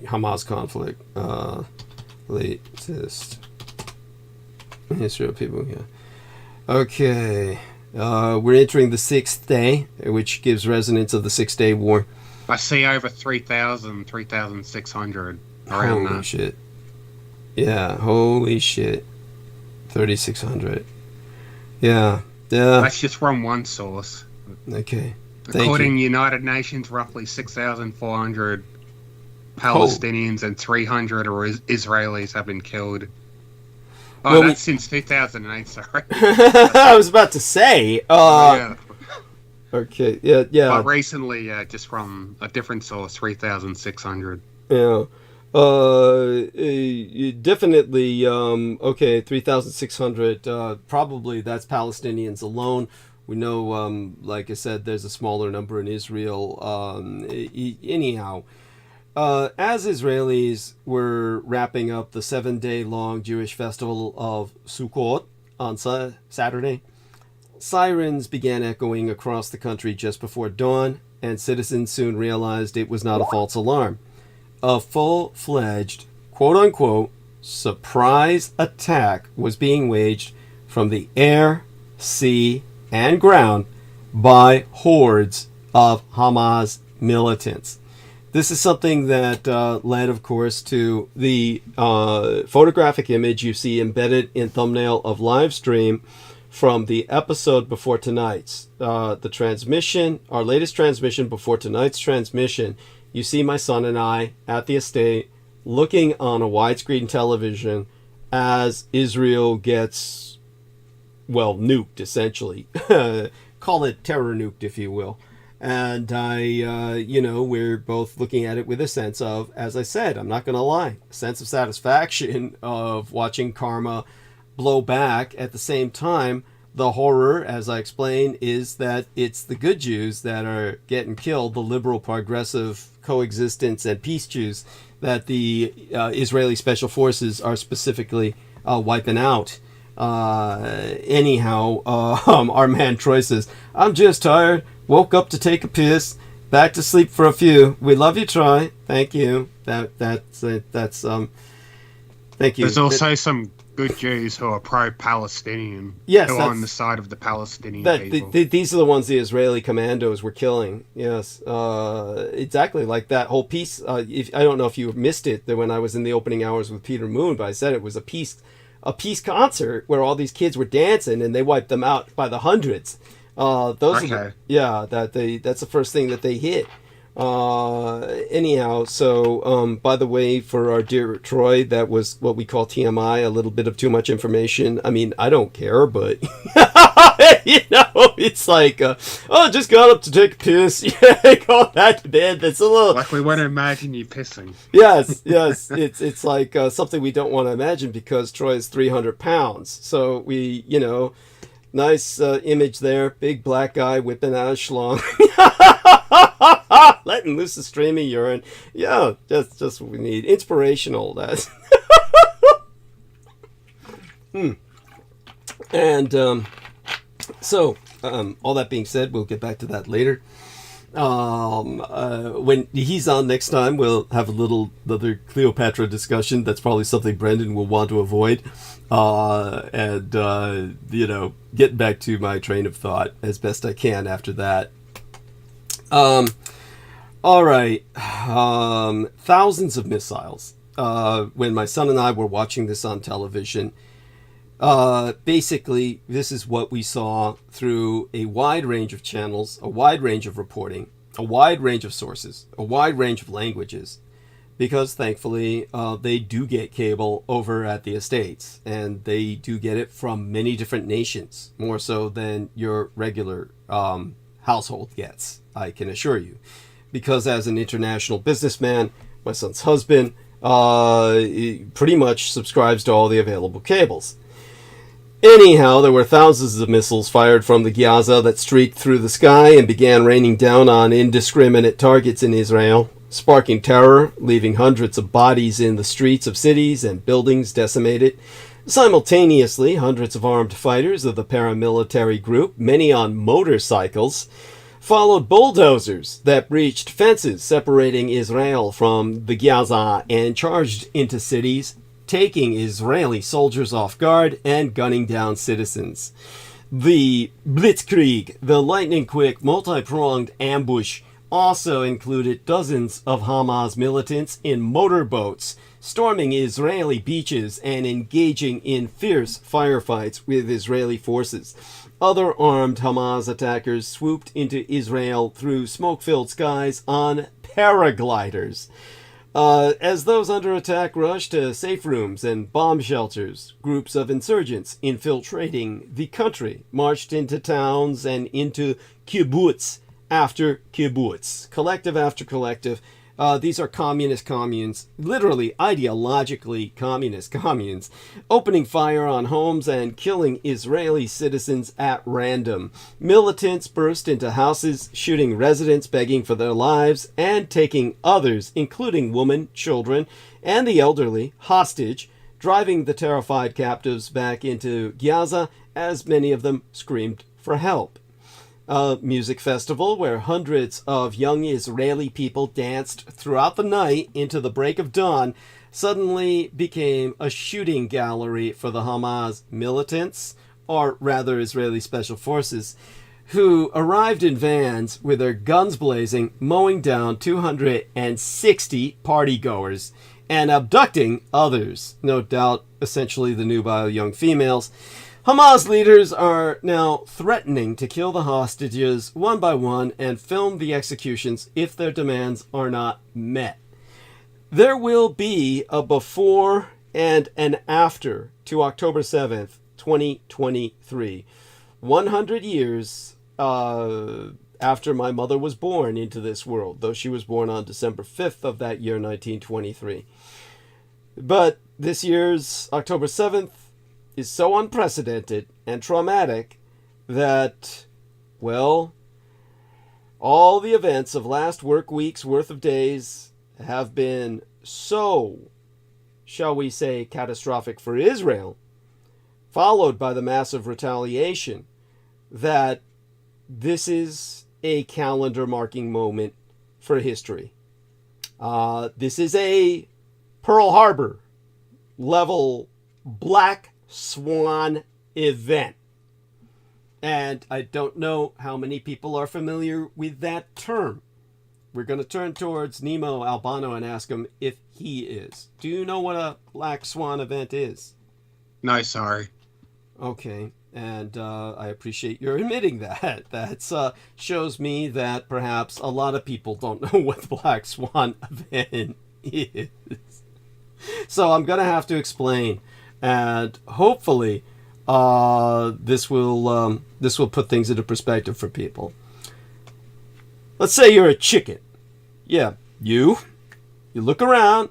Speaker 1: Hamas conflict. Latest Israel people. Yeah. Okay. We're entering the 6th day, which gives resonance of the 6-day war.
Speaker 9: I see over 3,000, 3,600 around that.
Speaker 1: Holy shit. Yeah, holy shit. 3,600. Yeah.
Speaker 9: That's just from one source.
Speaker 1: Okay.
Speaker 9: According to United Nations, roughly 6,400 Palestinians and 300 Israelis have been killed. Oh, that's since 2008, sorry.
Speaker 1: I was about to say.
Speaker 9: Yeah.
Speaker 1: Okay, yeah.
Speaker 9: But recently, just from a different source, 3,600.
Speaker 1: Yeah. Definitely, okay, 3,600. Probably that's Palestinians alone. We know, like I said, there's a smaller number in Israel. Anyhow, as Israelis were wrapping up the 7-day-long Jewish festival of Sukkot on Saturday, sirens began echoing across the country just before dawn, and citizens soon realized it was not a false alarm. A full-fledged, quote-unquote, surprise attack was being waged from the air, sea, and ground by hordes of Hamas militants. This is something that led, of course, to the photographic image you see embedded in thumbnail of live stream from the episode before tonight's. The transmission, our latest transmission before tonight's transmission, you see my son and I at the estate looking on a widescreen television as Israel gets, well, nuked, essentially. Call it terror nuked, if you will. And we're both looking at it with a sense of, as I said, I'm not going to lie, a sense of satisfaction of watching karma blow back. At the same time, the horror, as I explained, is that it's the good Jews that are getting killed, the liberal, progressive, coexistence, and peace Jews that the Israeli Special Forces are specifically wiping out. Our man Troy says, I'm just tired. Woke up to take a piss. Back to sleep for a few. We love you, Troy. Thank you. Thank you.
Speaker 9: There's also some good Jews who are pro-Palestinian.
Speaker 1: Yes,
Speaker 9: who are on the side of the Palestinian people.
Speaker 1: These are the ones the Israeli commandos were killing. Yes, exactly. Like that whole piece. I don't know if you missed it when I was in the opening hours with Peter Moon, but I said it was a peace concert where all these kids were dancing and they wiped them out by the hundreds. That's the first thing that they hit. Anyhow, so by the way, for our dear Troy, that was what we call TMI, a little bit of too much information. I mean, I don't care, but it's like, just got up to take a piss. Yeah, go back to bed. That's a little
Speaker 9: like we want to imagine you pissing.
Speaker 1: Yes, it's like something we don't want to imagine because Troy is 300 pounds. So we, nice image there, big black guy whipping out a schlong. Letting loose a stream of urine. Yeah, that's just what we need. Inspirational, that's. And all that being said, we'll get back to that later. When he's on next time, we'll have another Cleopatra discussion. That's probably something Brendan will want to avoid. Getting back to my train of thought as best I can after that. All right. Thousands of missiles. When my son and I were watching this on television, basically, this is what we saw through a wide range of channels, a wide range of reporting, a wide range of sources, a wide range of languages, because thankfully they do get cable over at the Estates, and they do get it from many different nations, more so than your regular household gets, I can assure you. Because as an international businessman, my son's husband pretty much subscribes to all the available cables. Anyhow, there were thousands of missiles fired from the Gaza that streaked through the sky and began raining down on indiscriminate targets in Israel, sparking terror, leaving hundreds of bodies in the streets of cities and buildings decimated. Simultaneously, hundreds of armed fighters of the paramilitary group, many on motorcycles, followed bulldozers that breached fences separating Israel from the Gaza and charged into cities, taking Israeli soldiers off guard and gunning down citizens. The Blitzkrieg, the lightning-quick, multi-pronged ambush, also included dozens of Hamas militants in motorboats, storming Israeli beaches and engaging in fierce firefights with Israeli forces. Other armed Hamas attackers swooped into Israel through smoke-filled skies on paragliders. As those under attack rushed to safe rooms and bomb shelters, groups of insurgents infiltrating the country marched into towns and into kibbutz after kibbutz, collective after collective. These are communist communes, literally ideologically communist communes, opening fire on homes and killing Israeli citizens at random. Militants burst into houses, shooting residents begging for their lives, and taking others, including women, children, and the elderly, hostage, driving the terrified captives back into Gaza as many of them screamed for help. A music festival where hundreds of young Israeli people danced throughout the night into the break of dawn suddenly became a shooting gallery for the Hamas militants, or rather Israeli Special Forces, who arrived in vans with their guns blazing, mowing down 260 partygoers and abducting others, no doubt essentially the nubile young females. Hamas leaders are now threatening to kill the hostages one by one and film the executions if their demands are not met. There will be a before and an after to October 7th, 2023. 100 years after my mother was born into this world, though she was born on December 5th of that year, 1923. But this year's October 7th is so unprecedented and traumatic that, well, all the events of last work week's worth of days have been so, shall we say, catastrophic for Israel, followed by the massive retaliation, that this is a calendar marking moment for history. This is a Pearl Harbor level Black Swan event. And I don't know how many people are familiar with that term. We're going to turn towards Nemo Albano and ask him if he is. Do you know what a Black Swan event is?
Speaker 9: No, sorry.
Speaker 1: Okay, and I appreciate your admitting that. That shows me that perhaps a lot of people don't know what the Black Swan event is. So I'm going to have to explain, and hopefully this will put things into perspective for people. Let's say you're a chicken. Yeah, you look around.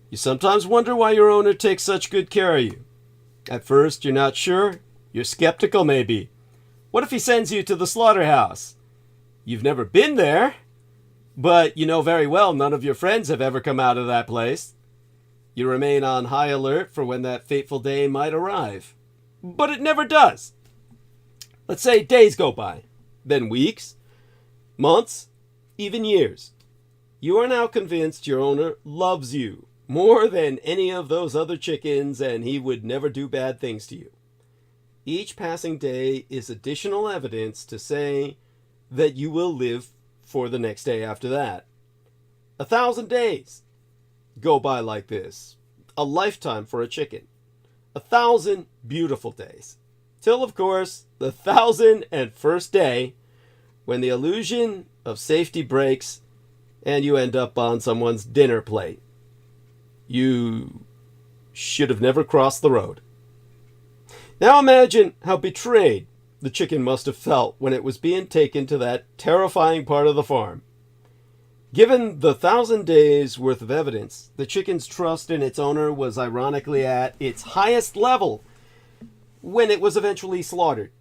Speaker 1: You sometimes wonder why your owner takes such good care of you. At first, you're not sure. You're skeptical, maybe. What if he sends you to the slaughterhouse? You've never been there, but you know very well none of your friends have ever come out of that place. You remain on high alert for when that fateful day might arrive. But it never does. Let's say days go by, then weeks, months, even years. You are now convinced your owner loves you more than any of those other chickens, and he would never do bad things to you. Each passing day is additional evidence to say that you will live for the next day after that. 1,000 days go by like this. A lifetime for a chicken. 1,000 beautiful days. Till, of course, the 1,001st day, when the illusion of safety breaks and you end up on someone's dinner plate. You should have never crossed the road. Now imagine how betrayed the chicken must have felt when it was being taken to that terrifying part of the farm. Given the 1,000 days worth of evidence, the chicken's trust in its owner was ironically at its highest level when it was eventually slaughtered.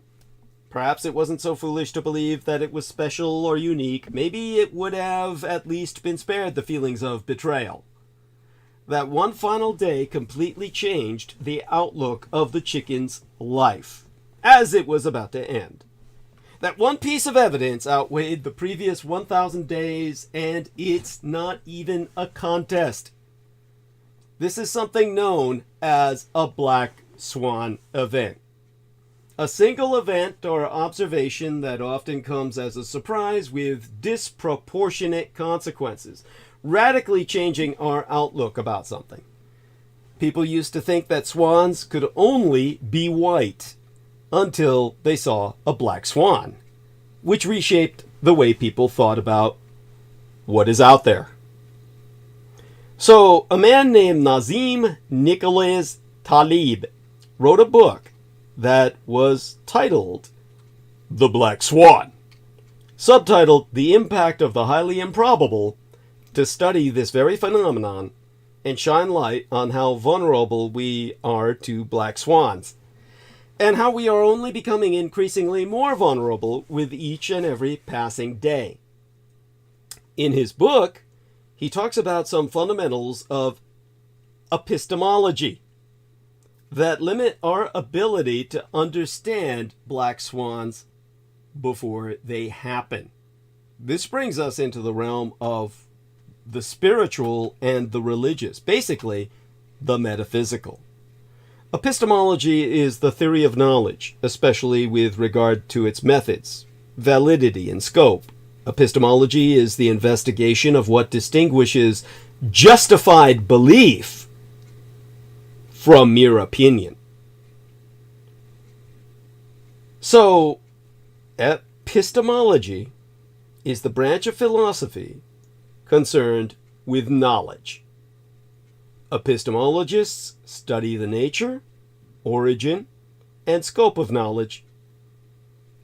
Speaker 1: Perhaps it wasn't so foolish to believe that it was special or unique. Maybe it would have at least been spared the feelings of betrayal. That one final day completely changed the outlook of the chicken's life, as it was about to end. That one piece of evidence outweighed the previous 1,000 days, and it's not even a contest. This is something known as a Black Swan event. A single event or observation that often comes as a surprise with disproportionate consequences, radically changing our outlook about something. People used to think that swans could only be white until they saw a black swan, which reshaped the way people thought about what is out there. So, a man named Nazim Nicholas Taleb wrote a book that was titled The Black Swan, subtitled The Impact of the Highly Improbable, to study this very phenomenon and shine light on how vulnerable we are to black swans, and how we are only becoming increasingly more vulnerable with each and every passing day. In his book, he talks about some fundamentals of epistemology that limit our ability to understand black swans before they happen. This brings us into the realm of the spiritual and the religious, basically the metaphysical. Epistemology is the theory of knowledge, especially with regard to its methods, validity, and scope. Epistemology is the investigation of what distinguishes justified belief from mere opinion. So, epistemology is the branch of philosophy concerned with knowledge. Epistemologists study the nature, origin, and scope of knowledge.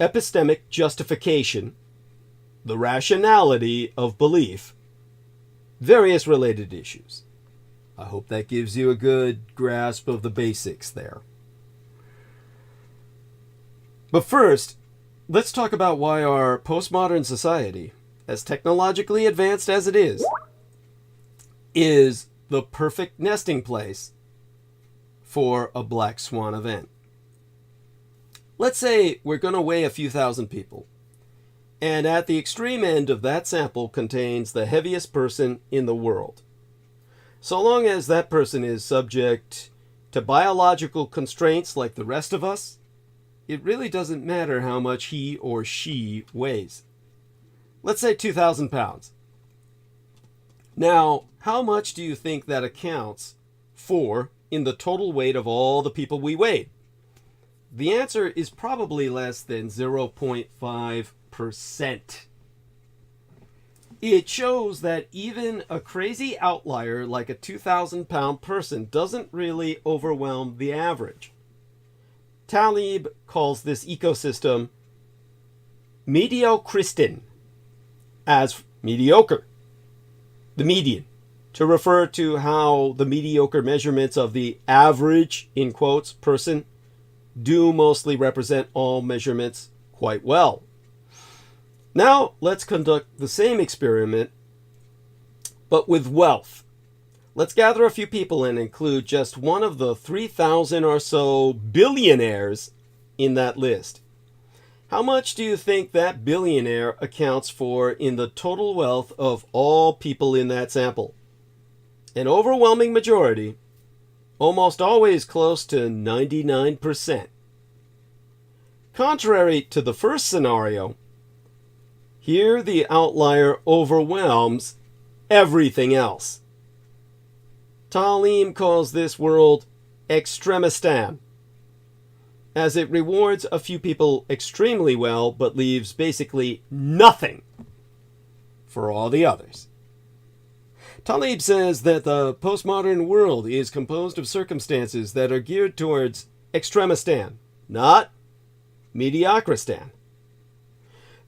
Speaker 1: Epistemic justification, the rationality of belief, various related issues. I hope that gives you a good grasp of the basics there. But first, let's talk about why our postmodern society, as technologically advanced as it is the perfect nesting place for a black swan event. Let's say we're going to weigh a few thousand people, and at the extreme end of that sample contains the heaviest person in the world. So long as that person is subject to biological constraints like the rest of us, it really doesn't matter how much he or she weighs. Let's say 2,000 pounds. Now, how much do you think that accounts for in the total weight of all the people we weighed? The answer is probably less than 0.5%. It shows that even a crazy outlier like a 2,000-pound person doesn't really overwhelm the average. Taleb calls this ecosystem mediocristin, as mediocre, the median, to refer to how the mediocre measurements of the average, in quotes, person do mostly represent all measurements quite well. Now let's conduct the same experiment, but with wealth. Let's gather a few people and include just one of the 3,000 or so billionaires in that list. How much do you think that billionaire accounts for in the total wealth of all people in that sample? An overwhelming majority, almost always close to 99%. Contrary to the first scenario, here the outlier overwhelms everything else. Taleb calls this world extremistan, as it rewards a few people extremely well but leaves basically nothing for all the others. Taleb says that the postmodern world is composed of circumstances that are geared towards extremistan, not mediocristan.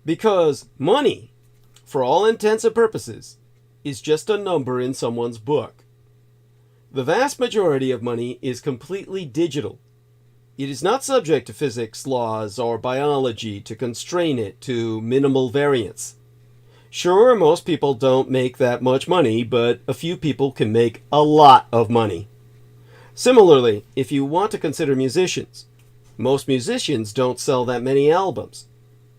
Speaker 1: Because money, for all intents and purposes, is just a number in someone's book. The vast majority of money is completely digital. It is not subject to physics laws or biology to constrain it to minimal variance. Sure, most people don't make that much money, but a few people can make a lot of money. Similarly, if you want to consider musicians, most musicians don't sell that many albums,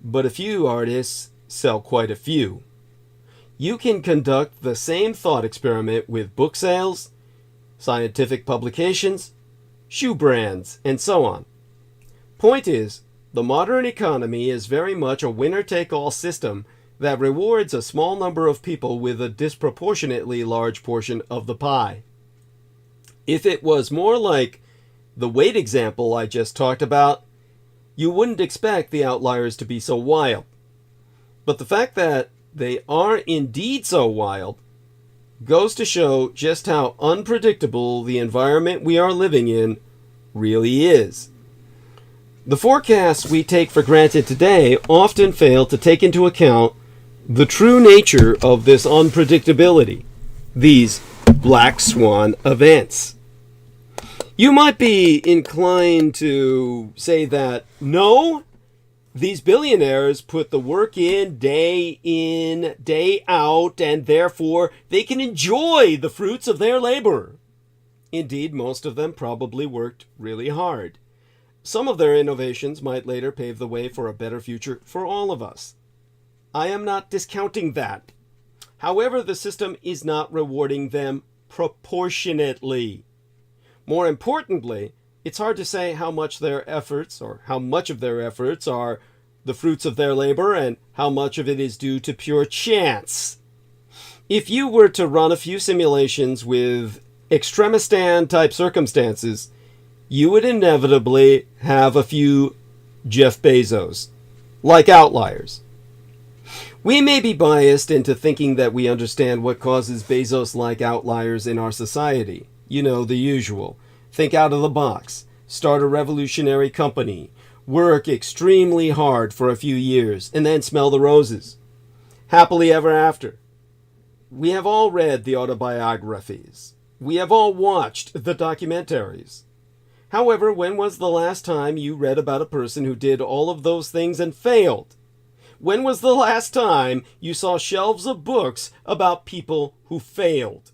Speaker 1: but a few artists sell quite a few. You can conduct the same thought experiment with book sales, scientific publications, shoe brands, and so on. Point is, the modern economy is very much a winner-take-all system that rewards a small number of people with a disproportionately large portion of the pie. If it was more like the weight example I just talked about, you wouldn't expect the outliers to be so wild. But the fact that they are indeed so wild goes to show just how unpredictable the environment we are living in really is. The forecasts we take for granted today often fail to take into account the true nature of this unpredictability, these black swan events. You might be inclined to say that, no, these billionaires put the work in, day out, and therefore they can enjoy the fruits of their labor. Indeed, most of them probably worked really hard. Some of their innovations might later pave the way for a better future for all of us. I am not discounting that. However, the system is not rewarding them proportionately. More importantly, it's hard to say how much their efforts, or how much of their efforts, are the fruits of their labor and how much of it is due to pure chance. If you were to run a few simulations with extremistan-type circumstances, you would inevitably have a few Jeff Bezos, like outliers. We may be biased into thinking that we understand what causes Bezos-like outliers in our society. You know, the usual. Think out of the box. Start a revolutionary company. Work extremely hard for a few years, and then smell the roses. Happily ever after. We have all read the autobiographies. We have all watched the documentaries. However, when was the last time you read about a person who did all of those things and failed? When was the last time you saw shelves of books about people who failed?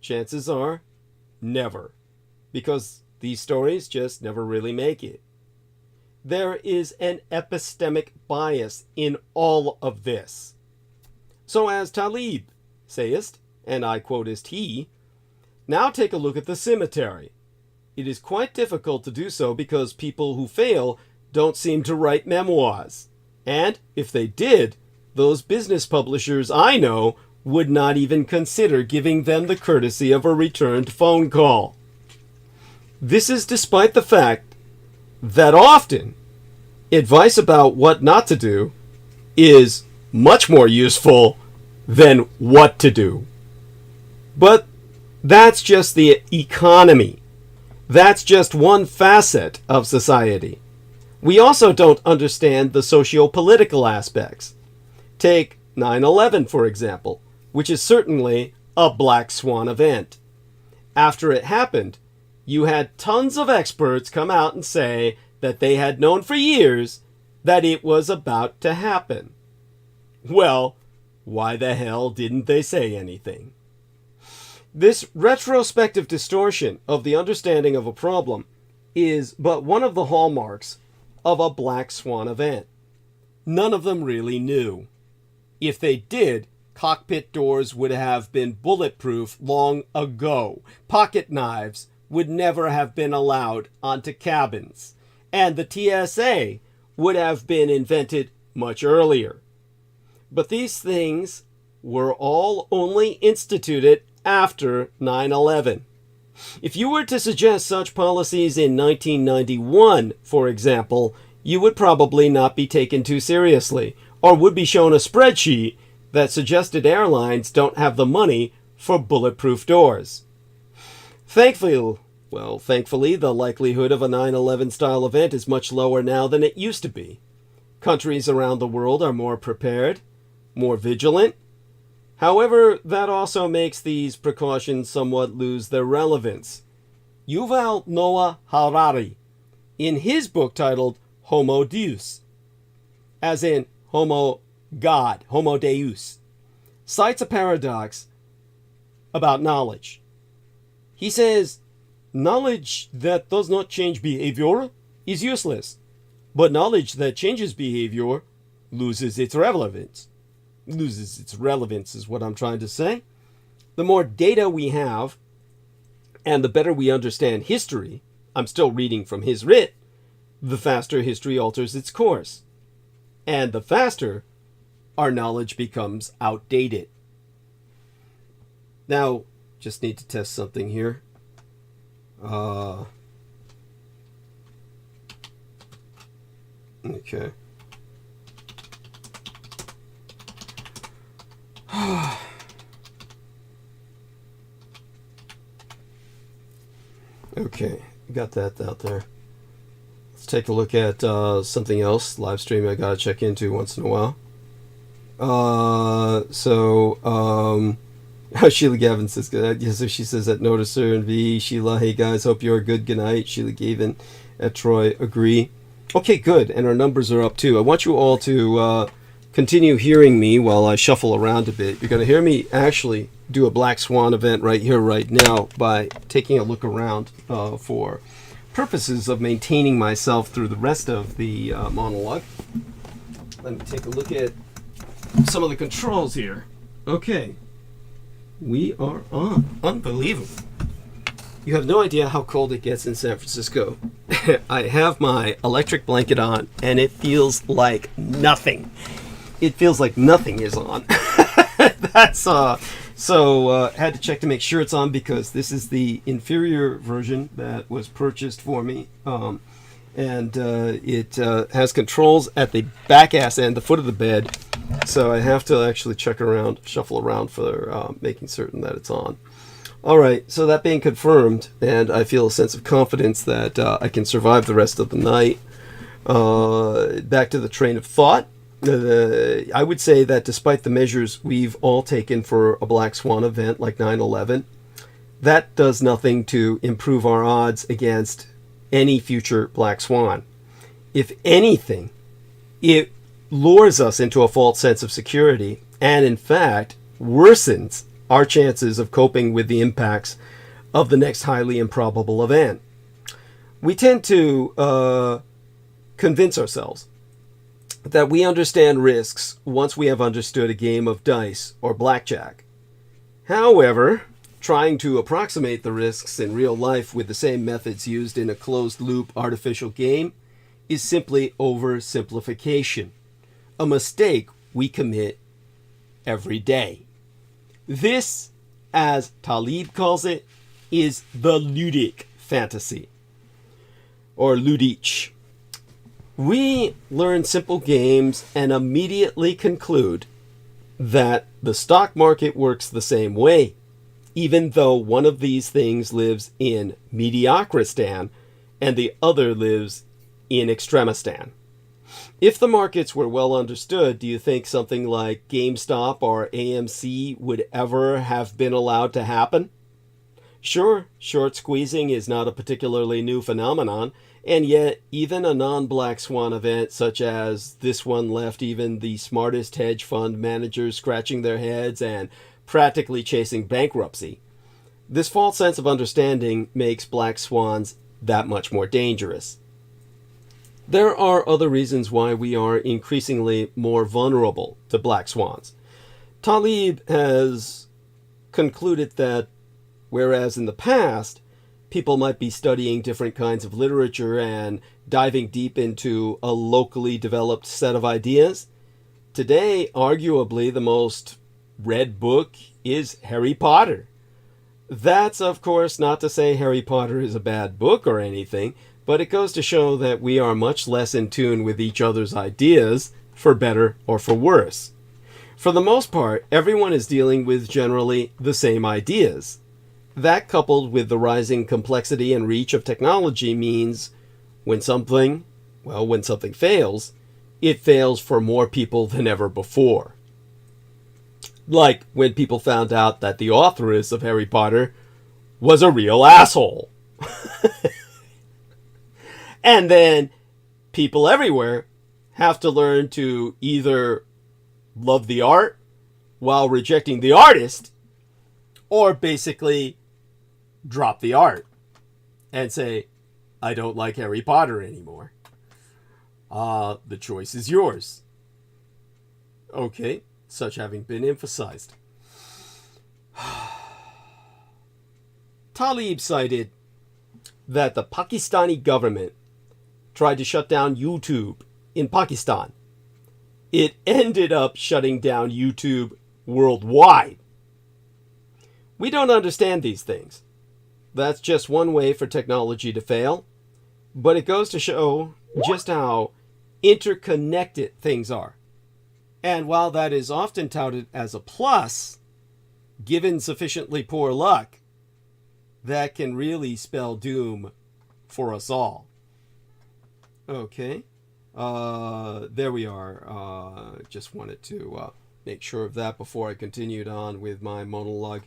Speaker 1: Chances are, never. Because these stories just never really make it. There is an epistemic bias in all of this. So as Talib sayest, and I quotest he, now take a look at the cemetery. It is quite difficult to do so because people who fail don't seem to write memoirs. And if they did, those business publishers I know would not even consider giving them the courtesy of a returned phone call. This is despite the fact that often advice about what not to do is much more useful than what to do. But that's just the economy. That's just one facet of society. We also don't understand the socio-political aspects. Take 9/11, for example, which is certainly a black swan event. After it happened, you had tons of experts come out and say that they had known for years that it was about to happen. Well, why the hell didn't they say anything? This retrospective distortion of the understanding of a problem is but one of the hallmarks of a black swan event. None of them really knew. If they did, cockpit doors would have been bulletproof long ago. Pocket knives would never have been allowed onto cabins. And the TSA would have been invented much earlier. But these things were all only instituted after 9/11. If you were to suggest such policies in 1991, for example, you would probably not be taken too seriously, or would be shown a spreadsheet that suggested airlines don't have the money for bulletproof doors. Thankfully, the likelihood of a 9/11 style event is much lower now than it used to be. Countries around the world are more prepared, more vigilant. However, that also makes these precautions somewhat lose their relevance. Yuval Noah Harari, in his book titled Homo Deus, as in Homo God, Homo Deus, cites a paradox about knowledge. He says, knowledge that does not change behavior is useless, but knowledge that changes behavior loses its relevance. Loses its relevance is what I'm trying to say. The more data we have, and the better we understand history, I'm still reading from his writ, the faster history alters its course. And the faster our knowledge becomes outdated. Now, just need to test something here. Okay. Okay, got that out there. Let's take a look at something else. Live stream I gotta check into once in a while. Sheila Gavin says good. Yeah, so she says that noticer and V. Sheila, hey guys, hope you're good. Good night. Sheila Gavin at Troy agree. Okay, good. And our numbers are up too. I want you all to continue hearing me while I shuffle around a bit. You're going to hear me actually do a Black Swan event right here, right now, by taking a look around for purposes of maintaining myself through the rest of the monologue. Let me take a look at some of the controls here. Okay. We are on. Unbelievable. You have no idea how cold it gets in San Francisco. I have my electric blanket on, and it feels like nothing. It feels like nothing is on. That's had to check to make sure it's on because this is the inferior version that was purchased for me. And it has controls at the back ass end, the foot of the bed. So I have to actually check around, shuffle around for making certain that it's on. All right, so that being confirmed, and I feel a sense of confidence that I can survive the rest of the night. Back to the train of thought. I would say that despite the measures we've all taken for a Black Swan event like 9/11, that does nothing to improve our odds against any future Black Swan. If anything, it lures us into a false sense of security and, in fact, worsens our chances of coping with the impacts of the next highly improbable event. We tend to convince ourselves that we understand risks once we have understood a game of dice or blackjack. However, trying to approximate the risks in real life with the same methods used in a closed-loop artificial game is simply oversimplification, a mistake we commit every day. This, as Talib calls it, is the ludic fantasy, or ludich. We learn simple games and immediately conclude that the stock market works the same way, even though one of these things lives in mediocristan and the other lives in extremistan. If the markets were well understood, do you think something like GameStop or AMC would ever have been allowed to happen? Sure, short squeezing is not a particularly new phenomenon, and yet even a non-Black Swan event such as this one left even the smartest hedge fund managers scratching their heads and practically chasing bankruptcy. This false sense of understanding makes Black Swans that much more dangerous. There are other reasons why we are increasingly more vulnerable to Black Swans. Talib has concluded that whereas in the past, people might be studying different kinds of literature and diving deep into a locally developed set of ideas, today, arguably, the most read book is Harry Potter. That's, of course, not to say Harry Potter is a bad book or anything, but it goes to show that we are much less in tune with each other's ideas, for better or for worse. For the most part, everyone is dealing with generally the same ideas. That, coupled with the rising complexity and reach of technology, means when something fails, it fails for more people than ever before. Like when people found out that the authoress of Harry Potter was a real asshole. And then people everywhere have to learn to either love the art while rejecting the artist, or basically drop the art and say, I don't like Harry Potter anymore. The choice is yours. Okay, such having been emphasized. Talib cited that the Pakistani government tried to shut down YouTube in Pakistan. It ended up shutting down YouTube worldwide. We don't understand these things. That's just one way for technology to fail, but it goes to show just how interconnected things are. And while that is often touted as a plus, given sufficiently poor luck, that can really spell doom for us all. Okay, there we are. Just wanted to make sure of that before I continued on with my monologue,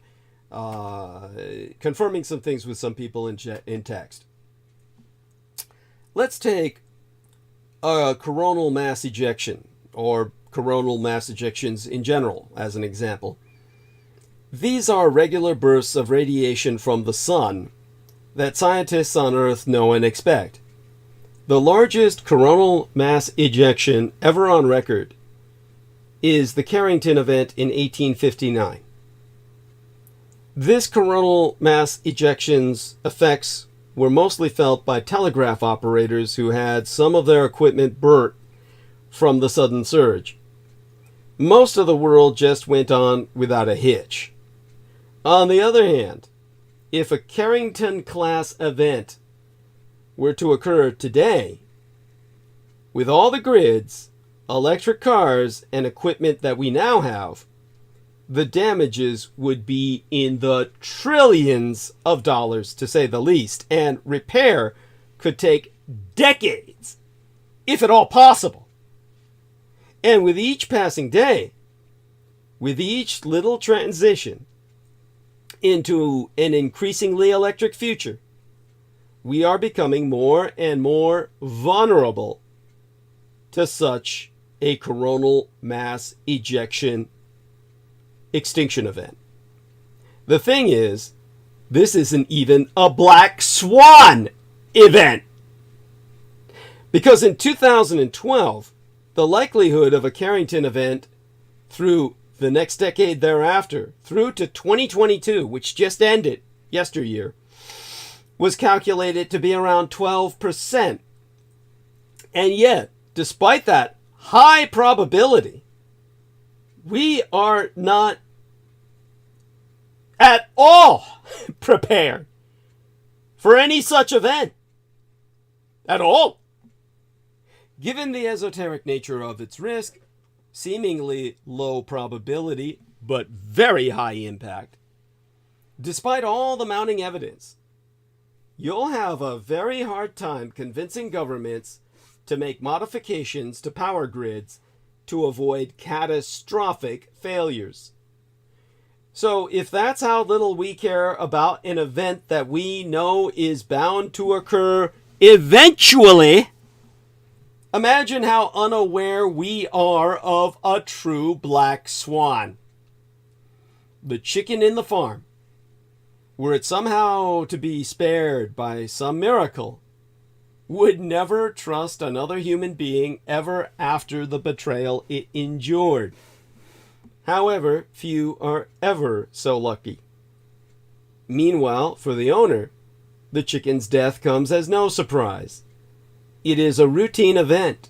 Speaker 1: confirming some things with some people in text. Let's take a coronal mass ejection, or coronal mass ejections in general, as an example. These are regular bursts of radiation from the sun that scientists on Earth know and expect. The largest coronal mass ejection ever on record is the Carrington event in 1859. This coronal mass ejection's effects were mostly felt by telegraph operators who had some of their equipment burnt from the sudden surge. Most of the world just went on without a hitch. On the other hand, if a Carrington-class event were to occur today, with all the grids, electric cars, and equipment that we now have, the damages would be in the trillions of dollars, to say the least, and repair could take decades, if at all possible. And with each passing day, with each little transition into an increasingly electric future, we are becoming more and more vulnerable to such a coronal mass ejection extinction event. The thing is, this isn't even a black swan event. Because in 2012, the likelihood of a Carrington event through the next decade thereafter, through to 2022, which just ended yesteryear, was calculated to be around 12%. And yet, despite that high probability, we are not at all prepared for any such event. At all. Given the esoteric nature of its risk, seemingly low probability, but very high impact, despite all the mounting evidence, you'll have a very hard time convincing governments to make modifications to power grids to avoid catastrophic failures. So if that's how little we care about an event that we know is bound to occur eventually, imagine how unaware we are of a true black swan. The chicken in the farm, were it somehow to be spared by some miracle, would never trust another human being ever after the betrayal it endured. However, few are ever so lucky. Meanwhile, for the owner, the chicken's death comes as no surprise. It is a routine event,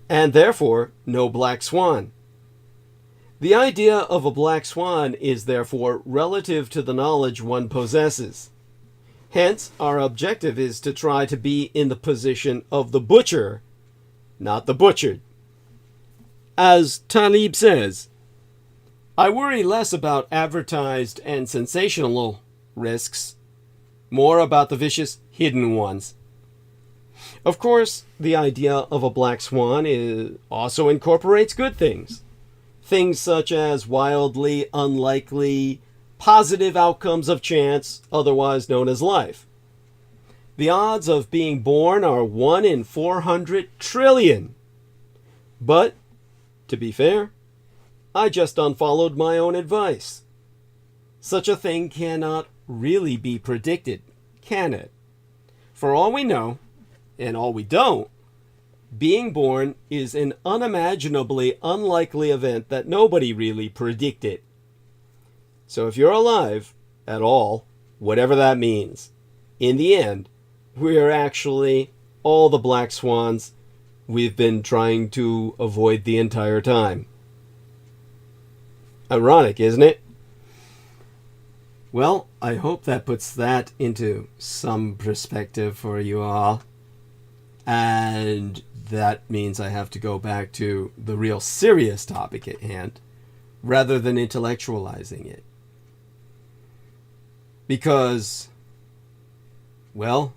Speaker 1: and therefore no black swan. The idea of a black swan is therefore relative to the knowledge one possesses. Hence, our objective is to try to be in the position of the butcher, not the butchered. As Talib says, I worry less about advertised and sensational risks, more about the vicious hidden ones. Of course, the idea of a black swan also incorporates good things. Things such as wildly unlikely, positive outcomes of chance, otherwise known as life. The odds of being born are 1 in 400 trillion. But, to be fair, I just unfollowed my own advice. Such a thing cannot really be predicted, can it? For all we know, and all we don't, being born is an unimaginably unlikely event that nobody really predicted. So if you're alive at all, whatever that means, in the end, we are actually all the black swans we've been trying to avoid the entire time. Ironic, isn't it? Well, I hope that puts that into some perspective for you all. And that means I have to go back to the real serious topic at hand, rather than intellectualizing it. Because, well,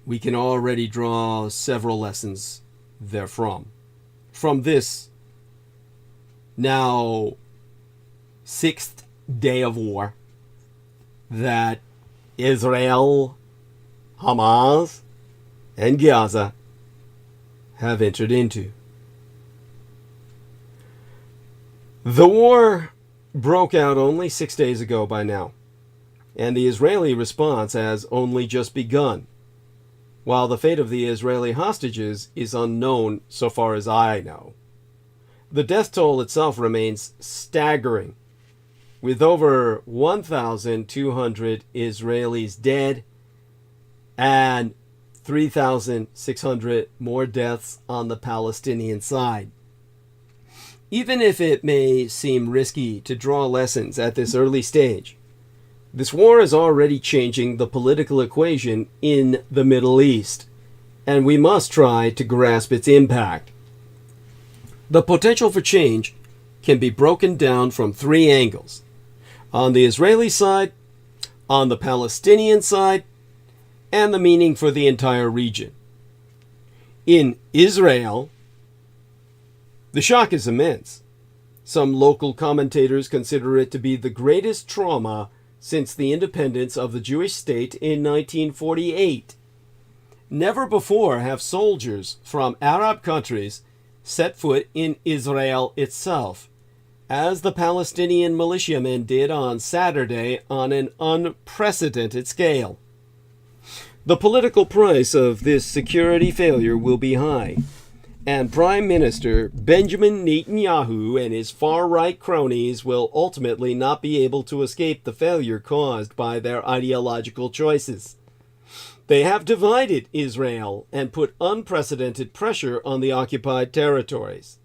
Speaker 1: we can already draw several lessons therefrom. From this now 6th day of war that Israel, Hamas, and Gaza have entered into. The war broke out only 6 days ago by now, and the Israeli response has only just begun, while the fate of the Israeli hostages is unknown so far as I know. The death toll itself remains staggering, with over 1,200 Israelis dead and 3,600 more deaths on the Palestinian side. Even if it may seem risky to draw lessons at this early stage, this war is already changing the political equation in the Middle East, and we must try to grasp its impact. The potential for change can be broken down from three angles: on the Israeli side, on the Palestinian side, and the meaning for the entire region. In Israel, the shock is immense. Some local commentators consider it to be the greatest trauma since the independence of the Jewish state in 1948. Never before have soldiers from Arab countries set foot in Israel itself, as the Palestinian militiamen did on Saturday on an unprecedented scale. The political price of this security failure will be high, and Prime Minister Benjamin Netanyahu and his far-right cronies will ultimately not be able to escape the failure caused by their ideological choices. They have divided Israel and put unprecedented pressure on the occupied territories.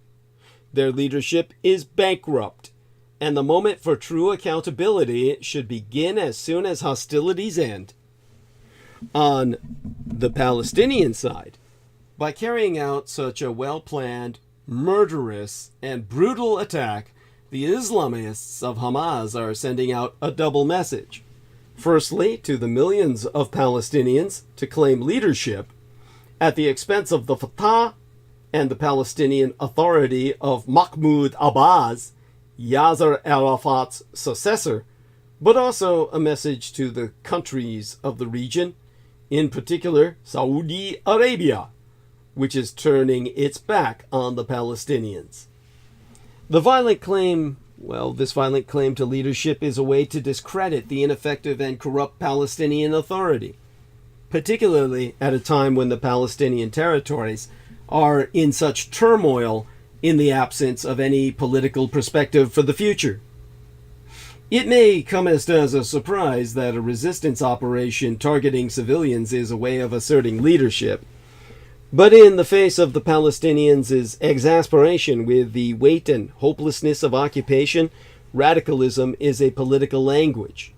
Speaker 1: Their leadership is bankrupt, and the moment for true accountability should begin as soon as hostilities end. On the Palestinian side, by carrying out such a well-planned, murderous, and brutal attack, the Islamists of Hamas are sending out a double message. Firstly, to the millions of Palestinians to claim leadership at the expense of the Fatah and the Palestinian Authority of Mahmoud Abbas, Yasser Arafat's successor, but also a message to the countries of the region, in particular Saudi Arabia, which is turning its back on the Palestinians. This violent claim to leadership is a way to discredit the ineffective and corrupt Palestinian Authority, particularly at a time when the Palestinian territories are in such turmoil in the absence of any political perspective for the future. It may come as a surprise that a resistance operation targeting civilians is a way of asserting leadership, but in the face of the Palestinians' exasperation with the weight and hopelessness of occupation, radicalism is a political language.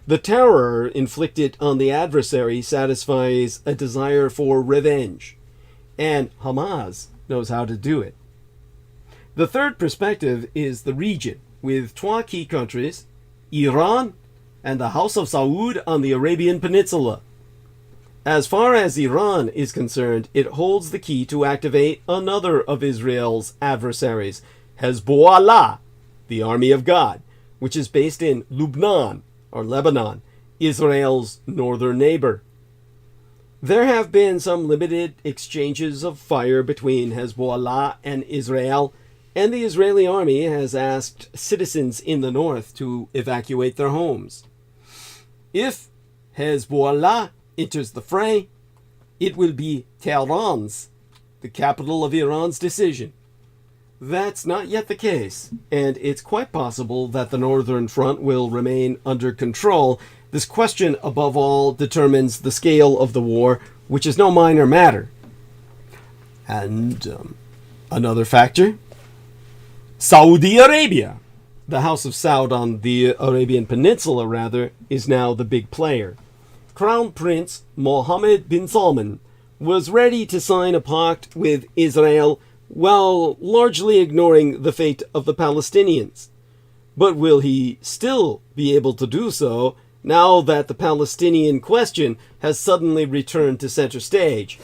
Speaker 1: The terror inflicted on the adversary satisfies a desire for revenge, and Hamas knows how to do it. The third perspective is the region, with two key countries, Iran and the House of Saud on the Arabian Peninsula. As far as Iran is concerned, it holds the key to activate another of Israel's adversaries, Hezbollah, the Army of God, which is based in Lebanon, Israel's northern neighbor. There have been some limited exchanges of fire between Hezbollah and Israel, and the Israeli army has asked citizens in the north to evacuate their homes. If Hezbollah enters the fray, it will be Tehran's, the capital of Iran's, decision. That's not yet the case, and it's quite possible that the Northern Front will remain under control. This question, above all, determines the scale of the war, which is no minor matter. And another factor, Saudi Arabia. The House of Saud on the Arabian Peninsula, is now the big player. Crown Prince Mohammed bin Salman was ready to sign a pact with Israel while largely ignoring the fate of the Palestinians. But will he still be able to do so now that the Palestinian question has suddenly returned to center stage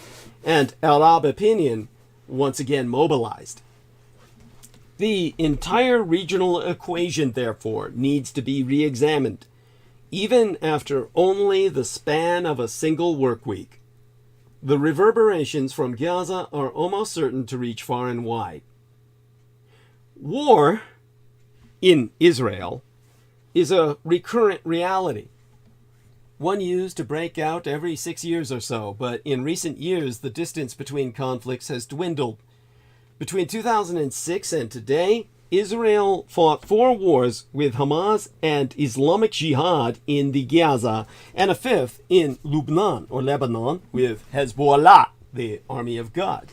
Speaker 1: and Arab opinion once again mobilized? The entire regional equation, therefore, needs to be re-examined, even after only the span of a single work week. The reverberations from Gaza are almost certain to reach far and wide. War in Israel is a recurrent reality, one used to break out every 6 years or so, but in recent years the distance between conflicts has dwindled. Between 2006 and today, Israel fought 4 wars with Hamas and Islamic Jihad in the Gaza, and a 5th in Lebanon, with Hezbollah, the Army of God.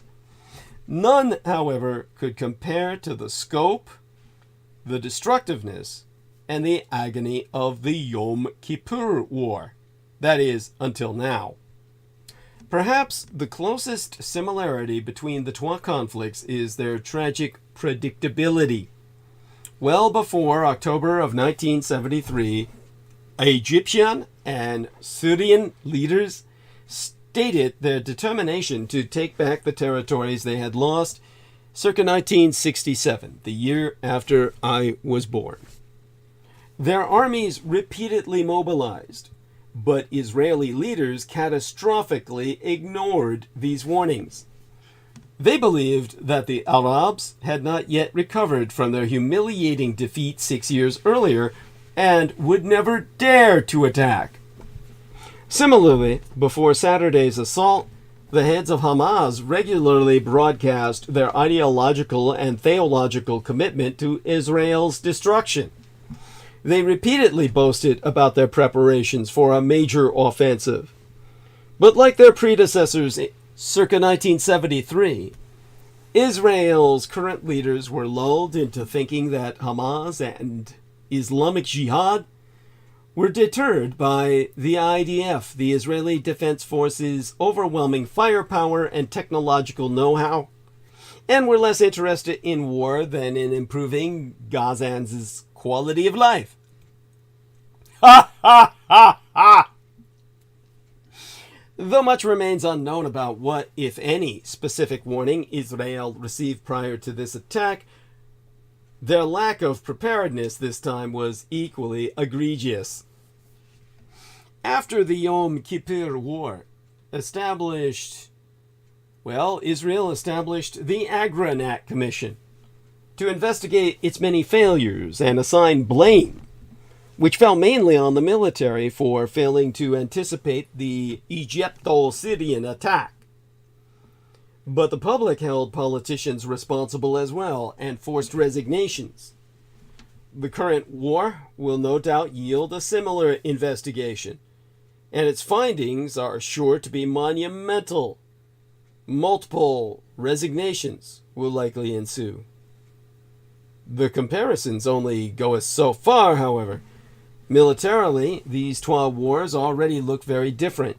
Speaker 1: None, however, could compare to the scope, the destructiveness, and the agony of the Yom Kippur War. That is, until now. Perhaps the closest similarity between the two conflicts is their tragic predictability. well before October of 1973, Egyptian and Syrian leaders stated their determination to take back the territories they had lost circa 1967, the year after I was born. Their armies repeatedly mobilized, but Israeli leaders catastrophically ignored these warnings. They believed that the Arabs had not yet recovered from their humiliating defeat 6 years earlier and would never dare to attack. Similarly, before Saturday's assault, the heads of Hamas regularly broadcast their ideological and theological commitment to Israel's destruction. They repeatedly boasted about their preparations for a major offensive. But like their predecessors circa 1973, Israel's current leaders were lulled into thinking that Hamas and Islamic Jihad were deterred by the IDF, the Israeli Defense Forces' overwhelming firepower and technological know-how, and were less interested in war than in improving Gazans' quality of life. Ha ha ha ha! Though much remains unknown about what, if any, specific warning Israel received prior to this attack, their lack of preparedness this time was equally egregious. After the Yom Kippur War, Israel established the Agranat Commission to investigate its many failures and assign blame, which fell mainly on the military for failing to anticipate the Egypto-Syrian attack. But the public held politicians responsible as well and forced resignations. The current war will no doubt yield a similar investigation, and its findings are sure to be monumental. Multiple resignations will likely ensue. The comparisons only go so far, however. Militarily, these 12 wars already look very different.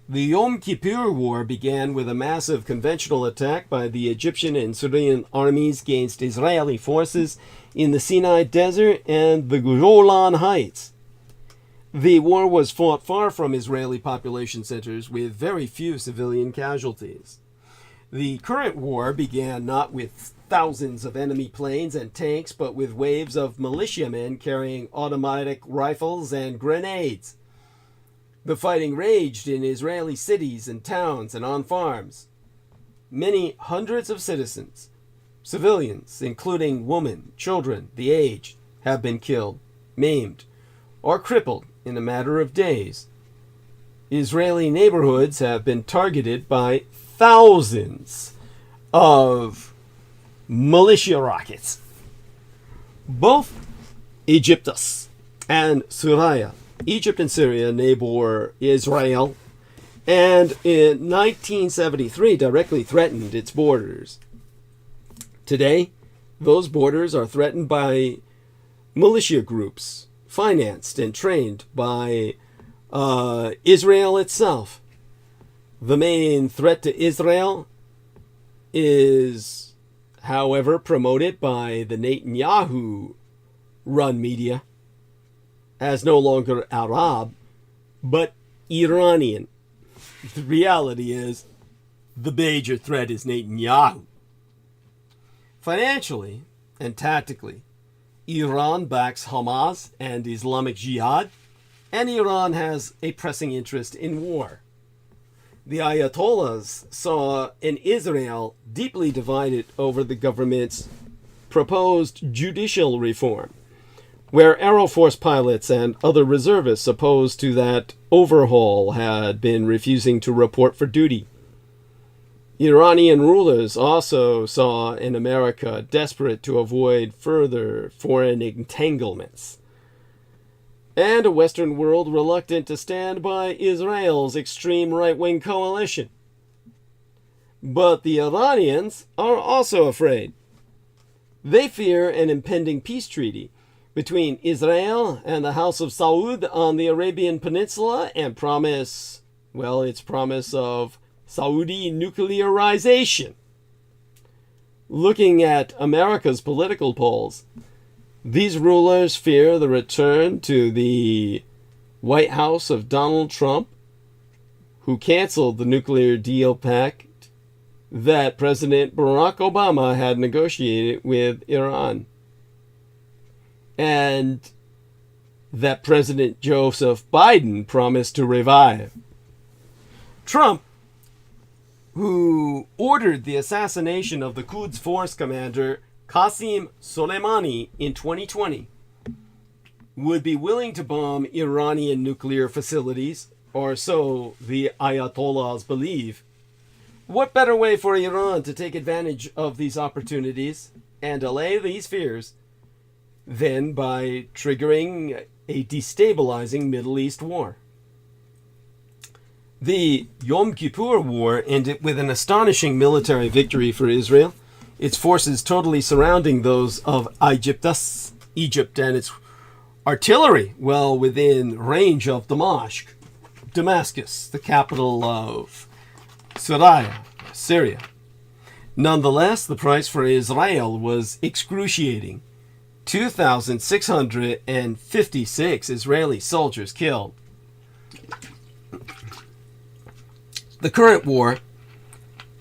Speaker 1: The Yom Kippur War began with a massive conventional attack by the Egyptian and Syrian armies against Israeli forces in the Sinai Desert and the Golan Heights. The war was fought far from Israeli population centers with very few civilian casualties. The current war began not with thousands of enemy planes and tanks, but with waves of militiamen carrying automatic rifles and grenades. The fighting raged in Israeli cities and towns and on farms. Many hundreds of citizens, civilians, including women, children, the aged, have been killed, maimed, or crippled in a matter of days. Israeli neighborhoods have been targeted by thousands of militia rockets. Both Egyptus and Syria, Egypt and Syria neighbor Israel, and in 1973 directly threatened its borders. Today, those borders are threatened by militia groups financed and trained by Israel itself. The main threat to Israel is, however, promoted by the Netanyahu-run media as no longer Arab, but Iranian. The reality is, the major threat is Netanyahu. Financially and tactically, Iran backs Hamas and Islamic Jihad, and Iran has a pressing interest in war. The Ayatollahs saw an Israel deeply divided over the government's proposed judicial reform, where Air Force pilots and other reservists opposed to that overhaul had been refusing to report for duty. Iranian rulers also saw an America desperate to avoid further foreign entanglements, and a Western world reluctant to stand by Israel's extreme right-wing coalition. But the Iranians are also afraid. They fear an impending peace treaty between Israel and the House of Saud on the Arabian Peninsula and its promise of Saudi nuclearization. Looking at America's political polls, These rulers fear the return to the White House of Donald Trump, who canceled the nuclear deal pact that President Barack Obama had negotiated with Iran, and that President Joseph Biden promised to revive. Trump, who ordered the assassination of the Quds Force commander Qasem Soleimani in 2020, would be willing to bomb Iranian nuclear facilities, or so the Ayatollahs believe. What better way for Iran to take advantage of these opportunities and allay these fears than by triggering a destabilizing Middle East war? The Yom Kippur War ended with an astonishing military victory for Israel, its forces totally surrounding those of Egypt and its artillery well within range of Damascus, the capital of Syria. Nonetheless, the price for Israel was excruciating. 2,656 Israeli soldiers killed. The current war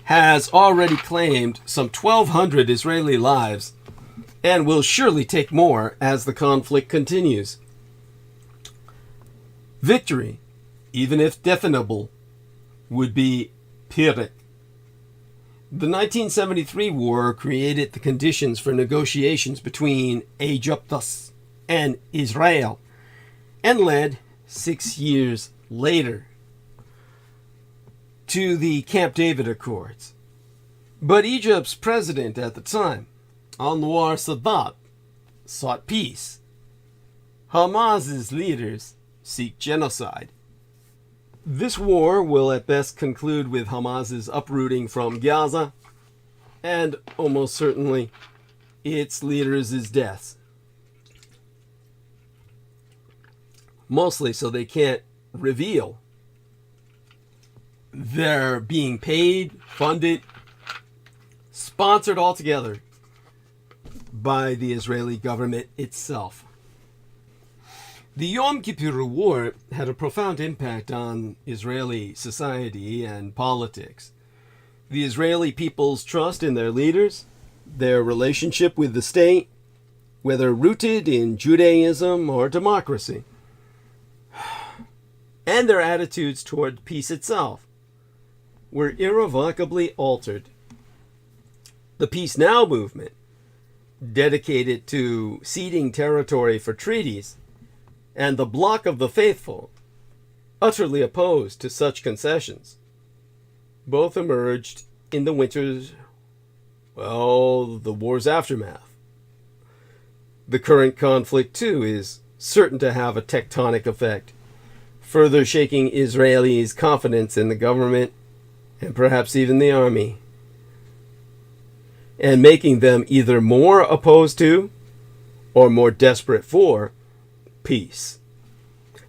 Speaker 1: has already claimed some 1,200 Israeli lives and will surely take more as the conflict continues. Victory, even if definable, would be Pyrrhic. The 1973 war created the conditions for negotiations between Egypt and Israel and led 6 years later to the Camp David Accords. But Egypt's president at the time, Anwar Sadat, sought peace. Hamas's leaders seek genocide. This war will at best conclude with Hamas's uprooting from Gaza and almost certainly its leaders' deaths. Mostly so they can't reveal they're being paid, funded, sponsored altogether by the Israeli government itself. The Yom Kippur War had a profound impact on Israeli society and politics. The Israeli people's trust in their leaders, their relationship with the state, whether rooted in Judaism or democracy, and their attitudes toward peace itself were irrevocably altered. The Peace Now movement, dedicated to ceding territory for treaties, and the Bloc of the Faithful, utterly opposed to such concessions, both emerged in the the war's aftermath. The current conflict, too, is certain to have a tectonic effect, further shaking Israelis' confidence in the government and perhaps even the army, and making them either more opposed to or more desperate for peace.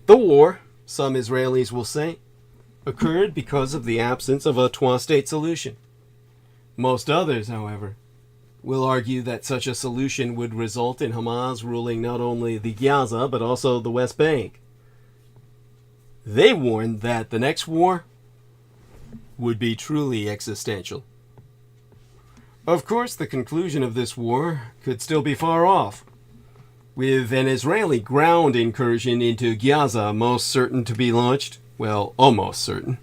Speaker 1: The war, some Israelis will say, occurred because of the absence of a two-state solution. Most others, however, will argue that such a solution would result in Hamas ruling not only the Gaza but also the West Bank. They warned that the next war would be truly existential. Of course, the conclusion of this war could still be far off, with an Israeli ground incursion into Gaza most certain to be launched, well, almost certain.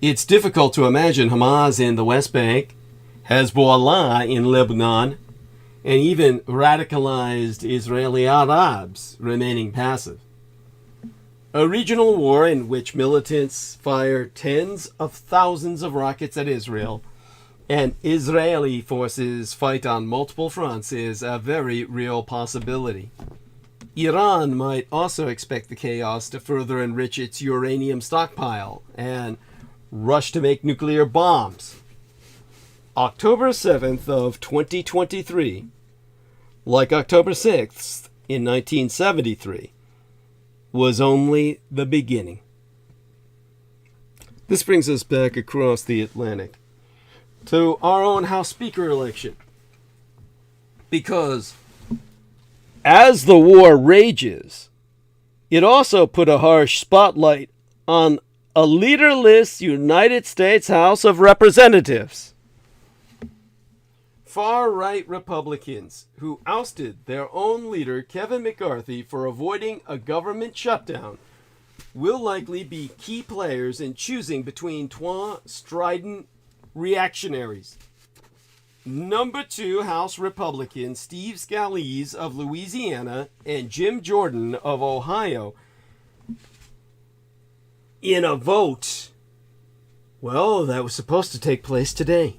Speaker 1: It's difficult to imagine Hamas in the West Bank, Hezbollah in Lebanon, and even radicalized Israeli Arabs remaining passive. A regional war in which militants fire tens of thousands of rockets at Israel and Israeli forces fight on multiple fronts is a very real possibility. Iran might also expect the chaos to further enrich its uranium stockpile and rush to make nuclear bombs. October 7th of 2023, like October 6th in 1973, was only the beginning. This brings us back across the Atlantic to our own House Speaker election. Because As the war rages, it also put a harsh spotlight on a leaderless United States House of Representatives. Far-right Republicans who ousted their own leader, Kevin McCarthy, for avoiding a government shutdown will likely be key players in choosing between two strident reactionaries. Number 2 House Republican Steve Scalise of Louisiana and Jim Jordan of Ohio in a vote, well, that was supposed to take place today.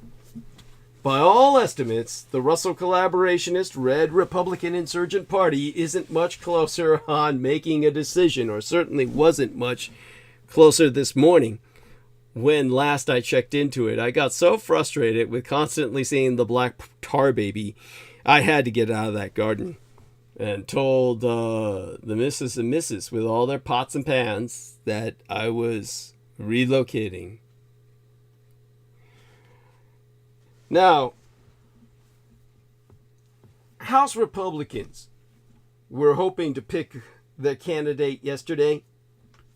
Speaker 1: By all estimates, the Russell collaborationist Red Republican Insurgent Party isn't much closer on making a decision, or certainly wasn't much closer this morning. When last I checked into it, I got so frustrated with constantly seeing the black tar baby, I had to get out of that garden. And told the Mrs. and Mrs. with all their pots and pans that I was relocating. Now, House Republicans were hoping to pick their candidate yesterday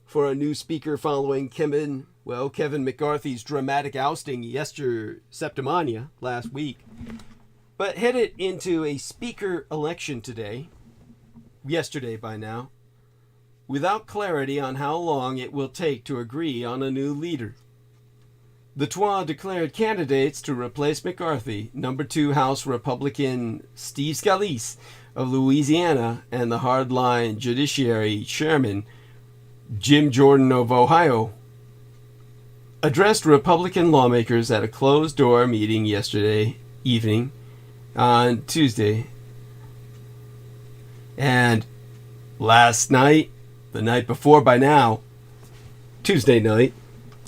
Speaker 1: for a new speaker following Kevin McCarthy's dramatic ousting Septimania last week, but headed into a speaker election yesterday by now, without clarity on how long it will take to agree on a new leader. The Trois declared candidates to replace McCarthy, number 2 House Republican Steve Scalise of Louisiana and the hardline Judiciary Chairman Jim Jordan of Ohio, addressed Republican lawmakers at a closed-door meeting yesterday evening on Tuesday. And last night, the night before by now, Tuesday night,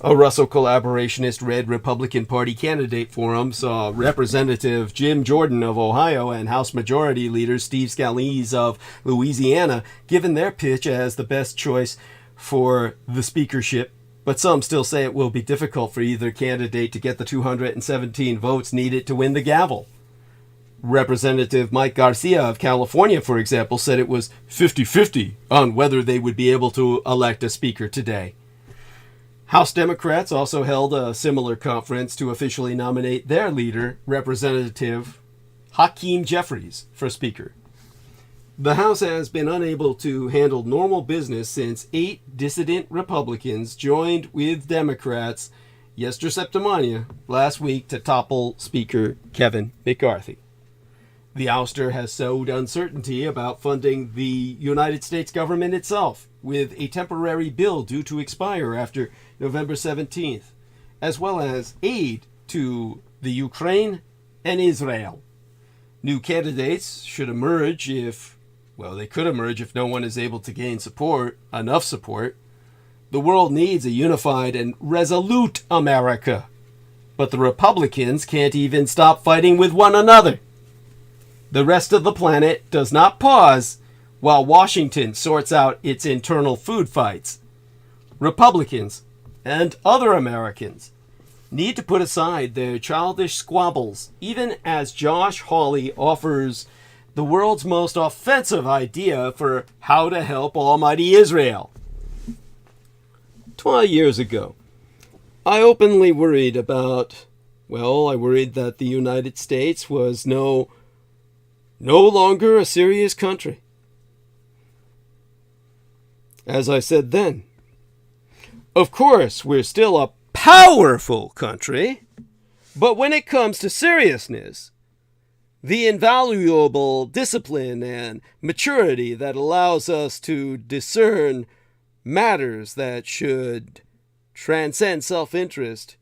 Speaker 1: a Russell collaborationist Red Republican Party candidate forum saw Representative Jim Jordan of Ohio and House Majority Leader Steve Scalise of Louisiana given their pitch as the best choice for the speakership, but some still say it will be difficult for either candidate to get the 217 votes needed to win the gavel. Representative Mike Garcia of California, for example, said it was 50-50 on whether they would be able to elect a speaker today. House Democrats also held a similar conference to officially nominate their leader, Representative Hakeem Jeffries, for Speaker. The House has been unable to handle normal business since 8 dissident Republicans joined with Democrats Septimania last week to topple Speaker Kevin McCarthy. The ouster has sowed uncertainty about funding the United States government itself, with a temporary bill due to expire after November 17th, as well as aid to the Ukraine and Israel. New candidates should emerge they could emerge if no one is able to gain enough support. The world needs a unified and resolute America, but the Republicans can't even stop fighting with one another. The rest of the planet does not pause while Washington sorts out its internal food fights. Republicans and other Americans need to put aside their childish squabbles, even as Josh Hawley offers the world's most offensive idea for how to help almighty Israel. 20 years ago, I openly worried that the United States was no longer a serious country. As I said then, of course, we're still a powerful country, but when it comes to seriousness, the invaluable discipline and maturity that allows us to discern matters that should transcend self-interest,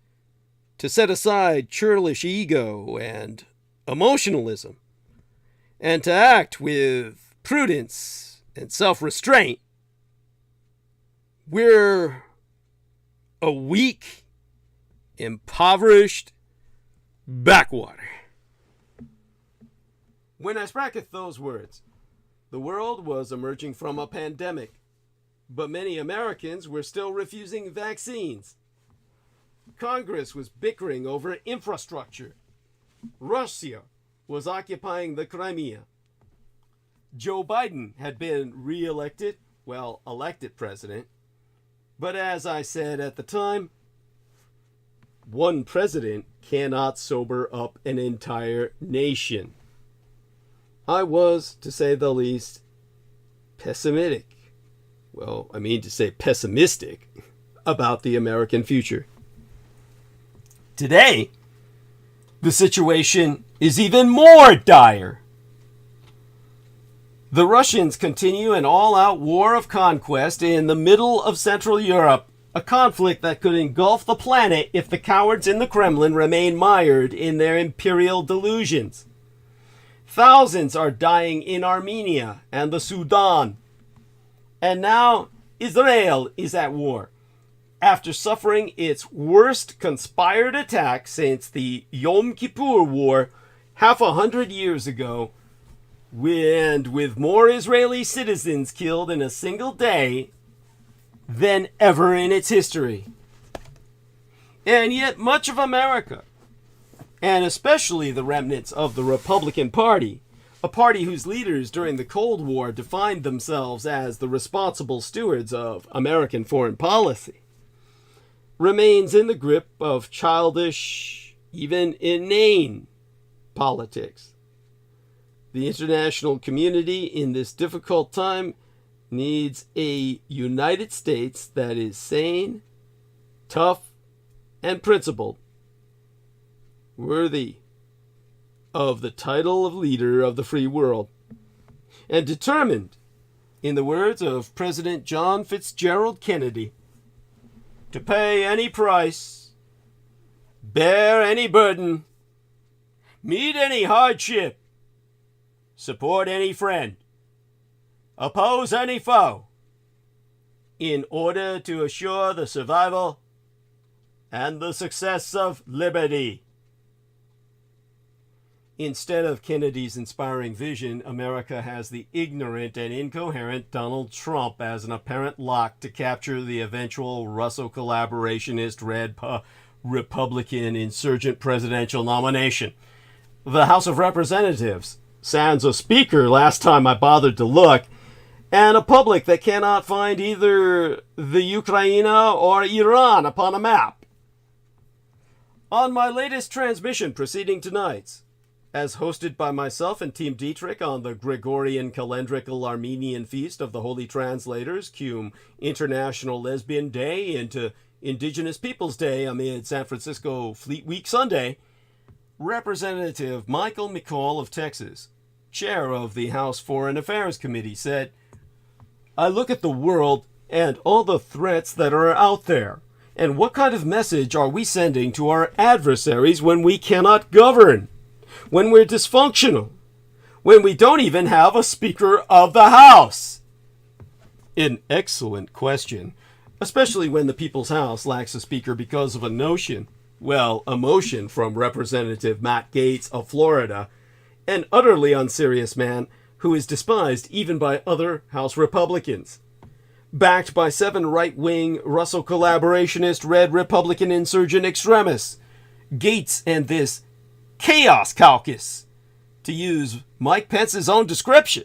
Speaker 1: to set aside churlish ego and emotionalism, and to act with prudence and self-restraint, we're a weak, impoverished backwater. When I spracketh those words, the world was emerging from a pandemic, but many Americans were still refusing vaccines. Congress was bickering over infrastructure. Russia was occupying the Crimea. Joe Biden had been elected president. But as I said at the time, one president cannot sober up an entire nation. I was, to say the least, pessimistic about the American future. Today, the situation is even more dire. The Russians continue an all-out war of conquest in the middle of Central Europe, a conflict that could engulf the planet if the cowards in the Kremlin remain mired in their imperial delusions. Thousands are dying in Armenia and the Sudan. And now Israel is at war, after suffering its worst conspired attack since the Yom Kippur War 100 years ago, and with more Israeli citizens killed in a single day than ever in its history. And yet much of America, and especially the remnants of the Republican Party, a party whose leaders during the Cold War defined themselves as the responsible stewards of American foreign policy, remains in the grip of childish, even inane politics. The international community in this difficult time needs a United States that is sane, tough, and principled, worthy of the title of leader of the free world, and determined, in the words of President John Fitzgerald Kennedy, to pay any price, bear any burden, meet any hardship, support any friend, oppose any foe, in order to assure the survival and the success of liberty. Instead of Kennedy's inspiring vision, America has the ignorant and incoherent Donald Trump as an apparent lock to capture the eventual Russo collaborationist Red Republican insurgent presidential nomination. The House of Representatives sans a speaker last time I bothered to look, and a public that cannot find either the Ukraine or Iran upon a map. On my latest transmission preceding tonight's, as hosted by myself and Team Dietrich on the Gregorian calendrical Armenian feast of the Holy Translators, cum International Lesbian Day into Indigenous Peoples Day amid San Francisco Fleet Week Sunday, Representative Michael McCall of Texas, chair of the House Foreign Affairs Committee, said, "I look at the world and all the threats that are out there, and what kind of message are we sending to our adversaries when we cannot govern? When we're dysfunctional, when we don't even have a Speaker of the House?" An excellent question, especially when the People's House lacks a Speaker because of a motion from Representative Matt Gaetz of Florida, an utterly unserious man who is despised even by other House Republicans. Backed by 7 right-wing Russo collaborationist Red Republican insurgent extremists, Gaetz and this Chaos Caucus, to use Mike Pence's own description,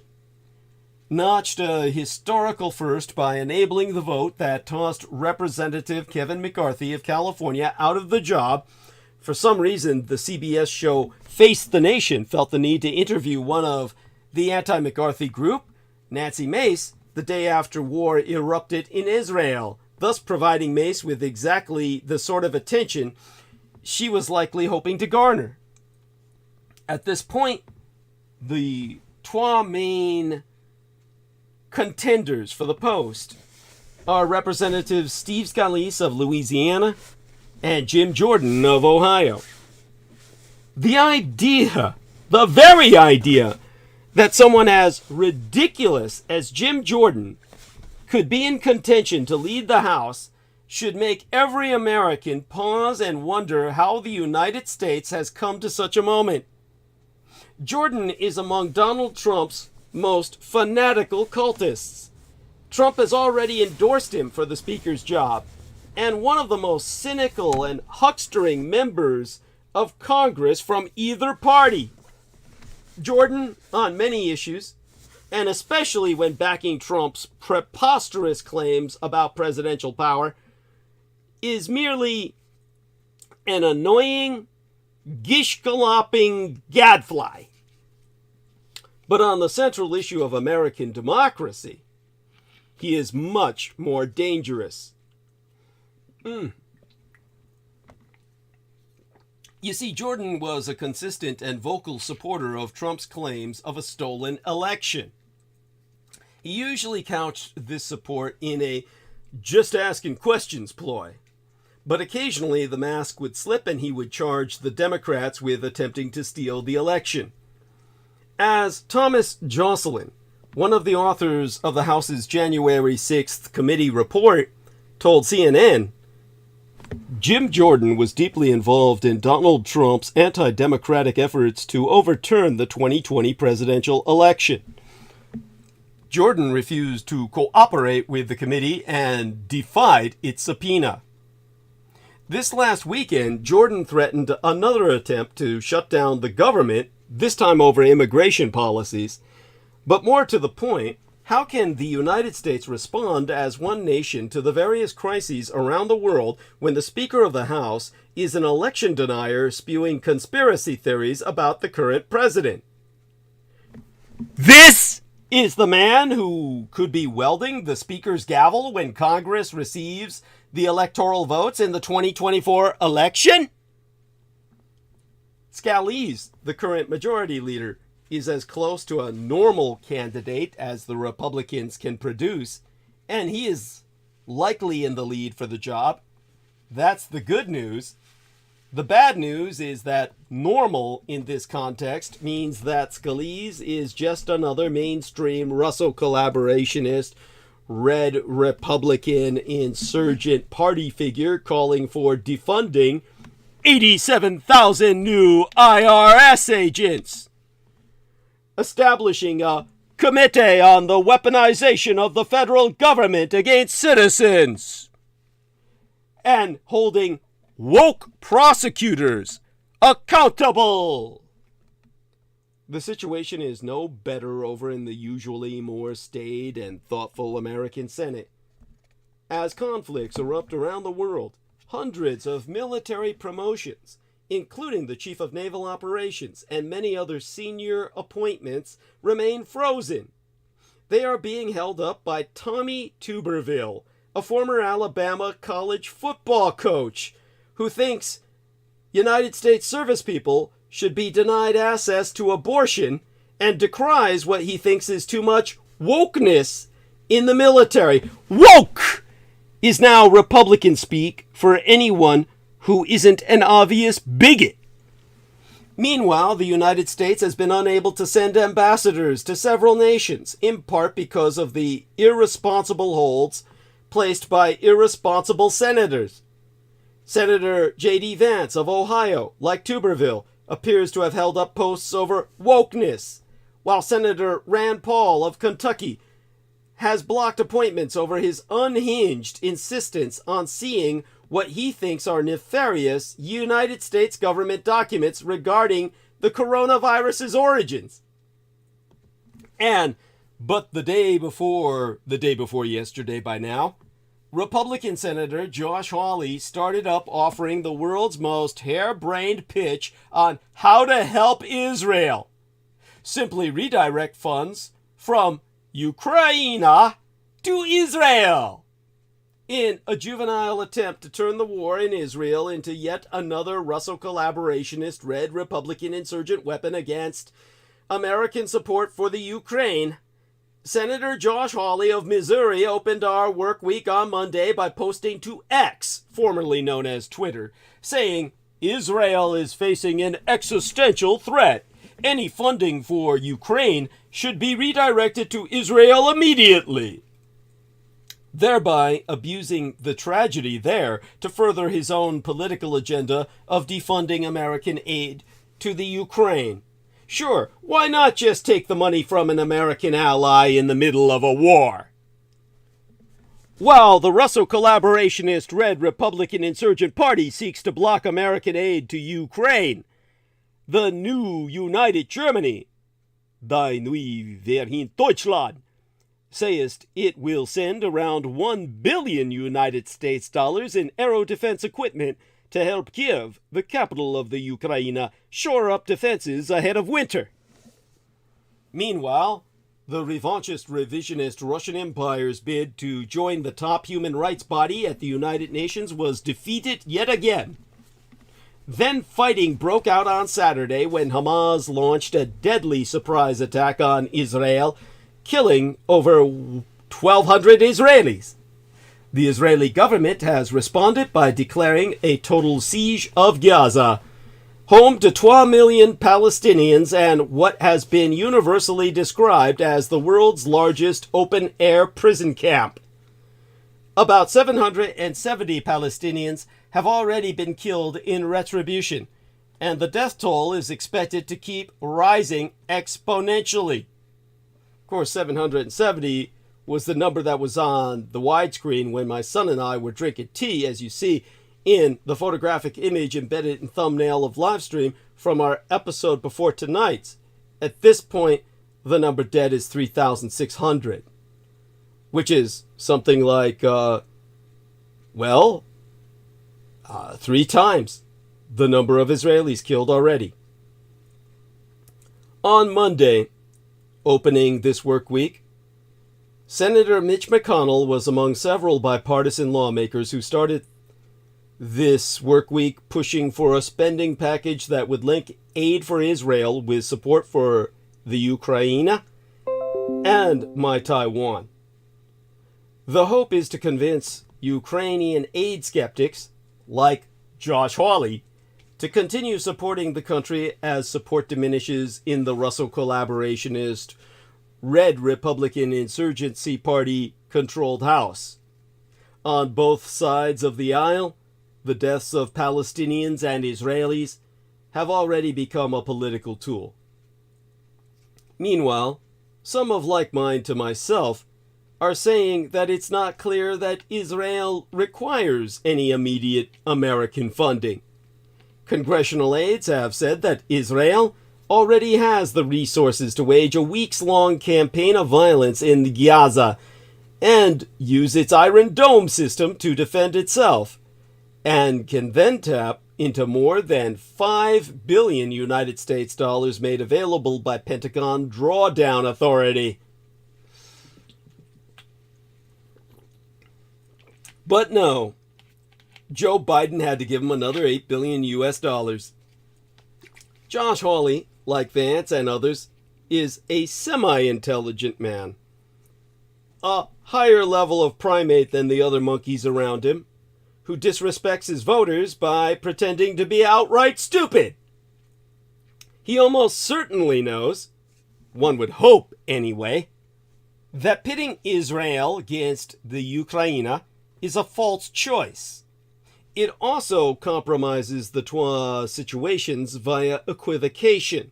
Speaker 1: notched a historical first by enabling the vote that tossed Representative Kevin McCarthy of California out of the job. For some reason, the CBS show Face the Nation felt the need to interview one of the anti-McCarthy group, Nancy Mace, the day after war erupted in Israel, thus providing Mace with exactly the sort of attention she was likely hoping to garner. At this point, the trois main contenders for the post are Representatives Steve Scalise of Louisiana and Jim Jordan of Ohio. The very idea that someone as ridiculous as Jim Jordan could be in contention to lead the House should make every American pause and wonder how the United States has come to such a moment. Jordan is among Donald Trump's most fanatical cultists. Trump has already endorsed him for the Speaker's job, and one of the most cynical and huckstering members of Congress from either party. Jordan, on many issues, and especially when backing Trump's preposterous claims about presidential power, is merely an annoying, gish-galloping gadfly. But on the central issue of American democracy, he is much more dangerous. You see, Jordan was a consistent and vocal supporter of Trump's claims of a stolen election. He usually couched this support in a just asking questions ploy, but occasionally the mask would slip and he would charge the Democrats with attempting to steal the election. As Thomas Joscelyn, one of the authors of the House's January 6th committee report, told CNN, Jim Jordan was deeply involved in Donald Trump's anti-democratic efforts to overturn the 2020 presidential election. Jordan refused to cooperate with the committee and defied its subpoena. This last weekend, Jordan threatened another attempt to shut down the government, this time over immigration policies. But more to the point, how can the United States respond as one nation to the various crises around the world when the Speaker of the House is an election denier spewing conspiracy theories about the current president? This is the man who could be wielding the Speaker's gavel when Congress receives the electoral votes in the 2024 election? Scalise, the current majority leader, is as close to a normal candidate as the Republicans can produce, and he is likely in the lead for the job. That's the good news. The bad news is that normal in this context means that Scalise is just another mainstream Russo collaborationist, red Republican insurgent party figure calling for defunding 87,000 new IRS agents, establishing a committee on the weaponization of the federal government against citizens, and holding woke prosecutors accountable. The situation is no better over in the usually more staid and thoughtful American Senate. As conflicts erupt around the world, hundreds of military promotions, including the Chief of Naval Operations and many other senior appointments, remain frozen. They are being held up by Tommy Tuberville, a former Alabama college football coach, who thinks United States service people should be denied access to abortion and decries what he thinks is too much wokeness in the military. Woke is now Republican speak for anyone who isn't an obvious bigot. Meanwhile, the United States has been unable to send ambassadors to several nations, in part because of the irresponsible holds placed by irresponsible senators. Senator J.D. Vance of Ohio, like Tuberville, appears to have held up posts over wokeness, while Senator Rand Paul of Kentucky has blocked appointments over his unhinged insistence on seeing what he thinks are nefarious United States government documents regarding the coronavirus's origins. But the day before yesterday by now, Republican Senator Josh Hawley started up offering the world's most harebrained pitch on how to help Israel. Simply redirect funds from Ukraine to Israel in a juvenile attempt to turn the war in Israel into yet another Russo collaborationist red Republican insurgent weapon against American support for the Ukraine. Senator Josh Hawley of Missouri opened our work week on Monday by posting to X, formerly known as Twitter, saying, Israel is facing an existential threat. Any funding for Ukraine should be redirected to Israel immediately, thereby abusing the tragedy there to further his own political agenda of defunding American aid to the Ukraine. Sure, why not just take the money from an American ally in the middle of a war? While the Russo collaborationist Red Republican Insurgent Party seeks to block American aid to Ukraine, the new United Germany Die Neue in Deutschland, sayest it will send around 1 billion United States dollars in aero defense equipment to help Kiev, the capital of the Ukraine, shore up defenses ahead of winter. Meanwhile, the revanchist revisionist Russian Empire's bid to join the top human rights body at the United Nations was defeated yet again. Then fighting broke out on Saturday when Hamas launched a deadly surprise attack on Israel, killing over 1,200 Israelis. The Israeli government has responded by declaring a total siege of Gaza, home to 12 million Palestinians and what has been universally described as the world's largest open-air prison camp. About 770 Palestinians have already been killed in retribution, and the death toll is expected to keep rising exponentially. Of course, 770 was the number that was on the widescreen when my son and I were drinking tea, as you see in the photographic image embedded in thumbnail of livestream from our episode before tonight's. At this point, the number dead is 3,600, which is something like, 3 times the number of Israelis killed already. On Monday, opening this work week, Senator Mitch McConnell was among several bipartisan lawmakers who started this work week pushing for a spending package that would link aid for Israel with support for the Ukraine and my Taiwan. The hope is to convince Ukrainian aid skeptics, like Josh Hawley, to continue supporting the country as support diminishes in the Russell collaborationist Red Republican Insurgency Party-controlled House. On both sides of the aisle, the deaths of Palestinians and Israelis have already become a political tool. Meanwhile, some of like mind to myself are saying that it's not clear that Israel requires any immediate American funding. Congressional aides have said that Israel already has the resources to wage a weeks-long campaign of violence in Gaza and use its Iron Dome system to defend itself, and can then tap into more than 5 billion United States dollars made available by Pentagon Drawdown Authority. But no, Joe Biden had to give him another 8 billion US dollars. Josh Hawley, like Vance and others, is a semi-intelligent man. A higher level of primate than the other monkeys around him, who disrespects his voters by pretending to be outright stupid. He almost certainly knows, one would hope anyway, that pitting Israel against the Ukraine is a false choice. It also compromises the two situations via equivocation.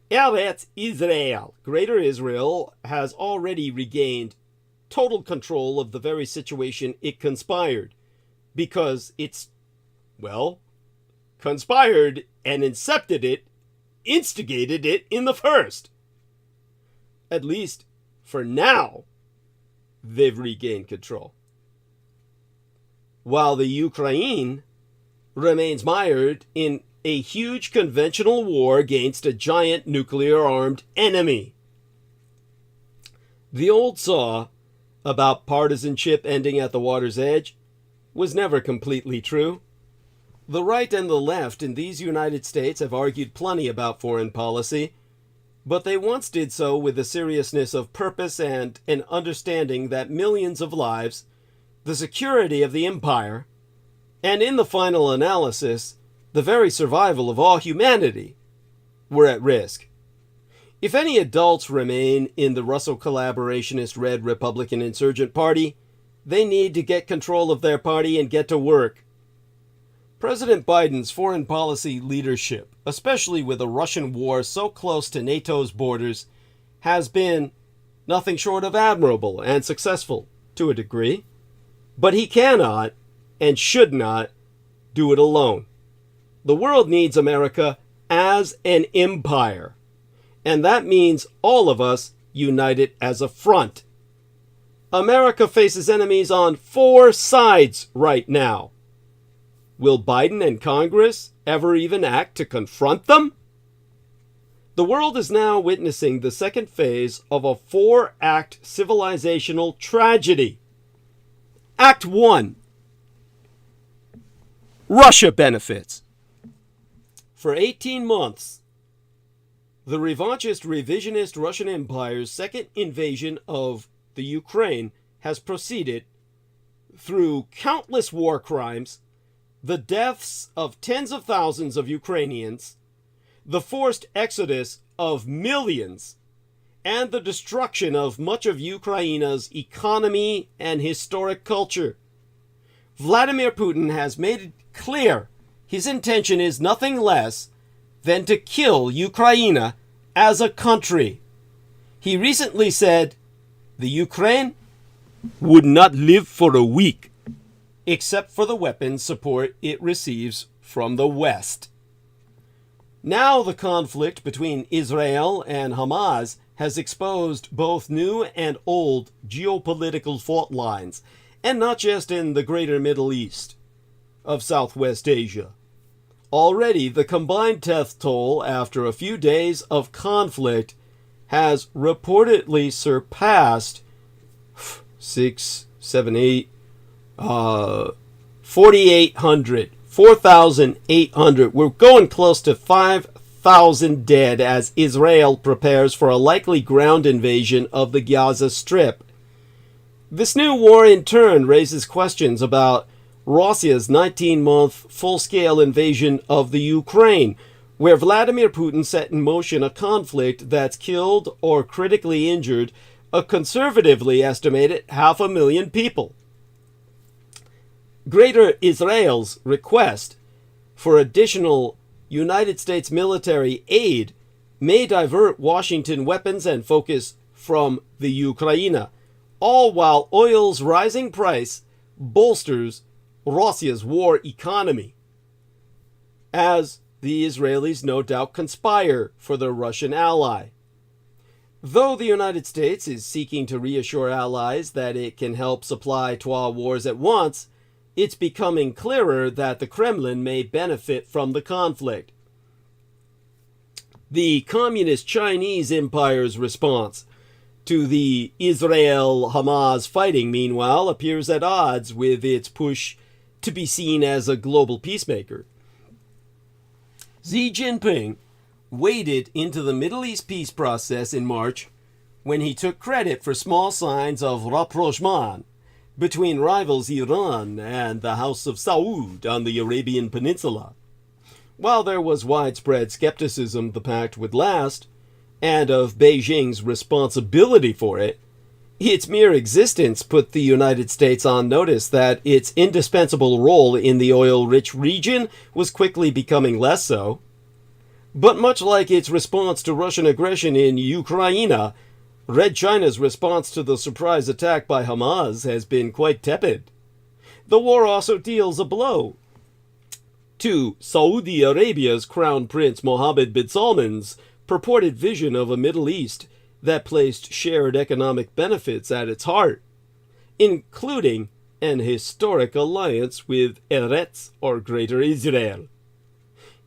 Speaker 1: Eretz Israel, Greater Israel, has already regained total control of the very situation it conspired, because it's, conspired and instigated it in the first. At least, for now, they've regained control. While the Ukraine remains mired in a huge conventional war against a giant nuclear-armed enemy. The old saw about partisanship ending at the water's edge was never completely true. The right and the left in these United States have argued plenty about foreign policy, but they once did so with the seriousness of purpose and an understanding that millions of lives, the security of the empire, and in the final analysis, the very survival of all humanity, were at risk. If any adults remain in the Russell collaborationist Red Republican Insurgent Party, they need to get control of their party and get to work. President Biden's foreign policy leadership, especially with a Russian war so close to NATO's borders, has been nothing short of admirable and successful to a degree. But he cannot and should not do it alone. The world needs America as an empire. and that means all of us united as a front. America faces enemies on 4 sides right now. Will Biden and Congress ever even act to confront them? The world is now witnessing the second phase of a 4-act civilizational tragedy. Act 1. Russia benefits. For 18 months, the revanchist, revisionist Russian Empire's second invasion of the Ukraine has proceeded through countless war crimes, the deaths of tens of thousands of Ukrainians, the forced exodus of millions, and the destruction of much of Ukraine's economy and historic culture. Vladimir Putin has made it clear his intention is nothing less than to kill Ukraine as a country. He recently said the Ukraine would not live for a week, except for the weapons support it receives from the West. Now the conflict between Israel and Hamas has exposed both new and old geopolitical fault lines, and not just in the greater Middle East of Southwest Asia. Already, the combined death toll after a few days of conflict has reportedly surpassed 4,800. We're going close to 5,000 dead as Israel prepares for a likely ground invasion of the Gaza Strip. This new war in turn raises questions about Russia's 19-month full-scale invasion of the Ukraine, where Vladimir Putin set in motion a conflict that's killed or critically injured a conservatively estimated 500,000 people. Greater Israel's request for additional United States military aid may divert Washington weapons and focus from the Ukraine, all while oil's rising price bolsters Russia's war economy, as the Israelis no doubt conspire for their Russian ally. Though the United States is seeking to reassure allies that it can help supply 2 wars at once, it's becoming clearer that the Kremlin may benefit from the conflict. The Communist Chinese Empire's response to the Israel-Hamas fighting, meanwhile, appears at odds with its push to be seen as a global peacemaker. Xi Jinping waded into the Middle East peace process in March when he took credit for small signs of rapprochement between rivals Iran and the House of Saud on the Arabian Peninsula. While there was widespread skepticism the pact would last, and of Beijing's responsibility for it, its mere existence put the United States on notice that its indispensable role in the oil-rich region was quickly becoming less so. But much like its response to Russian aggression in Ukraine, Red China's response to the surprise attack by Hamas has been quite tepid. The war also deals a blow to Saudi Arabia's Crown Prince Mohammed bin Salman's purported vision of a Middle East that placed shared economic benefits at its heart, including an historic alliance with Eretz or Greater Israel.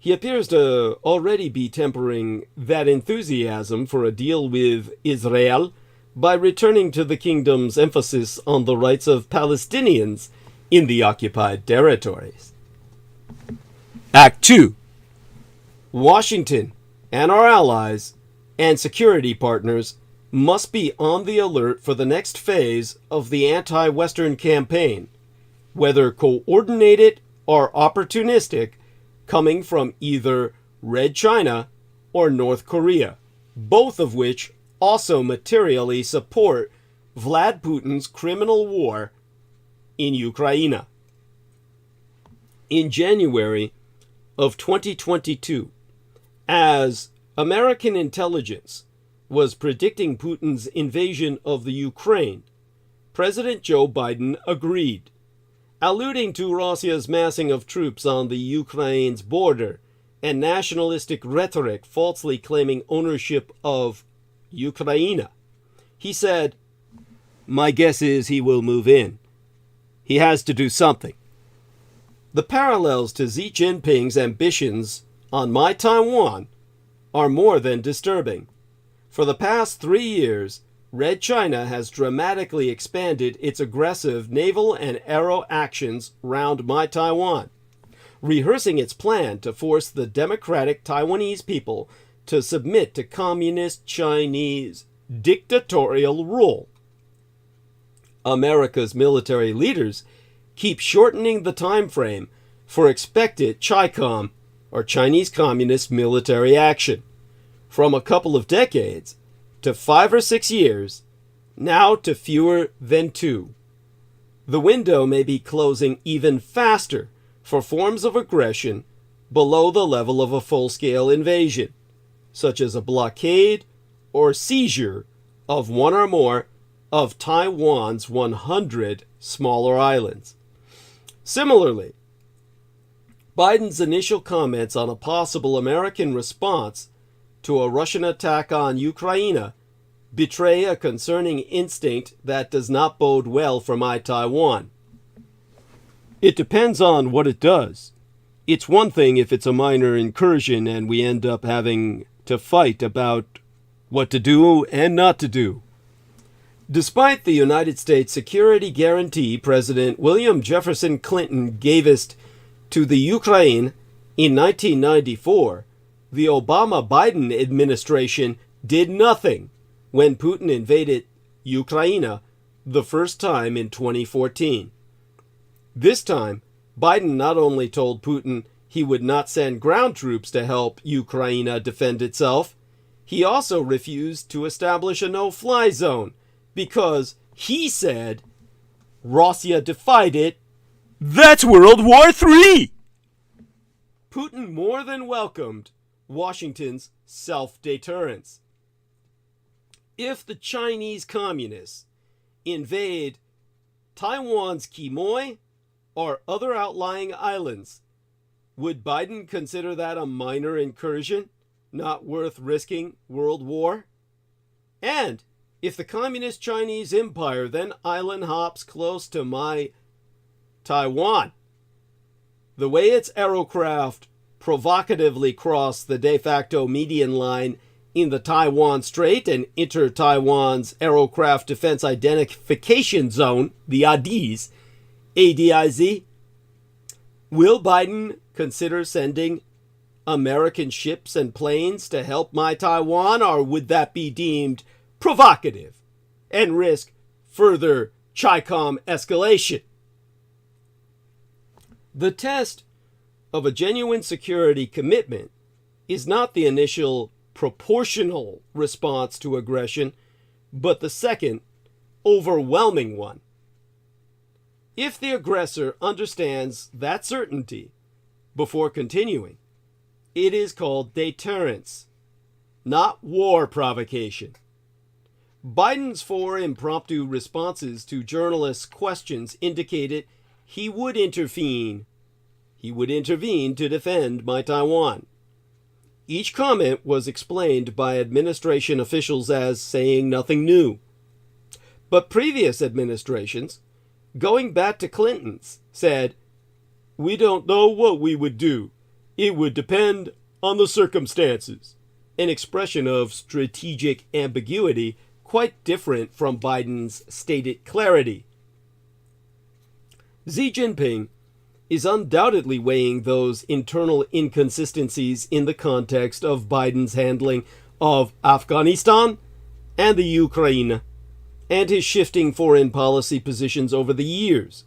Speaker 1: He appears to already be tempering that enthusiasm for a deal with Israel by returning to the kingdom's emphasis on the rights of Palestinians in the occupied territories. Act 2. Washington and our allies and security partners must be on the alert for the next phase of the anti-Western campaign, whether coordinated or opportunistic, coming from either Red China or North Korea, both of which also materially support Vlad Putin's criminal war in Ukraine. In January of 2022, as American intelligence was predicting Putin's invasion of the Ukraine, President Joe Biden agreed, alluding to Russia's massing of troops on the Ukraine's border and nationalistic rhetoric falsely claiming ownership of Ukraine. He said, "My guess is he will move in. He has to do something." The parallels to Xi Jinping's ambitions on My Taiwan are more than disturbing. For the past 3 years, Red China has dramatically expanded its aggressive naval and aero actions round My Taiwan, rehearsing its plan to force the democratic Taiwanese people to submit to communist Chinese dictatorial rule. America's military leaders keep shortening the time frame for expected CHICOM, or Chinese Communist military action, from a couple of decades to 5 or 6 years, now to fewer than 2. The window may be closing even faster for forms of aggression below the level of a full-scale invasion, such as a blockade or seizure of one or more of Taiwan's 100 smaller islands. Similarly, Biden's initial comments on a possible American response to a Russian attack on Ukraine betray a concerning instinct that does not bode well for My Taiwan. It depends on what it does. It's one thing if it's a minor incursion and we end up having to fight about what to do and not to do. Despite the United States security guarantee President William Jefferson Clinton gavest to the Ukraine in 1994, the Obama-Biden administration did nothing when Putin invaded Ukraine the first time in 2014. This time, Biden not only told Putin he would not send ground troops to help Ukraine defend itself, he also refused to establish a no-fly zone because he said, "Russia defied it. That's World War III!" Putin more than welcomed Washington's self-deterrence. If the Chinese communists invade Taiwan's Quemoy or other outlying islands, would Biden consider that a minor incursion, not worth risking world war? And if the Communist Chinese Empire then island hops close to My Taiwan, the way its aerocraft provocatively cross the de facto median line in the Taiwan Strait and enter Taiwan's Aerocraft Defense Identification Zone, the ADIZ, ADIZ, will Biden consider sending American ships and planes to help My Taiwan, or would that be deemed provocative and risk further CHICOM escalation? The test of a genuine security commitment is not the initial proportional response to aggression, but the second, overwhelming one. If the aggressor understands that certainty before continuing, it is called deterrence, not war provocation. Biden's 4 impromptu responses to journalists' questions indicated he would intervene. He would intervene to defend My Taiwan. Each comment was explained by administration officials as saying nothing new. But previous administrations, going back to Clinton's, said, "We don't know what we would do. It would depend on the circumstances," an expression of strategic ambiguity quite different from Biden's stated clarity. Xi Jinping is undoubtedly weighing those internal inconsistencies in the context of Biden's handling of Afghanistan and the Ukraine, and his shifting foreign policy positions over the years.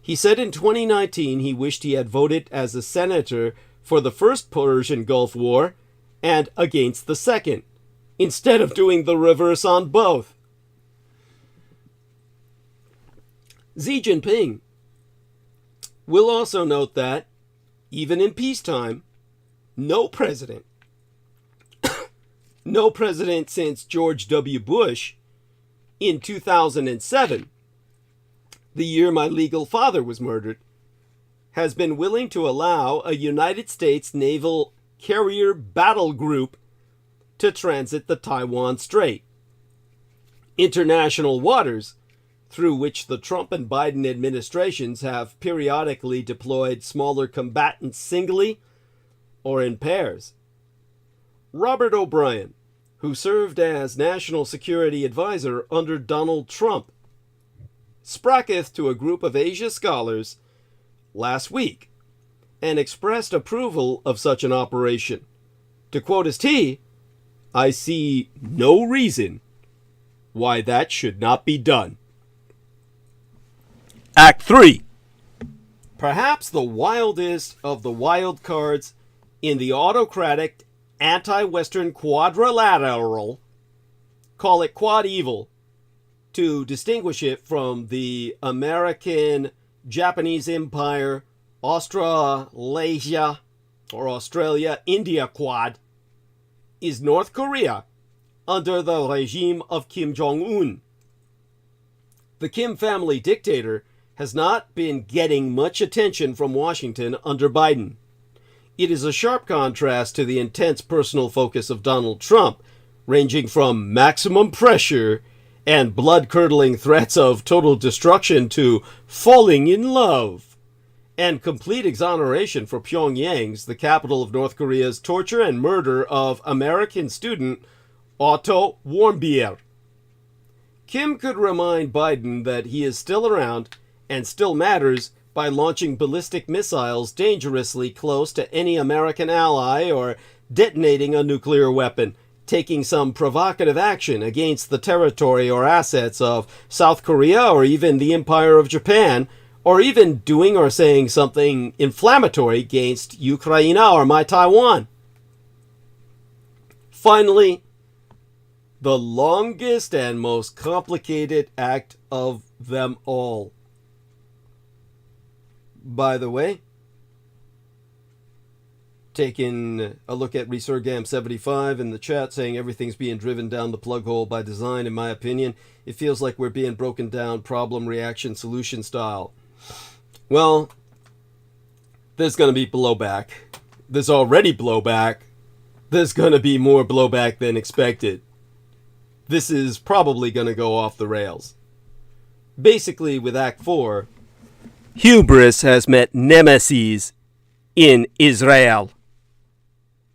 Speaker 1: He said in 2019 he wished he had voted as a senator for the first Persian Gulf War and against the second, instead of doing the reverse on both. Xi Jinping will also note that, even in peacetime, no president since George W. Bush in 2007, the year my legal father was murdered, has been willing to allow a United States naval carrier battle group to transit the Taiwan Strait. International waters through which the Trump and Biden administrations have periodically deployed smaller combatants singly or in pairs. Robert O'Brien, who served as National Security Advisor under Donald Trump, spraketh to a group of Asia scholars last week and expressed approval of such an operation. To quote his T, "I see no reason why that should not be done." Act 3. Perhaps the wildest of the wild cards in the autocratic anti-Western quadrilateral, call it quad evil, to distinguish it from the American Japanese Empire, Australasia, or Australia, India quad, is North Korea under the regime of Kim Jong-un. The Kim family dictator has not been getting much attention from Washington under Biden. It is a sharp contrast to the intense personal focus of Donald Trump, ranging from maximum pressure and blood-curdling threats of total destruction to falling in love, and complete exoneration for Pyongyang's, the capital of North Korea's, torture and murder of American student Otto Warmbier. Kim could remind Biden that he is still around and still matters by launching ballistic missiles dangerously close to any American ally or detonating a nuclear weapon, taking some provocative action against the territory or assets of South Korea or even the Empire of Japan, or even doing or saying something inflammatory against Ukraine or my Taiwan. Finally, the longest and most complicated act of them all. By the way, taking a look at Resurgam75 in the chat saying everything's being driven down the plug hole by design. In my opinion, it feels like we're being broken down problem, reaction, solution style. Well, there's going to be blowback. There's already blowback. There's going to be more blowback than expected. This is probably going to go off the rails. Basically, with Act 4, hubris has met nemesis in Israel.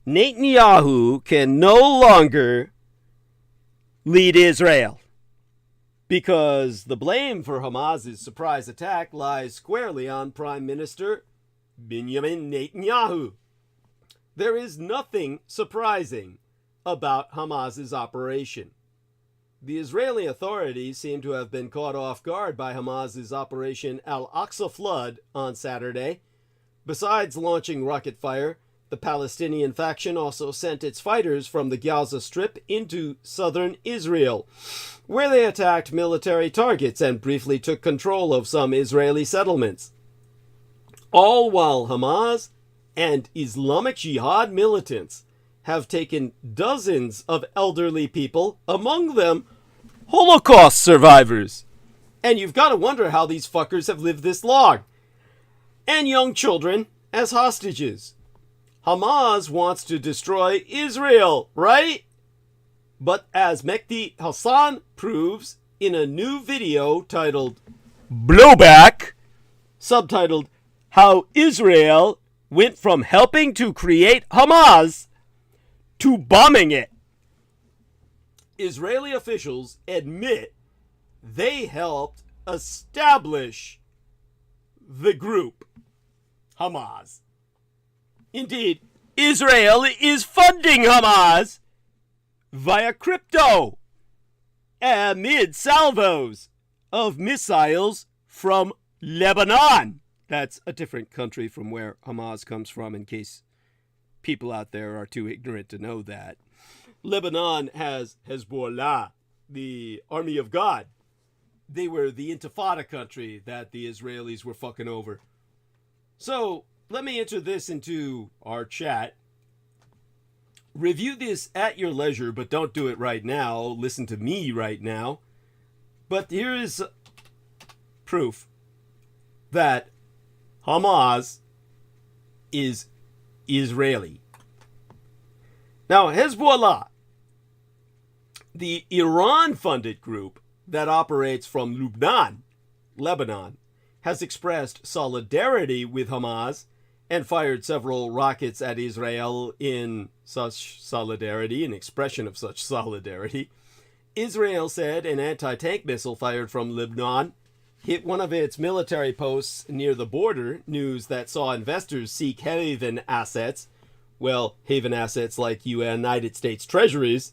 Speaker 1: Netanyahu can no longer lead Israel because the blame for Hamas's surprise attack lies squarely on Prime Minister Benjamin Netanyahu. There is nothing surprising about Hamas's operation. The Israeli authorities seem to have been caught off guard by Hamas's Operation Al-Aqsa Flood on Saturday. Besides launching rocket fire, the Palestinian faction also sent its fighters from the Gaza Strip into southern Israel, where they attacked military targets and briefly took control of some Israeli settlements. All while Hamas and Islamic Jihad militants have taken dozens of elderly people, among them Holocaust survivors. And you've got to wonder how these fuckers have lived this long. And young children as hostages. Hamas wants to destroy Israel, right? But as Mehdi Hassan proves in a new video titled Blowback, subtitled How Israel Went from Helping to Create Hamas to Bombing It. Israeli officials admit they helped establish the group Hamas. Indeed, Israel is funding Hamas via crypto amid salvos of missiles from Lebanon. That's a different country from where Hamas comes from, in case people out there are too ignorant to know that. Lebanon has Hezbollah, the Army of God. They were the Intifada country that the Israelis were fucking over. So, let me enter this into our chat. Review this at your leisure, but don't do it right now. Listen to me right now. But here is proof that Hamas is Israeli. Now, Hezbollah, the Iran-funded group that operates from Lebanon, has expressed solidarity with Hamas and fired several rockets at Israel in such solidarity, an expression of such solidarity. Israel said an anti-tank missile fired from Lebanon hit one of its military posts near the border, news that saw investors seek haven assets, well, haven assets like United States treasuries.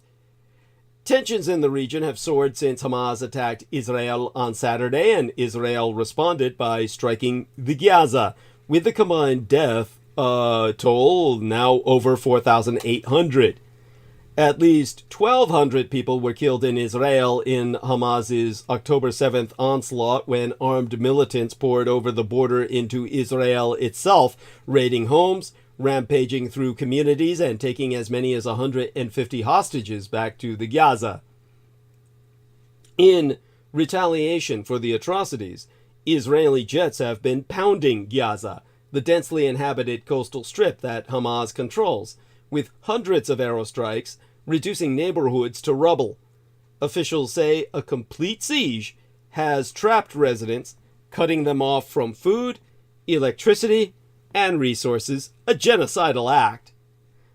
Speaker 1: Tensions in the region have soared since Hamas attacked Israel on Saturday, and Israel responded by striking the Gaza, with the combined death toll now over 4,800. At least 1,200 people were killed in Israel in Hamas's October 7th onslaught when armed militants poured over the border into Israel itself, raiding homes, rampaging through communities, and taking as many as 150 hostages back to the Gaza. In retaliation for the atrocities, Israeli jets have been pounding Gaza, the densely inhabited coastal strip that Hamas controls, with hundreds of aerostrikes, reducing neighborhoods to rubble. Officials say a complete siege has trapped residents, cutting them off from food, electricity, and resources, a genocidal act.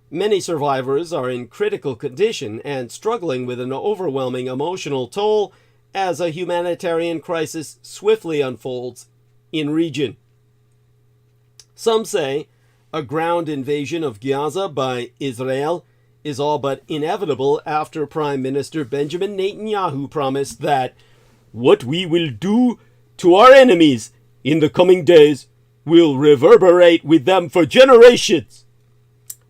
Speaker 1: Many survivors are in critical condition and struggling with an overwhelming emotional toll as a humanitarian crisis swiftly unfolds in region. Some say a ground invasion of Gaza by Israel is all but inevitable after Prime Minister Benjamin Netanyahu promised that what we will do to our enemies in the coming days will reverberate with them for generations.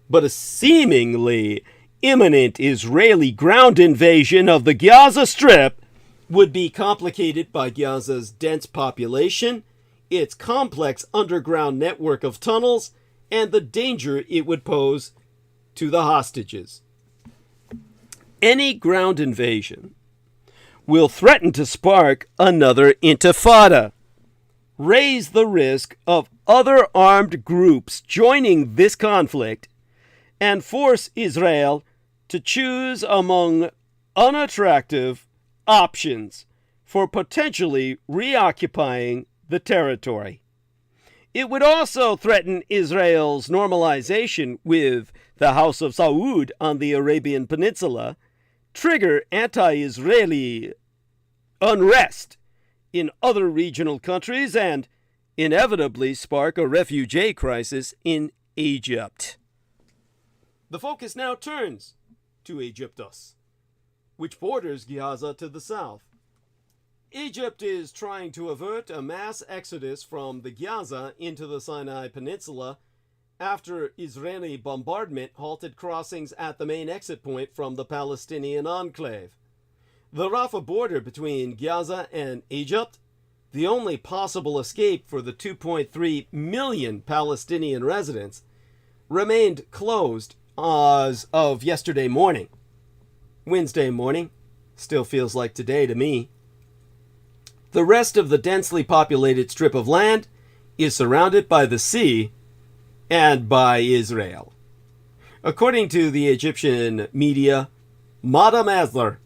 Speaker 1: But a seemingly imminent Israeli ground invasion of the Gaza Strip would be complicated by Gaza's dense population, its complex underground network of tunnels, and the danger it would pose to the hostages. Any ground invasion will threaten to spark another intifada, raise the risk of other armed groups joining this conflict, and force Israel to choose among unattractive options for potentially reoccupying the territory. It would also threaten Israel's normalization with the House of Saud on the Arabian Peninsula, trigger anti-Israeli unrest in other regional countries, and inevitably spark a refugee crisis in Egypt. The focus now turns to Egyptus, which borders Gaza to the south. Egypt is trying to avert a mass exodus from the Gaza into the Sinai Peninsula after Israeli bombardment halted crossings at the main exit point from the Palestinian enclave. The Rafah border between Gaza and Egypt, the only possible escape for the 2.3 million Palestinian residents, remained closed as of yesterday morning. Wednesday morning still feels like today to me. The rest of the densely populated strip of land is surrounded by the sea and by Israel. According to the Egyptian media, Madam Asler,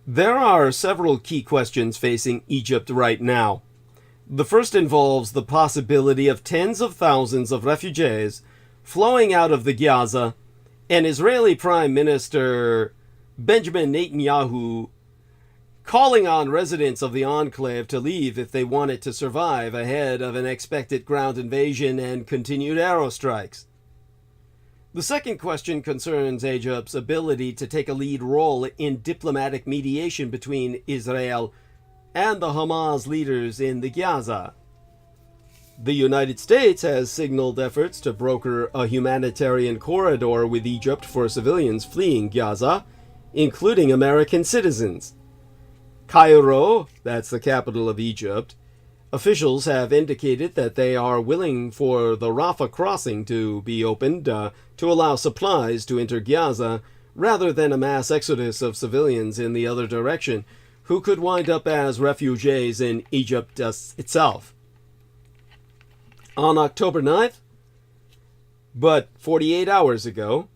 Speaker 1: there are several key questions facing Egypt right now. The first involves the possibility of tens of thousands of refugees flowing out of the Gaza, and Israeli Prime Minister Benjamin Netanyahu calling on residents of the enclave to leave if they wanted to survive ahead of an expected ground invasion and continued aerostrikes. The second question concerns Egypt's ability to take a lead role in diplomatic mediation between Israel and the Hamas leaders in the Gaza. The United States has signaled efforts to broker a humanitarian corridor with Egypt for civilians fleeing Gaza, including American citizens. Cairo, that's the capital of Egypt, officials have indicated that they are willing for the Rafah crossing to be opened to allow supplies to enter Gaza rather than a mass exodus of civilians in the other direction who could wind up as refugees in Egypt itself. on October 9th. But 48 hours ago,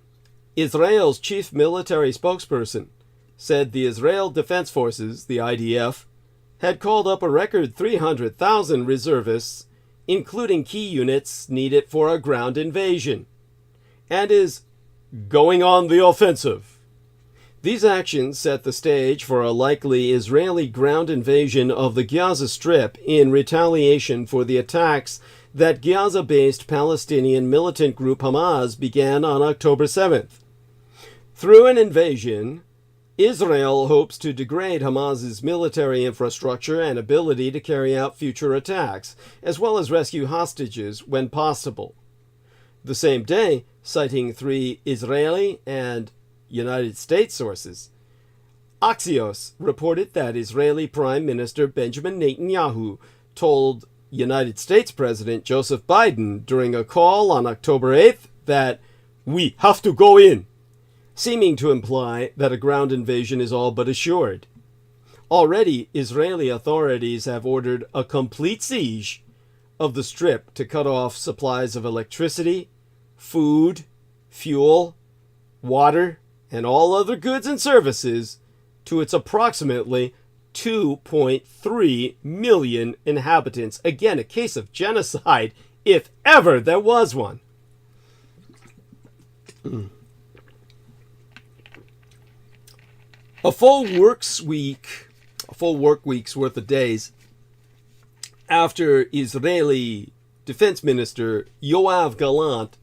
Speaker 1: Israel's chief military spokesperson said the Israel Defense Forces, the IDF, had called up a record 300,000 reservists, including key units needed for a ground invasion, and is going on the offensive. These actions set the stage for a likely Israeli ground invasion of the Gaza Strip in retaliation for the attacks that Gaza-based Palestinian militant group Hamas began on October 7th. Through an invasion, Israel hopes to degrade Hamas's military infrastructure and ability to carry out future attacks, as well as rescue hostages when possible. The same day, citing 3 Israeli and United States sources, Axios reported that Israeli Prime Minister Benjamin Netanyahu told United States President Joseph Biden during a call on October 8th that we have to go in, seeming to imply that a ground invasion is all but assured. Already, Israeli authorities have ordered a complete siege of the Strip to cut off supplies of electricity, food, fuel, water, and all other goods and services to its approximately 2.3 million inhabitants. Again, a case of genocide, if ever there was one. A full work week's worth of days after Israeli Defense Minister Yoav Gallant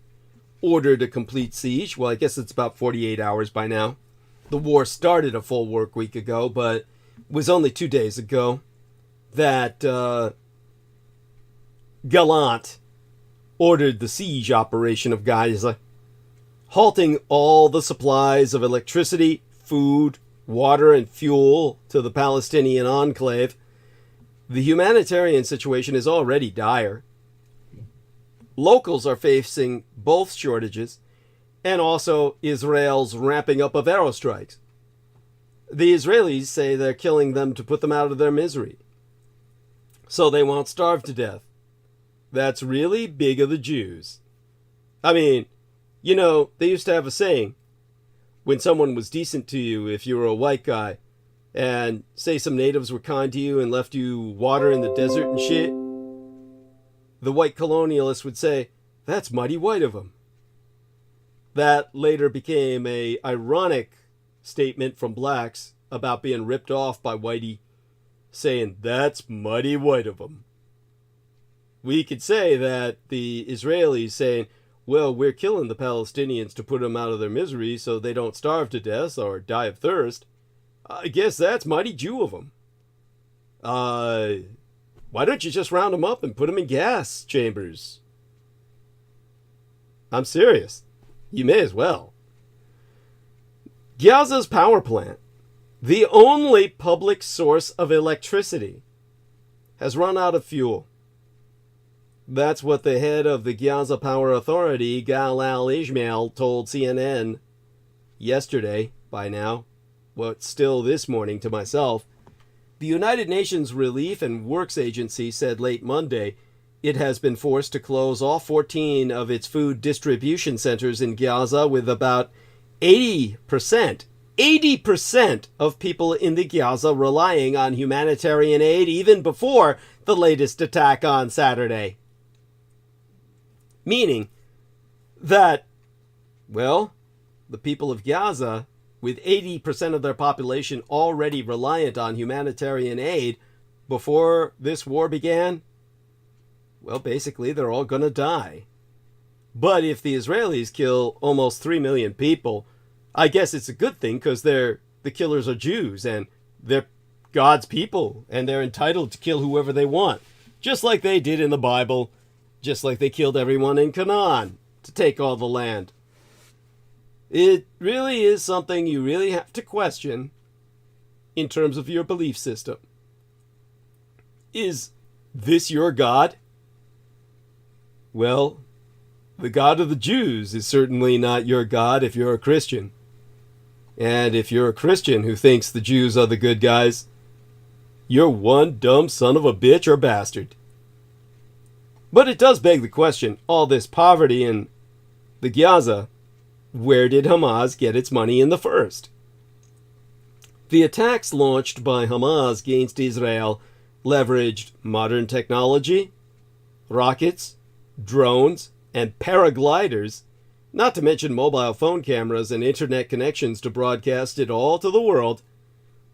Speaker 1: ordered a complete siege. Well, I guess it's about 48 hours by now. The war started a full work week ago, but was only 2 days ago that Gallant ordered the siege operation of Gaza, halting all the supplies of electricity, food, water, and fuel to the Palestinian enclave. The humanitarian situation is already dire. Locals are facing both shortages and also Israel's ramping up of aerostrikes. The Israelis say they're killing them to put them out of their misery, so they won't starve to death. That's really big of the Jews. I mean, you know, they used to have a saying, when someone was decent to you, if you were a white guy, and say some natives were kind to you and left you water in the desert and shit, the white colonialists would say, that's mighty white of them. That later became a ironic statement from blacks about being ripped off by whitey, saying, that's mighty white of them. We could say that the Israelis saying, well, we're killing the Palestinians to put them out of their misery so they don't starve to death or die of thirst. I guess that's mighty Jew of them. Why don't you just round them up and put them in gas chambers? I'm serious. You may as well. Gaza's power plant, the only public source of electricity, has run out of fuel. That's what the head of the Gaza Power Authority, Gal al-Ishmael, told CNN yesterday, by now, but still this morning to myself. The United Nations Relief and Works Agency said late Monday it has been forced to close all 14 of its food distribution centers in Gaza, with about 80% of people in the Gaza relying on humanitarian aid even before the latest attack on Saturday. Meaning that, well, the people of Gaza, with 80% of their population already reliant on humanitarian aid before this war began, well, basically they're all going to die. But if the Israelis kill almost 3 million people, I guess it's a good thing, because the killers are Jews and they're God's people and they're entitled to kill whoever they want, just like they did in the Bible, just like they killed everyone in Canaan to take all the land. It really is something you really have to question in terms of your belief system. Is this your God? Well, the God of the Jews is certainly not your God if you're a Christian. And if you're a Christian who thinks the Jews are the good guys, you're one dumb son of a bitch or bastard. But it does beg the question, all this poverty in the Gaza, where did Hamas get its money in the first? The attacks launched by Hamas against Israel leveraged modern technology, rockets, drones, and paragliders, not to mention mobile phone cameras and internet connections to broadcast it all to the world.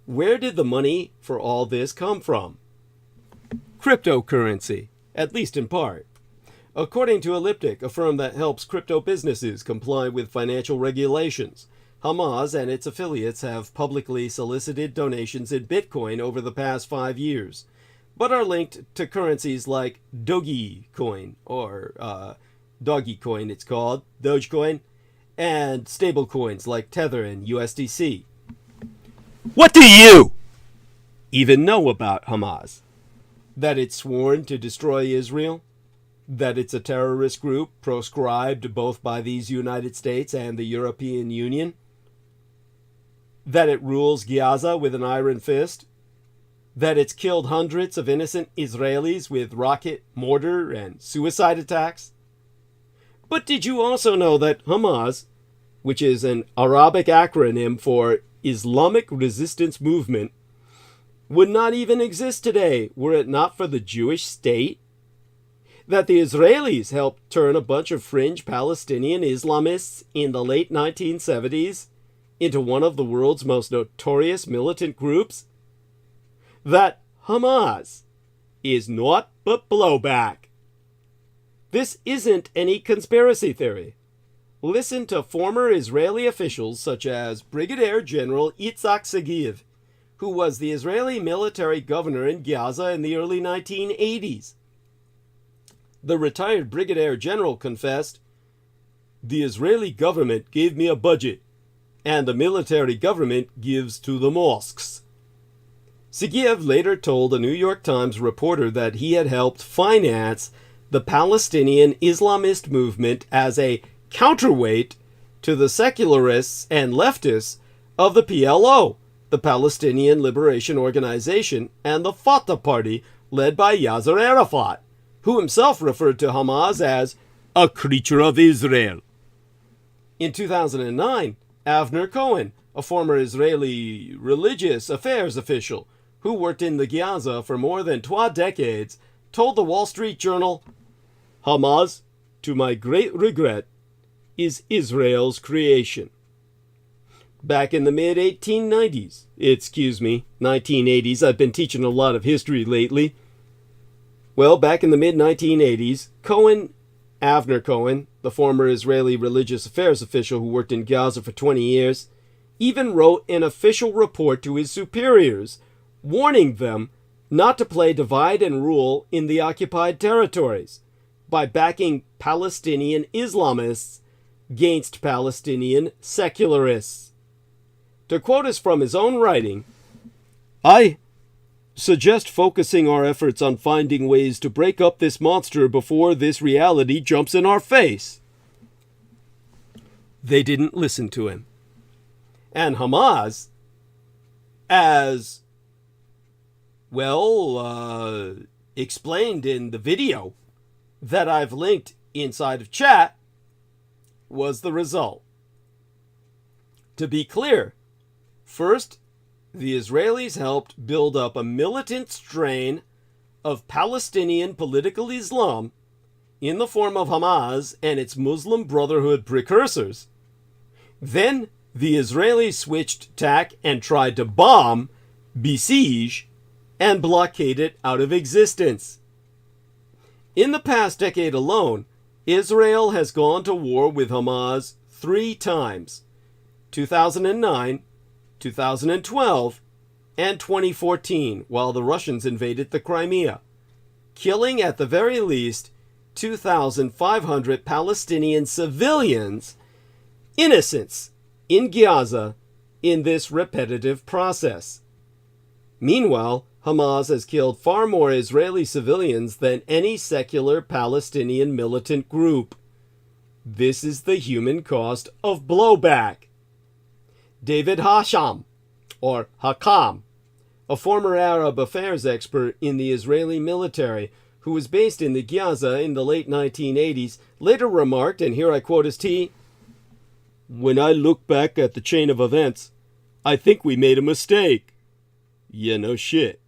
Speaker 1: Where did the money for all this come from? Cryptocurrency, at least in part. According to Elliptic, a firm that helps crypto businesses comply with financial regulations, Hamas and its affiliates have publicly solicited donations in Bitcoin over the past 5 years, but are linked to currencies like Dogecoin, or Dogecoin it's called, Dogecoin, and stablecoins like Tether and USDC. What do you even know about Hamas? That it's sworn to destroy Israel? That it's a terrorist group proscribed both by these United States and the European Union? That it rules Gaza with an iron fist? That it's killed hundreds of innocent Israelis with rocket, mortar, and suicide attacks? But did you also know that Hamas, which is an Arabic acronym for Islamic Resistance Movement, would not even exist today were it not for the Jewish state? That the Israelis helped turn a bunch of fringe Palestinian Islamists in the late 1970s into one of the world's most notorious militant groups? That Hamas is naught but blowback. This isn't any conspiracy theory. Listen to former Israeli officials such as Brigadier General Itzhak Segiv, who was the Israeli military governor in Gaza in the early 1980s. The retired Brigadier General confessed, "The Israeli government gave me a budget, and the military government gives to the mosques." Segev later told a New York Times reporter that he had helped finance the Palestinian Islamist movement as a counterweight to the secularists and leftists of the PLO, the Palestinian Liberation Organization, and the Fatah Party led by Yasser Arafat, who himself referred to Hamas as a creature of Israel. In 2009, Avner Cohen, a former Israeli religious affairs official who worked in the Gaza for more than 2 decades, told the Wall Street Journal, "Hamas, to my great regret, is Israel's creation." Back in the mid-1890s, 1980s, I've been teaching a lot of history lately. Well, back in the mid-1980s, Avner Cohen, the former Israeli religious affairs official who worked in Gaza for 20 years, even wrote an official report to his superiors, warning them not to play divide and rule in the occupied territories by backing Palestinian Islamists against Palestinian secularists. To quote us from his own writing, "I suggest focusing our efforts on finding ways to break up this monster before this reality jumps in our face." They didn't listen to him. And Hamas, as explained in the video that I've linked inside of chat, was the result. To be clear, first, the Israelis helped build up a militant strain of Palestinian political Islam in the form of Hamas and its Muslim Brotherhood precursors. Then the Israelis switched tack and tried to bomb, besiege, and blockade it out of existence. In the past decade alone, Israel has gone to war with Hamas 3 times: 2009, 2012, and 2014, while the Russians invaded the Crimea, killing at the very least 2,500 Palestinian civilians, innocents, in Gaza in this repetitive process. Meanwhile, Hamas has killed far more Israeli civilians than any secular Palestinian militant group. This is the human cost of blowback. David Hakam, a former Arab affairs expert in the Israeli military, who was based in the Gaza in the late 1980s, later remarked, and here I quote his T, "When I look back at the chain of events, I think we made a mistake." Yeah, no shit.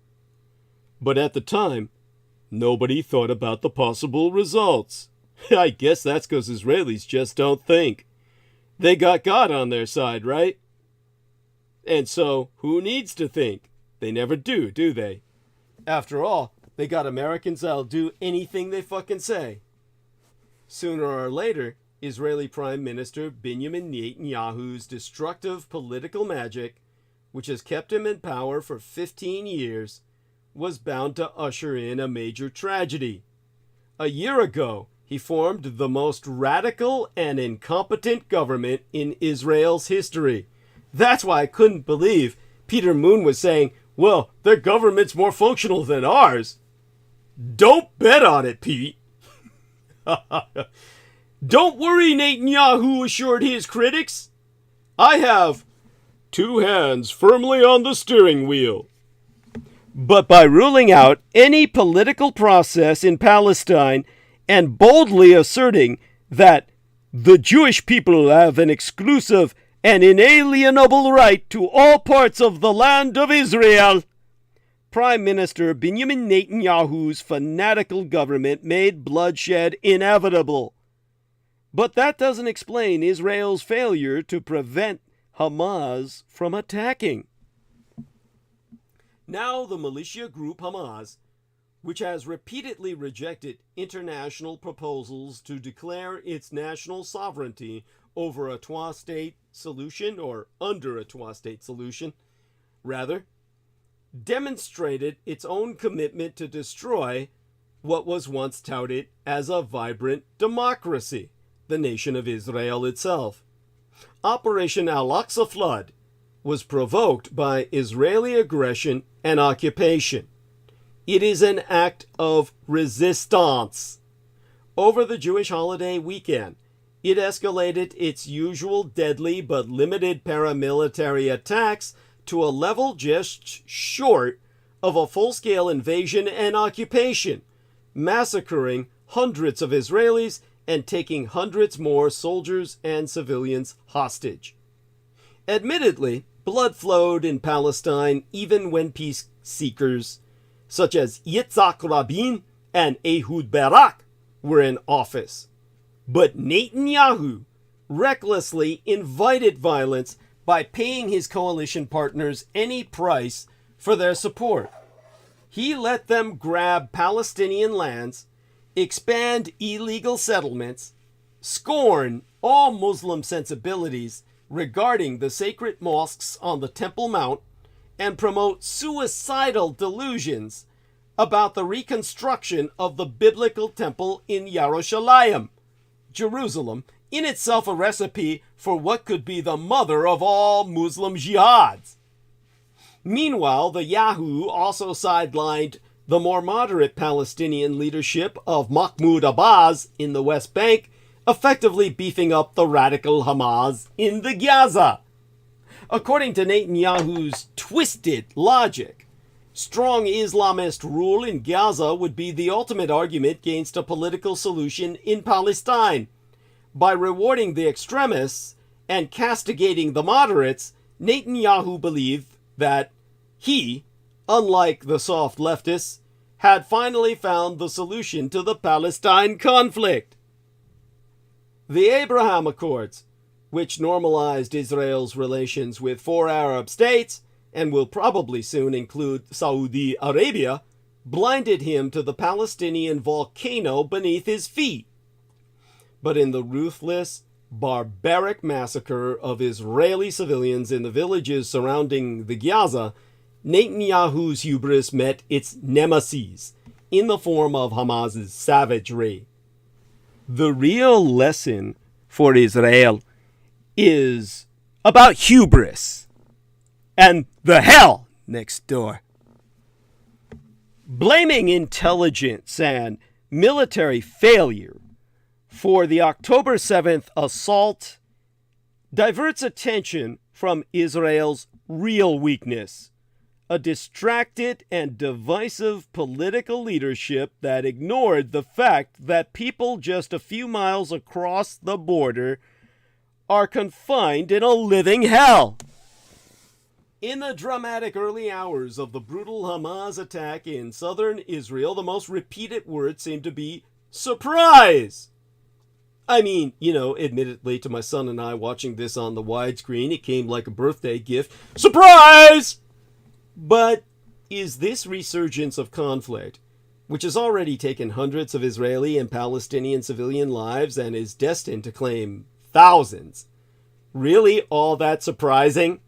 Speaker 1: But at the time, nobody thought about the possible results. I guess that's because Israelis just don't think. They got God on their side, right? And so, who needs to think? They never do they? After all, they got Americans that'll do anything they fucking say. Sooner or later, Israeli Prime Minister Benjamin Netanyahu's destructive political magic, which has kept him in power for 15 years, was bound to usher in a major tragedy. A year ago, he formed the most radical and incompetent government in Israel's history. That's why I couldn't believe Peter Moon was saying, well, their government's more functional than ours. Don't bet on it, Pete. Don't worry, Netanyahu assured his critics. I have 2 hands firmly on the steering wheel. But by ruling out any political process in Palestine and boldly asserting that the Jewish people have an exclusive and inalienable right to all parts of the land of Israel, Prime Minister Benjamin Netanyahu's fanatical government made bloodshed inevitable. But that doesn't explain Israel's failure to prevent Hamas from attacking. Now the militia group Hamas, which has repeatedly rejected international proposals to declare its national sovereignty over a two-state solution, or under a two-state solution, rather, demonstrated its own commitment to destroy what was once touted as a vibrant democracy, the nation of Israel itself. Operation Al-Aqsa Flood was provoked by Israeli aggression and occupation. It is an act of resistance. Over the Jewish holiday weekend, it escalated its usual deadly but limited paramilitary attacks to a level just short of a full-scale invasion and occupation, massacring hundreds of Israelis and taking hundreds more soldiers and civilians hostage. Admittedly, blood flowed in Palestine even when peace seekers such as Yitzhak Rabin and Ehud Barak were in office. But Netanyahu recklessly invited violence by paying his coalition partners any price for their support. He let them grab Palestinian lands, expand illegal settlements, scorn all Muslim sensibilities regarding the sacred mosques on the Temple Mount, and promote suicidal delusions about the reconstruction of the biblical temple in Yerushalayim, Jerusalem, in itself a recipe for what could be the mother of all Muslim jihads. Meanwhile, the Yahoo also sidelined the more moderate Palestinian leadership of Mahmoud Abbas in the West Bank, effectively beefing up the radical Hamas in the Gaza. According to Netanyahu's twisted logic, strong Islamist rule in Gaza would be the ultimate argument against a political solution in Palestine. By rewarding the extremists and castigating the moderates, Netanyahu believed that he, unlike the soft leftists, had finally found the solution to the Palestine conflict. The Abraham Accords, which normalized Israel's relations with 4 Arab states, and will probably soon include Saudi Arabia, blinded him to the Palestinian volcano beneath his feet. But in the ruthless, barbaric massacre of Israeli civilians in the villages surrounding the Gaza, Netanyahu's hubris met its nemesis in the form of Hamas's savagery. The real lesson for Israel is about hubris and the hell next door. Blaming intelligence and military failure for the October 7th assault diverts attention from Israel's real weakness, a distracted and divisive political leadership that ignored the fact that people just a few miles across the border are confined in a living hell. In the dramatic early hours of the brutal Hamas attack in southern Israel, the most repeated word seemed to be surprise. I mean, admittedly, to my son and I watching this on the widescreen, it came like a birthday gift. Surprise! But is this resurgence of conflict, which has already taken hundreds of Israeli and Palestinian civilian lives and is destined to claim thousands, really all that surprising?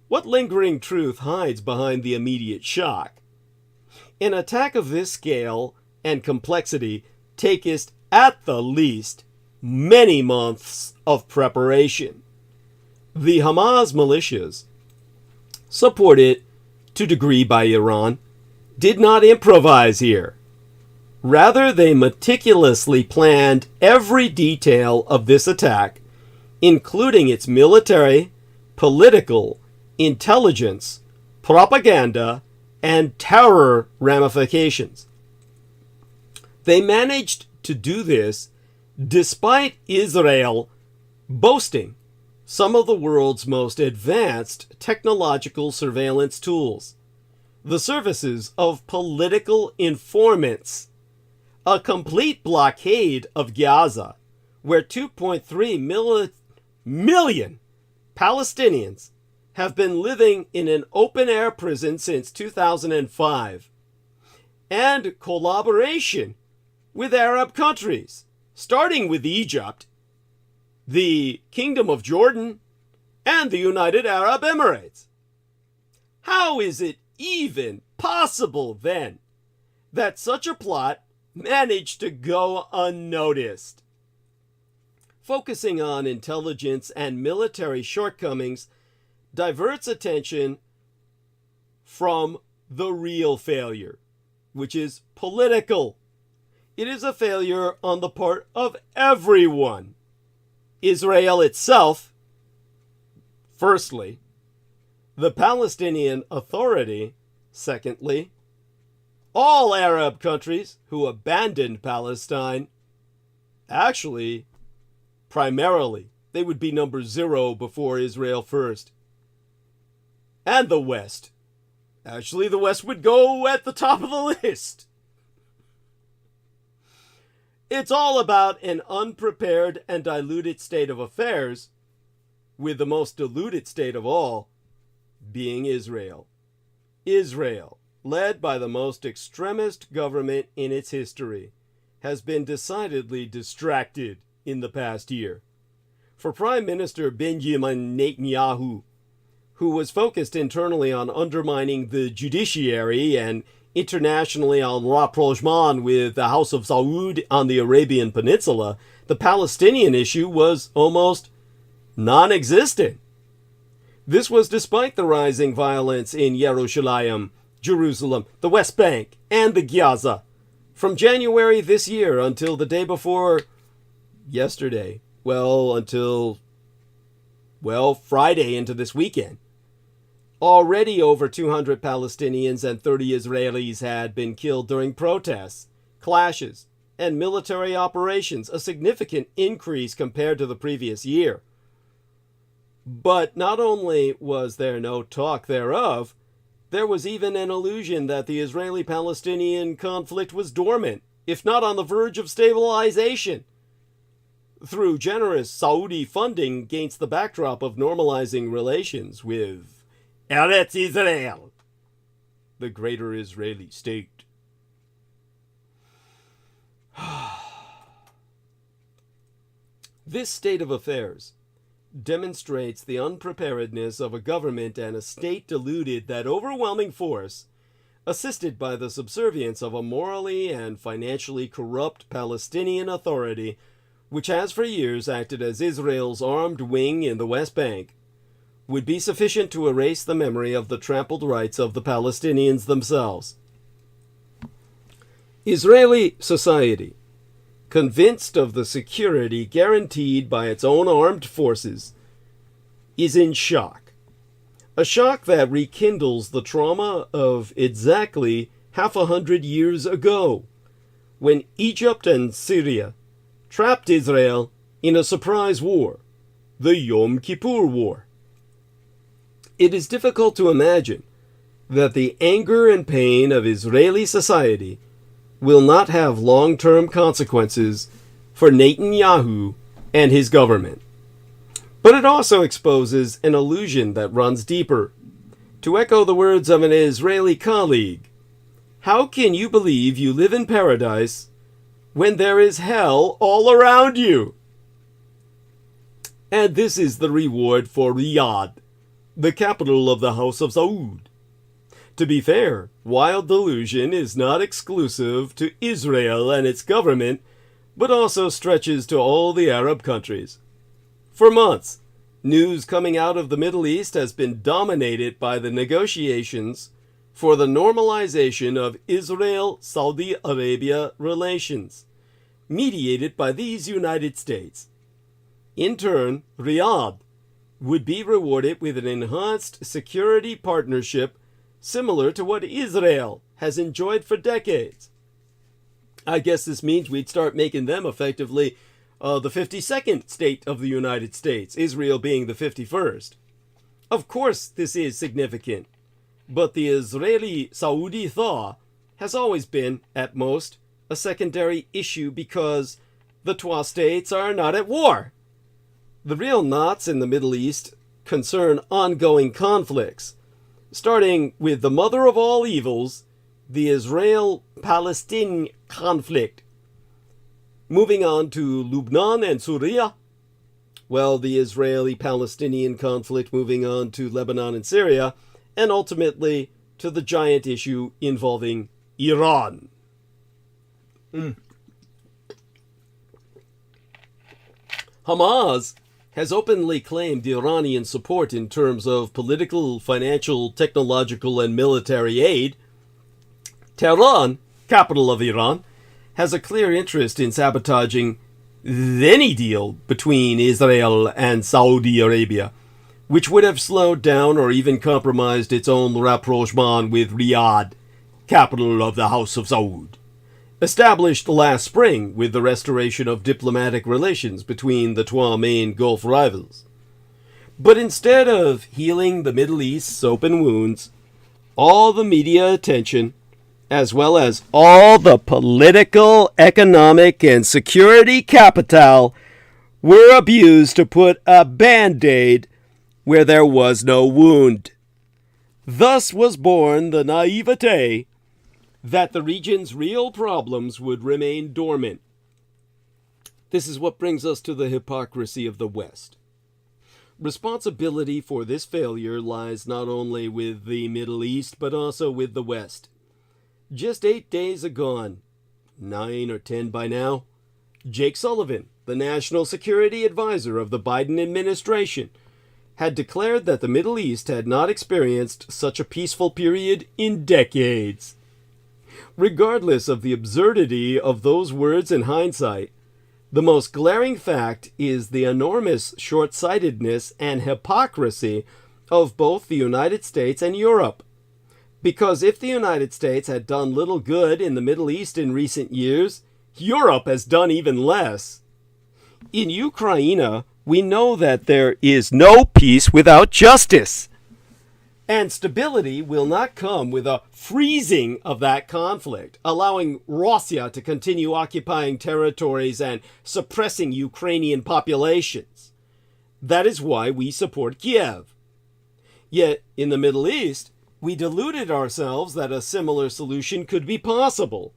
Speaker 1: What lingering truth hides behind the immediate shock? An attack of this scale and complexity taketh, at the least, many months of preparation. The Hamas militias, supported to degree by Iran, did not improvise here. Rather, they meticulously planned every detail of this attack, including its military, political, intelligence, propaganda, and terror ramifications. They managed to do this despite Israel boasting some of the world's most advanced technological surveillance tools, the services of political informants, a complete blockade of Gaza, where 2.3 million Palestinians have been living in an open-air prison since 2005, and collaboration with Arab countries, starting with Egypt, the Kingdom of Jordan, and the United Arab Emirates. How is it even possible, then, that such a plot managed to go unnoticed? Focusing on intelligence and military shortcomings diverts attention from the real failure, which is political. It is a failure on the part of everyone. Israel itself, firstly, the Palestinian Authority, secondly, all Arab countries who abandoned Palestine, actually, primarily, they would be number 0 before Israel first, and the West. Actually, the West would go at the top of the list. It's all about an unprepared and diluted state of affairs, with the most diluted state of all being Israel. Israel, led by the most extremist government in its history, has been decidedly distracted in the past year. For Prime Minister Benjamin Netanyahu, who was focused internally on undermining the judiciary and internationally on rapprochement with the House of Saud on the Arabian Peninsula, the Palestinian issue was almost non-existent. This was despite the rising violence in Yerushalayim, Jerusalem, the West Bank, and the Gaza. From January this year until the day before yesterday, until Friday into this weekend, already over 200 Palestinians and 30 Israelis had been killed during protests, clashes, and military operations, a significant increase compared to the previous year. But not only was there no talk thereof, there was even an illusion that the Israeli-Palestinian conflict was dormant, if not on the verge of stabilization, through generous Saudi funding against the backdrop of normalizing relations with Eretz Israel, the greater Israeli state. This state of affairs demonstrates the unpreparedness of a government and a state deluded that overwhelming force, assisted by the subservience of a morally and financially corrupt Palestinian Authority, which has for years acted as Israel's armed wing in the West Bank, would be sufficient to erase the memory of the trampled rights of the Palestinians themselves. Israeli society, convinced of the security guaranteed by its own armed forces, is in shock. A shock that rekindles the trauma of exactly 100 years ago, when Egypt and Syria trapped Israel in a surprise war, the Yom Kippur War. It is difficult to imagine that the anger and pain of Israeli society will not have long-term consequences for Netanyahu and his government. But it also exposes an illusion that runs deeper. To echo the words of an Israeli colleague, how can you believe you live in paradise when there is hell all around you? And this is the reward for Riyadh, the capital of the House of Saud. To be fair, wild delusion is not exclusive to Israel and its government, but also stretches to all the Arab countries. For months, news coming out of the Middle East has been dominated by the negotiations for the normalization of Israel-Saudi Arabia relations, mediated by these United States. In turn, Riyadh would be rewarded with an enhanced security partnership similar to what Israel has enjoyed for decades. I guess this means we'd start making them effectively the 52nd state of the United States, Israel being the 51st. Of course, this is significant, but the Israeli-Saudi thaw has always been, at most, a secondary issue because the two states are not at war. The real knots in the Middle East concern ongoing conflicts, starting with the mother of all evils, the Israel-Palestine conflict. Moving on to Lebanon and Syria, well, the Israeli-Palestinian conflict moving on to Lebanon and Syria, and ultimately to the giant issue involving Iran. Hamas has openly claimed Iranian support in terms of political, financial, technological, and military aid. Tehran, capital of Iran, has a clear interest in sabotaging any deal between Israel and Saudi Arabia, which would have slowed down or even compromised its own rapprochement with Riyadh, capital of the House of Saud, established last spring with the restoration of diplomatic relations between the two main Gulf rivals. But instead of healing the Middle East's open wounds, all the media attention, as well as all the political, economic, and security capital, were abused to put a Band-Aid where there was no wound. Thus was born the naivete that the region's real problems would remain dormant. This is what brings us to the hypocrisy of the West. Responsibility for this failure lies not only with the Middle East, but also with the West. Just 8 days agone, 9 or 10 by now, Jake Sullivan, the National Security Advisor of the Biden administration, had declared that the Middle East had not experienced such a peaceful period in decades. Regardless of the absurdity of those words in hindsight, the most glaring fact is the enormous short-sightedness and hypocrisy of both the United States and Europe. Because if the United States had done little good in the Middle East in recent years, Europe has done even less. In Ukraine, we know that there is no peace without justice. And stability will not come with a freezing of that conflict, allowing Russia to continue occupying territories and suppressing Ukrainian populations. That is why we support Kiev. Yet, in the Middle East, we deluded ourselves that a similar solution could be possible.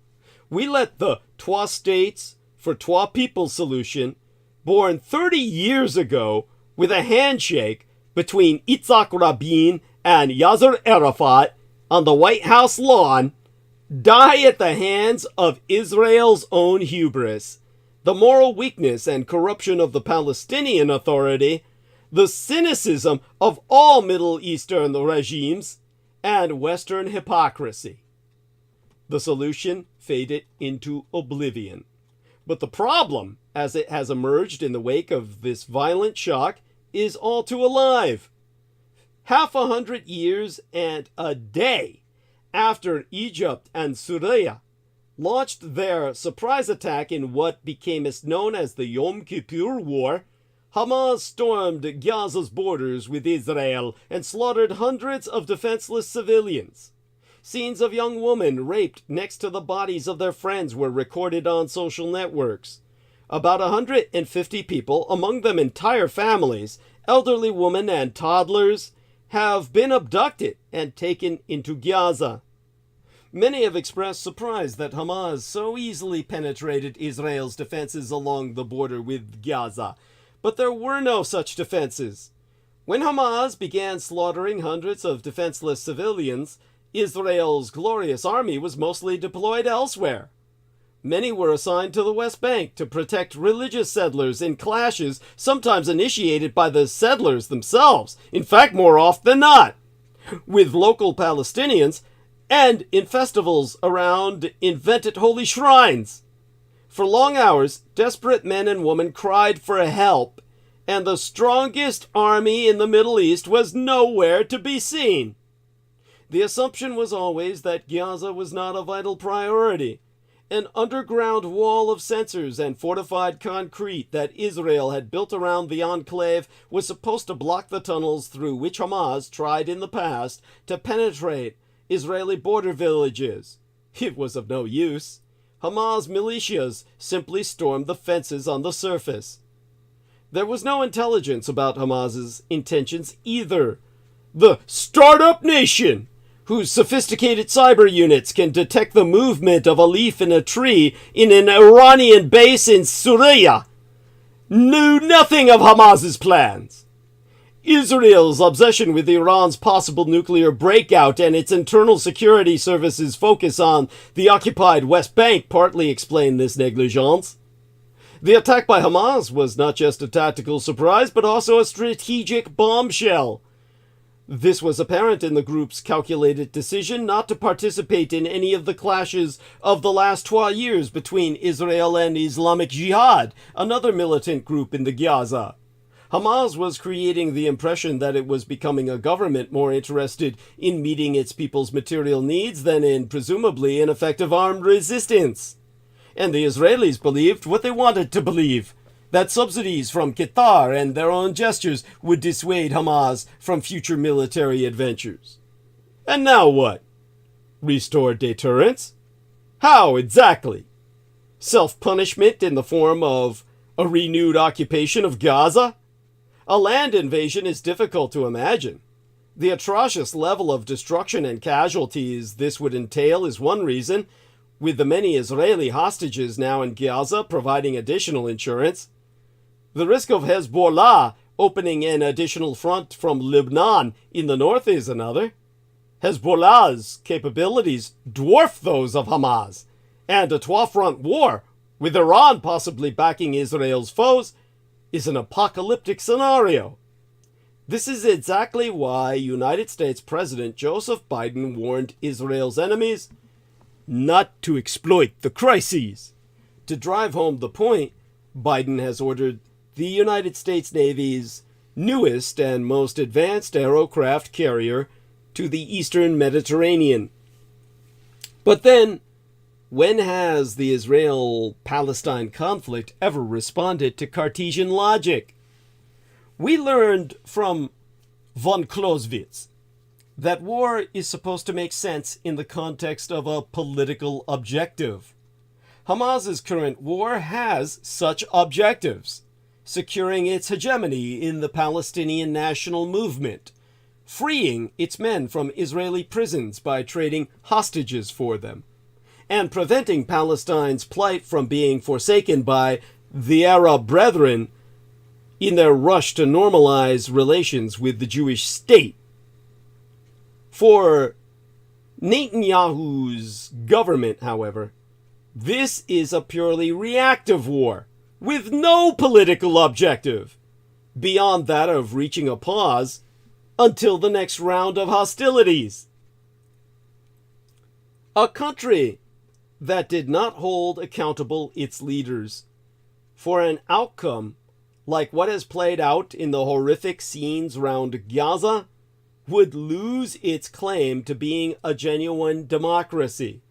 Speaker 1: We let the two states for two peoples solution, born 30 years ago with a handshake between Yitzhak Rabin and Yasser Arafat on the White House lawn, die at the hands of Israel's own hubris, the moral weakness and corruption of the Palestinian Authority, the cynicism of all Middle Eastern regimes, and Western hypocrisy. The solution faded into oblivion. But the problem, as it has emerged in the wake of this violent shock, is all too alive. Half 100 years and a day after Egypt and Syria launched their surprise attack in what became known as the Yom Kippur War, Hamas stormed Gaza's borders with Israel and slaughtered hundreds of defenseless civilians. Scenes of young women raped next to the bodies of their friends were recorded on social networks. About 150 people, among them entire families, elderly women and toddlers, have been abducted and taken into Gaza. Many have expressed surprise that Hamas so easily penetrated Israel's defenses along the border with Gaza, but there were no such defenses. When Hamas began slaughtering hundreds of defenseless civilians, Israel's glorious army was mostly deployed elsewhere. Many were assigned to the West Bank to protect religious settlers in clashes sometimes initiated by the settlers themselves, in fact more often than not, with local Palestinians, and in festivals around invented holy shrines. For long hours, desperate men and women cried for help, and the strongest army in the Middle East was nowhere to be seen. The assumption was always that Gaza was not a vital priority. An underground wall of sensors and fortified concrete that Israel had built around the enclave was supposed to block the tunnels through which Hamas tried in the past to penetrate Israeli border villages. It was of no use. Hamas militias simply stormed the fences on the surface. There was no intelligence about Hamas's intentions either. The startup nation, whose sophisticated cyber units can detect the movement of a leaf in a tree in an Iranian base in Syria, knew nothing of Hamas's plans. Israel's obsession with Iran's possible nuclear breakout and its internal security services' focus on the occupied West Bank partly explain this negligence. The attack by Hamas was not just a tactical surprise, but also a strategic bombshell. This was apparent in the group's calculated decision not to participate in any of the clashes of the last 12 years between Israel and Islamic Jihad, another militant group in the Gaza. Hamas was creating the impression that it was becoming a government more interested in meeting its people's material needs than in, presumably, an effective armed resistance. And the Israelis believed what they wanted to believe, that subsidies from Qatar and their own gestures would dissuade Hamas from future military adventures. And now what? Restore deterrence? How exactly? Self-punishment in the form of a renewed occupation of Gaza? A land invasion is difficult to imagine. The atrocious level of destruction and casualties this would entail is one reason, with the many Israeli hostages now in Gaza providing additional insurance. The risk of Hezbollah opening an additional front from Lebanon in the north is another. Hezbollah's capabilities dwarf those of Hamas, and a 12-front war, with Iran possibly backing Israel's foes, is an apocalyptic scenario. This is exactly why United States President Joseph Biden warned Israel's enemies not to exploit the crises. To drive home the point, Biden has ordered the United States Navy's newest and most advanced aerocraft carrier to the Eastern Mediterranean. But then, when has the Israel-Palestine conflict ever responded to Cartesian logic? We learned from von Clausewitz that war is supposed to make sense in the context of a political objective. Hamas's current war has such objectives: securing its hegemony in the Palestinian national movement, freeing its men from Israeli prisons by trading hostages for them, and preventing Palestine's plight from being forsaken by the Arab brethren in their rush to normalize relations with the Jewish state. For Netanyahu's government, however, this is a purely reactive war, with no political objective, beyond that of reaching a pause until the next round of hostilities. A country that did not hold accountable its leaders for an outcome like what has played out in the horrific scenes around Gaza would lose its claim to being a genuine democracy.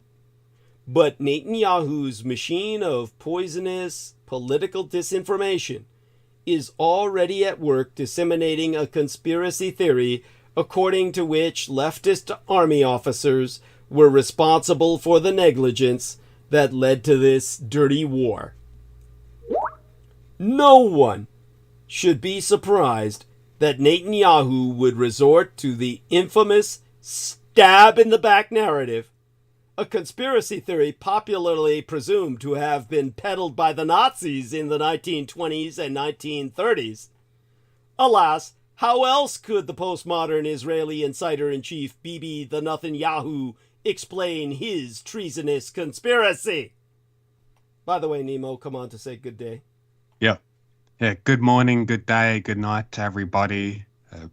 Speaker 1: But Netanyahu's machine of poisonous political disinformation is already at work disseminating a conspiracy theory according to which leftist army officers were responsible for the negligence that led to this dirty war. No one should be surprised that Netanyahu would resort to the infamous stab-in-the-back narrative, a conspiracy theory popularly presumed to have been peddled by the Nazis in the 1920s and 1930s. Alas, how else could the postmodern Israeli insider-in-chief Bibi the Netanyahu explain his treasonous conspiracy? By the way, Nemo, come on to say good day.
Speaker 9: Yeah, good morning, good day, good night to everybody.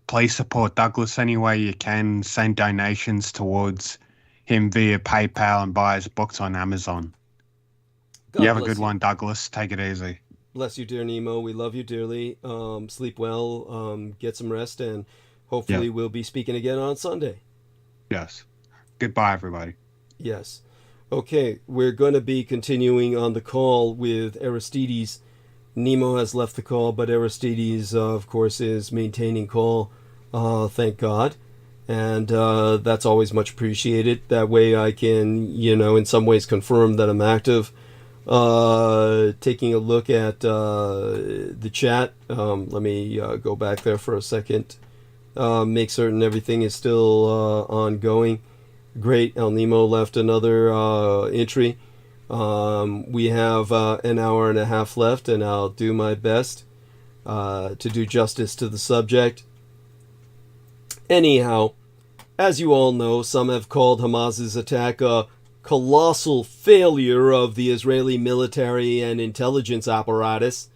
Speaker 9: Please support Douglas any way you can. Send donations towards him via PayPal and buy his books on Amazon. You have a good one, Douglas. Take it easy.
Speaker 1: Bless you, dear Nemo. We love you dearly. Sleep well, get some rest, and hopefully we'll be speaking again on Sunday.
Speaker 9: Yes. Goodbye, everybody.
Speaker 1: Yes. Okay, we're going to be continuing on the call with Aristides. Nemo has left the call, but Aristides, of course, is maintaining call. Thank God. And that's always much appreciated. That way I can, in some ways confirm that I'm active. Taking a look at the chat. Let me go back there for a second. Make certain everything is still ongoing. Great. El Nemo left another entry. We have an hour and a half left, and I'll do my best to do justice to the subject. Anyhow, as you all know, some have called Hamas's attack a colossal failure of the Israeli military and intelligence apparatus.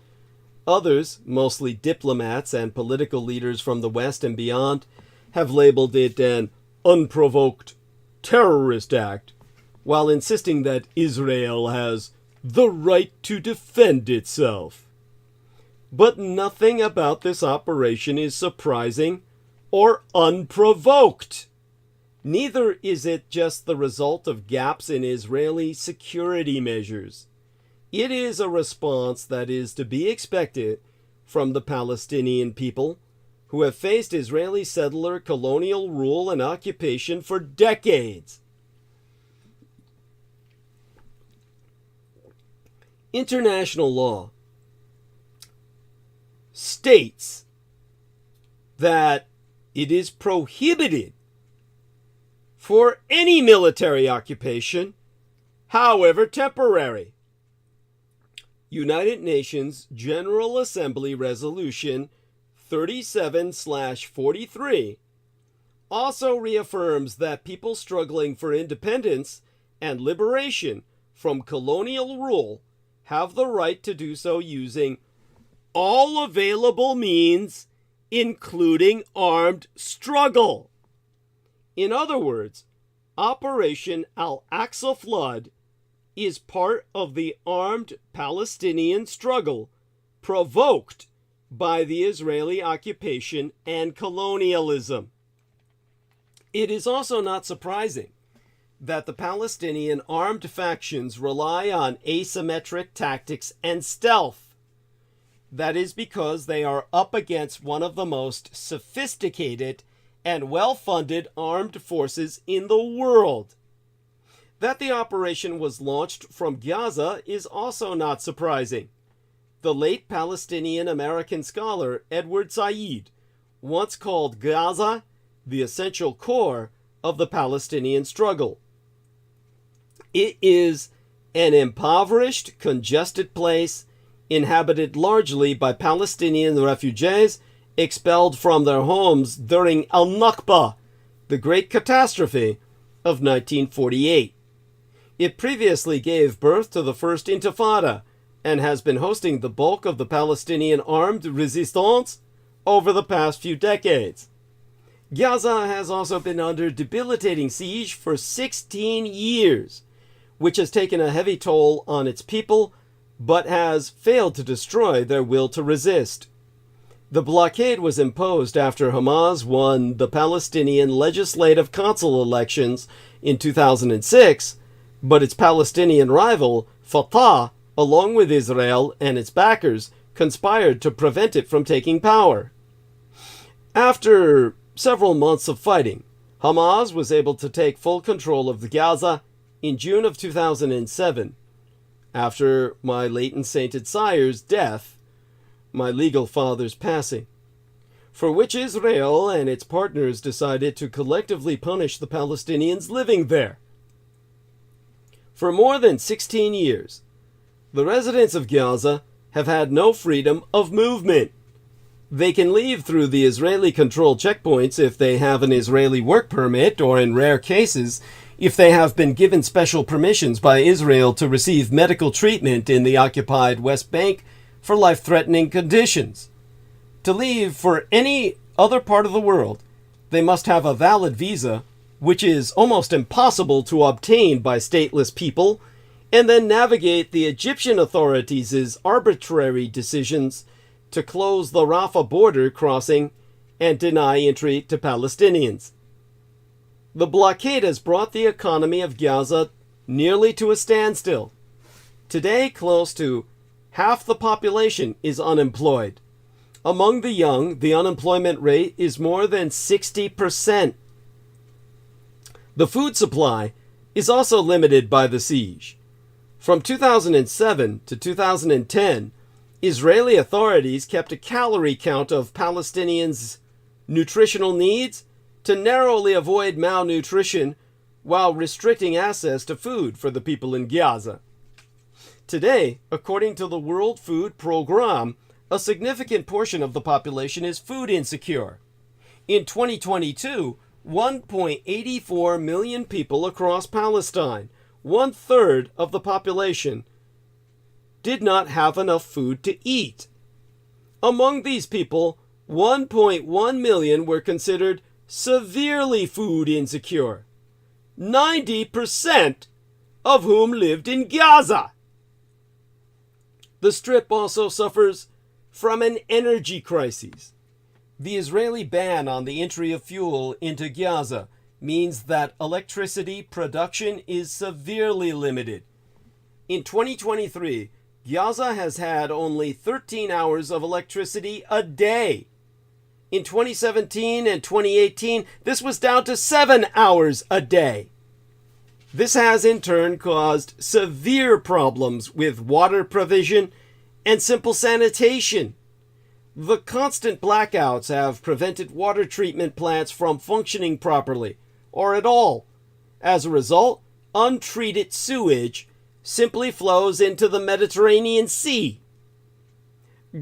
Speaker 1: Others, mostly diplomats and political leaders from the West and beyond, have labeled it an unprovoked terrorist act, while insisting that Israel has the right to defend itself. But nothing about this operation is surprising or unprovoked. Neither is it just the result of gaps in Israeli security measures. It is a response that is to be expected from the Palestinian people, who have faced Israeli settler colonial rule and occupation for decades. International law states that it is prohibited for any military occupation, however temporary. United Nations General Assembly Resolution 37/43 also reaffirms that people struggling for independence and liberation from colonial rule have the right to do so using all available means, including armed struggle. In other words, Operation Al-Aqsa Flood is part of the armed Palestinian struggle provoked by the Israeli occupation and colonialism. It is also not surprising that the Palestinian armed factions rely on asymmetric tactics and stealth. That is because they are up against one of the most sophisticated and well-funded armed forces in the world. That the operation was launched from Gaza is also not surprising. The late Palestinian-American scholar Edward Said once called Gaza the essential core of the Palestinian struggle. It is an impoverished, congested place inhabited largely by Palestinian refugees expelled from their homes during Al-Nakba, the Great Catastrophe of 1948. It previously gave birth to the First Intifada and has been hosting the bulk of the Palestinian armed resistance over the past few decades. Gaza has also been under debilitating siege for 16 years, which has taken a heavy toll on its people, but has failed to destroy their will to resist. The blockade was imposed after Hamas won the Palestinian Legislative Council elections in 2006, but its Palestinian rival, Fatah, along with Israel and its backers, conspired to prevent it from taking power. After several months of fighting, Hamas was able to take full control of the Gaza in June of 2007, after my late and sainted sire's death, my legal father's passing, for which Israel and its partners decided to collectively punish the Palestinians living there. For more than 16 years, the residents of Gaza have had no freedom of movement. They can leave through the Israeli-controlled checkpoints if they have an Israeli work permit, or in rare cases, if they have been given special permissions by Israel to receive medical treatment in the occupied West Bank for life-threatening conditions. To leave for any other part of the world, they must have a valid visa, which is almost impossible to obtain by stateless people, and then navigate the Egyptian authorities' arbitrary decisions to close the Rafah border crossing and deny entry to Palestinians. The blockade has brought the economy of Gaza nearly to a standstill. Today, close to half the population is unemployed. Among the young, the unemployment rate is more than 60%. The food supply is also limited by the siege. From 2007 to 2010, Israeli authorities kept a calorie count of Palestinians' nutritional needs to narrowly avoid malnutrition while restricting access to food for the people in Gaza. Today, according to the World Food Programme, a significant portion of the population is food insecure. In 2022, 1.84 million people across Palestine, 1/3 of the population, did not have enough food to eat. Among these people, 1.1 million were considered severely food insecure, 90% of whom lived in Gaza. The Strip also suffers from an energy crisis. The Israeli ban on the entry of fuel into Gaza means that electricity production is severely limited. In 2023, Gaza has had only 13 hours of electricity a day. In 2017 and 2018, this was down to 7 hours a day. This has in turn caused severe problems with water provision and simple sanitation. The constant blackouts have prevented water treatment plants from functioning properly, or at all. As a result, untreated sewage simply flows into the Mediterranean Sea.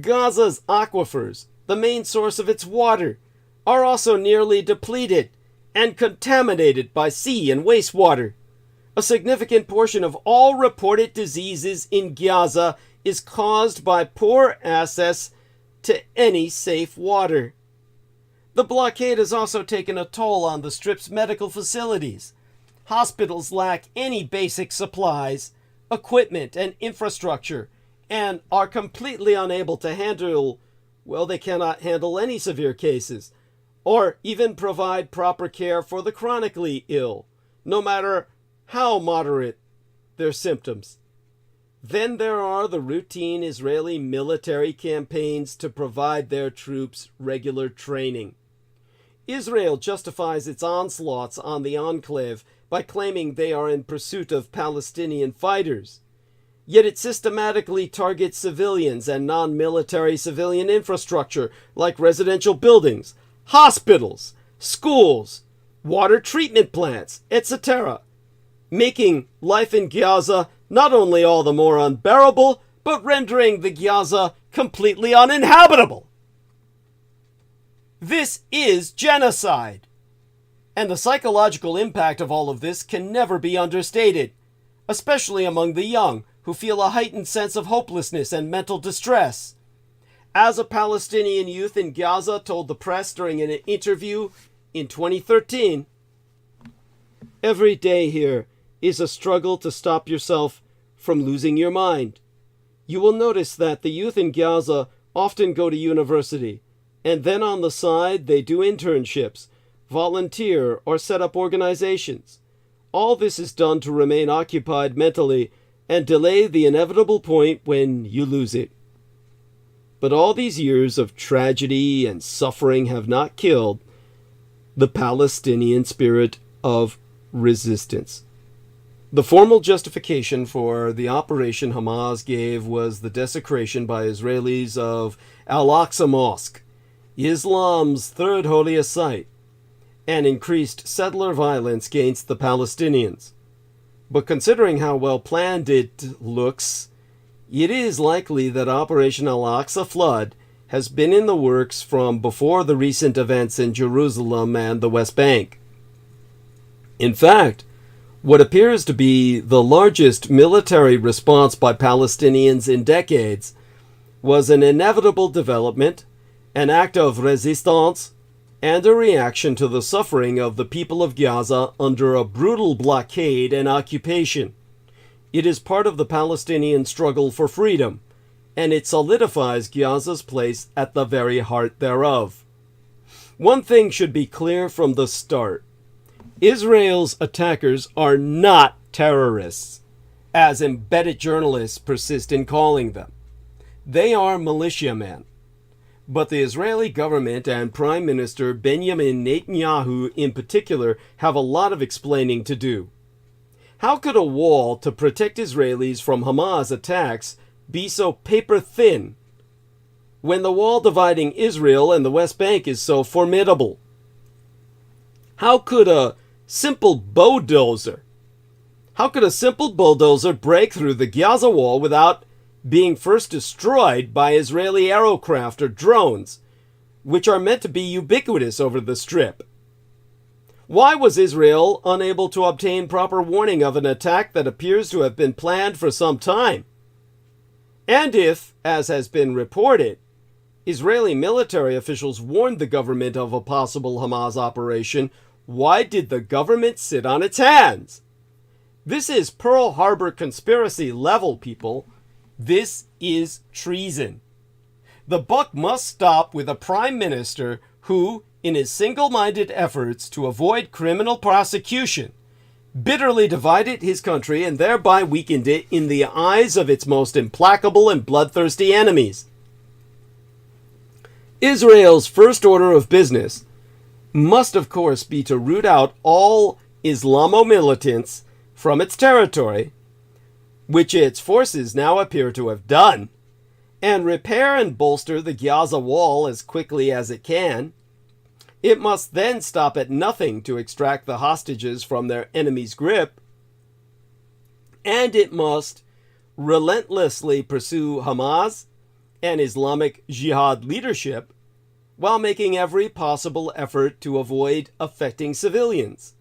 Speaker 1: Gaza's aquifers, the main source of its water, are also nearly depleted and contaminated by sea and wastewater. A significant portion of all reported diseases in Gaza is caused by poor access to any safe water. The blockade has also taken a toll on the Strip's medical facilities. Hospitals lack any basic supplies, equipment, and infrastructure, and are completely unable to handle, well, they cannot handle any severe cases, or even provide proper care for the chronically ill, no matter how moderate their symptoms. Then there are the routine Israeli military campaigns to provide their troops regular training. Israel justifies its onslaughts on the enclave by claiming they are in pursuit of Palestinian fighters. Yet it systematically targets civilians and non-military civilian infrastructure like residential buildings, hospitals, schools, water treatment plants, etc., making life in Gaza not only all the more unbearable, but rendering the Gaza completely uninhabitable. This is genocide. And the psychological impact of all of this can never be understated, especially among the young, who feel a heightened sense of hopelessness and mental distress. As a Palestinian youth in Gaza told the press during an interview in 2013, "Every day here is a struggle to stop yourself from losing your mind. You will notice that the youth in Gaza often go to university, and then on the side they do internships, volunteer, or set up organizations. All this is done to remain occupied mentally and delay the inevitable point when you lose it. But all these years of tragedy and suffering have not killed the Palestinian spirit of resistance. The formal justification for the operation Hamas gave was the desecration by Israelis of Al-Aqsa Mosque, Islam's third holiest site, and increased settler violence against the Palestinians. But considering how well planned it looks, it is likely that Operation Al-Aqsa Flood has been in the works from before the recent events in Jerusalem and the West Bank. In fact, what appears to be the largest military response by Palestinians in decades was an inevitable development, an act of resistance, and a reaction to the suffering of the people of Gaza under a brutal blockade and occupation. It is part of the Palestinian struggle for freedom, and it solidifies Gaza's place at the very heart thereof. One thing should be clear from the start. Israel's attackers are not terrorists, as embedded journalists persist in calling them. They are militiamen. But the Israeli government and Prime Minister Benjamin Netanyahu in particular have a lot of explaining to do. How could a wall to protect Israelis from Hamas attacks be so paper thin when the wall dividing Israel and the West Bank is so formidable? How could a simple bulldozer break through the Gaza wall without being first destroyed by Israeli aircraft or drones, which are meant to be ubiquitous over the Strip? Why was Israel unable to obtain proper warning of an attack that appears to have been planned for some time? And if, as has been reported, Israeli military officials warned the government of a possible Hamas operation, why did the government sit on its hands? This is Pearl Harbor conspiracy level, people. This is treason. The buck must stop with a prime minister who, in his single-minded efforts to avoid criminal prosecution, bitterly divided his country and thereby weakened it in the eyes of its most implacable and bloodthirsty enemies. Israel's first order of business must, of course, be to root out all Islamo-militants from its territory, which its forces now appear to have done, and repair and bolster the Gaza wall as quickly as it can. It must then stop at nothing to extract the hostages from their enemy's grip, and it must relentlessly pursue Hamas and Islamic Jihad leadership while making every possible effort to avoid affecting civilians,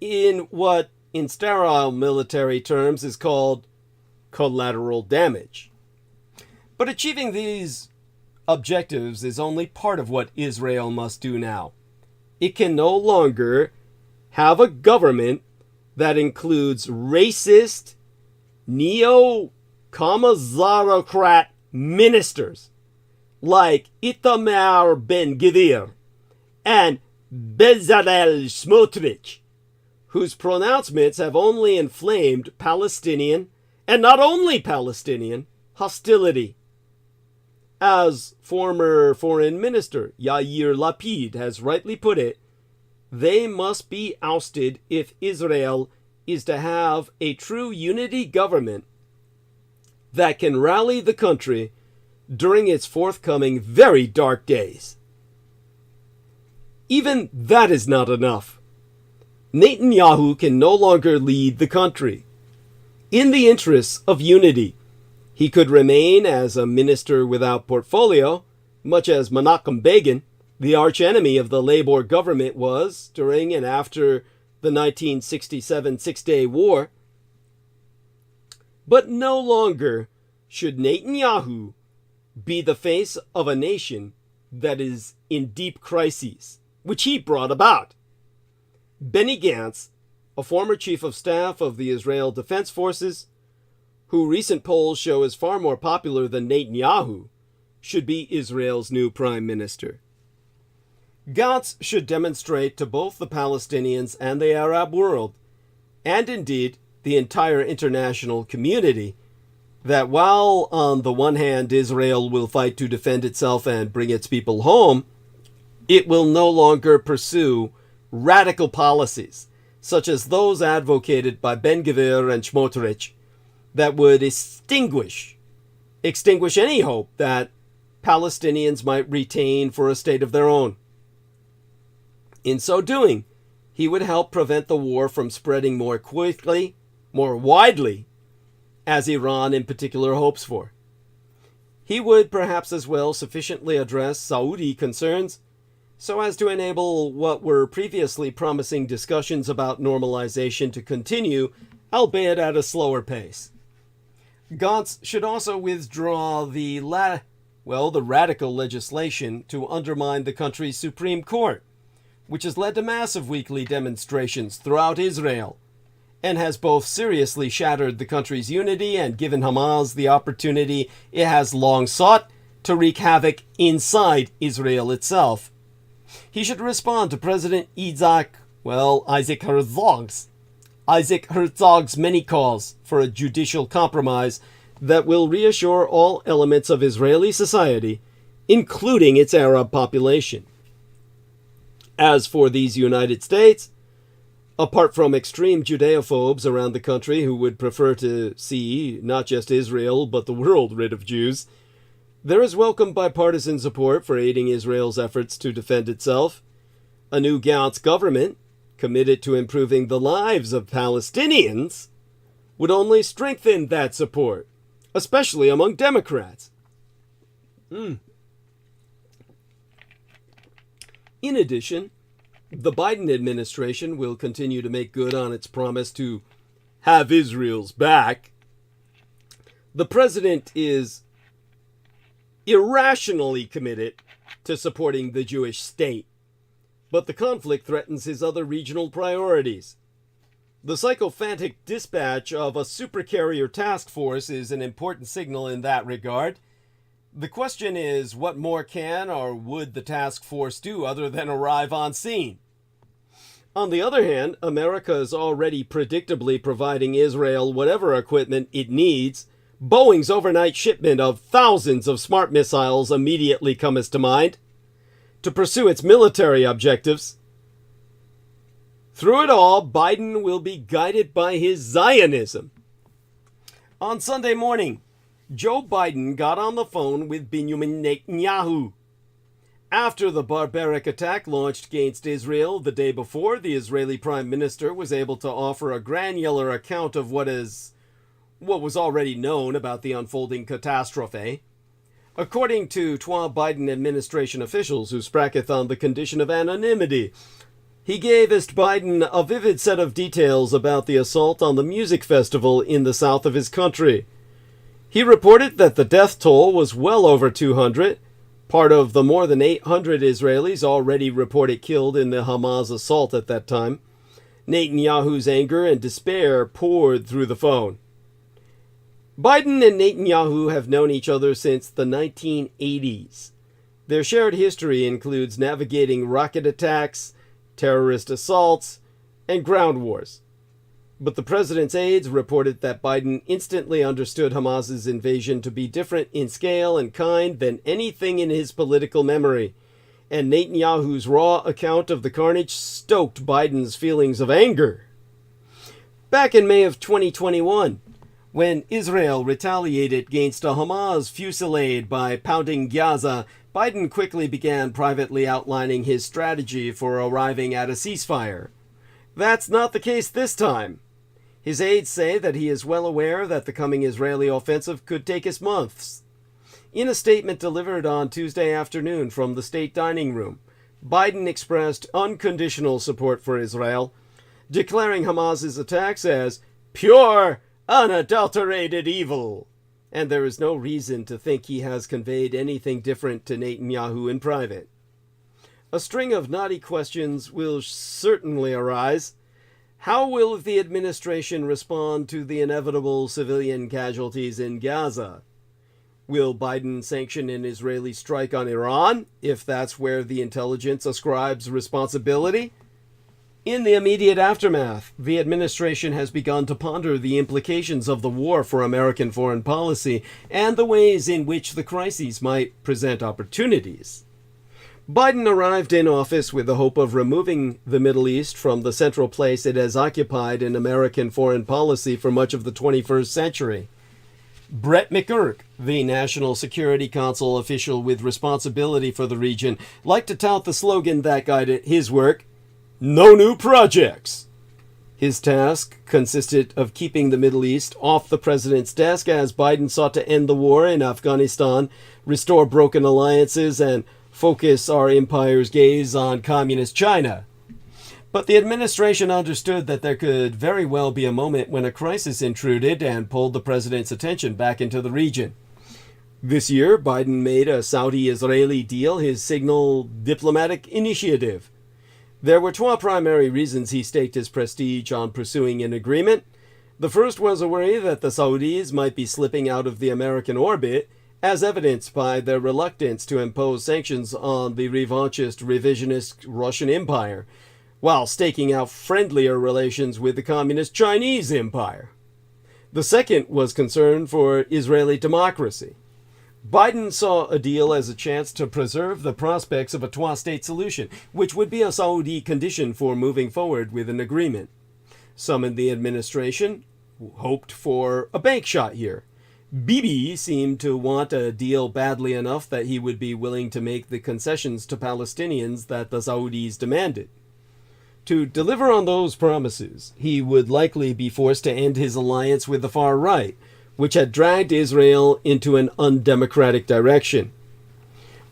Speaker 1: in what, in sterile military terms, is called collateral damage. But achieving these objectives is only part of what Israel must do now. It can no longer have a government that includes racist, neo-Kamazarocrat ministers like Itamar Ben-Gvir and Bezalel Smotrich, whose pronouncements have only inflamed Palestinian, and not only Palestinian, hostility. As former Foreign Minister Yair Lapid has rightly put it, they must be ousted if Israel is to have a true unity government that can rally the country during its forthcoming very dark days. Even that is not enough. Netanyahu can no longer lead the country. In the interests of unity, he could remain as a minister without portfolio, much as Menachem Begin, the archenemy of the Labour government, was during and after the 1967 Six-Day War. But no longer should Netanyahu be the face of a nation that is in deep crises, which he brought about. Benny Gantz, a former chief of staff of the Israel Defense Forces, who recent polls show is far more popular than Netanyahu, should be Israel's new prime minister. Gantz should demonstrate to both the Palestinians and the Arab world, and indeed the entire international community, that while on the one hand Israel will fight to defend itself and bring its people home, it will no longer pursue radical policies, such as those advocated by Ben-Gvir and Smotrich, that would extinguish any hope that Palestinians might retain for a state of their own. In so doing, he would help prevent the war from spreading more quickly, more widely, as Iran in particular hopes for. He would perhaps as well sufficiently address Saudi concerns so as to enable what were previously promising discussions about normalization to continue, albeit at a slower pace. Gantz should also withdraw the radical legislation to undermine the country's Supreme Court, which has led to massive weekly demonstrations throughout Israel, and has both seriously shattered the country's unity and given Hamas the opportunity it has long sought to wreak havoc inside Israel itself. He should respond to President Isaac Herzog's many calls for a judicial compromise that will reassure all elements of Israeli society, including its Arab population. As for these United States, apart from extreme Judeophobes around the country who would prefer to see not just Israel but the world rid of Jews, there is welcome bipartisan support for aiding Israel's efforts to defend itself. A new Gantz government, committed to improving the lives of Palestinians, would only strengthen that support, especially among Democrats. In addition, the Biden administration will continue to make good on its promise to have Israel's back. The president is irrationally committed to supporting the Jewish state, but the conflict threatens his other regional priorities. The sycophantic dispatch of a supercarrier task force is an important signal in that regard. The question is, what more can or would the task force do other than arrive on scene? On the other hand, America is already predictably providing Israel whatever equipment it needs. Boeing's overnight shipment of thousands of smart missiles immediately comes to mind to pursue its military objectives. Through it all, Biden will be guided by his Zionism. On Sunday morning, Joe Biden got on the phone with Benjamin Netanyahu. After the barbaric attack launched against Israel the day before, the Israeli Prime Minister was able to offer a granular account of what was already known about the unfolding catastrophe. According to twa Biden administration officials who spracketh on the condition of anonymity, he gave Biden a vivid set of details about the assault on the music festival in the south of his country. He reported that the death toll was well over 200, part of the more than 800 Israelis already reported killed in the Hamas assault at that time. Netanyahu's anger and despair poured through the phone. Biden and Netanyahu have known each other since the 1980s. Their shared history includes navigating rocket attacks, terrorist assaults, and ground wars. But the president's aides reported that Biden instantly understood Hamas's invasion to be different in scale and kind than anything in his political memory, and Netanyahu's raw account of the carnage stoked Biden's feelings of anger. Back in May of 2021, when Israel retaliated against a Hamas fusillade by pounding Gaza, Biden quickly began privately outlining his strategy for arriving at a ceasefire. That's not the case this time. His aides say that he is well aware that the coming Israeli offensive could take us months. In a statement delivered on Tuesday afternoon from the state dining room, Biden expressed unconditional support for Israel, declaring Hamas's attacks as pure, unadulterated evil. And there is no reason to think he has conveyed anything different to Netanyahu in private. A string of knotty questions will certainly arise. How will the administration respond to the inevitable civilian casualties in Gaza? Will Biden sanction an Israeli strike on Iran, if that's where the intelligence ascribes responsibility? In the immediate aftermath, the administration has begun to ponder the implications of the war for American foreign policy and the ways in which the crises might present opportunities. Biden arrived in office with the hope of removing the Middle East from the central place it has occupied in American foreign policy for much of the 21st century. Brett McGurk, the National Security Council official with responsibility for the region, liked to tout the slogan that guided his work, "No new projects." His task consisted of keeping the Middle East off the president's desk as Biden sought to end the war in Afghanistan, restore broken alliances, and focus our empire's gaze on communist China. But the administration understood that there could very well be a moment when a crisis intruded and pulled the president's attention back into the region. This year, Biden made a Saudi-Israeli deal his signal diplomatic initiative. There were two primary reasons he staked his prestige on pursuing an agreement. The first was a worry that the Saudis might be slipping out of the American orbit, as evidenced by their reluctance to impose sanctions on the revanchist, revisionist Russian Empire, while staking out friendlier relations with the communist Chinese Empire. The second was concern for Israeli democracy. Biden saw a deal as a chance to preserve the prospects of a two-state solution, which would be a Saudi condition for moving forward with an agreement. Some in the administration hoped for a bank shot here. Bibi seemed to want a deal badly enough that he would be willing to make the concessions to Palestinians that the Saudis demanded. To deliver on those promises, he would likely be forced to end his alliance with the far right, which had dragged Israel into an undemocratic direction.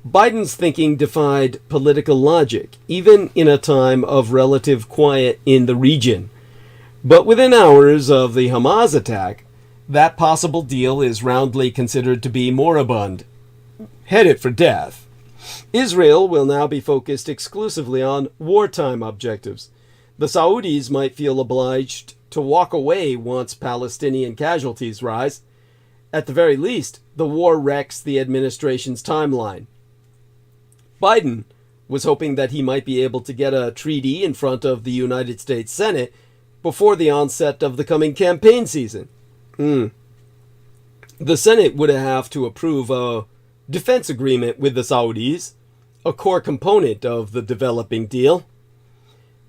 Speaker 1: Biden's thinking defied political logic, even in a time of relative quiet in the region. But within hours of the Hamas attack, that possible deal is roundly considered to be moribund, headed for death. Israel will now be focused exclusively on wartime objectives. The Saudis might feel obliged to walk away once Palestinian casualties rise. At the very least, the war wrecks the administration's timeline. Biden was hoping that he might be able to get a treaty in front of the United States Senate before the onset of the coming campaign season. The Senate would have to approve a defense agreement with the Saudis, a core component of the developing deal.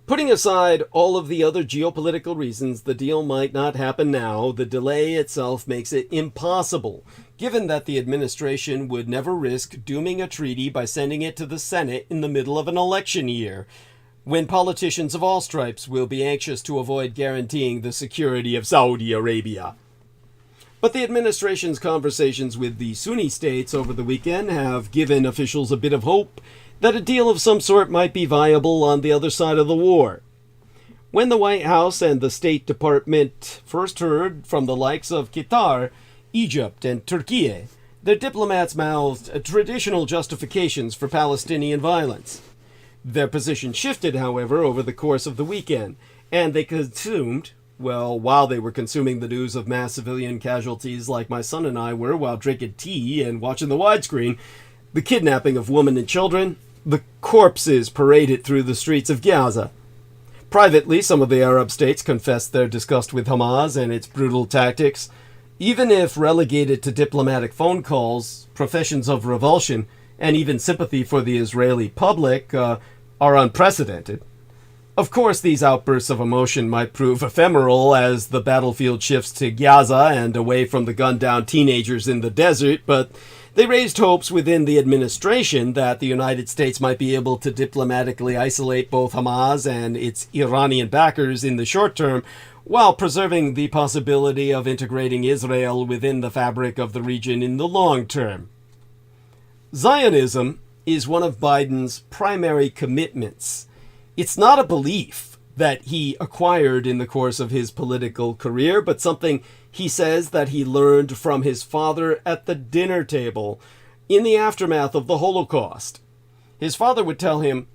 Speaker 1: Putting aside all of the other geopolitical reasons the deal might not happen now, the delay itself makes it impossible, given that the administration would never risk dooming a treaty by sending it to the Senate in the middle of an election year, when politicians of all stripes will be anxious to avoid guaranteeing the security of Saudi Arabia. But the administration's conversations with the Sunni states over the weekend have given officials a bit of hope that a deal of some sort might be viable on the other side of the war. When the White House and the State Department first heard from the likes of Qatar, Egypt, and Turkey, their diplomats mouthed traditional justifications for Palestinian violence. Their position shifted, however, over the course of the weekend, and they consumed, well, while they were consuming the news of mass civilian casualties like my son and I were while drinking tea and watching the widescreen, the kidnapping of women and children, the corpses paraded through the streets of Gaza. Privately, some of the Arab states confessed their disgust with Hamas and its brutal tactics. Even if relegated to diplomatic phone calls, professions of revulsion, and even sympathy for the Israeli public are unprecedented. Of course, these outbursts of emotion might prove ephemeral as the battlefield shifts to Gaza and away from the gunned-down teenagers in the desert, but they raised hopes within the administration that the United States might be able to diplomatically isolate both Hamas and its Iranian backers in the short term, while preserving the possibility of integrating Israel within the fabric of the region in the long term. Zionism is one of Biden's primary commitments. It's not a belief that he acquired in the course of his political career, but something he says that he learned from his father at the dinner table in the aftermath of the Holocaust. His father would tell him,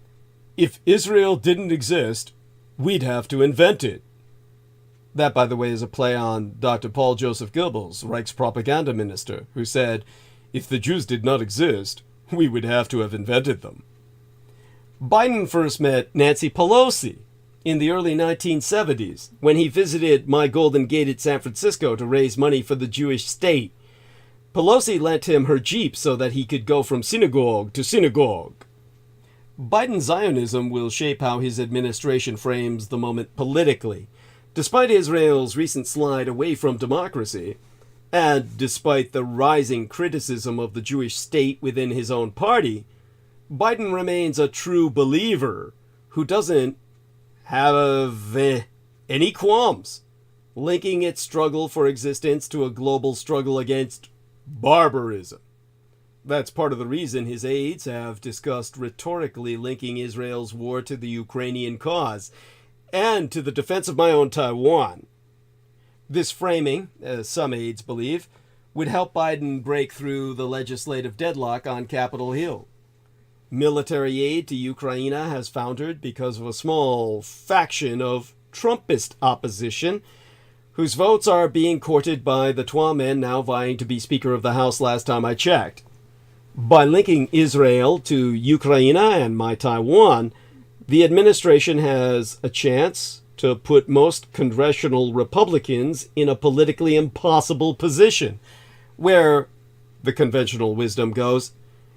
Speaker 1: "If Israel didn't exist, we'd have to invent it." That, by the way, is a play on Dr. Paul Joseph Goebbels, Reich's propaganda minister, who said, If the Jews did not exist, we would have to have invented them. Biden first met Nancy Pelosi in the early 1970s when he visited My Golden Gate at San Francisco to raise money for the Jewish state. Pelosi lent him her Jeep so that he could go from synagogue to synagogue. Biden's Zionism will shape how his administration frames the moment politically. Despite Israel's recent slide away from democracy, and despite the rising criticism of the Jewish state within his own party, Biden remains a true believer who doesn't have any qualms linking its struggle for existence to a global struggle against barbarism. That's part of the reason his aides have discussed rhetorically linking Israel's war to the Ukrainian cause and to the defense of my own Taiwan. This framing, as some aides believe, would help Biden break through the legislative deadlock on Capitol Hill. Military aid to Ukraine has foundered because of a small faction of Trumpist opposition, whose votes are being courted by the twa men now vying to be Speaker of the House last time I checked. By linking Israel to Ukraine and my Taiwan, the administration has a chance to put most congressional Republicans in a politically impossible position, where, the conventional wisdom goes,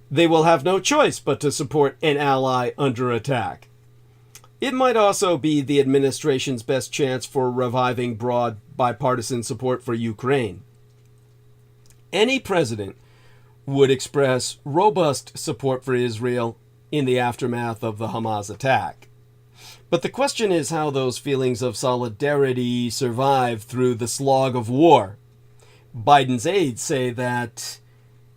Speaker 1: they will have no choice but to support an ally under attack. It might also be the administration's best chance for reviving broad bipartisan support for Ukraine. Any president would express robust support for Israel in the aftermath of the Hamas attack. But the question is how those feelings of solidarity survive through the slog of war. Biden's aides say that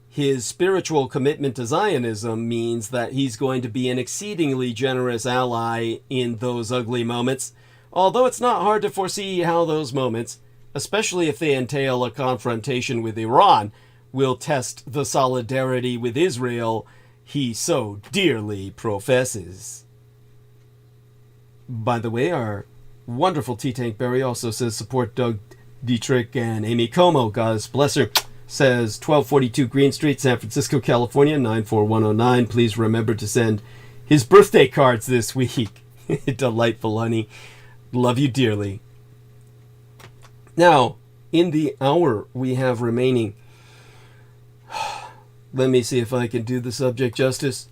Speaker 1: his spiritual commitment to Zionism means that he's going to be an exceedingly generous ally in those ugly moments, although it's not hard to foresee how those moments, especially if they entail a confrontation with Iran, will test the solidarity with Israel he so dearly professes. By the way, our wonderful T-Tank Berry also says support Doug Dietrich and Amy Como. God bless her. Says 1242 Green Street, San Francisco, California, 94109. Please remember to send his birthday cards this week. Delightful, honey. Love you dearly. Now, in the hour we have remaining, let me see if I can do the subject justice.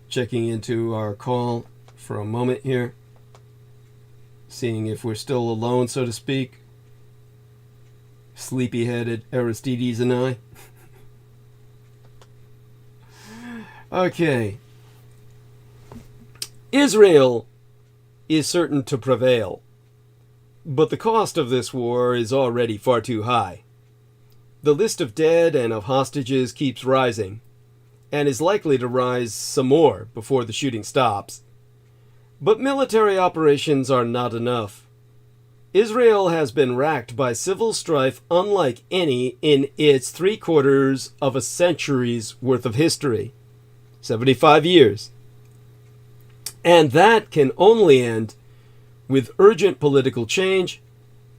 Speaker 1: Checking into our call for a moment here. Seeing if we're still alone, so to speak. Sleepy-headed Aristides and I. Okay. Israel is certain to prevail, but the cost of this war is already far too high. The list of dead and of hostages keeps rising, and is likely to rise some more before the shooting stops. But military operations are not enough. Israel has been racked by civil strife unlike any in its 3/4 of a century's worth of history. 75 years. And that can only end with urgent political change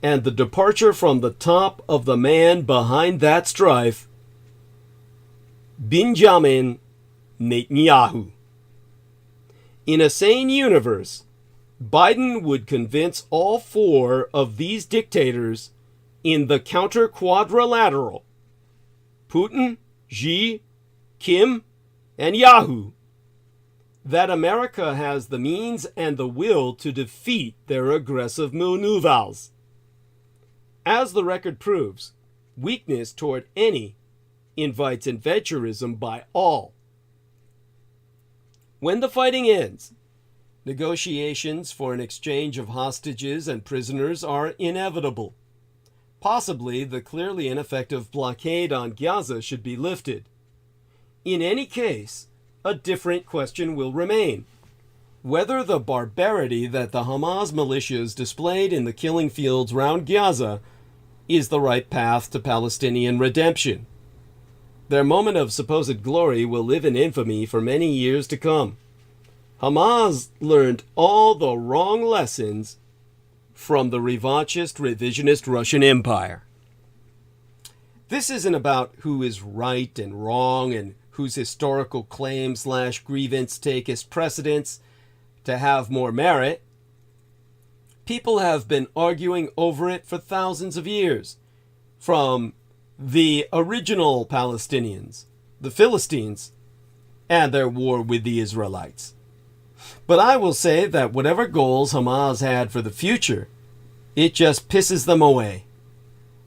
Speaker 1: and the departure from the top of the man behind that strife, Benjamin Netanyahu. In a sane universe, Biden would convince all four of these dictators in the counter-quadrilateral, Putin, Xi, Kim, and Yahoo, that America has the means and the will to defeat their aggressive maneuvers. As the record proves, weakness toward any invites adventurism by all. When the fighting ends, negotiations for an exchange of hostages and prisoners are inevitable. Possibly the clearly ineffective blockade on Gaza should be lifted. In any case, a different question will remain: whether the barbarity that the Hamas militias displayed in the killing fields round Gaza is the right path to Palestinian redemption. Their moment of supposed glory will live in infamy for many years to come. Hamas learned all the wrong lessons from the revanchist, revisionist Russian Empire. This isn't about who is right and wrong and whose historical claim/grievance take as precedence to have more merit. People have been arguing over it for thousands of years, from the original Palestinians, the Philistines, and their war with the Israelites. But I will say that whatever goals Hamas had for the future, it just pisses them away.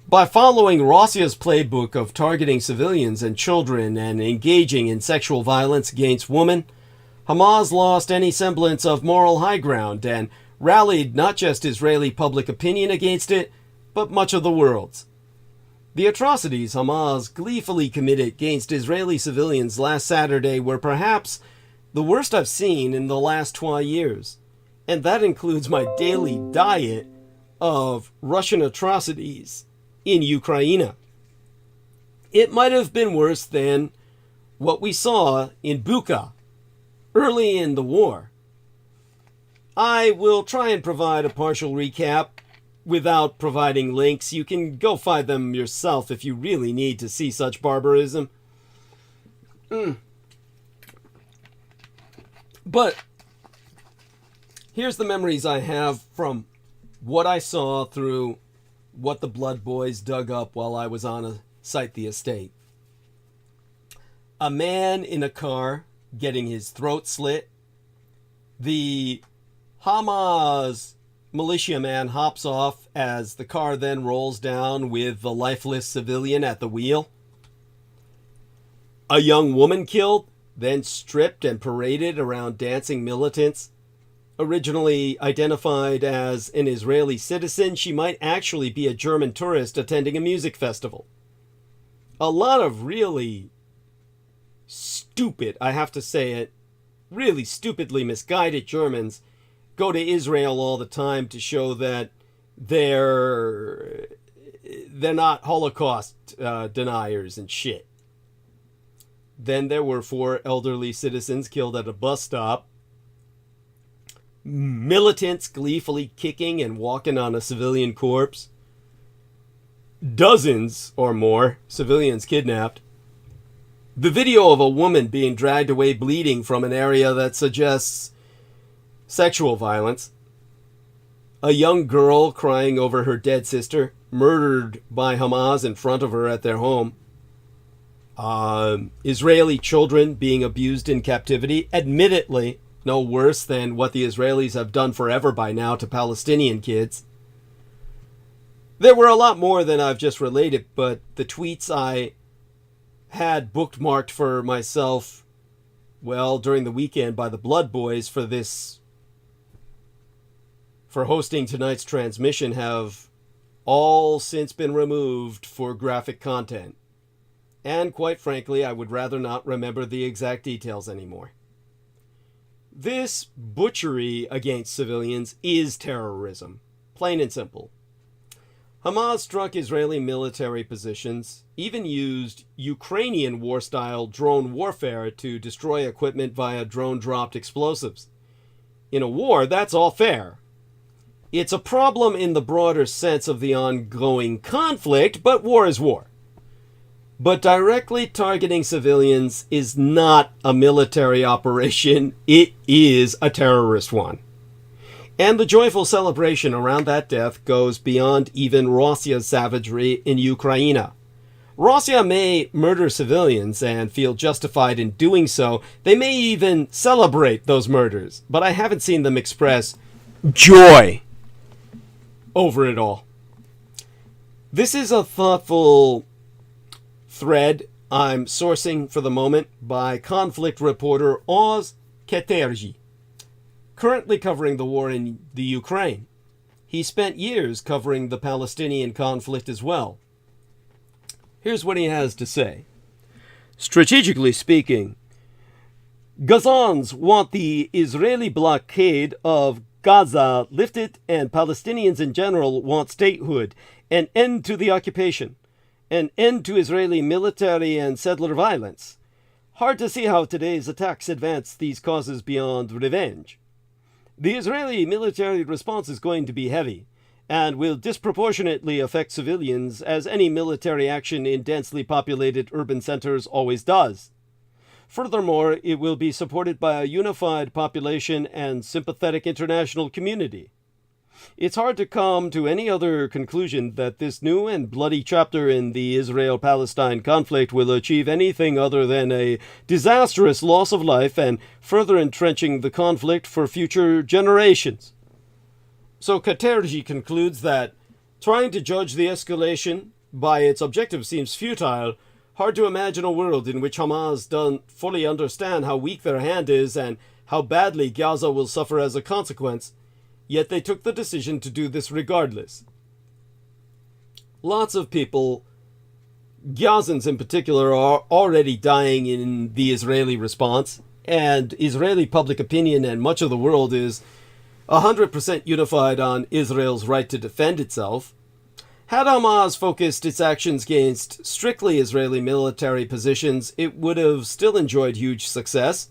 Speaker 1: By following Russia's playbook of targeting civilians and children and engaging in sexual violence against women, Hamas lost any semblance of moral high ground and rallied not just Israeli public opinion against it, but much of the world's. The atrocities Hamas gleefully committed against Israeli civilians last Saturday were perhaps the worst I've seen in the last 20 years, and that includes my daily diet of Russian atrocities in Ukraine. It might have been worse than what we saw in Bucha early in the war. I will try and provide a partial recap without providing links. You can go find them yourself if you really need to see such barbarism. But here's the memories I have from what I saw through what the Blood Boys dug up while I was on a site the estate. A man in a car getting his throat slit. The Hamas militiaman hops off as the car then rolls down with the lifeless civilian at the wheel. A young woman killed, then stripped and paraded around dancing militants. Originally identified as an Israeli citizen, she might actually be a German tourist attending a music festival. A lot of really stupid, I have to say it, really stupidly misguided Germans go to Israel all the time to show that they're not Holocaust deniers and shit. Then there were 4 elderly citizens killed at a bus stop. Militants gleefully kicking and walking on a civilian corpse. Dozens or more civilians kidnapped. The video of a woman being dragged away bleeding from an area that suggests sexual violence. A young girl crying over her dead sister, murdered by Hamas in front of her at their home. Israeli children being abused in captivity, admittedly no worse than what the Israelis have done forever by now to Palestinian kids. There were a lot more than I've just related, but the tweets I had bookmarked for myself, well, during the weekend by the Blood Boys for hosting tonight's transmission have all since been removed for graphic content. And quite frankly, I would rather not remember the exact details anymore. This butchery against civilians is terrorism, plain and simple. Hamas struck Israeli military positions, even used Ukrainian war-style drone warfare to destroy equipment via drone-dropped explosives. In a war, that's all fair. It's a problem in the broader sense of the ongoing conflict, but war is war. But directly targeting civilians is not a military operation, it is a terrorist one. And the joyful celebration around that death goes beyond even Russia's savagery in Ukraine. Russia may murder civilians and feel justified in doing so. They may even celebrate those murders, but I haven't seen them express joy over it all. This is a thoughtful thread I'm sourcing for the moment by conflict reporter Oz Keterji, currently covering the war in the Ukraine. He spent years covering the Palestinian conflict as well. Here's what he has to say. Strategically speaking, Gazans want the Israeli blockade of Gaza lifted, and Palestinians in general want statehood, an end to the occupation, an end to Israeli military and settler violence. Hard to see how today's attacks advance these causes beyond revenge. The Israeli military response is going to be heavy, and will disproportionately affect civilians, as any military action in densely populated urban centers always does. Furthermore, it will be supported by a unified population and sympathetic international community. It's hard to come to any other conclusion that this new and bloody chapter in the Israel-Palestine conflict will achieve anything other than a disastrous loss of life and further entrenching the conflict for future generations. So Katerji concludes that trying to judge the escalation by its objective seems futile. Hard to imagine a world in which Hamas doesn't fully understand how weak their hand is and how badly Gaza will suffer as a consequence. Yet they took the decision to do this regardless. Lots of people, Gazans in particular, are already dying in the Israeli response, and Israeli public opinion and much of the world is 100% unified on Israel's right to defend itself. Had Hamas focused its actions against strictly Israeli military positions, it would have still enjoyed huge success.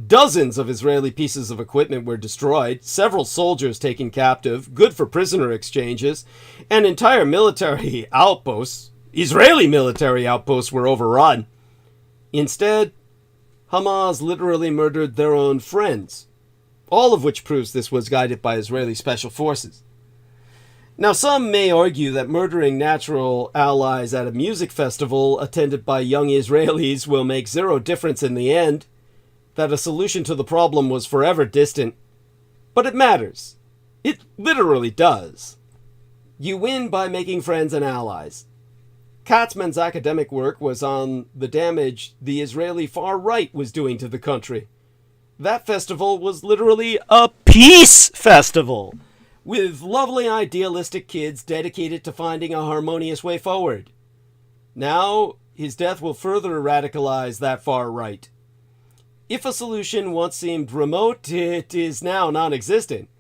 Speaker 1: Dozens of Israeli pieces of equipment were destroyed, several soldiers taken captive, good for prisoner exchanges, and entire military outposts, Israeli military outposts, were overrun. Instead, Hamas literally murdered their own friends, all of which proves this was guided by Israeli special forces. Now, some may argue that murdering natural allies at a music festival attended by young Israelis will make zero difference in the end, that a solution to the problem was forever distant. But it matters. It literally does. You win by making friends and allies. Katzman's academic work was on the damage the Israeli far right was doing to the country. That festival was literally a peace festival, with lovely idealistic kids dedicated to finding a harmonious way forward. Now, his death will further radicalize that far right. If a solution once seemed remote, it is now non-existent.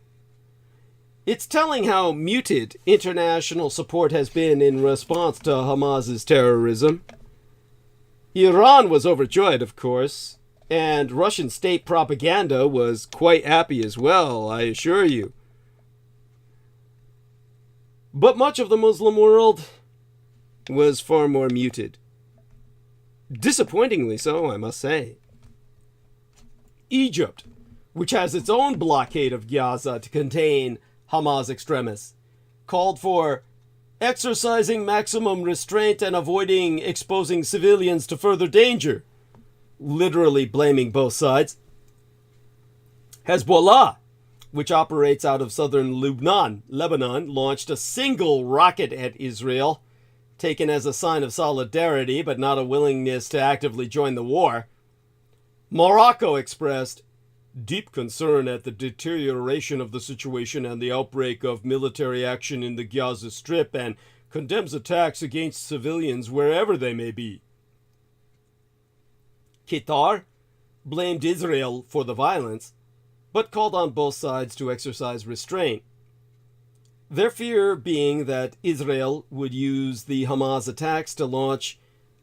Speaker 1: It's telling how muted international support has been in response to Hamas's terrorism. Iran was overjoyed, of course, and Russian state propaganda was quite happy as well, I assure you. But much of the Muslim world was far more muted. Disappointingly so, I must say. Egypt, which has its own blockade of Gaza to contain Hamas extremists, called for exercising maximum restraint and avoiding exposing civilians to further danger, literally blaming both sides. Hezbollah, which operates out of southern Lebanon, launched a single rocket at Israel, taken as a sign of solidarity but not a willingness to actively join the war. Morocco expressed deep concern at the deterioration of the situation and the outbreak of military action in the Gaza Strip and condemns attacks against civilians wherever they may be. Qatar blamed Israel for the violence, but called on both sides to exercise restraint. Their fear being that Israel would use the Hamas attacks to launch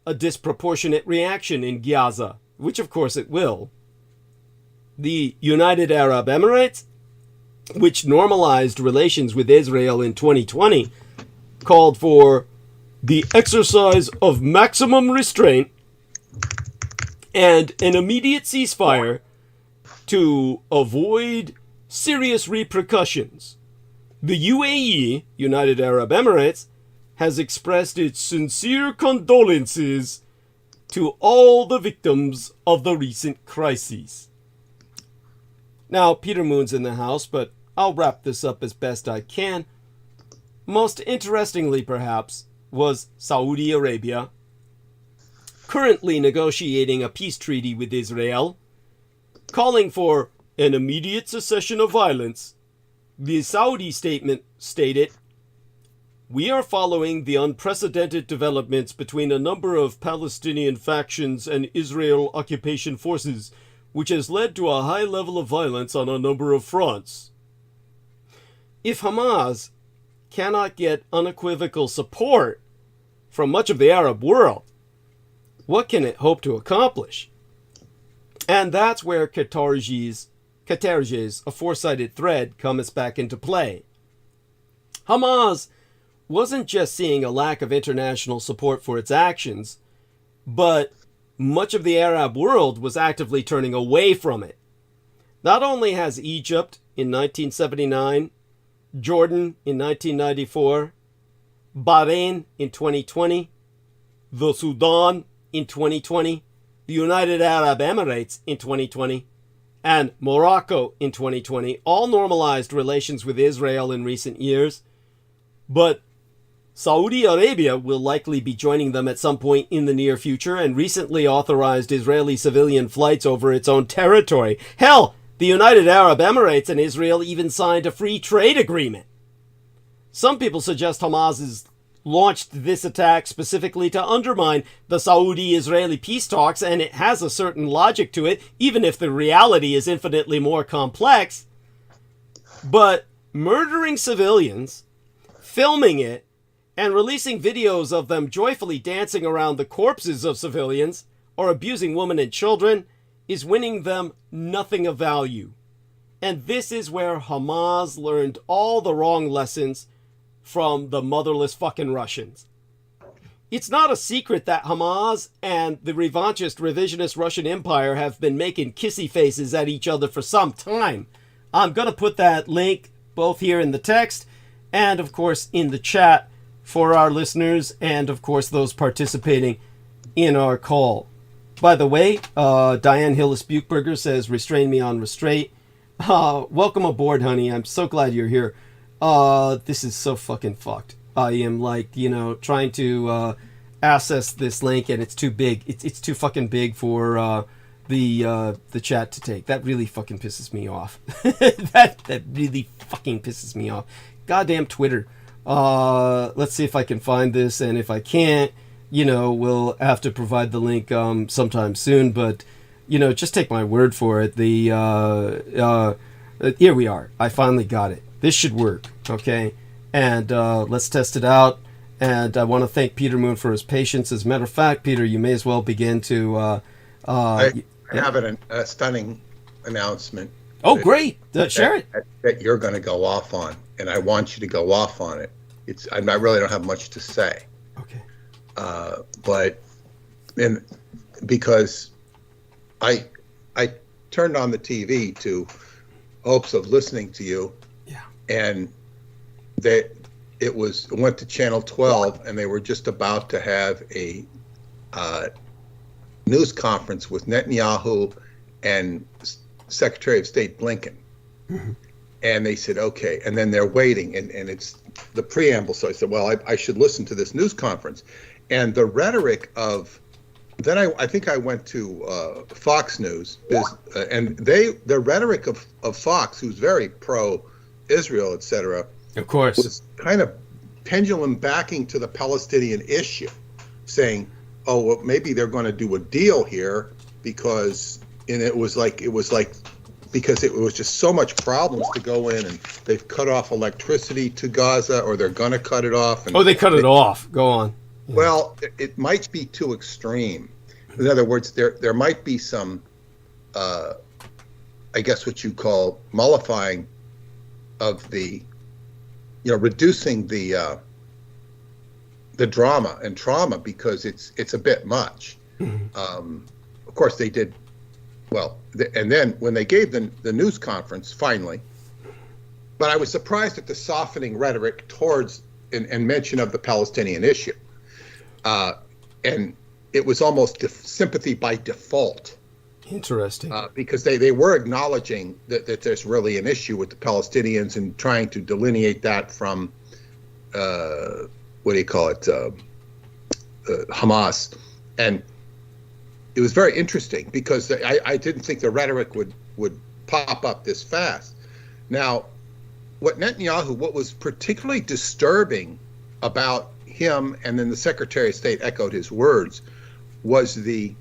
Speaker 1: a disproportionate reaction in Gaza, which of course it will. The United Arab Emirates, which normalized relations with Israel in 2020, called for the exercise of maximum restraint and an immediate ceasefire to avoid serious repercussions. The UAE, United Arab Emirates, has expressed its sincere condolences to all the victims of the recent crises. Now, Peter Moon's in the house, but I'll wrap this up as best I can. Most interestingly, perhaps, was Saudi Arabia, currently negotiating a peace treaty with Israel, calling for an immediate cessation of violence. The Saudi statement stated, "We are following the unprecedented developments between a number of Palestinian factions and Israel occupation forces, which has led to a high level of violence on a number of fronts." If Hamas cannot get unequivocal support from much of the Arab world, what can it hope to accomplish? And that's where Katarji's aforecited thread comes back into play. Hamas wasn't just seeing a lack of international support for its actions, but much of the Arab world was actively turning away from it. Not only has Egypt in 1979, Jordan in 1994, Bahrain in 2020, the Sudan in 2020, the United Arab Emirates in 2020, and Morocco in 2020 all normalized relations with Israel in recent years, but Saudi Arabia will likely be joining them at some point in the near future and recently authorized Israeli civilian flights over its own territory. Hell, the United Arab Emirates and Israel even signed a free trade agreement. Some people suggest Hamas has launched this attack specifically to undermine the Saudi-Israeli peace talks, and it has a certain logic to it, even if the reality is infinitely more complex. But murdering civilians, filming it, and releasing videos of them joyfully dancing around the corpses of civilians or abusing women and children is winning them nothing of value. And this is where Hamas learned all the wrong lessons from the motherless fucking Russians. It's not a secret that Hamas and the revanchist Russian Empire have been making kissy faces at each other for some time. I'm going to put that link both here in the text and, of course, in the chat for our listeners and, of course, those participating in our call. By the way, Diane Hillis-Buchberger says, restrain me on restraint. Welcome aboard, honey. I'm so glad you're here. This is so fucking fucked. I am, trying to access this link, and it's too big. It's too fucking big for the chat to take. That really fucking pisses me off. that really fucking pisses me off. Goddamn Twitter. Let's see if I can find this, and if I can't, we'll have to provide the link sometime soon, but just take my word for it. Here we are. I finally got it. This should work, okay? And let's test it out. And I want to thank Peter Moon for his patience. As a matter of fact, Peter, you may as well begin to
Speaker 3: I have a stunning announcement.
Speaker 1: Oh, great. Share it.
Speaker 3: That you're going to go off on, and I want you to go off on it. I really don't have much to say.
Speaker 1: Okay.
Speaker 3: Because I turned on the TV to hopes of listening to you.
Speaker 1: Yeah.
Speaker 3: And it went to channel 12, and they were just about to have a news conference with Netanyahu and Secretary of State Blinken. Mm-hmm. And they said, okay. And then they're waiting, and it's the preamble. So I said, well, I should listen to this news conference. And the rhetoric of, then I think I went to Fox News, and the rhetoric of Fox, who's very pro-Israel, et cetera,
Speaker 1: of course,
Speaker 3: was kind of pendulum backing to the Palestinian issue, saying, oh, well, maybe they're going to do a deal here because it was just so much problems to go in, and they've cut off electricity to Gaza, or they're going to cut it off. And
Speaker 1: they cut it off. Go on. Yeah.
Speaker 3: Well, it might be too extreme. In other words, there might be some, I guess what you call mollifying of the, reducing the drama and trauma, because it's a bit much. Mm-hmm. Of course, they did well, and then when they gave the news conference finally, but I was surprised at the softening rhetoric towards and mention of the Palestinian issue. And it was almost sympathy by default.
Speaker 1: Interesting.
Speaker 3: Because they were acknowledging that there's really an issue with the Palestinians and trying to delineate that from, Hamas. And it was very interesting because I didn't think the rhetoric would pop up this fast. Now, what was particularly disturbing about him, and then the Secretary of State echoed his words, was the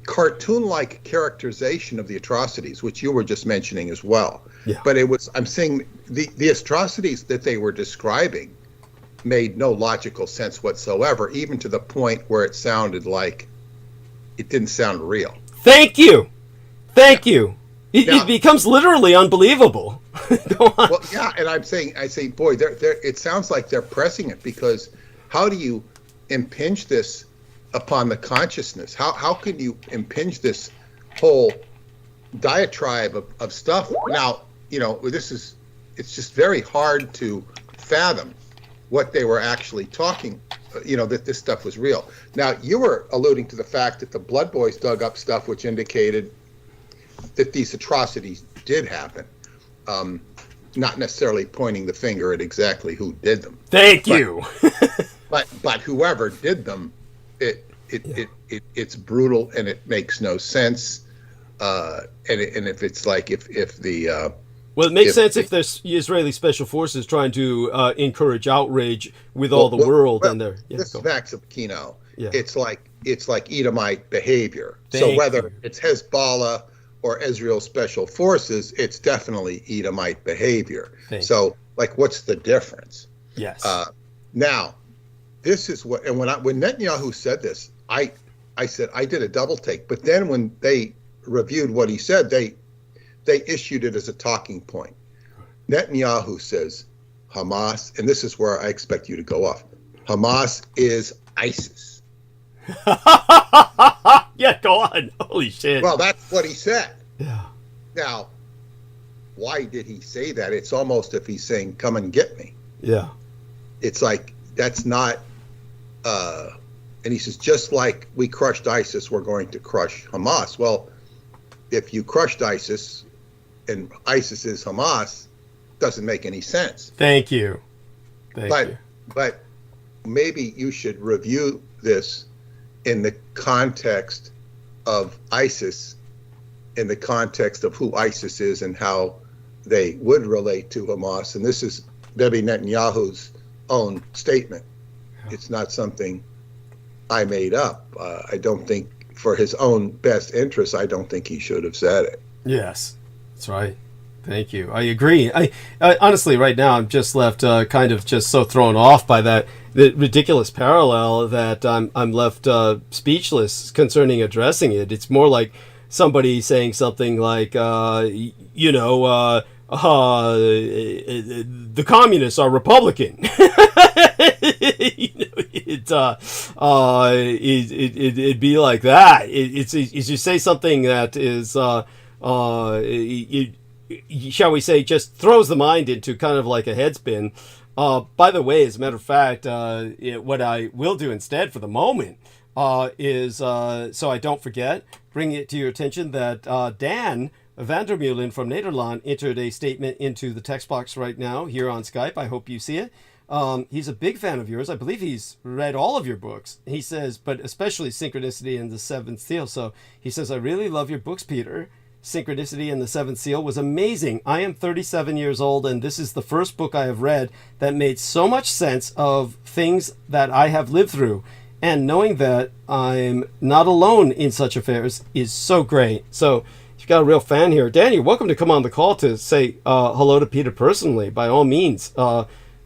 Speaker 3: cartoon-like characterization of the atrocities, which you were just mentioning as well.
Speaker 1: Yeah.
Speaker 3: But I'm saying the atrocities that they were describing made no logical sense whatsoever, even to the point where it sounded like it didn't sound real.
Speaker 1: Thank you. It becomes literally unbelievable. Go on.
Speaker 3: Well, yeah, and I say, boy, it sounds like they're pressing it, because how do you impinge this upon the consciousness? How can you impinge this whole diatribe of stuff? Now, it's just very hard to fathom what they were actually talking, that this stuff was real. Now, you were alluding to the fact that the Blood Boys dug up stuff which indicated that these atrocities did happen. Not necessarily pointing the finger at exactly who did them.
Speaker 1: Thank you.
Speaker 3: but whoever did them, it's brutal and it makes no sense. And if it's like if the
Speaker 1: well, it makes sense if there's Israeli special forces trying to encourage outrage with all the world and their. Yeah,
Speaker 3: this is facts of Kino.
Speaker 1: Yeah.
Speaker 3: It's like Edomite behavior. So whether it's Hezbollah or Israel special forces, it's definitely Edomite behavior. So, like, what's the difference?
Speaker 1: Yes.
Speaker 3: Now, this is what, and when Netanyahu said this, I said I did a double take. But then when they reviewed what he said, they issued it as a talking point. Netanyahu says Hamas, and this is where I expect you to go off. Hamas is ISIS.
Speaker 1: Yeah, go on. Holy shit.
Speaker 3: Well, that's what he said.
Speaker 1: Yeah.
Speaker 3: Now, why did he say that? It's almost if he's saying, come and get me.
Speaker 1: Yeah.
Speaker 3: It's like, that's not, and he says, just like we crushed ISIS, we're going to crush Hamas. Well, if you crushed ISIS and ISIS is Hamas, doesn't make any sense.
Speaker 1: Thank you. Thank you.
Speaker 3: But maybe you should review this in the context of ISIS, in the context of who ISIS is and how they would relate to Hamas. And this is Bibi Netanyahu's own statement. It's not something I made up. I don't think, for his own best interest, I don't think he should have said it.
Speaker 1: Yes, that's right. Thank you. I agree. I honestly, right now, I'm just left kind of just so thrown off by the ridiculous parallel that I'm left speechless concerning addressing it. It's more like somebody saying something like, the communists are Republican. It'd be like that. It's you say something that is, shall we say, just throws the mind into kind of like a headspin. By the way, as a matter of fact, what I will do instead for the moment is, so I don't forget, bring it to your attention that Dan Vandermeulen from Nederland entered a statement into the text box right now here on Skype. I hope you see it. He's a big fan of yours. I believe he's read all of your books. He says, but especially Synchronicity and the Seventh Seal. So he says, I really love your books, Peter. Synchronicity and the Seventh Seal was amazing. I am 37 years old, and this is the first book I have read that made so much sense of things that I have lived through. And knowing that I'm not alone in such affairs is so great. So you've got a real fan here. Dan, you're welcome to come on the call to say hello to Peter personally. By all means,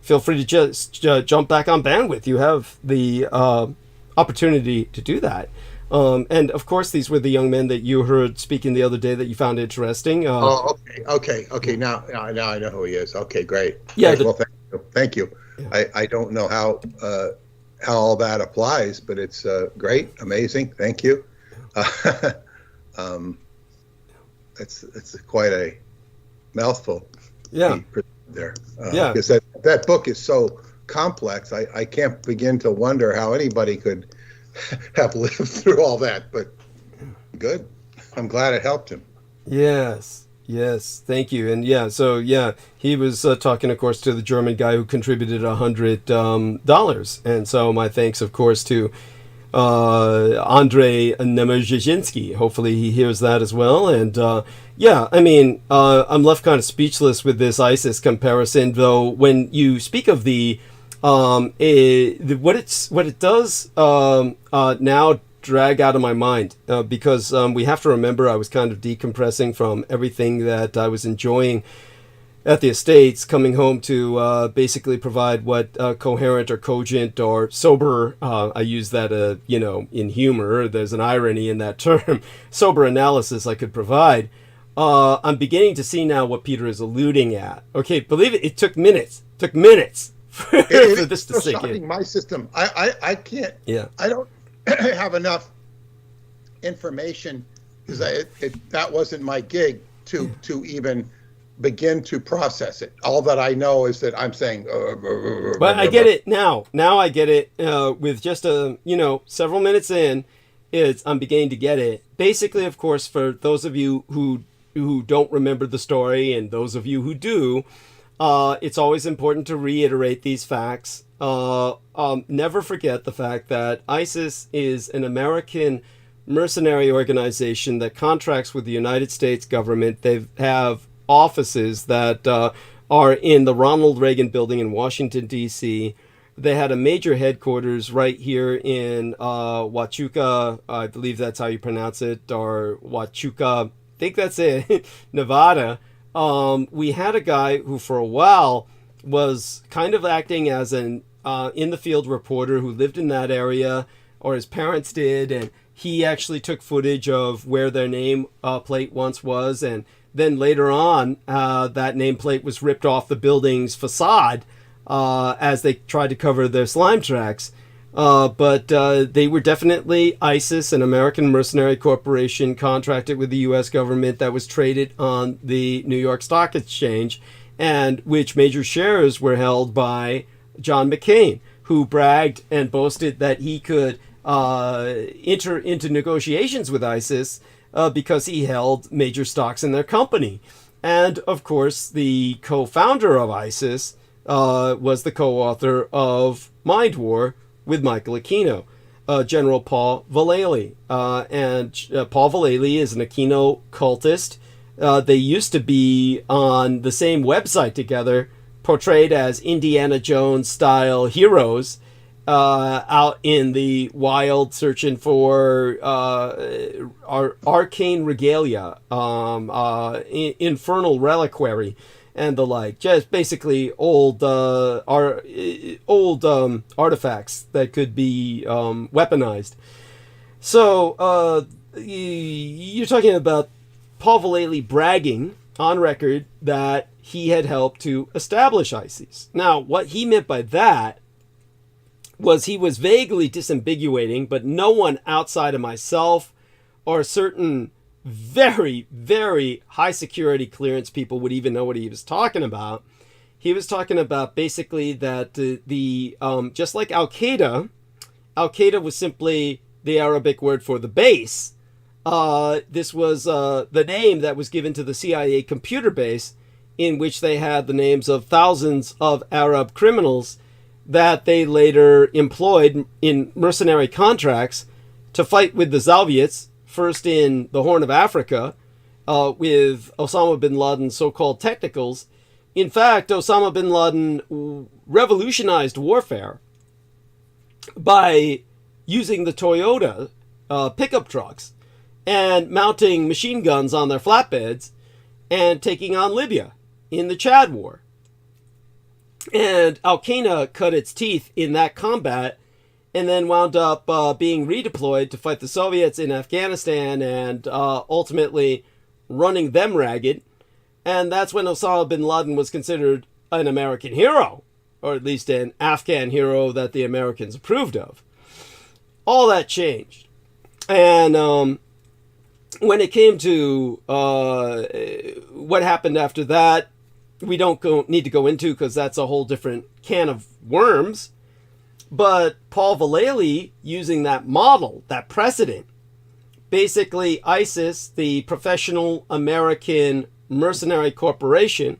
Speaker 1: feel free to just jump back on bandwidth. You have the opportunity to do that. And of course, these were the young men that you heard speaking the other day that you found interesting.
Speaker 3: Okay. Now I know who he is. Okay, great.
Speaker 1: Yeah.
Speaker 3: Well, thank you. Yeah. I don't know how all that applies, but it's great, amazing. Thank you. It's quite a mouthful.
Speaker 1: Yeah.
Speaker 3: There.
Speaker 1: Yeah.
Speaker 3: Because that book is so complex. I can't begin to wonder how anybody could have lived through all that, but good. I'm glad it helped him.
Speaker 1: Yes, thank you. And he was talking, of course, to the German guy who contributed $100. And so my thanks, of course, to Andrei Nemerzyzinski. Hopefully he hears that as well. And I'm left kind of speechless with this ISIS comparison, though. When you speak of what it does now drag out of my mind, because we have to remember I was kind of decompressing from everything that I was enjoying at the Estates, coming home to basically provide what coherent or cogent or sober, I use that in humor, there's an irony in that term, sober analysis I could provide. I'm beginning to see now what Peter is alluding at. Okay, believe it, it took minutes. For this to sink in.
Speaker 3: My system, I can't.
Speaker 1: Yeah.
Speaker 3: I don't have enough information because that wasn't my gig to even begin to process it. All that I know is that I'm saying.
Speaker 1: But I get it now. Now I get it. With just several minutes in, I'm beginning to get it. Basically, of course, for those of you who don't remember the story and those of you who do, it's always important to reiterate these facts. Never forget the fact that ISIS is an American mercenary organization that contracts with the United States government. They have offices that are in the Ronald Reagan building in Washington, D.C. They had a major headquarters right here in Huachuca, I believe that's how you pronounce it, or Huachuca, I think that's it, Nevada. We had a guy who for a while was kind of acting as an in-the-field reporter who lived in that area, or his parents did, and he actually took footage of where their name plate once was, and then later on, that nameplate was ripped off the building's facade as they tried to cover their slime tracks. But they were definitely ISIS, an American mercenary corporation contracted with the U.S. government that was traded on the New York Stock Exchange, and which major shares were held by John McCain, who bragged and boasted that he could enter into negotiations with ISIS because he held major stocks in their company. And, of course, the co-founder of ISIS was the co-author of Mind War with Michael Aquino, General Paul Vallely. And Paul Vallely is an Aquino cultist. They used to be on the same website together, portrayed as Indiana Jones-style heroes, out in the wild searching for arcane regalia, infernal reliquary, and the like. Just basically old artifacts that could be weaponized. So you're talking about Paul Vallely bragging on record that he had helped to establish ISIS. Now, what he meant by that was he was vaguely disambiguating, but no one outside of myself or certain very, very high security clearance people would even know what he was talking about. He was talking about basically that just like Al-Qaeda was simply the Arabic word for the base. This was the name that was given to the CIA computer base, in which they had the names of thousands of Arab criminals that they later employed in mercenary contracts to fight with the Soviets, first in the Horn of Africa, with Osama bin Laden's so-called technicals. In fact, Osama bin Laden revolutionized warfare by using the Toyota pickup trucks and mounting machine guns on their flatbeds and taking on Libya in the Chad War. And Al-Qaeda cut its teeth in that combat and then wound up being redeployed to fight the Soviets in Afghanistan and ultimately running them ragged. And that's when Osama bin Laden was considered an American hero, or at least an Afghan hero that the Americans approved of. All that changed. And when it came to what happened after that, we don't need to go into, because that's a whole different can of worms. But Paul Vallely, using that model, that precedent, basically ISIS, the professional American mercenary corporation,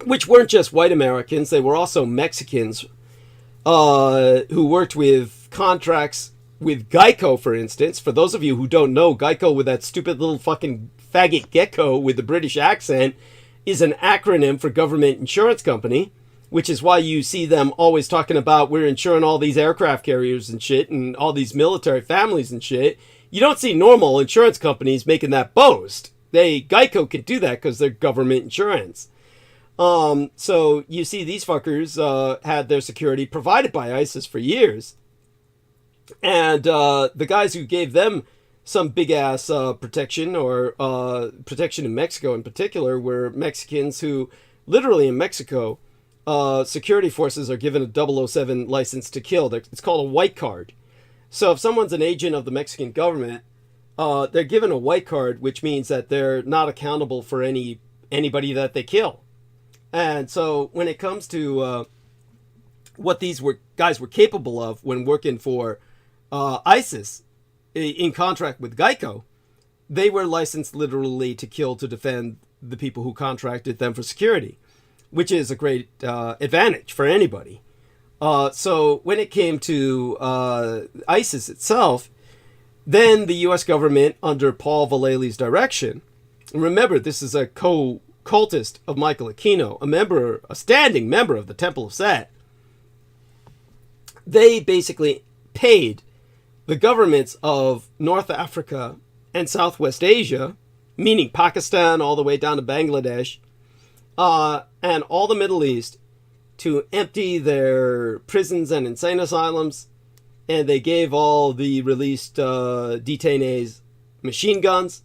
Speaker 1: which weren't just white Americans, they were also Mexicans who worked with contracts with Geico, for instance. For those of you who don't know, Geico, with that stupid little fucking faggot gecko with the British accent, is an acronym for government insurance company, which is why you see them always talking about we're insuring all these aircraft carriers and shit and all these military families and shit. You don't see normal insurance companies making that boast. Geico can do that because they're government insurance. So you see these fuckers had their security provided by ISIS for years. And the guys who gave them some big ass protection or protection in Mexico in particular, where Mexicans who literally in Mexico, security forces are given a 007 license to kill. It's called a white card. So if someone's an agent of the Mexican government, they're given a white card, which means that they're not accountable for anybody that they kill. And so when it comes to what these guys were capable of when working for ISIS in contract with Geico, they were licensed literally to kill to defend the people who contracted them for security, which is a great advantage for anybody. So when it came to ISIS itself, then the U.S. government, under Paul Vallely's direction, remember this is a co-cultist of Michael Aquino, a standing member of the Temple of Set, they basically paid the governments of North Africa and Southwest Asia, meaning Pakistan all the way down to Bangladesh, and all the Middle East, to empty their prisons and insane asylums, and they gave all the released detainees machine guns,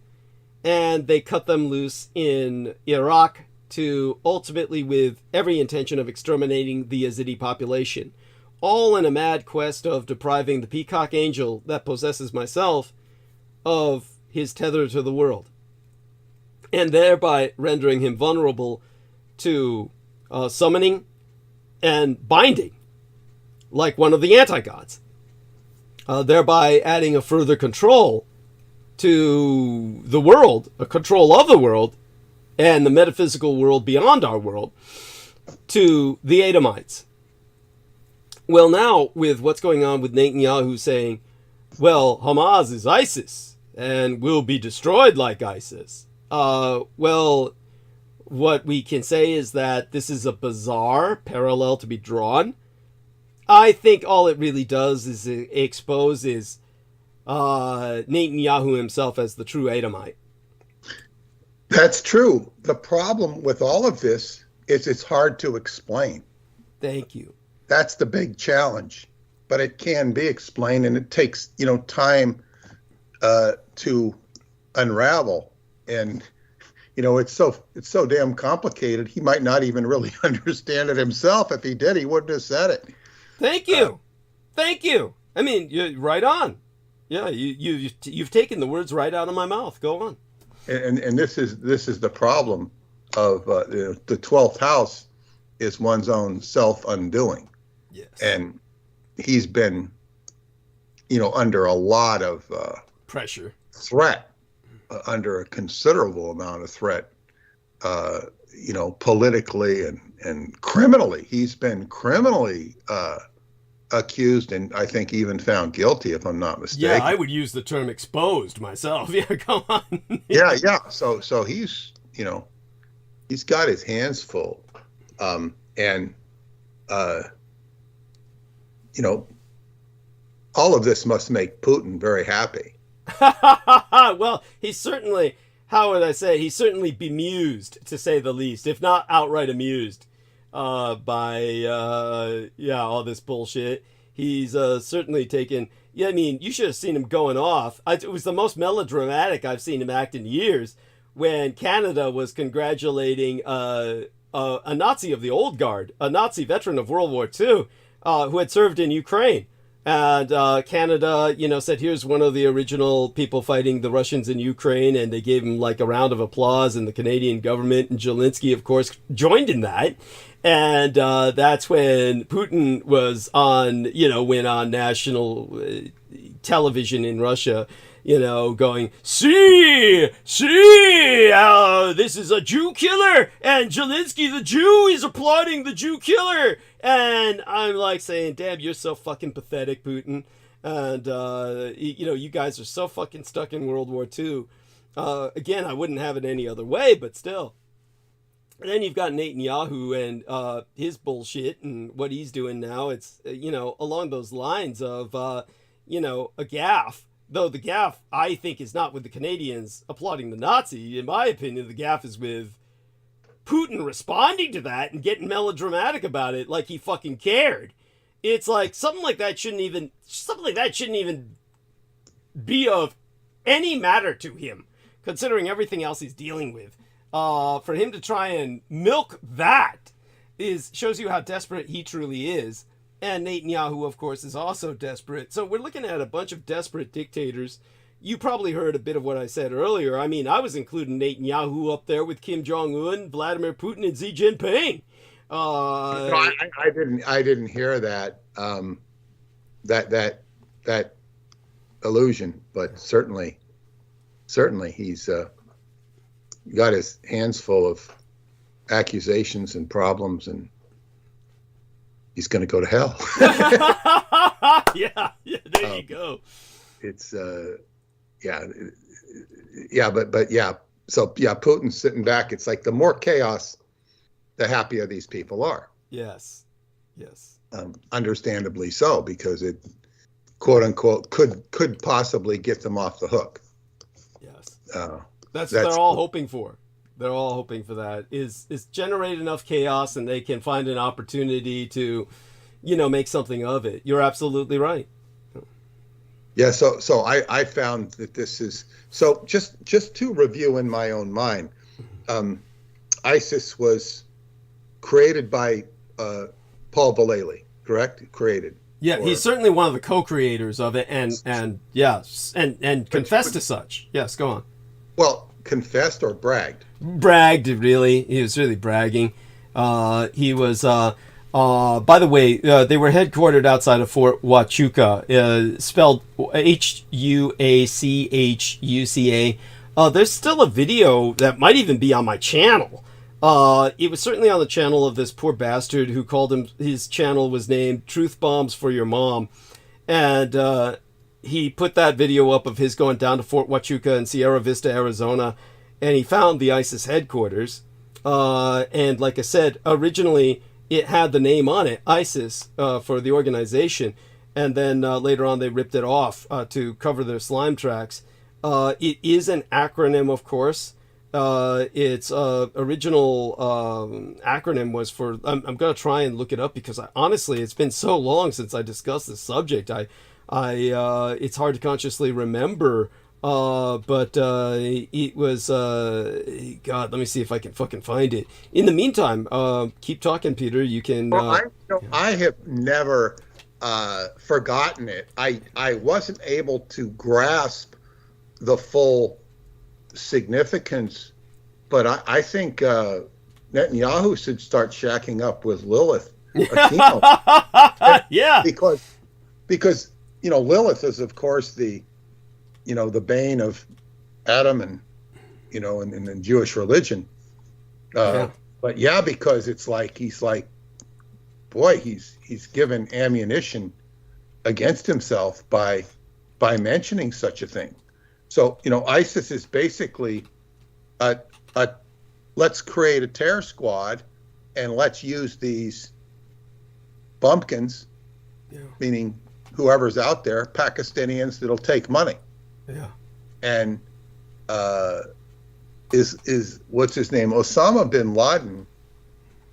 Speaker 1: and they cut them loose in Iraq to ultimately with every intention of exterminating the Yazidi population, all in a mad quest of depriving the peacock angel that possesses myself of his tether to the world, and thereby rendering him vulnerable to summoning and binding like one of the anti-gods, thereby adding a further control to the world, a control of the world and the metaphysical world beyond our world, to the Edomites. Well, now with what's going on with Netanyahu saying, well, Hamas is ISIS and will be destroyed like ISIS. Well, what we can say is that this is a bizarre parallel to be drawn. I think all it really does is it exposes Netanyahu himself as the true Edomite.
Speaker 3: That's true. The problem with all of this is it's hard to explain.
Speaker 1: Thank you.
Speaker 3: That's the big challenge, but it can be explained, and it takes, time to unravel. And it's so damn complicated. He might not even really understand it himself. If he did, he wouldn't have said it.
Speaker 1: Thank you. Thank you. I mean, you're right on. Yeah, you've taken the words right out of my mouth. Go on.
Speaker 3: And this is the problem of the 12th house is one's own self-undoing.
Speaker 1: Yes.
Speaker 3: And he's been, under a lot of
Speaker 1: pressure,
Speaker 3: threat, under a considerable amount of threat, politically and criminally. He's been criminally accused and I think even found guilty, if I'm not mistaken.
Speaker 1: Yeah, I would use the term exposed myself. Yeah, come on.
Speaker 3: Yeah. So he's, he's got his hands full. All of this must make Putin very happy.
Speaker 1: Well, he's certainly, how would I say, he's certainly bemused, to say the least, if not outright amused by all this bullshit. He's certainly taken, I mean, you should have seen him going off. It was the most melodramatic I've seen him act in years, when Canada was congratulating a Nazi of the old guard, a Nazi veteran of World War II, who had served in Ukraine. And Canada, said, here's one of the original people fighting the Russians in Ukraine, and they gave him like a round of applause, and the Canadian government and Zelensky, of course, joined in that. And that's when Putin was on, went on national television in Russia, going, see, this is a Jew killer, and Zelensky the Jew is applauding the Jew killer. And I'm like saying, damn, you're so fucking pathetic, Putin. And, you guys are so fucking stuck in World War II. Again, I wouldn't have it any other way, but still. And then you've got Netanyahu and his bullshit and what he's doing now. It's, along those lines of, a gaffe. Though the gaffe, I think, is not with the Canadians applauding the Nazi. In my opinion, the gaffe is with Putin responding to that and getting melodramatic about it like he fucking cared. It's like something like that shouldn't even be of any matter to him, considering everything else he's dealing with. For him to try and milk that shows you how desperate he truly is. And Netanyahu, of course, is also desperate. So we're looking at a bunch of desperate dictators. You probably heard a bit of what I said earlier. I mean, I was including Netanyahu up there with Kim Jong-un, Vladimir Putin, and Xi Jinping.
Speaker 3: I didn't hear that that allusion, but certainly he's got his hands full of accusations and problems, and he's going to go to hell.
Speaker 1: yeah, there you go.
Speaker 3: It's but yeah. So yeah, Putin's sitting back. It's like the more chaos, the happier these people are.
Speaker 1: Yes.
Speaker 3: Understandably so, because it, quote unquote, could possibly get them off the hook.
Speaker 1: Yes. That's what they're all hoping for. They're all hoping for that. Is generate enough chaos and they can find an opportunity to, make something of it. You're absolutely right.
Speaker 3: Yeah. So I found that this is so just to review in my own mind. ISIS was created by Paul Vallely, correct? Created.
Speaker 1: Yeah, he's certainly one of the co-creators of it, and yes, and confessed to such. Yes, go on.
Speaker 3: Well, confessed or bragged?
Speaker 1: Bragged, really. He was really bragging. He was, by the way, they were headquartered outside of Fort Huachuca, spelled Huachuca. There's still a video that might even be on my channel. It was certainly on the channel of this poor bastard who called his channel was named Truth Bombs for Your Mom. And he put that video up of his going down to Fort Huachuca in Sierra Vista, Arizona. And he found the ISIS headquarters. And like I said, originally it had the name on it, ISIS, for the organization. And then later on they ripped it off to cover their slime tracks. It is an acronym, of course. Its original acronym was for, I'm going to try and look it up because honestly it's been so long since I discussed this subject. It's hard to consciously remember, but it was, God, let me see if I can fucking find it. In the meantime, keep talking, Peter. You can.
Speaker 3: I have never forgotten it. I wasn't able to grasp the full significance, but I think Netanyahu should start shacking up with Lilith.
Speaker 1: Yeah,
Speaker 3: because Lilith is of course the bane of Adam and in the Jewish religion. But yeah, because it's like he's given ammunition against himself by mentioning such a thing. So, ISIS is basically let's create a terror squad and let's use these bumpkins, meaning whoever's out there, Pakistanians that'll take money.
Speaker 1: Yeah.
Speaker 3: And is what's his name? Osama bin Laden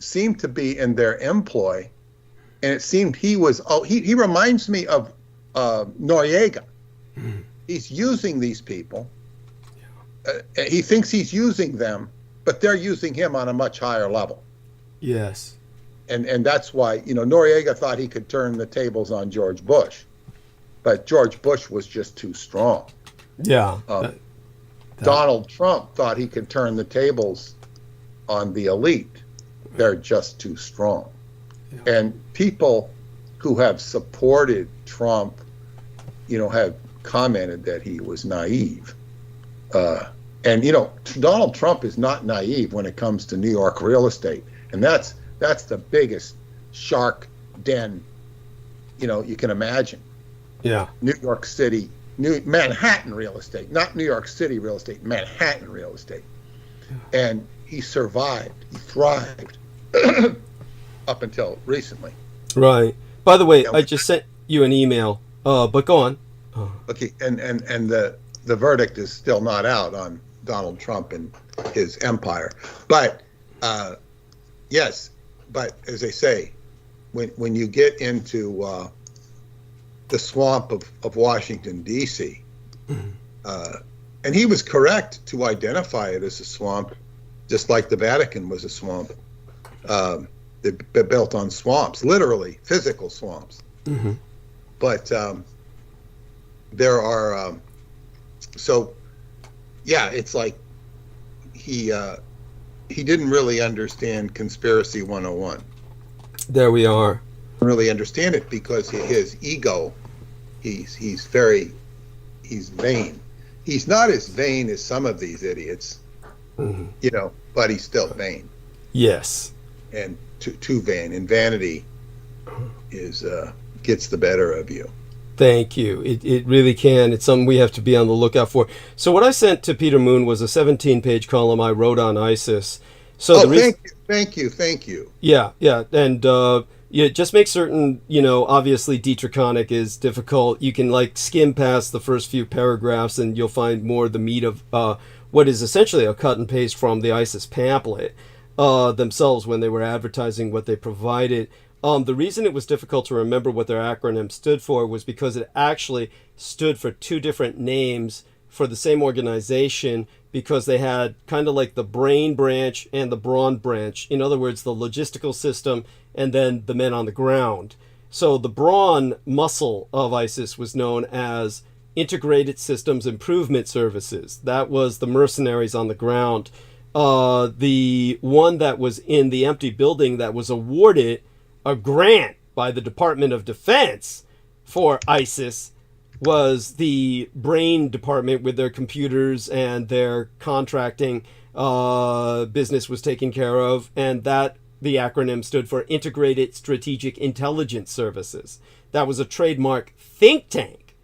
Speaker 3: seemed to be in their employ, and it seemed he reminds me of Noriega. He's using these people. He thinks he's using them, but they're using him on a much higher level.
Speaker 1: Yes.
Speaker 3: And that's why, Noriega thought he could turn the tables on George Bush, but George Bush was just too strong.
Speaker 1: Yeah.
Speaker 3: Donald Trump thought he could turn the tables on the elite. They're just too strong. Yeah. And people who have supported Trump, have commented that he was naive. And Donald Trump is not naive when it comes to New York real estate. And that's the biggest shark den, you can imagine.
Speaker 1: Yeah.
Speaker 3: New York City, Manhattan real estate, not New York City real estate, Manhattan real estate. Yeah. And he survived, he thrived up until recently.
Speaker 1: Right. By the way, I just sent you an email, but go on.
Speaker 3: Okay, and the verdict is still not out on Donald Trump and his empire. But yes, but as they say, when you get into the swamp of Washington, D.C., And he was correct to identify it as a swamp, just like the Vatican was a swamp. They're built on swamps, literally physical swamps.
Speaker 1: Mm-hmm.
Speaker 3: But there are, it's like he didn't really understand Conspiracy 101.
Speaker 1: There we are.
Speaker 3: Really understand it because his ego, he's vain. He's not as vain as some of these idiots,
Speaker 1: Mm-hmm.
Speaker 3: but he's still vain.
Speaker 1: Yes.
Speaker 3: And too vain. And vanity gets the better of you.
Speaker 1: Thank you. It really can. It's something we have to be on the lookout for. So what I sent to Peter Moon was a 17-page column I wrote on ISIS. So
Speaker 3: thank you.
Speaker 1: Yeah. And just make certain, obviously Dietrich is difficult. You can skim past the first few paragraphs and you'll find more of the meat of what is essentially a cut and paste from the ISIS pamphlet themselves when they were advertising what they provided. The reason it was difficult to remember what their acronym stood for was because it actually stood for two different names for the same organization, because they had kind of like the brain branch and the brawn branch. In other words, the logistical system and then the men on the ground. So the brawn muscle of ISIS was known as Integrated Systems Improvement Services. That was the mercenaries on the ground. The one that was in the empty building that was awarded a grant by the Department of Defense for ISIS was the brain department, with their computers and their contracting business was taken care of, and that the acronym stood for Integrated Strategic Intelligence Services. That was a trademark think tank.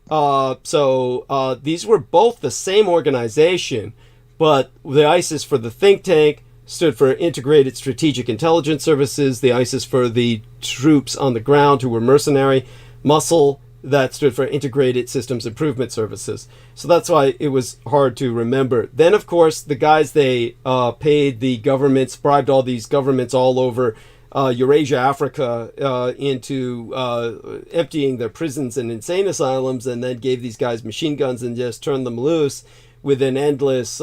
Speaker 1: So these were both the same organization, but the ISIS for the think tank stood for Integrated Strategic Intelligence Services, the ISIS for the troops on the ground who were mercenary muscle, that stood for Integrated Systems Improvement Services. So that's why it was hard to remember. Then, of course, the guys they paid the governments, bribed all these governments all over Eurasia, Africa, into emptying their prisons and insane asylums, and then gave these guys machine guns and just turned them loose with an endless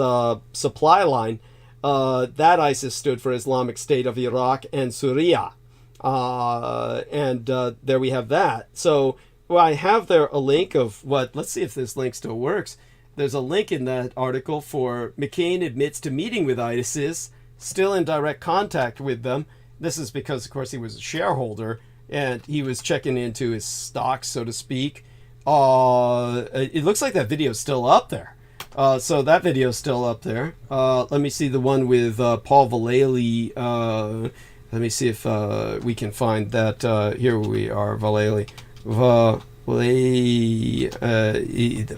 Speaker 1: supply line. That ISIS stood for Islamic State of Iraq and Syria. And there we have that. So I have there a link of let's see if this link still works. There's a link in that article for McCain admits to meeting with ISIS, still in direct contact with them. This is because, of course, he was a shareholder and he was checking into his stocks, so to speak. It looks like that video is still up there. So that video is still up there. Let me see the one with Paul Vallely. Let me see if we can find that. Here we are, Vallely. The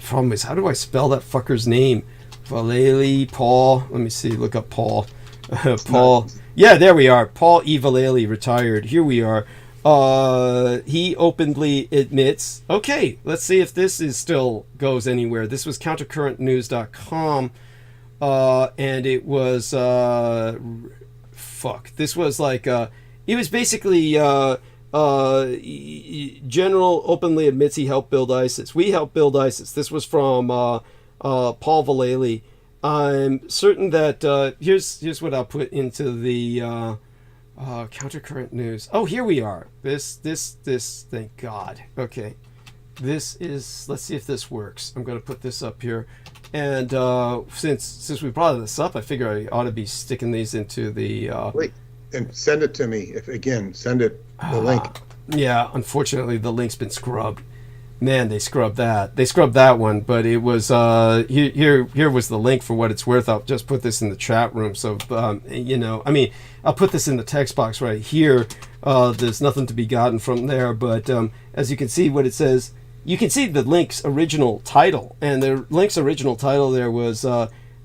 Speaker 1: problem is, how do I spell that fucker's name? Vallely, Paul. Let me see. Look up Paul. Paul. Yeah, there we are. Paul E. Vallely, retired. Here we are. He openly admits. Okay, let's see if this is still goes anywhere. This was countercurrentnews.com, and it was This was it was basically General openly admits he helped build ISIS. We helped build ISIS. This was from Paul Vallely. I'm certain that here's what I'll put into the countercurrent news. Oh, here we are. This. Thank God. Okay, this is. Let's see if this works. I'm going to put this up here, and since we brought this up, I figure I ought to be sticking these into the.
Speaker 3: Wait, and send it to me. Send it the link.
Speaker 1: Yeah, unfortunately, the link's been scrubbed. Man, they scrubbed that. They scrubbed that one, but it was here was the link for what it's worth. I'll just put this in the chat room. So I'll put this in the text box right here. There's nothing to be gotten from there, but as you can see, what it says, you can see the link's original title, and the link's original title there was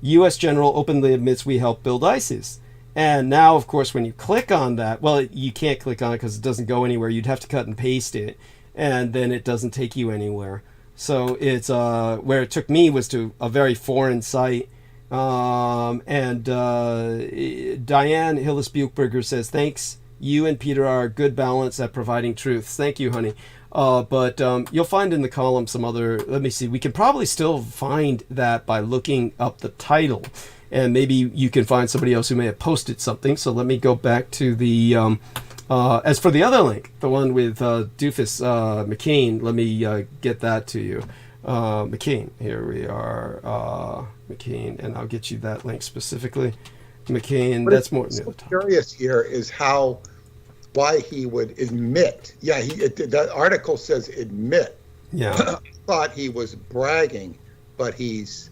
Speaker 1: U.S. General openly admits we helped build ISIS. And now, of course, when you click on that, well, you can't click on it because it doesn't go anywhere. You'd have to cut and paste it, and then it doesn't take you anywhere. So it's where it took me was to a very foreign site. And Diane Hillis Buchberger says, thanks. You and Peter are a good balance at providing truth. Thank you, honey. But you'll find in the column some other, let me see, we can probably still find that by looking up the title. And maybe you can find somebody else who may have posted something. So let me go back to the, as for the other link, the one with Doofus McCain, let me get that to you. McCain, here we are, McCain, and I'll get you that link specifically. McCain, that's more near the top.
Speaker 3: Curious here is why he would admit. Yeah, that article says admit.
Speaker 1: Yeah.
Speaker 3: I thought he was bragging, but he's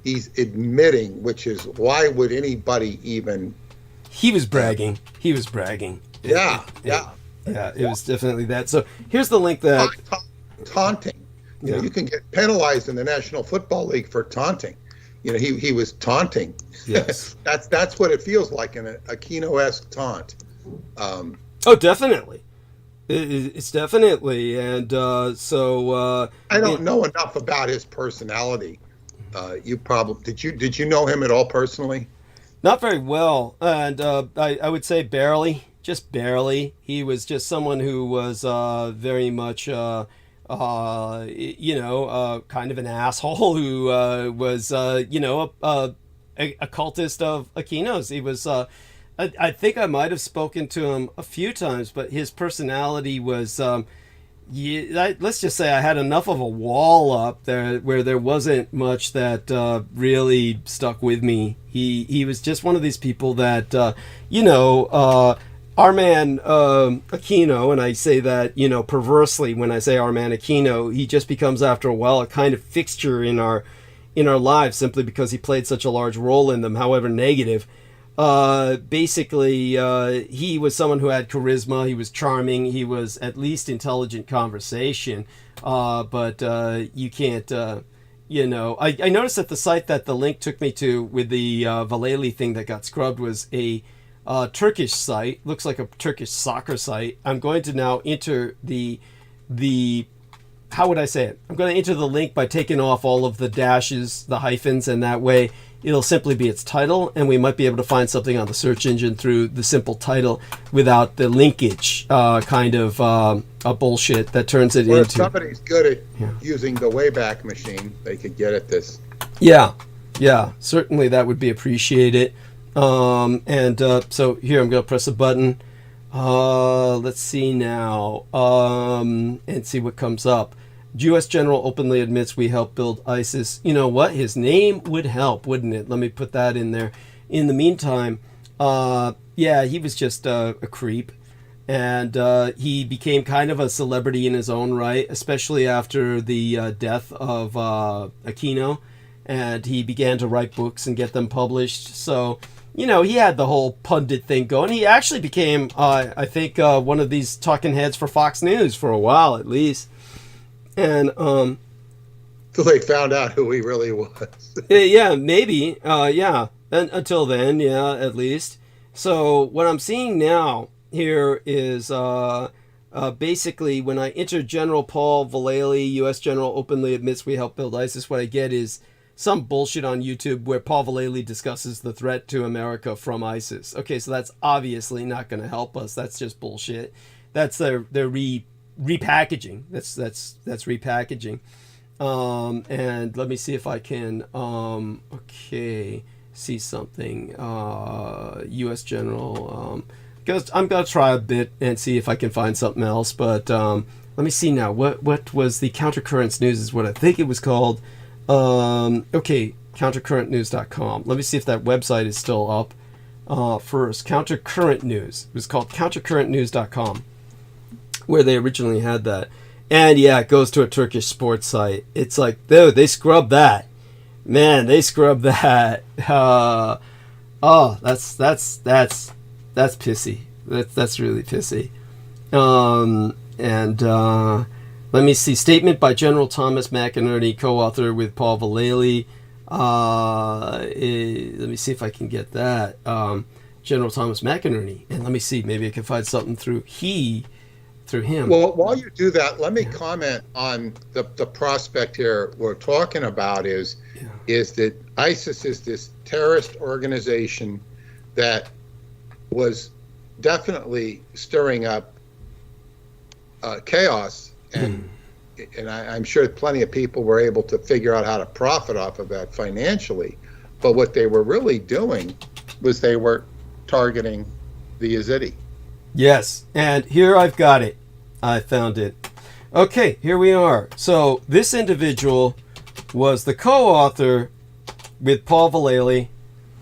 Speaker 3: admitting, which is why would anybody even?
Speaker 1: He was bragging. He was bragging.
Speaker 3: Yeah.
Speaker 1: It was definitely that. So here's the link that
Speaker 3: taunting. You know, you can get penalized in the National Football League for taunting. You know, he was taunting.
Speaker 1: Yes.
Speaker 3: that's what it feels like in a Aquino-esque taunt.
Speaker 1: Oh, definitely. It's definitely, and so
Speaker 3: I don't know enough about his personality. You probably did you know him at all personally?
Speaker 1: Not very well, and I would say barely, just barely. He was just someone who was very much kind of an asshole who was a cultist of Aquino's. He was. I think I might have spoken to him a few times, but his personality was. Let's just say I had enough of a wall up there where there wasn't much that really stuck with me. He was just one of these people that, our man Aquino, and I say that, perversely when I say our man Aquino, he just becomes after a while a kind of fixture in our lives simply because he played such a large role in them, however negative. Basically, he was someone who had charisma. He was charming. He was at least intelligent conversation. But you can't, I noticed that the site that the link took me to with the Vallely thing that got scrubbed was a Turkish site. Looks like a Turkish soccer site. I'm going to now enter the how would I say it? I'm going to enter the link by taking off all of the dashes, the hyphens, and that way it'll simply be its title, and we might be able to find something on the search engine through the simple title without the linkage kind of a bullshit that turns it into.
Speaker 3: If somebody's good at using the Wayback Machine, they could get at this.
Speaker 1: Yeah, certainly that would be appreciated. So here I'm going to press a button. Let's see now, and see what comes up. U.S. General openly admits we helped build ISIS. You know what? His name would help, wouldn't it? Let me put that in there. In the meantime, he was just a creep. And he became kind of a celebrity in his own right, especially after the death of Aquino. And he began to write books and get them published. So, he had the whole pundit thing going. He actually became, I think, one of these talking heads for Fox News for a while, at least. And
Speaker 3: till they found out who he really was.
Speaker 1: Yeah, maybe. And until then, at least. So what I'm seeing now here is basically when I enter General Paul Vallely, U.S. General openly admits we helped build ISIS, what I get is some bullshit on YouTube where Paul Vallely discusses the threat to America from ISIS. Okay, so that's obviously not going to help us. That's just bullshit. That's their repackaging. That's repackaging. And let me see if I can see something. U.S. General, I'm gonna try a bit and see if I can find something else, but let me see now. What was the Countercurrents News is what I think it was called. Countercurrentnews.com. Let me see if that website is still up. First, Countercurrent News. It was called countercurrentnews.com, where they originally had that. And it goes to a Turkish sports site. It's like, dude, they scrubbed that. Man, they scrubbed that. That's pissy. That's really pissy. Let me see. Statement by General Thomas McInerney, co-author with Paul Vallely. Let me see if I can get that. General Thomas McInerney. And let me see. Maybe I can find something through him.
Speaker 3: Well, while you do that, let me comment on the prospect here we're talking about is that ISIS is this terrorist organization that was definitely stirring up chaos and I'm sure plenty of people were able to figure out how to profit off of that financially. But what they were really doing was they were targeting the Yazidi.
Speaker 1: Yes, and here I've got it. I found it. Okay, here we are. So this individual was the co-author with Paul Vallely.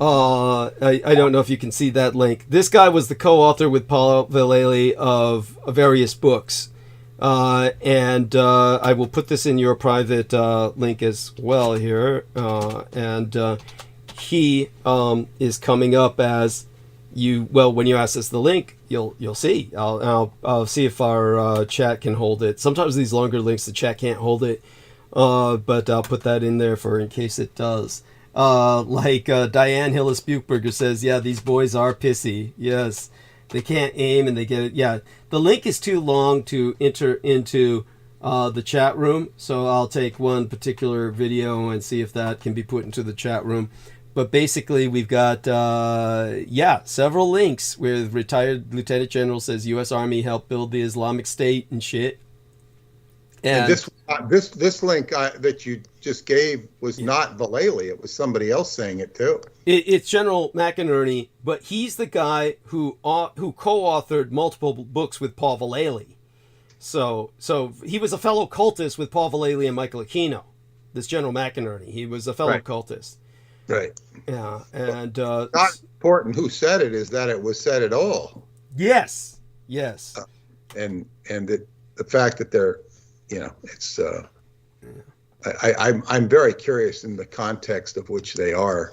Speaker 1: I don't know if you can see that link. This guy was the co-author with Paul Vallely of various books. And I will put this in your private link as well here. He is coming up as you. Well, when you access the link, you'll see. I'll see if our chat can hold it. Sometimes these longer links, the chat can't hold it. But I'll put that in there for in case it does. Diane Hillis Buchberger says, yeah, these boys are pissy. Yes, they can't aim and they get it. Yeah, the link is too long to enter into the chat room, so I'll take one particular video and see if that can be put into the chat room. But basically, we've got several links where retired Lieutenant General says U.S. Army helped build the Islamic State and shit.
Speaker 3: And this link that you just gave was not Vallely. It was somebody else saying it too.
Speaker 1: It's General McInerney, but he's the guy who co-authored multiple books with Paul Vallely. So he was a fellow cultist with Paul Vallely and Michael Aquino. This General McInerney, he was a fellow cultist.
Speaker 3: Right.
Speaker 1: Yeah, and
Speaker 3: not important who said it is that it was said at all.
Speaker 1: Yes.
Speaker 3: And the fact that they're, it's. I'm very curious in the context of which they are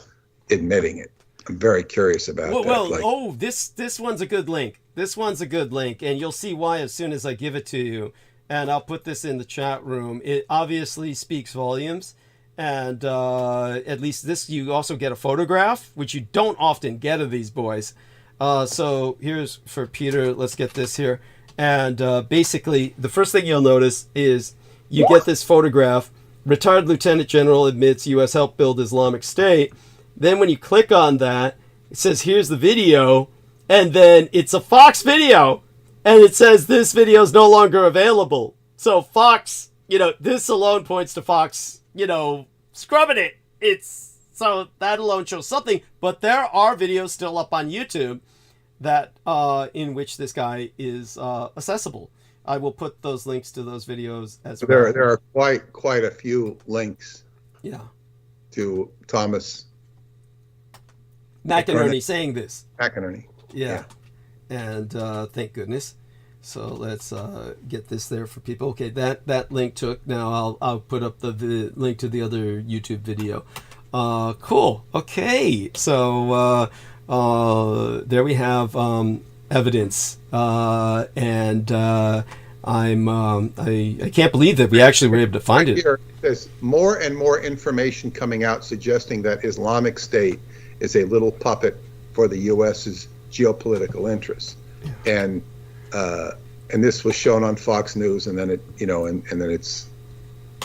Speaker 3: admitting it. I'm very curious about that.
Speaker 1: This one's a good link. This one's a good link, and you'll see why as soon as I give it to you. And I'll put this in the chat room. It obviously speaks volumes. And at least this, you also get a photograph, which you don't often get of these boys. So here's for Peter. Let's get this here. And basically, the first thing you'll notice is you get this photograph. Retired Lieutenant General admits U.S. helped build Islamic State. Then when you click on that, it says, here's the video. And then it's a Fox video. And it says this video is no longer available. So Fox, this alone points to Fox, scrubbing it. So that alone shows something. But there are videos still up on YouTube that in which this guy is accessible. I will put those links to those videos as well.
Speaker 3: There are quite a few links.
Speaker 1: Yeah.
Speaker 3: To Thomas
Speaker 1: McInerney saying this.
Speaker 3: McInerney.
Speaker 1: Yeah. And thank goodness. So let's get this there for people. Okay, that link took. Now I'll put up the link to the other YouTube video. Cool. Okay. So there we have evidence, and I can't believe that we actually were able to find it.
Speaker 3: Here, there's more and more information coming out suggesting that Islamic State is a little puppet for the U.S.'s geopolitical interests, and this was shown on Fox News, and then and then it's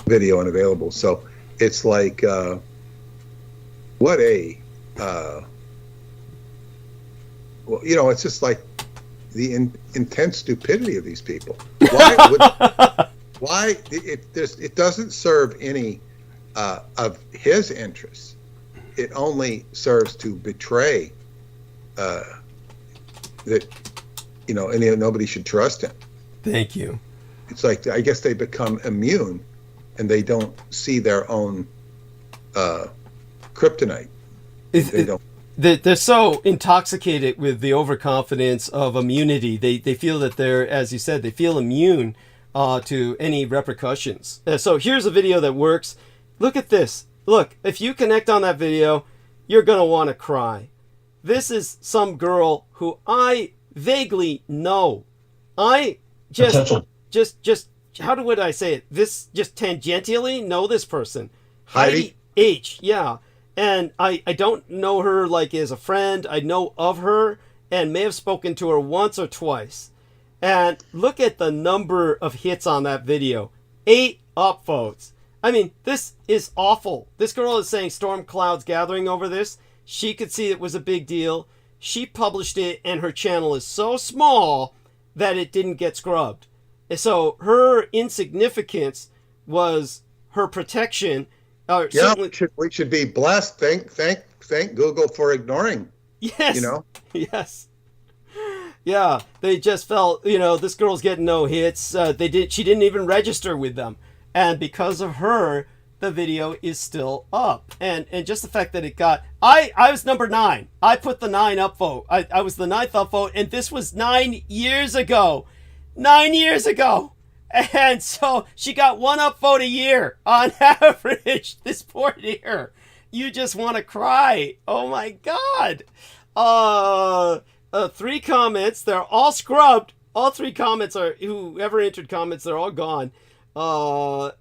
Speaker 3: video and available. So it's like it's just like the intense stupidity of these people. Why it doesn't serve any of his interests. It only serves to betray that nobody should trust him.
Speaker 1: Thank you.
Speaker 3: It's like, I guess they become immune and they don't see their own kryptonite.
Speaker 1: They're so intoxicated with the overconfidence of immunity. They feel that they're, as you said, they feel immune to any repercussions. So here's a video that works. Look at this. Look, if you connect on that video, you're going to want to cry. This is some girl who I vaguely know. I just how would I say it? This just tangentially know this person. Heidi H. Yeah. And I don't know her like as a friend. I know of her and may have spoken to her once or twice. And look at the number of hits on that video. 8 upvotes. I mean, this is awful. This girl is saying storm clouds gathering over this. She could see it was a big deal. She published it and her channel is so small that it didn't get scrubbed. So her insignificance was her protection.
Speaker 3: We should be blessed. Thank Google for ignoring.
Speaker 1: Yes.
Speaker 3: You know.
Speaker 1: Yes. Yeah, they just felt, this girl's getting no hits. She didn't even register with them, and because of her, the video is still up. And just the fact that it got, I was number 9. I put the 9 up vote. I was the 9th up vote, and this was 9 years ago. 9 years ago. And so she got 1 upvote a year on average. This poor dear. You just want to cry. Oh my God. 3 comments. They're all scrubbed. All 3 comments are, whoever entered comments, they're all gone. In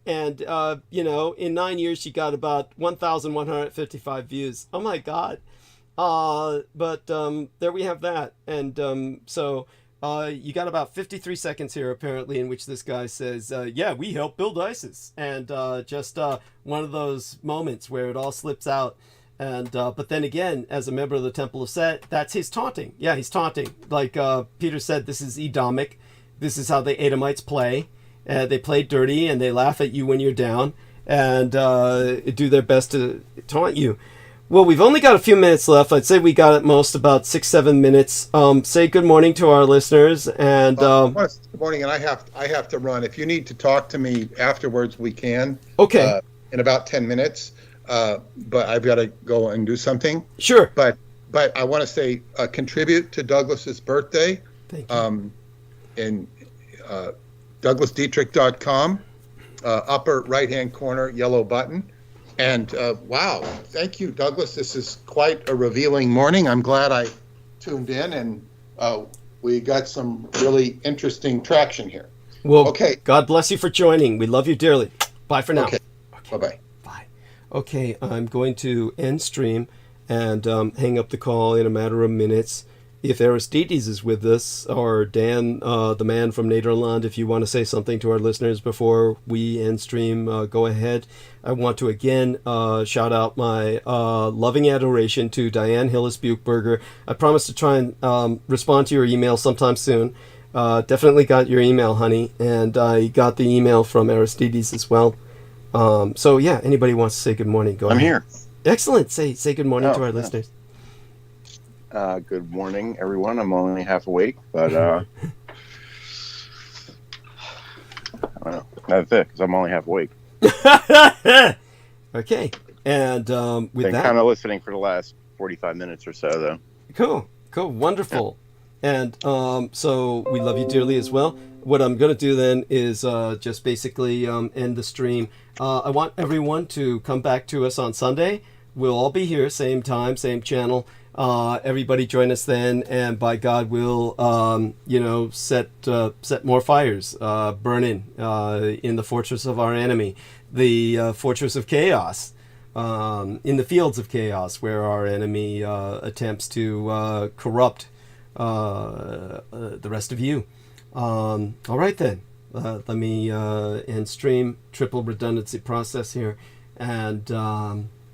Speaker 1: 9 years, she got about 1,155 views. Oh my God. But there we have that. And so you got about 53 seconds here, apparently, in which this guy says, yeah, we helped build ISIS. And just one of those moments where it all slips out. And but then again, as a member of the Temple of Set, that's his taunting. Yeah, he's taunting. Like Peter said, this is Edomic. This is how the Edomites play. They play dirty, and they laugh at you when you're down, and do their best to taunt you. Well, we've only got a few minutes left. I'd say we got at most about 6-7 minutes. Say good morning to our listeners, and
Speaker 3: good morning. And I have to run. If you need to talk to me afterwards, we can.
Speaker 1: Okay.
Speaker 3: In about 10 minutes. But I've got to go and do something.
Speaker 1: Sure.
Speaker 3: But I want to say contribute to Douglas's birthday.
Speaker 1: Thank you.
Speaker 3: In DouglasDietrich.com, upper right-hand corner, yellow button. And wow, thank you, Douglas. This is quite a revealing morning. I'm glad I tuned in, and we got some really interesting traction here.
Speaker 1: Well,
Speaker 3: okay.
Speaker 1: God bless you for joining. We love you dearly. Bye for now.
Speaker 3: Okay. Bye-bye.
Speaker 1: Bye. Okay, I'm going to end stream and hang up the call in a matter of minutes. If Aristides is with us, or Dan, the man from Nederland, if you want to say something to our listeners before we end stream, go ahead. I want to again shout out my loving adoration to Diane Hillis-Buchberger. I promise to try and respond to your email sometime soon. Definitely got your email, honey, and I got the email from Aristides as well. So yeah, anybody wants to say good morning, go ahead.
Speaker 4: I'm here.
Speaker 1: Excellent. Say good morning to our listeners.
Speaker 4: Good morning, everyone. I'm only half awake, but I don't know. That's it, because I'm only half awake.
Speaker 1: Okay, and with that,
Speaker 4: kind of listening for the last 45 minutes or so, though.
Speaker 1: Cool, wonderful. Yeah. And so we love you dearly as well. What I'm going to do then is just basically end the stream. I want everyone to come back to us on Sunday. We'll all be here, same time, same channel. Everybody join us then, and by God, we'll set more fires burning in the fortress of our enemy, the fortress of chaos, in the fields of chaos, where our enemy attempts to corrupt the rest of you. All right then, let me end stream. Triple redundancy process here, and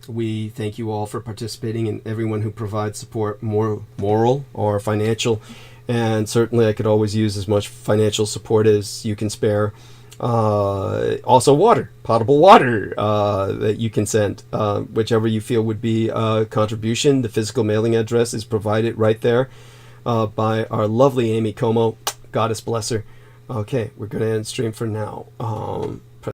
Speaker 1: we thank you all for participating, and everyone who provides support, more moral or financial. And certainly I could always use as much financial support as you can spare. Also water, potable water that you can send, whichever you feel would be a contribution. The physical mailing address is provided right there by our lovely Amy Como. Goddess bless her. Okay, we're going to end stream for now.